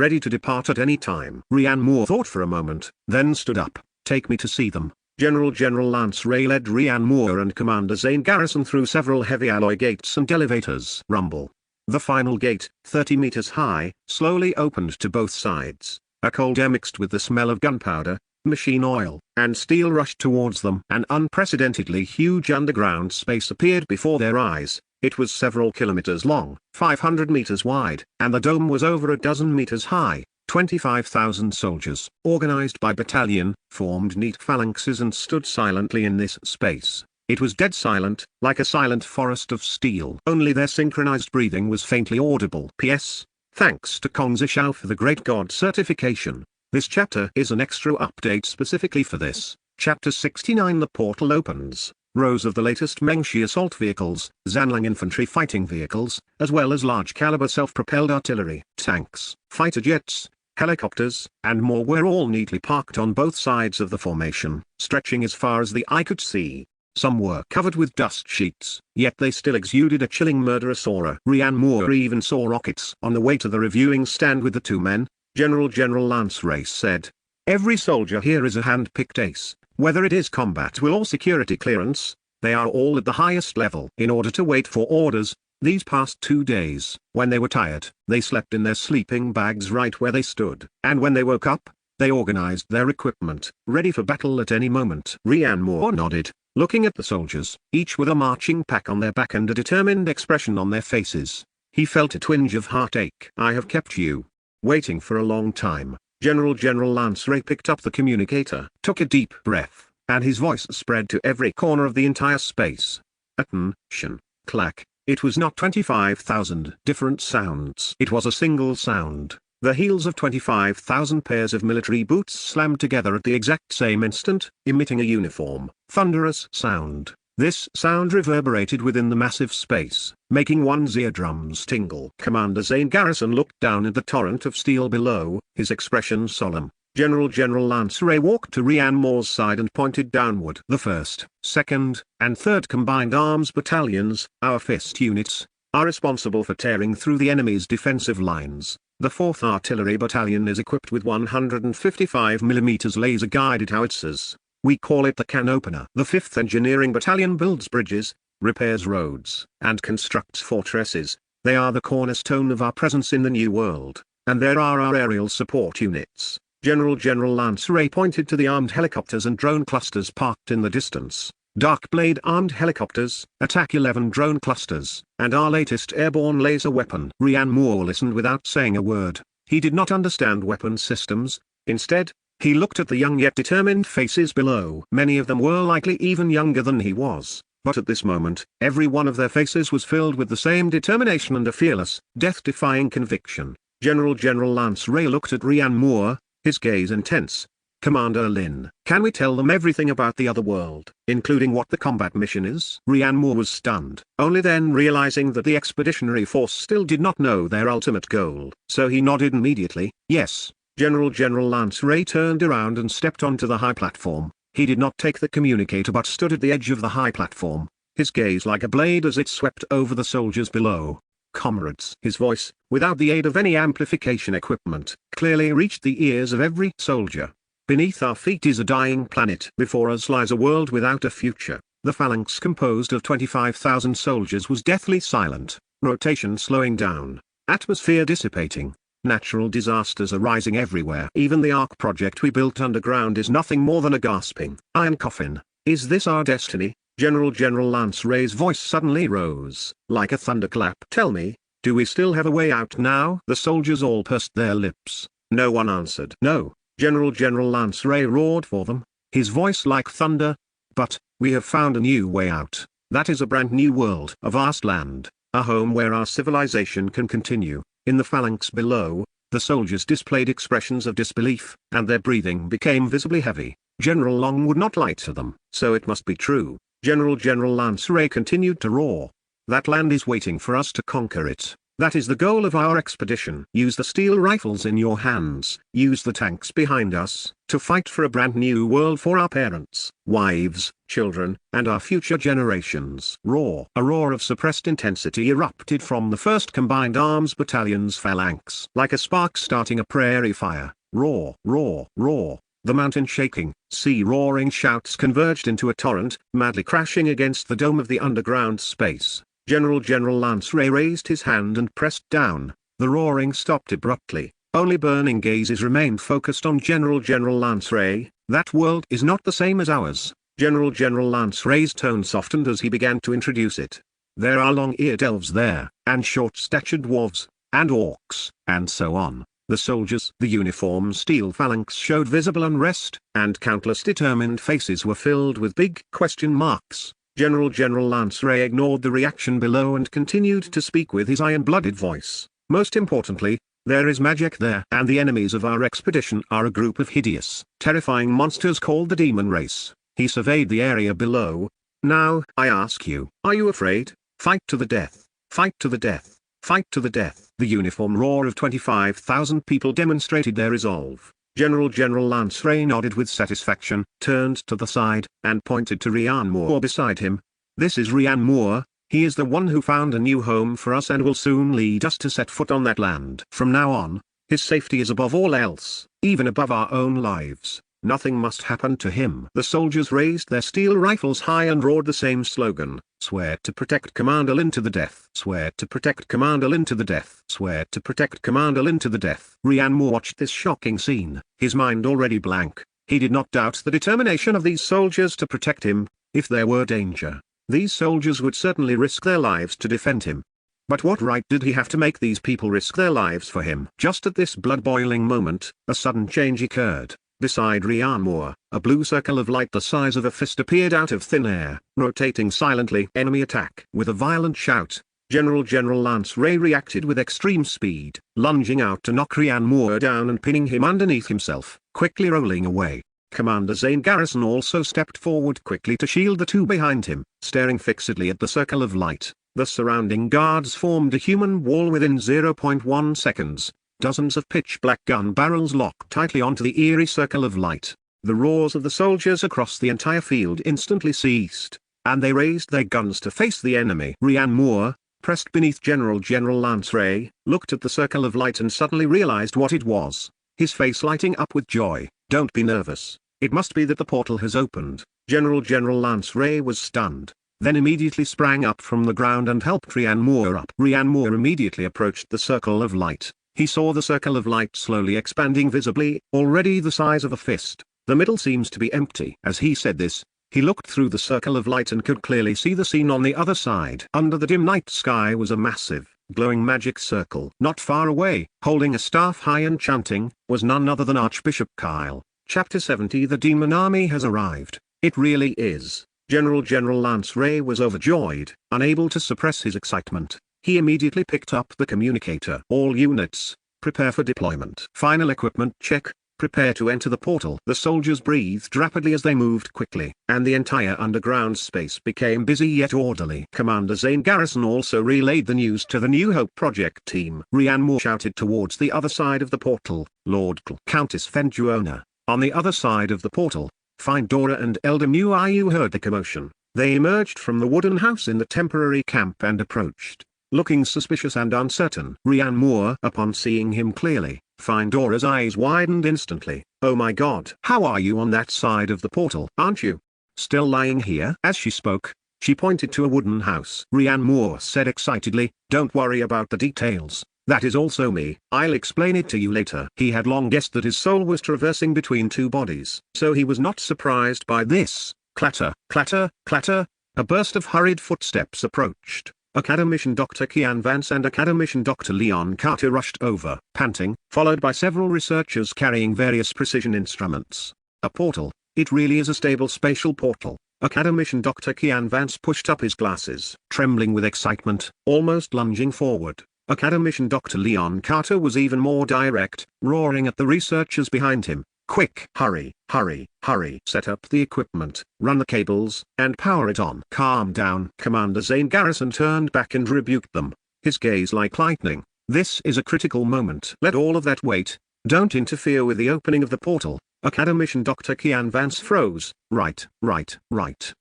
ready to depart at any time. Rhiannon Moore thought for a moment, then stood up. Take me to see them. General Lance Ray led Rhiannon Moore and Commander Zane Garrison through several heavy alloy gates and elevators. Rumble. The final gate, 30 meters high, slowly opened to both sides. A cold air mixed with the smell of gunpowder, machine oil, and steel rushed towards them. An unprecedentedly huge underground space appeared before their eyes. It was several kilometers long, 500 meters wide, and the dome was over a dozen meters high. 25,000 soldiers, organized by battalion, formed neat phalanxes and stood silently in this space. It was dead silent, like a silent forest of steel. Only their synchronized breathing was faintly audible. P.S. Thanks to Kong Zishao for the Great God certification. This chapter is an extra update specifically for this. Chapter 69. The portal opens. Rows of the latest Mengshi assault vehicles, Zanlang infantry fighting vehicles, as well as large-caliber self-propelled artillery, tanks, fighter jets, helicopters, and more were all neatly parked on both sides of the formation, stretching as far as the eye could see. Some were covered with dust sheets, yet they still exuded a chilling murderous aura. Rhiannon Moore even saw rockets. On the way to the reviewing stand with the two men, General Lance Ray said, "Every soldier here is a hand-picked ace, whether it is combat will or security clearance, they are all at the highest level." In order to wait for orders, these past 2 days, when they were tired, they slept in their sleeping bags right where they stood. And when they woke up, they organized their equipment, ready for battle at any moment. Rhiannon Moore nodded, looking at the soldiers, each with a marching pack on their back and a determined expression on their faces. He felt a twinge of heartache. "I have kept you waiting for a long time." General Lance Ray picked up the communicator, took a deep breath, and his voice spread to every corner of the entire space. Attention. Clack. It was not 25,000 different sounds. It was a single sound. The heels of 25,000 pairs of military boots slammed together at the exact same instant, emitting a uniform, thunderous sound. This sound reverberated within the massive space, making one's eardrums tingle. Commander Zane Garrison looked down at the torrent of steel below, his expression solemn. General Lance Ray walked to Rhiannon Moore's side and pointed downward. "The 1st, 2nd, and 3rd Combined Arms Battalions, our fist units, are responsible for tearing through the enemy's defensive lines. The 4th Artillery Battalion is equipped with 155mm laser-guided howitzers. We call it the can opener. The 5th Engineering Battalion builds bridges, repairs roads, and constructs fortresses. They are the cornerstone of our presence in the New World. And there are our aerial support units." General Lance Ray pointed to the armed helicopters and drone clusters parked in the distance. Darkblade armed helicopters, Attack 11 drone clusters, and our latest airborne laser weapon. Rhiannon Moore listened without saying a word. He did not understand weapon systems. Instead, he looked at the young yet determined faces below. Many of them were likely even younger than he was. But at this moment, every one of their faces was filled with the same determination and a fearless, death-defying conviction. General Lance Ray looked at Ryan Moore, his gaze intense. "Commander Lin, can we tell them everything about the other world, including what the combat mission is?" Ryan Moore was stunned, only then realizing that the expeditionary force still did not know their ultimate goal, so he nodded immediately. "Yes." General Lance Ray turned around and stepped onto the high platform. He did not take the communicator but stood at the edge of the high platform, his gaze like a blade as it swept over the soldiers below. "Comrades." His voice, without the aid of any amplification equipment, clearly reached the ears of every soldier. "Beneath our feet is a dying planet. Before us lies a world without a future." The phalanx composed of 25,000 soldiers was deathly silent, rotation slowing down, atmosphere dissipating. Natural disasters are rising everywhere. Even the Ark project we built underground is nothing more than a gasping iron coffin. Is this our destiny? General Lance Ray's voice suddenly rose, like a thunderclap. "Tell me, do we still have a way out now?" The soldiers all pursed their lips. No one answered. "No." General Lance Ray roared for them, his voice like thunder. "But, we have found a new way out. That is a brand new world. A vast land, a home where our civilization can continue." In the phalanx below, the soldiers displayed expressions of disbelief, and their breathing became visibly heavy. General Long would not lie to them, so it must be true. General Lance Ray continued to roar. "That land is waiting for us to conquer it. That is the goal of our expedition. Use the steel rifles in your hands, use the tanks behind us, to fight for a brand new world for our parents, wives, children, and our future generations." Roar. A roar of suppressed intensity erupted from the 1st Combined Arms Battalion's phalanx. Like a spark starting a prairie fire. Roar, roar, roar. The mountain shaking, sea roaring shouts converged into a torrent, madly crashing against the dome of the underground space. General Lance Ray raised his hand and pressed down. The roaring stopped abruptly. Only burning gazes remained focused on General Lance Ray. "That world is not the same as ours." General Lance Ray's tone softened as he began to introduce it. "There are long-eared elves there, and short-statured dwarves, and orcs, and so on." The soldiers, the uniform steel phalanx showed visible unrest, and countless determined faces were filled with big question marks. General Lance Ray ignored the reaction below and continued to speak with his iron-blooded voice. "Most importantly, there is magic there. And the enemies of our expedition are a group of hideous, terrifying monsters called the Demon Race." He surveyed the area below. "Now, I ask you, are you afraid? Fight to the death. Fight to the death. Fight to the death." The uniform roar of 25,000 people demonstrated their resolve. General Lance Ray nodded with satisfaction, turned to the side, and pointed to Ryan Moore beside him. "This is Ryan Moore. He is the one who found a new home for us and will soon lead us to set foot on that land. From now on, his safety is above all else, even above our own lives. Nothing must happen to him." The soldiers raised their steel rifles high and roared the same slogan. "Swear to protect Commander Lin to the death. Swear to protect Commander Lin to the death. Swear to protect Commander Lin to the death." Ryan Moore watched this shocking scene, his mind already blank. He did not doubt the determination of these soldiers to protect him. If there were danger, these soldiers would certainly risk their lives to defend him. But what right did he have to make these people risk their lives for him? Just at this blood-boiling moment, a sudden change occurred. Beside Ryan Moore, a blue circle of light the size of a fist appeared out of thin air, rotating silently. "Enemy attack!" With a violent shout, General Lance Ray reacted with extreme speed, lunging out to knock Ryan Moore down and pinning him underneath himself, quickly rolling away. Commander Zane Garrison also stepped forward quickly to shield the two behind him, staring fixedly at the circle of light. The surrounding guards formed a human wall within 0.1 seconds. Dozens of pitch-black gun barrels locked tightly onto the eerie circle of light. The roars of the soldiers across the entire field instantly ceased, and they raised their guns to face the enemy. Ryan Moore, pressed beneath General Lance Ray, looked at the circle of light and suddenly realized what it was, his face lighting up with joy. "Don't be nervous. It must be that the portal has opened." General Lance Ray was stunned, then immediately sprang up from the ground and helped Ryan Moore up. Ryan Moore immediately approached the circle of light. He saw the circle of light slowly expanding visibly, already the size of a fist. "The middle seems to be empty." As he said this, he looked through the circle of light and could clearly see the scene on the other side. Under the dim night sky was a massive, glowing magic circle. Not far away, holding a staff high and chanting, was none other than Archbishop Kyle. Chapter 70. The Demon Army has arrived. It really is. General Lance Ray was overjoyed, unable to suppress his excitement. He immediately picked up the communicator. All units, prepare for deployment. Final equipment check. Prepare to enter the portal. The soldiers breathed rapidly as they moved quickly, and the entire underground space became busy yet orderly. Commander Zane Garrison also relayed the news to the New Hope project team. Rhiannon Moore shouted towards the other side of the portal, Lord Countess Fenduona. On the other side of the portal, Findora and Elder Muayu heard the commotion. They emerged from the wooden house in the temporary camp and approached, looking suspicious and uncertain. Rhiannon Moore, upon seeing him clearly, Findora's eyes widened instantly. Oh my god. How are you on that side of the portal? Aren't you still lying here? As she spoke, she pointed to a wooden house. Rhiannon Moore said excitedly, don't worry about the details. That is also me. I'll explain it to you later. He had long guessed that his soul was traversing between two bodies, so he was not surprised by this. Clatter, clatter, clatter. A burst of hurried footsteps approached. Academician Dr. Kian Vance and Academician Dr. Leon Carter rushed over, panting, followed by several researchers carrying various precision instruments. A portal. It really is a stable spatial portal. Academician Dr. Kian Vance pushed up his glasses, trembling with excitement, almost lunging forward. Academician Dr. Leon Carter was even more direct, roaring at the researchers behind him. Quick! Hurry, hurry, hurry! Set up the equipment, run the cables, and power it on. Calm down. Commander Zane Garrison turned back and rebuked them, his gaze like lightning. This is a critical moment. Let all of that wait. Don't interfere with the opening of the portal. Academician Dr. Kian Vance froze. Right.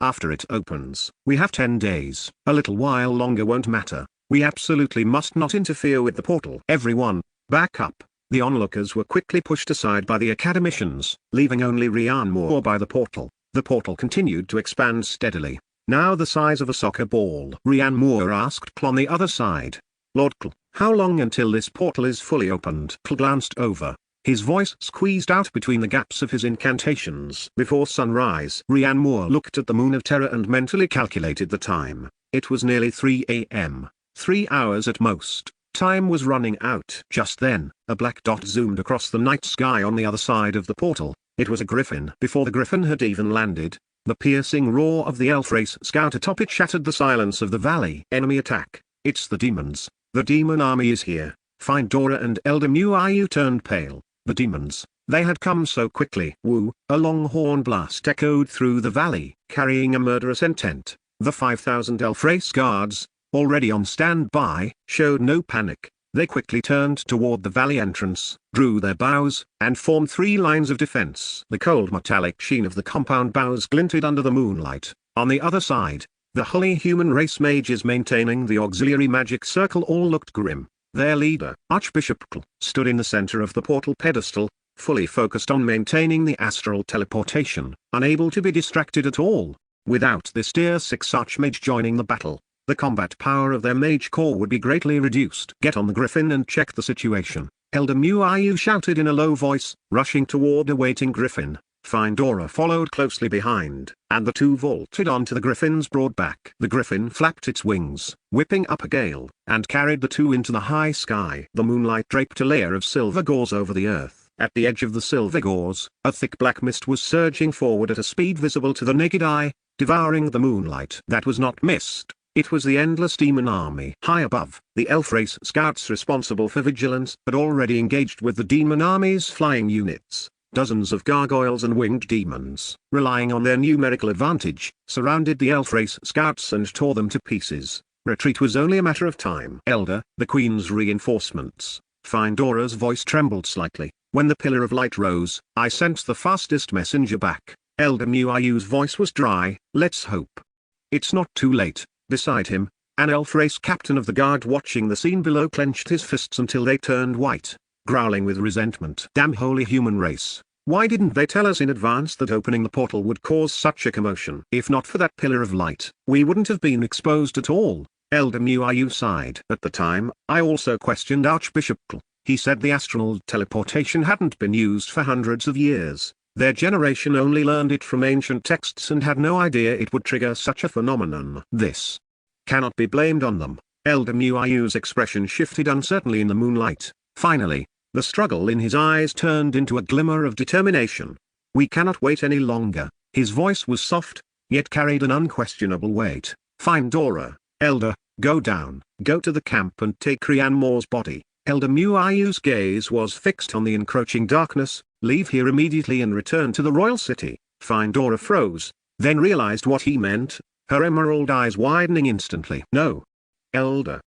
After it opens, we have 10 days. A little while longer won't matter. We absolutely must not interfere with the portal. Everyone, back up. The onlookers were quickly pushed aside by the academicians, leaving only Rhiannon Moore by the portal. The portal continued to expand steadily, now the size of a soccer ball. Rhiannon Moore asked Cl on the other side. Lord Cl, how long until this portal is fully opened? Cl glanced over, his voice squeezed out between the gaps of his incantations. Before sunrise. Rhiannon Moore looked at the moon of terror and mentally calculated the time. It was nearly 3 a.m., 3 hours at most. Time was running out. Just then, a black dot zoomed across the night sky on the other side of the portal. It was a griffin. Before the griffin had even landed, the piercing roar of the elf race scout atop it shattered the silence of the valley. Enemy attack. It's the demons. The demon army is here. Findora and Elder Muayu turned pale. The demons. They had come so quickly. Woo! A long-horn blast echoed through the valley, carrying a murderous intent. The 5,000 elf race guards, already on standby, showed no panic. They quickly turned toward the valley entrance, drew their bows, and formed 3 lines of defense. The cold metallic sheen of the compound bows glinted under the moonlight. On the other side, the holy human race mages maintaining the auxiliary magic circle all looked grim. Their leader, Archbishop Cl, stood in the center of the portal pedestal, fully focused on maintaining the astral teleportation, unable to be distracted at all. Without this tier 6 archmage joining the battle, the combat power of their mage corps would be greatly reduced. Get on the griffin and check the situation. Elder Muayu shouted in a low voice, rushing toward a waiting griffin. Findora followed closely behind, and the two vaulted onto the griffin's broad back. The griffin flapped its wings, whipping up a gale, and carried the two into the high sky. The moonlight draped a layer of silver gauze over the earth. At the edge of the silver gauze, a thick black mist was surging forward at a speed visible to the naked eye, devouring the moonlight. That was not mist. It was the endless demon army. High above, the elf race scouts responsible for vigilance had already engaged with the demon army's flying units. Dozens of gargoyles and winged demons, relying on their numerical advantage, surrounded the elf race scouts and tore them to pieces. Retreat was only a matter of time. Elder, the Queen's reinforcements. Findora's voice trembled slightly. When the pillar of light rose, I sent the fastest messenger back. Elder Muayu's voice was dry. Let's hope it's not too late. Beside him, an elf race captain of the guard watching the scene below clenched his fists until they turned white, growling with resentment. Damn holy human race. Why didn't they tell us in advance that opening the portal would cause such a commotion? If not for that pillar of light, we wouldn't have been exposed at all. Elder Muayu sighed. At the time, I also questioned Archbishop Cl. He said the astral teleportation hadn't been used for hundreds of years. Their generation only learned it from ancient texts and had no idea it would trigger such a phenomenon. This cannot be blamed on them. Elder Muayu's expression shifted uncertainly in the moonlight. Finally, the struggle in his eyes turned into a glimmer of determination. We cannot wait any longer. His voice was soft, yet carried an unquestionable weight. "Find Dora, Elder, go down, go to the camp and take Rian Moore's body." Elder Muayu's gaze was fixed on the encroaching darkness. "Leave here immediately and return to the royal city." Find Dora froze, then realized what he meant, her emerald eyes widening instantly. "No. Elder.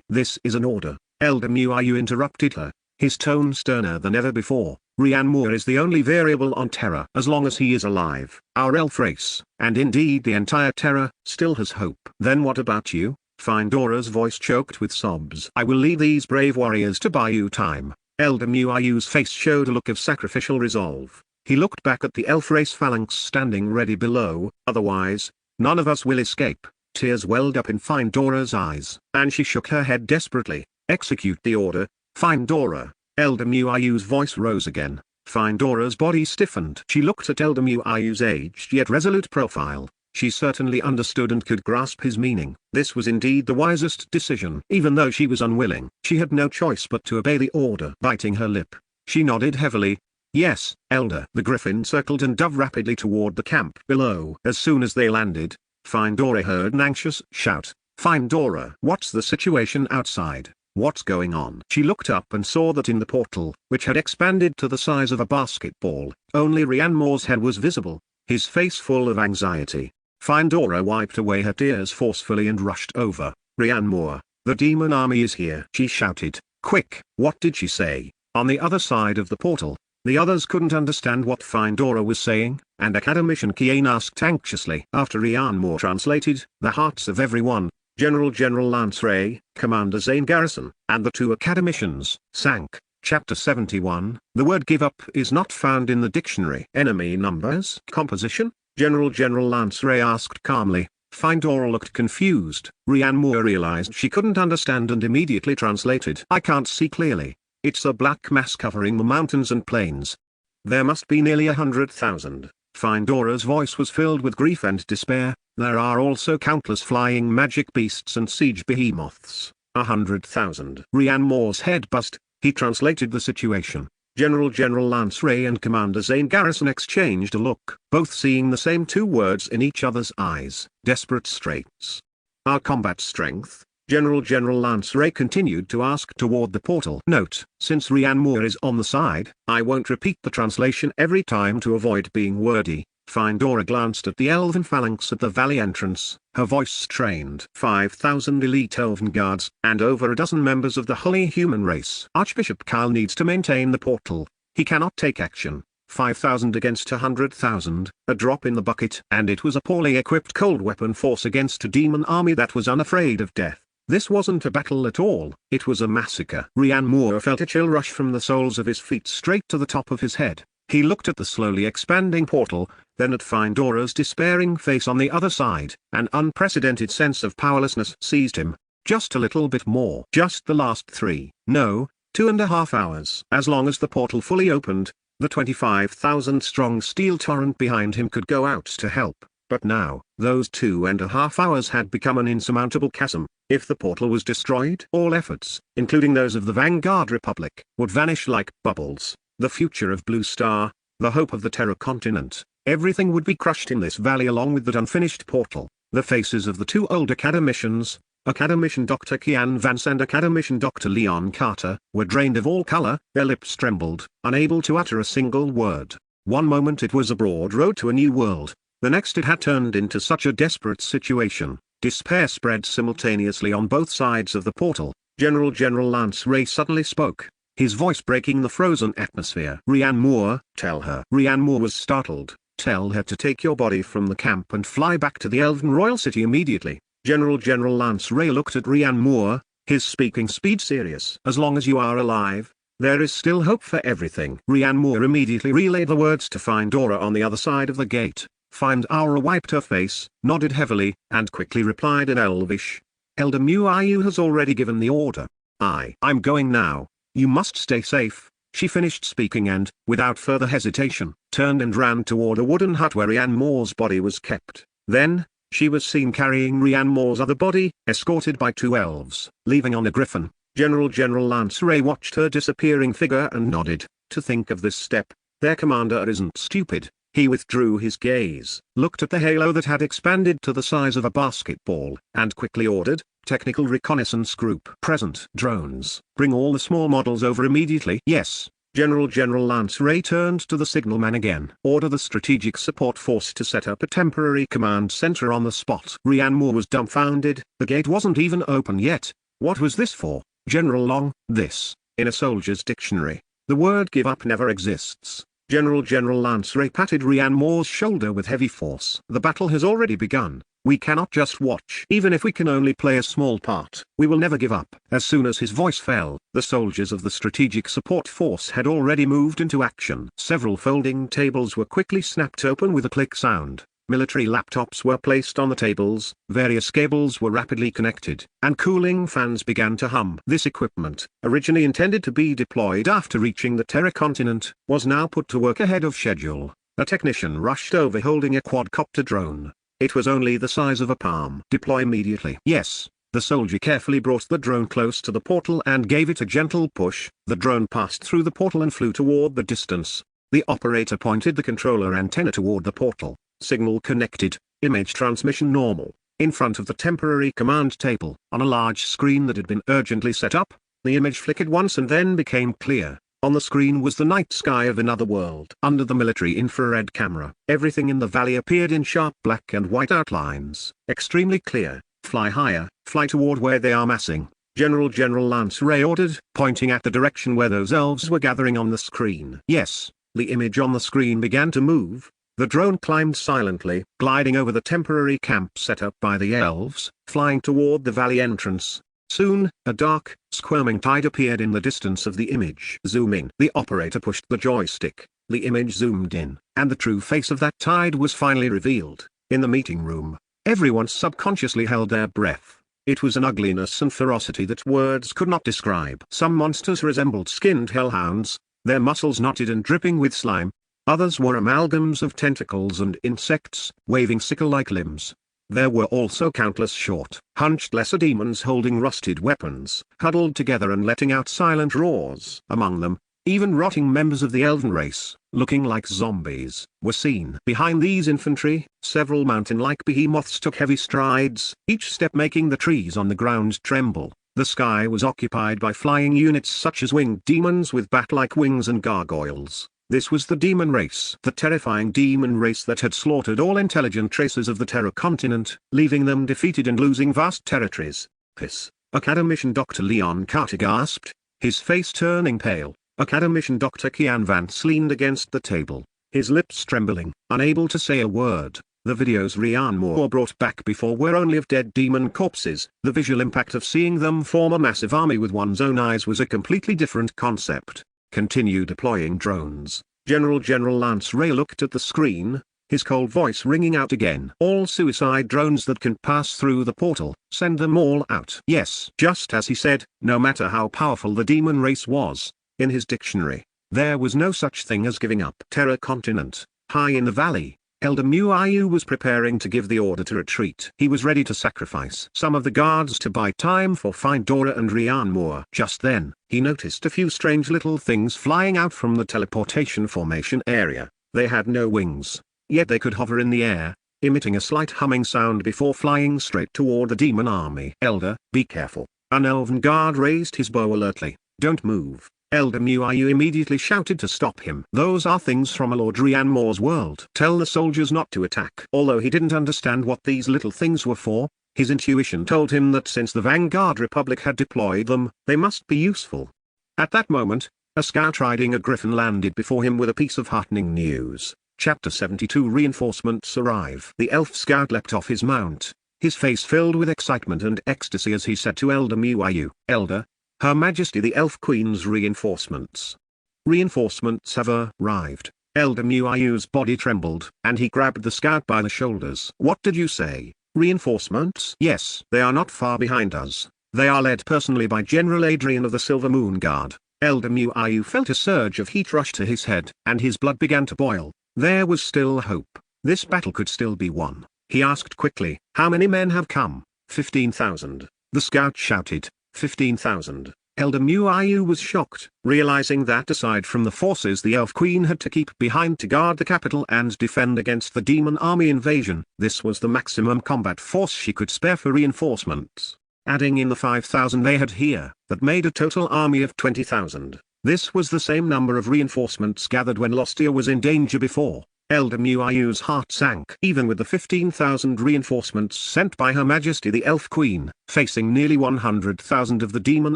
This is an order." Elder Muayu interrupted her, his tone sterner than ever before. "Rian Moore is the only variable on Terra. As long as he is alive, our elf race, and indeed the entire Terra, still has hope." "Then what about you?" Find Dora's voice choked with sobs. "I will leave these brave warriors to buy you time." Elder Muayu's face showed a look of sacrificial resolve. He looked back at the elf race phalanx standing ready below. "Otherwise, none of us will escape." Tears welled up in Find Dora's eyes, and she shook her head desperately. "Execute the order, Find Dora." Elder Muayu's voice rose again. Find Dora's body stiffened. She looked at Elder Muayu's aged yet resolute profile. She certainly understood and could grasp his meaning. This was indeed the wisest decision. Even though she was unwilling, she had no choice but to obey the order. Biting her lip, she nodded heavily. "Yes, Elder." The griffin circled and dove rapidly toward the camp below. As soon as they landed, Find Dora heard an anxious shout. "Find Dora, what's the situation outside? What's going on?" She looked up and saw that in the portal, which had expanded to the size of a basketball, only Rian Moore's head was visible, his face full of anxiety. Find Dora wiped away her tears forcefully and rushed over. "Rian Moore, the demon army is here," she shouted. "Quick!" What did she say? On the other side of the portal, the others couldn't understand what Find Dora was saying, and Academician Kian asked anxiously. After Rian Moore translated, the hearts of everyone, General Lance Ray, Commander Zane Garrison, and the two academicians, sank. Chapter 71. The word give up is not found in the dictionary. Enemy numbers. Composition. General Lance Ray asked calmly. Find Dora looked confused. Rian Moore realized she couldn't understand and immediately translated. "I can't see clearly. It's a black mass covering the mountains and plains. There must be nearly 100,000. Find Dora's voice was filled with grief and despair. "There are also countless flying magic beasts and siege behemoths. 100,000. Rian Moore's head buzzed. He translated the situation. General Lance Ray and Commander Zane Garrison exchanged a look, both seeing the same two words in each other's eyes. Desperate straits. "Our combat strength?" General Lance Ray continued to ask toward the portal. Note: since Rian Moore is on the side, I won't repeat the translation every time to avoid being wordy. Find Dora glanced at the elven phalanx at the valley entrance, her voice strained. 5,000 elite elven guards, and over a dozen members of the holy human race. Archbishop Kyle needs to maintain the portal. He cannot take action. 5,000 against 100,000, a drop in the bucket. And it was a poorly equipped cold weapon force against a demon army that was unafraid of death. This wasn't a battle at all, it was a massacre. Rian Moore felt a chill rush from the soles of his feet straight to the top of his head. He looked at the slowly expanding portal, then at Find Dora's despairing face on the other side. An unprecedented sense of powerlessness seized him. Just a little bit more. Just the last 2.5 hours. As long as the portal fully opened, the 25,000 strong steel torrent behind him could go out to help. But now, those 2.5 hours had become an insurmountable chasm. If the portal was destroyed, all efforts, including those of the Vanguard Republic, would vanish like bubbles. The future of Blue Star, the hope of the Terra continent, everything would be crushed in this valley along with that unfinished portal. The faces of the two old academicians, Academician Dr. Kian Vance and Academician Dr. Leon Carter, were drained of all color. Their lips trembled, unable to utter a single word. One moment it was a broad road to a new world, the next it had turned into such a desperate situation. Despair spread simultaneously on both sides of the portal. General Lance Ray suddenly spoke, his voice breaking the frozen atmosphere. "Rian Moore, tell her." Rian Moore was startled. "Tell her to take your body from the camp and fly back to the Elven Royal City immediately." General Lance Ray looked at Rian Moore, his speaking speed serious. "As long as you are alive, there is still hope for everything." Rian Moore immediately relayed the words to Find Dora on the other side of the gate. Find Dora wiped her face, nodded heavily, and quickly replied in Elvish. "Elder Muayu has already given the order. I'm going now. You must stay safe." She finished speaking and, without further hesitation, turned and ran toward a wooden hut where Rian Moore's body was kept. Then, she was seen carrying Rian Moore's other body, escorted by two elves, leaving on a griffin. General Lance Ray watched her disappearing figure and nodded. To think of this step, their commander isn't stupid. He withdrew his gaze, looked at the halo that had expanded to the size of a basketball, and quickly ordered, "Technical Reconnaissance Group present. Drones, bring all the small models over immediately." "Yes, General." General Lance Ray turned to the signalman again. "Order the Strategic Support Force to set up a temporary command center on the spot." Ryan Moore was dumbfounded. The gate wasn't even open yet. What was this for? General Long, this, in a soldier's dictionary, the word give up never exists. General Lance Ray patted Ryan Moore's shoulder with heavy force. "The battle has already begun. We cannot just watch. Even if we can only play a small part, we will never give up." As soon as his voice fell, the soldiers of the Strategic Support Force had already moved into action. Several folding tables were quickly snapped open with a click sound. Military laptops were placed on the tables, various cables were rapidly connected, and cooling fans began to hum. This equipment, originally intended to be deployed after reaching the Terra continent, was now put to work ahead of schedule. A technician rushed over holding a quadcopter drone. It was only the size of a palm. "Deploy immediately." "Yes." The soldier carefully brought the drone close to the portal and gave it a gentle push. The drone passed through the portal and flew toward the distance. The operator pointed the controller antenna toward the portal. Signal connected, image transmission normal. In front of the temporary command table, on a large screen that had been urgently set up, the image flickered once and then became clear. On the screen was the night sky of another world. Under the military infrared camera, everything in the valley appeared in sharp black and white outlines. Extremely clear. "Fly higher, fly toward where they are massing." General Lance Ray ordered, pointing at the direction where those elves were gathering on the screen. "Yes." The image on the screen began to move. The drone climbed silently, gliding over the temporary camp set up by the elves, flying toward the valley entrance. Soon, a dark, squirming tide appeared in the distance of the image. "Zoom in." The operator pushed the joystick, the image zoomed in, and the true face of that tide was finally revealed. In the meeting room, everyone subconsciously held their breath. It was an ugliness and ferocity that words could not describe. Some monsters resembled skinned hellhounds, their muscles knotted and dripping with slime. Others were amalgams of tentacles and insects, waving sickle-like limbs. There were also countless short, hunched lesser demons holding rusted weapons, huddled together and letting out silent roars. Among them, even rotting members of the elven race, looking like zombies, were seen. Behind these infantry, several mountain-like behemoths took heavy strides, each step making the trees on the ground tremble. The sky was occupied by flying units such as winged demons with bat-like wings and gargoyles. This was the demon race. The terrifying demon race that had slaughtered all intelligent traces of the Terra continent, leaving them defeated and losing vast territories. "Piss." Academician Dr. Leon Carter gasped, his face turning pale. Academician Dr. Kian Vance leaned against the table, his lips trembling, unable to say a word. The videos Ryan Moore brought back before were only of dead demon corpses. The visual impact of seeing them form a massive army with one's own eyes was a completely different concept. "Continue deploying drones." General Lance Ray looked at the screen, his cold voice ringing out again. "All suicide drones that can pass through the portal, send them all out." Yes. Just as he said, no matter how powerful the demon race was, in his dictionary, there was no such thing as giving up. Terra continent, high in the valley, Elder Muayu was preparing to give the order to retreat. He was ready to sacrifice some of the guards to buy time for Find Dora and Ryan Moore. Just then, he noticed a few strange little things flying out from the teleportation formation area. They had no wings, yet they could hover in the air, emitting a slight humming sound before flying straight toward the demon army. "Elder, be careful." An elven guard raised his bow alertly. "Don't move." Elder Muayu immediately shouted to stop him. "Those are things from Lord Ryan Moore's world. Tell the soldiers not to attack." Although he didn't understand what these little things were for, his intuition told him that since the Vanguard Republic had deployed them, they must be useful. At that moment, a scout riding a griffin landed before him with a piece of heartening news. Chapter 72 Reinforcements arrive. The elf scout leapt off his mount, his face filled with excitement and ecstasy as he said to Elder Muayu, "Elder, Her Majesty the Elf Queen's reinforcements. Reinforcements have arrived." Elder Muayu's body trembled, and he grabbed the scout by the shoulders. "What did you say? Reinforcements?" "Yes. They are not far behind us. They are led personally by General Adrian of the Silver Moon Guard." Elder Muayu felt a surge of heat rush to his head, and his blood began to boil. There was still hope. This battle could still be won. He asked quickly, "How many men have come?" 15,000. The scout shouted, 15,000. Elder Muayu was shocked, realizing that aside from the forces the Elf Queen had to keep behind to guard the capital and defend against the demon army invasion, this was the maximum combat force she could spare for reinforcements. Adding in the 5,000 they had here, that made a total army of 20,000. This was the same number of reinforcements gathered when Lostia was in danger before. Elder Muayu's heart sank. Even with the 15,000 reinforcements sent by Her Majesty the Elf Queen, facing nearly 100,000 of the demon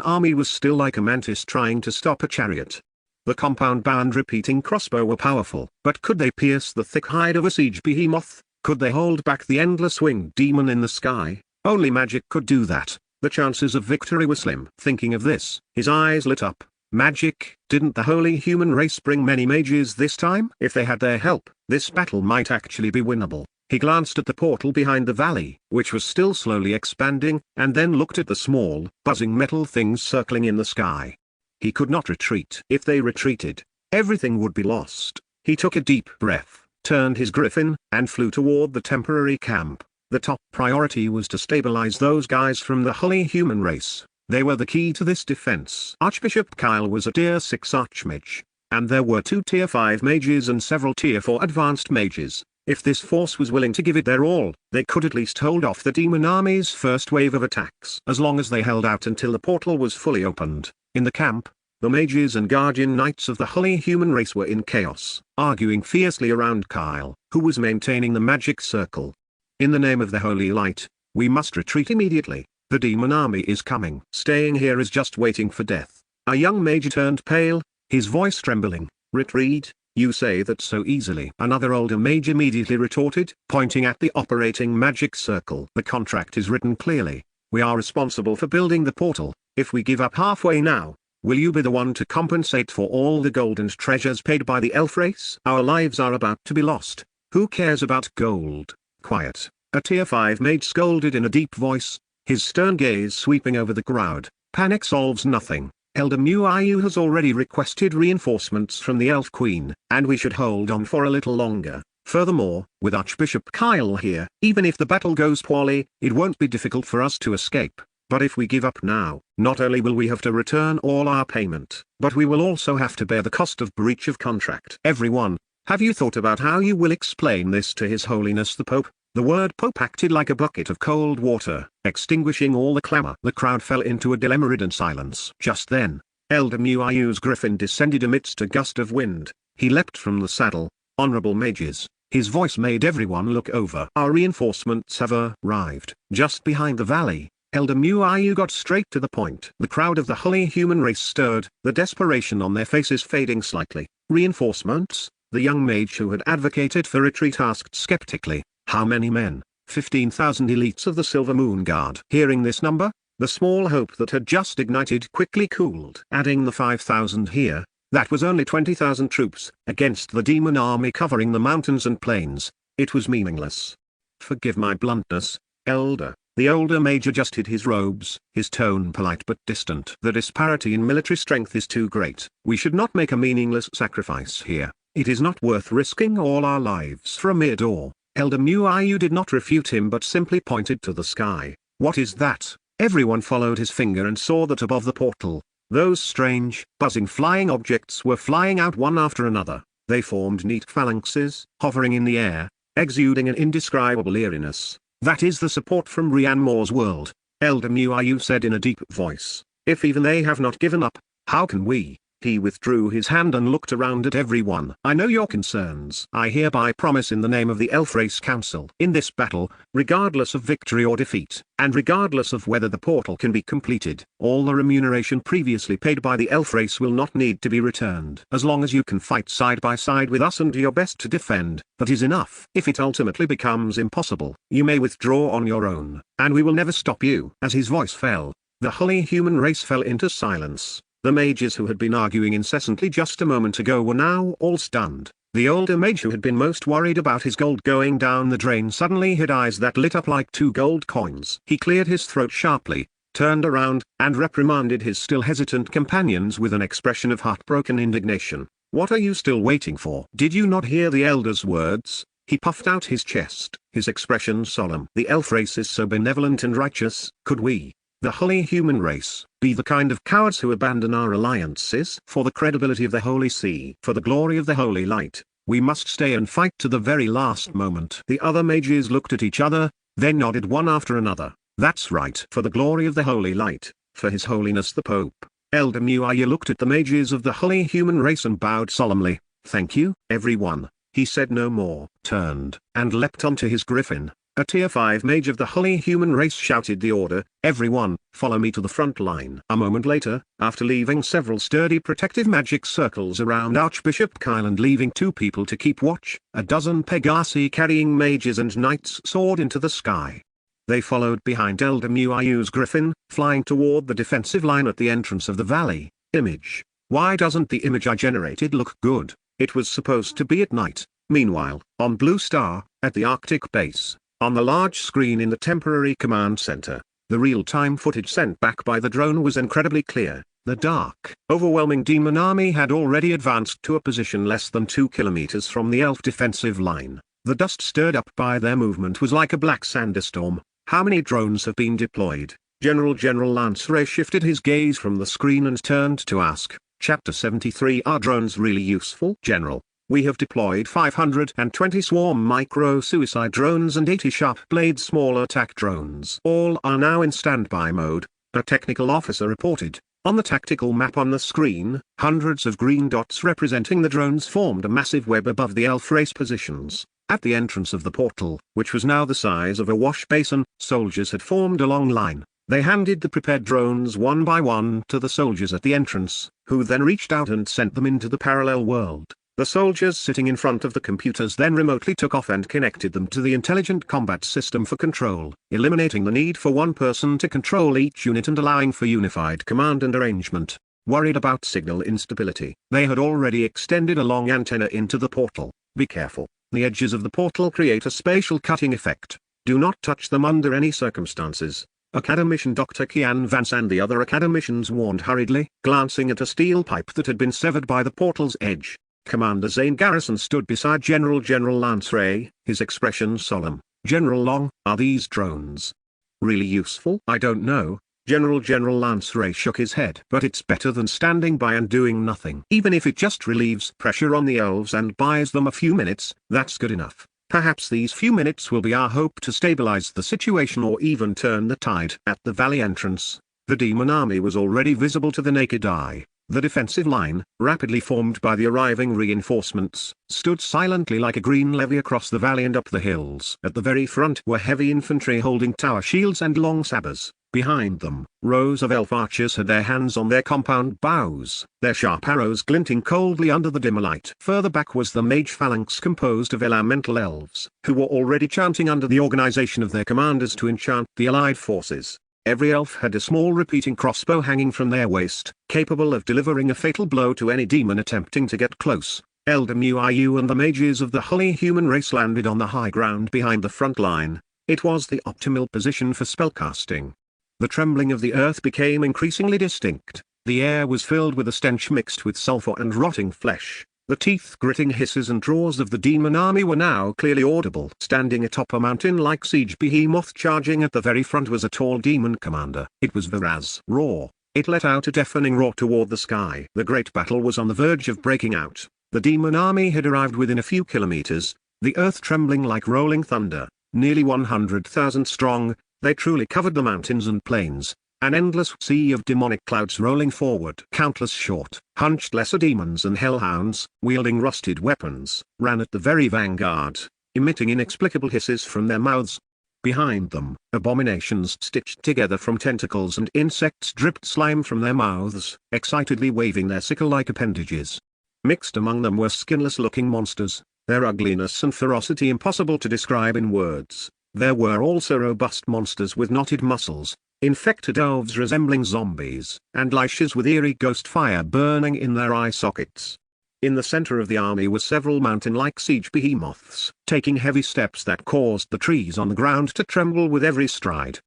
army was still like a mantis trying to stop a chariot. The compound-bound repeating crossbow were powerful, but could they pierce the thick hide of a siege behemoth? Could they hold back the endless winged demon in the sky? Only magic could do that. The chances of victory were slim. Thinking of this, his eyes lit up. Magic? Didn't the holy human race bring many mages this time? If they had their help, this battle might actually be winnable. He glanced at the portal behind the valley, which was still slowly expanding, and then looked at the small, buzzing metal things circling in the sky. He could not retreat. If they retreated, everything would be lost. He took a deep breath, turned his griffin, and flew toward the temporary camp. The top priority was to stabilize those guys from the holy human race. They were the key to this defense. Archbishop Kyle was a Tier 6 Archmage, and there were 2 Tier 5 mages and several Tier 4 advanced mages. If this force was willing to give it their all, they could at least hold off the demon army's first wave of attacks. As long as they held out until the portal was fully opened. In the camp, the mages and guardian knights of the holy human race were in chaos, arguing fiercely around Kyle, who was maintaining the magic circle. In the name of the holy light, we must retreat immediately. The demon army is coming. Staying here is just waiting for death. A young mage turned pale, his voice trembling. Retreat? You say that so easily. Another older mage immediately retorted, pointing at the operating magic circle. The contract is written clearly. We are responsible for building the portal. If we give up halfway now, will you be the one to compensate for all the gold and treasures paid by the elf race? Our lives are about to be lost. Who cares about gold? Quiet. A Tier 5 mage scolded in a deep voice, his stern gaze sweeping over the crowd. Panic solves nothing. Elder Muayu has already requested reinforcements from the Elf Queen, and we should hold on for a little longer. Furthermore, with Archbishop Kyle here, even if the battle goes poorly, it won't be difficult for us to escape. But if we give up now, not only will we have to return all our payment, but we will also have to bear the cost of breach of contract. Everyone, have you thought about how you will explain this to His Holiness the Pope? The word Pope acted like a bucket of cold water, extinguishing all the clamor. The crowd fell into a dilemma-ridden silence. Just then, Elder Muayu's griffin descended amidst a gust of wind. He leapt from the saddle. Honorable mages, his voice made everyone look over. Our reinforcements have arrived. Just behind the valley, Elder Muayu got straight to the point. The crowd of the holy human race stirred, the desperation on their faces fading slightly. Reinforcements? The young mage who had advocated for retreat asked skeptically. How many men? 15,000 elites of the Silver Moon Guard. Hearing this number, the small hope that had just ignited quickly cooled. Adding the 5,000 here, that was only 20,000 troops, against the demon army covering the mountains and plains. It was meaningless. Forgive my bluntness, Elder. The older mage adjusted his robes, his tone polite but distant. The disparity in military strength is too great. We should not make a meaningless sacrifice here. It is not worth risking all our lives for a mere door. Elder Muayu did not refute him but simply pointed to the sky. What is that? Everyone followed his finger and saw that above the portal, those strange, buzzing flying objects were flying out one after another. They formed neat phalanxes, hovering in the air, exuding an indescribable eeriness. That is the support from Rianmore's world, Elder Muayu said in a deep voice. If even they have not given up, how can we? He withdrew his hand and looked around at everyone. I know your concerns. I hereby promise in the name of the Elf Race Council. In this battle, regardless of victory or defeat, and regardless of whether the portal can be completed, all the remuneration previously paid by the Elf Race will not need to be returned. As long as you can fight side by side with us and do your best to defend, that is enough. If it ultimately becomes impossible, you may withdraw on your own, and we will never stop you. As his voice fell, the holy human race fell into silence. The mages who had been arguing incessantly just a moment ago were now all stunned. The older mage who had been most worried about his gold going down the drain suddenly had eyes that lit up like 2 gold coins. He cleared his throat sharply, turned around, and reprimanded his still hesitant companions with an expression of heartbroken indignation. What are you still waiting for? Did you not hear the elder's words? He puffed out his chest, his expression solemn. The elf race is so benevolent and righteous. Could we, the holy human race, be the kind of cowards who abandon our alliances for the credibility of the holy sea. For the glory of the holy light, we must stay and fight to the very last moment. The other mages looked at each other, then nodded one after another. That's right. For the glory of the holy light, for his holiness the Pope. Elder Muaya looked at the mages of the holy human race and bowed solemnly. Thank you, everyone. He said no more, turned, and leapt onto his griffin. A tier 5 mage of the holy human race shouted the order, everyone, follow me to the front line. A moment later, after leaving several sturdy protective magic circles around Archbishop Kyle and leaving 2 people to keep watch, a dozen Pegasi carrying mages and knights soared into the sky. They followed behind Elder Muayu's griffin, flying toward the defensive line at the entrance of the valley. Image. Why doesn't the image I generated look good? It was supposed to be at night. Meanwhile, on Blue Star, at the Arctic base, on the large screen in the temporary command center, the real-time footage sent back by the drone was incredibly clear. The dark, overwhelming demon army had already advanced to a position less than 2 kilometers from the elf defensive line. The dust stirred up by their movement was like a black sandstorm. How many drones have been deployed? General Lance Ray shifted his gaze from the screen and turned to ask, Chapter 73. Are drones really useful? General, we have deployed 520 swarm micro-suicide drones and 80 sharp-blade small attack drones. All are now in standby mode, a technical officer reported. On the tactical map on the screen, hundreds of green dots representing the drones formed a massive web above the elf race positions. At the entrance of the portal, which was now the size of a wash basin, soldiers had formed a long line. They handed the prepared drones one by one to the soldiers at the entrance, who then reached out and sent them into the parallel world. The soldiers sitting in front of the computers then remotely took off and connected them to the intelligent combat system for control, eliminating the need for one person to control each unit and allowing for unified command and arrangement. Worried about signal instability, they had already extended a long antenna into the portal. Be careful. The edges of the portal create a spatial cutting effect. Do not touch them under any circumstances. Academician Dr. Kian Vance and the other academicians warned hurriedly, glancing at a steel pipe that had been severed by the portal's edge. Commander Zane Garrison stood beside General Lance Ray, his expression solemn. General Long, are these drones really useful? I don't know. General Lance Ray shook his head. But it's better than standing by and doing nothing. Even if it just relieves pressure on the elves and buys them a few minutes, that's good enough. Perhaps these few minutes will be our hope to stabilize the situation or even turn the tide. At the valley entrance, the demon army was already visible to the naked eye. The defensive line, rapidly formed by the arriving reinforcements, stood silently like a green levee across the valley and up the hills. At the very front were heavy infantry holding tower shields and long sabers. Behind them, rows of elf archers had their hands on their compound bows, their sharp arrows glinting coldly under the dimmer light. Further back was the mage phalanx composed of elemental elves, who were already chanting under the organization of their commanders to enchant the allied forces. Every elf had a small repeating crossbow hanging from their waist, capable of delivering a fatal blow to any demon attempting to get close. Elder Muayu and the mages of the holy human race landed on the high ground behind the front line. It was the optimal position for spellcasting. The trembling of the earth became increasingly distinct. The air was filled with a stench mixed with sulfur and rotting flesh. The teeth-gritting hisses and roars of the demon army were now clearly audible. Standing atop a mountain-like siege behemoth charging at the very front was a tall demon commander. It was Viraz. Roar. It let out a deafening roar toward the sky. The great battle was on the verge of breaking out. The demon army had arrived within a few kilometers, the earth trembling like rolling thunder. Nearly 100,000 strong, they truly covered the mountains and plains. An endless sea of demonic clouds rolling forward. Countless short, hunched lesser demons and hellhounds, wielding rusted weapons, ran at the very vanguard, emitting inexplicable hisses from their mouths. Behind them, abominations stitched together from tentacles and insects dripped slime from their mouths, excitedly waving their sickle-like appendages. Mixed among them were skinless-looking monsters, their ugliness and ferocity impossible to describe in words. There were also robust monsters with knotted muscles, infected elves resembling zombies, and liches with eerie ghost fire burning in their eye sockets. In the center of the army were several mountain-like siege behemoths, taking heavy steps that caused the trees on the ground to tremble with every stride.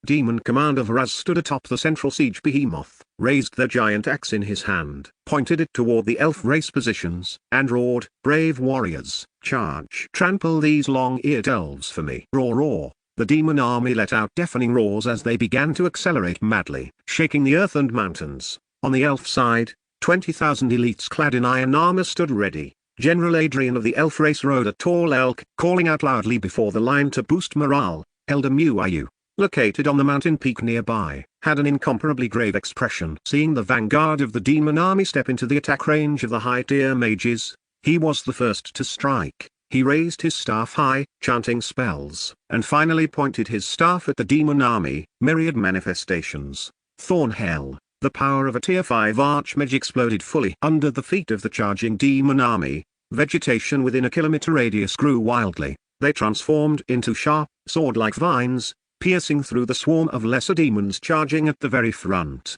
Demon Commander Varaz stood atop the central siege behemoth, raised their giant axe in his hand, pointed it toward the elf race positions, and roared, "Brave warriors, charge! Trample these long-eared elves for me!" Roar roar. The demon army let out deafening roars as they began to accelerate madly, shaking the earth and mountains. On the elf side, 20,000 elites clad in iron armor stood ready. General Adrian of the elf race rode a tall elk, calling out loudly before the line to boost morale. Elder Muayu, located on the mountain peak nearby, had an incomparably grave expression. Seeing the vanguard of the demon army step into the attack range of the high-tier mages, he was the first to strike. He raised his staff high, chanting spells, and finally pointed his staff at the demon army. Myriad manifestations. Thorn Hell, the power of a tier 5 archmage exploded fully under the feet of the charging demon army. Vegetation within a kilometer radius grew wildly. They transformed into sharp, sword-like vines, piercing through the swarm of lesser demons charging at the very front.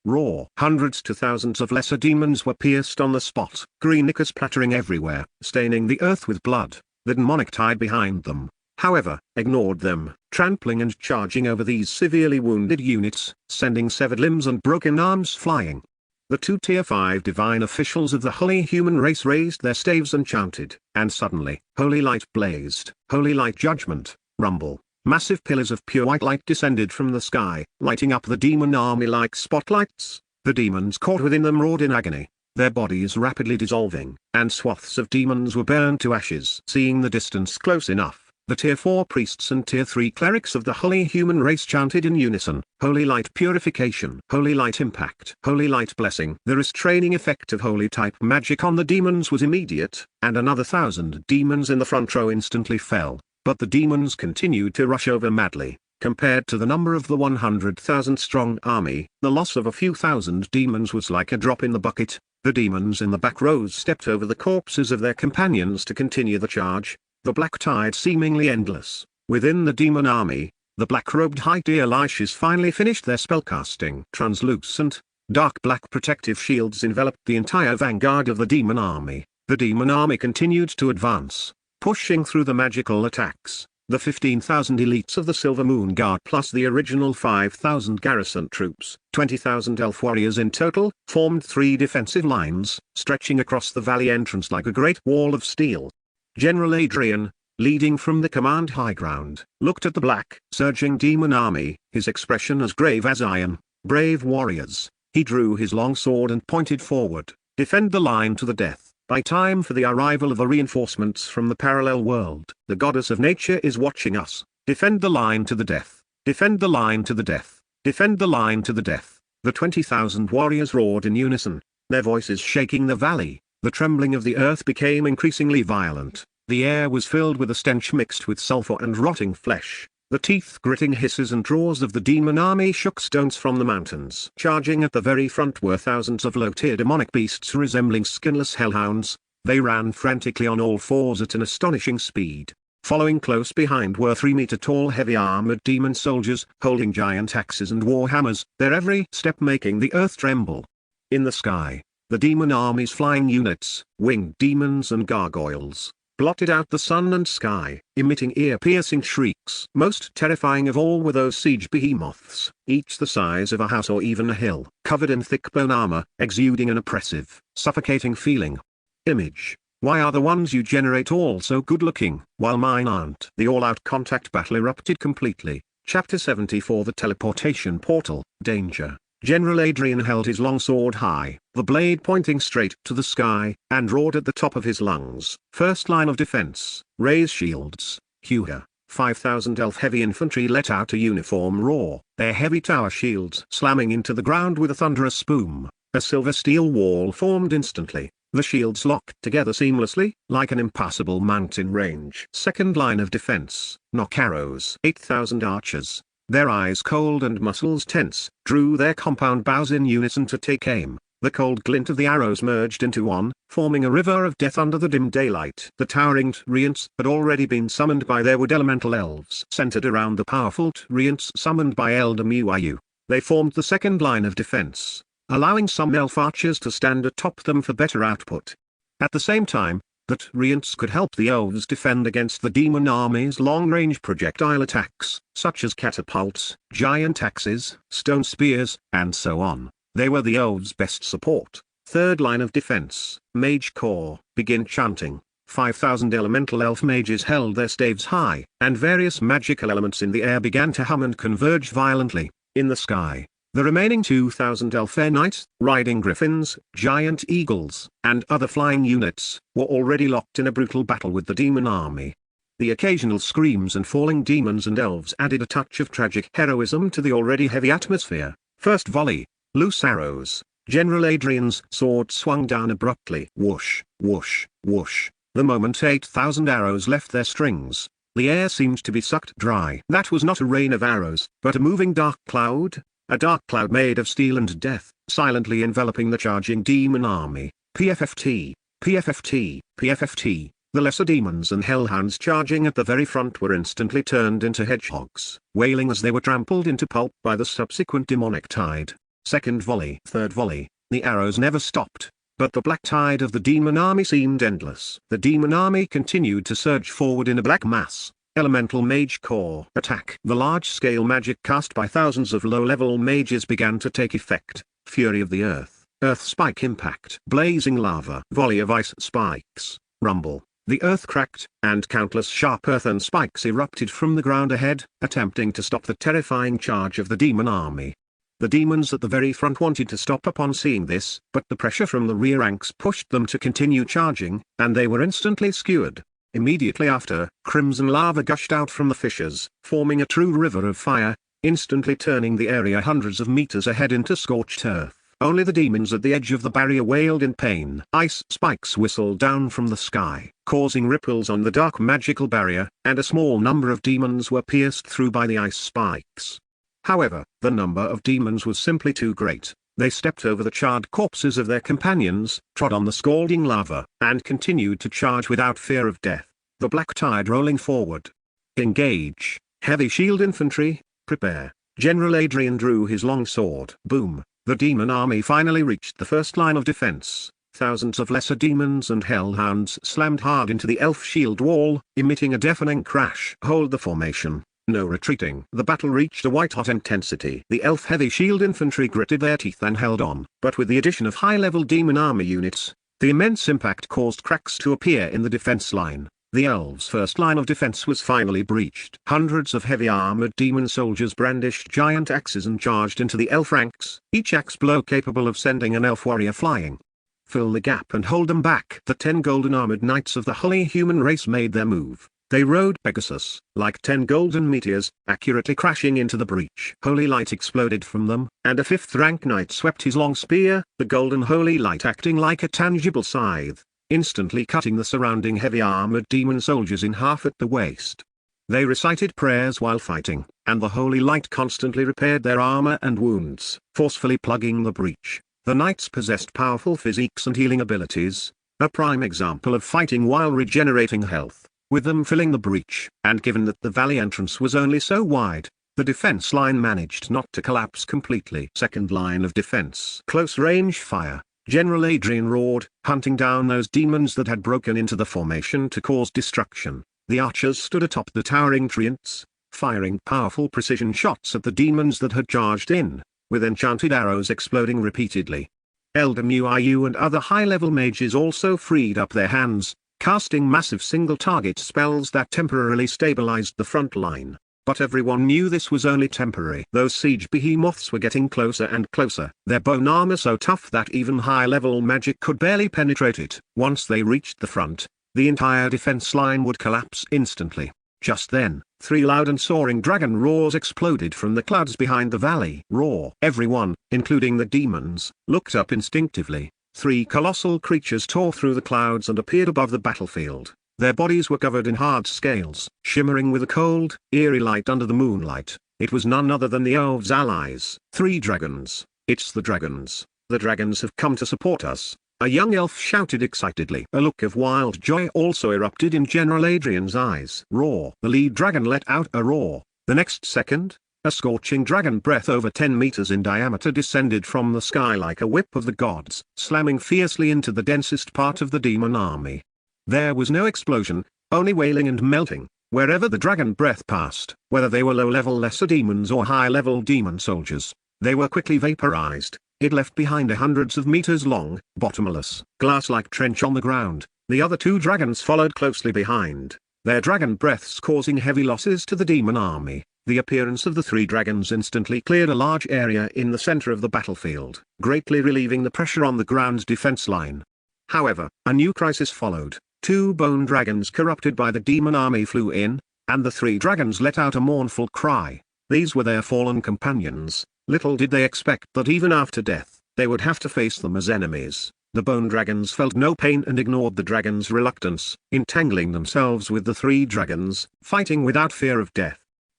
Roar! Hundreds to thousands of lesser demons were pierced on the spot. Green ichor splattering everywhere, staining the earth with blood. The demonic tide behind them, however, ignored them, trampling and charging over these severely wounded units, sending severed limbs and broken arms flying. The two tier 5 divine officials of the holy human race raised their staves and chanted, and suddenly, holy light blazed. Holy light judgment, rumble. Massive pillars of pure white light descended from the sky, lighting up the demon army like spotlights. The demons caught within them roared in agony, their bodies rapidly dissolving, and swaths of demons were burned to ashes. Seeing the distance close enough, the tier 4 priests and tier 3 clerics of the holy human race chanted in unison, holy light purification, holy light impact, holy light blessing. The restraining effect of holy type magic on the demons was immediate, and another 1,000 demons in the front row instantly fell. But the demons continued to rush over madly. Compared to the number of the 100,000 strong army, the loss of a few thousand demons was like a drop in the bucket. The demons in the back rows stepped over the corpses of their companions to continue the charge, the black tide seemingly endless. Within the demon army, the black-robed high-tier liches finally finished their spellcasting. Translucent, dark black protective shields enveloped the entire vanguard of the demon army. The demon army continued to advance, pushing through the magical attacks. The 15,000 elites of the Silver Moon Guard plus the original 5,000 garrison troops, 20,000 elf warriors in total, formed 3 defensive lines, stretching across the valley entrance like a great wall of steel. General Adrian, leading from the command high ground, looked at the black, surging demon army, his expression as grave as iron. Brave warriors. He drew his long sword and pointed forward. Defend the line to the death. By time for the arrival of the reinforcements from the parallel world. The goddess of nature is watching us. Defend the line to the death. Defend the line to the death. Defend the line to the death. The 20,000 warriors roared in unison, their voices shaking the valley. The trembling of the earth became increasingly violent. The air was filled with a stench mixed with sulfur and rotting flesh. The teeth-gritting hisses and roars of the demon army shook stones from the mountains. Charging at the very front were thousands of low-tier demonic beasts resembling skinless hellhounds. They ran frantically on all fours at an astonishing speed. Following close behind were 3-meter-tall heavy-armored demon soldiers, holding giant axes and war hammers, their every step making the earth tremble. In the sky, the demon army's flying units, winged demons and gargoyles, blotted out the sun and sky, emitting ear-piercing shrieks. Most terrifying of all were those siege behemoths, each the size of a house or even a hill, covered in thick bone armor, exuding an oppressive, suffocating feeling. Image. Why are the ones you generate all so good-looking, while mine aren't? The all-out contact battle erupted completely. Chapter 74. The Teleportation Portal. Danger. General Adrian held his long sword high, the blade pointing straight to the sky, and roared at the top of his lungs. First line of defense, raise shields. Huga. 5,000 elf heavy infantry let out a uniform roar, their heavy tower shields slamming into the ground with a thunderous boom. A silver steel wall formed instantly. The shields locked together seamlessly, like an impassable mountain range. Second line of defense, knock arrows. 8,000 archers, their eyes cold and muscles tense, drew their compound bows in unison to take aim. The cold glint of the arrows merged into one, forming a river of death under the dim daylight. The towering Treants had already been summoned by their wood elemental elves. Centered around the powerful Treants summoned by Elder Muayu, they formed the second line of defense, allowing some elf archers to stand atop them for better output. At the same time, the Treants could help the elves defend against the demon army's long-range projectile attacks, such as catapults, giant axes, stone spears, and so on. They were the elves' best support. Third line of defense, Mage Corps, begin chanting. 5,000 elemental elf mages held their staves high, and various magical elements in the air began to hum and converge violently. In the sky, the remaining 2,000 elf air knights, riding griffins, giant eagles, and other flying units, were already locked in a brutal battle with the demon army. The occasional screams and falling demons and elves added a touch of tragic heroism to the already heavy atmosphere. First volley, loose arrows. General Adrian's sword swung down abruptly. Whoosh, whoosh, whoosh. The moment 8,000 arrows left their strings, the air seemed to be sucked dry. That was not a rain of arrows, but a moving dark cloud, a dark cloud made of steel and death, silently enveloping the charging demon army. PFFT, PFFT, PFFT. The lesser demons and hellhounds charging at the very front were instantly turned into hedgehogs, wailing as they were trampled into pulp by the subsequent demonic tide. Second volley, third volley, the arrows never stopped, but the black tide of the demon army seemed endless. The demon army continued to surge forward in a black mass. Elemental Mage Core attack. The large-scale magic cast by thousands of low-level mages began to take effect. Fury of the Earth, Earth Spike Impact. Blazing lava. Volley of ice spikes. Rumble. The earth cracked, and countless sharp earthen spikes erupted from the ground ahead, attempting to stop the terrifying charge of the demon army. The demons at the very front wanted to stop upon seeing this, but the pressure from the rear ranks pushed them to continue charging, and they were instantly skewered. Immediately after, crimson lava gushed out from the fissures, forming a true river of fire, instantly turning the area hundreds of meters ahead into scorched earth. Only the demons at the edge of the barrier wailed in pain. Ice spikes whistled down from the sky, causing ripples on the dark magical barrier, and a small number of demons were pierced through by the ice spikes. However, the number of demons was simply too great. They stepped over the charred corpses of their companions, trod on the scalding lava, and continued to charge without fear of death, the black tide rolling forward. Engage, heavy shield infantry, prepare. General Adrian drew his long sword. Boom. The demon army finally reached the first line of defense. Thousands of lesser demons and hellhounds slammed hard into the elf shield wall, emitting a deafening crash. Hold the formation. No retreating. The battle reached a white-hot intensity. The elf heavy shield infantry gritted their teeth and held on. But with the addition of high-level demon army units, the immense impact caused cracks to appear in the defense line. The elves' first line of defense was finally breached. Hundreds of heavy armored demon soldiers brandished giant axes and charged into the elf ranks, each axe blow capable of sending an elf warrior flying. Fill the gap and hold them back. The 10 golden armored knights of the holy human race made their move. They rode Pegasus, like 10 golden meteors, accurately crashing into the breach. Holy light exploded from them, and a 5th rank knight swept his long spear, the golden holy light acting like a tangible scythe, instantly cutting the surrounding heavy armored demon soldiers in half at the waist. They recited prayers while fighting, and the holy light constantly repaired their armor and wounds, forcefully plugging the breach. The knights possessed powerful physiques and healing abilities, a prime example of fighting while regenerating health. With them filling the breach, and given that the valley entrance was only so wide, the defense line managed not to collapse completely. Second line of defense. Close range fire. General Adrian roared, hunting down those demons that had broken into the formation to cause destruction. The archers stood atop the towering treants, firing powerful precision shots at the demons that had charged in, with enchanted arrows exploding repeatedly. Elder Muiyu and other high-level mages also freed up their hands, casting massive single-target spells that temporarily stabilized the front line. But everyone knew this was only temporary. Those siege behemoths were getting closer and closer. Their bone armor so tough that even high-level magic could barely penetrate it. Once they reached the front, the entire defense line would collapse instantly. Just then, 3 loud and soaring dragon roars exploded from the clouds behind the valley. Roar. Everyone, including the demons, looked up instinctively. 3 colossal creatures tore through the clouds and appeared above the battlefield. Their bodies were covered in hard scales, shimmering with a cold, eerie light under the moonlight. It was none other than the elves' allies. 3 dragons. It's the dragons. The dragons have come to support us, a young elf shouted excitedly. A look of wild joy also erupted in General Adrian's eyes. Roar. The lead dragon let out a roar. The next second, a scorching dragon breath over 10 meters in diameter descended from the sky like a whip of the gods, slamming fiercely into the densest part of the demon army. There was no explosion, only wailing and melting, wherever the dragon breath passed. Whether they were low-level lesser demons or high-level demon soldiers, they were quickly vaporized. It left behind a hundreds of meters long, bottomless, glass-like trench on the ground, The other two dragons followed closely behind, their dragon breaths causing heavy losses to the demon army. The appearance of the three dragons instantly cleared a large area in the center of the battlefield, greatly relieving the pressure on the ground defense line. However, a new crisis followed. Two bone dragons corrupted by the demon army flew in, and the three dragons let out a mournful cry. These were their fallen companions. Little did they expect that even after death, they would have to face them as enemies. The bone dragons felt no pain and ignored the dragons' reluctance, entangling themselves with the three dragons, fighting without fear of death.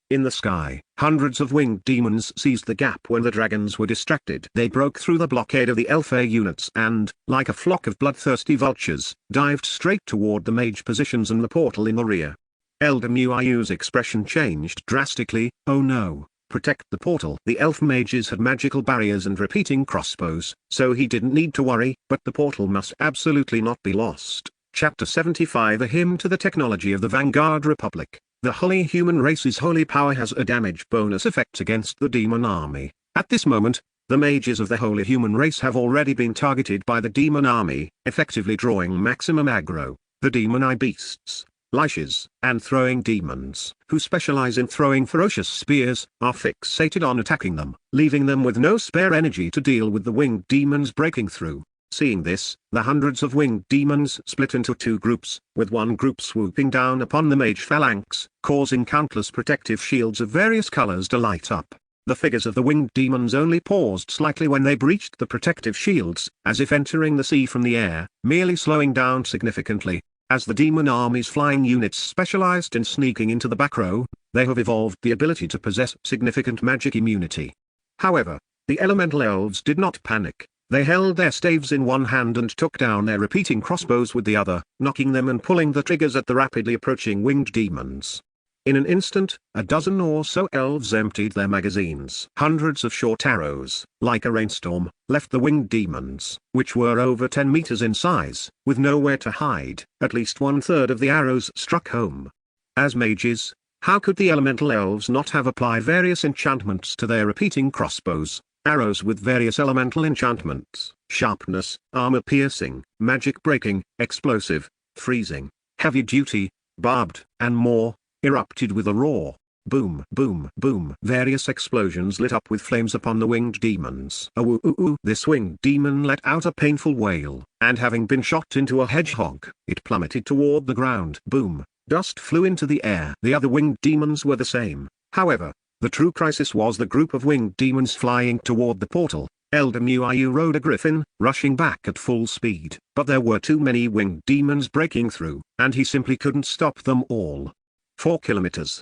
In the sky, hundreds of winged demons seized the gap when the dragons were distracted. They broke through the blockade of the Elfay units and, like a flock of bloodthirsty vultures, dived straight toward the mage positions and the portal in the rear. Elder Muiu's expression changed drastically. Oh no, protect the portal. The elf mages had magical barriers and repeating crossbows, so he didn't need to worry, but the portal must absolutely not be lost. Chapter 75 A Hymn to the Technology of the Vanguard Republic. The holy human race's holy power has a damage bonus effect against the demon army. At this moment, the mages of the holy human race have already been targeted by the demon army, effectively drawing maximum aggro. The demon eye beasts, liches, and throwing demons, who specialize in throwing ferocious spears, are fixated on attacking them, leaving them with no spare energy to deal with the winged demons breaking through. Seeing this, the hundreds of winged demons split into two groups, with one group swooping down upon the mage phalanx, causing countless protective shields of various colors to light up. The figures of the winged demons only paused slightly when they breached the protective shields, as if entering the sea from the air, merely slowing down significantly. As the demon army's flying units specialized in sneaking into the back row, they have evolved the ability to possess significant magic immunity. However, the elemental elves did not panic. They held their staves in one hand and took down their repeating crossbows with the other, knocking them and pulling the triggers at the rapidly approaching winged demons. In an instant, a dozen or so elves emptied their magazines. Hundreds of short arrows, like a rainstorm, left the winged demons, which were over 10 meters in size, with nowhere to hide. At least 1/3 of the arrows struck home. As mages, how could the elemental elves not have applied various enchantments to their repeating crossbows? Arrows with various elemental enchantments, sharpness, armor piercing, magic breaking, explosive, freezing, heavy duty, barbed, and more, erupted with a roar. Boom, boom, boom. Various explosions lit up with flames upon the winged demons. Ooh. This winged demon let out a painful wail, and having been shot into a hedgehog, it plummeted toward the ground. Boom. Dust flew into the air. The other winged demons were the same. However, the true crisis was the group of winged demons flying toward the portal. Elder Muiu rode a griffin, rushing back at full speed. But there were too many winged demons breaking through, and he simply couldn't stop them all. 4 kilometers.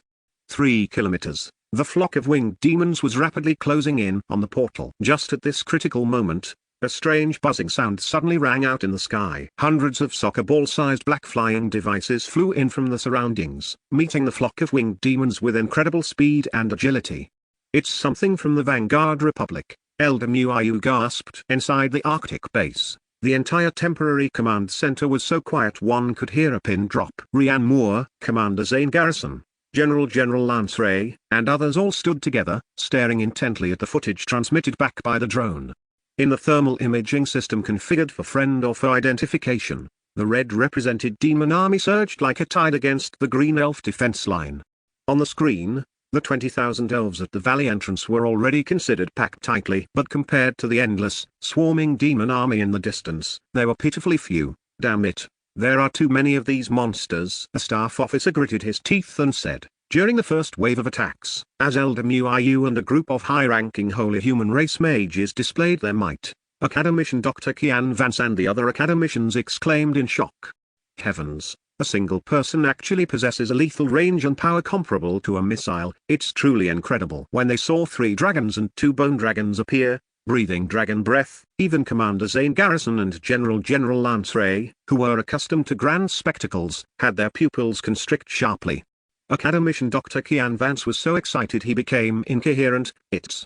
3 kilometers. The flock of winged demons was rapidly closing in on the portal. Just at this critical moment, a strange buzzing sound suddenly rang out in the sky. Hundreds of soccer ball-sized black flying devices flew in from the surroundings, meeting the flock of winged demons with incredible speed and agility. It's something from the Vanguard Republic, Elder Muiu gasped. Inside the Arctic base, the entire temporary command center was so quiet one could hear a pin drop. Rian Moore, Commander Zane Garrison, General Lance Ray, and others all stood together, staring intently at the footage transmitted back by the drone. In the thermal imaging system configured for friend or foe identification, the red represented demon army surged like a tide against the green elf defense line. On the screen, the 20,000 elves at the valley entrance were already considered packed tightly, but compared to the endless, swarming demon army in the distance, they were pitifully few. Damn it, there are too many of these monsters. A staff officer gritted his teeth and said, during the first wave of attacks, as Elder Muiu and a group of high-ranking holy human race mages displayed their might, Academician Dr. Kian Vance and the other academicians exclaimed in shock. Heavens, a single person actually possesses a lethal range and power comparable to a missile. It's truly incredible. When they saw 3 dragons and 2 bone dragons appear, breathing dragon breath, even Commander Zane Garrison and General Lance Ray, who were accustomed to grand spectacles, had their pupils constrict sharply. Academician Dr. Kian Vance was so excited he became incoherent. It's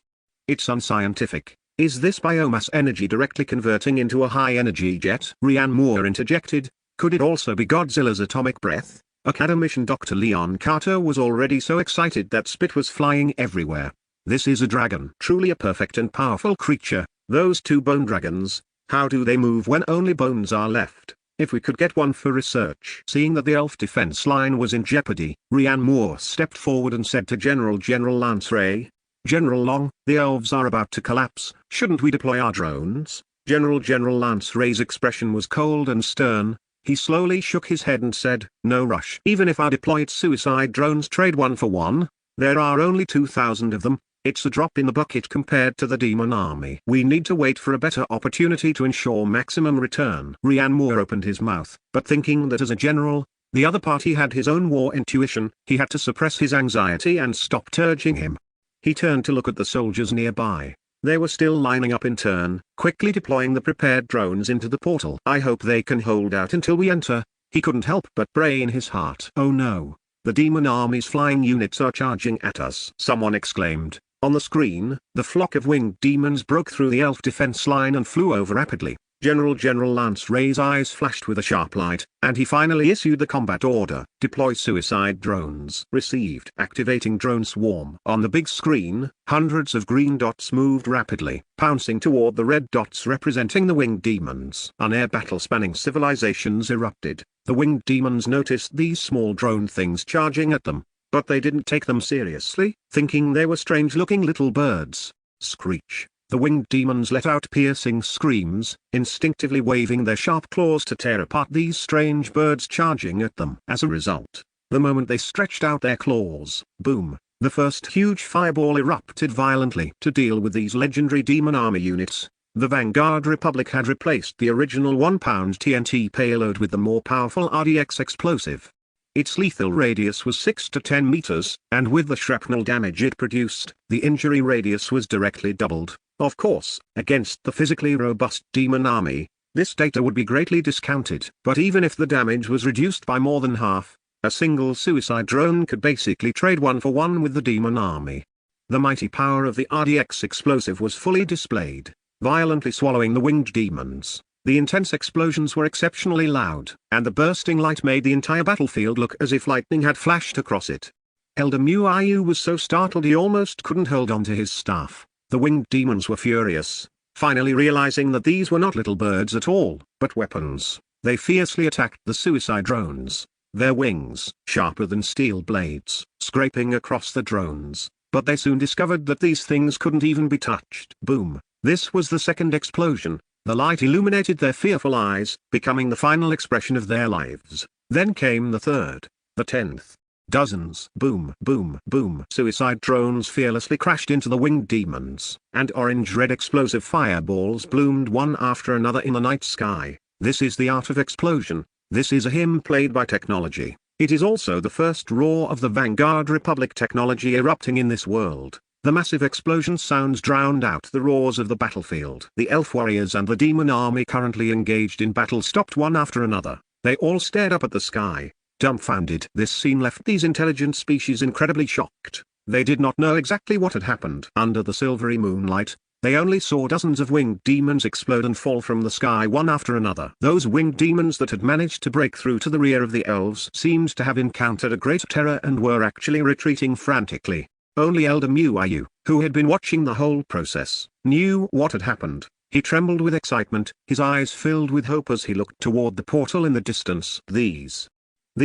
unscientific. Is this biomass energy directly converting into a high-energy jet? Rian Moore interjected. Could it also be Godzilla's atomic breath? Academician Dr. Leon Carter was already so excited that spit was flying everywhere. This is a dragon. Truly a perfect and powerful creature. Those 2 bone dragons, how do they move when only bones are left? If we could get one for research. Seeing that the elf defense line was in jeopardy, Rhiannon Moore stepped forward and said to General Lance Ray, "General Long, the elves are about to collapse, shouldn't we deploy our drones?" General Lance Ray's expression was cold and stern. He slowly shook his head and said, "No rush. Even if our deployed suicide drones trade one for one, there are only 2,000 of them. It's a drop in the bucket compared to the demon army. We need to wait for a better opportunity to ensure maximum return." Rhiannon Moore opened his mouth, but thinking that as a general, the other party had his own war intuition, he had to suppress his anxiety and stopped urging him. He turned to look at the soldiers nearby. They were still lining up in turn, quickly deploying the prepared drones into the portal. "I hope they can hold out until we enter," he couldn't help but pray in his heart. "Oh no, the demon army's flying units are charging at us," someone exclaimed. On the screen, the flock of winged demons broke through the elf defense line and flew over rapidly. General Lance Ray's eyes flashed with a sharp light, and he finally issued the combat order: "Deploy suicide drones." Received. Activating drone swarm. On the big screen, hundreds of green dots moved rapidly, pouncing toward the red dots representing the winged demons. An air battle spanning civilizations erupted. The winged demons noticed these small drone things charging at them, but they didn't take them seriously, thinking they were strange-looking little birds. Screech. The winged demons let out piercing screams, instinctively waving their sharp claws to tear apart these strange birds charging at them. As a result, the moment they stretched out their claws, boom, the first huge fireball erupted violently. To deal with these legendary demon army units, the Vanguard Republic had replaced the original 1-pound TNT payload with the more powerful RDX explosive. Its lethal radius was 6 to 10 meters, and with the shrapnel damage it produced, the injury radius was directly doubled. Of course, against the physically robust demon army, this data would be greatly discounted. But even if the damage was reduced by more than half, a single suicide drone could basically trade one for one with the demon army. The mighty power of the RDX explosive was fully displayed, violently swallowing the winged demons. The intense explosions were exceptionally loud, and the bursting light made the entire battlefield look as if lightning had flashed across it. Elder Muayu was so startled he almost couldn't hold on to his staff. The winged demons were furious, finally realizing that these were not little birds at all, but weapons. They fiercely attacked the suicide drones, their wings, sharper than steel blades, scraping across the drones, but they soon discovered that these things couldn't even be touched. Boom! This was the second explosion. The light illuminated their fearful eyes, becoming the final expression of their lives. Then came the third, the 10th. Dozens. Boom, boom, boom. Suicide drones fearlessly crashed into the winged demons, and orange-red explosive fireballs bloomed one after another in the night sky. This is the art of explosion. This is a hymn played by technology. It is also the first roar of the Vanguard Republic technology erupting in this world. The massive explosion sounds drowned out the roars of the battlefield. The elf warriors and the demon army currently engaged in battle stopped one after another. They all stared up at the sky, dumbfounded. This scene left these intelligent species incredibly shocked. They did not know exactly what had happened. Under the silvery moonlight, they only saw dozens of winged demons explode and fall from the sky one after another. Those winged demons that had managed to break through to the rear of the elves seemed to have encountered a great terror and were actually retreating frantically. Only Elder Muayu, who had been watching the whole process, knew what had happened. He trembled with excitement, his eyes filled with hope as he looked toward the portal in the distance. These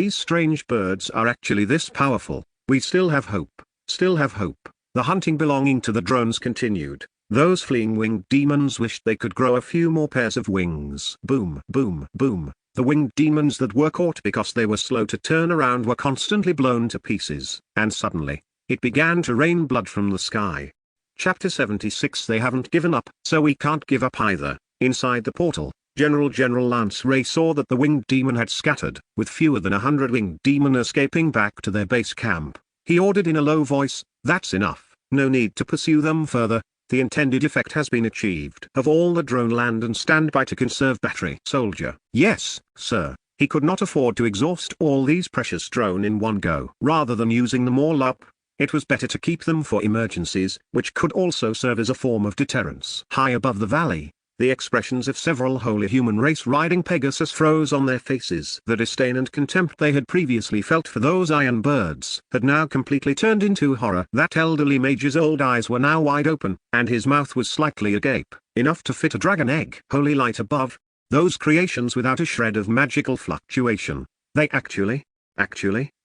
strange birds are actually this powerful. We still have hope. Still have hope. The hunting belonging to the drones continued. Those fleeing winged demons wished they could grow a few more pairs of wings. Boom, boom, boom. The winged demons that were caught because they were slow to turn around were constantly blown to pieces, and suddenly, it began to rain blood from the sky. Chapter 76. They haven't given up, so we can't give up either. Inside the portal, General Lance Ray saw that the winged demon had scattered, with fewer than 100 winged demon escaping back to their base camp. He ordered in a low voice, "That's enough, no need to pursue them further. The intended effect has been achieved. Have all the drone land and stand by to conserve battery." Soldier: "Yes, sir." He could not afford to exhaust all these precious drone in one go. Rather than using them all up, it was better to keep them for emergencies, which could also serve as a form of deterrence. High above the valley, the expressions of several holy human race riding Pegasus froze on their faces. The disdain and contempt they had previously felt for those iron birds had now completely turned into horror. That elderly mage's old eyes were now wide open, and his mouth was slightly agape, enough to fit a dragon egg. Holy light above. Those creations without a shred of magical fluctuation. They actually,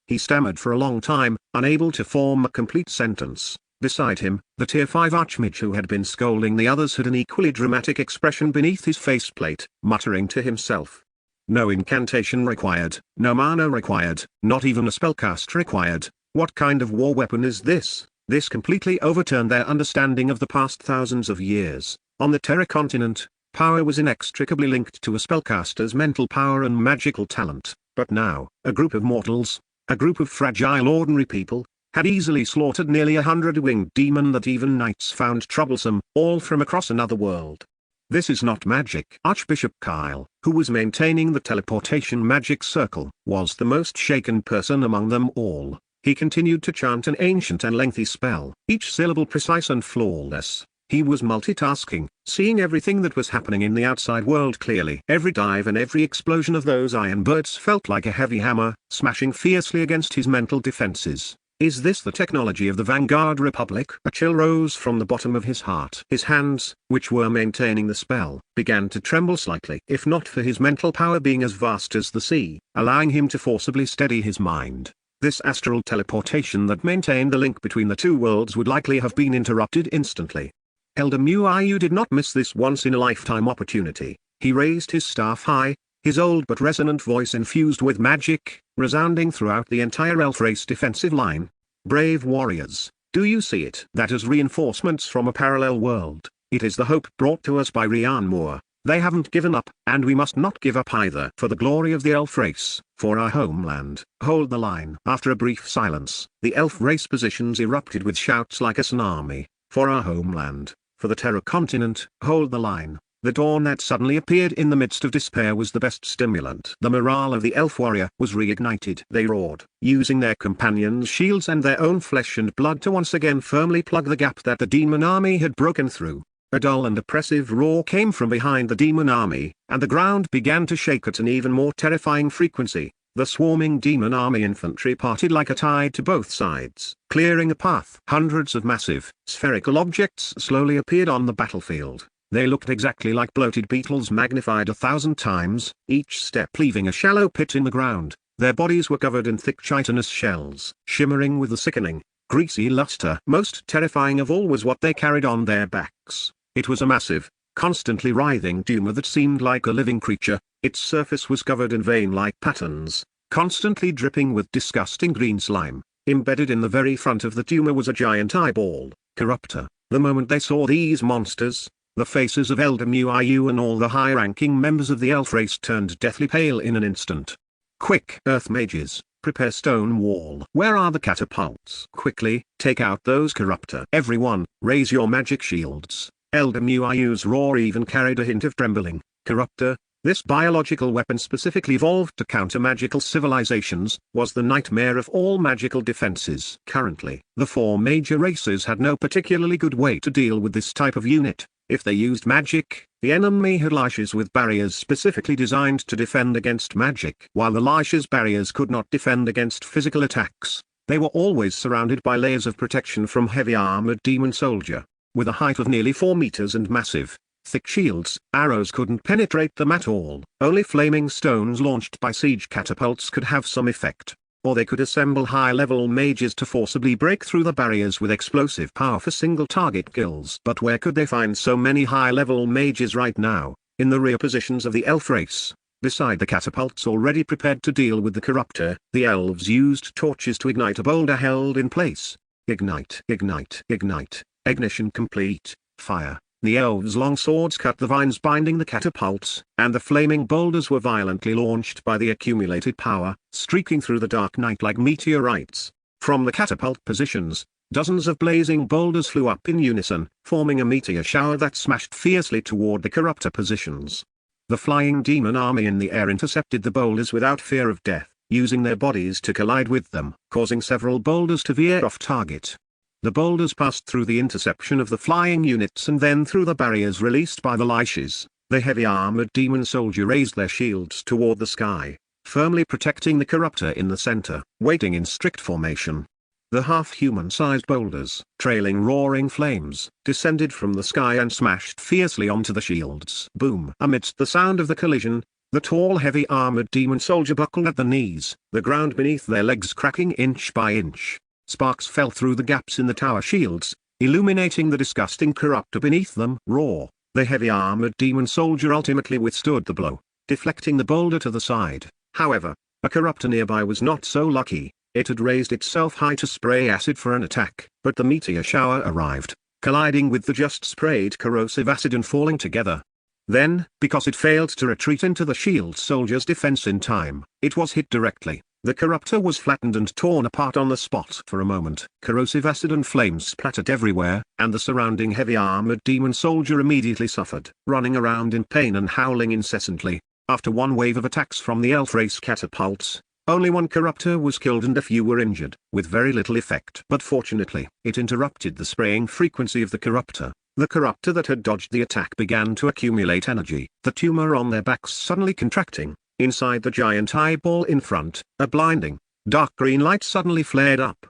he stammered for a long time, unable to form a complete sentence. Beside him, the Tier 5 Archmage who had been scolding the others had an equally dramatic expression beneath his faceplate, muttering to himself. No incantation required, no mana required, not even a spellcast required. What kind of war weapon is this? This completely overturned their understanding of the past thousands of years. On the Terra continent, power was inextricably linked to a spellcaster's mental power and magical talent, but now, a group of mortals, a group of fragile ordinary people, had easily slaughtered nearly 100-winged demon that even knights found troublesome, all from across another world. This is not magic. Archbishop Kyle, who was maintaining the teleportation magic circle, was the most shaken person among them all. He continued to chant an ancient and lengthy spell, each syllable precise and flawless. He was multitasking, seeing everything that was happening in the outside world clearly. Every dive and every explosion of those iron birds felt like a heavy hammer, smashing fiercely against his mental defenses. Is this the technology of the Vanguard Republic? A chill rose from the bottom of his heart. His hands, which were maintaining the spell, began to tremble slightly. If not for his mental power being as vast as the sea, allowing him to forcibly steady his mind, this astral teleportation that maintained the link between the two worlds would likely have been interrupted instantly. Elder Muayu did not miss this once-in-a-lifetime opportunity. He raised his staff high, his old but resonant voice infused with magic, resounding throughout the entire elf race defensive line. Brave warriors, do you see it? That is reinforcements from a parallel world. It is the hope brought to us by Rian Moore. They haven't given up, and we must not give up either. For the glory of the elf race, for our homeland, hold the line. After a brief silence, the elf race positions erupted with shouts like a tsunami. For our homeland, for the Terra continent, hold the line. The dawn that suddenly appeared in the midst of despair was the best stimulant. The morale of the elf warrior was reignited. They roared, using their companions' shields and their own flesh and blood to once again firmly plug the gap that the demon army had broken through. A dull and oppressive roar came from behind the demon army, and the ground began to shake at an even more terrifying frequency. The swarming demon army infantry parted like a tide to both sides, clearing a path. Hundreds of massive, spherical objects slowly appeared on the battlefield. They looked exactly like bloated beetles magnified 1,000 times, each step leaving a shallow pit in the ground. Their bodies were covered in thick chitinous shells, shimmering with a sickening, greasy luster. Most terrifying of all was what they carried on their backs. It was a massive, constantly writhing tumor that seemed like a living creature. Its surface was covered in vein-like patterns, constantly dripping with disgusting green slime. Embedded in the very front of the tumor was a giant eyeball, Corruptor. The moment they saw these monsters, the faces of Elder Muayu and all the high-ranking members of the elf race turned deathly pale in an instant. Quick, earth mages, prepare stone wall. Where are the catapults? Quickly, take out those Corruptor. Everyone, raise your magic shields. Elder Muayu's roar even carried a hint of trembling. Corruptor, this biological weapon specifically evolved to counter magical civilizations, was the nightmare of all magical defenses. Currently, the four major races had no particularly good way to deal with this type of unit. If they used magic, the enemy had lashes with barriers specifically designed to defend against magic. While the lashes barriers could not defend against physical attacks, they were always surrounded by layers of protection from heavy armored demon soldier. With a height of nearly 4 meters and massive, thick shields, arrows couldn't penetrate them at all. Only flaming stones launched by siege catapults could have some effect. Or they could assemble high-level mages to forcibly break through the barriers with explosive power for single-target kills. But where could they find so many high-level mages right now? In the rear positions of the elf race, beside the catapults already prepared to deal with the Corruptor, the elves used torches to ignite a boulder held in place. Ignite, ignite, ignite, ignition complete, fire. The elves' long swords cut the vines binding the catapults, and the flaming boulders were violently launched by the accumulated power, streaking through the dark night like meteorites. From the catapult positions, dozens of blazing boulders flew up in unison, forming a meteor shower that smashed fiercely toward the Corruptor positions. The flying demon army in the air intercepted the boulders without fear of death, using their bodies to collide with them, causing several boulders to veer off target. The boulders passed through the interception of the flying units and then through the barriers released by the lashes. The heavy armored demon soldier raised their shields toward the sky, firmly protecting the Corruptor in the center, waiting in strict formation. The half-human-sized boulders, trailing roaring flames, descended from the sky and smashed fiercely onto the shields. Boom! Amidst the sound of the collision, the tall heavy-armored demon soldier buckled at the knees, the ground beneath their legs cracking inch by inch. Sparks fell through the gaps in the tower shields, illuminating the disgusting corruptor beneath them. Raw, the heavy-armored demon soldier ultimately withstood the blow, deflecting the boulder to the side. However, a corruptor nearby was not so lucky. It had raised itself high to spray acid for an attack, but the meteor shower arrived, colliding with the just sprayed corrosive acid and falling together. Then, because it failed to retreat into the shield soldier's defense in time, it was hit directly. The corruptor was flattened and torn apart on the spot. For a moment, corrosive acid and flames splattered everywhere, and the surrounding heavy-armored demon soldier immediately suffered, running around in pain and howling incessantly. After one wave of attacks from the elf race catapults, only one corruptor was killed and a few were injured, with very little effect. But fortunately, it interrupted the spraying frequency of the corruptor. The corruptor that had dodged the attack began to accumulate energy, the tumor on their backs suddenly contracting. Inside the giant eyeball in front, a blinding, dark green light suddenly flared up.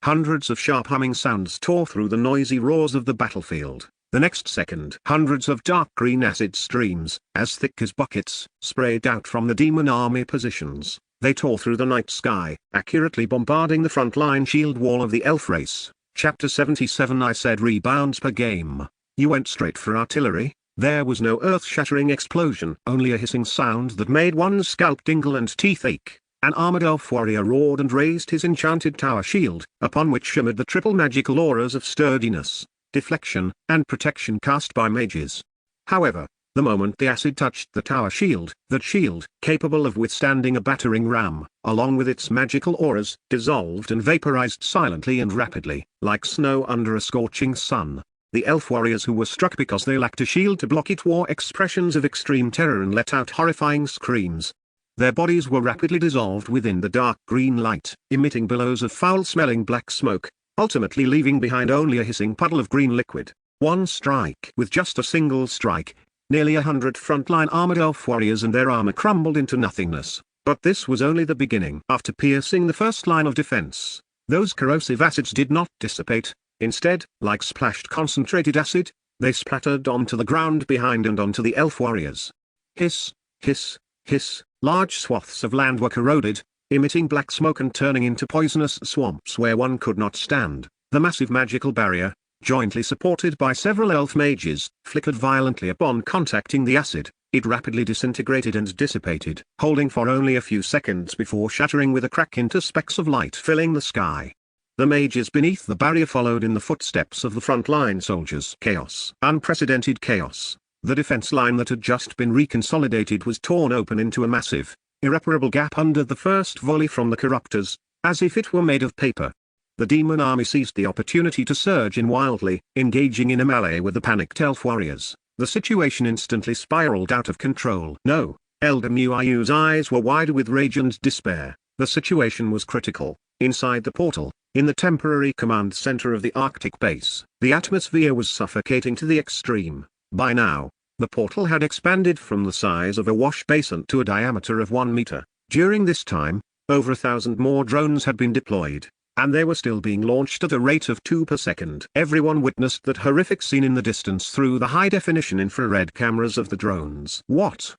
Hundreds of sharp humming sounds tore through the noisy roars of the battlefield. The next second, hundreds of dark green acid streams, as thick as buckets, sprayed out from the demon army positions. They tore through the night sky, accurately bombarding the front-line shield wall of the elf race. Chapter 77. I said rebounds per game. You went straight for artillery? There was no earth-shattering explosion, only a hissing sound that made one's scalp tingle and teeth ache. An armored elf warrior roared and raised his enchanted tower shield, upon which shimmered the triple magical auras of sturdiness, deflection, and protection cast by mages. However, the moment the acid touched the tower shield, that shield, capable of withstanding a battering ram, along with its magical auras, dissolved and vaporized silently and rapidly, like snow under a scorching sun. The elf warriors who were struck because they lacked a shield to block it wore expressions of extreme terror and let out horrifying screams. Their bodies were rapidly dissolved within the dark green light, emitting billows of foul-smelling black smoke, ultimately leaving behind only a hissing puddle of green liquid. One strike. With just a single strike, nearly 100 frontline armored elf warriors and their armor crumbled into nothingness. But this was only the beginning. After piercing the first line of defense, those corrosive acids did not dissipate. Instead, like splashed concentrated acid, they splattered onto the ground behind and onto the elf warriors. Hiss, hiss, hiss. Large swaths of land were corroded, emitting black smoke and turning into poisonous swamps where one could not stand. The massive magical barrier, jointly supported by several elf mages, flickered violently upon contacting the acid. It rapidly disintegrated and dissipated, holding for only a few seconds before shattering with a crack into specks of light filling the sky. The mages beneath the barrier followed in the footsteps of the front-line soldiers. Chaos. Unprecedented chaos. The defense line that had just been reconsolidated was torn open into a massive, irreparable gap under the first volley from the corruptors, as if it were made of paper. The demon army seized the opportunity to surge in wildly, engaging in a melee with the panicked elf warriors. The situation instantly spiraled out of control. No, Elder Muayu's eyes were wide with rage and despair. The situation was critical. Inside the portal, in the temporary command center of the Arctic base, the atmosphere was suffocating to the extreme. By now, the portal had expanded from the size of a wash basin to a diameter of 1 meter. During this time, over 1,000 more drones had been deployed, and they were still being launched at a rate of 2 per second. Everyone witnessed that horrific scene in the distance through the high-definition infrared cameras of the drones. What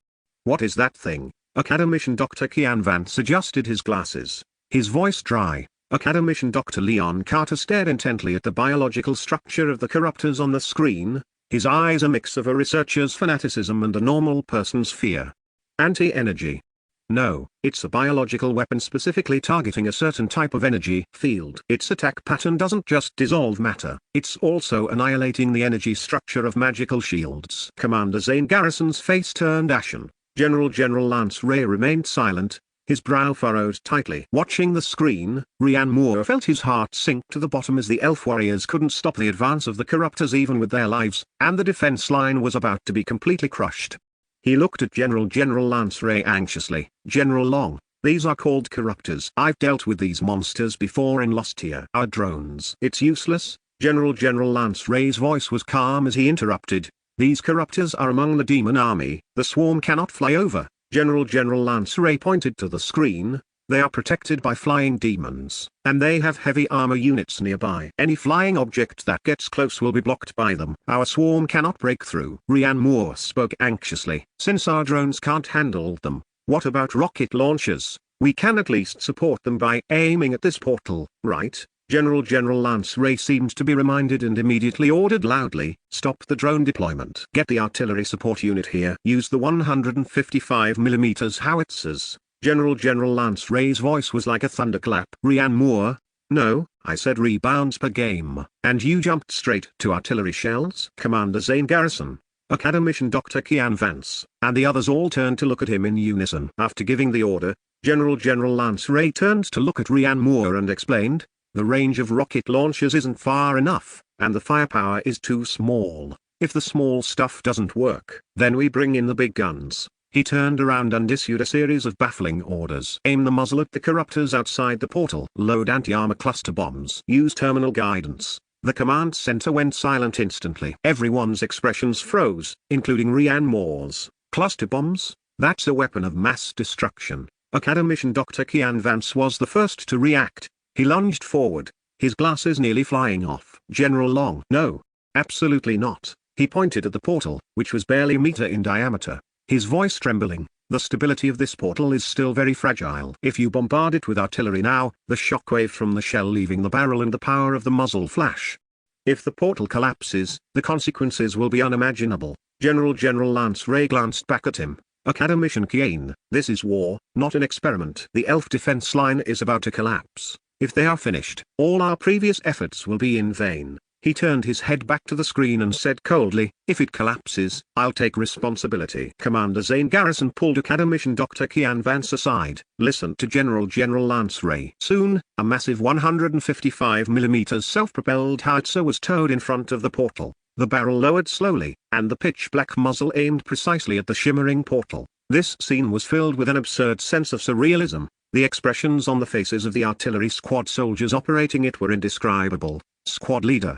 is that thing? Academician Dr. Kian Vance adjusted his glasses, his voice dry. Academician Dr. Leon Carter stared intently at the biological structure of the corruptors on the screen, his eyes a mix of a researcher's fanaticism and a normal person's fear. Anti-energy. No, it's a biological weapon specifically targeting a certain type of energy field. Its attack pattern doesn't just dissolve matter, it's also annihilating the energy structure of magical shields. Commander Zane Garrison's face turned ashen. General Lance Ray remained silent, his brow furrowed tightly. Watching the screen, Ryan Moore felt his heart sink to the bottom as the elf warriors couldn't stop the advance of the corruptors even with their lives, and the defense line was about to be completely crushed. He looked at General Lance Ray anxiously. General Long, these are called corruptors. I've dealt with these monsters before in Lost Tier. Our drones. It's useless. General Lance Ray's voice was calm as he interrupted. These corruptors are among the demon army. The swarm cannot fly over. General Lance Ray pointed to the screen. They are protected by flying demons, and they have heavy armor units nearby. Any flying object that gets close will be blocked by them. Our swarm cannot break through. Ryan Moore spoke anxiously. Since our drones can't handle them, what about rocket launchers? We can at least support them by aiming at this portal, right? General Lance Ray seemed to be reminded and immediately ordered loudly, "Stop the drone deployment. Get the artillery support unit here. Use the 155mm howitzers." General Lance Ray's voice was like a thunderclap. Ryan Moore? No, I said rebounds per game. And you jumped straight to artillery shells? Commander Zane Garrison, Academician Dr. Kian Vance, and the others all turned to look at him in unison. After giving the order, General Lance Ray turned to look at Ryan Moore and explained, "The range of rocket launchers isn't far enough, and the firepower is too small. If the small stuff doesn't work, then we bring in the big guns." He turned around and issued a series of baffling orders. Aim the muzzle at the corruptors outside the portal. Load anti-armor cluster bombs. Use terminal guidance. The command center went silent instantly. Everyone's expressions froze, including Ryan Moore's. Cluster bombs? That's a weapon of mass destruction. Academician Dr. Kian Vance was the first to react. He lunged forward, his glasses nearly flying off. General Long. No. Absolutely not. He pointed at the portal, which was barely a meter in diameter. His voice trembling, "The stability of this portal is still very fragile. If you bombard it with artillery now, the shockwave from the shell leaving the barrel and the power of the muzzle flash. If the portal collapses, the consequences will be unimaginable." General Lance Ray glanced back at him. "Academician Kian, this is war, not an experiment. The elf defense line is about to collapse. If they are finished, all our previous efforts will be in vain." He turned his head back to the screen and said coldly, "If it collapses, I'll take responsibility." Commander Zane Garrison pulled Academician Dr. Kian Vance aside. "Listen to General Lance Ray." Soon, a massive 155mm self-propelled howitzer was towed in front of the portal. The barrel lowered slowly, and the pitch-black muzzle aimed precisely at the shimmering portal. This scene was filled with an absurd sense of surrealism. The expressions on the faces of the artillery squad soldiers operating it were indescribable. Squad leader.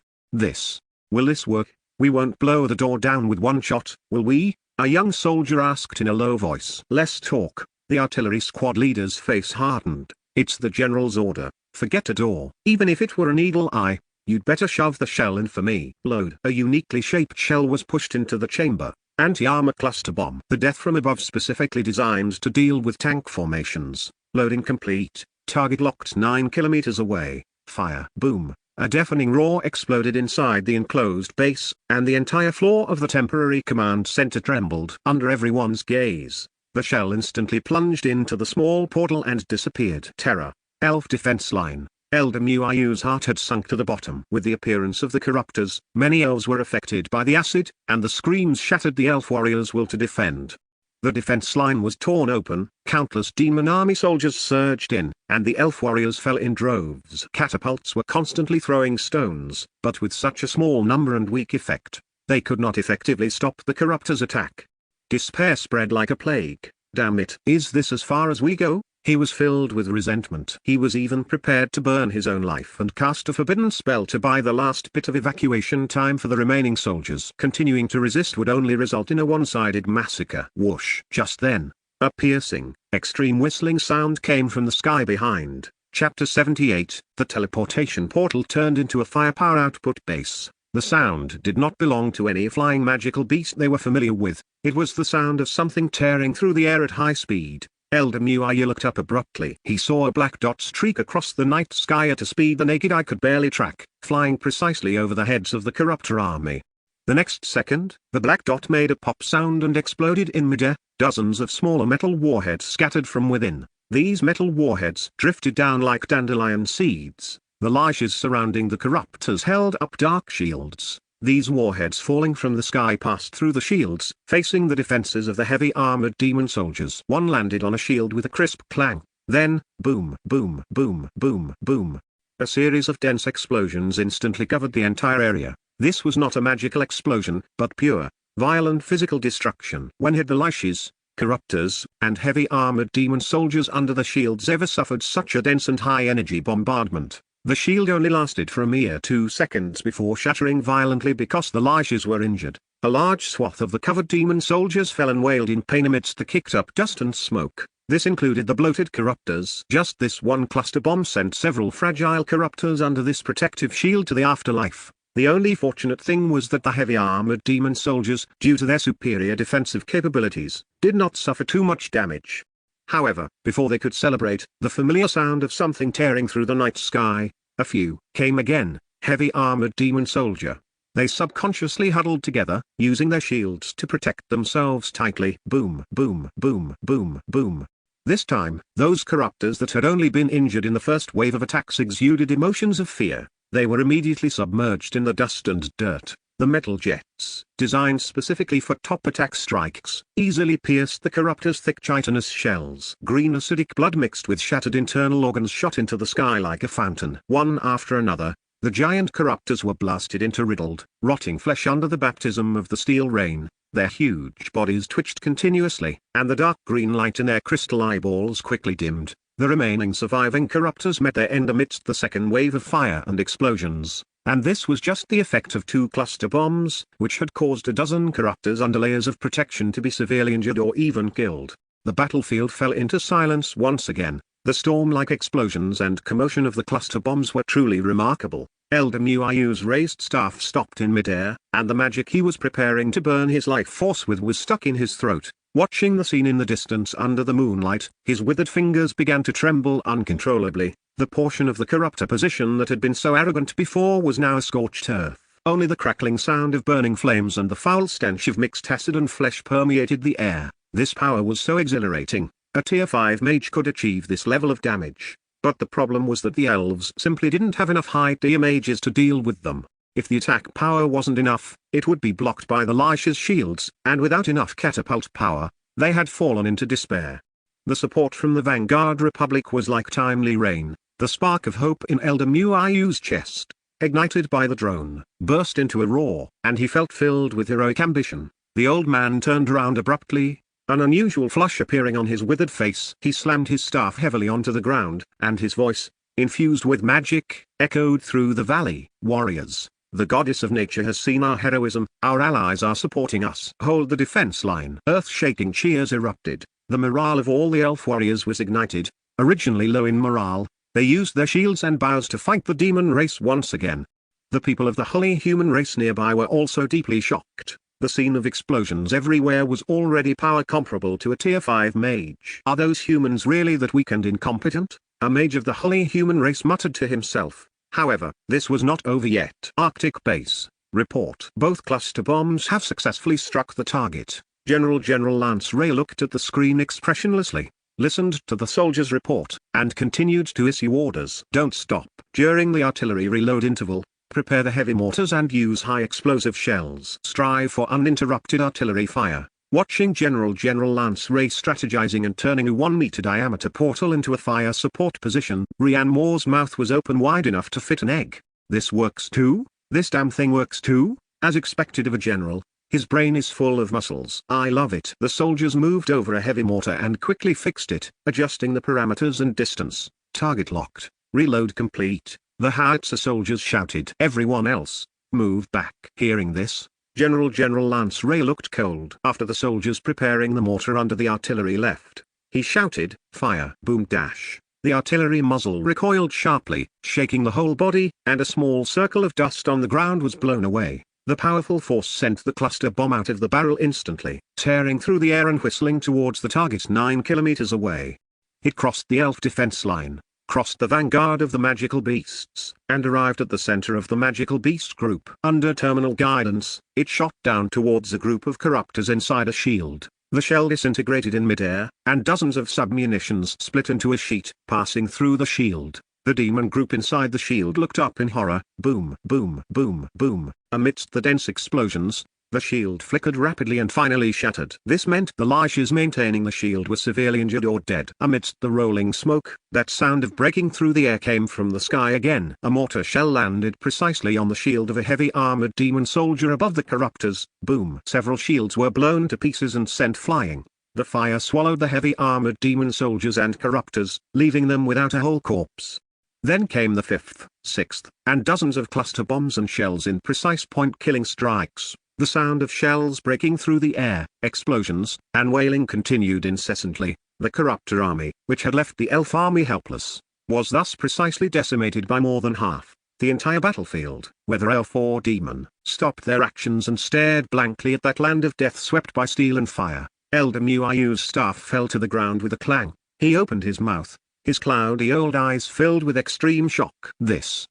Will this work? We won't blow the door down with one shot, will we? A young soldier asked in a low voice. Less talk. The artillery squad leader's face hardened. It's the general's order. Forget a door. Even if it were an eagle eye, you'd better shove the shell in for me. Load. A uniquely shaped shell was pushed into the chamber. Anti-armor cluster bomb. The death from above specifically designed to deal with tank formations. Loading complete. Target locked 9 kilometers away. Fire. Boom. A deafening roar exploded inside the enclosed base, and the entire floor of the temporary command center trembled under everyone's gaze. The shell instantly plunged into the small portal and disappeared. Terror. Elf defense line. Elder Muayu's heart had sunk to the bottom. With the appearance of the corruptors, many elves were affected by the acid, and the screams shattered the elf warriors' will to defend. The defense line was torn open, countless demon army soldiers surged in, and the elf warriors fell in droves. Catapults were constantly throwing stones, but with such a small number and weak effect, they could not effectively stop the corruptors' attack. Despair spread like a plague. Damn it. Is this as far as we go? He was filled with resentment. He was even prepared to burn his own life and cast a forbidden spell to buy the last bit of evacuation time for the remaining soldiers. Continuing to resist would only result in a one-sided massacre. Whoosh! Just then, a piercing, extreme whistling sound came from the sky behind. Chapter 78. The teleportation portal turned into a firepower output base. The sound did not belong to any flying magical beast they were familiar with. It was the sound of something tearing through the air at high speed. Elder Muayu looked up abruptly. He saw a black dot streak across the night sky at a speed the naked eye could barely track, flying precisely over the heads of the corruptor army. The next second, the black dot made a pop sound and exploded in midair. Dozens of smaller metal warheads scattered from within. These metal warheads drifted down like dandelion seeds. The lages surrounding the corruptors held up dark shields. These warheads falling from the sky passed through the shields, facing the defenses of the heavy-armored demon soldiers. One landed on a shield with a crisp clang. Then, boom, boom, boom, boom, boom. A series of dense explosions instantly covered the entire area. This was not a magical explosion, but pure, violent physical destruction. When had the lages, corruptors, and heavy-armored demon soldiers under the shields ever suffered such a dense and high-energy bombardment? The shield only lasted for a mere 2 seconds before shattering violently because the lages were injured. A large swath of the covered demon soldiers fell and wailed in pain amidst the kicked-up dust and smoke. This included the bloated corruptors. Just this one cluster bomb sent several fragile corruptors under this protective shield to the afterlife. The only fortunate thing was that the heavy armored demon soldiers, due to their superior defensive capabilities, did not suffer too much damage. However, before they could celebrate, the familiar sound of something tearing through the night sky, a few, came again. Heavy armored demon soldier. They subconsciously huddled together, using their shields to protect themselves tightly. Boom, boom, boom, boom, boom. This time, those corruptors that had only been injured in the first wave of attacks exuded emotions of fear. They were immediately submerged in the dust and dirt. The metal jets, designed specifically for top attack strikes, easily pierced the corruptors' thick chitinous shells. Green acidic blood mixed with shattered internal organs shot into the sky like a fountain. One after another, the giant corruptors were blasted into riddled, rotting flesh under the baptism of the steel rain. Their huge bodies twitched continuously, and the dark green light in their crystal eyeballs quickly dimmed. The remaining surviving corruptors met their end amidst the second wave of fire and explosions, and this was just the effect of 2 cluster bombs, which had caused a dozen corruptors under layers of protection to be severely injured or even killed. The battlefield fell into silence once again. The storm-like explosions and commotion of the cluster bombs were truly remarkable. Elder Muayu's raised staff stopped in midair, and the magic he was preparing to burn his life force with was stuck in his throat. Watching the scene in the distance under the moonlight, his withered fingers began to tremble uncontrollably. The portion of the corruptor position that had been so arrogant before was now a scorched earth. Only the crackling sound of burning flames and the foul stench of mixed acid and flesh permeated the air. This power was so exhilarating. A tier 5 mage could achieve this level of damage. But the problem was that the elves simply didn't have enough high tier mages to deal with them. If the attack power wasn't enough, it would be blocked by the Lish's shields, and without enough catapult power, they had fallen into despair. The support from the Vanguard Republic was like timely rain. The spark of hope in Elder Muayu's chest, ignited by the drone, burst into a roar, and he felt filled with heroic ambition. The old man turned around abruptly, an unusual flush appearing on his withered face. He slammed his staff heavily onto the ground, and his voice, infused with magic, echoed through the valley. Warriors, the goddess of nature has seen our heroism, our allies are supporting us. Hold the defense line. Earth-shaking cheers erupted. The morale of all the elf warriors was ignited. Originally low in morale, they used their shields and bows to fight the demon race once again. The people of the holy human race nearby were also deeply shocked. The scene of explosions everywhere was already power comparable to a tier 5 mage. Are those humans really that weak and incompetent? A mage of the holy human race muttered to himself. However, this was not over yet. Arctic Base, report. Both cluster bombs have successfully struck the target. General Lance Ray looked at the screen expressionlessly, listened to the soldier's report, and continued to issue orders. Don't stop. During the artillery reload interval, prepare the heavy mortars and use high explosive shells. Strive for uninterrupted artillery fire. Watching General Lance Ray strategizing and turning a 1-meter diameter portal into a fire support position, Ryan Moore's mouth was open wide enough to fit an egg. This works too? This damn thing works too? As expected of a general, his brain is full of muscles. I love it. The soldiers moved over a heavy mortar and quickly fixed it, adjusting the parameters and distance. Target locked. Reload complete. The howitzer soldiers shouted. Everyone else, move back. Hearing this, General Lance Ray looked cold. After the soldiers preparing the mortar under the artillery left, he shouted, fire. Boom dash. The artillery muzzle recoiled sharply, shaking the whole body, and a small circle of dust on the ground was blown away. The powerful force sent the cluster bomb out of the barrel instantly, tearing through the air and whistling towards the target 9 kilometers away. It crossed the elf defense line, crossed the vanguard of the magical beasts, and arrived at the center of the magical beast group. Under terminal guidance, it shot down towards a group of corruptors inside a shield. The shell disintegrated in midair, and dozens of submunitions split into a sheet, passing through the shield. The demon group inside the shield looked up in horror. Boom, boom, boom, boom. Amidst the dense explosions, the shield flickered rapidly and finally shattered. This meant the Lishas maintaining the shield were severely injured or dead. Amidst the rolling smoke, that sound of breaking through the air came from the sky again. A mortar shell landed precisely on the shield of a heavy armored demon soldier above the corruptors. Boom. Several shields were blown to pieces and sent flying. The fire swallowed the heavy armored demon soldiers and corruptors, leaving them without a whole corpse. Then came the 5th, 6th, and dozens of cluster bombs and shells in precise point-killing strikes. The sound of shells breaking through the air, explosions, and wailing continued incessantly. The corruptor army, which had left the elf army helpless, was thus precisely decimated by more than half. The entire battlefield, whether elf or demon, stopped their actions and stared blankly at that land of death swept by steel and fire. Elder Muayu's staff fell to the ground with a clang. He opened his mouth, his cloudy old eyes filled with extreme shock. This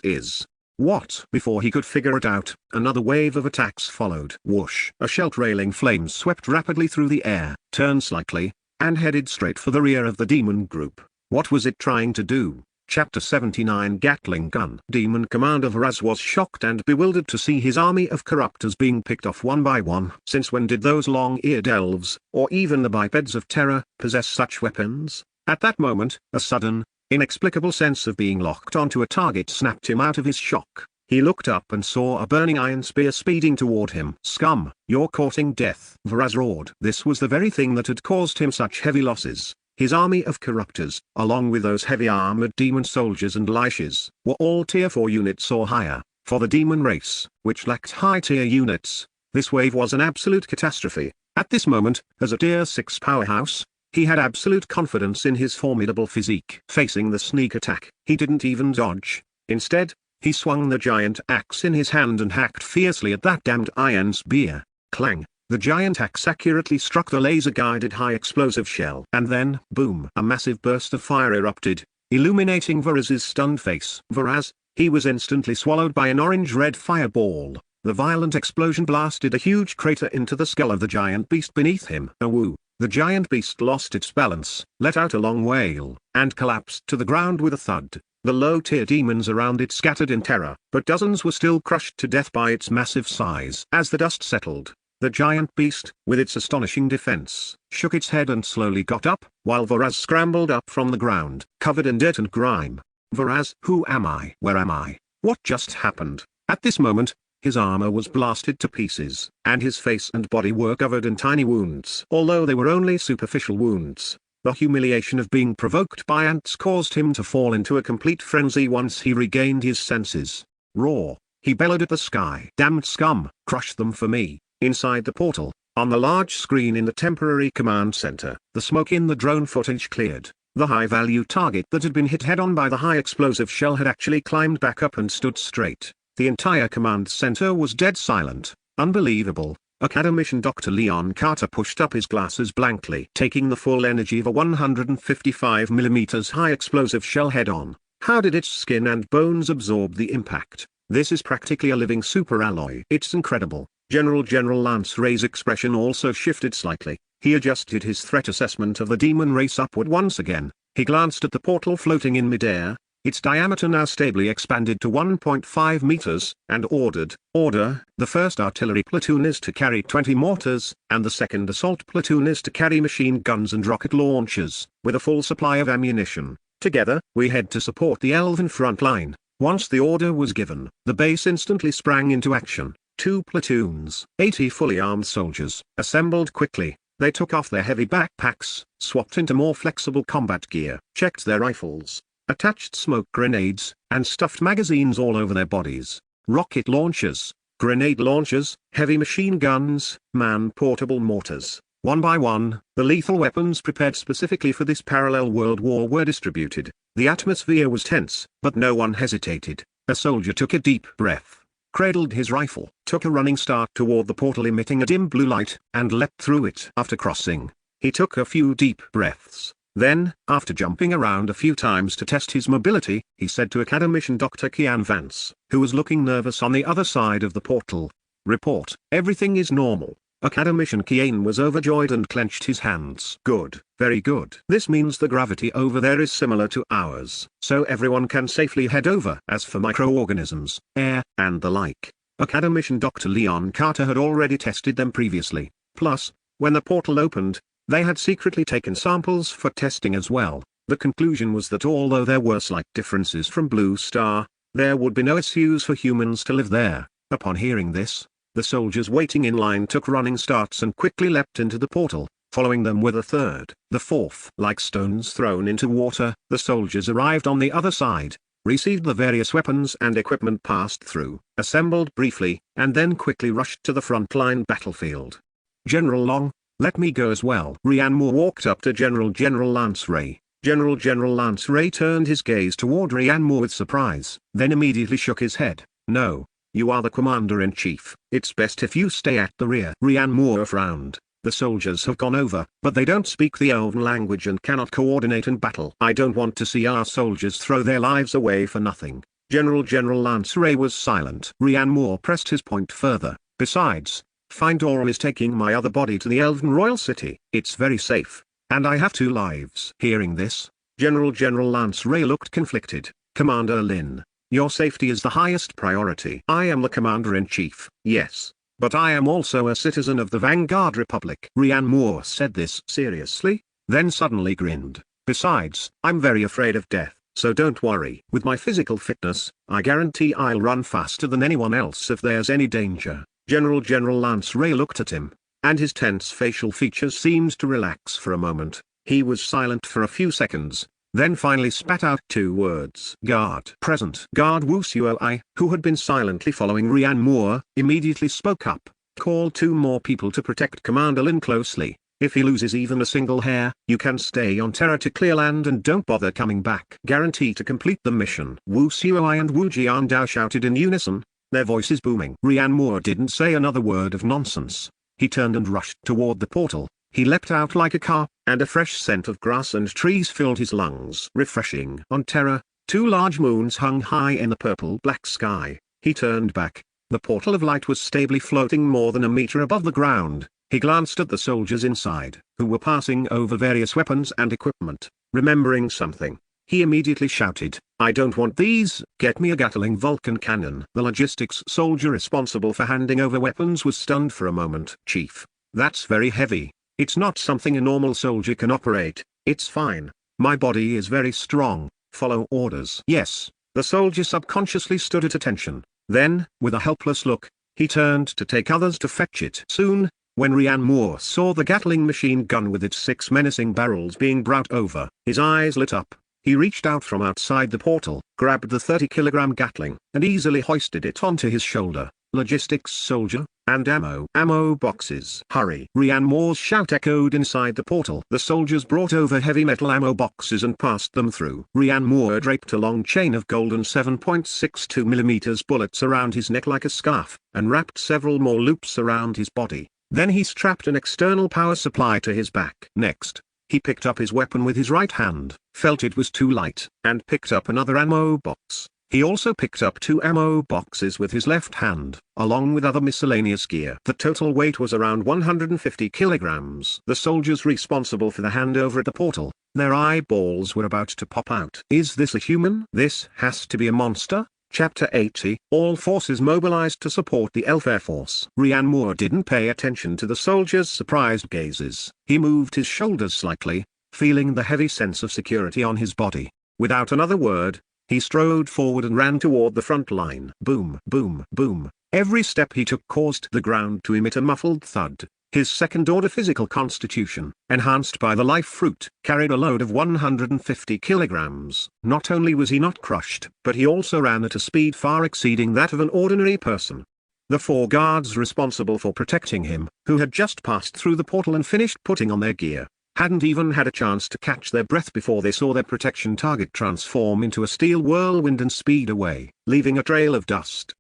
is what? Before he could figure it out, another wave of attacks followed. Whoosh! A shelter-railing flame swept rapidly through the air, turned slightly, and headed straight for the rear of the demon group. What was it trying to do? Chapter 79 Gatling Gun. Demon Commander Varaz was shocked and bewildered to see his army of corruptors being picked off one by one. Since when did those long-eared elves, or even the bipeds of terror, possess such weapons? At that moment, a sudden, inexplicable sense of being locked onto a target snapped him out of his shock. He looked up and saw a burning iron spear speeding toward him. Scum, you're courting death, Varaz roared. This was the very thing that had caused him such heavy losses. His army of corruptors, along with those heavy armored demon soldiers and liches, were all tier 4 units or higher. For the demon race, which lacked high tier units, this wave was an absolute catastrophe. At this moment, as a tier 6 powerhouse, he had absolute confidence in his formidable physique. Facing the sneak attack, he didn't even dodge. Instead, he swung the giant axe in his hand and hacked fiercely at that damned iron spear. Clang! The giant axe accurately struck the laser-guided high-explosive shell. And then, boom! A massive burst of fire erupted, illuminating Varaz's stunned face. Varaz, he was instantly swallowed by an orange-red fireball. The violent explosion blasted a huge crater into the skull of the giant beast beneath him. Awoo! The giant beast lost its balance, let out a long wail, and collapsed to the ground with a thud. The low-tier demons around it scattered in terror, but dozens were still crushed to death by its massive size. As the dust settled, the giant beast, with its astonishing defense, shook its head and slowly got up, while Varaz scrambled up from the ground, covered in dirt and grime. Varaz, who am I? Where am I? What just happened? At this moment, his armor was blasted to pieces, and his face and body were covered in tiny wounds. Although they were only superficial wounds, the humiliation of being provoked by ants caused him to fall into a complete frenzy once he regained his senses. Roar! He bellowed at the sky. Damned scum, crush them for me. Inside the portal, on the large screen in the temporary command center, the smoke in the drone footage cleared. The high-value target that had been hit head-on by the high-explosive shell had actually climbed back up and stood straight. The entire command center was dead silent. Unbelievable. Academician Dr. Leon Carter pushed up his glasses blankly. Taking the full energy of a 155mm high-explosive shell head-on, how did its skin and bones absorb the impact? This is practically a living superalloy. It's incredible. General Lance Ray's expression also shifted slightly. He adjusted his threat assessment of the demon race upward once again. He glanced at the portal floating in midair, its diameter now stably expanded to 1.5 meters, and ordered, "Order, the first artillery platoon is to carry 20 mortars, and the second assault platoon is to carry machine guns and rocket launchers, with a full supply of ammunition. Together, we head to support the elven front line." Once the order was given, the base instantly sprang into action. 2 platoons, 80 fully armed soldiers, assembled quickly. They took off their heavy backpacks, swapped into more flexible combat gear, checked their rifles, attached smoke grenades, and stuffed magazines all over their bodies. Rocket launchers, grenade launchers, heavy machine guns, man-portable mortars. One by one, the lethal weapons prepared specifically for this parallel world war were distributed. The atmosphere was tense, but no one hesitated. A soldier took a deep breath, cradled his rifle, took a running start toward the portal emitting a dim blue light, and leapt through it. After crossing, he took a few deep breaths. Then, after jumping around a few times to test his mobility, he said to Academician Dr. Kian Vance, who was looking nervous on the other side of the portal, "Report, everything is normal." Academician Kian was overjoyed and clenched his hands. "Good, very good. This means the gravity over there is similar to ours, so everyone can safely head over. As for microorganisms, air, and the like, Academician Dr. Leon Carter had already tested them previously. Plus, when the portal opened, they had secretly taken samples for testing as well. The conclusion was that although there were slight differences from Blue Star, there would be no issues for humans to live there. Upon hearing this, the soldiers waiting in line took running starts and quickly leapt into the portal, following them with a third. The fourth. Like stones thrown into water, the soldiers arrived on the other side, received the various weapons and equipment passed through, assembled briefly, and then quickly rushed to the front-line battlefield. General Long, Let me go as well. Rianmore walked up to General Lance Ray. General Lance Ray turned his gaze toward Rianmore with surprise, then immediately shook his head. No. You are the commander-in-chief. It's best if you stay at the rear. Rianmore frowned. The soldiers have gone over, but they don't speak the Elven language and cannot coordinate in battle. I don't want to see our soldiers throw their lives away for nothing. General Lance Ray was silent. Rianmore pressed his point further. Besides, Findora is taking my other body to the Elven Royal City. It's very safe. And I have 2 lives. Hearing this, General Lance Ray looked conflicted. Commander Lin, your safety is the highest priority. I am the commander-in-chief, yes. But I am also a citizen of the Vanguard Republic. Rianmore said this seriously, then suddenly grinned. Besides, I'm very afraid of death, so don't worry. With my physical fitness, I guarantee I'll run faster than anyone else if there's any danger. General Lance Ray looked at him, and his tense facial features seemed to relax for a moment. He was silent for a few seconds, then finally spat out 2 words. Guard present. Guard Wu Suoi, who had been silently following Rianmore, immediately spoke up. Call 2 more people to protect Commander Lin closely. If he loses even a single hair, you can stay on Terra to clear land and don't bother coming back. Guarantee to complete the mission. Wu Suoi and Wu Jiandao shouted in unison, their voices booming. Rianmore didn't say another word of nonsense. He turned and rushed toward the portal. He leapt out like a car, and a fresh scent of grass and trees filled his lungs. Refreshing. On Terra, 2 large moons hung high in the purple-black sky. He turned back. The portal of light was stably floating more than a meter above the ground. He glanced at the soldiers inside, who were passing over various weapons and equipment. Remembering something, he immediately shouted, I don't want these. Get me a Gatling Vulcan cannon. The logistics soldier responsible for handing over weapons was stunned for a moment. Chief, that's very heavy. It's not something a normal soldier can operate. It's fine. My body is very strong. Follow orders. Yes. The soldier subconsciously stood at attention. Then, with a helpless look, he turned to take others to fetch it. Soon, when Rianmore saw the Gatling machine gun with its 6 menacing barrels being brought over, his eyes lit up. He reached out from outside the portal, grabbed the 30-kilogram Gatling, and easily hoisted it onto his shoulder. Logistics soldier, and ammo boxes. Hurry. Rianmore's shout echoed inside the portal. The soldiers brought over heavy metal ammo boxes and passed them through. Rianmore draped a long chain of golden 7.62mm bullets around his neck like a scarf, and wrapped several more loops around his body. Then he strapped an external power supply to his back. Next, he picked up his weapon with his right hand, felt it was too light, and picked up another ammo box. He also picked up 2 ammo boxes with his left hand, along with other miscellaneous gear. The total weight was around 150 kilograms. The soldiers responsible for the handover at the portal, their eyeballs were about to pop out. Is this a human? This has to be a monster? Chapter 80. All forces mobilized to support the Elf Air Force. Rianmore didn't pay attention to the soldiers' surprised gazes. He moved his shoulders slightly, feeling the heavy sense of security on his body. Without another word, he strode forward and ran toward the front line. Boom, boom, boom. Every step he took caused the ground to emit a muffled thud. His second-order physical constitution, enhanced by the life fruit, carried a load of 150 kilograms. Not only was he not crushed, but he also ran at a speed far exceeding that of an ordinary person. The 4 guards responsible for protecting him, who had just passed through the portal and finished putting on their gear, hadn't even had a chance to catch their breath before they saw their protection target transform into a steel whirlwind and speed away, leaving a trail of dust.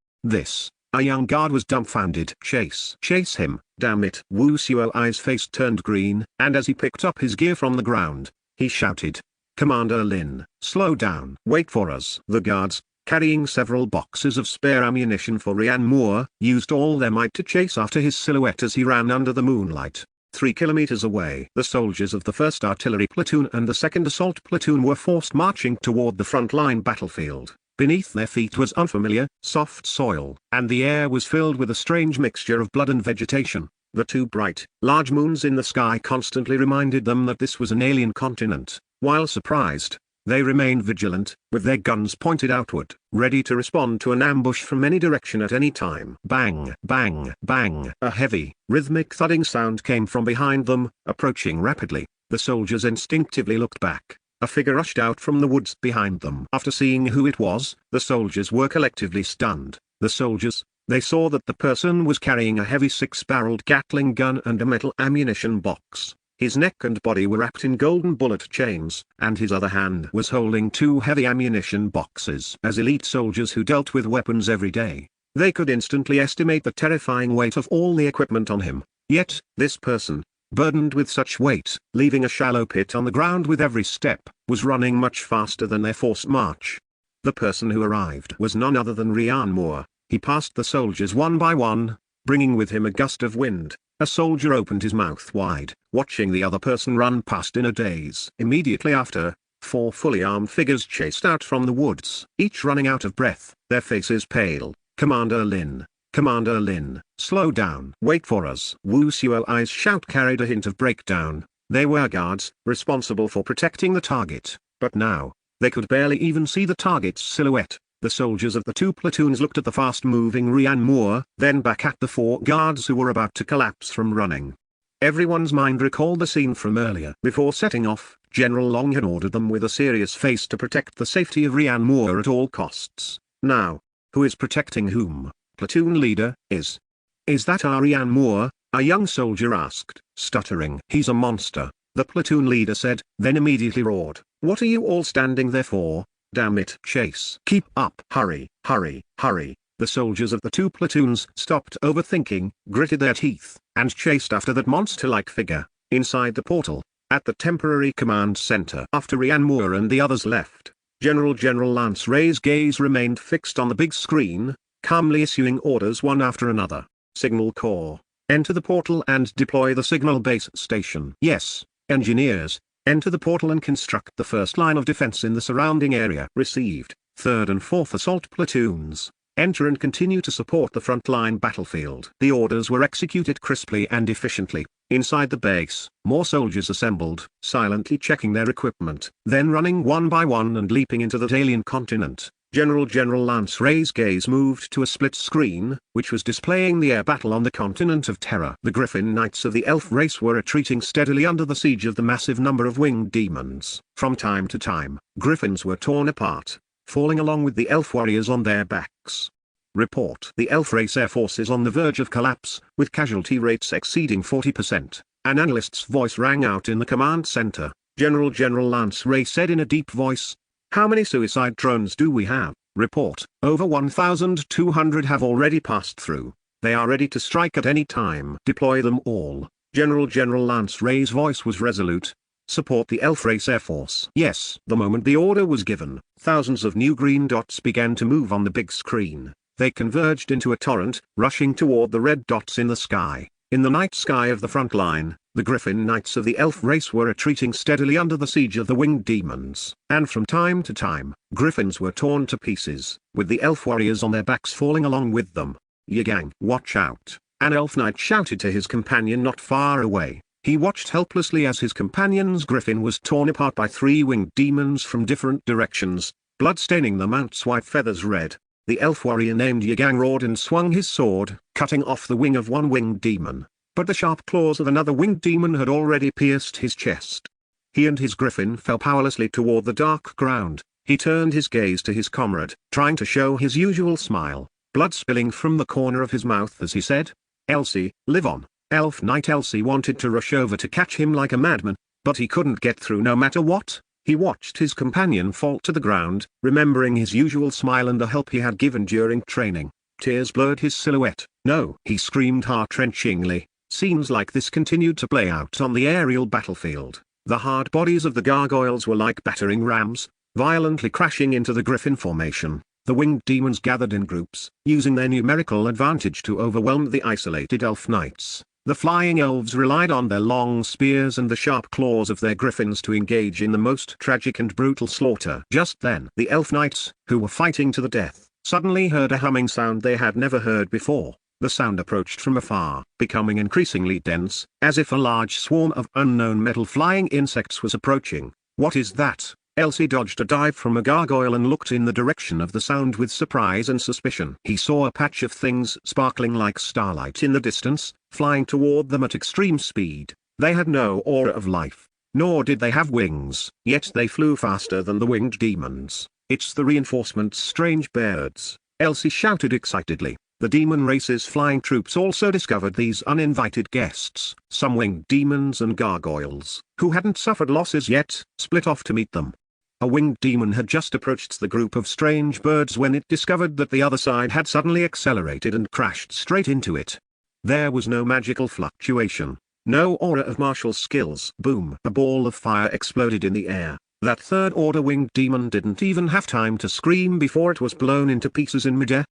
A young guard was dumbfounded. Chase him, damn it. Wu Suoi's face turned green, and as he picked up his gear from the ground, he shouted, Commander Lin, slow down. Wait for us. The guards, carrying several boxes of spare ammunition for Rianmore, used all their might to chase after his silhouette as he ran under the moonlight. 3 kilometers away, the soldiers of the 1st Artillery Platoon and the 2nd Assault Platoon were forced marching toward the front-line battlefield. Beneath their feet was unfamiliar, soft soil, and the air was filled with a strange mixture of blood and vegetation. The 2 bright, large moons in the sky constantly reminded them that this was an alien continent. While surprised, they remained vigilant, with their guns pointed outward, ready to respond to an ambush from any direction at any time. Bang, bang, bang. A heavy, rhythmic thudding sound came from behind them, approaching rapidly. The soldiers instinctively looked back. A figure rushed out from the woods behind them. After seeing who it was, the soldiers were collectively stunned. The soldiers, They saw that the person was carrying a heavy 6-barreled Gatling gun and a metal ammunition box. His neck and body were wrapped in golden bullet chains, and his other hand was holding 2 heavy ammunition boxes. As elite soldiers who dealt with weapons every day, they could instantly estimate the terrifying weight of all the equipment on him. Yet, this person, burdened with such weight, leaving a shallow pit on the ground with every step, was running much faster than their forced march. The person who arrived was none other than Ryan Moore. He passed the soldiers one by one, bringing with him a gust of wind. A soldier opened his mouth wide, watching the other person run past in a daze. Immediately after, 4 fully armed figures chased out from the woods, each running out of breath, their faces pale. "Commander Lin! Commander Lin, slow down! Wait for us!" Wu Xiao's shout carried a hint of breakdown. They were guards, responsible for protecting the target, but now, they could barely even see the target's silhouette. The soldiers of the 2 platoons looked at the fast-moving Ryan Moore, then back at the 4 guards who were about to collapse from running. Everyone's mind recalled the scene from earlier. Before setting off, General Long had ordered them with a serious face to protect the safety of Ryan Moore at all costs. Now, who is protecting whom? Platoon leader, is that our Ryan Moore? A young soldier asked, stuttering. "He's a monster," the platoon leader said, then immediately roared, "What are you all standing there for? Damn it, chase! Keep up! Hurry, hurry, hurry!" The soldiers of the 2 platoons stopped overthinking, gritted their teeth, and chased after that monster-like figure. Inside the portal, at the temporary command center. After Ryan Moore and the others left, General Lance Ray's gaze remained fixed on the big screen, calmly issuing orders one after another. Signal Corps, enter the portal and deploy the signal base station. Yes, engineers, enter the portal and construct the first line of defense in the surrounding area. Received. 3rd and 4th Assault Platoons, enter and continue to support the front-line battlefield. The orders were executed crisply and efficiently. Inside the base, more soldiers assembled, silently checking their equipment, then running one by one and leaping into the alien continent. General Lance Ray's gaze moved to a split screen, which was displaying the air battle on the continent of Terra. The Griffin Knights of the elf race were retreating steadily under the siege of the massive number of winged demons. From time to time, griffins were torn apart, falling along with the elf warriors on their backs. Report. The elf race air force is on the verge of collapse, with casualty rates exceeding 40%. An analyst's voice rang out in the command center. General Lance Ray said in a deep voice, "How many suicide drones do we have?" Report. Over 1,200 have already passed through. They are ready to strike at any time. Deploy them all. General Lance Ray's voice was resolute. Support the elf race air force. Yes. The moment the order was given, thousands of new green dots began to move on the big screen. They converged into a torrent, rushing toward the red dots in the sky. In the night sky of the front line, the Griffin Knights of the elf race were retreating steadily under the siege of the winged demons. And from time to time, griffins were torn to pieces, with the elf warriors on their backs falling along with them. "Yigang, watch out!" an elf knight shouted to his companion not far away. He watched helplessly as his companion's griffin was torn apart by 3 winged demons from different directions, blood staining the mount's white feathers red. The elf warrior named Yigang roared and swung his sword, cutting off the wing of one winged demon. But the sharp claws of another winged demon had already pierced his chest. He and his griffin fell powerlessly toward the dark ground. He turned his gaze to his comrade, trying to show his usual smile, blood spilling from the corner of his mouth as he said, "Elsie, live on." Elf Knight Elsie wanted to rush over to catch him like a madman, but he couldn't get through no matter what. He watched his companion fall to the ground, remembering his usual smile and the help he had given during training. Tears blurred his silhouette. "No!" he screamed heart-wrenchingly. Scenes like this continued to play out on the aerial battlefield. The hard bodies of the gargoyles were like battering rams, violently crashing into the griffin formation. The winged demons gathered in groups, using their numerical advantage to overwhelm the isolated elf knights. The flying elves relied on their long spears and the sharp claws of their griffins to engage in the most tragic and brutal slaughter. Just then, the elf knights, who were fighting to the death, suddenly heard a humming sound they had never heard before. The sound approached from afar, becoming increasingly dense, as if a large swarm of unknown metal flying insects was approaching. "What is that?" Elsie dodged a dive from a gargoyle and looked in the direction of the sound with surprise and suspicion. He saw a patch of things sparkling like starlight in the distance, flying toward them at extreme speed. They had no aura of life, nor did they have wings, yet they flew faster than the winged demons. "It's the reinforcements, strange birds," Elsie shouted excitedly. The demon race's flying troops also discovered these uninvited guests. Some winged demons and gargoyles, who hadn't suffered losses yet, split off to meet them. A winged demon had just approached the group of strange birds when it discovered that the other side had suddenly accelerated and crashed straight into it. There was no magical fluctuation, no aura of martial skills. Boom! A ball of fire exploded in the air. That third-order winged demon didn't even have time to scream before it was blown into pieces in midair.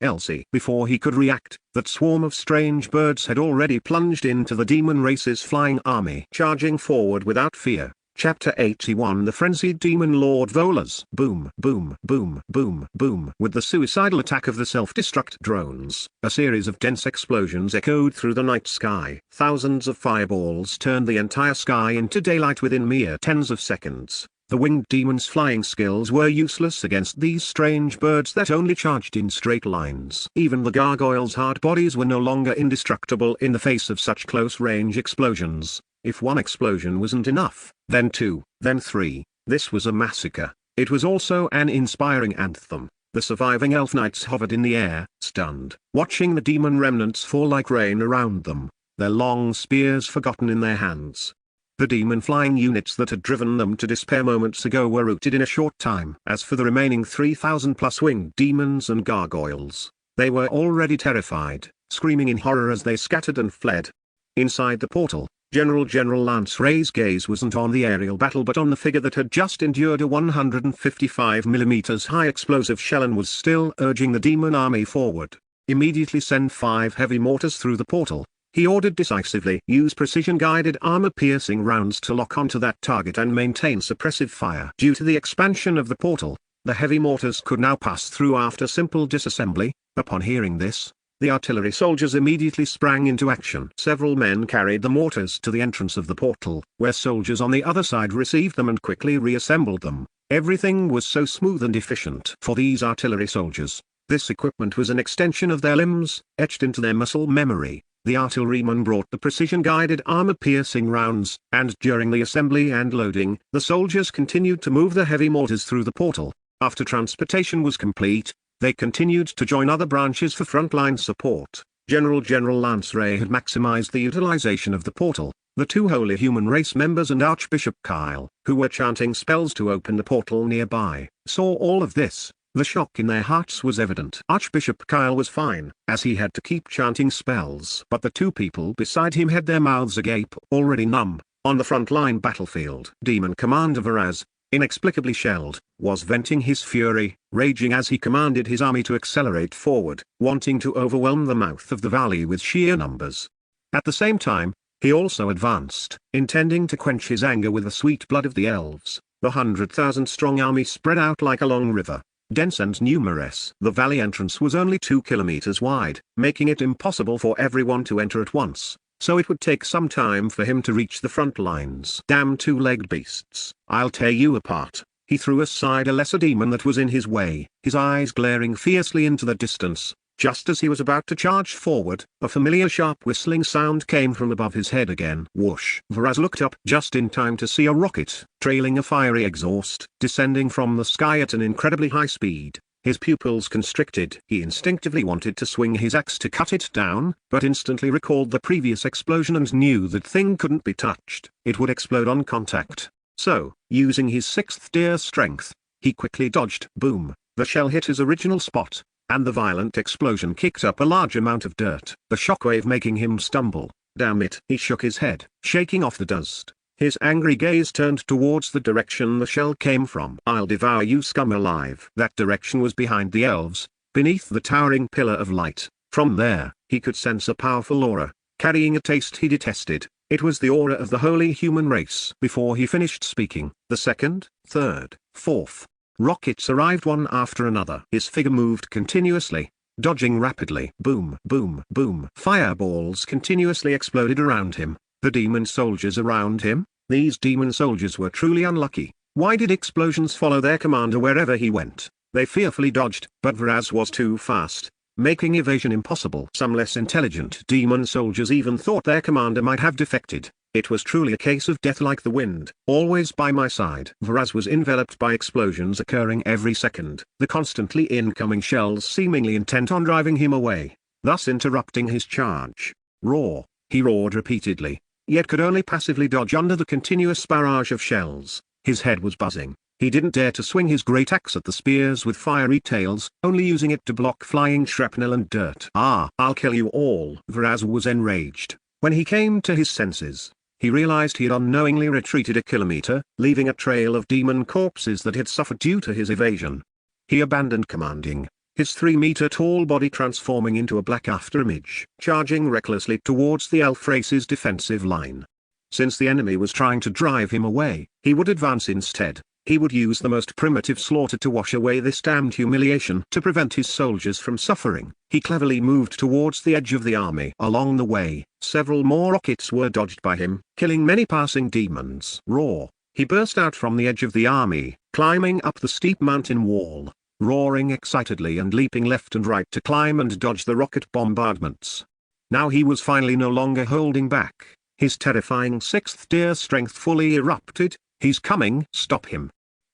Before he could react, that swarm of strange birds had already plunged into the demon race's flying army. Charging forward without fear. Chapter 81 The Frenzied Demon Lord Volas. Boom, boom, boom, boom, boom. With the suicidal attack of the self-destruct drones, a series of dense explosions echoed through the night sky. Thousands of fireballs turned the entire sky into daylight within mere tens of seconds. The winged demon's flying skills were useless against these strange birds that only charged in straight lines. Even the gargoyles' hard bodies were no longer indestructible in the face of such close-range explosions. If one explosion wasn't enough, then two, then three. This was a massacre. It was also an inspiring anthem. The surviving elf knights hovered in the air, stunned, watching the demon remnants fall like rain around them, their long spears forgotten in their hands. The demon flying units that had driven them to despair moments ago were routed in a short time. As for the remaining 3,000 plus winged demons and gargoyles, they were already terrified, screaming in horror as they scattered and fled. Inside the portal, General Lance Ray's gaze wasn't on the aerial battle but on the figure that had just endured a 155mm high explosive shell and was still urging the demon army forward. Immediately send 5 heavy mortars through the portal, he ordered decisively. Use precision-guided armor-piercing rounds to lock onto that target and maintain suppressive fire. Due to the expansion of the portal, the heavy mortars could now pass through after simple disassembly. Upon hearing this, the artillery soldiers immediately sprang into action. Several men carried the mortars to the entrance of the portal, where soldiers on the other side received them and quickly reassembled them. Everything was so smooth and efficient for these artillery soldiers. This equipment was an extension of their limbs, etched into their muscle memory. The artilleryman brought the precision-guided armor-piercing rounds, and during the assembly and loading, the soldiers continued to move the heavy mortars through the portal. After transportation was complete, they continued to join other branches for frontline support. General Lance Ray had maximized the utilization of the portal. The 2 holy human race members and Archbishop Kyle, who were chanting spells to open the portal nearby, saw all of this. The shock in their hearts was evident. Archbishop Kyle was fine, as he had to keep chanting spells. But the 2 people beside him had their mouths agape, already numb. On the frontline battlefield, Demon Commander Varaz, inexplicably shelled, was venting his fury, raging as he commanded his army to accelerate forward, wanting to overwhelm the mouth of the valley with sheer numbers. At the same time, he also advanced, intending to quench his anger with the sweet blood of the elves. The 100,000-strong army spread out like a long river, dense and numerous. The valley entrance was only 2 kilometers wide, making it impossible for everyone to enter at once, so it would take some time for him to reach the front lines. Damn 2-legged beasts, I'll tear you apart. He threw aside a lesser demon that was in his way, his eyes glaring fiercely into the distance. Just as he was about to charge forward, a familiar sharp whistling sound came from above his head again. Whoosh! Varaz looked up just in time to see a rocket, trailing a fiery exhaust, descending from the sky at an incredibly high speed. His pupils constricted. He instinctively wanted to swing his axe to cut it down, but instantly recalled the previous explosion and knew that thing couldn't be touched. It would explode on contact. So, using his 6th deer strength, he quickly dodged. Boom! The shell hit his original spot, and the violent explosion kicked up a large amount of dirt, the shockwave making him stumble. Damn it! He shook his head, shaking off the dust. His angry gaze turned towards the direction the shell came from. I'll devour you scum alive. That direction was behind the elves, beneath the towering pillar of light. From there, he could sense a powerful aura, carrying a taste he detested. It was the aura of the holy human race. Before he finished speaking, the 2nd, 3rd, 4th, rockets arrived one after another. His figure moved continuously, dodging rapidly. Boom, boom, boom. Fireballs continuously exploded around him. The demon soldiers around him? These demon soldiers were truly unlucky. Why did explosions follow their commander wherever he went? They fearfully dodged, but Varaz was too fast, making evasion impossible. Some less intelligent demon soldiers even thought their commander might have defected. It was truly a case of death like the wind, always by my side. Varaz was enveloped by explosions occurring every second, the constantly incoming shells seemingly intent on driving him away. thus interrupting his charge. Roar! He roared repeatedly, yet could only passively dodge under the continuous barrage of shells. His head was buzzing. He didn't dare to swing his great axe at the spears with fiery tails, only using it to block flying shrapnel and dirt. I'll kill you all. Vraz was enraged. When he came to his senses, he realized he had unknowingly retreated a kilometer, leaving a trail of demon corpses that had suffered due to his evasion. He abandoned commanding, his 3-meter-tall body transforming into a black afterimage, charging recklessly towards the elf race's defensive line. Since the enemy was trying to drive him away, he would advance instead. He would use the most primitive slaughter to wash away this damned humiliation to prevent his soldiers from suffering. He cleverly moved towards the edge of the army. Along the way, several more rockets were dodged by him, killing many passing demons. Roar! He burst out from the edge of the army, climbing up the steep mountain wall, roaring excitedly and leaping left and right to climb and dodge the rocket bombardments. Now he was finally no longer holding back. His terrifying sixth tier strength fully erupted. He's coming! Stop him!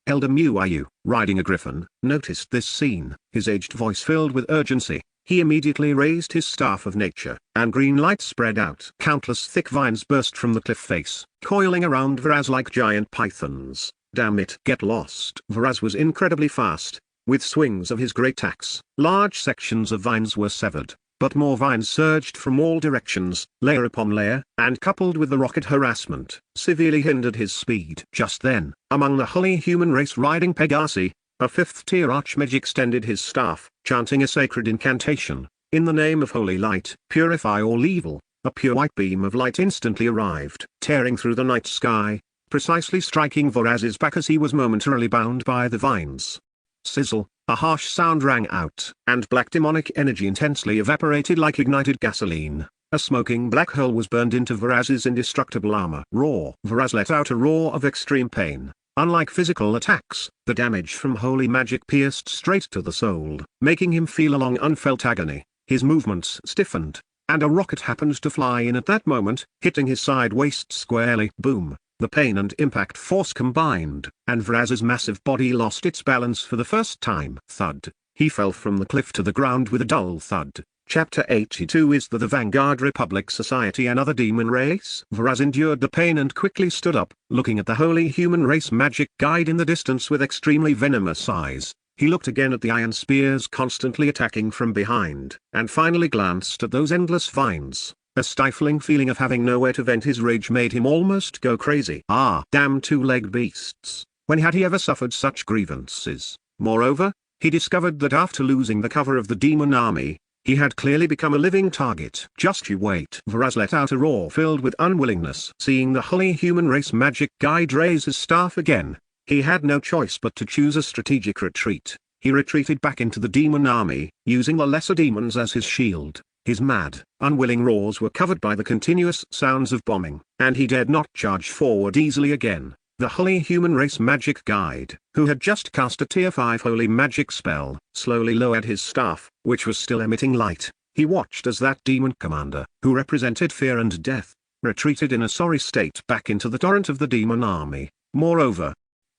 Elder Muayu, riding a griffin, noticed this scene. His aged voice filled with urgency. He immediately raised his staff of nature, and green light spread out. Countless thick vines burst from the cliff face, coiling around Vraz like giant pythons. Damn it! Get lost! Vraz was incredibly fast. With swings of his great axe, large sections of vines were severed. But more vines surged from all directions, layer upon layer, and coupled with the rocket harassment, severely hindered his speed. Just then, among the holy human race riding Pegasi, a 5th-tier archmage extended his staff, chanting a sacred incantation. In the name of holy light, purify all evil. A pure white beam of light instantly arrived, tearing through the night sky, precisely striking Vraz's back as he was momentarily bound by the vines. Sizzle! A harsh sound rang out, and black demonic energy intensely evaporated like ignited gasoline. A smoking black hole was burned into Vraz's indestructible armor. Roar! Vraz let out a roar of extreme pain. Unlike physical attacks, the damage from holy magic pierced straight to the soul, making him feel a long unfelt agony. His movements stiffened, and a rocket happened to fly in at that moment, hitting his side waist squarely. Boom! The pain and impact force combined, and Vraz's massive body lost its balance for the first time. Thud! He fell from the cliff to the ground with a dull thud. Chapter 82 Is the Vanguard Republic Society another demon race? Vraz endured the pain and quickly stood up, looking at the Holy Human Race magic guide in the distance with extremely venomous eyes. He looked again at the iron spears constantly attacking from behind, and finally glanced at those endless vines. A stifling feeling of having nowhere to vent his rage made him almost go crazy. Damn two-legged beasts. When had he ever suffered such grievances? Moreover, he discovered that after losing the cover of the demon army, he had clearly become a living target. Just you wait. Vraz let out a roar filled with unwillingness. Seeing the holy human race magic guide raise his staff again, he had no choice but to choose a strategic retreat. He retreated back into the demon army, using the lesser demons as his shield. His mad, unwilling roars were covered by the continuous sounds of bombing, and he dared not charge forward easily again. The Holy Human Race Magic Guide, who had just cast a Tier 5 Holy Magic spell, slowly lowered his staff, which was still emitting light. He watched as that demon commander, who represented fear and death, retreated in a sorry state back into the torrent of the demon army. Moreover,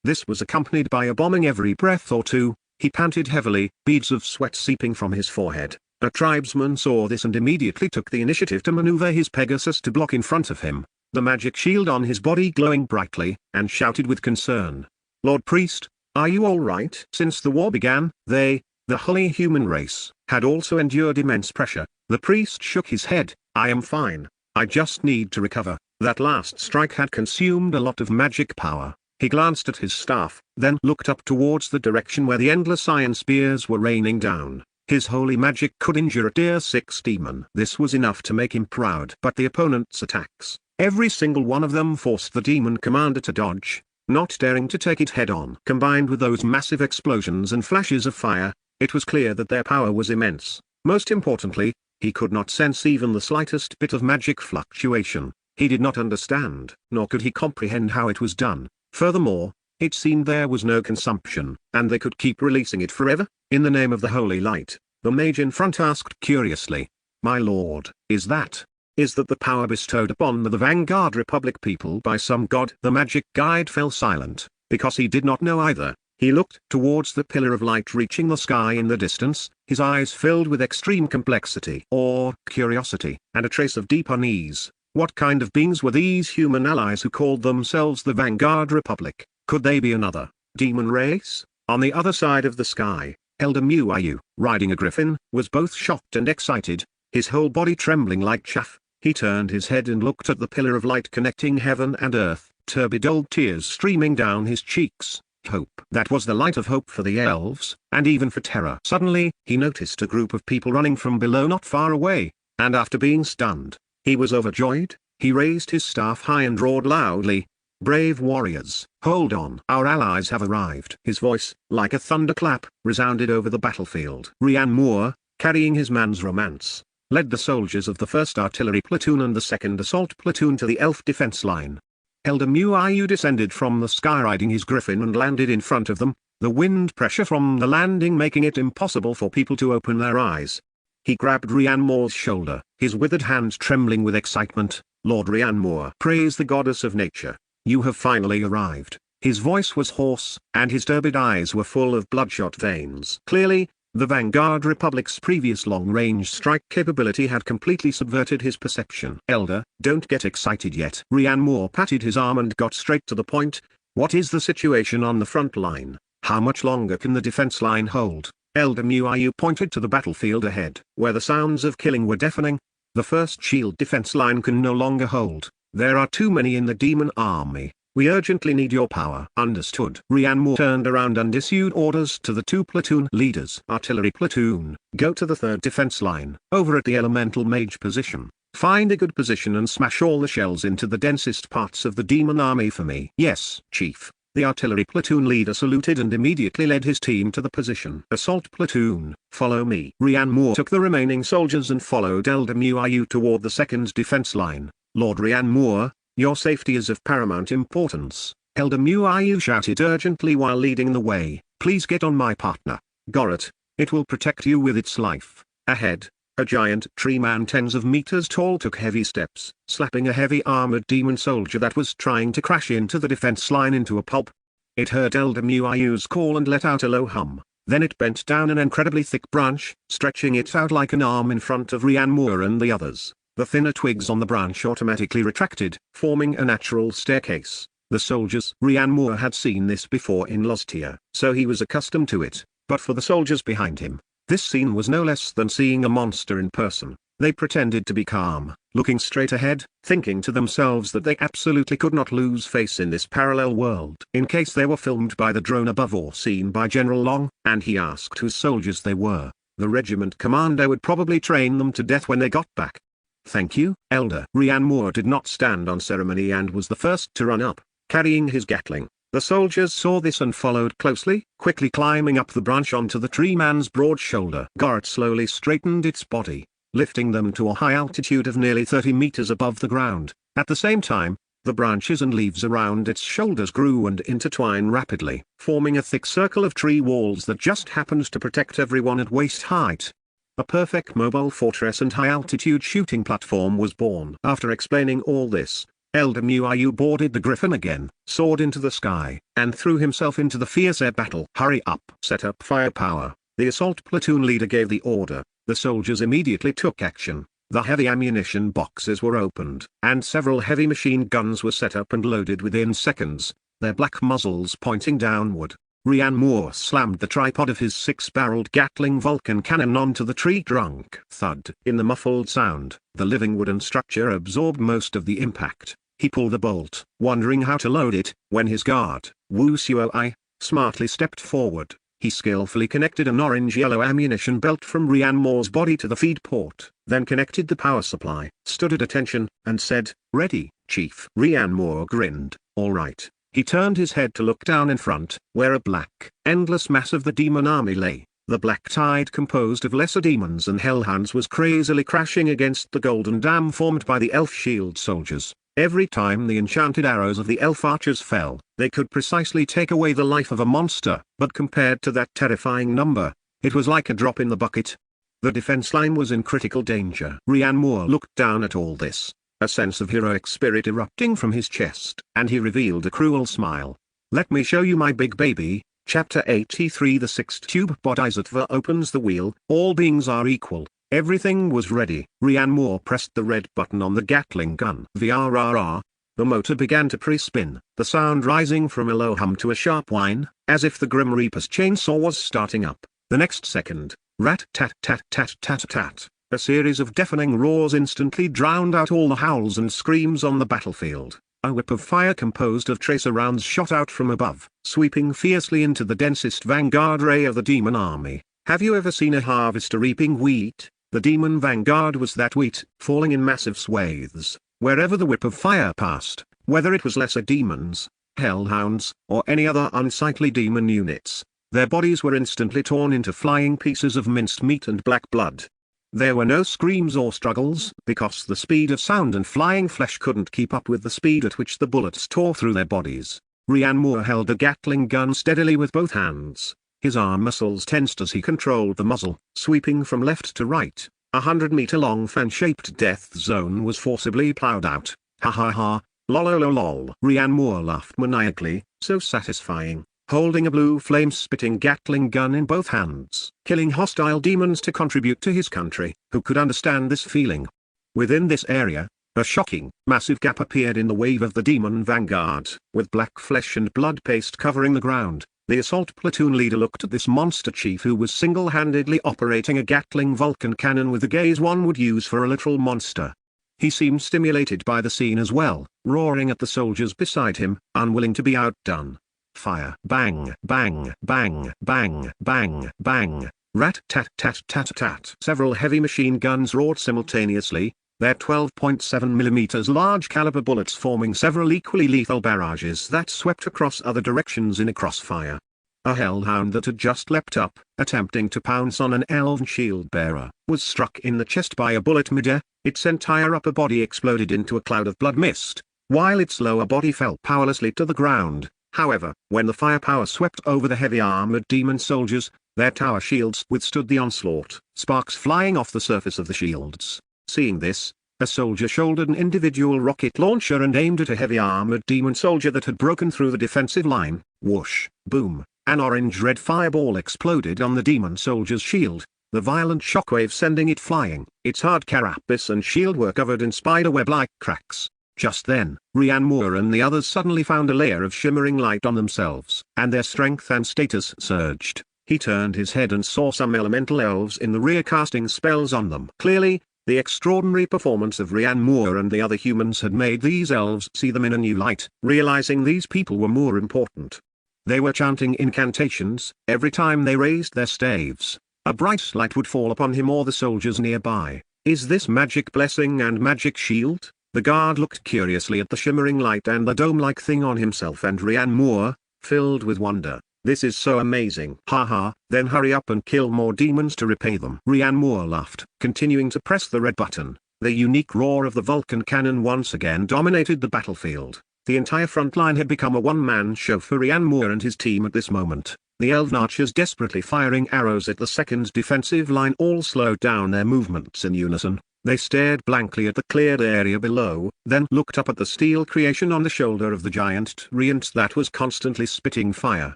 this was accompanied by a bombing every breath or two. He panted heavily, beads of sweat seeping from his forehead. A tribesman saw this and immediately took the initiative to maneuver his Pegasus to block in front of him, the magic shield on his body glowing brightly, and shouted with concern. Lord Priest, are you all right? Since the war began, the holy human race, had also endured immense pressure. The priest shook his head. I am fine. I just need to recover. That last strike had consumed a lot of magic power. He glanced at his staff, then looked up towards the direction where the endless iron spears were raining down. His holy magic could injure a Tier 6 demon. This was enough to make him proud. But the opponent's attacks, every single one of them forced the demon commander to dodge, not daring to take it head-on. Combined with those massive explosions and flashes of fire, it was clear that their power was immense. Most importantly, he could not sense even the slightest bit of magic fluctuation. He did not understand, nor could he comprehend how it was done. Furthermore, it seemed there was no consumption, and they could keep releasing it forever. In the name of the holy light, the mage in front asked curiously, My lord, is that the power bestowed upon the Vanguard Republic people by some god? The magic guide fell silent, because he did not know either. He looked towards the pillar of light reaching the sky in the distance, his eyes filled with extreme complexity or curiosity, and a trace of deep unease. What kind of beings were these human allies who called themselves the Vanguard Republic? Could they be another demon race? On the other side of the sky, Elder Muayu, riding a griffin, was both shocked and excited, his whole body trembling like chaff. He turned his head and looked at the pillar of light connecting heaven and earth, turbid old tears streaming down his cheeks. Hope. That was the light of hope for the elves, and even for Terra. Suddenly, he noticed a group of people running from below not far away, and after being stunned, he was overjoyed. He raised his staff high and roared loudly, "Brave warriors, hold on. Our allies have arrived." His voice, like a thunderclap, resounded over the battlefield. Rian Moore, carrying his man's romance, led the soldiers of the 1st Artillery Platoon and the 2nd Assault Platoon to the elf defense line. Elder Muayu descended from the sky riding his griffin and landed in front of them, the wind pressure from the landing making it impossible for people to open their eyes. He grabbed Rian Moore's shoulder, his withered hands trembling with excitement. "Lord Rian Moore, praise the goddess of nature. You have finally arrived." His voice was hoarse, and his turbid eyes were full of bloodshot veins. Clearly, the Vanguard Republic's previous long-range strike capability had completely subverted his perception. "Elder, don't get excited yet." Rian Moore patted his arm and got straight to the point. "What is the situation on the front line? How much longer can the defense line hold?" Elder Muayu pointed to the battlefield ahead, where the sounds of killing were deafening. "The first shield defense line can no longer hold. There are too many in the demon army. We urgently need your power." "Understood." Rian Moore turned around and issued orders to the 2 platoon leaders. "Artillery platoon, go to the 3rd defense line, over at the elemental mage position. Find a good position and smash all the shells into the densest parts of the demon army for me." "Yes, Chief." The artillery platoon leader saluted and immediately led his team to the position. "Assault platoon, follow me." Rian Moore took the remaining soldiers and followed Elder Muayu toward the 2nd defense line. "Lord Rian Moore, your safety is of paramount importance," Elder Muayu shouted urgently while leading the way. "Please get on my partner, Gorot. It will protect you with its life." Ahead, a giant tree man tens of meters tall took heavy steps, slapping a heavy armored demon soldier that was trying to crash into the defense line into a pulp. It heard Elder Muayu's call and let out a low hum. Then it bent down an incredibly thick branch, stretching it out like an arm in front of Rian Moore and the others. The thinner twigs on the branch automatically retracted, forming a natural staircase. The soldiers. Rian Moore had seen this before in Lostia, so he was accustomed to it, but for the soldiers behind him, this scene was no less than seeing a monster in person. They pretended to be calm, looking straight ahead, thinking to themselves that they absolutely could not lose face in this parallel world. In case they were filmed by the drone above or seen by General Long, and he asked whose soldiers they were, the regiment commander would probably train them to death when they got back. "Thank you, Elder." Rian Moore did not stand on ceremony and was the first to run up, carrying his Gatling. The soldiers saw this and followed closely, quickly climbing up the branch onto the tree man's broad shoulder. Gorot slowly straightened its body, lifting them to a high altitude of nearly 30 meters above the ground. At the same time, the branches and leaves around its shoulders grew and intertwined rapidly, forming a thick circle of tree walls that just happened to protect everyone at waist height. A perfect mobile fortress and high-altitude shooting platform was born. After explaining all this, Elder Muayu boarded the griffin again, soared into the sky, and threw himself into the fierce air battle. "Hurry up! Set up firepower." The assault platoon leader gave the order. The soldiers immediately took action. The heavy ammunition boxes were opened, and several heavy machine guns were set up and loaded within seconds, their black muzzles pointing downward. Rian Moore slammed the tripod of his 6-barreled Gatling Vulcan cannon onto the tree trunk. Thud. In the muffled sound, the living wooden structure absorbed most of the impact. He pulled the bolt, wondering how to load it, when his guard, Wu Suoi, smartly stepped forward. He skillfully connected an orange-yellow ammunition belt from Rian Moore's body to the feed port, then connected the power supply, stood at attention, and said, "Ready, Chief." Rian Moore grinned. "All right." He turned his head to look down in front, where a black, endless mass of the demon army lay. The black tide composed of lesser demons and hellhounds was crazily crashing against the golden dam formed by the elf shield soldiers. Every time the enchanted arrows of the elf archers fell, they could precisely take away the life of a monster, but compared to that terrifying number, it was like a drop in the bucket. The defense line was in critical danger. Rian Moore looked down at all this, a sense of heroic spirit erupting from his chest, and he revealed a cruel smile. "Let me show you my big baby, Chapter 83 The sixth tube Bodhisattva opens the wheel. All beings are equal. Everything was ready. Ryan Moore pressed the red button on the Gatling gun. VRRR. The motor began to pre-spin, the sound rising from a low hum to a sharp whine, as if the Grim Reaper's chainsaw was starting up. The next second, rat-tat-tat-tat-tat-tat, a series of deafening roars instantly drowned out all the howls and screams on the battlefield. A whip of fire composed of tracer rounds shot out from above, sweeping fiercely into the densest vanguard ray of the demon army. Have you ever seen a harvester reaping wheat? The demon vanguard was that wheat, falling in massive swathes, wherever the whip of fire passed, whether it was lesser demons, hellhounds, or any other unsightly demon units. Their bodies were instantly torn into flying pieces of minced meat and black blood. There were no screams or struggles, because the speed of sound and flying flesh couldn't keep up with the speed at which the bullets tore through their bodies. Ryan Moore held the Gatling gun steadily with both hands. His arm muscles tensed as he controlled the muzzle, sweeping from left to right. 100-meter-long fan-shaped death zone was forcibly plowed out. Ha ha ha, lolololol. Ryan Moore laughed maniacally, so satisfying, holding a blue flame-spitting Gatling gun in both hands. Killing hostile demons to contribute to his country. Who could understand this feeling? Within this area, a shocking, massive gap appeared in the wave of the demon vanguard. With black flesh and blood paste covering the ground, the assault platoon leader looked at this monster chief who was single-handedly operating a Gatling Vulcan cannon with the gaze one would use for a literal monster. He seemed stimulated by the scene as well, roaring at the soldiers beside him, unwilling to be outdone. Fire. Bang, bang, bang, bang, bang, bang. Rat-tat-tat-tat-tat. Several heavy machine guns roared simultaneously, their 12.7mm large caliber bullets forming several equally lethal barrages that swept across other directions in a crossfire. A hellhound that had just leapt up, attempting to pounce on an elven shield bearer, was struck in the chest by a bullet midair. Its entire upper body exploded into a cloud of blood mist, while its lower body fell powerlessly to the ground. However, when the firepower swept over the heavy armored demon soldiers, their tower shields withstood the onslaught, sparks flying off the surface of the shields. Seeing this, a soldier shouldered an individual rocket launcher and aimed at a heavy armored demon soldier that had broken through the defensive line. Whoosh, boom, an orange-red fireball exploded on the demon soldier's shield, the violent shockwave sending it flying. Its hard carapace and shield were covered in spiderweb-like cracks. Just then, Ryan Moore and the others suddenly found a layer of shimmering light on themselves, and their strength and status surged. He turned his head and saw some elemental elves in the rear casting spells on them. Clearly, the extraordinary performance of Ryan Moore and the other humans had made these elves see them in a new light, realizing these people were more important. They were chanting incantations. Every time they raised their staves, a bright light would fall upon him or the soldiers nearby. Is this magic blessing and magic shield? The guard looked curiously at the shimmering light and the dome-like thing on himself and Ryan Moore, filled with wonder. This is so amazing. Haha, then hurry up and kill more demons to repay them. Ryan Moore laughed, continuing to press the red button. The unique roar of the Vulcan cannon once again dominated the battlefield. The entire front line had become a one-man show for Ryan Moore and his team at this moment. The elven archers desperately firing arrows at the second defensive line all slowed down their movements in unison. They stared blankly at the cleared area below, then looked up at the steel creation on the shoulder of the giant treant that was constantly spitting fire.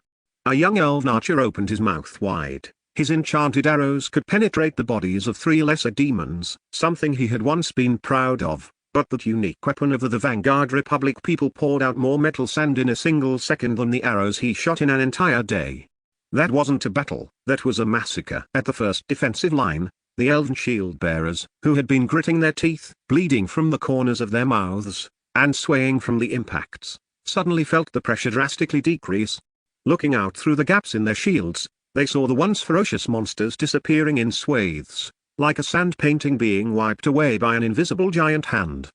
A young elven archer opened his mouth wide. His enchanted arrows could penetrate the bodies of 3 lesser demons, something he had once been proud of, but that unique weapon of the Vanguard Republic people poured out more metal sand in a single second than the arrows he shot in an entire day. That wasn't a battle, that was a massacre. At the first defensive line, the elven shield bearers, who had been gritting their teeth, bleeding from the corners of their mouths, and swaying from the impacts, suddenly felt the pressure drastically decrease. Looking out through the gaps in their shields, they saw the once ferocious monsters disappearing in swathes, like a sand painting being wiped away by an invisible giant hand.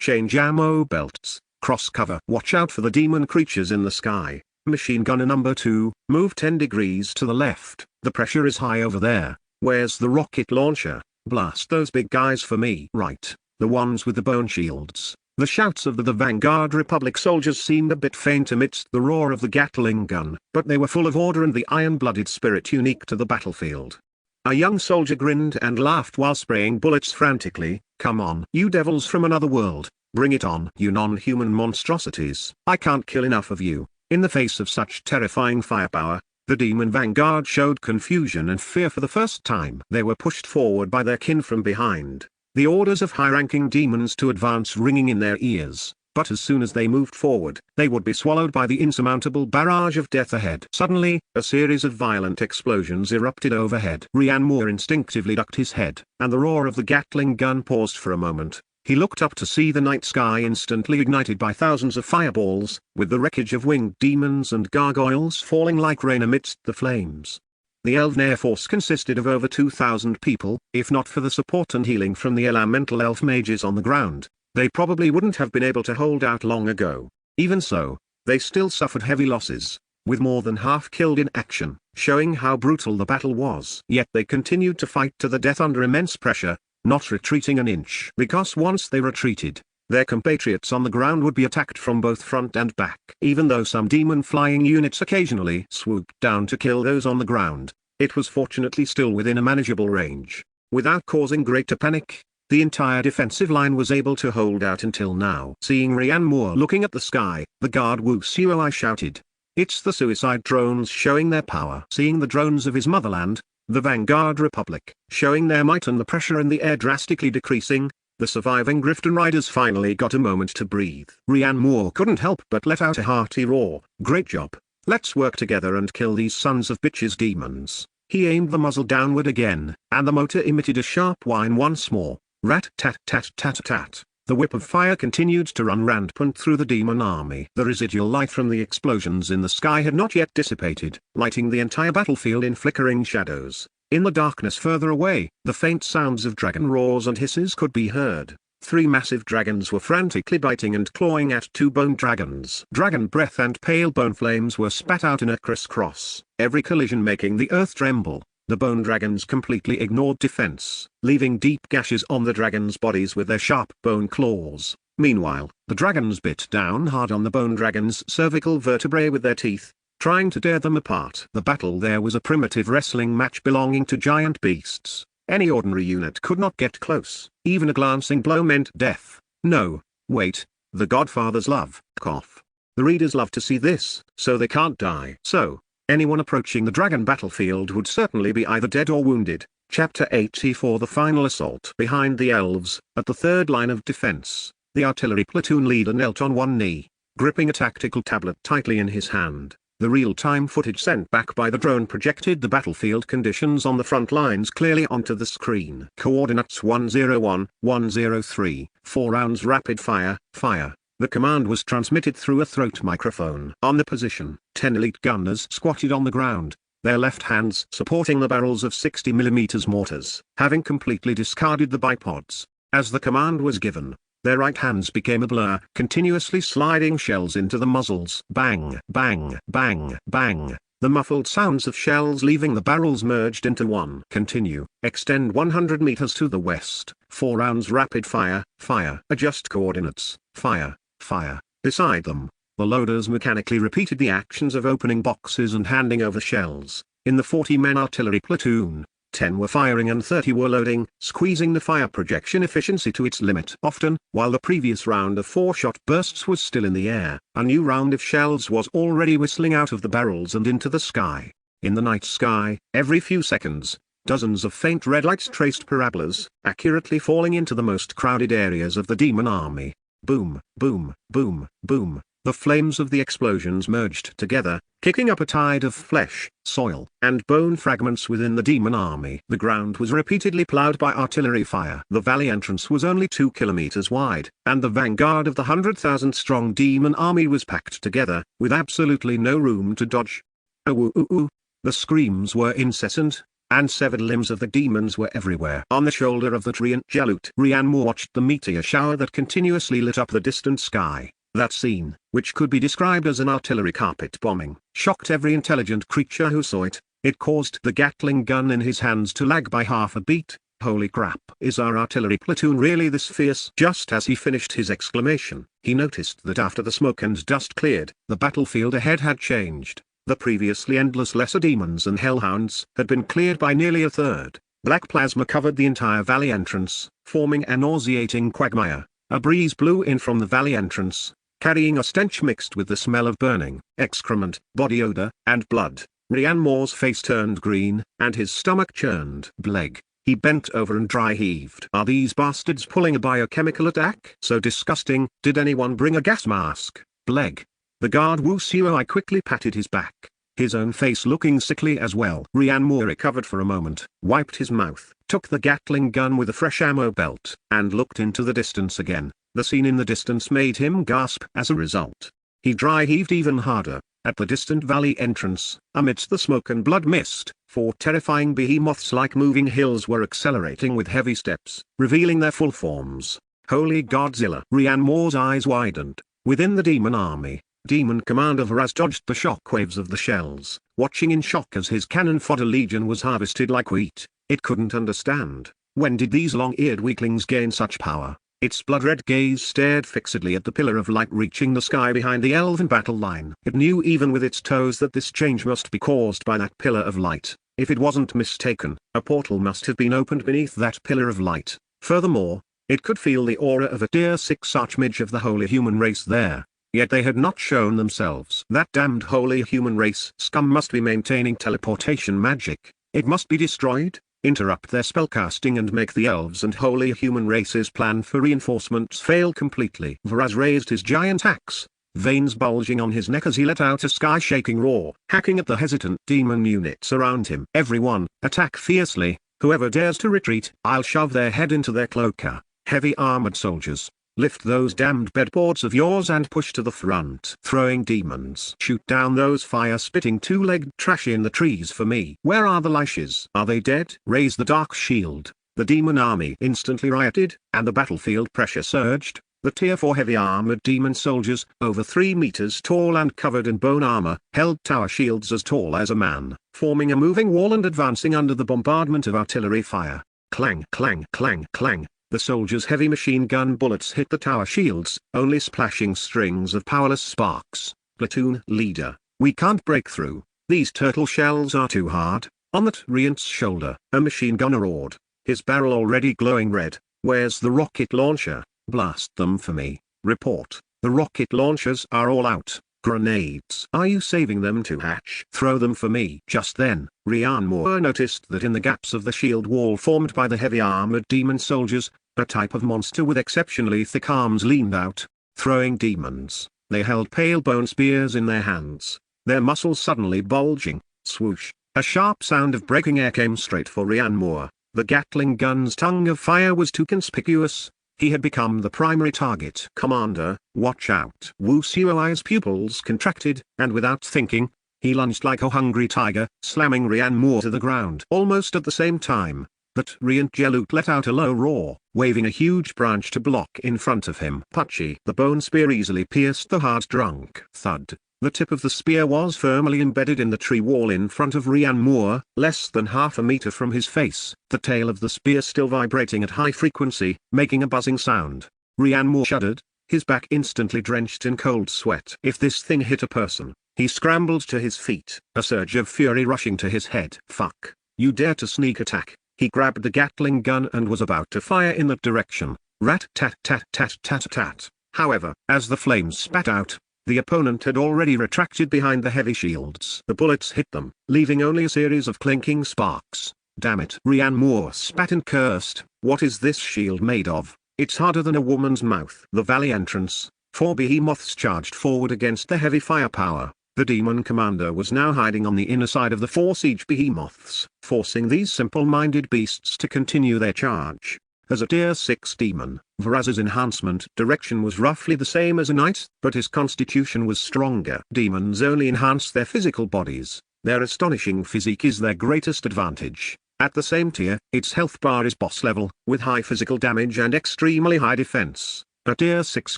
Change ammo belts, cross cover. Watch out for the demon creatures in the sky. Machine gunner number 2, move 10 degrees to the left. The pressure is high over there. Where's the rocket launcher? Blast those big guys for me. Right, the ones with the bone shields. The shouts of the Vanguard Republic soldiers seemed a bit faint amidst the roar of the Gatling gun, but they were full of order and the iron-blooded spirit unique to the battlefield. A young soldier grinned and laughed while spraying bullets frantically. Come on, you devils from another world, bring it on, you non-human monstrosities. I can't kill enough of you. In the face of such terrifying firepower, The demon vanguard showed confusion and fear for the first time. They were pushed forward by their kin from behind, the orders of high-ranking demons to advance ringing in their ears. But as soon as they moved forward, they would be swallowed by the insurmountable barrage of death ahead. Suddenly, a series of violent explosions erupted overhead. Ryan Moore instinctively ducked his head, and the roar of the Gatling gun paused for a moment. He looked up to see the night sky instantly ignited by thousands of fireballs, with the wreckage of winged demons and gargoyles falling like rain amidst the flames. The Elven Air Force consisted of over 2,000 people. If not for the support and healing from the elemental elf mages on the ground, they probably wouldn't have been able to hold out long ago. Even so, they still suffered heavy losses, with more than half killed in action, showing how brutal the battle was. Yet they continued to fight to the death under immense pressure, not retreating an inch. Because once they retreated, their compatriots on the ground would be attacked from both front and back. Even though some demon flying units occasionally swooped down to kill those on the ground, it was fortunately still within a manageable range. Without causing greater panic, the entire defensive line was able to hold out until now. Seeing Ryan Moore looking at the sky, the guard Wu Suoi shouted, "It's the suicide drones showing their power." Seeing the drones of his motherland, the Vanguard Republic, showing their might and the pressure in the air drastically decreasing, the surviving Grifton riders finally got a moment to breathe. Ryan Moore couldn't help but let out a hearty roar. "Great job. Let's work together and kill these sons of bitches demons." He aimed the muzzle downward again, and the motor emitted a sharp whine once more. Rat-tat-tat-tat-tat. The whip of fire continued to run rampant through the demon army. The residual light from the explosions in the sky had not yet dissipated, lighting the entire battlefield in flickering shadows. In the darkness further away, the faint sounds of dragon roars and hisses could be heard. 3 massive dragons were frantically biting and clawing at 2 bone dragons. Dragon breath and pale bone flames were spat out in a crisscross, every collision making the earth tremble. The bone dragons completely ignored defense, leaving deep gashes on the dragons' bodies with their sharp bone claws. Meanwhile, the dragons bit down hard on the bone dragons' cervical vertebrae with their teeth, trying to tear them apart. The battle there was a primitive wrestling match belonging to giant beasts. Any ordinary unit could not get close. Even a glancing blow meant death. No, wait, the Godfather's love. Cough. The readers love to see this, so they can't die. So, anyone approaching the dragon battlefield would certainly be either dead or wounded. Chapter 84. The final assault. Behind the elves, at the third line of defense, the artillery platoon leader knelt on one knee, gripping a tactical tablet tightly in his hand. The real-time footage sent back by the drone projected the battlefield conditions on the front lines clearly onto the screen. Coordinates 101, 103, 4 rounds rapid fire, fire. The command was transmitted through a throat microphone. On the position, 10 elite gunners squatted on the ground, their left hands supporting the barrels of 60mm mortars, having completely discarded the bipods. As the command was given, their right hands became a blur, continuously sliding shells into the muzzles. Bang, bang, bang, bang. The muffled sounds of shells leaving the barrels merged into one. Continue. Extend 100 meters to the west. 4 rounds rapid fire, fire. Adjust coordinates. Fire, fire. Beside them, the loaders mechanically repeated the actions of opening boxes and handing over shells. In the 40-man artillery platoon, 10 were firing and 30 were loading, squeezing the fire projection efficiency to its limit. Often, while the previous round of 4-shot bursts was still in the air, a new round of shells was already whistling out of the barrels and into the sky. In the night sky, every few seconds, dozens of faint red lights traced parabolas, accurately falling into the most crowded areas of the demon army. Boom, boom, boom, boom. The flames of the explosions merged together, kicking up a tide of flesh, soil, and bone fragments within the demon army. The ground was repeatedly plowed by artillery fire. The valley entrance was only 2 kilometers wide, and the vanguard of the 100,000-strong demon army was packed together, with absolutely no room to dodge. Ooh, ooh, ooh. The screams were incessant, and severed limbs of the demons were everywhere. On the shoulder of the Treant Jalut, Ryan Moore watched the meteor shower that continuously lit up the distant sky. That scene, which could be described as an artillery carpet bombing, shocked every intelligent creature who saw it. It caused the Gatling gun in his hands to lag by half a beat. Holy crap! Is our artillery platoon really this fierce? Just as he finished his exclamation, he noticed that after the smoke and dust cleared, the battlefield ahead had changed. The previously endless lesser demons and hellhounds had been cleared by nearly a third. Black plasma covered the entire valley entrance, forming a nauseating quagmire. A breeze blew in from the valley entrance, carrying a stench mixed with the smell of burning, excrement, body odor, and blood. Rhiannor's face turned green, and his stomach churned. Bleg. He bent over and dry heaved. Are these bastards pulling a biochemical attack? So disgusting. Did anyone bring a gas mask? Bleg. The guard Wu Xiuai quickly patted his back, his own face looking sickly as well. Rhiannon recovered for a moment, wiped his mouth, took the Gatling gun with a fresh ammo belt, and looked into the distance again. The scene in the distance made him gasp as a result. He dry heaved even harder. At the distant valley entrance, amidst the smoke and blood mist, 4 terrifying behemoths like moving hills were accelerating with heavy steps, revealing their full forms. Holy Godzilla! Rhiannor's eyes widened. Within the demon army, Demon Commander Varaz dodged the shockwaves of the shells, watching in shock as his cannon fodder legion was harvested like wheat. It couldn't understand, when did these long-eared weaklings gain such power? Its blood-red gaze stared fixedly at the pillar of light reaching the sky behind the elven battle line. It knew even with its toes that this change must be caused by that pillar of light. If it wasn't mistaken, a portal must have been opened beneath that pillar of light. Furthermore, it could feel the aura of a Tier 6 archmage of the holy human race there. Yet they had not shown themselves. That damned holy human race scum must be maintaining teleportation magic. It must be destroyed, interrupt their spellcasting and make the elves and holy human race's plan for reinforcements fail completely. Varaz raised his giant axe, veins bulging on his neck as he let out a sky-shaking roar, hacking at the hesitant demon units around him. Everyone, attack fiercely. Whoever dares to retreat, I'll shove their head into their cloaca. Heavy armored soldiers, lift those damned bedboards of yours and push to the front. Throwing demons. Shoot down those fire-spitting 2-legged trash in the trees for me. Where are the Lishes? Are they dead? Raise the dark shield. The demon army instantly rioted, and the battlefield pressure surged. The Tier 4 heavy-armored demon soldiers, over 3 meters tall and covered in bone armor, held tower shields as tall as a man, forming a moving wall and advancing under the bombardment of artillery fire. Clang, clang, clang, clang. The soldiers' heavy machine gun bullets hit the tower shields, only splashing strings of powerless sparks. Platoon leader, we can't break through. These turtle shells are too hard. On that Riant's shoulder, a machine gunner roared, his barrel already glowing red. Where's the rocket launcher? Blast them for me. Report, the rocket launchers are all out. Grenades. Are you saving them to hatch? Throw them for me. Just then, Rhiannon noticed that in the gaps of the shield wall formed by the heavy-armored demon soldiers, a type of monster with exceptionally thick arms leaned out, throwing demons. They held pale bone spears in their hands, their muscles suddenly bulging. Swoosh! A sharp sound of breaking air came straight for Rhiannon. The Gatling gun's tongue of fire was too conspicuous. He had become the primary target. Commander, watch out. Wu Xiuai's pupils contracted, and without thinking, he lunged like a hungry tiger, slamming Rhiannon to the ground. Almost at the same time, that Riant Gelut let out a low roar, waving a huge branch to block in front of him. Puchy. The bone spear easily pierced the hard drunk. Thud. The tip of the spear was firmly embedded in the tree wall in front of Rhiannon, less than half a meter from his face. The tail of the spear still vibrating at high frequency, making a buzzing sound. Rhiannon shuddered, his back instantly drenched in cold sweat. If this thing hit a person, he scrambled to his feet, a surge of fury rushing to his head. Fuck, you dare to sneak attack. He grabbed the Gatling gun and was about to fire in that direction. Rat-tat-tat-tat-tat-tat. However, as the flames spat out, the opponent had already retracted behind the heavy shields. The bullets hit them, leaving only a series of clinking sparks. Damn it. Rhiannon spat and cursed. What is this shield made of? It's harder than a woman's mouth. The valley entrance, 4 behemoths charged forward against the heavy firepower. The demon commander was now hiding on the inner side of the 4 siege behemoths, forcing these simple-minded beasts to continue their charge. As a Tier 6 demon, Varaz's enhancement direction was roughly the same as a knight, but his constitution was stronger. Demons only enhance their physical bodies. Their astonishing physique is their greatest advantage. At the same tier, its health bar is boss level, with high physical damage and extremely high defense. A Tier 6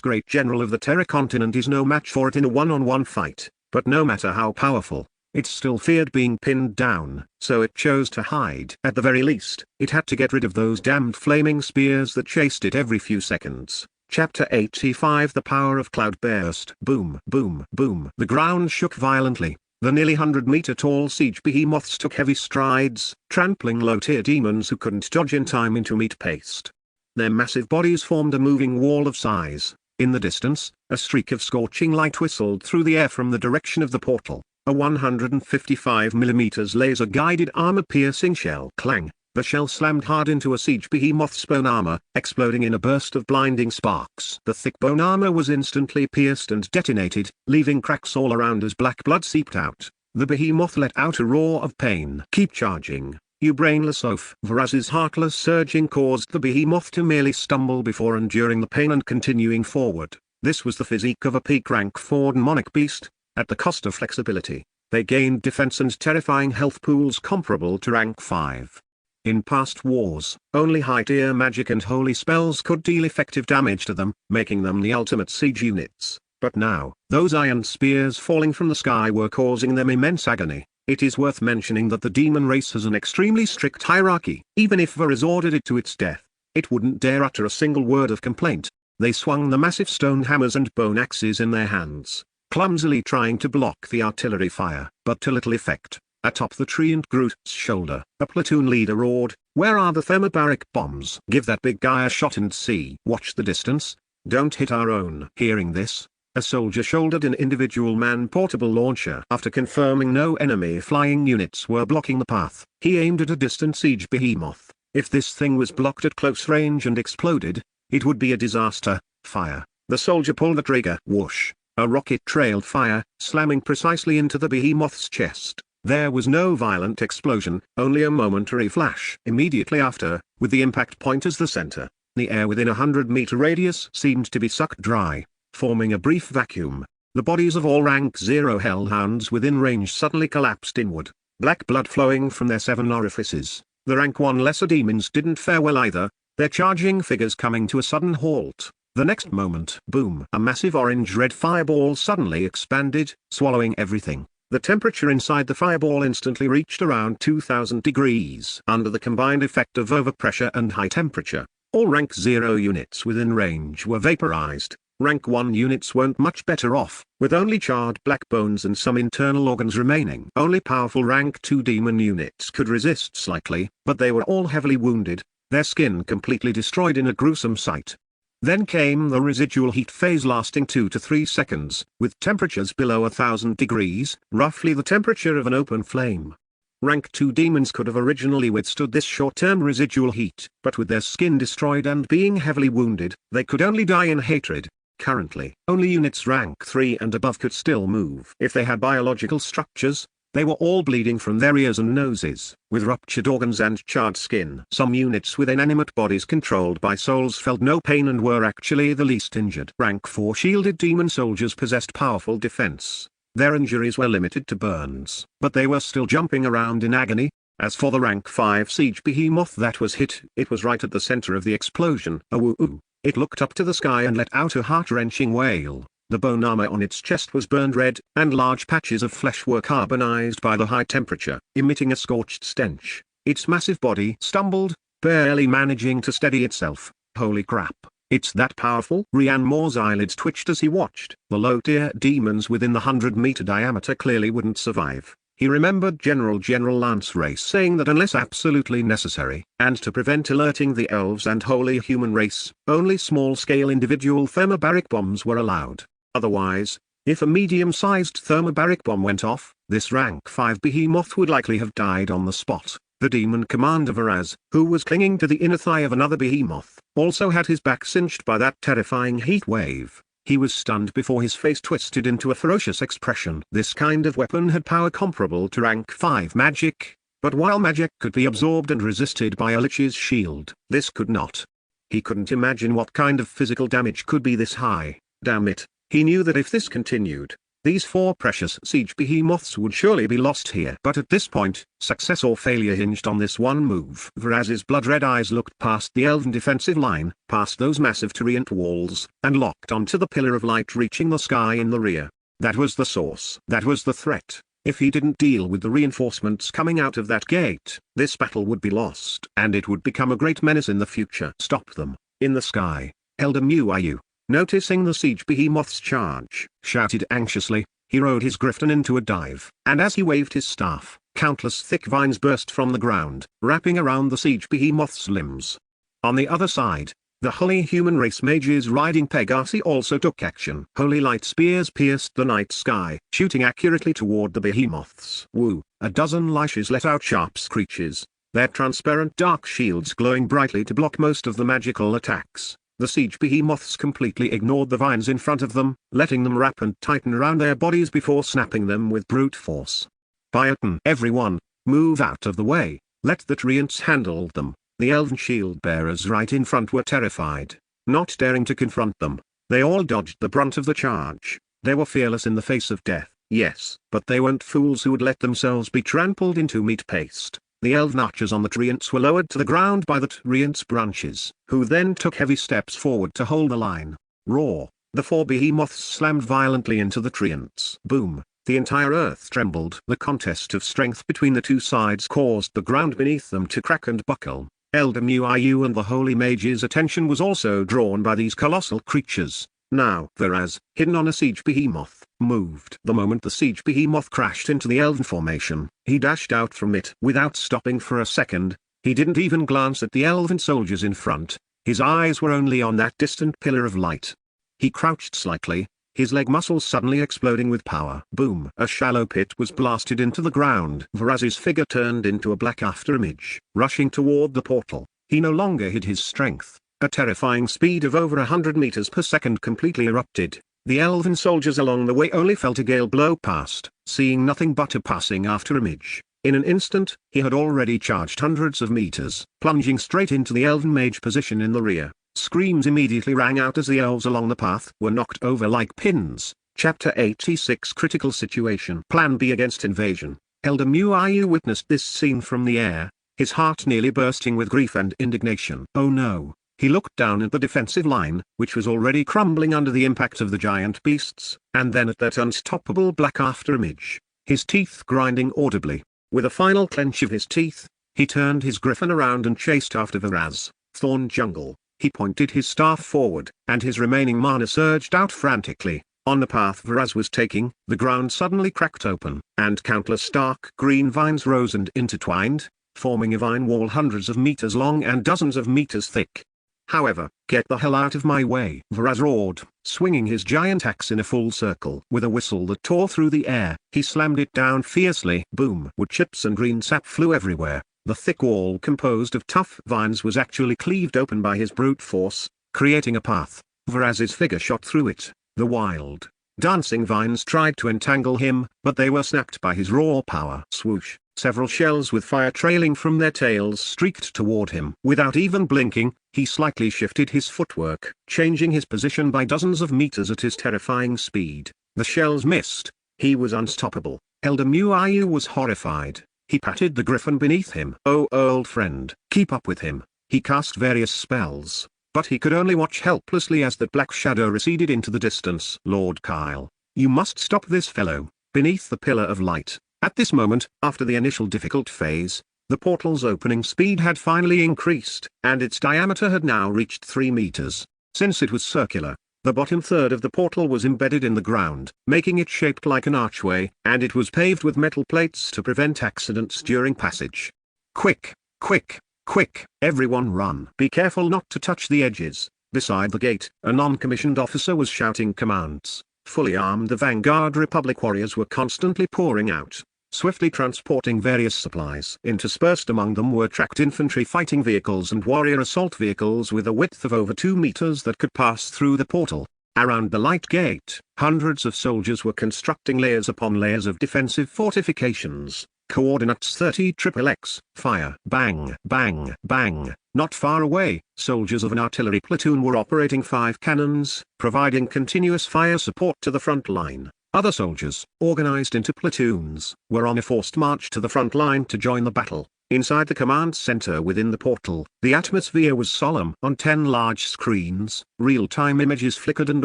Great General of the Terra Continent is no match for it in a one-on-one fight, but no matter how powerful, it still feared being pinned down, so it chose to hide. At the very least, it had to get rid of those damned flaming spears that chased it every few seconds. Chapter 85 The Power of Cloudburst. Boom, boom, boom. The ground shook violently. The nearly 100-meter-tall siege behemoths took heavy strides, trampling low-tier demons who couldn't dodge in time into meat paste. Their massive bodies formed a moving wall of size. In the distance, a streak of scorching light whistled through the air from the direction of the portal. A 155mm laser-guided armor-piercing shell clang. The shell slammed hard into a siege behemoth's bone armor, exploding in a burst of blinding sparks. The thick bone armor was instantly pierced and detonated, leaving cracks all around as black blood seeped out. The behemoth let out a roar of pain. "Keep charging, you brainless oaf." Viraz's heartless surging caused the behemoth to merely stumble before enduring the pain and continuing forward. This was the physique of a peak rank 4 demonic beast, at the cost of flexibility. They gained defense and terrifying health pools comparable to rank 5. In past wars, only high-tier magic and holy spells could deal effective damage to them, making them the ultimate siege units. But now, those iron spears falling from the sky were causing them immense agony. It is worth mentioning that the demon race has an extremely strict hierarchy. Even if Viraz ordered it to its death, it wouldn't dare utter a single word of complaint. They swung the massive stone hammers and bone axes in their hands, clumsily trying to block the artillery fire, but to little effect. Atop the tree and Groot's shoulder, a platoon leader roared, "Where are the thermobaric bombs? Give that big guy a shot and see." "Watch the distance. Don't hit our own." Hearing this, a soldier shouldered an individual man-portable launcher. After confirming no enemy flying units were blocking the path, he aimed at a distant siege behemoth. If this thing was blocked at close range and exploded, it would be a disaster. Fire. The soldier pulled the trigger. Whoosh. A rocket trailed fire, slamming precisely into the behemoth's chest. There was no violent explosion, only a momentary flash. Immediately after, with the impact point as the center, the air within a 100-meter radius seemed to be sucked dry, forming a brief vacuum. The bodies of all rank 0 hellhounds within range suddenly collapsed inward, black blood flowing from their 7 orifices. The rank 1 lesser demons didn't fare well either, their charging figures coming to a sudden halt. The next moment, boom! A massive orange-red fireball suddenly expanded, swallowing everything. The temperature inside the fireball instantly reached around 2000 degrees. Under the combined effect of overpressure and high temperature, all rank 0 units within range were vaporized. Rank 1 units weren't much better off, with only charred black bones and some internal organs remaining. Only powerful rank 2 demon units could resist slightly, but they were all heavily wounded, their skin completely destroyed in a gruesome sight. Then came the residual heat phase lasting 2 to 3 seconds, with temperatures below 1000 degrees, roughly the temperature of an open flame. Rank 2 demons could have originally withstood this short-term residual heat, but with their skin destroyed and being heavily wounded, they could only die in hatred. Currently, only units rank 3 and above could still move. If they had biological structures, they were all bleeding from their ears and noses, with ruptured organs and charred skin. Some units with inanimate bodies controlled by souls felt no pain and were actually the least injured. Rank 4 shielded demon soldiers possessed powerful defense. Their injuries were limited to burns, but they were still jumping around in agony. As for the rank 5 siege behemoth that was hit, it was right at the center of the explosion. A woo-oo. It looked up to the sky and let out a heart-wrenching wail. The bone armor on its chest was burned red, and large patches of flesh were carbonized by the high temperature, emitting a scorched stench. Its massive body stumbled, barely managing to steady itself. Holy crap, it's that powerful? Rian Moore's eyelids twitched as he watched. The low-tier demons within the 100-meter diameter clearly wouldn't survive. He remembered General Lance Race saying that unless absolutely necessary, and to prevent alerting the elves and holy human race, only small-scale individual thermobaric bombs were allowed. Otherwise, if a medium-sized thermobaric bomb went off, this rank 5 behemoth would likely have died on the spot. The demon commander Viraz, who was clinging to the inner thigh of another behemoth, also had his back singed by that terrifying heat wave. He was stunned before his face twisted into a ferocious expression. This kind of weapon had power comparable to rank 5 magic, but while magic could be absorbed and resisted by a lich's shield, this could not. He couldn't imagine what kind of physical damage could be this high. Damn it. He knew that if this continued, these 4 precious siege behemoths would surely be lost here. But at this point, success or failure hinged on this one move. Viraz's blood-red eyes looked past the elven defensive line, past those massive Tyrant walls, and locked onto the pillar of light reaching the sky in the rear. That was the source. That was the threat. If he didn't deal with the reinforcements coming out of that gate, this battle would be lost. And it would become a great menace in the future. Stop them. In the sky, Elder Muayu, noticing the siege behemoth's charge, shouted anxiously. He rode his griffin into a dive, and as he waved his staff, countless thick vines burst from the ground, wrapping around the siege behemoth's limbs. On the other side, The holy human race mages riding Pegasi also took action. Holy light spears pierced the night sky, shooting accurately toward the behemoths. Woo! A dozen lashes let out sharp screeches, their transparent dark shields glowing brightly to block most of the magical attacks. The siege behemoths completely ignored the vines in front of them, letting them wrap and tighten around their bodies before snapping them with brute force. Biotin! Everyone, move out of the way, let the treants handle them. The elven shield bearers right in front were terrified, not daring to confront them. They all dodged the brunt of the charge. They were fearless in the face of death, yes, but they weren't fools who would let themselves be trampled into meat paste. The elven archers on the treants were lowered to the ground by the treants' branches, who then took heavy steps forward to hold the line. Roar! The four behemoths slammed violently into the treants. Boom! The entire earth trembled. The contest of strength between the two sides caused the ground beneath them to crack and buckle. Elder Muiu and the holy mage's attention was also drawn by these colossal creatures. Now Viraz, hidden on a siege behemoth, moved. The moment the siege behemoth crashed into the elven formation, he dashed out from it without stopping for a second. He didn't even glance at the elven soldiers in front. His eyes were only on that distant pillar of light. He crouched slightly, his leg muscles suddenly exploding with power. Boom! A shallow pit was blasted into the ground. Viraz's figure turned into a black afterimage. Rushing toward the portal, he no longer hid his strength. A terrifying speed of over 100 meters per second completely erupted. The elven soldiers along the way only felt a gale blow past, seeing nothing but a passing afterimage. In an instant, he had already charged hundreds of meters, plunging straight into the elven mage position in the rear. Screams immediately rang out as the elves along the path were knocked over like pins. Chapter 86 Critical Situation. Plan B against invasion. Elder Muiu witnessed this scene from the air, his heart nearly bursting with grief and indignation. Oh no! He looked down at the defensive line, which was already crumbling under the impact of the giant beasts, and then at that unstoppable black afterimage, his teeth grinding audibly. With a final clench of his teeth, he turned his griffin around and chased after Viraz. Thorn jungle. He pointed his staff forward, and his remaining mana surged out frantically. On the path Viraz was taking, the ground suddenly cracked open, and countless dark green vines rose and intertwined, forming a vine wall hundreds of meters long and dozens of meters thick. However, get the hell out of my way! Viraz roared, swinging his giant axe in a full circle. With a whistle that tore through the air, he slammed it down fiercely. Boom! Wood chips and green sap flew everywhere. The thick wall composed of tough vines was actually cleaved open by his brute force, creating a path. Viraz's figure shot through it. The wild, dancing vines tried to entangle him, but they were snapped by his raw power. Swoosh! Several shells with fire trailing from their tails streaked toward him. Without even blinking, he slightly shifted his footwork, changing his position by dozens of meters at his terrifying speed. The shells missed. He was unstoppable. Elder Muiu was horrified. He patted the griffin beneath him. Oh old friend, keep up with him. He cast various spells, but he could only watch helplessly as that black shadow receded into the distance. Lord Kyle, you must stop this fellow. Beneath the pillar of light, at this moment, after the initial difficult phase, the portal's opening speed had finally increased, and its diameter had now reached 3 meters. Since it was circular, the bottom third of the portal was embedded in the ground, making it shaped like an archway, and it was paved with metal plates to prevent accidents during passage. Quick, quick, quick, everyone run! Be careful not to touch the edges. Beside the gate, a non-commissioned officer was shouting commands. Fully armed, the Vanguard Republic warriors were constantly pouring out, swiftly transporting various supplies. Interspersed among them were tracked infantry fighting vehicles and warrior assault vehicles with a width of over 2 meters that could pass through the portal. Around the light gate, hundreds of soldiers were constructing layers upon layers of defensive fortifications. Coordinates 30XXX. Fire. Bang, bang, bang. Not far away, soldiers of an artillery platoon were operating 5 cannons, providing continuous fire support to the front line. Other soldiers, organized into platoons, were on a forced march to the front line to join the battle. Inside the command center within the portal, the atmosphere was solemn. On 10 large screens, real-time images flickered and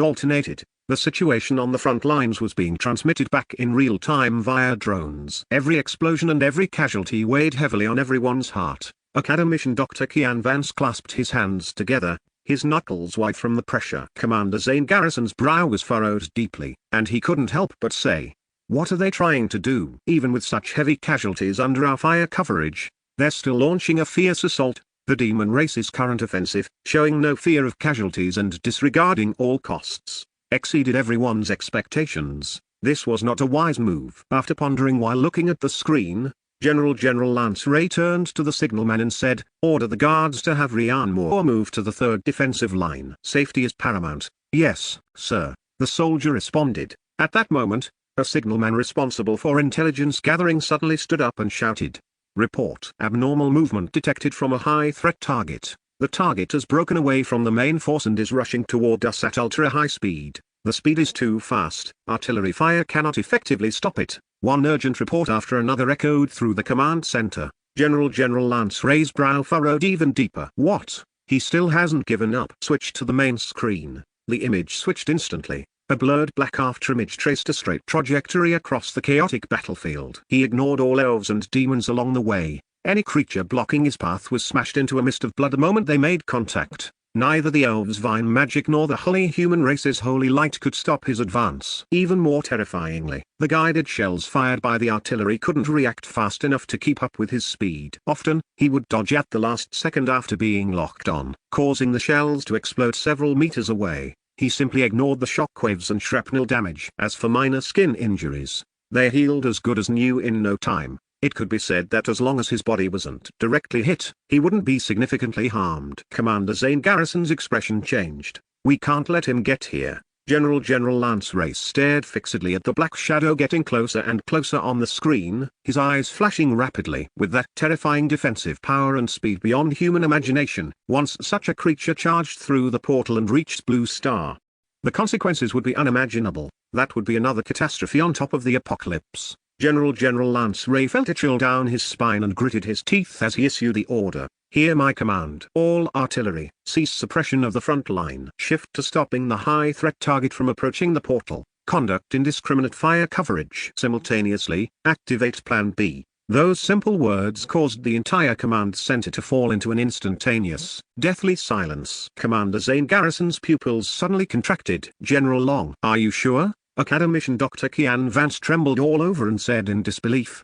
alternated. The situation on the front lines was being transmitted back in real time via drones. Every explosion and every casualty weighed heavily on everyone's heart. Academician Dr. Kian Vance clasped his hands together, his knuckles white from the pressure. Commander Zane Garrison's brow was furrowed deeply, and he couldn't help but say, "What are they trying to do?" Even with such heavy casualties under our fire coverage, they're still launching a fierce assault. The demon race's current offensive, showing no fear of casualties and disregarding all costs, exceeded everyone's expectations. This was not a wise move. After pondering while looking at the screen, General Lance Ray turned to the signalman and said, "Order the guards to have Ryan Moore move to the third defensive line. Safety is paramount." "Yes, sir," the soldier responded. At that moment, a signalman responsible for intelligence gathering suddenly stood up and shouted, "Report. Abnormal movement detected from a high-threat target. The target has broken away from the main force and is rushing toward us at ultra-high speed. The speed is too fast. Artillery fire cannot effectively stop it." One urgent report after another echoed through the command center. General Lance Ray's brow furrowed even deeper. "What? He still hasn't given up." Switch to the main screen. The image switched instantly. A blurred black afterimage traced a straight trajectory across the chaotic battlefield. He ignored all elves and demons along the way. Any creature blocking his path was smashed into a mist of blood the moment they made contact. Neither the elves' divine magic nor the holy human race's holy light could stop his advance. Even more terrifyingly, the guided shells fired by the artillery couldn't react fast enough to keep up with his speed. Often, he would dodge at the last second after being locked on, causing the shells to explode several meters away. He simply ignored the shockwaves and shrapnel damage. As for minor skin injuries, they healed as good as new in no time. It could be said that as long as his body wasn't directly hit, he wouldn't be significantly harmed. Commander Zane Garrison's expression changed. "We can't let him get here." General Lance Ray stared fixedly at the black shadow getting closer and closer on the screen, his eyes flashing rapidly. With that terrifying defensive power and speed beyond human imagination, once such a creature charged through the portal and reached Blue Star, the consequences would be unimaginable. That would be another catastrophe on top of the apocalypse. General Lance Ray felt a chill down his spine and gritted his teeth as he issued the order. "Hear my command. All artillery, cease suppression of the front line. Shift to stopping the high-threat target from approaching the portal. Conduct indiscriminate fire coverage. Simultaneously, activate Plan B." Those simple words caused the entire command center to fall into an instantaneous, deathly silence. Commander Zane Garrison's pupils suddenly contracted. "General Long, are you sure?" Academician Dr. Kian Vance trembled all over and said in disbelief,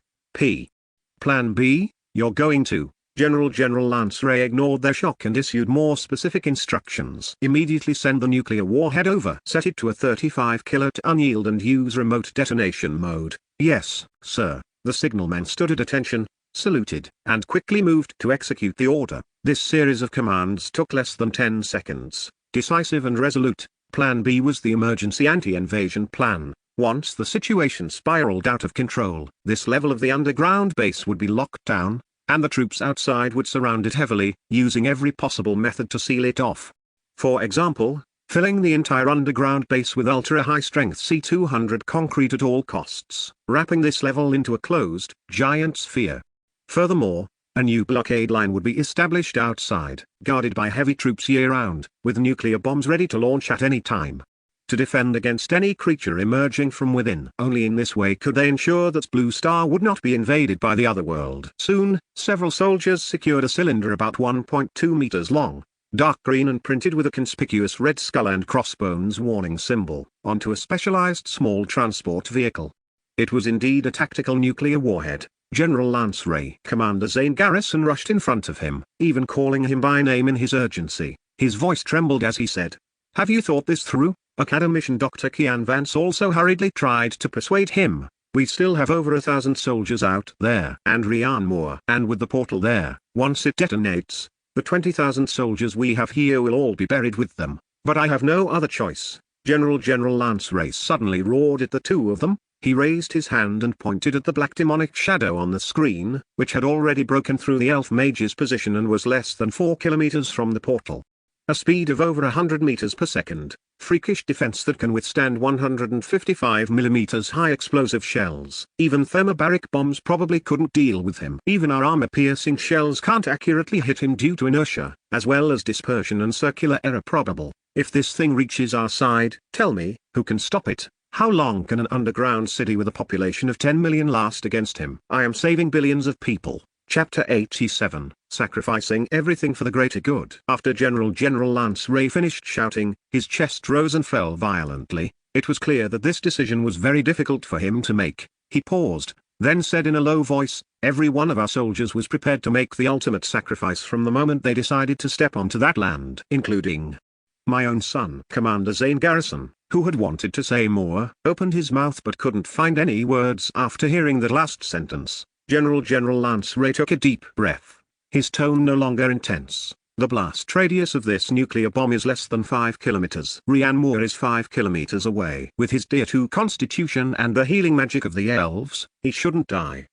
Plan B, you're going to." General Lance Ray ignored their shock and issued more specific instructions. "Immediately send the nuclear warhead over. Set it to a 35 kiloton unyield and use remote detonation mode." "Yes, sir." The signalman stood at attention, saluted, and quickly moved to execute the order. This series of commands took less than 10 seconds. Decisive and resolute, Plan B was the emergency anti-invasion plan. Once the situation spiraled out of control, this level of the underground base would be locked down, and the troops outside would surround it heavily, using every possible method to seal it off. For example, filling the entire underground base with ultra-high-strength C-200 concrete at all costs, wrapping this level into a closed, giant sphere. Furthermore, a new blockade line would be established outside, guarded by heavy troops year-round, with nuclear bombs ready to launch at any time, to defend against any creature emerging from within. Only in this way could they ensure that Blue Star would not be invaded by the other world. Soon, several soldiers secured a cylinder about 1.2 meters long, dark green and printed with a conspicuous red skull and crossbones warning symbol, onto a specialized small transport vehicle. It was indeed a tactical nuclear warhead. General Lance Ray. Commander Zane Garrison rushed in front of him, even calling him by name in his urgency. His voice trembled as he said, "Have you thought this through?" Academician Dr. Kian Vance also hurriedly tried to persuade him. "We still have over 1,000 soldiers out there and Ryan Moore. And with the portal there, once it detonates, the 20,000 soldiers we have here will all be buried with them. But I have no other choice." General Lance Ray suddenly roared at the two of them. He raised his hand and pointed at the black demonic shadow on the screen, which had already broken through the elf mage's position and was less than 4 kilometers from the portal. A speed of over 100 meters per second, freakish defense that can withstand 155 millimeters high explosive shells. Even thermobaric bombs probably couldn't deal with him. Even our armor-piercing shells can't accurately hit him due to inertia, as well as dispersion and circular error probable. If this thing reaches our side, tell me, who can stop it? How long can an underground city with a population of 10 million last against him? I am saving billions of people. Chapter 87, Sacrificing Everything for the Greater Good. After General Lance Ray finished shouting, his chest rose and fell violently. It was clear that this decision was very difficult for him to make. He paused, then said in a low voice, Every one of our soldiers was prepared to make the ultimate sacrifice from the moment they decided to step onto that land, including my own son. Commander Zane Garrison, who had wanted to say more, opened his mouth but couldn't find any words after hearing that last sentence. General Lance Ray took a deep breath. His tone no longer intense. The blast radius of this nuclear bomb is less than 5 kilometers. Ryan Moore is 5 kilometers away. With his Tier 2 constitution and the healing magic of the elves, he shouldn't die.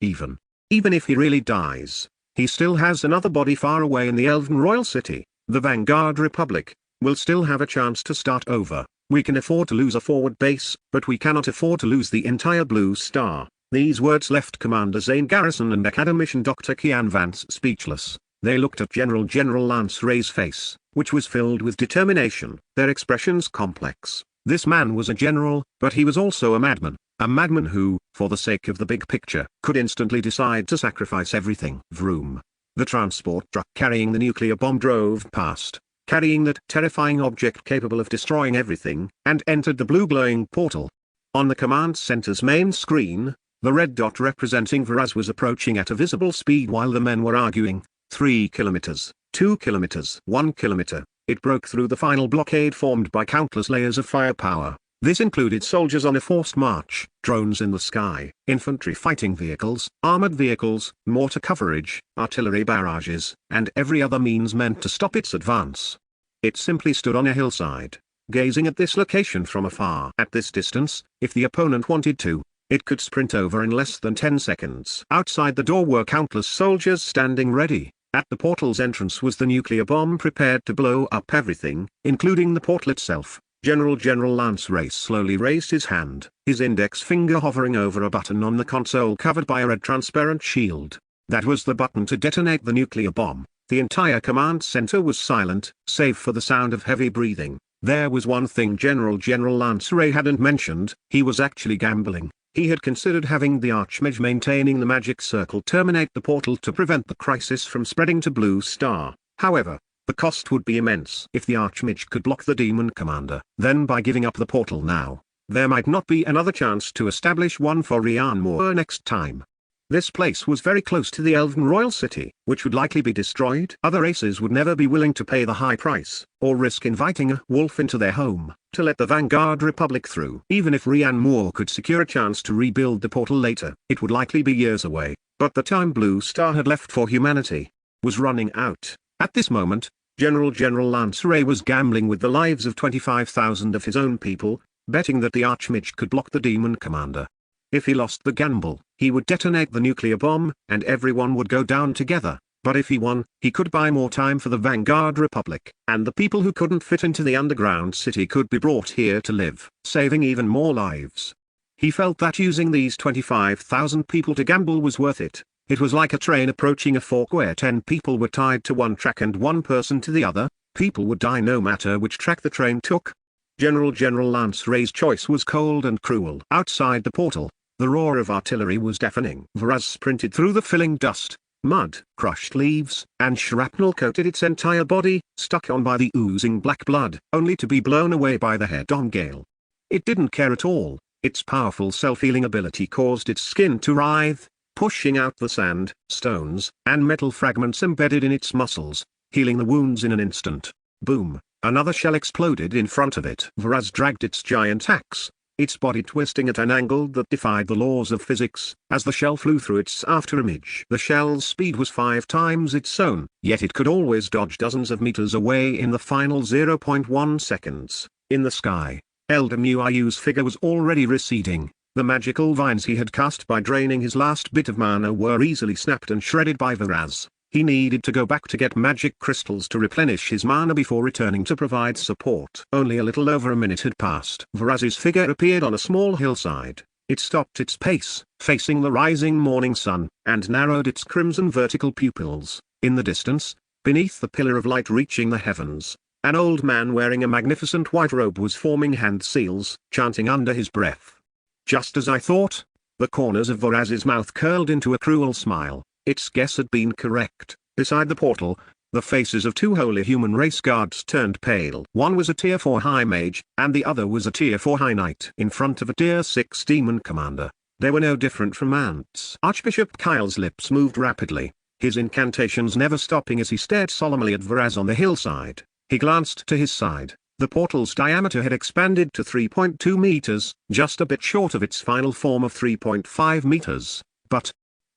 Even if he really dies, he still has another body far away in the Elven Royal City. The Vanguard Republic will still have a chance to start over. We can afford to lose a forward base, but we cannot afford to lose the entire Blue Star. These words left Commander Zane Garrison and Academician Dr. Kian Vance speechless. They looked at General Lance Ray's face, which was filled with determination, their expressions complex. This man was a general, but he was also a madman who, for the sake of the big picture, could instantly decide to sacrifice everything. Vroom. The transport truck carrying the nuclear bomb drove past, carrying that terrifying object capable of destroying everything, and entered the blue glowing portal. On the command center's main screen, the red dot representing Varaz was approaching at a visible speed while the men were arguing. 3 kilometers, 2 kilometers, 1 kilometer. It broke through the final blockade formed by countless layers of firepower. This included soldiers on a forced march, drones in the sky, infantry fighting vehicles, armored vehicles, mortar coverage, artillery barrages, and every other means meant to stop its advance. It simply stood on a hillside, gazing at this location from afar. At this distance, if the opponent wanted to, it could sprint over in less than 10 seconds. Outside the door were countless soldiers standing ready. At the portal's entrance was the nuclear bomb prepared to blow up everything, including the portal itself. General Lance Ray slowly raised his hand, his index finger hovering over a button on the console covered by a red transparent shield. That was the button to detonate the nuclear bomb. The entire command center was silent, save for the sound of heavy breathing. There was one thing General Lance Ray hadn't mentioned: he was actually gambling. He had considered having the Archmage maintaining the magic circle terminate the portal to prevent the crisis from spreading to Blue Star. However, the cost would be immense. If the Archmage could block the Demon Commander, then by giving up the portal now, there might not be another chance to establish one for Ryan Moore next time. This place was very close to the Elven Royal City, which would likely be destroyed. Other races would never be willing to pay the high price, or risk inviting a wolf into their home, to let the Vanguard Republic through. Even if Ryan Moore could secure a chance to rebuild the portal later, it would likely be years away. But the time Blue Star had left for humanity was running out. At this moment, General Lance Ray was gambling with the lives of 25,000 of his own people, betting that the Archmage could block the Demon Commander. If he lost the gamble, he would detonate the nuclear bomb, and everyone would go down together. But if he won, he could buy more time for the Vanguard Republic, and the people who couldn't fit into the underground city could be brought here to live, saving even more lives. He felt that using these 25,000 people to gamble was worth it. It was like a train approaching a fork where 10 people were tied to one track and one person to the other. People would die no matter which track the train took. General Lance Ray's choice was cold and cruel. Outside the portal, the roar of artillery was deafening. Varaz sprinted through the filling dust, mud, crushed leaves, and shrapnel coated its entire body, stuck on by the oozing black blood, only to be blown away by the head-on gale. It didn't care at all. Its powerful self-healing ability caused its skin to writhe, pushing out the sand, stones, and metal fragments embedded in its muscles, healing the wounds in an instant. Boom! Another shell exploded in front of it. Varaz dragged its giant axe, its body twisting at an angle that defied the laws of physics, as the shell flew through its afterimage. The shell's speed was 5 times its own, yet it could always dodge dozens of meters away in the final 0.1 seconds. In the sky, Elder Muayu's figure was already receding. The magical vines he had cast by draining his last bit of mana were easily snapped and shredded by Varaz. He needed to go back to get magic crystals to replenish his mana before returning to provide support. Only a little over a minute had passed. Varaz's figure appeared on a small hillside. It stopped its pace, facing the rising morning sun, and narrowed its crimson vertical pupils. In the distance, beneath the pillar of light reaching the heavens, an old man wearing a magnificent white robe was forming hand seals, chanting under his breath. Just as I thought. The corners of Varaz's mouth curled into a cruel smile. Its guess had been correct. Beside the portal, the faces of 2 holy human race guards turned pale. One was a Tier 4 High Mage, and the other was a Tier 4 High Knight in front of a Tier 6 Demon Commander. They were no different from ants. Archbishop Kyle's lips moved rapidly, his incantations never stopping as he stared solemnly at Varaz on the hillside. He glanced to his side. The portal's diameter had expanded to 3.2 meters, just a bit short of its final form of 3.5 meters. But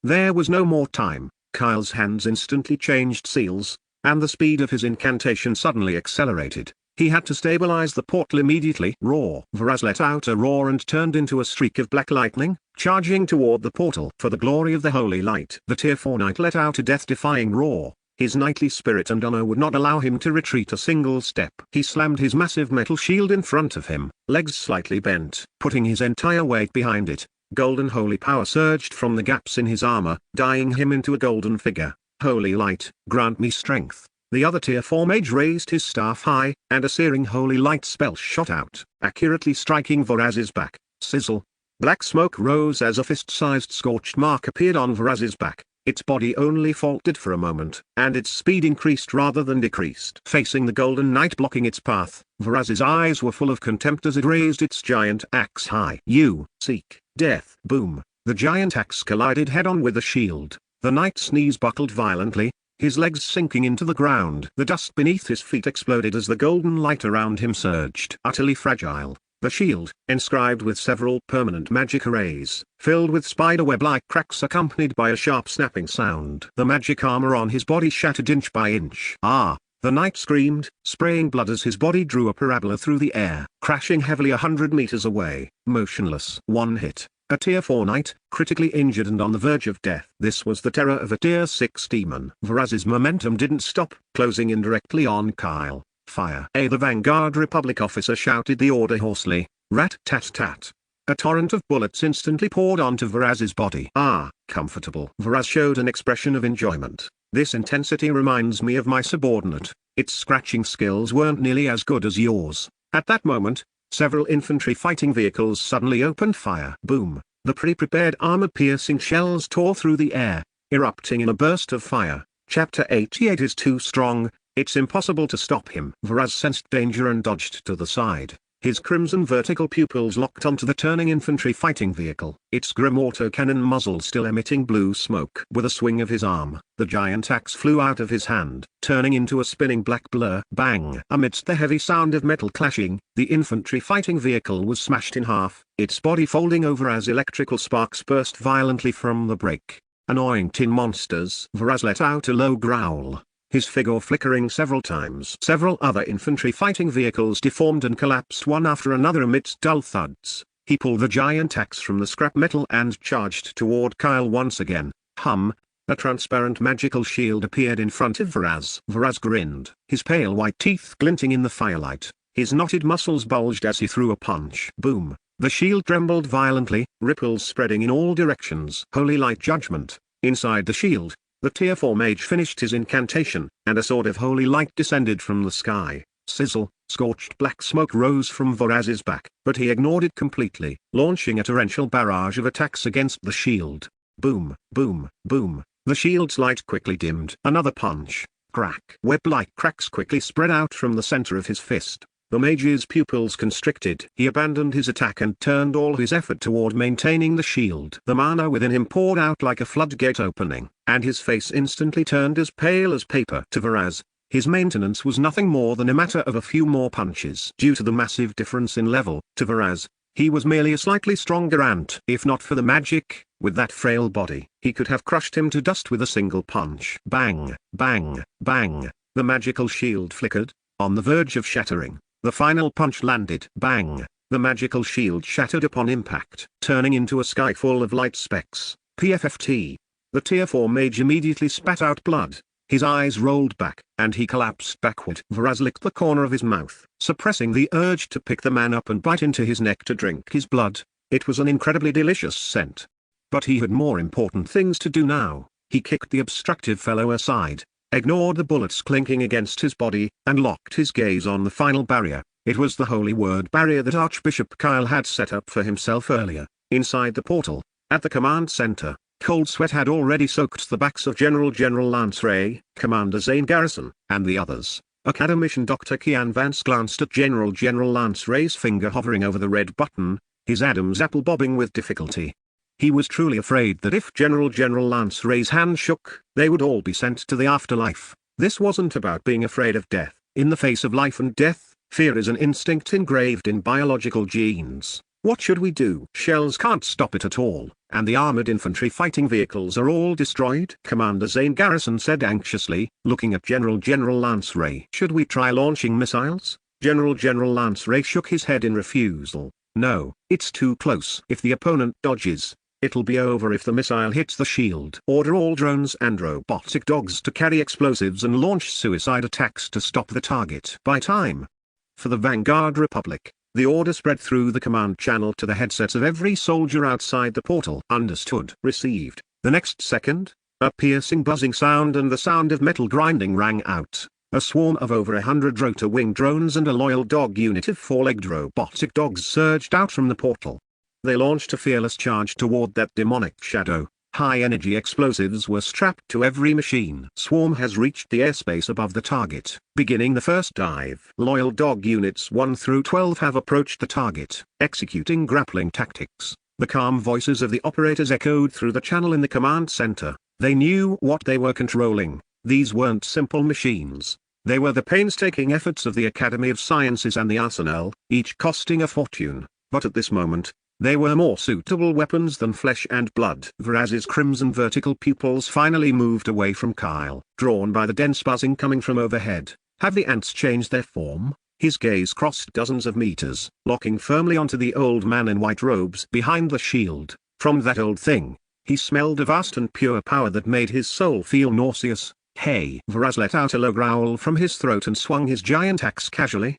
there was no more time. Kyle's hands instantly changed seals, and the speed of his incantation suddenly accelerated. He had to stabilize the portal immediately. Roar! Varaz let out a roar and turned into a streak of black lightning, charging toward the portal. For the glory of the holy light, the Tier 4 knight let out a death-defying roar. His knightly spirit and honor would not allow him to retreat a single step. He slammed his massive metal shield in front of him, legs slightly bent, putting his entire weight behind it. Golden holy power surged from the gaps in his armor, dyeing him into a golden figure. Holy light, grant me strength. The other Tier 4 mage raised his staff high, and a searing holy light spell shot out, accurately striking Varaz's back. Sizzle. Black smoke rose as a fist-sized scorched mark appeared on Varaz's back. Its body only faltered for a moment, and its speed increased rather than decreased. Facing the golden knight blocking its path, Varaz's eyes were full of contempt as it raised its giant axe high. You seek death. Boom. The giant axe collided head-on with the shield. The knight's knees buckled violently, his legs sinking into the ground. The dust beneath his feet exploded as the golden light around him surged. Utterly fragile, the shield, inscribed with several permanent magic arrays, filled with spiderweb-like cracks accompanied by a sharp snapping sound. The magic armor on his body shattered inch by inch. Ah! The knight screamed, spraying blood as his body drew a parabola through the air, crashing heavily 100 meters away, motionless. One hit. A Tier 4 knight, critically injured and on the verge of death. This was the terror of a Tier 6 demon. Varaz's momentum didn't stop, closing in directly on Kyle. Fire! The Vanguard Republic officer shouted the order hoarsely. Rat-tat-tat. A torrent of bullets instantly poured onto Varaz's body. Ah, comfortable. Varaz showed an expression of enjoyment. This intensity reminds me of my subordinate. Its scratching skills weren't nearly as good as yours. At that moment, several infantry fighting vehicles suddenly opened fire. Boom! The pre-prepared armor-piercing shells tore through the air, erupting in a burst of fire. Chapter 88 is too strong, it's impossible to stop him. Varaz sensed danger and dodged to the side. His crimson vertical pupils locked onto the turning infantry fighting vehicle, its grim autocannon muzzle still emitting blue smoke. With a swing of his arm, the giant axe flew out of his hand, turning into a spinning black blur. Bang! Amidst the heavy sound of metal clashing, the infantry fighting vehicle was smashed in half, its body folding over as electrical sparks burst violently from the brake. Annoying tin monsters. Varaz let out a low growl, his figure flickering several times. Several other infantry fighting vehicles deformed and collapsed one after another amidst dull thuds. He pulled the giant axe from the scrap metal and charged toward Kyle once again. Hum! A transparent magical shield appeared in front of Varaz. Varaz grinned, his pale white teeth glinting in the firelight. His knotted muscles bulged as he threw a punch. Boom! The shield trembled violently, ripples spreading in all directions. Holy light judgment. Inside the shield, the Tier 4 mage finished his incantation, and a sword of holy light descended from the sky. Sizzle! Scorched black smoke rose from Varaz's back, but he ignored it completely, launching a torrential barrage of attacks against the shield. Boom! Boom! Boom! The shield's light quickly dimmed. Another punch. Crack! Web-like cracks quickly spread out from the center of his fist. The mage's pupils constricted. He abandoned his attack and turned all his effort toward maintaining the shield. The mana within him poured out like a floodgate opening, and his face instantly turned as pale as paper. To Varaz, his maintenance was nothing more than a matter of a few more punches. Due to the massive difference in level, to Varaz, he was merely a slightly stronger ant. If not for the magic, with that frail body, he could have crushed him to dust with a single punch. Bang! Bang! Bang! The magical shield flickered, on the verge of shattering. The final punch landed. Bang! The magical shield shattered upon impact, turning into a sky full of light specks. PFFT. The Tier 4 mage immediately spat out blood. His eyes rolled back, and he collapsed backward. Varaz licked the corner of his mouth, suppressing the urge to pick the man up and bite into his neck to drink his blood. It was an incredibly delicious scent. But he had more important things to do now. He kicked the obstructive fellow aside, ignored the bullets clinking against his body, and locked his gaze on the final barrier. It was the holy word barrier that Archbishop Kyle had set up for himself earlier. Inside the portal, at the command center, cold sweat had already soaked the backs of General Lance Ray, Commander Zane Garrison, and the others. Academician Dr. Kian Vance glanced at General Lance Ray's finger hovering over the red button, his Adam's apple bobbing with difficulty. He was truly afraid that if General Lance Ray's hand shook, they would all be sent to the afterlife. This wasn't about being afraid of death. In the face of life and death, fear is an instinct engraved in biological genes. What should we do? Shells can't stop it at all, and the armored infantry fighting vehicles are all destroyed. Commander Zane Garrison said anxiously, looking at General Lance Ray. Should we try launching missiles? General Lance Ray shook his head in refusal. No, it's too close. If the opponent dodges, it'll be over if the missile hits the shield. Order all drones and robotic dogs to carry explosives and launch suicide attacks to stop the target. By time. For the Vanguard Republic, the order spread through the command channel to the headsets of every soldier outside the portal. Understood. Received. The next second, a piercing buzzing sound and the sound of metal grinding rang out. A swarm of over 100 rotor-wing drones and a loyal dog unit of 4-legged robotic dogs surged out from the portal. They launched a fearless charge toward that demonic shadow. High-energy explosives were strapped to every machine. Swarm has reached the airspace above the target. Beginning the first dive. Loyal dog units 1 through 12 have approached the target, executing grappling tactics. The calm voices of the operators echoed through the channel in the command center. They knew what they were controlling. These weren't simple machines. They were the painstaking efforts of the Academy of Sciences and the Arsenal, each costing a fortune. But at this moment, they were more suitable weapons than flesh and blood. Vraz's crimson vertical pupils finally moved away from Kyle, drawn by the dense buzzing coming from overhead. Have the ants changed their form? His gaze crossed dozens of meters, locking firmly onto the old man in white robes behind the shield. From that old thing, he smelled a vast and pure power that made his soul feel nauseous. Hey! Vraz let out a low growl from his throat and swung his giant axe casually.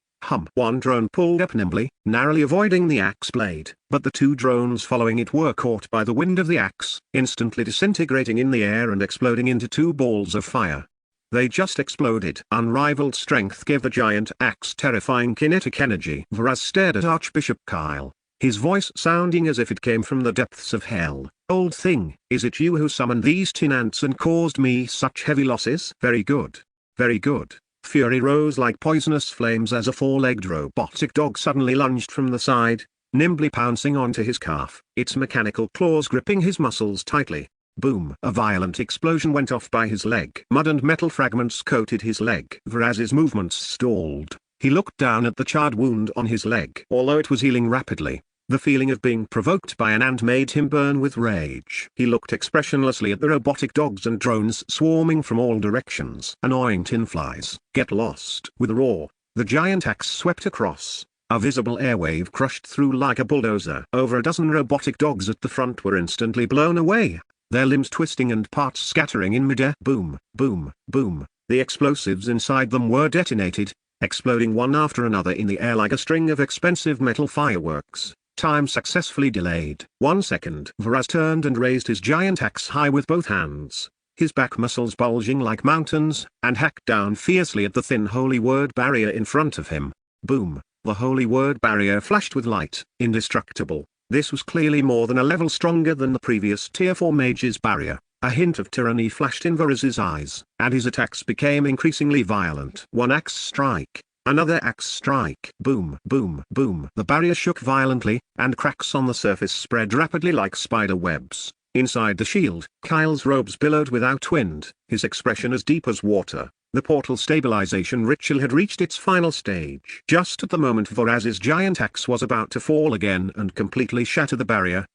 One drone pulled up nimbly, narrowly avoiding the axe blade, but the 2 drones following it were caught by the wind of the axe, instantly disintegrating in the air and exploding into 2 balls of fire. They just exploded. Unrivaled strength gave the giant axe terrifying kinetic energy. Vraz stared at Archbishop Kyle, his voice sounding as if it came from the depths of hell. Old thing, is it you who summoned these tin ants and caused me such heavy losses? Very good. Very good. Fury rose like poisonous flames as a 4-legged robotic dog suddenly lunged from the side, nimbly pouncing onto his calf, its mechanical claws gripping his muscles tightly. Boom! A violent explosion went off by his leg. Mud and metal fragments coated his leg. Vraz's movements stalled. He looked down at the charred wound on his leg. Although it was healing rapidly, the feeling of being provoked by an ant made him burn with rage. He looked expressionlessly at the robotic dogs and drones swarming from all directions. Annoying tin flies. Get lost. With a roar, the giant axe swept across. A visible airwave crushed through like a bulldozer. Over a dozen robotic dogs at the front were instantly blown away, their limbs twisting and parts scattering in midair. Boom, boom, boom. The explosives inside them were detonated, exploding one after another in the air like a string of expensive metal fireworks. Time successfully delayed. 1 second. Vraz turned and raised his giant axe high with both hands, his back muscles bulging like mountains, and hacked down fiercely at the thin holy word barrier in front of him. Boom! The holy word barrier flashed with light. Indestructible. This was clearly more than a level stronger than the previous Tier 4 mage's barrier. A hint of tyranny flashed in Vraz's eyes, and his attacks became increasingly violent. One axe strike. Another axe strike. Boom, boom, boom. The barrier shook violently, and cracks on the surface spread rapidly like spider webs. Inside the shield, Kyle's robes billowed without wind, his expression as deep as water. The portal stabilization ritual had reached its final stage. Just at the moment Vraz's giant axe was about to fall again and completely shatter the barrier.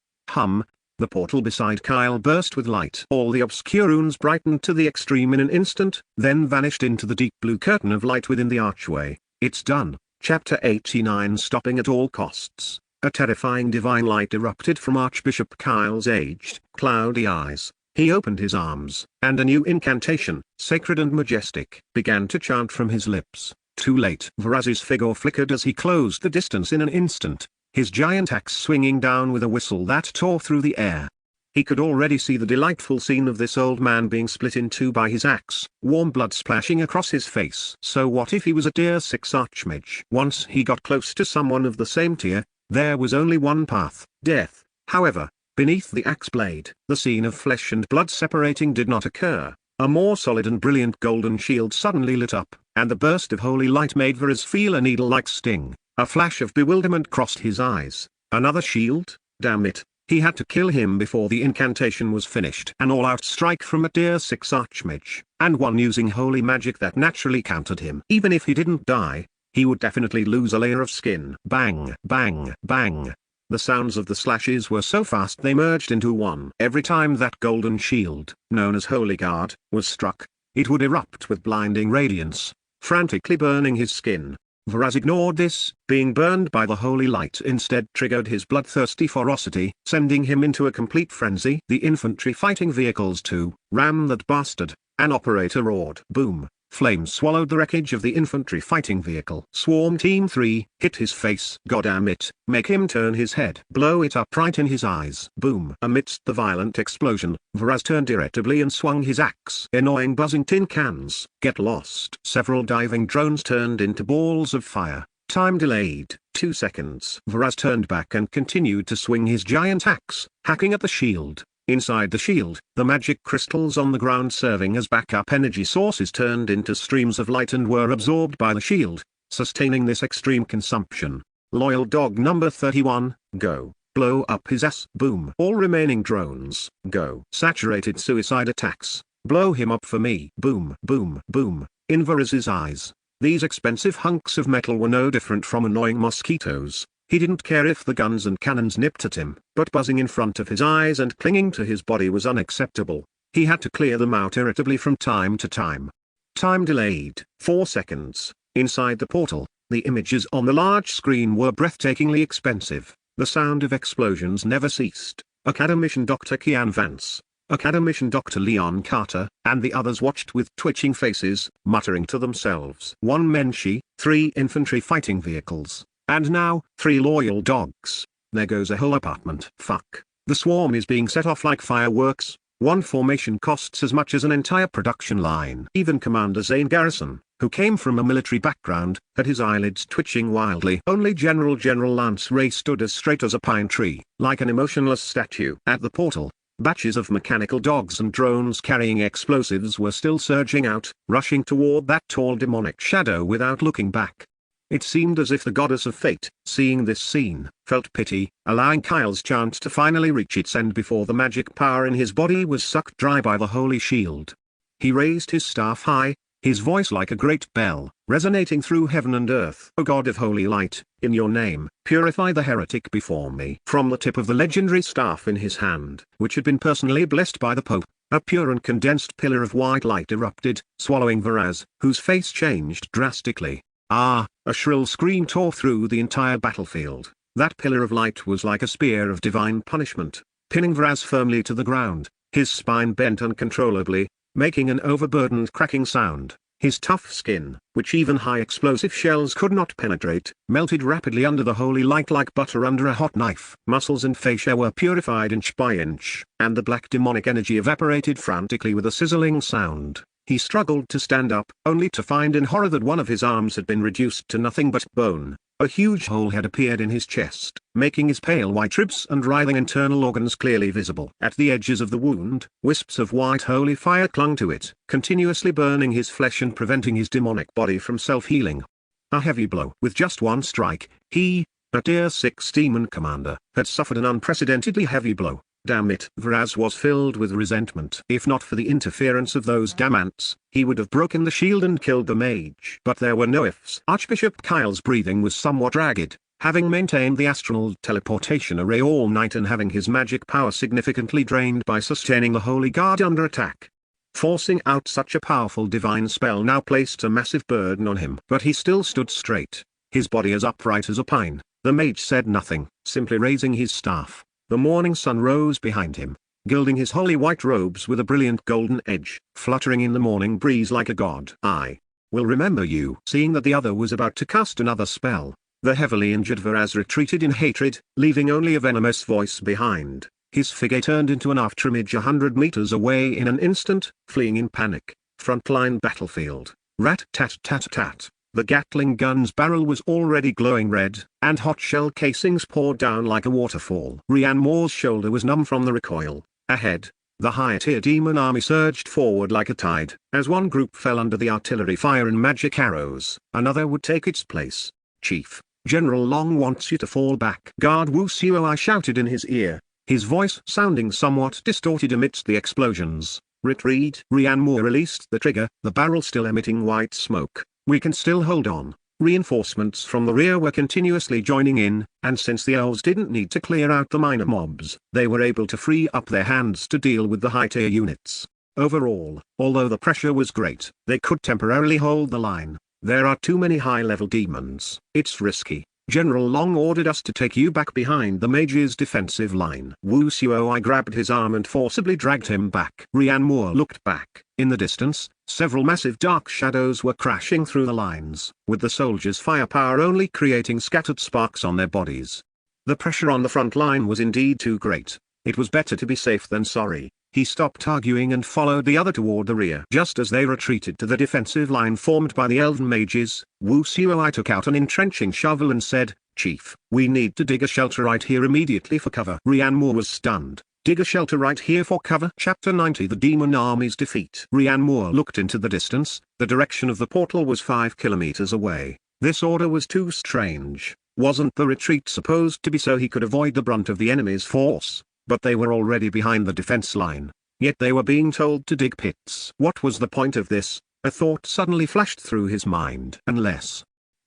The portal beside Kyle burst with light. All the obscure runes brightened to the extreme in an instant, then vanished into the deep blue curtain of light within the archway. It's done. Chapter 89. Stopping at all costs. A terrifying divine light erupted from Archbishop Kyle's aged, cloudy eyes. He opened his arms, and a new incantation, sacred and majestic, began to chant from his lips. Too late. Vraz's figure flickered as he closed the distance in an instant, his giant axe swinging down with a whistle that tore through the air. He could already see the delightful scene of this old man being split in two by his axe, warm blood splashing across his face. So what if he was a Tier 6 Archmage? Once he got close to someone of the same tier, there was only one path, death. However, beneath the axe blade, the scene of flesh and blood separating did not occur. A more solid and brilliant golden shield suddenly lit up, and the burst of holy light made Vraz feel a needle-like sting. A flash of bewilderment crossed his eyes. Another shield? Damn it. He had to kill him before the incantation was finished. An all-out strike from a tier 6 archmage, and one using holy magic that naturally countered him. Even if he didn't die, he would definitely lose a layer of skin. Bang, bang, bang. The sounds of the slashes were so fast they merged into one. Every time that golden shield, known as Holy Guard, was struck, it would erupt with blinding radiance, frantically burning his skin. Varaz ignored this. Being burned by the holy light instead triggered his bloodthirsty ferocity, sending him into a complete frenzy. The infantry fighting vehicles too, ram that bastard, an operator roared. Boom. Flames swallowed the wreckage of the infantry fighting vehicle. Swarm Team 3, hit his face. Goddamn it, make him turn his head. Blow it up right in his eyes. Boom. Amidst the violent explosion, Varaz turned irritably and swung his axe. Annoying buzzing tin cans. Get lost. Several diving drones turned into balls of fire. Time delayed, 2 seconds. Varaz turned back and continued to swing his giant axe, hacking at the shield. Inside the shield, the magic crystals on the ground serving as backup energy sources turned into streams of light and were absorbed by the shield, sustaining this extreme consumption. Loyal dog number 31, go. Blow up his ass. Boom. All remaining drones, go. Saturated suicide attacks. Blow him up for me. Boom, boom, boom. In Varaz's eyes, these expensive hunks of metal were no different from annoying mosquitoes. He didn't care if the guns and cannons nipped at him, but buzzing in front of his eyes and clinging to his body was unacceptable. He had to clear them out irritably from time to time. Time delayed, 4 seconds. Inside the portal, the images on the large screen were breathtakingly expensive. The sound of explosions never ceased. Academician Dr. Kian Vance, Academician Dr. Leon Carter, and the others watched with twitching faces, muttering to themselves. 1 Menshi, 3 infantry fighting vehicles. And now, 3 loyal dogs. There goes a whole apartment. Fuck. The swarm is being set off like fireworks. 1 formation costs as much as an entire production line. Even Commander Zane Garrison, who came from a military background, had his eyelids twitching wildly. Only General Lance Ray stood as straight as a pine tree, like an emotionless statue. At the portal, batches of mechanical dogs and drones carrying explosives were still surging out, rushing toward that tall demonic shadow without looking back. It seemed as if the goddess of fate, seeing this scene, felt pity, allowing Kyle's chant to finally reach its end before the magic power in his body was sucked dry by the holy shield. He raised his staff high, his voice like a great bell, resonating through heaven and earth. O God of holy light, in your name, purify the heretic before me. From the tip of the legendary staff in his hand, which had been personally blessed by the Pope, a pure and condensed pillar of white light erupted, swallowing Varaz, whose face changed drastically. Ah, a shrill scream tore through the entire battlefield. That pillar of light was like a spear of divine punishment, pinning Varaz firmly to the ground. His spine bent uncontrollably, making an overburdened cracking sound. His tough skin, which even high explosive shells could not penetrate, melted rapidly under the holy light like butter under a hot knife. Muscles and fascia were purified inch by inch, and the black demonic energy evaporated frantically with a sizzling sound. He struggled to stand up, only to find in horror that one of his arms had been reduced to nothing but bone. A huge hole had appeared in his chest, making his pale white ribs and writhing internal organs clearly visible. At the edges of the wound, wisps of white holy fire clung to it, continuously burning his flesh and preventing his demonic body from self-healing. A heavy blow. With just 1 strike, he, a tier 6 demon commander, had suffered an unprecedentedly heavy blow. Damn it. Varaz was filled with resentment. If not for the interference of those damn ants, he would have broken the shield and killed the mage. But there were no ifs. Archbishop Kyle's breathing was somewhat ragged, having maintained the astral teleportation array all night and having his magic power significantly drained by sustaining the Holy Guard under attack. Forcing out such a powerful divine spell now placed a massive burden on him. But he still stood straight, his body as upright as a pine. The mage said nothing, simply raising his staff. The morning sun rose behind him, gilding his holy white robes with a brilliant golden edge, fluttering in the morning breeze like a god. I will remember you. Seeing that the other was about to cast another spell, the heavily injured Varaz retreated in hatred, leaving only a venomous voice behind. His figure turned into an afterimage 100 meters away in an instant, fleeing in panic. Frontline battlefield. Rat-tat-tat-tat. The Gatling gun's barrel was already glowing red, and hot shell casings poured down like a waterfall. Rian Moore's shoulder was numb from the recoil. Ahead, the high-tier demon army surged forward like a tide. As one group fell under the artillery fire and magic arrows, another would take its place. Chief, General Long wants you to fall back. Guard Wu Suo, I shouted in his ear. his voice sounding somewhat distorted amidst the explosions. Retreat. Rian Moore released the trigger, the barrel still emitting white smoke. We can still hold on. Reinforcements from the rear were continuously joining in, and since the elves didn't need to clear out the minor mobs, they were able to free up their hands to deal with the high-tier units. Overall, although the pressure was great, they could temporarily hold the line. There are too many high-level demons. It's risky. General Long ordered us to take you back behind the mage's defensive line. Wu Xiaoai grabbed his arm and forcibly dragged him back. Rian Moore looked back. In the distance, several massive dark shadows were crashing through the lines, with the soldiers' firepower only creating scattered sparks on their bodies. The pressure on the front line was indeed too great. It was better to be safe than sorry. He stopped arguing and followed the other toward the rear. Just as they retreated to the defensive line formed by the elven mages, Wu Xiaoai took out an entrenching shovel and said, "Chief, we need to dig a shelter right here immediately for cover." Rian Moore was stunned. Dig a shelter right here for cover? Chapter 90 The Demon Army's Defeat. Rian Moore looked into the distance. The direction of the portal was 5 kilometers away. This order was too strange. Wasn't the retreat supposed to be so he could avoid the brunt of the enemy's force? But they were already behind the defense line. Yet they were being told to dig pits. What was the point of this? A thought suddenly flashed through his mind. Unless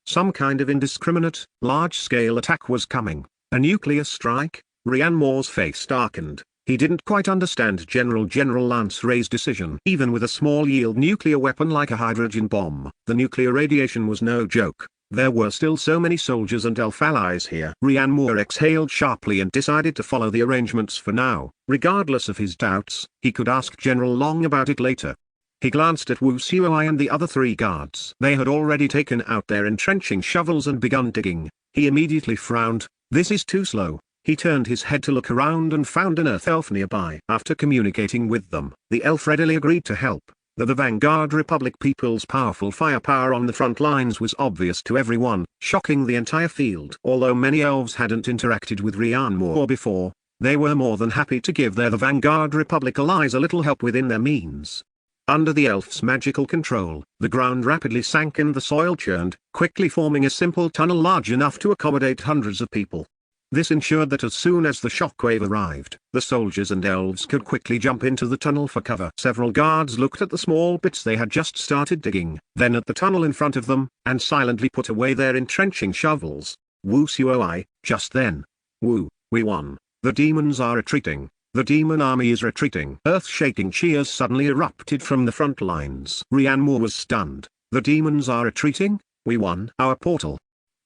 some kind of indiscriminate, large-scale attack was coming. A nuclear strike? Rian Moore's face darkened. He didn't quite understand General Lance Ray's decision. Even with a small-yield nuclear weapon like a hydrogen bomb, the nuclear radiation was no joke. There were still so many soldiers and elf allies here. Rian Moore exhaled sharply and decided to follow the arrangements for now. Regardless of his doubts, he could ask General Long about it later. He glanced at Wu Xiaoai and the other 3 guards. They had already taken out their entrenching shovels and begun digging. He immediately frowned. This is too slow. He turned his head to look around and found an earth elf nearby. After communicating with them, the elf readily agreed to help. The Vanguard Republic people's powerful firepower on the front lines was obvious to everyone, shocking the entire field. Although many elves hadn't interacted with Rian Moore before, they were more than happy to give the Vanguard Republic allies a little help within their means. Under the elf's magical control, the ground rapidly sank and the soil churned, quickly forming a simple tunnel large enough to accommodate hundreds of people. This ensured that as soon as the shockwave arrived, the soldiers and elves could quickly jump into the tunnel for cover. Several guards looked at the small bits they had just started digging, then at the tunnel in front of them, and silently put away their entrenching shovels. Wu Xiaoai, just then. Wu, we won. The demons are retreating. The demon army is retreating. Earth-shaking cheers suddenly erupted from the front lines. Rian Moore was stunned. The demons are retreating? We won. Our portal.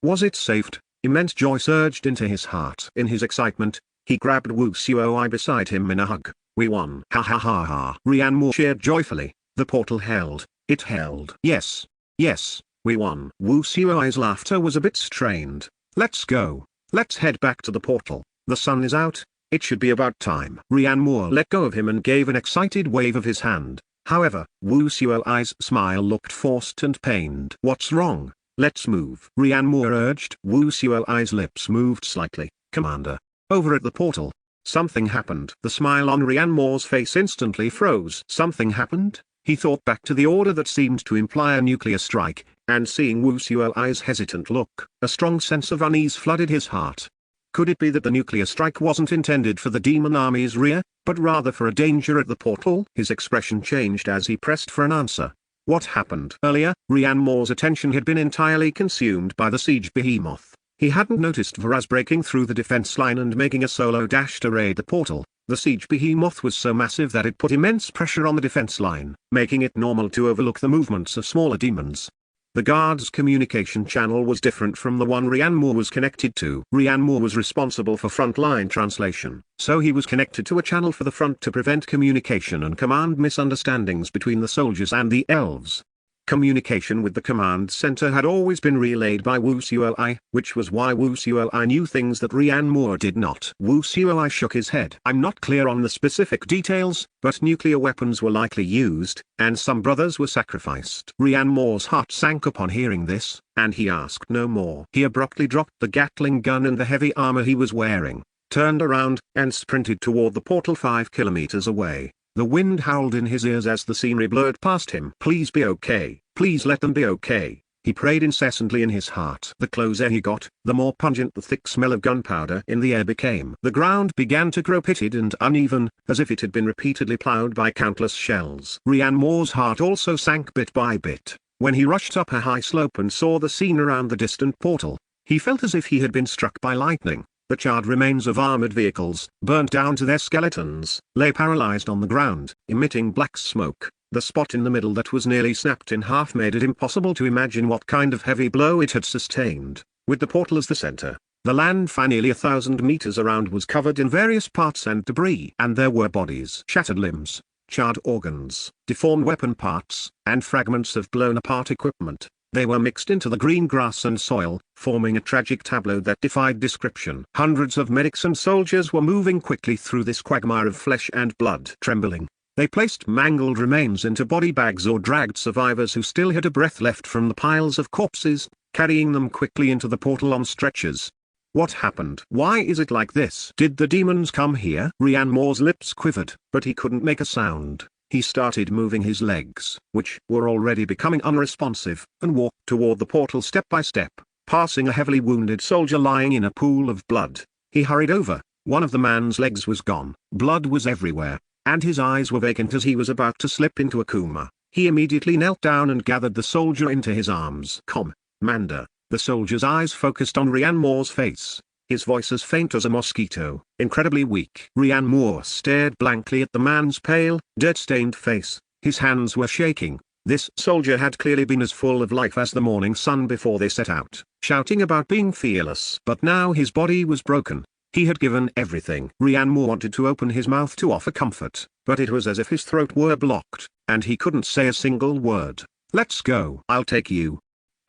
Was it saved? Immense joy surged into his heart. In his excitement, he grabbed Wu Xiaoai beside him in a hug. We won. Ha ha ha ha. Rian Moore cheered joyfully. The portal held. It held. Yes. Yes, we won. Wu Xiaoai's laughter was a bit strained. Let's go. Let's head back to the portal. The sun is out. It should be about time. Rian Moore let go of him and gave an excited wave of his hand. However, Wu Xiaoai's smile looked forced and pained. What's wrong? Let's move. Rian Moore urged. Wu Xiaoai's lips moved slightly. Commander. Over at the portal. Something happened. The smile on Rian Moore's face instantly froze. Something happened? He thought back to the order that seemed to imply a nuclear strike, and seeing Wu Xiaoai's hesitant look, a strong sense of unease flooded his heart. Could it be that the nuclear strike wasn't intended for the demon army's rear, but rather for a danger at the portal? His expression changed as he pressed for an answer. What happened? Earlier, Rian Moore's attention had been entirely consumed by the siege behemoth. He hadn't noticed Varaz breaking through the defense line and making a solo dash to raid the portal. The siege behemoth was so massive that it put immense pressure on the defense line, making it normal to overlook the movements of smaller demons. The guard's communication channel was different from the one Rian Moore was connected to. Rian Moore was responsible for frontline translation, so he was connected to a channel for the front to prevent communication and command misunderstandings between the soldiers and the elves. Communication with the command center had always been relayed by Wu Xiaoai, which was why Wu Xiaoai knew things that Rian Moore did not. Wu Xiaoai shook his head. I'm not clear on the specific details, but nuclear weapons were likely used, and some brothers were sacrificed. Rian Moore's heart sank upon hearing this, and he asked no more. He abruptly dropped the Gatling gun and the heavy armor he was wearing, turned around, and sprinted toward the portal 5 kilometers away. The wind howled in his ears as the scenery blurred past him. Please be okay. Please let them be okay. He prayed incessantly in his heart. The closer he got, the more pungent the thick smell of gunpowder in the air became. The ground began to grow pitted and uneven, as if it had been repeatedly plowed by countless shells. Rhiannon Moore's heart also sank bit by bit. When he rushed up a high slope and saw the scene around the distant portal, he felt as if he had been struck by lightning. The charred remains of armored vehicles, burnt down to their skeletons, lay paralyzed on the ground, emitting black smoke. The spot in the middle that was nearly snapped in half made it impossible to imagine what kind of heavy blow it had sustained. With the portal as the center, the land for nearly 1,000 meters around was covered in various parts and debris. And there were bodies, shattered limbs, charred organs, deformed weapon parts, and fragments of blown-apart equipment. They were mixed into the green grass and soil, forming a tragic tableau that defied description. Hundreds of medics and soldiers were moving quickly through this quagmire of flesh and blood. Trembling, they placed mangled remains into body bags or dragged survivors who still had a breath left from the piles of corpses, carrying them quickly into the portal on stretchers. What happened? Why is it like this? Did the demons come here? Rhiannon Moore's lips quivered, but he couldn't make a sound. He started moving his legs, which were already becoming unresponsive, and walked toward the portal step by step, passing a heavily wounded soldier lying in a pool of blood. He hurried over. One of the man's legs was gone. Blood was everywhere, and his eyes were vacant as he was about to slip into a coma. He immediately knelt down and gathered the soldier into his arms. "Commander." The soldier's eyes focused on Rhiannon Moore's face, his voice as faint as a mosquito, incredibly weak. Rhiannon Moore stared blankly at the man's pale, dirt-stained face. His hands were shaking. This soldier had clearly been as full of life as the morning sun before they set out, shouting about being fearless. But now his body was broken. He had given everything. Rhiannon Moore wanted to open his mouth to offer comfort, but it was as if his throat were blocked, and he couldn't say a single word. "Let's go. I'll take you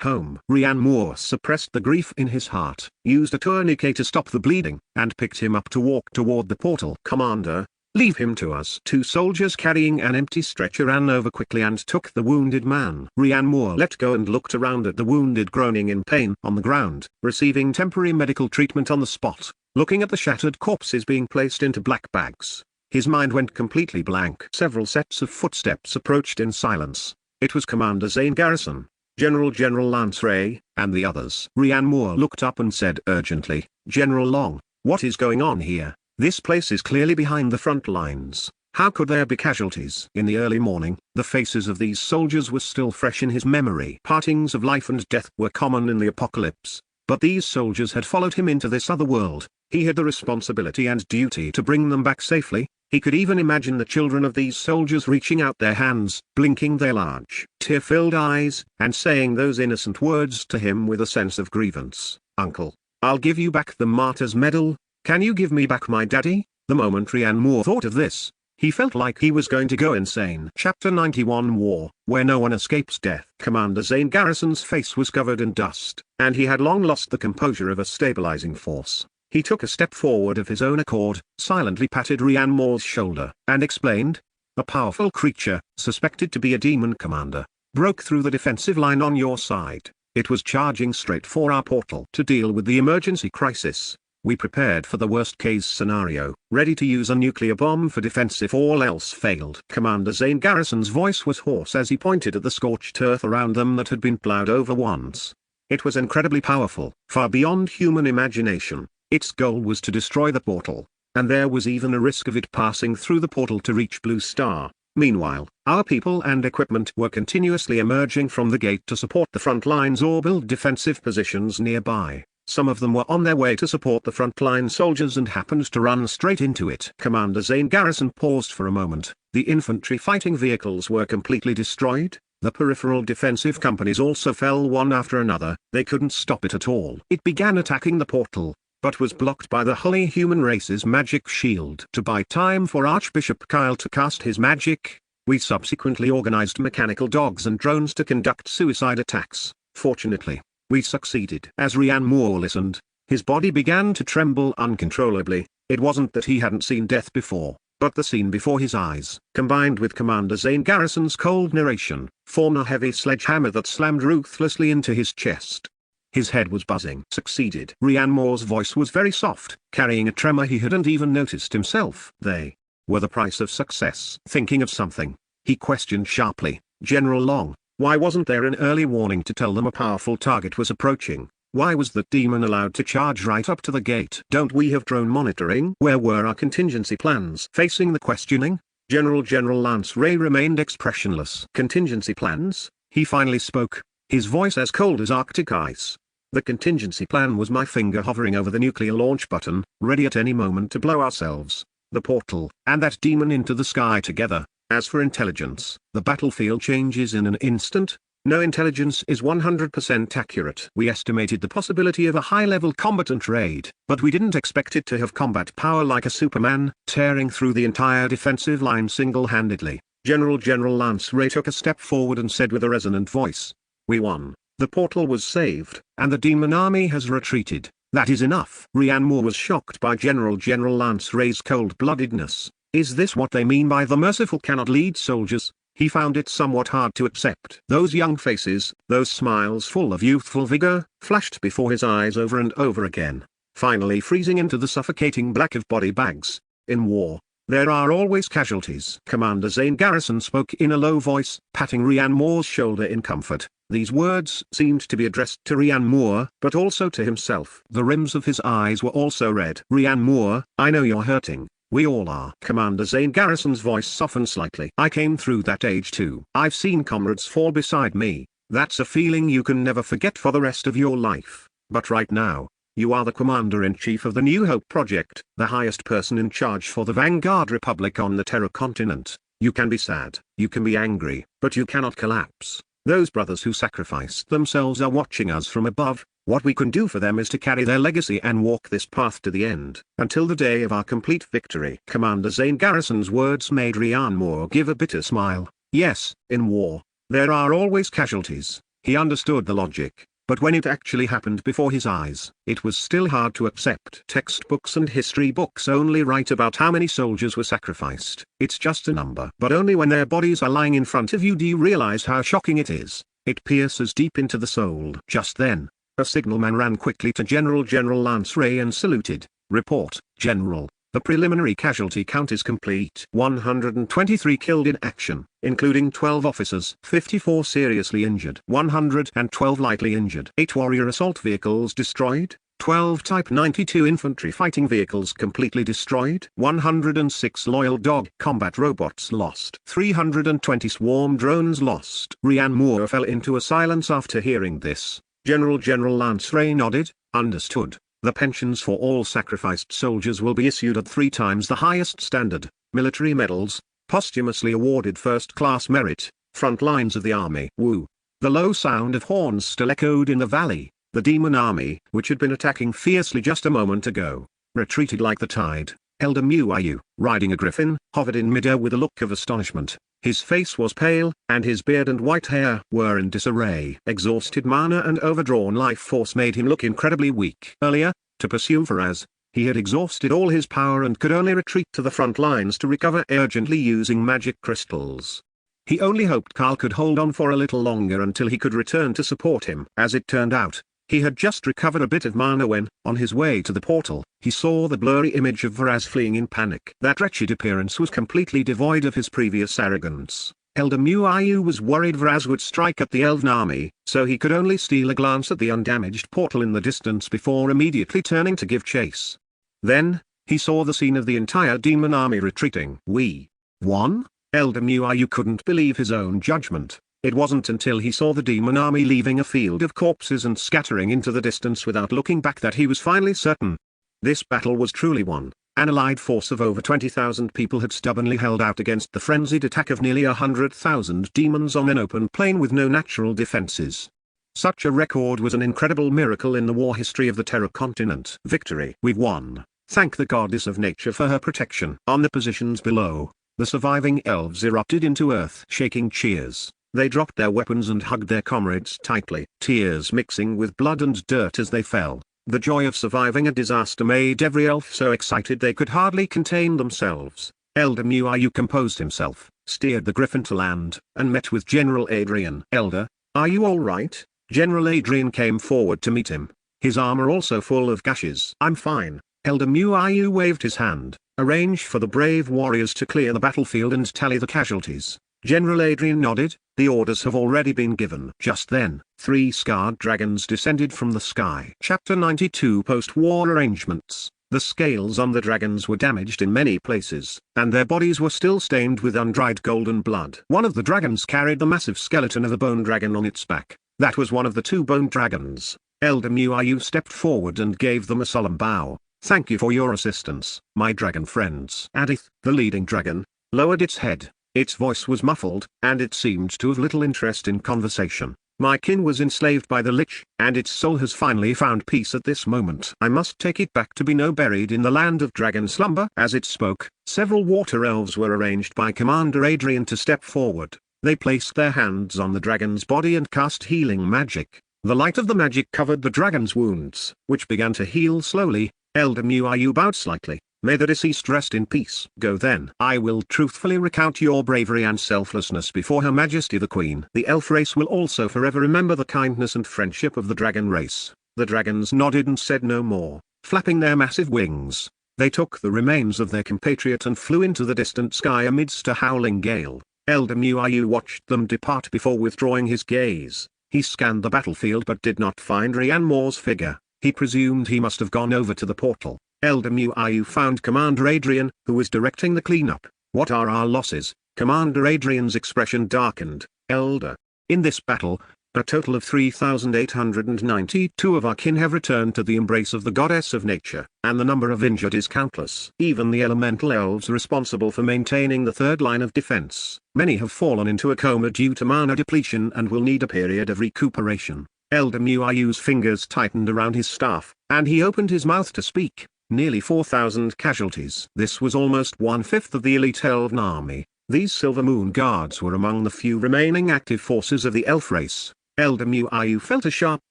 home." Rhiannon Moore suppressed the grief in his heart, used a tourniquet to stop the bleeding, and picked him up to walk toward the portal. "Commander, leave him to us." Two soldiers carrying an empty stretcher ran over quickly and took the wounded man. Rhiannon Moore let go and looked around at the wounded groaning in pain on the ground, receiving temporary medical treatment on the spot, looking at the shattered corpses being placed into black bags. His mind went completely blank. Several sets of footsteps approached in silence. It was Commander Zane Garrison, General Lance Ray, and the others. Rhiannon Moore looked up and said urgently, "General Long, what is going on here? This place is clearly behind the front lines. How could there be casualties?" In the early morning, the faces of these soldiers were still fresh in his memory. Partings of life and death were common in the apocalypse, but these soldiers had followed him into this other world. He had the responsibility and duty to bring them back safely. He could even imagine the children of these soldiers reaching out their hands, blinking their large, tear-filled eyes, and saying those innocent words to him with a sense of grievance. "Uncle, I'll give you back the Martyr's Medal. Can you give me back my daddy?" The moment Rhiannon Moore thought of this, he felt like he was going to go insane. Chapter 91 War, Where No One Escapes Death. Commander Zane Garrison's face was covered in dust, and he had long lost the composure of a stabilizing force. He took a step forward of his own accord, silently patted Rhiannon Moore's shoulder, and explained, "A powerful creature, suspected to be a demon, Commander, broke through the defensive line on your side. It was charging straight for our portal. To deal with the emergency crisis, we prepared for the worst-case scenario, ready to use a nuclear bomb for defense if all else failed." Commander Zane Garrison's voice was hoarse as he pointed at the scorched earth around them that had been plowed over once. It was incredibly powerful, far beyond human imagination. Its goal was to destroy the portal, and there was even a risk of it passing through the portal to reach Blue Star. Meanwhile, our people and equipment were continuously emerging from the gate to support the front lines or build defensive positions nearby. Some of them were on their way to support the frontline soldiers and happened to run straight into it. Commander Zane Garrison paused for a moment. The infantry fighting vehicles were completely destroyed. The peripheral defensive companies also fell one after another. They couldn't stop it at all. It began attacking the portal, but was blocked by the Holy Human Race's magic shield. To buy time for Archbishop Kyle to cast his magic, we subsequently organized mechanical dogs and drones to conduct suicide attacks. Fortunately, we succeeded. As Rhiannon Moore listened, his body began to tremble uncontrollably. It wasn't that he hadn't seen death before, but the scene before his eyes, combined with Commander Zane Garrison's cold narration, formed a heavy sledgehammer that slammed ruthlessly into his chest. His head was buzzing. "Succeeded." Rhiannon Moore's voice was very soft, carrying a tremor he hadn't even noticed himself. "They were the price of success." Thinking of something, he questioned sharply, "General Long, Why wasn't there an early warning to tell them a powerful target was approaching? Why was that demon allowed to charge right up to the gate? Don't we have drone monitoring? Where were our contingency plans? Facing the questioning, General Lance Ray remained expressionless. Contingency plans? He finally spoke, his voice as cold as Arctic ice. The contingency plan was my finger hovering over the nuclear launch button, ready at any moment to blow ourselves, the portal, and that demon into the sky together. As for intelligence, the battlefield changes in an instant. No intelligence is 100% accurate. We estimated the possibility of a high-level combatant raid, but we didn't expect it to have combat power like a Superman, tearing through the entire defensive line single-handedly. General Lance Ray took a step forward and said with a resonant voice, "We won. The portal was saved, and the demon army has retreated. That is enough." Ryan Moore was shocked by General Lance Ray's cold-bloodedness. Is this what they mean by the merciful cannot lead soldiers? He found it somewhat hard to accept. Those young faces, those smiles full of youthful vigor, flashed before his eyes over and over again, finally freezing into the suffocating black of body bags. In war, there are always casualties. Commander Zane Garrison spoke in a low voice, patting Ryan Moore's shoulder in comfort. These words seemed to be addressed to Ryan Moore, but also to himself. The rims of his eyes were also red. "Ryan Moore, I know you're hurting. We all are." Commander Zane Garrison's voice softened slightly. "I came through that age too. I've seen comrades fall beside me. That's a feeling you can never forget for the rest of your life. But right now, you are the Commander-in-Chief of the New Hope Project, the highest person in charge for the Vanguard Republic on the Terra Continent. You can be sad, you can be angry, but you cannot collapse. Those brothers who sacrificed themselves are watching us from above. What we can do for them is to carry their legacy and walk this path to the end, until the day of our complete victory." Commander Zane Garrison's words made Ryan Moore give a bitter smile. Yes, in war, there are always casualties. He understood the logic, but when it actually happened before his eyes, it was still hard to accept. Textbooks and history books only write about how many soldiers were sacrificed. It's just a number. But only when their bodies are lying in front of you do you realize how shocking it is. It pierces deep into the soul. Just then, a signalman ran quickly to General Lance Ray and saluted. "Report, General. The preliminary casualty count is complete. 123 killed in action, including 12 officers, 54 seriously injured, 112 lightly injured, 8 warrior assault vehicles destroyed, 12 Type 92 infantry fighting vehicles completely destroyed, 106 loyal dog combat robots lost, 320 swarm drones lost." Ryan Moore fell into a silence after hearing this. General Lance Ray nodded. "Understood. The pensions for all sacrificed soldiers will be issued at 3 times the highest standard, military medals, posthumously awarded first-class merit, front lines of the army." Woo! The low sound of horns still echoed in the valley. The demon army, which had been attacking fiercely just a moment ago, retreated like the tide. Elder Muayu, riding a griffin, hovered in midair with a look of astonishment. His face was pale, and his beard and white hair were in disarray. Exhausted mana and overdrawn life force made him look incredibly weak. Earlier, to pursue Faraz, he had exhausted all his power and could only retreat to the front lines to recover urgently using magic crystals. He only hoped Carl could hold on for a little longer until he could return to support him. As it turned out, he had just recovered a bit of mana when, on his way to the portal, he saw the blurry image of Faraz fleeing in panic. That wretched appearance was completely devoid of his previous arrogance. Elder Muayu was worried Faraz would strike at the Elven army, so he could only steal a glance at the undamaged portal in the distance before immediately turning to give chase. Then, he saw the scene of the entire demon army retreating. "We won?" Elder Muayu couldn't believe his own judgment. It wasn't until he saw the demon army leaving a field of corpses and scattering into the distance without looking back that he was finally certain. This battle was truly won. An allied force of over 20,000 people had stubbornly held out against the frenzied attack of nearly 100,000 demons on an open plain with no natural defenses. Such a record was an incredible miracle in the war history of the Terra Continent. Victory. We've won. Thank the goddess of nature for her protection. On the positions below, the surviving elves erupted into earth-shaking cheers. They dropped their weapons and hugged their comrades tightly, tears mixing with blood and dirt as they fell. The joy of surviving a disaster made every elf so excited they could hardly contain themselves. Elder Muayu composed himself, steered the griffin to land, and met with General Adrian. "Elder, are you all right?" General Adrian came forward to meet him, his armor also full of gashes. "I'm fine." Elder Muayu waved his hand. "Arrange for the brave warriors to clear the battlefield and tally the casualties. General Adrian nodded. The orders have already been given. Just then, 3 scarred dragons descended from the sky. Chapter 92 Post-war arrangements. The scales on the dragons were damaged in many places, and their bodies were still stained with undried golden blood. One of the dragons carried the massive skeleton of a bone dragon on its back. That was one of the 2 bone dragons. Elder Muayu stepped forward and gave them a solemn bow. "Thank you for your assistance, my dragon friends." Adith, the leading dragon, lowered its head. Its voice was muffled, and it seemed to have little interest in conversation. "My kin was enslaved by the Lich, and its soul has finally found peace at this moment. I must take it back to be buried in the land of dragon slumber." As it spoke, several water elves were arranged by Commander Adrian to step forward. They placed their hands on the dragon's body and cast healing magic. The light of the magic covered the dragon's wounds, which began to heal slowly. Elder Muayu bowed slightly. "May the deceased rest in peace." "Go then." "I will truthfully recount your bravery and selflessness before Her Majesty the Queen. The elf race will also forever remember the kindness and friendship of the dragon race." The dragons nodded and said no more. Flapping their massive wings, they took the remains of their compatriot and flew into the distant sky amidst a howling gale. Elder Muayu watched them depart before withdrawing his gaze. He scanned the battlefield but did not find Rian Moore's figure. He presumed he must have gone over to the portal. Elder Muayu found Commander Adrian, who was directing the cleanup. "What are our losses?" Commander Adrian's expression darkened. "Elder, in this battle, a total of 3,892 of our kin have returned to the embrace of the goddess of nature, and the number of injured is countless. Even the elemental elves responsible for maintaining the third line of defense. Many have fallen into a coma due to mana depletion and will need a period of recuperation." Elder Muayu's fingers tightened around his staff, and he opened his mouth to speak. "Nearly 4,000 casualties." This was almost 1/5 of the elite elven army. These Silver Moon Guards were among the few remaining active forces of the elf race. Elder Muayu felt a sharp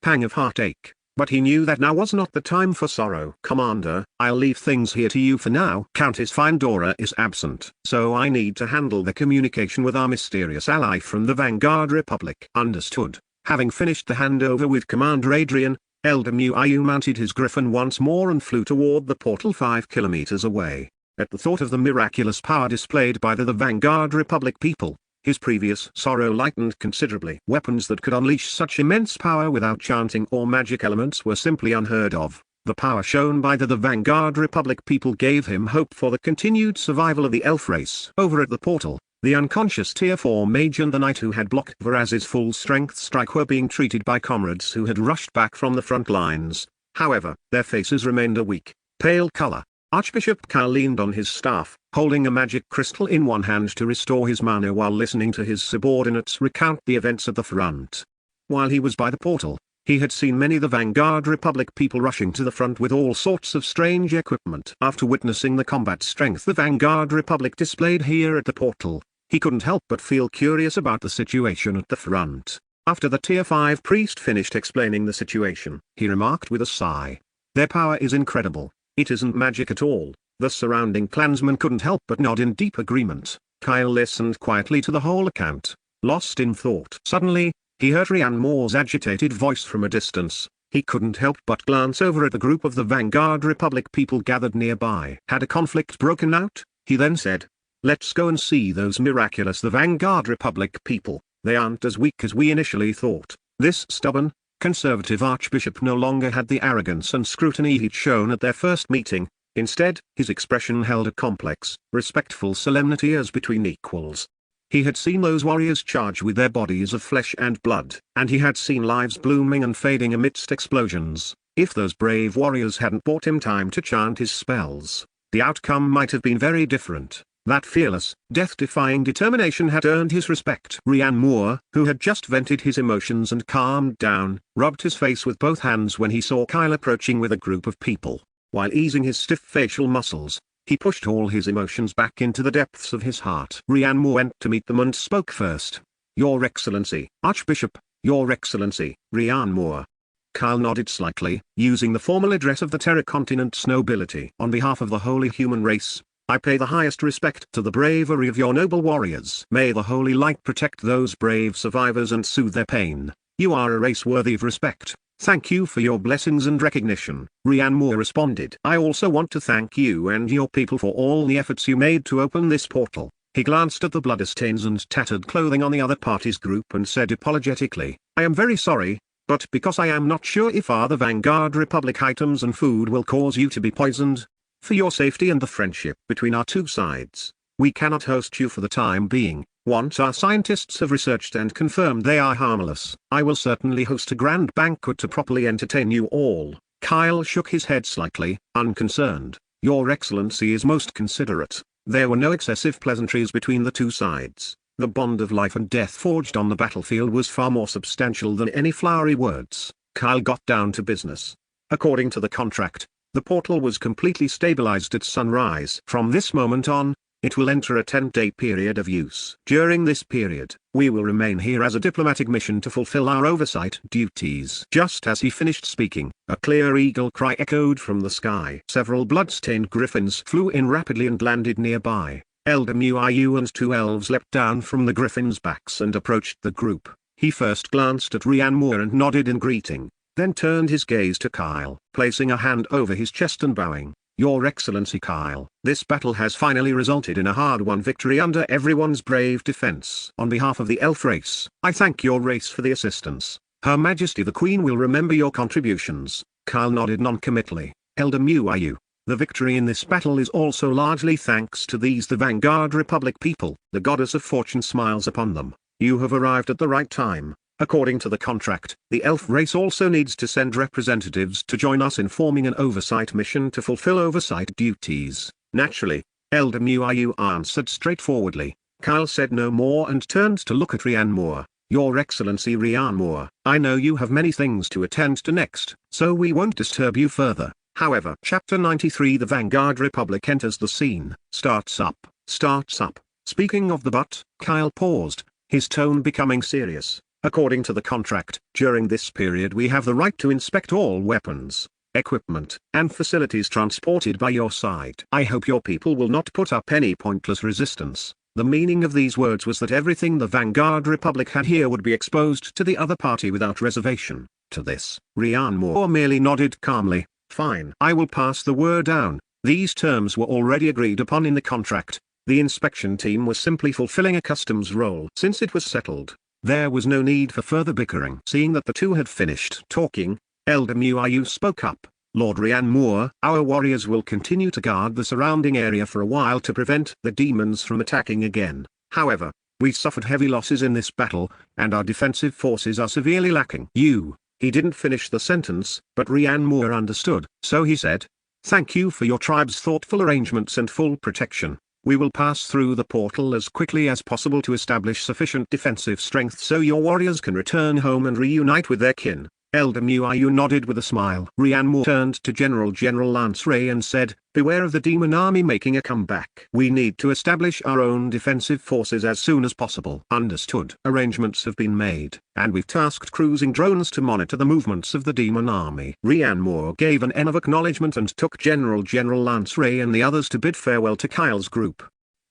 pang of heartache, but he knew that now was not the time for sorrow. "Commander, I'll leave things here to you for now. Countess Findora is absent, so I need to handle the communication with our mysterious ally from the Vanguard Republic." "Understood." Having finished the handover with Commander Adrian, Elder Muayu mounted his griffin once more and flew toward the portal 5 kilometers away. At the thought of the miraculous power displayed by the Vanguard Republic people, his previous sorrow lightened considerably. Weapons that could unleash such immense power without chanting or magic elements were simply unheard of. The power shown by the Vanguard Republic people gave him hope for the continued survival of the elf race. Over at the portal, the unconscious Tier 4 mage and the knight who had blocked Viraz's full-strength strike were being treated by comrades who had rushed back from the front lines. However, their faces remained a weak, pale color. Archbishop Kyle leaned on his staff, holding a magic crystal in one hand to restore his mana while listening to his subordinates recount the events at the front. While he was by the portal, he had seen many of the Vanguard Republic people rushing to the front with all sorts of strange equipment. After witnessing the combat strength the Vanguard Republic displayed here at the portal, he couldn't help but feel curious about the situation at the front. After the Tier 5 priest finished explaining the situation, he remarked with a sigh, "Their power is incredible. It isn't magic at all." The surrounding clansmen couldn't help but nod in deep agreement. Kyle listened quietly to the whole account, lost in thought. Suddenly, he heard Rian Moore's agitated voice from a distance. He couldn't help but glance over at the group of the Vanguard Republic people gathered nearby. Had a conflict broken out? He then said, "Let's go and see those miraculous the Vanguard Republic people. They aren't as weak as we initially thought." This stubborn, conservative archbishop no longer had the arrogance and scrutiny he'd shown at their first meeting. Instead, his expression held a complex, respectful solemnity as between equals. He had seen those warriors charge with their bodies of flesh and blood, and he had seen lives blooming and fading amidst explosions. If those brave warriors hadn't bought him time to chant his spells, the outcome might have been very different. That fearless, death-defying determination had earned his respect. Rian Moore, who had just vented his emotions and calmed down, rubbed his face with both hands when he saw Kyle approaching with a group of people. While easing his stiff facial muscles, he pushed all his emotions back into the depths of his heart. Rian Moore went to meet them and spoke first. "Your Excellency, Archbishop, Your Excellency, Rian Moore." Kyle nodded slightly, using the formal address of the Terra Continent's nobility. "On behalf of the holy human race, I pay the highest respect to the bravery of your noble warriors. May the holy light protect those brave survivors and soothe their pain. You are a race worthy of respect. Thank you for your blessings and recognition." Rian Moore responded. "I also want to thank you and your people for all the efforts you made to open this portal. He glanced at the bloodstains and tattered clothing on the other party's group and said apologetically, "I am very sorry, but because I am not sure if the Vanguard Republic items and food will cause you to be poisoned, for your safety and the friendship between our two sides, we cannot host you for the time being. Once our scientists have researched and confirmed they are harmless, I will certainly host a grand banquet to properly entertain you all." Kyle shook his head slightly, unconcerned. "Your Excellency is most considerate." There were no excessive pleasantries between the two sides. The bond of life and death forged on the battlefield was far more substantial than any flowery words. Kyle got down to business. According to the contract, the portal was completely stabilized at sunrise. From this moment on, it will enter a 10-day period of use. During this period, we will remain here as a diplomatic mission to fulfill our oversight duties. Just as he finished speaking, a clear eagle cry echoed from the sky. Several blood-stained griffins flew in rapidly and landed nearby. Elder Muiyu and two elves leapt down from the griffins' backs and approached the group. He first glanced at Rhiannoir and nodded in greeting, then turned his gaze to Kyle, placing a hand over his chest and bowing. "Your Excellency Kyle, this battle has finally resulted in a hard-won victory under everyone's brave defense. On behalf of the elf race, I thank your race for the assistance. Her Majesty the Queen will remember your contributions." Kyle nodded non-committally. "Elder Muiyu, the victory in this battle is also largely thanks to the Vanguard Republic people. The goddess of fortune smiles upon them. You have arrived at the right time. According to the contract, the elf race also needs to send representatives to join us in forming an oversight mission to fulfill oversight duties." "Naturally," Elder Muiyu answered straightforwardly. Kyle said no more and turned to look at Rhiannoir. "Your Excellency Rhiannoir, I know you have many things to attend to next, so we won't disturb you further. However, Chapter 93 The Vanguard Republic enters the scene. Starts up. Speaking of the but, Kyle paused, his tone becoming serious. "According to the contract, during this period we have the right to inspect all weapons, equipment, and facilities transported by your side. I hope your people will not put up any pointless resistance." The meaning of these words was that everything the Vanguard Republic had here would be exposed to the other party without reservation. To this, Rhiannoir merely nodded calmly. "Fine. I will pass the word down." These terms were already agreed upon in the contract. The inspection team was simply fulfilling a customs role. Since it was settled, there was no need for further bickering. Seeing that the two had finished talking, Elder Muiyu spoke up. "Lord Rhiannoir, our warriors will continue to guard the surrounding area for a while to prevent the demons from attacking again. However, we suffered heavy losses in this battle, and our defensive forces are severely lacking." He didn't finish the sentence, but Rhiannoir understood, so he said, "Thank you for your tribe's thoughtful arrangements and full protection. We will pass through the portal as quickly as possible to establish sufficient defensive strength so your warriors can return home and reunite with their kin." Elder Muiyu nodded with a smile. Rhiannoir turned to General Lance Ray and said, "Beware of the demon army making a comeback. We need to establish our own defensive forces as soon as possible." "Understood." Arrangements have been made, and we've tasked cruising drones to monitor the movements of the demon army. Rhiannoir gave an N of acknowledgement and took General Lance Ray and the others to bid farewell to Kyle's group.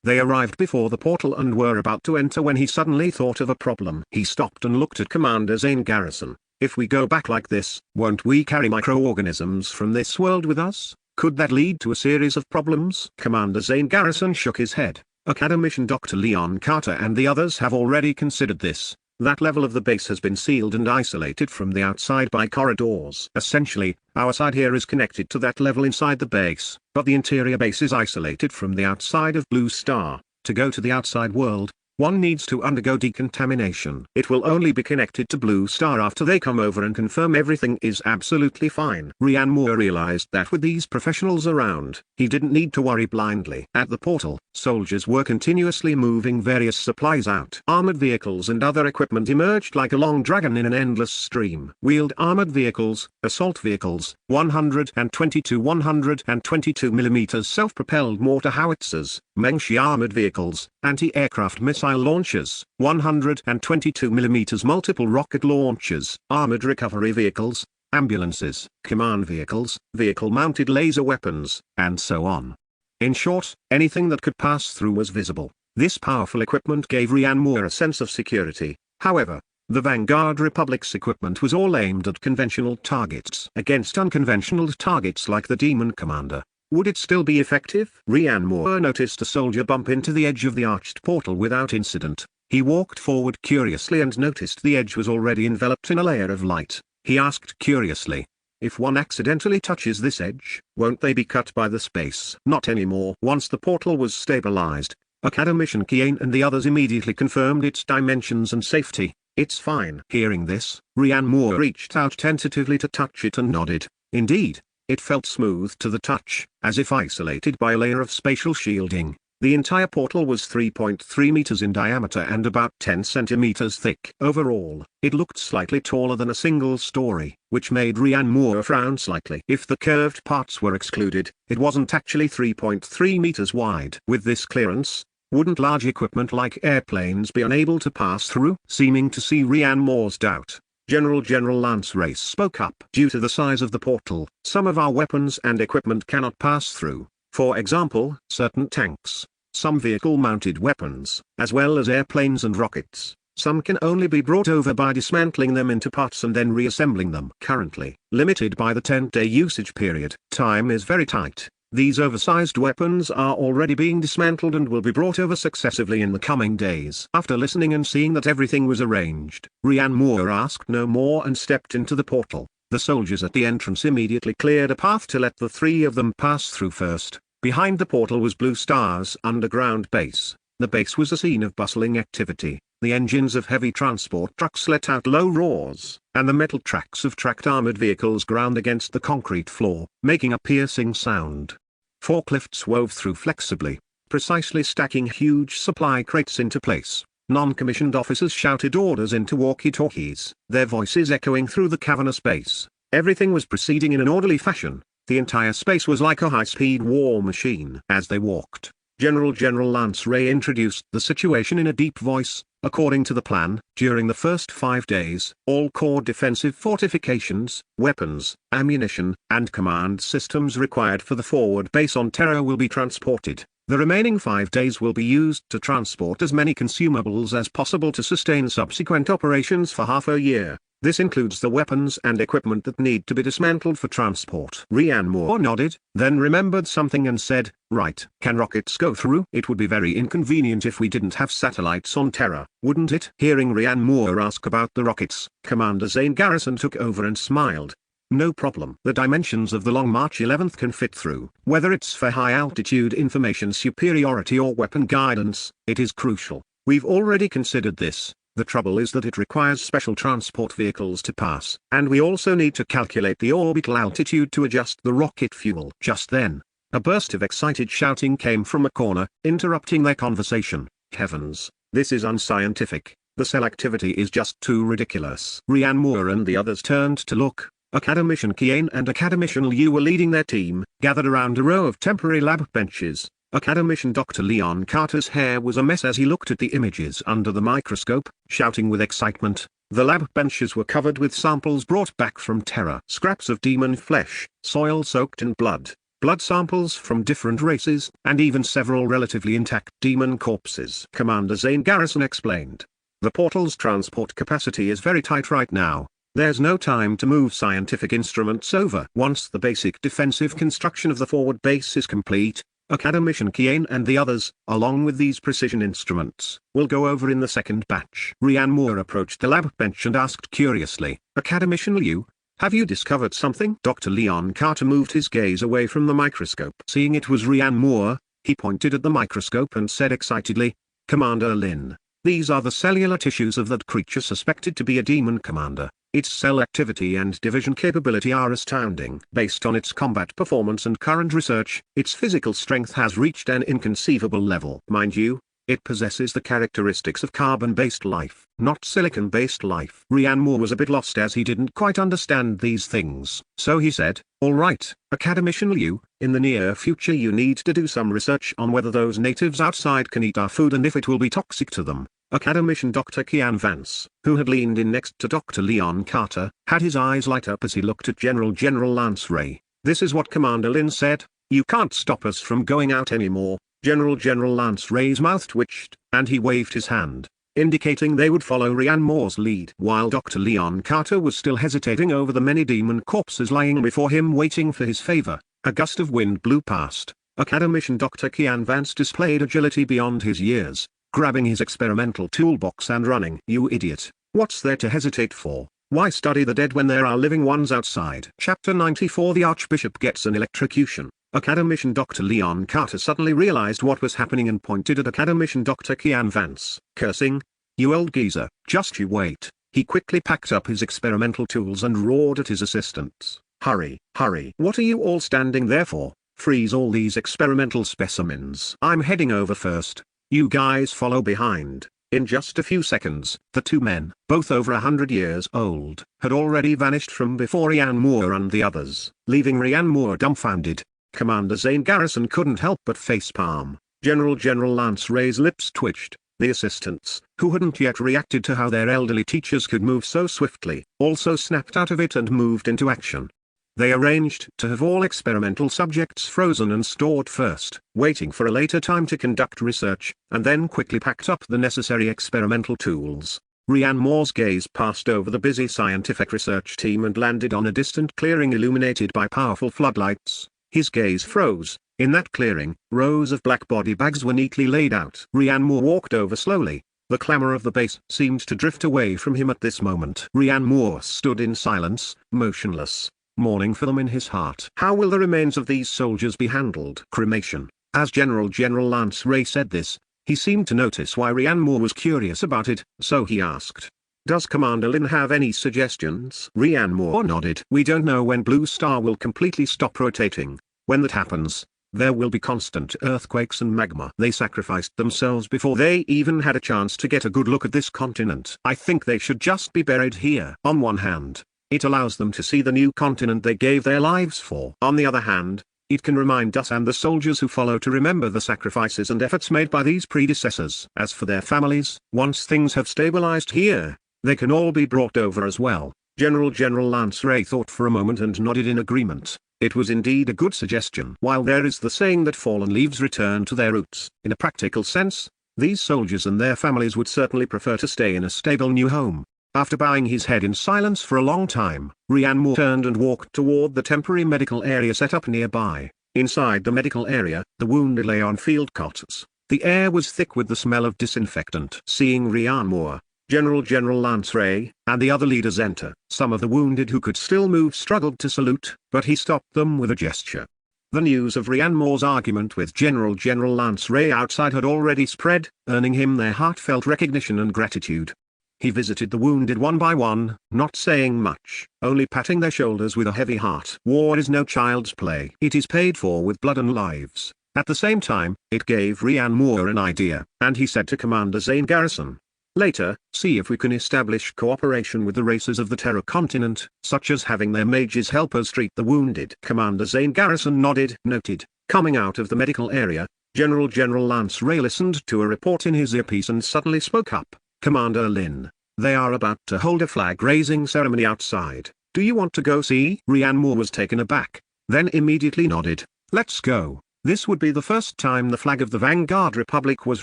They arrived before the portal and were about to enter when he suddenly thought of a problem. He stopped and looked at Commander Zane Garrison. "If we go back like this, won't we carry microorganisms from this world with us? Could that lead to a series of problems?" Commander Zane Garrison shook his head. "Academician Dr. Leon Carter and the others have already considered this. That level of the base has been sealed and isolated from the outside by corridors. Essentially, our side here is connected to that level inside the base, but the interior base is isolated from the outside of Blue Star. To go to the outside world, one needs to undergo decontamination. It will only be connected to Blue Star after they come over and confirm everything is absolutely fine." Rhiannoir realized that with these professionals around, he didn't need to worry blindly. At the portal, soldiers were continuously moving various supplies out. Armored vehicles and other equipment emerged like a long dragon in an endless stream. Wheeled armored vehicles, assault vehicles, 122 mm self-propelled mortar howitzers, Mengshi armored vehicles, anti-aircraft missile launchers, 122 mm multiple rocket launchers, armored recovery vehicles, ambulances, command vehicles, vehicle-mounted laser weapons, and so on. In short, anything that could pass through was visible. This powerful equipment gave Rhiannoir a sense of security. However, the Vanguard Republic's equipment was all aimed at conventional targets. Against unconventional targets like the Demon Commander, Would it still be effective? Ryan Moore noticed a soldier bump into the edge of the arched portal without incident. He walked forward curiously and noticed the edge was already enveloped in a layer of light. He asked curiously, if one accidentally touches this edge, won't they be cut by the space? Not anymore. Once the portal was stabilized, Academician Kiane and the others immediately confirmed its dimensions and safety. It's fine. Hearing this, Ryan Moore reached out tentatively to touch it and nodded. Indeed, it felt smooth to the touch, as if isolated by a layer of spatial shielding. The entire portal was 3.3 meters in diameter and about 10 centimeters thick. Overall, it looked slightly taller than a single story, which made Ryan Moore frown slightly. If the curved parts were excluded, it wasn't actually 3.3 meters wide. With this clearance, wouldn't large equipment like airplanes be unable to pass through? Seeming to see Ryan Moore's doubt, General Lance Race spoke up. Due to the size of the portal, some of our weapons and equipment cannot pass through. For example, certain tanks, some vehicle-mounted weapons, as well as airplanes and rockets. Some can only be brought over by dismantling them into parts and then reassembling them. Currently, limited by the 10-day usage period, time is very tight. These oversized weapons are already being dismantled and will be brought over successively in the coming days. After listening and seeing that everything was arranged, Ryan Moore asked no more and stepped into the portal. The soldiers at the entrance immediately cleared a path to let the three of them pass through first. Behind the portal was Blue Star's underground base. The base was a scene of bustling activity. The engines of heavy transport trucks let out low roars, and the metal tracks of tracked armored vehicles ground against the concrete floor, making a piercing sound. Forklifts wove through flexibly, precisely stacking huge supply crates into place. Non-commissioned officers shouted orders into walkie-talkies, their voices echoing through the cavernous base. Everything was proceeding in an orderly fashion. The entire space was like a high-speed war machine. As they walked, General Lance Ray introduced the situation in a deep voice. According to the plan, during the first 5 days, all core defensive fortifications, weapons, ammunition, and command systems required for the forward base on Terra will be transported. The remaining 5 days will be used to transport as many consumables as possible to sustain subsequent operations for half a year. This includes the weapons and equipment that need to be dismantled for transport. Ryan Moore nodded, then remembered something and said, right. Can rockets go through? It would be very inconvenient if we didn't have satellites on Terra, wouldn't it? Hearing Ryan Moore ask about the rockets, Commander Zane Garrison took over and smiled. No problem. The dimensions of the Long March 11th can fit through. Whether it's for high-altitude information superiority or weapon guidance, it is crucial. We've already considered this. The trouble is that it requires special transport vehicles to pass. And we also need to calculate the orbital altitude to adjust the rocket fuel. Just then, a burst of excited shouting came from a corner, interrupting their conversation. Heavens, this is unscientific. The cell activity is just too ridiculous. Ryan Moore and the others turned to look. Academician Kiane and Academician Liu were leading their team, gathered around a row of temporary lab benches. Academician Dr. Leon Carter's hair was a mess as he looked at the images under the microscope, shouting with excitement. The lab benches were covered with samples brought back from Terra. Scraps of demon flesh, soil soaked in blood samples from different races, and even several relatively intact demon corpses. Commander Zane Garrison explained. The portal's transport capacity is very tight right now. There's no time to move scientific instruments over. Once the basic defensive construction of the forward base is complete, Academician Kiane and the others, along with these precision instruments, will go over in the second batch. Ryan Moore approached the lab bench and asked curiously, Academician Liu, have you discovered something? Dr. Leon Carter moved his gaze away from the microscope. Seeing it was Ryan Moore, he pointed at the microscope and said excitedly, Commander Lin, these are the cellular tissues of that creature suspected to be a demon commander. Its cell activity and division capability are astounding. Based on its combat performance and current research, its physical strength has reached an inconceivable level. Mind you, it possesses the characteristics of carbon-based life, not silicon-based life. Ryan Moore was a bit lost as he didn't quite understand these things. So he said, all right, Academician Liu, in the near future you need to do some research on whether those natives outside can eat our food and if it will be toxic to them. Academician Dr. Kian Vance, who had leaned in next to Dr. Leon Carter, had his eyes light up as he looked at General Lance Ray. This is what Commander Lin said, you can't stop us from going out anymore. General Lance Ray's mouth twitched, and he waved his hand, indicating they would follow Ryan Moore's lead. While Dr. Leon Carter was still hesitating over the many demon corpses lying before him waiting for his favor, A gust of wind blew past. Academician Dr. Kian Vance displayed agility beyond his years, grabbing his experimental toolbox and running. "You idiot, what's there to hesitate for? Why study the dead when there are living ones outside?" Chapter 94. The Archbishop gets an electrocution. Academician Dr. Leon Carter suddenly realized what was happening and pointed at Academician Dr. Kian Vance, cursing, "You old geezer, just you wait." He quickly packed up his experimental tools and roared at his assistants, "Hurry, hurry. What are you all standing there for? Freeze all these experimental specimens. I'm heading over first. You guys follow behind." In just a few seconds, the two men, both over 100 years old, had already vanished from before Rhiann Moore and the others, leaving Rhiann Moore dumbfounded. Commander Zane Garrison couldn't help but facepalm. General Lance Ray's lips twitched. The assistants, who hadn't yet reacted to how their elderly teachers could move so swiftly, also snapped out of it and moved into action. They arranged to have all experimental subjects frozen and stored first, waiting for a later time to conduct research, and then quickly packed up the necessary experimental tools. Rhiann Moore's gaze passed over the busy scientific research team and landed on a distant clearing illuminated by powerful floodlights. His gaze froze. In that clearing, rows of black body bags were neatly laid out. Rhiann Moore walked over slowly. The clamor of the base seemed to drift away from him at this moment. Rhiann Moore stood in silence, motionless, mourning for them in his heart. How will the remains of these soldiers be handled? Cremation. As General Lance Ray said this, he seemed to notice why Rhiann Moore was curious about it, so he asked, "Does Commander Lin have any suggestions?" Rhiann Moore nodded. "We don't know when Blue Star will completely stop rotating. When that happens, there will be constant earthquakes and magma. They sacrificed themselves before they even had a chance to get a good look at this continent. I think they should just be buried here. On one hand, it allows them to see the new continent they gave their lives for. On the other hand, it can remind us and the soldiers who follow to remember the sacrifices and efforts made by these predecessors. As for their families, once things have stabilized here, they can all be brought over as well." General Lance Ray thought for a moment and nodded in agreement. It was indeed a good suggestion. While there is the saying that fallen leaves return to their roots, in a practical sense, these soldiers and their families would certainly prefer to stay in a stable new home. After bowing his head in silence for a long time, Rhiann Moore turned and walked toward the temporary medical area set up nearby. Inside the medical area, the wounded lay on field cots. The air was thick with the smell of disinfectant. Seeing Rhiann Moore, General Lance Ray, and the other leaders enter, some of the wounded who could still move struggled to salute, but he stopped them with a gesture. The news of Rhiann Moore's argument with General Lance Ray outside had already spread, earning him their heartfelt recognition and gratitude. He visited the wounded one by one, not saying much, only patting their shoulders with a heavy heart. War is no child's play. It is paid for with blood and lives. At the same time, it gave Rhiann Moore an idea, and he said to Commander Zane Garrison, "Later, see if we can establish cooperation with the races of the Terra Continent, such as having their mages help us treat the wounded." Commander Zane Garrison nodded. Noted. Coming out of the medical area, General Lance Ray listened to a report in his earpiece and suddenly spoke up. "Commander Lin, they are about to hold a flag-raising ceremony outside. Do you want to go see?" Rhiann Moore was taken aback, then immediately nodded. "Let's go." This would be the first time the flag of the Vanguard Republic was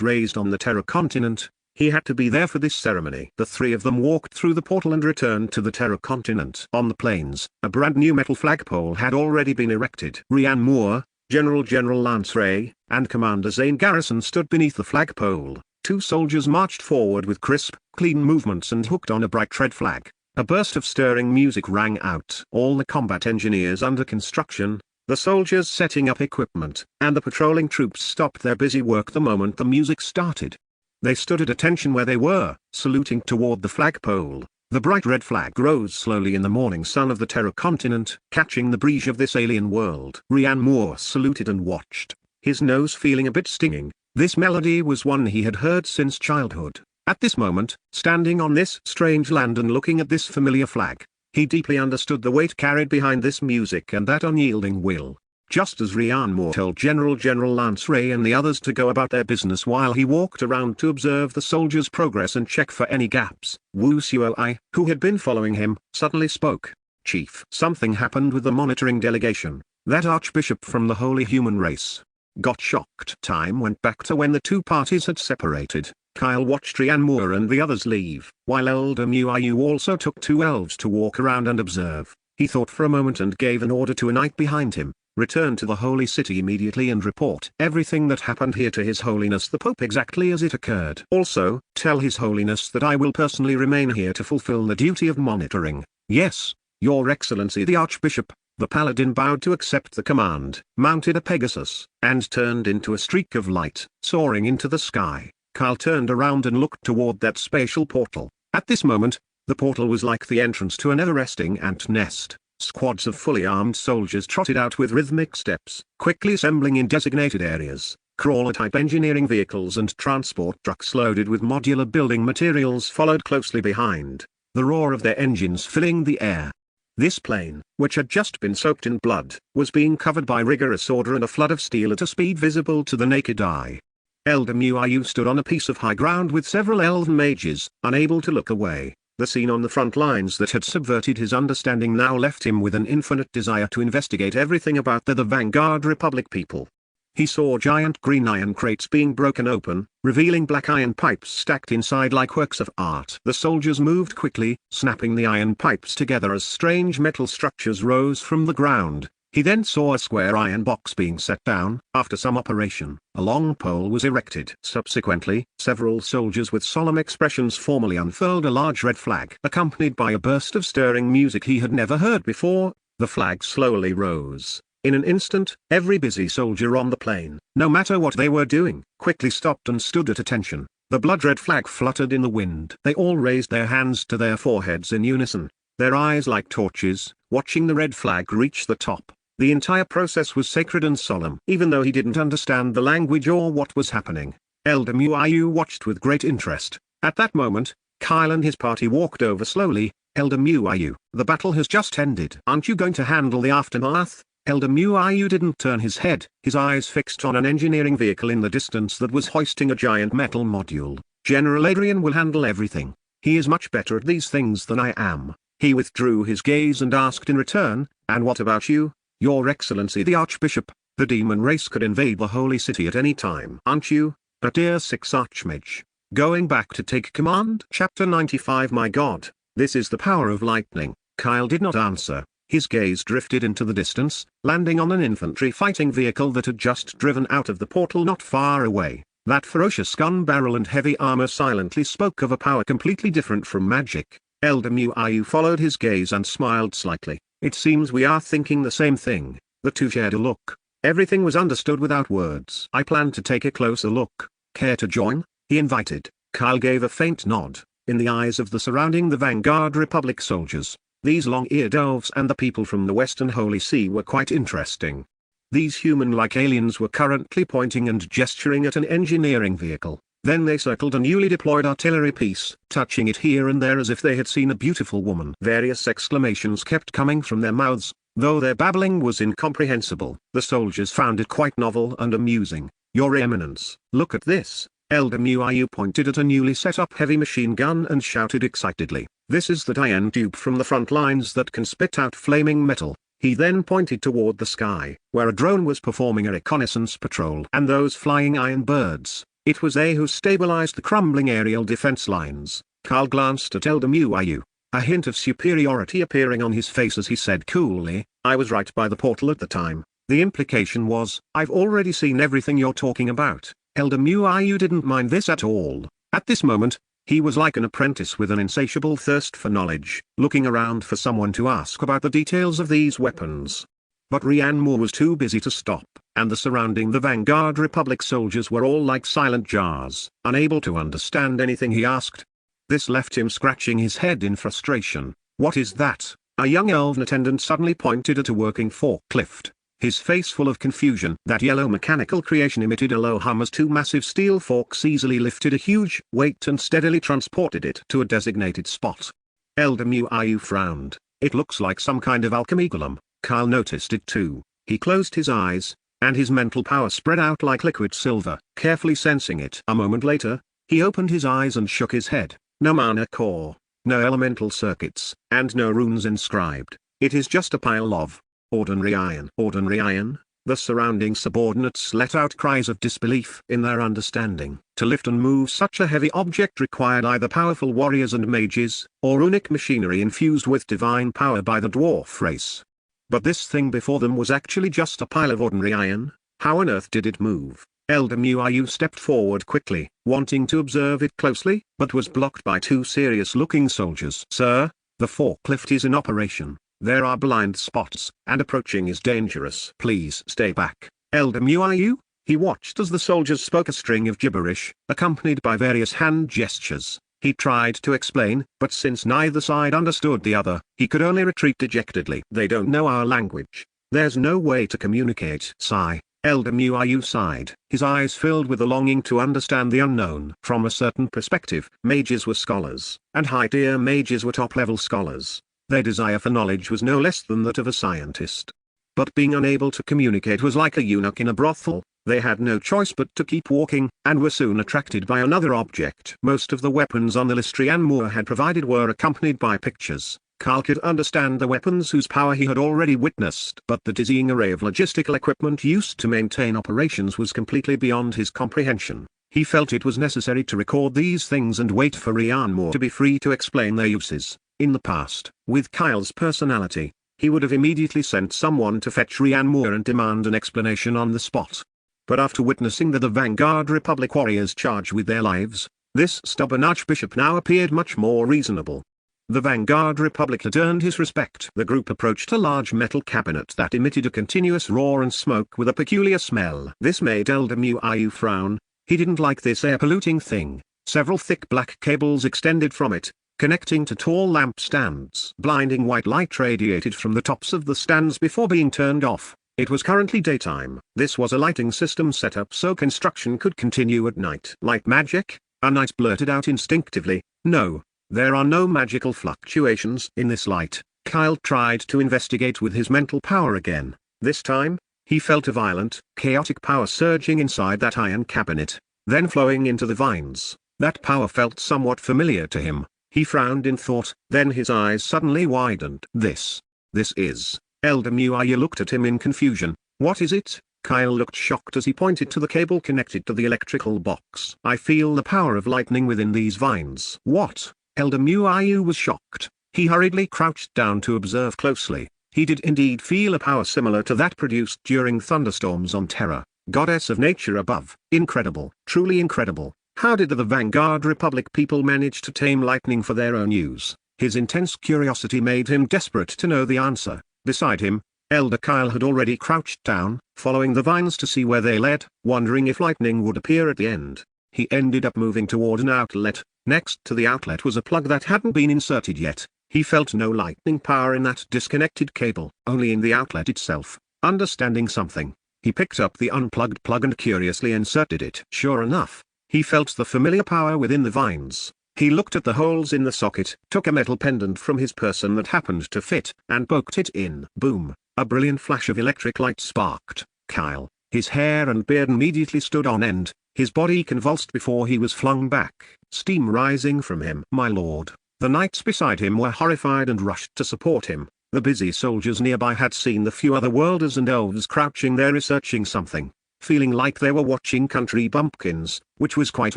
raised on the Terra Continent. He had to be there for this ceremony. The three of them walked through the portal and returned to the Terra Continent. On the plains, a brand new metal flagpole had already been erected. Rhiann Moore, General Lance Ray, and Commander Zane Garrison stood beneath the flagpole. Two soldiers marched forward with crisp, clean movements and hooked on a bright red flag. A burst of stirring music rang out. All the combat engineers under construction, the soldiers setting up equipment, and the patrolling troops stopped their busy work the moment the music started. They stood at attention where they were, saluting toward the flagpole. The bright red flag rose slowly in the morning sun of the Terra Continent, catching the breeze of this alien world. Rhiann Moore saluted and watched, his nose feeling a bit stinging. This melody was one he had heard since childhood. At this moment, standing on this strange land and looking at this familiar flag, he deeply understood the weight carried behind this music and that unyielding will. Just as Rhiann Moore told General Lance Ray and the others to go about their business while he walked around to observe the soldiers' progress and check for any gaps, Wu Suoi, who had been following him, suddenly spoke. "Chief, something happened with the monitoring delegation. That archbishop from the Holy Human Race got shocked." Time went back to when the two parties had separated. Kyle watched Rhiann Moore and the others leave, while Elder Muiyu also took two elves to walk around and observe. He thought for a moment and gave an order to a knight behind him. Return to the holy city immediately and report everything that happened here to His Holiness the Pope exactly as it occurred. Also, tell His Holiness that I will personally remain here to fulfill the duty of monitoring. Yes, Your Excellency the Archbishop." The paladin bowed to accept the command, mounted a Pegasus, and turned into a streak of light, soaring into the sky. Kyle turned around and looked toward that spatial portal. At this moment, the portal was like the entrance to an ever-resting ant nest. Squads of fully armed soldiers trotted out with rhythmic steps, quickly assembling in designated areas. Crawler-type engineering vehicles and transport trucks loaded with modular building materials followed closely behind, the roar of their engines filling the air. This plane, which had just been soaked in blood, was being covered by rigorous order and a flood of steel at a speed visible to the naked eye. Elder Muayu stood on a piece of high ground with several elven mages, unable to look away. The scene on the front lines that had subverted his understanding now left him with an infinite desire to investigate everything about the Vanguard Republic people. He saw giant green iron crates being broken open, revealing black iron pipes stacked inside like works of art. The soldiers moved quickly, snapping the iron pipes together as strange metal structures rose from the ground. He then saw a square iron box being set down. After some operation, a long pole was erected. Subsequently, several soldiers with solemn expressions formally unfurled a large red flag. Accompanied by a burst of stirring music he had never heard before, the flag slowly rose. In an instant, every busy soldier on the plane, no matter what they were doing, quickly stopped and stood at attention. The blood-red flag fluttered in the wind. They all raised their hands to their foreheads in unison, their eyes like torches, watching the red flag reach the top. The entire process was sacred and solemn. Even though he didn't understand the language or what was happening, Elder Muayu watched with great interest. At that moment, Kyle and his party walked over slowly. "Elder Muayu, the battle has just ended. Aren't you going to handle the aftermath?" Elder Muayu didn't turn his head, his eyes fixed on an engineering vehicle in the distance that was hoisting a giant metal module. "General Adrian will handle everything. He is much better at these things than I am." He withdrew his gaze and asked in return, "And what about you, Your Excellency the Archbishop? The demon race could invade the holy city at any time. Aren't you, a tier 6 Archmage, going back to take command?" Chapter 95 My God, this is the power of lightning. Kyle did not answer. His gaze drifted into the distance, landing on an infantry fighting vehicle that had just driven out of the portal not far away. That ferocious gun barrel and heavy armor silently spoke of a power completely different from magic. Elder Muayu followed his gaze and smiled slightly. "It seems we are thinking the same thing." The two shared a look. Everything was understood without words. "I plan to take a closer look. Care to join?" he invited. Kyle gave a faint nod. In the eyes of the surrounding the Vanguard Republic soldiers, these long-eared elves and the people from the Western Holy See were quite interesting. These human-like aliens were currently pointing and gesturing at an engineering vehicle. Then they circled a newly deployed artillery piece, touching it here and there as if they had seen a beautiful woman. Various exclamations kept coming from their mouths, though their babbling was incomprehensible. The soldiers found it quite novel and amusing. "Your Eminence, look at this." Elder Muayu pointed at a newly set up heavy machine gun and shouted excitedly, "This is the iron tube from the front lines that can spit out flaming metal." He then pointed toward the sky, where a drone was performing a reconnaissance patrol. "And those flying iron birds, it was they who stabilized the crumbling aerial defense lines." Carl glanced at Elder Muayu, a hint of superiority appearing on his face as he said coolly, "I was right by the portal at the time." The implication was, "I've already seen everything you're talking about." Elder Muayu didn't mind this at all. At this moment, he was like an apprentice with an insatiable thirst for knowledge, looking around for someone to ask about the details of these weapons. But Rhiannon was too busy to stop, and the surrounding the Vanguard Republic soldiers were all like silent jars, unable to understand anything he asked. This left him scratching his head in frustration. "What is that?" A young elven attendant suddenly pointed at a working forklift, his face full of confusion. That yellow mechanical creation emitted a low hum as two massive steel forks easily lifted a huge weight and steadily transported it to a designated spot. Elder Muayu frowned. "It looks like some kind of alchemy golem." Kyle noticed it too. He closed his eyes, and his mental power spread out like liquid silver, carefully sensing it. A moment later, he opened his eyes and shook his head. "No mana core, no elemental circuits, and no runes inscribed. It is just a pile of ordinary iron." Ordinary iron? The surrounding subordinates let out cries of disbelief in their understanding. To lift and move such a heavy object required either powerful warriors and mages, or runic machinery infused with divine power by the dwarf race. But this thing before them was actually just a pile of ordinary iron. How on earth did it move? Elder Muayu stepped forward quickly, wanting to observe it closely, but was blocked by two serious-looking soldiers. "Sir, the forklift is in operation. There are blind spots, and approaching is dangerous. Please stay back." Elder Muayu? He watched as the soldiers spoke a string of gibberish, accompanied by various hand gestures. He tried to explain, but since neither side understood the other, he could only retreat dejectedly. "They don't know our language. There's no way to communicate." Sigh. Elder Muayu sighed. His eyes filled with a longing to understand the unknown. From a certain perspective, mages were scholars, and high-tier mages were top-level scholars. Their desire for knowledge was no less than that of a scientist. But being unable to communicate was like a eunuch in a brothel. They had no choice but to keep walking, and were soon attracted by another object. Most of the weapons on the list Rianmour had provided were accompanied by pictures. Kyle could understand the weapons whose power he had already witnessed, but the dizzying array of logistical equipment used to maintain operations was completely beyond his comprehension. He felt it was necessary to record these things and wait for Rianmour to be free to explain their uses. In the past, with Kyle's personality, he would have immediately sent someone to fetch Rianmour and demand an explanation on the spot. But after witnessing the Vanguard Republic warriors charge with their lives, this stubborn archbishop now appeared much more reasonable. The Vanguard Republic had earned his respect. The group approached a large metal cabinet that emitted a continuous roar and smoke with a peculiar smell. This made Elder Muayu frown. He didn't like this air-polluting thing. Several thick black cables extended from it, connecting to tall lamp stands. Blinding white light radiated from the tops of the stands before being turned off. It was currently daytime. This was a lighting system set up so construction could continue at night. "Light magic?" A knight blurted out instinctively. "No. There are no magical fluctuations in this light." Kyle tried to investigate with his mental power again. This time, he felt a violent, chaotic power surging inside that iron cabinet, then flowing into the vines. That power felt somewhat familiar to him. He frowned in thought, then his eyes suddenly widened. This is... Elder Muayu looked at him in confusion. "What is it?" Kyle looked shocked as he pointed to the cable connected to the electrical box. "I feel the power of lightning within these vines." "What?" Elder Muayu was shocked. He hurriedly crouched down to observe closely. He did indeed feel a power similar to that produced during thunderstorms on Terra, goddess of nature above. Incredible, truly incredible. How did the Vanguard Republic people manage to tame lightning for their own use? His intense curiosity made him desperate to know the answer. Beside him, Elder Kyle had already crouched down, following the vines to see where they led, wondering if lightning would appear at the end. He ended up moving toward an outlet. Next to the outlet was a plug that hadn't been inserted yet. He felt no lightning power in that disconnected cable, only in the outlet itself. Understanding something, he picked up the unplugged plug and curiously inserted it. Sure enough, he felt the familiar power within the vines. He looked at the holes in the socket, took a metal pendant from his person that happened to fit, and poked it in. Boom! A brilliant flash of electric light sparked. Kyle, his hair and beard immediately stood on end. His body convulsed before he was flung back, steam rising from him. "My lord." The knights beside him were horrified and rushed to support him. The busy soldiers nearby had seen the few other worlders and elves crouching there researching something, feeling like they were watching country bumpkins, which was quite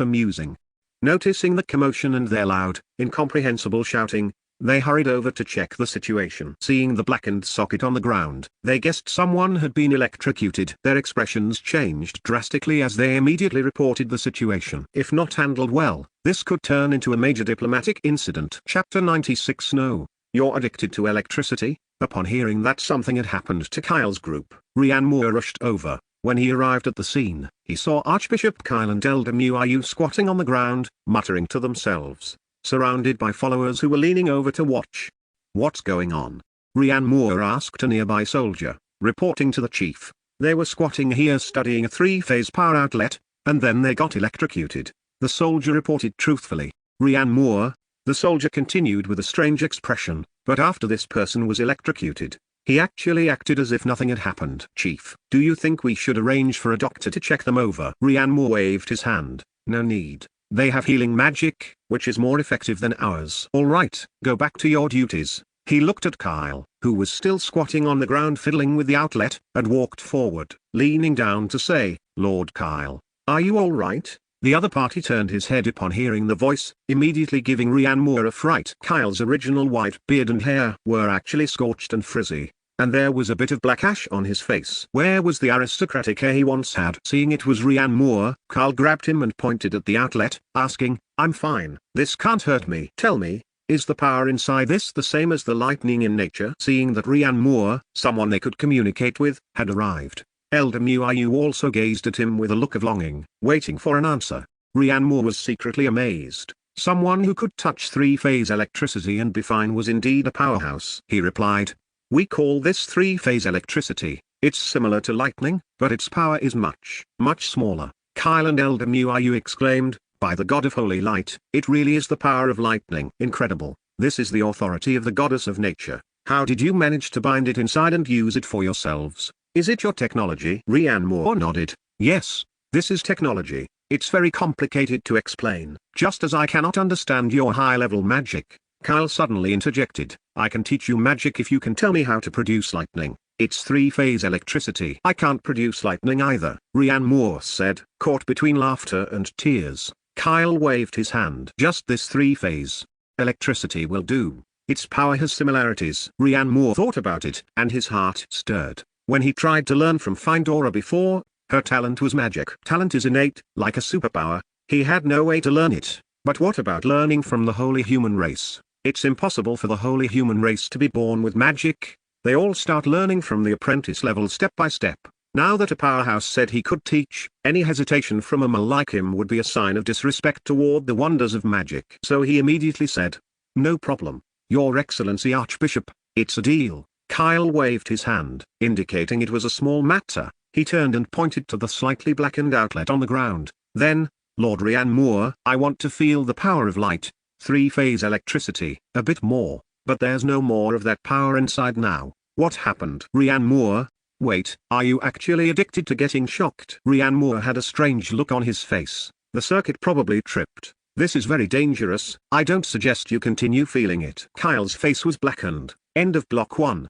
amusing. Noticing the commotion and their loud, incomprehensible shouting, they hurried over to check the situation. Seeing the blackened socket on the ground, they guessed someone had been electrocuted. Their expressions changed drastically as they immediately reported the situation. If not handled well, this could turn into a major diplomatic incident. Chapter 96. No, you're addicted to electricity? Upon hearing that something had happened to Kyle's group, Rianmour rushed over. When he arrived at the scene, he saw Archbishop Kyle and Elder Muayu squatting on the ground, muttering to themselves, surrounded by followers who were leaning over to watch. "What's going on?" Rianmour asked a nearby soldier, reporting to the chief. "They were squatting here studying a three-phase power outlet, and then they got electrocuted," the soldier reported truthfully. "Rianmour," the soldier continued with a strange expression, "but after this person was electrocuted, he actually acted as if nothing had happened." "Chief, do you think we should arrange for a doctor to check them over?" Rianmour waved his hand. "No need. They have healing magic, which is more effective than ours." "All right, go back to your duties." He looked at Kyle, who was still squatting on the ground fiddling with the outlet, and walked forward, leaning down to say, "Lord Kyle, are you all right?" The other party turned his head upon hearing the voice, immediately giving Rianmour a fright. Kyle's original white beard and hair were actually scorched and frizzy. and there was a bit of black ash on his face. Where was the aristocratic air he once had? Seeing it was Ryan Moore, Carl grabbed him and pointed at the outlet, asking, "I'm fine. This can't hurt me. Tell me, is the power inside this the same as the lightning in nature?" Seeing that Ryan Moore, someone they could communicate with, had arrived, Elder Muiyu also gazed at him with a look of longing, waiting for an answer. Ryan Moore was secretly amazed. Someone who could touch three-phase electricity and be fine was indeed a powerhouse. He replied, "We call this three-phase electricity. It's similar to lightning, but its power is much, much smaller." Kyle and Elder Muiyu exclaimed, "By the god of holy light, it really is the power of lightning. Incredible. This is the authority of the goddess of nature. How did you manage to bind it inside and use it for yourselves? Is it your technology?" Ryan Moore nodded. "Yes, this is technology. It's very complicated to explain. Just as I cannot understand your high-level magic." Kyle suddenly interjected, "I can teach you magic if you can tell me how to produce lightning. It's three-phase electricity." "I can't produce lightning either," Ryan Moore said, caught between laughter and tears. Kyle waved his hand. "Just this three-phase electricity will do. Its power has similarities." Ryan Moore thought about it, and his heart stirred. When he tried to learn from Findora before, her talent was magic. Talent is innate, like a superpower. He had no way to learn it. But what about learning from the holy human race? It's impossible for the holy human race to be born with magic. They all start learning from the apprentice level step by step. Now that a powerhouse said he could teach, any hesitation from a male like him would be a sign of disrespect toward the wonders of magic. So he immediately said, "No problem, Your Excellency Archbishop, it's a deal." Kyle waved his hand, indicating it was a small matter. He turned and pointed to the slightly blackened outlet on the ground. Then, "Lord Ryan Moore, I want to feel the power of light, three-phase electricity, a bit more, but there's no more of that power inside now. What happened?" Ryan Moore, "Wait, are you actually addicted to getting shocked?" Ryan Moore had a strange look on his face. "The circuit probably tripped. This is very dangerous. I don't suggest you continue feeling it." Kyle's face was blackened. End of block 1.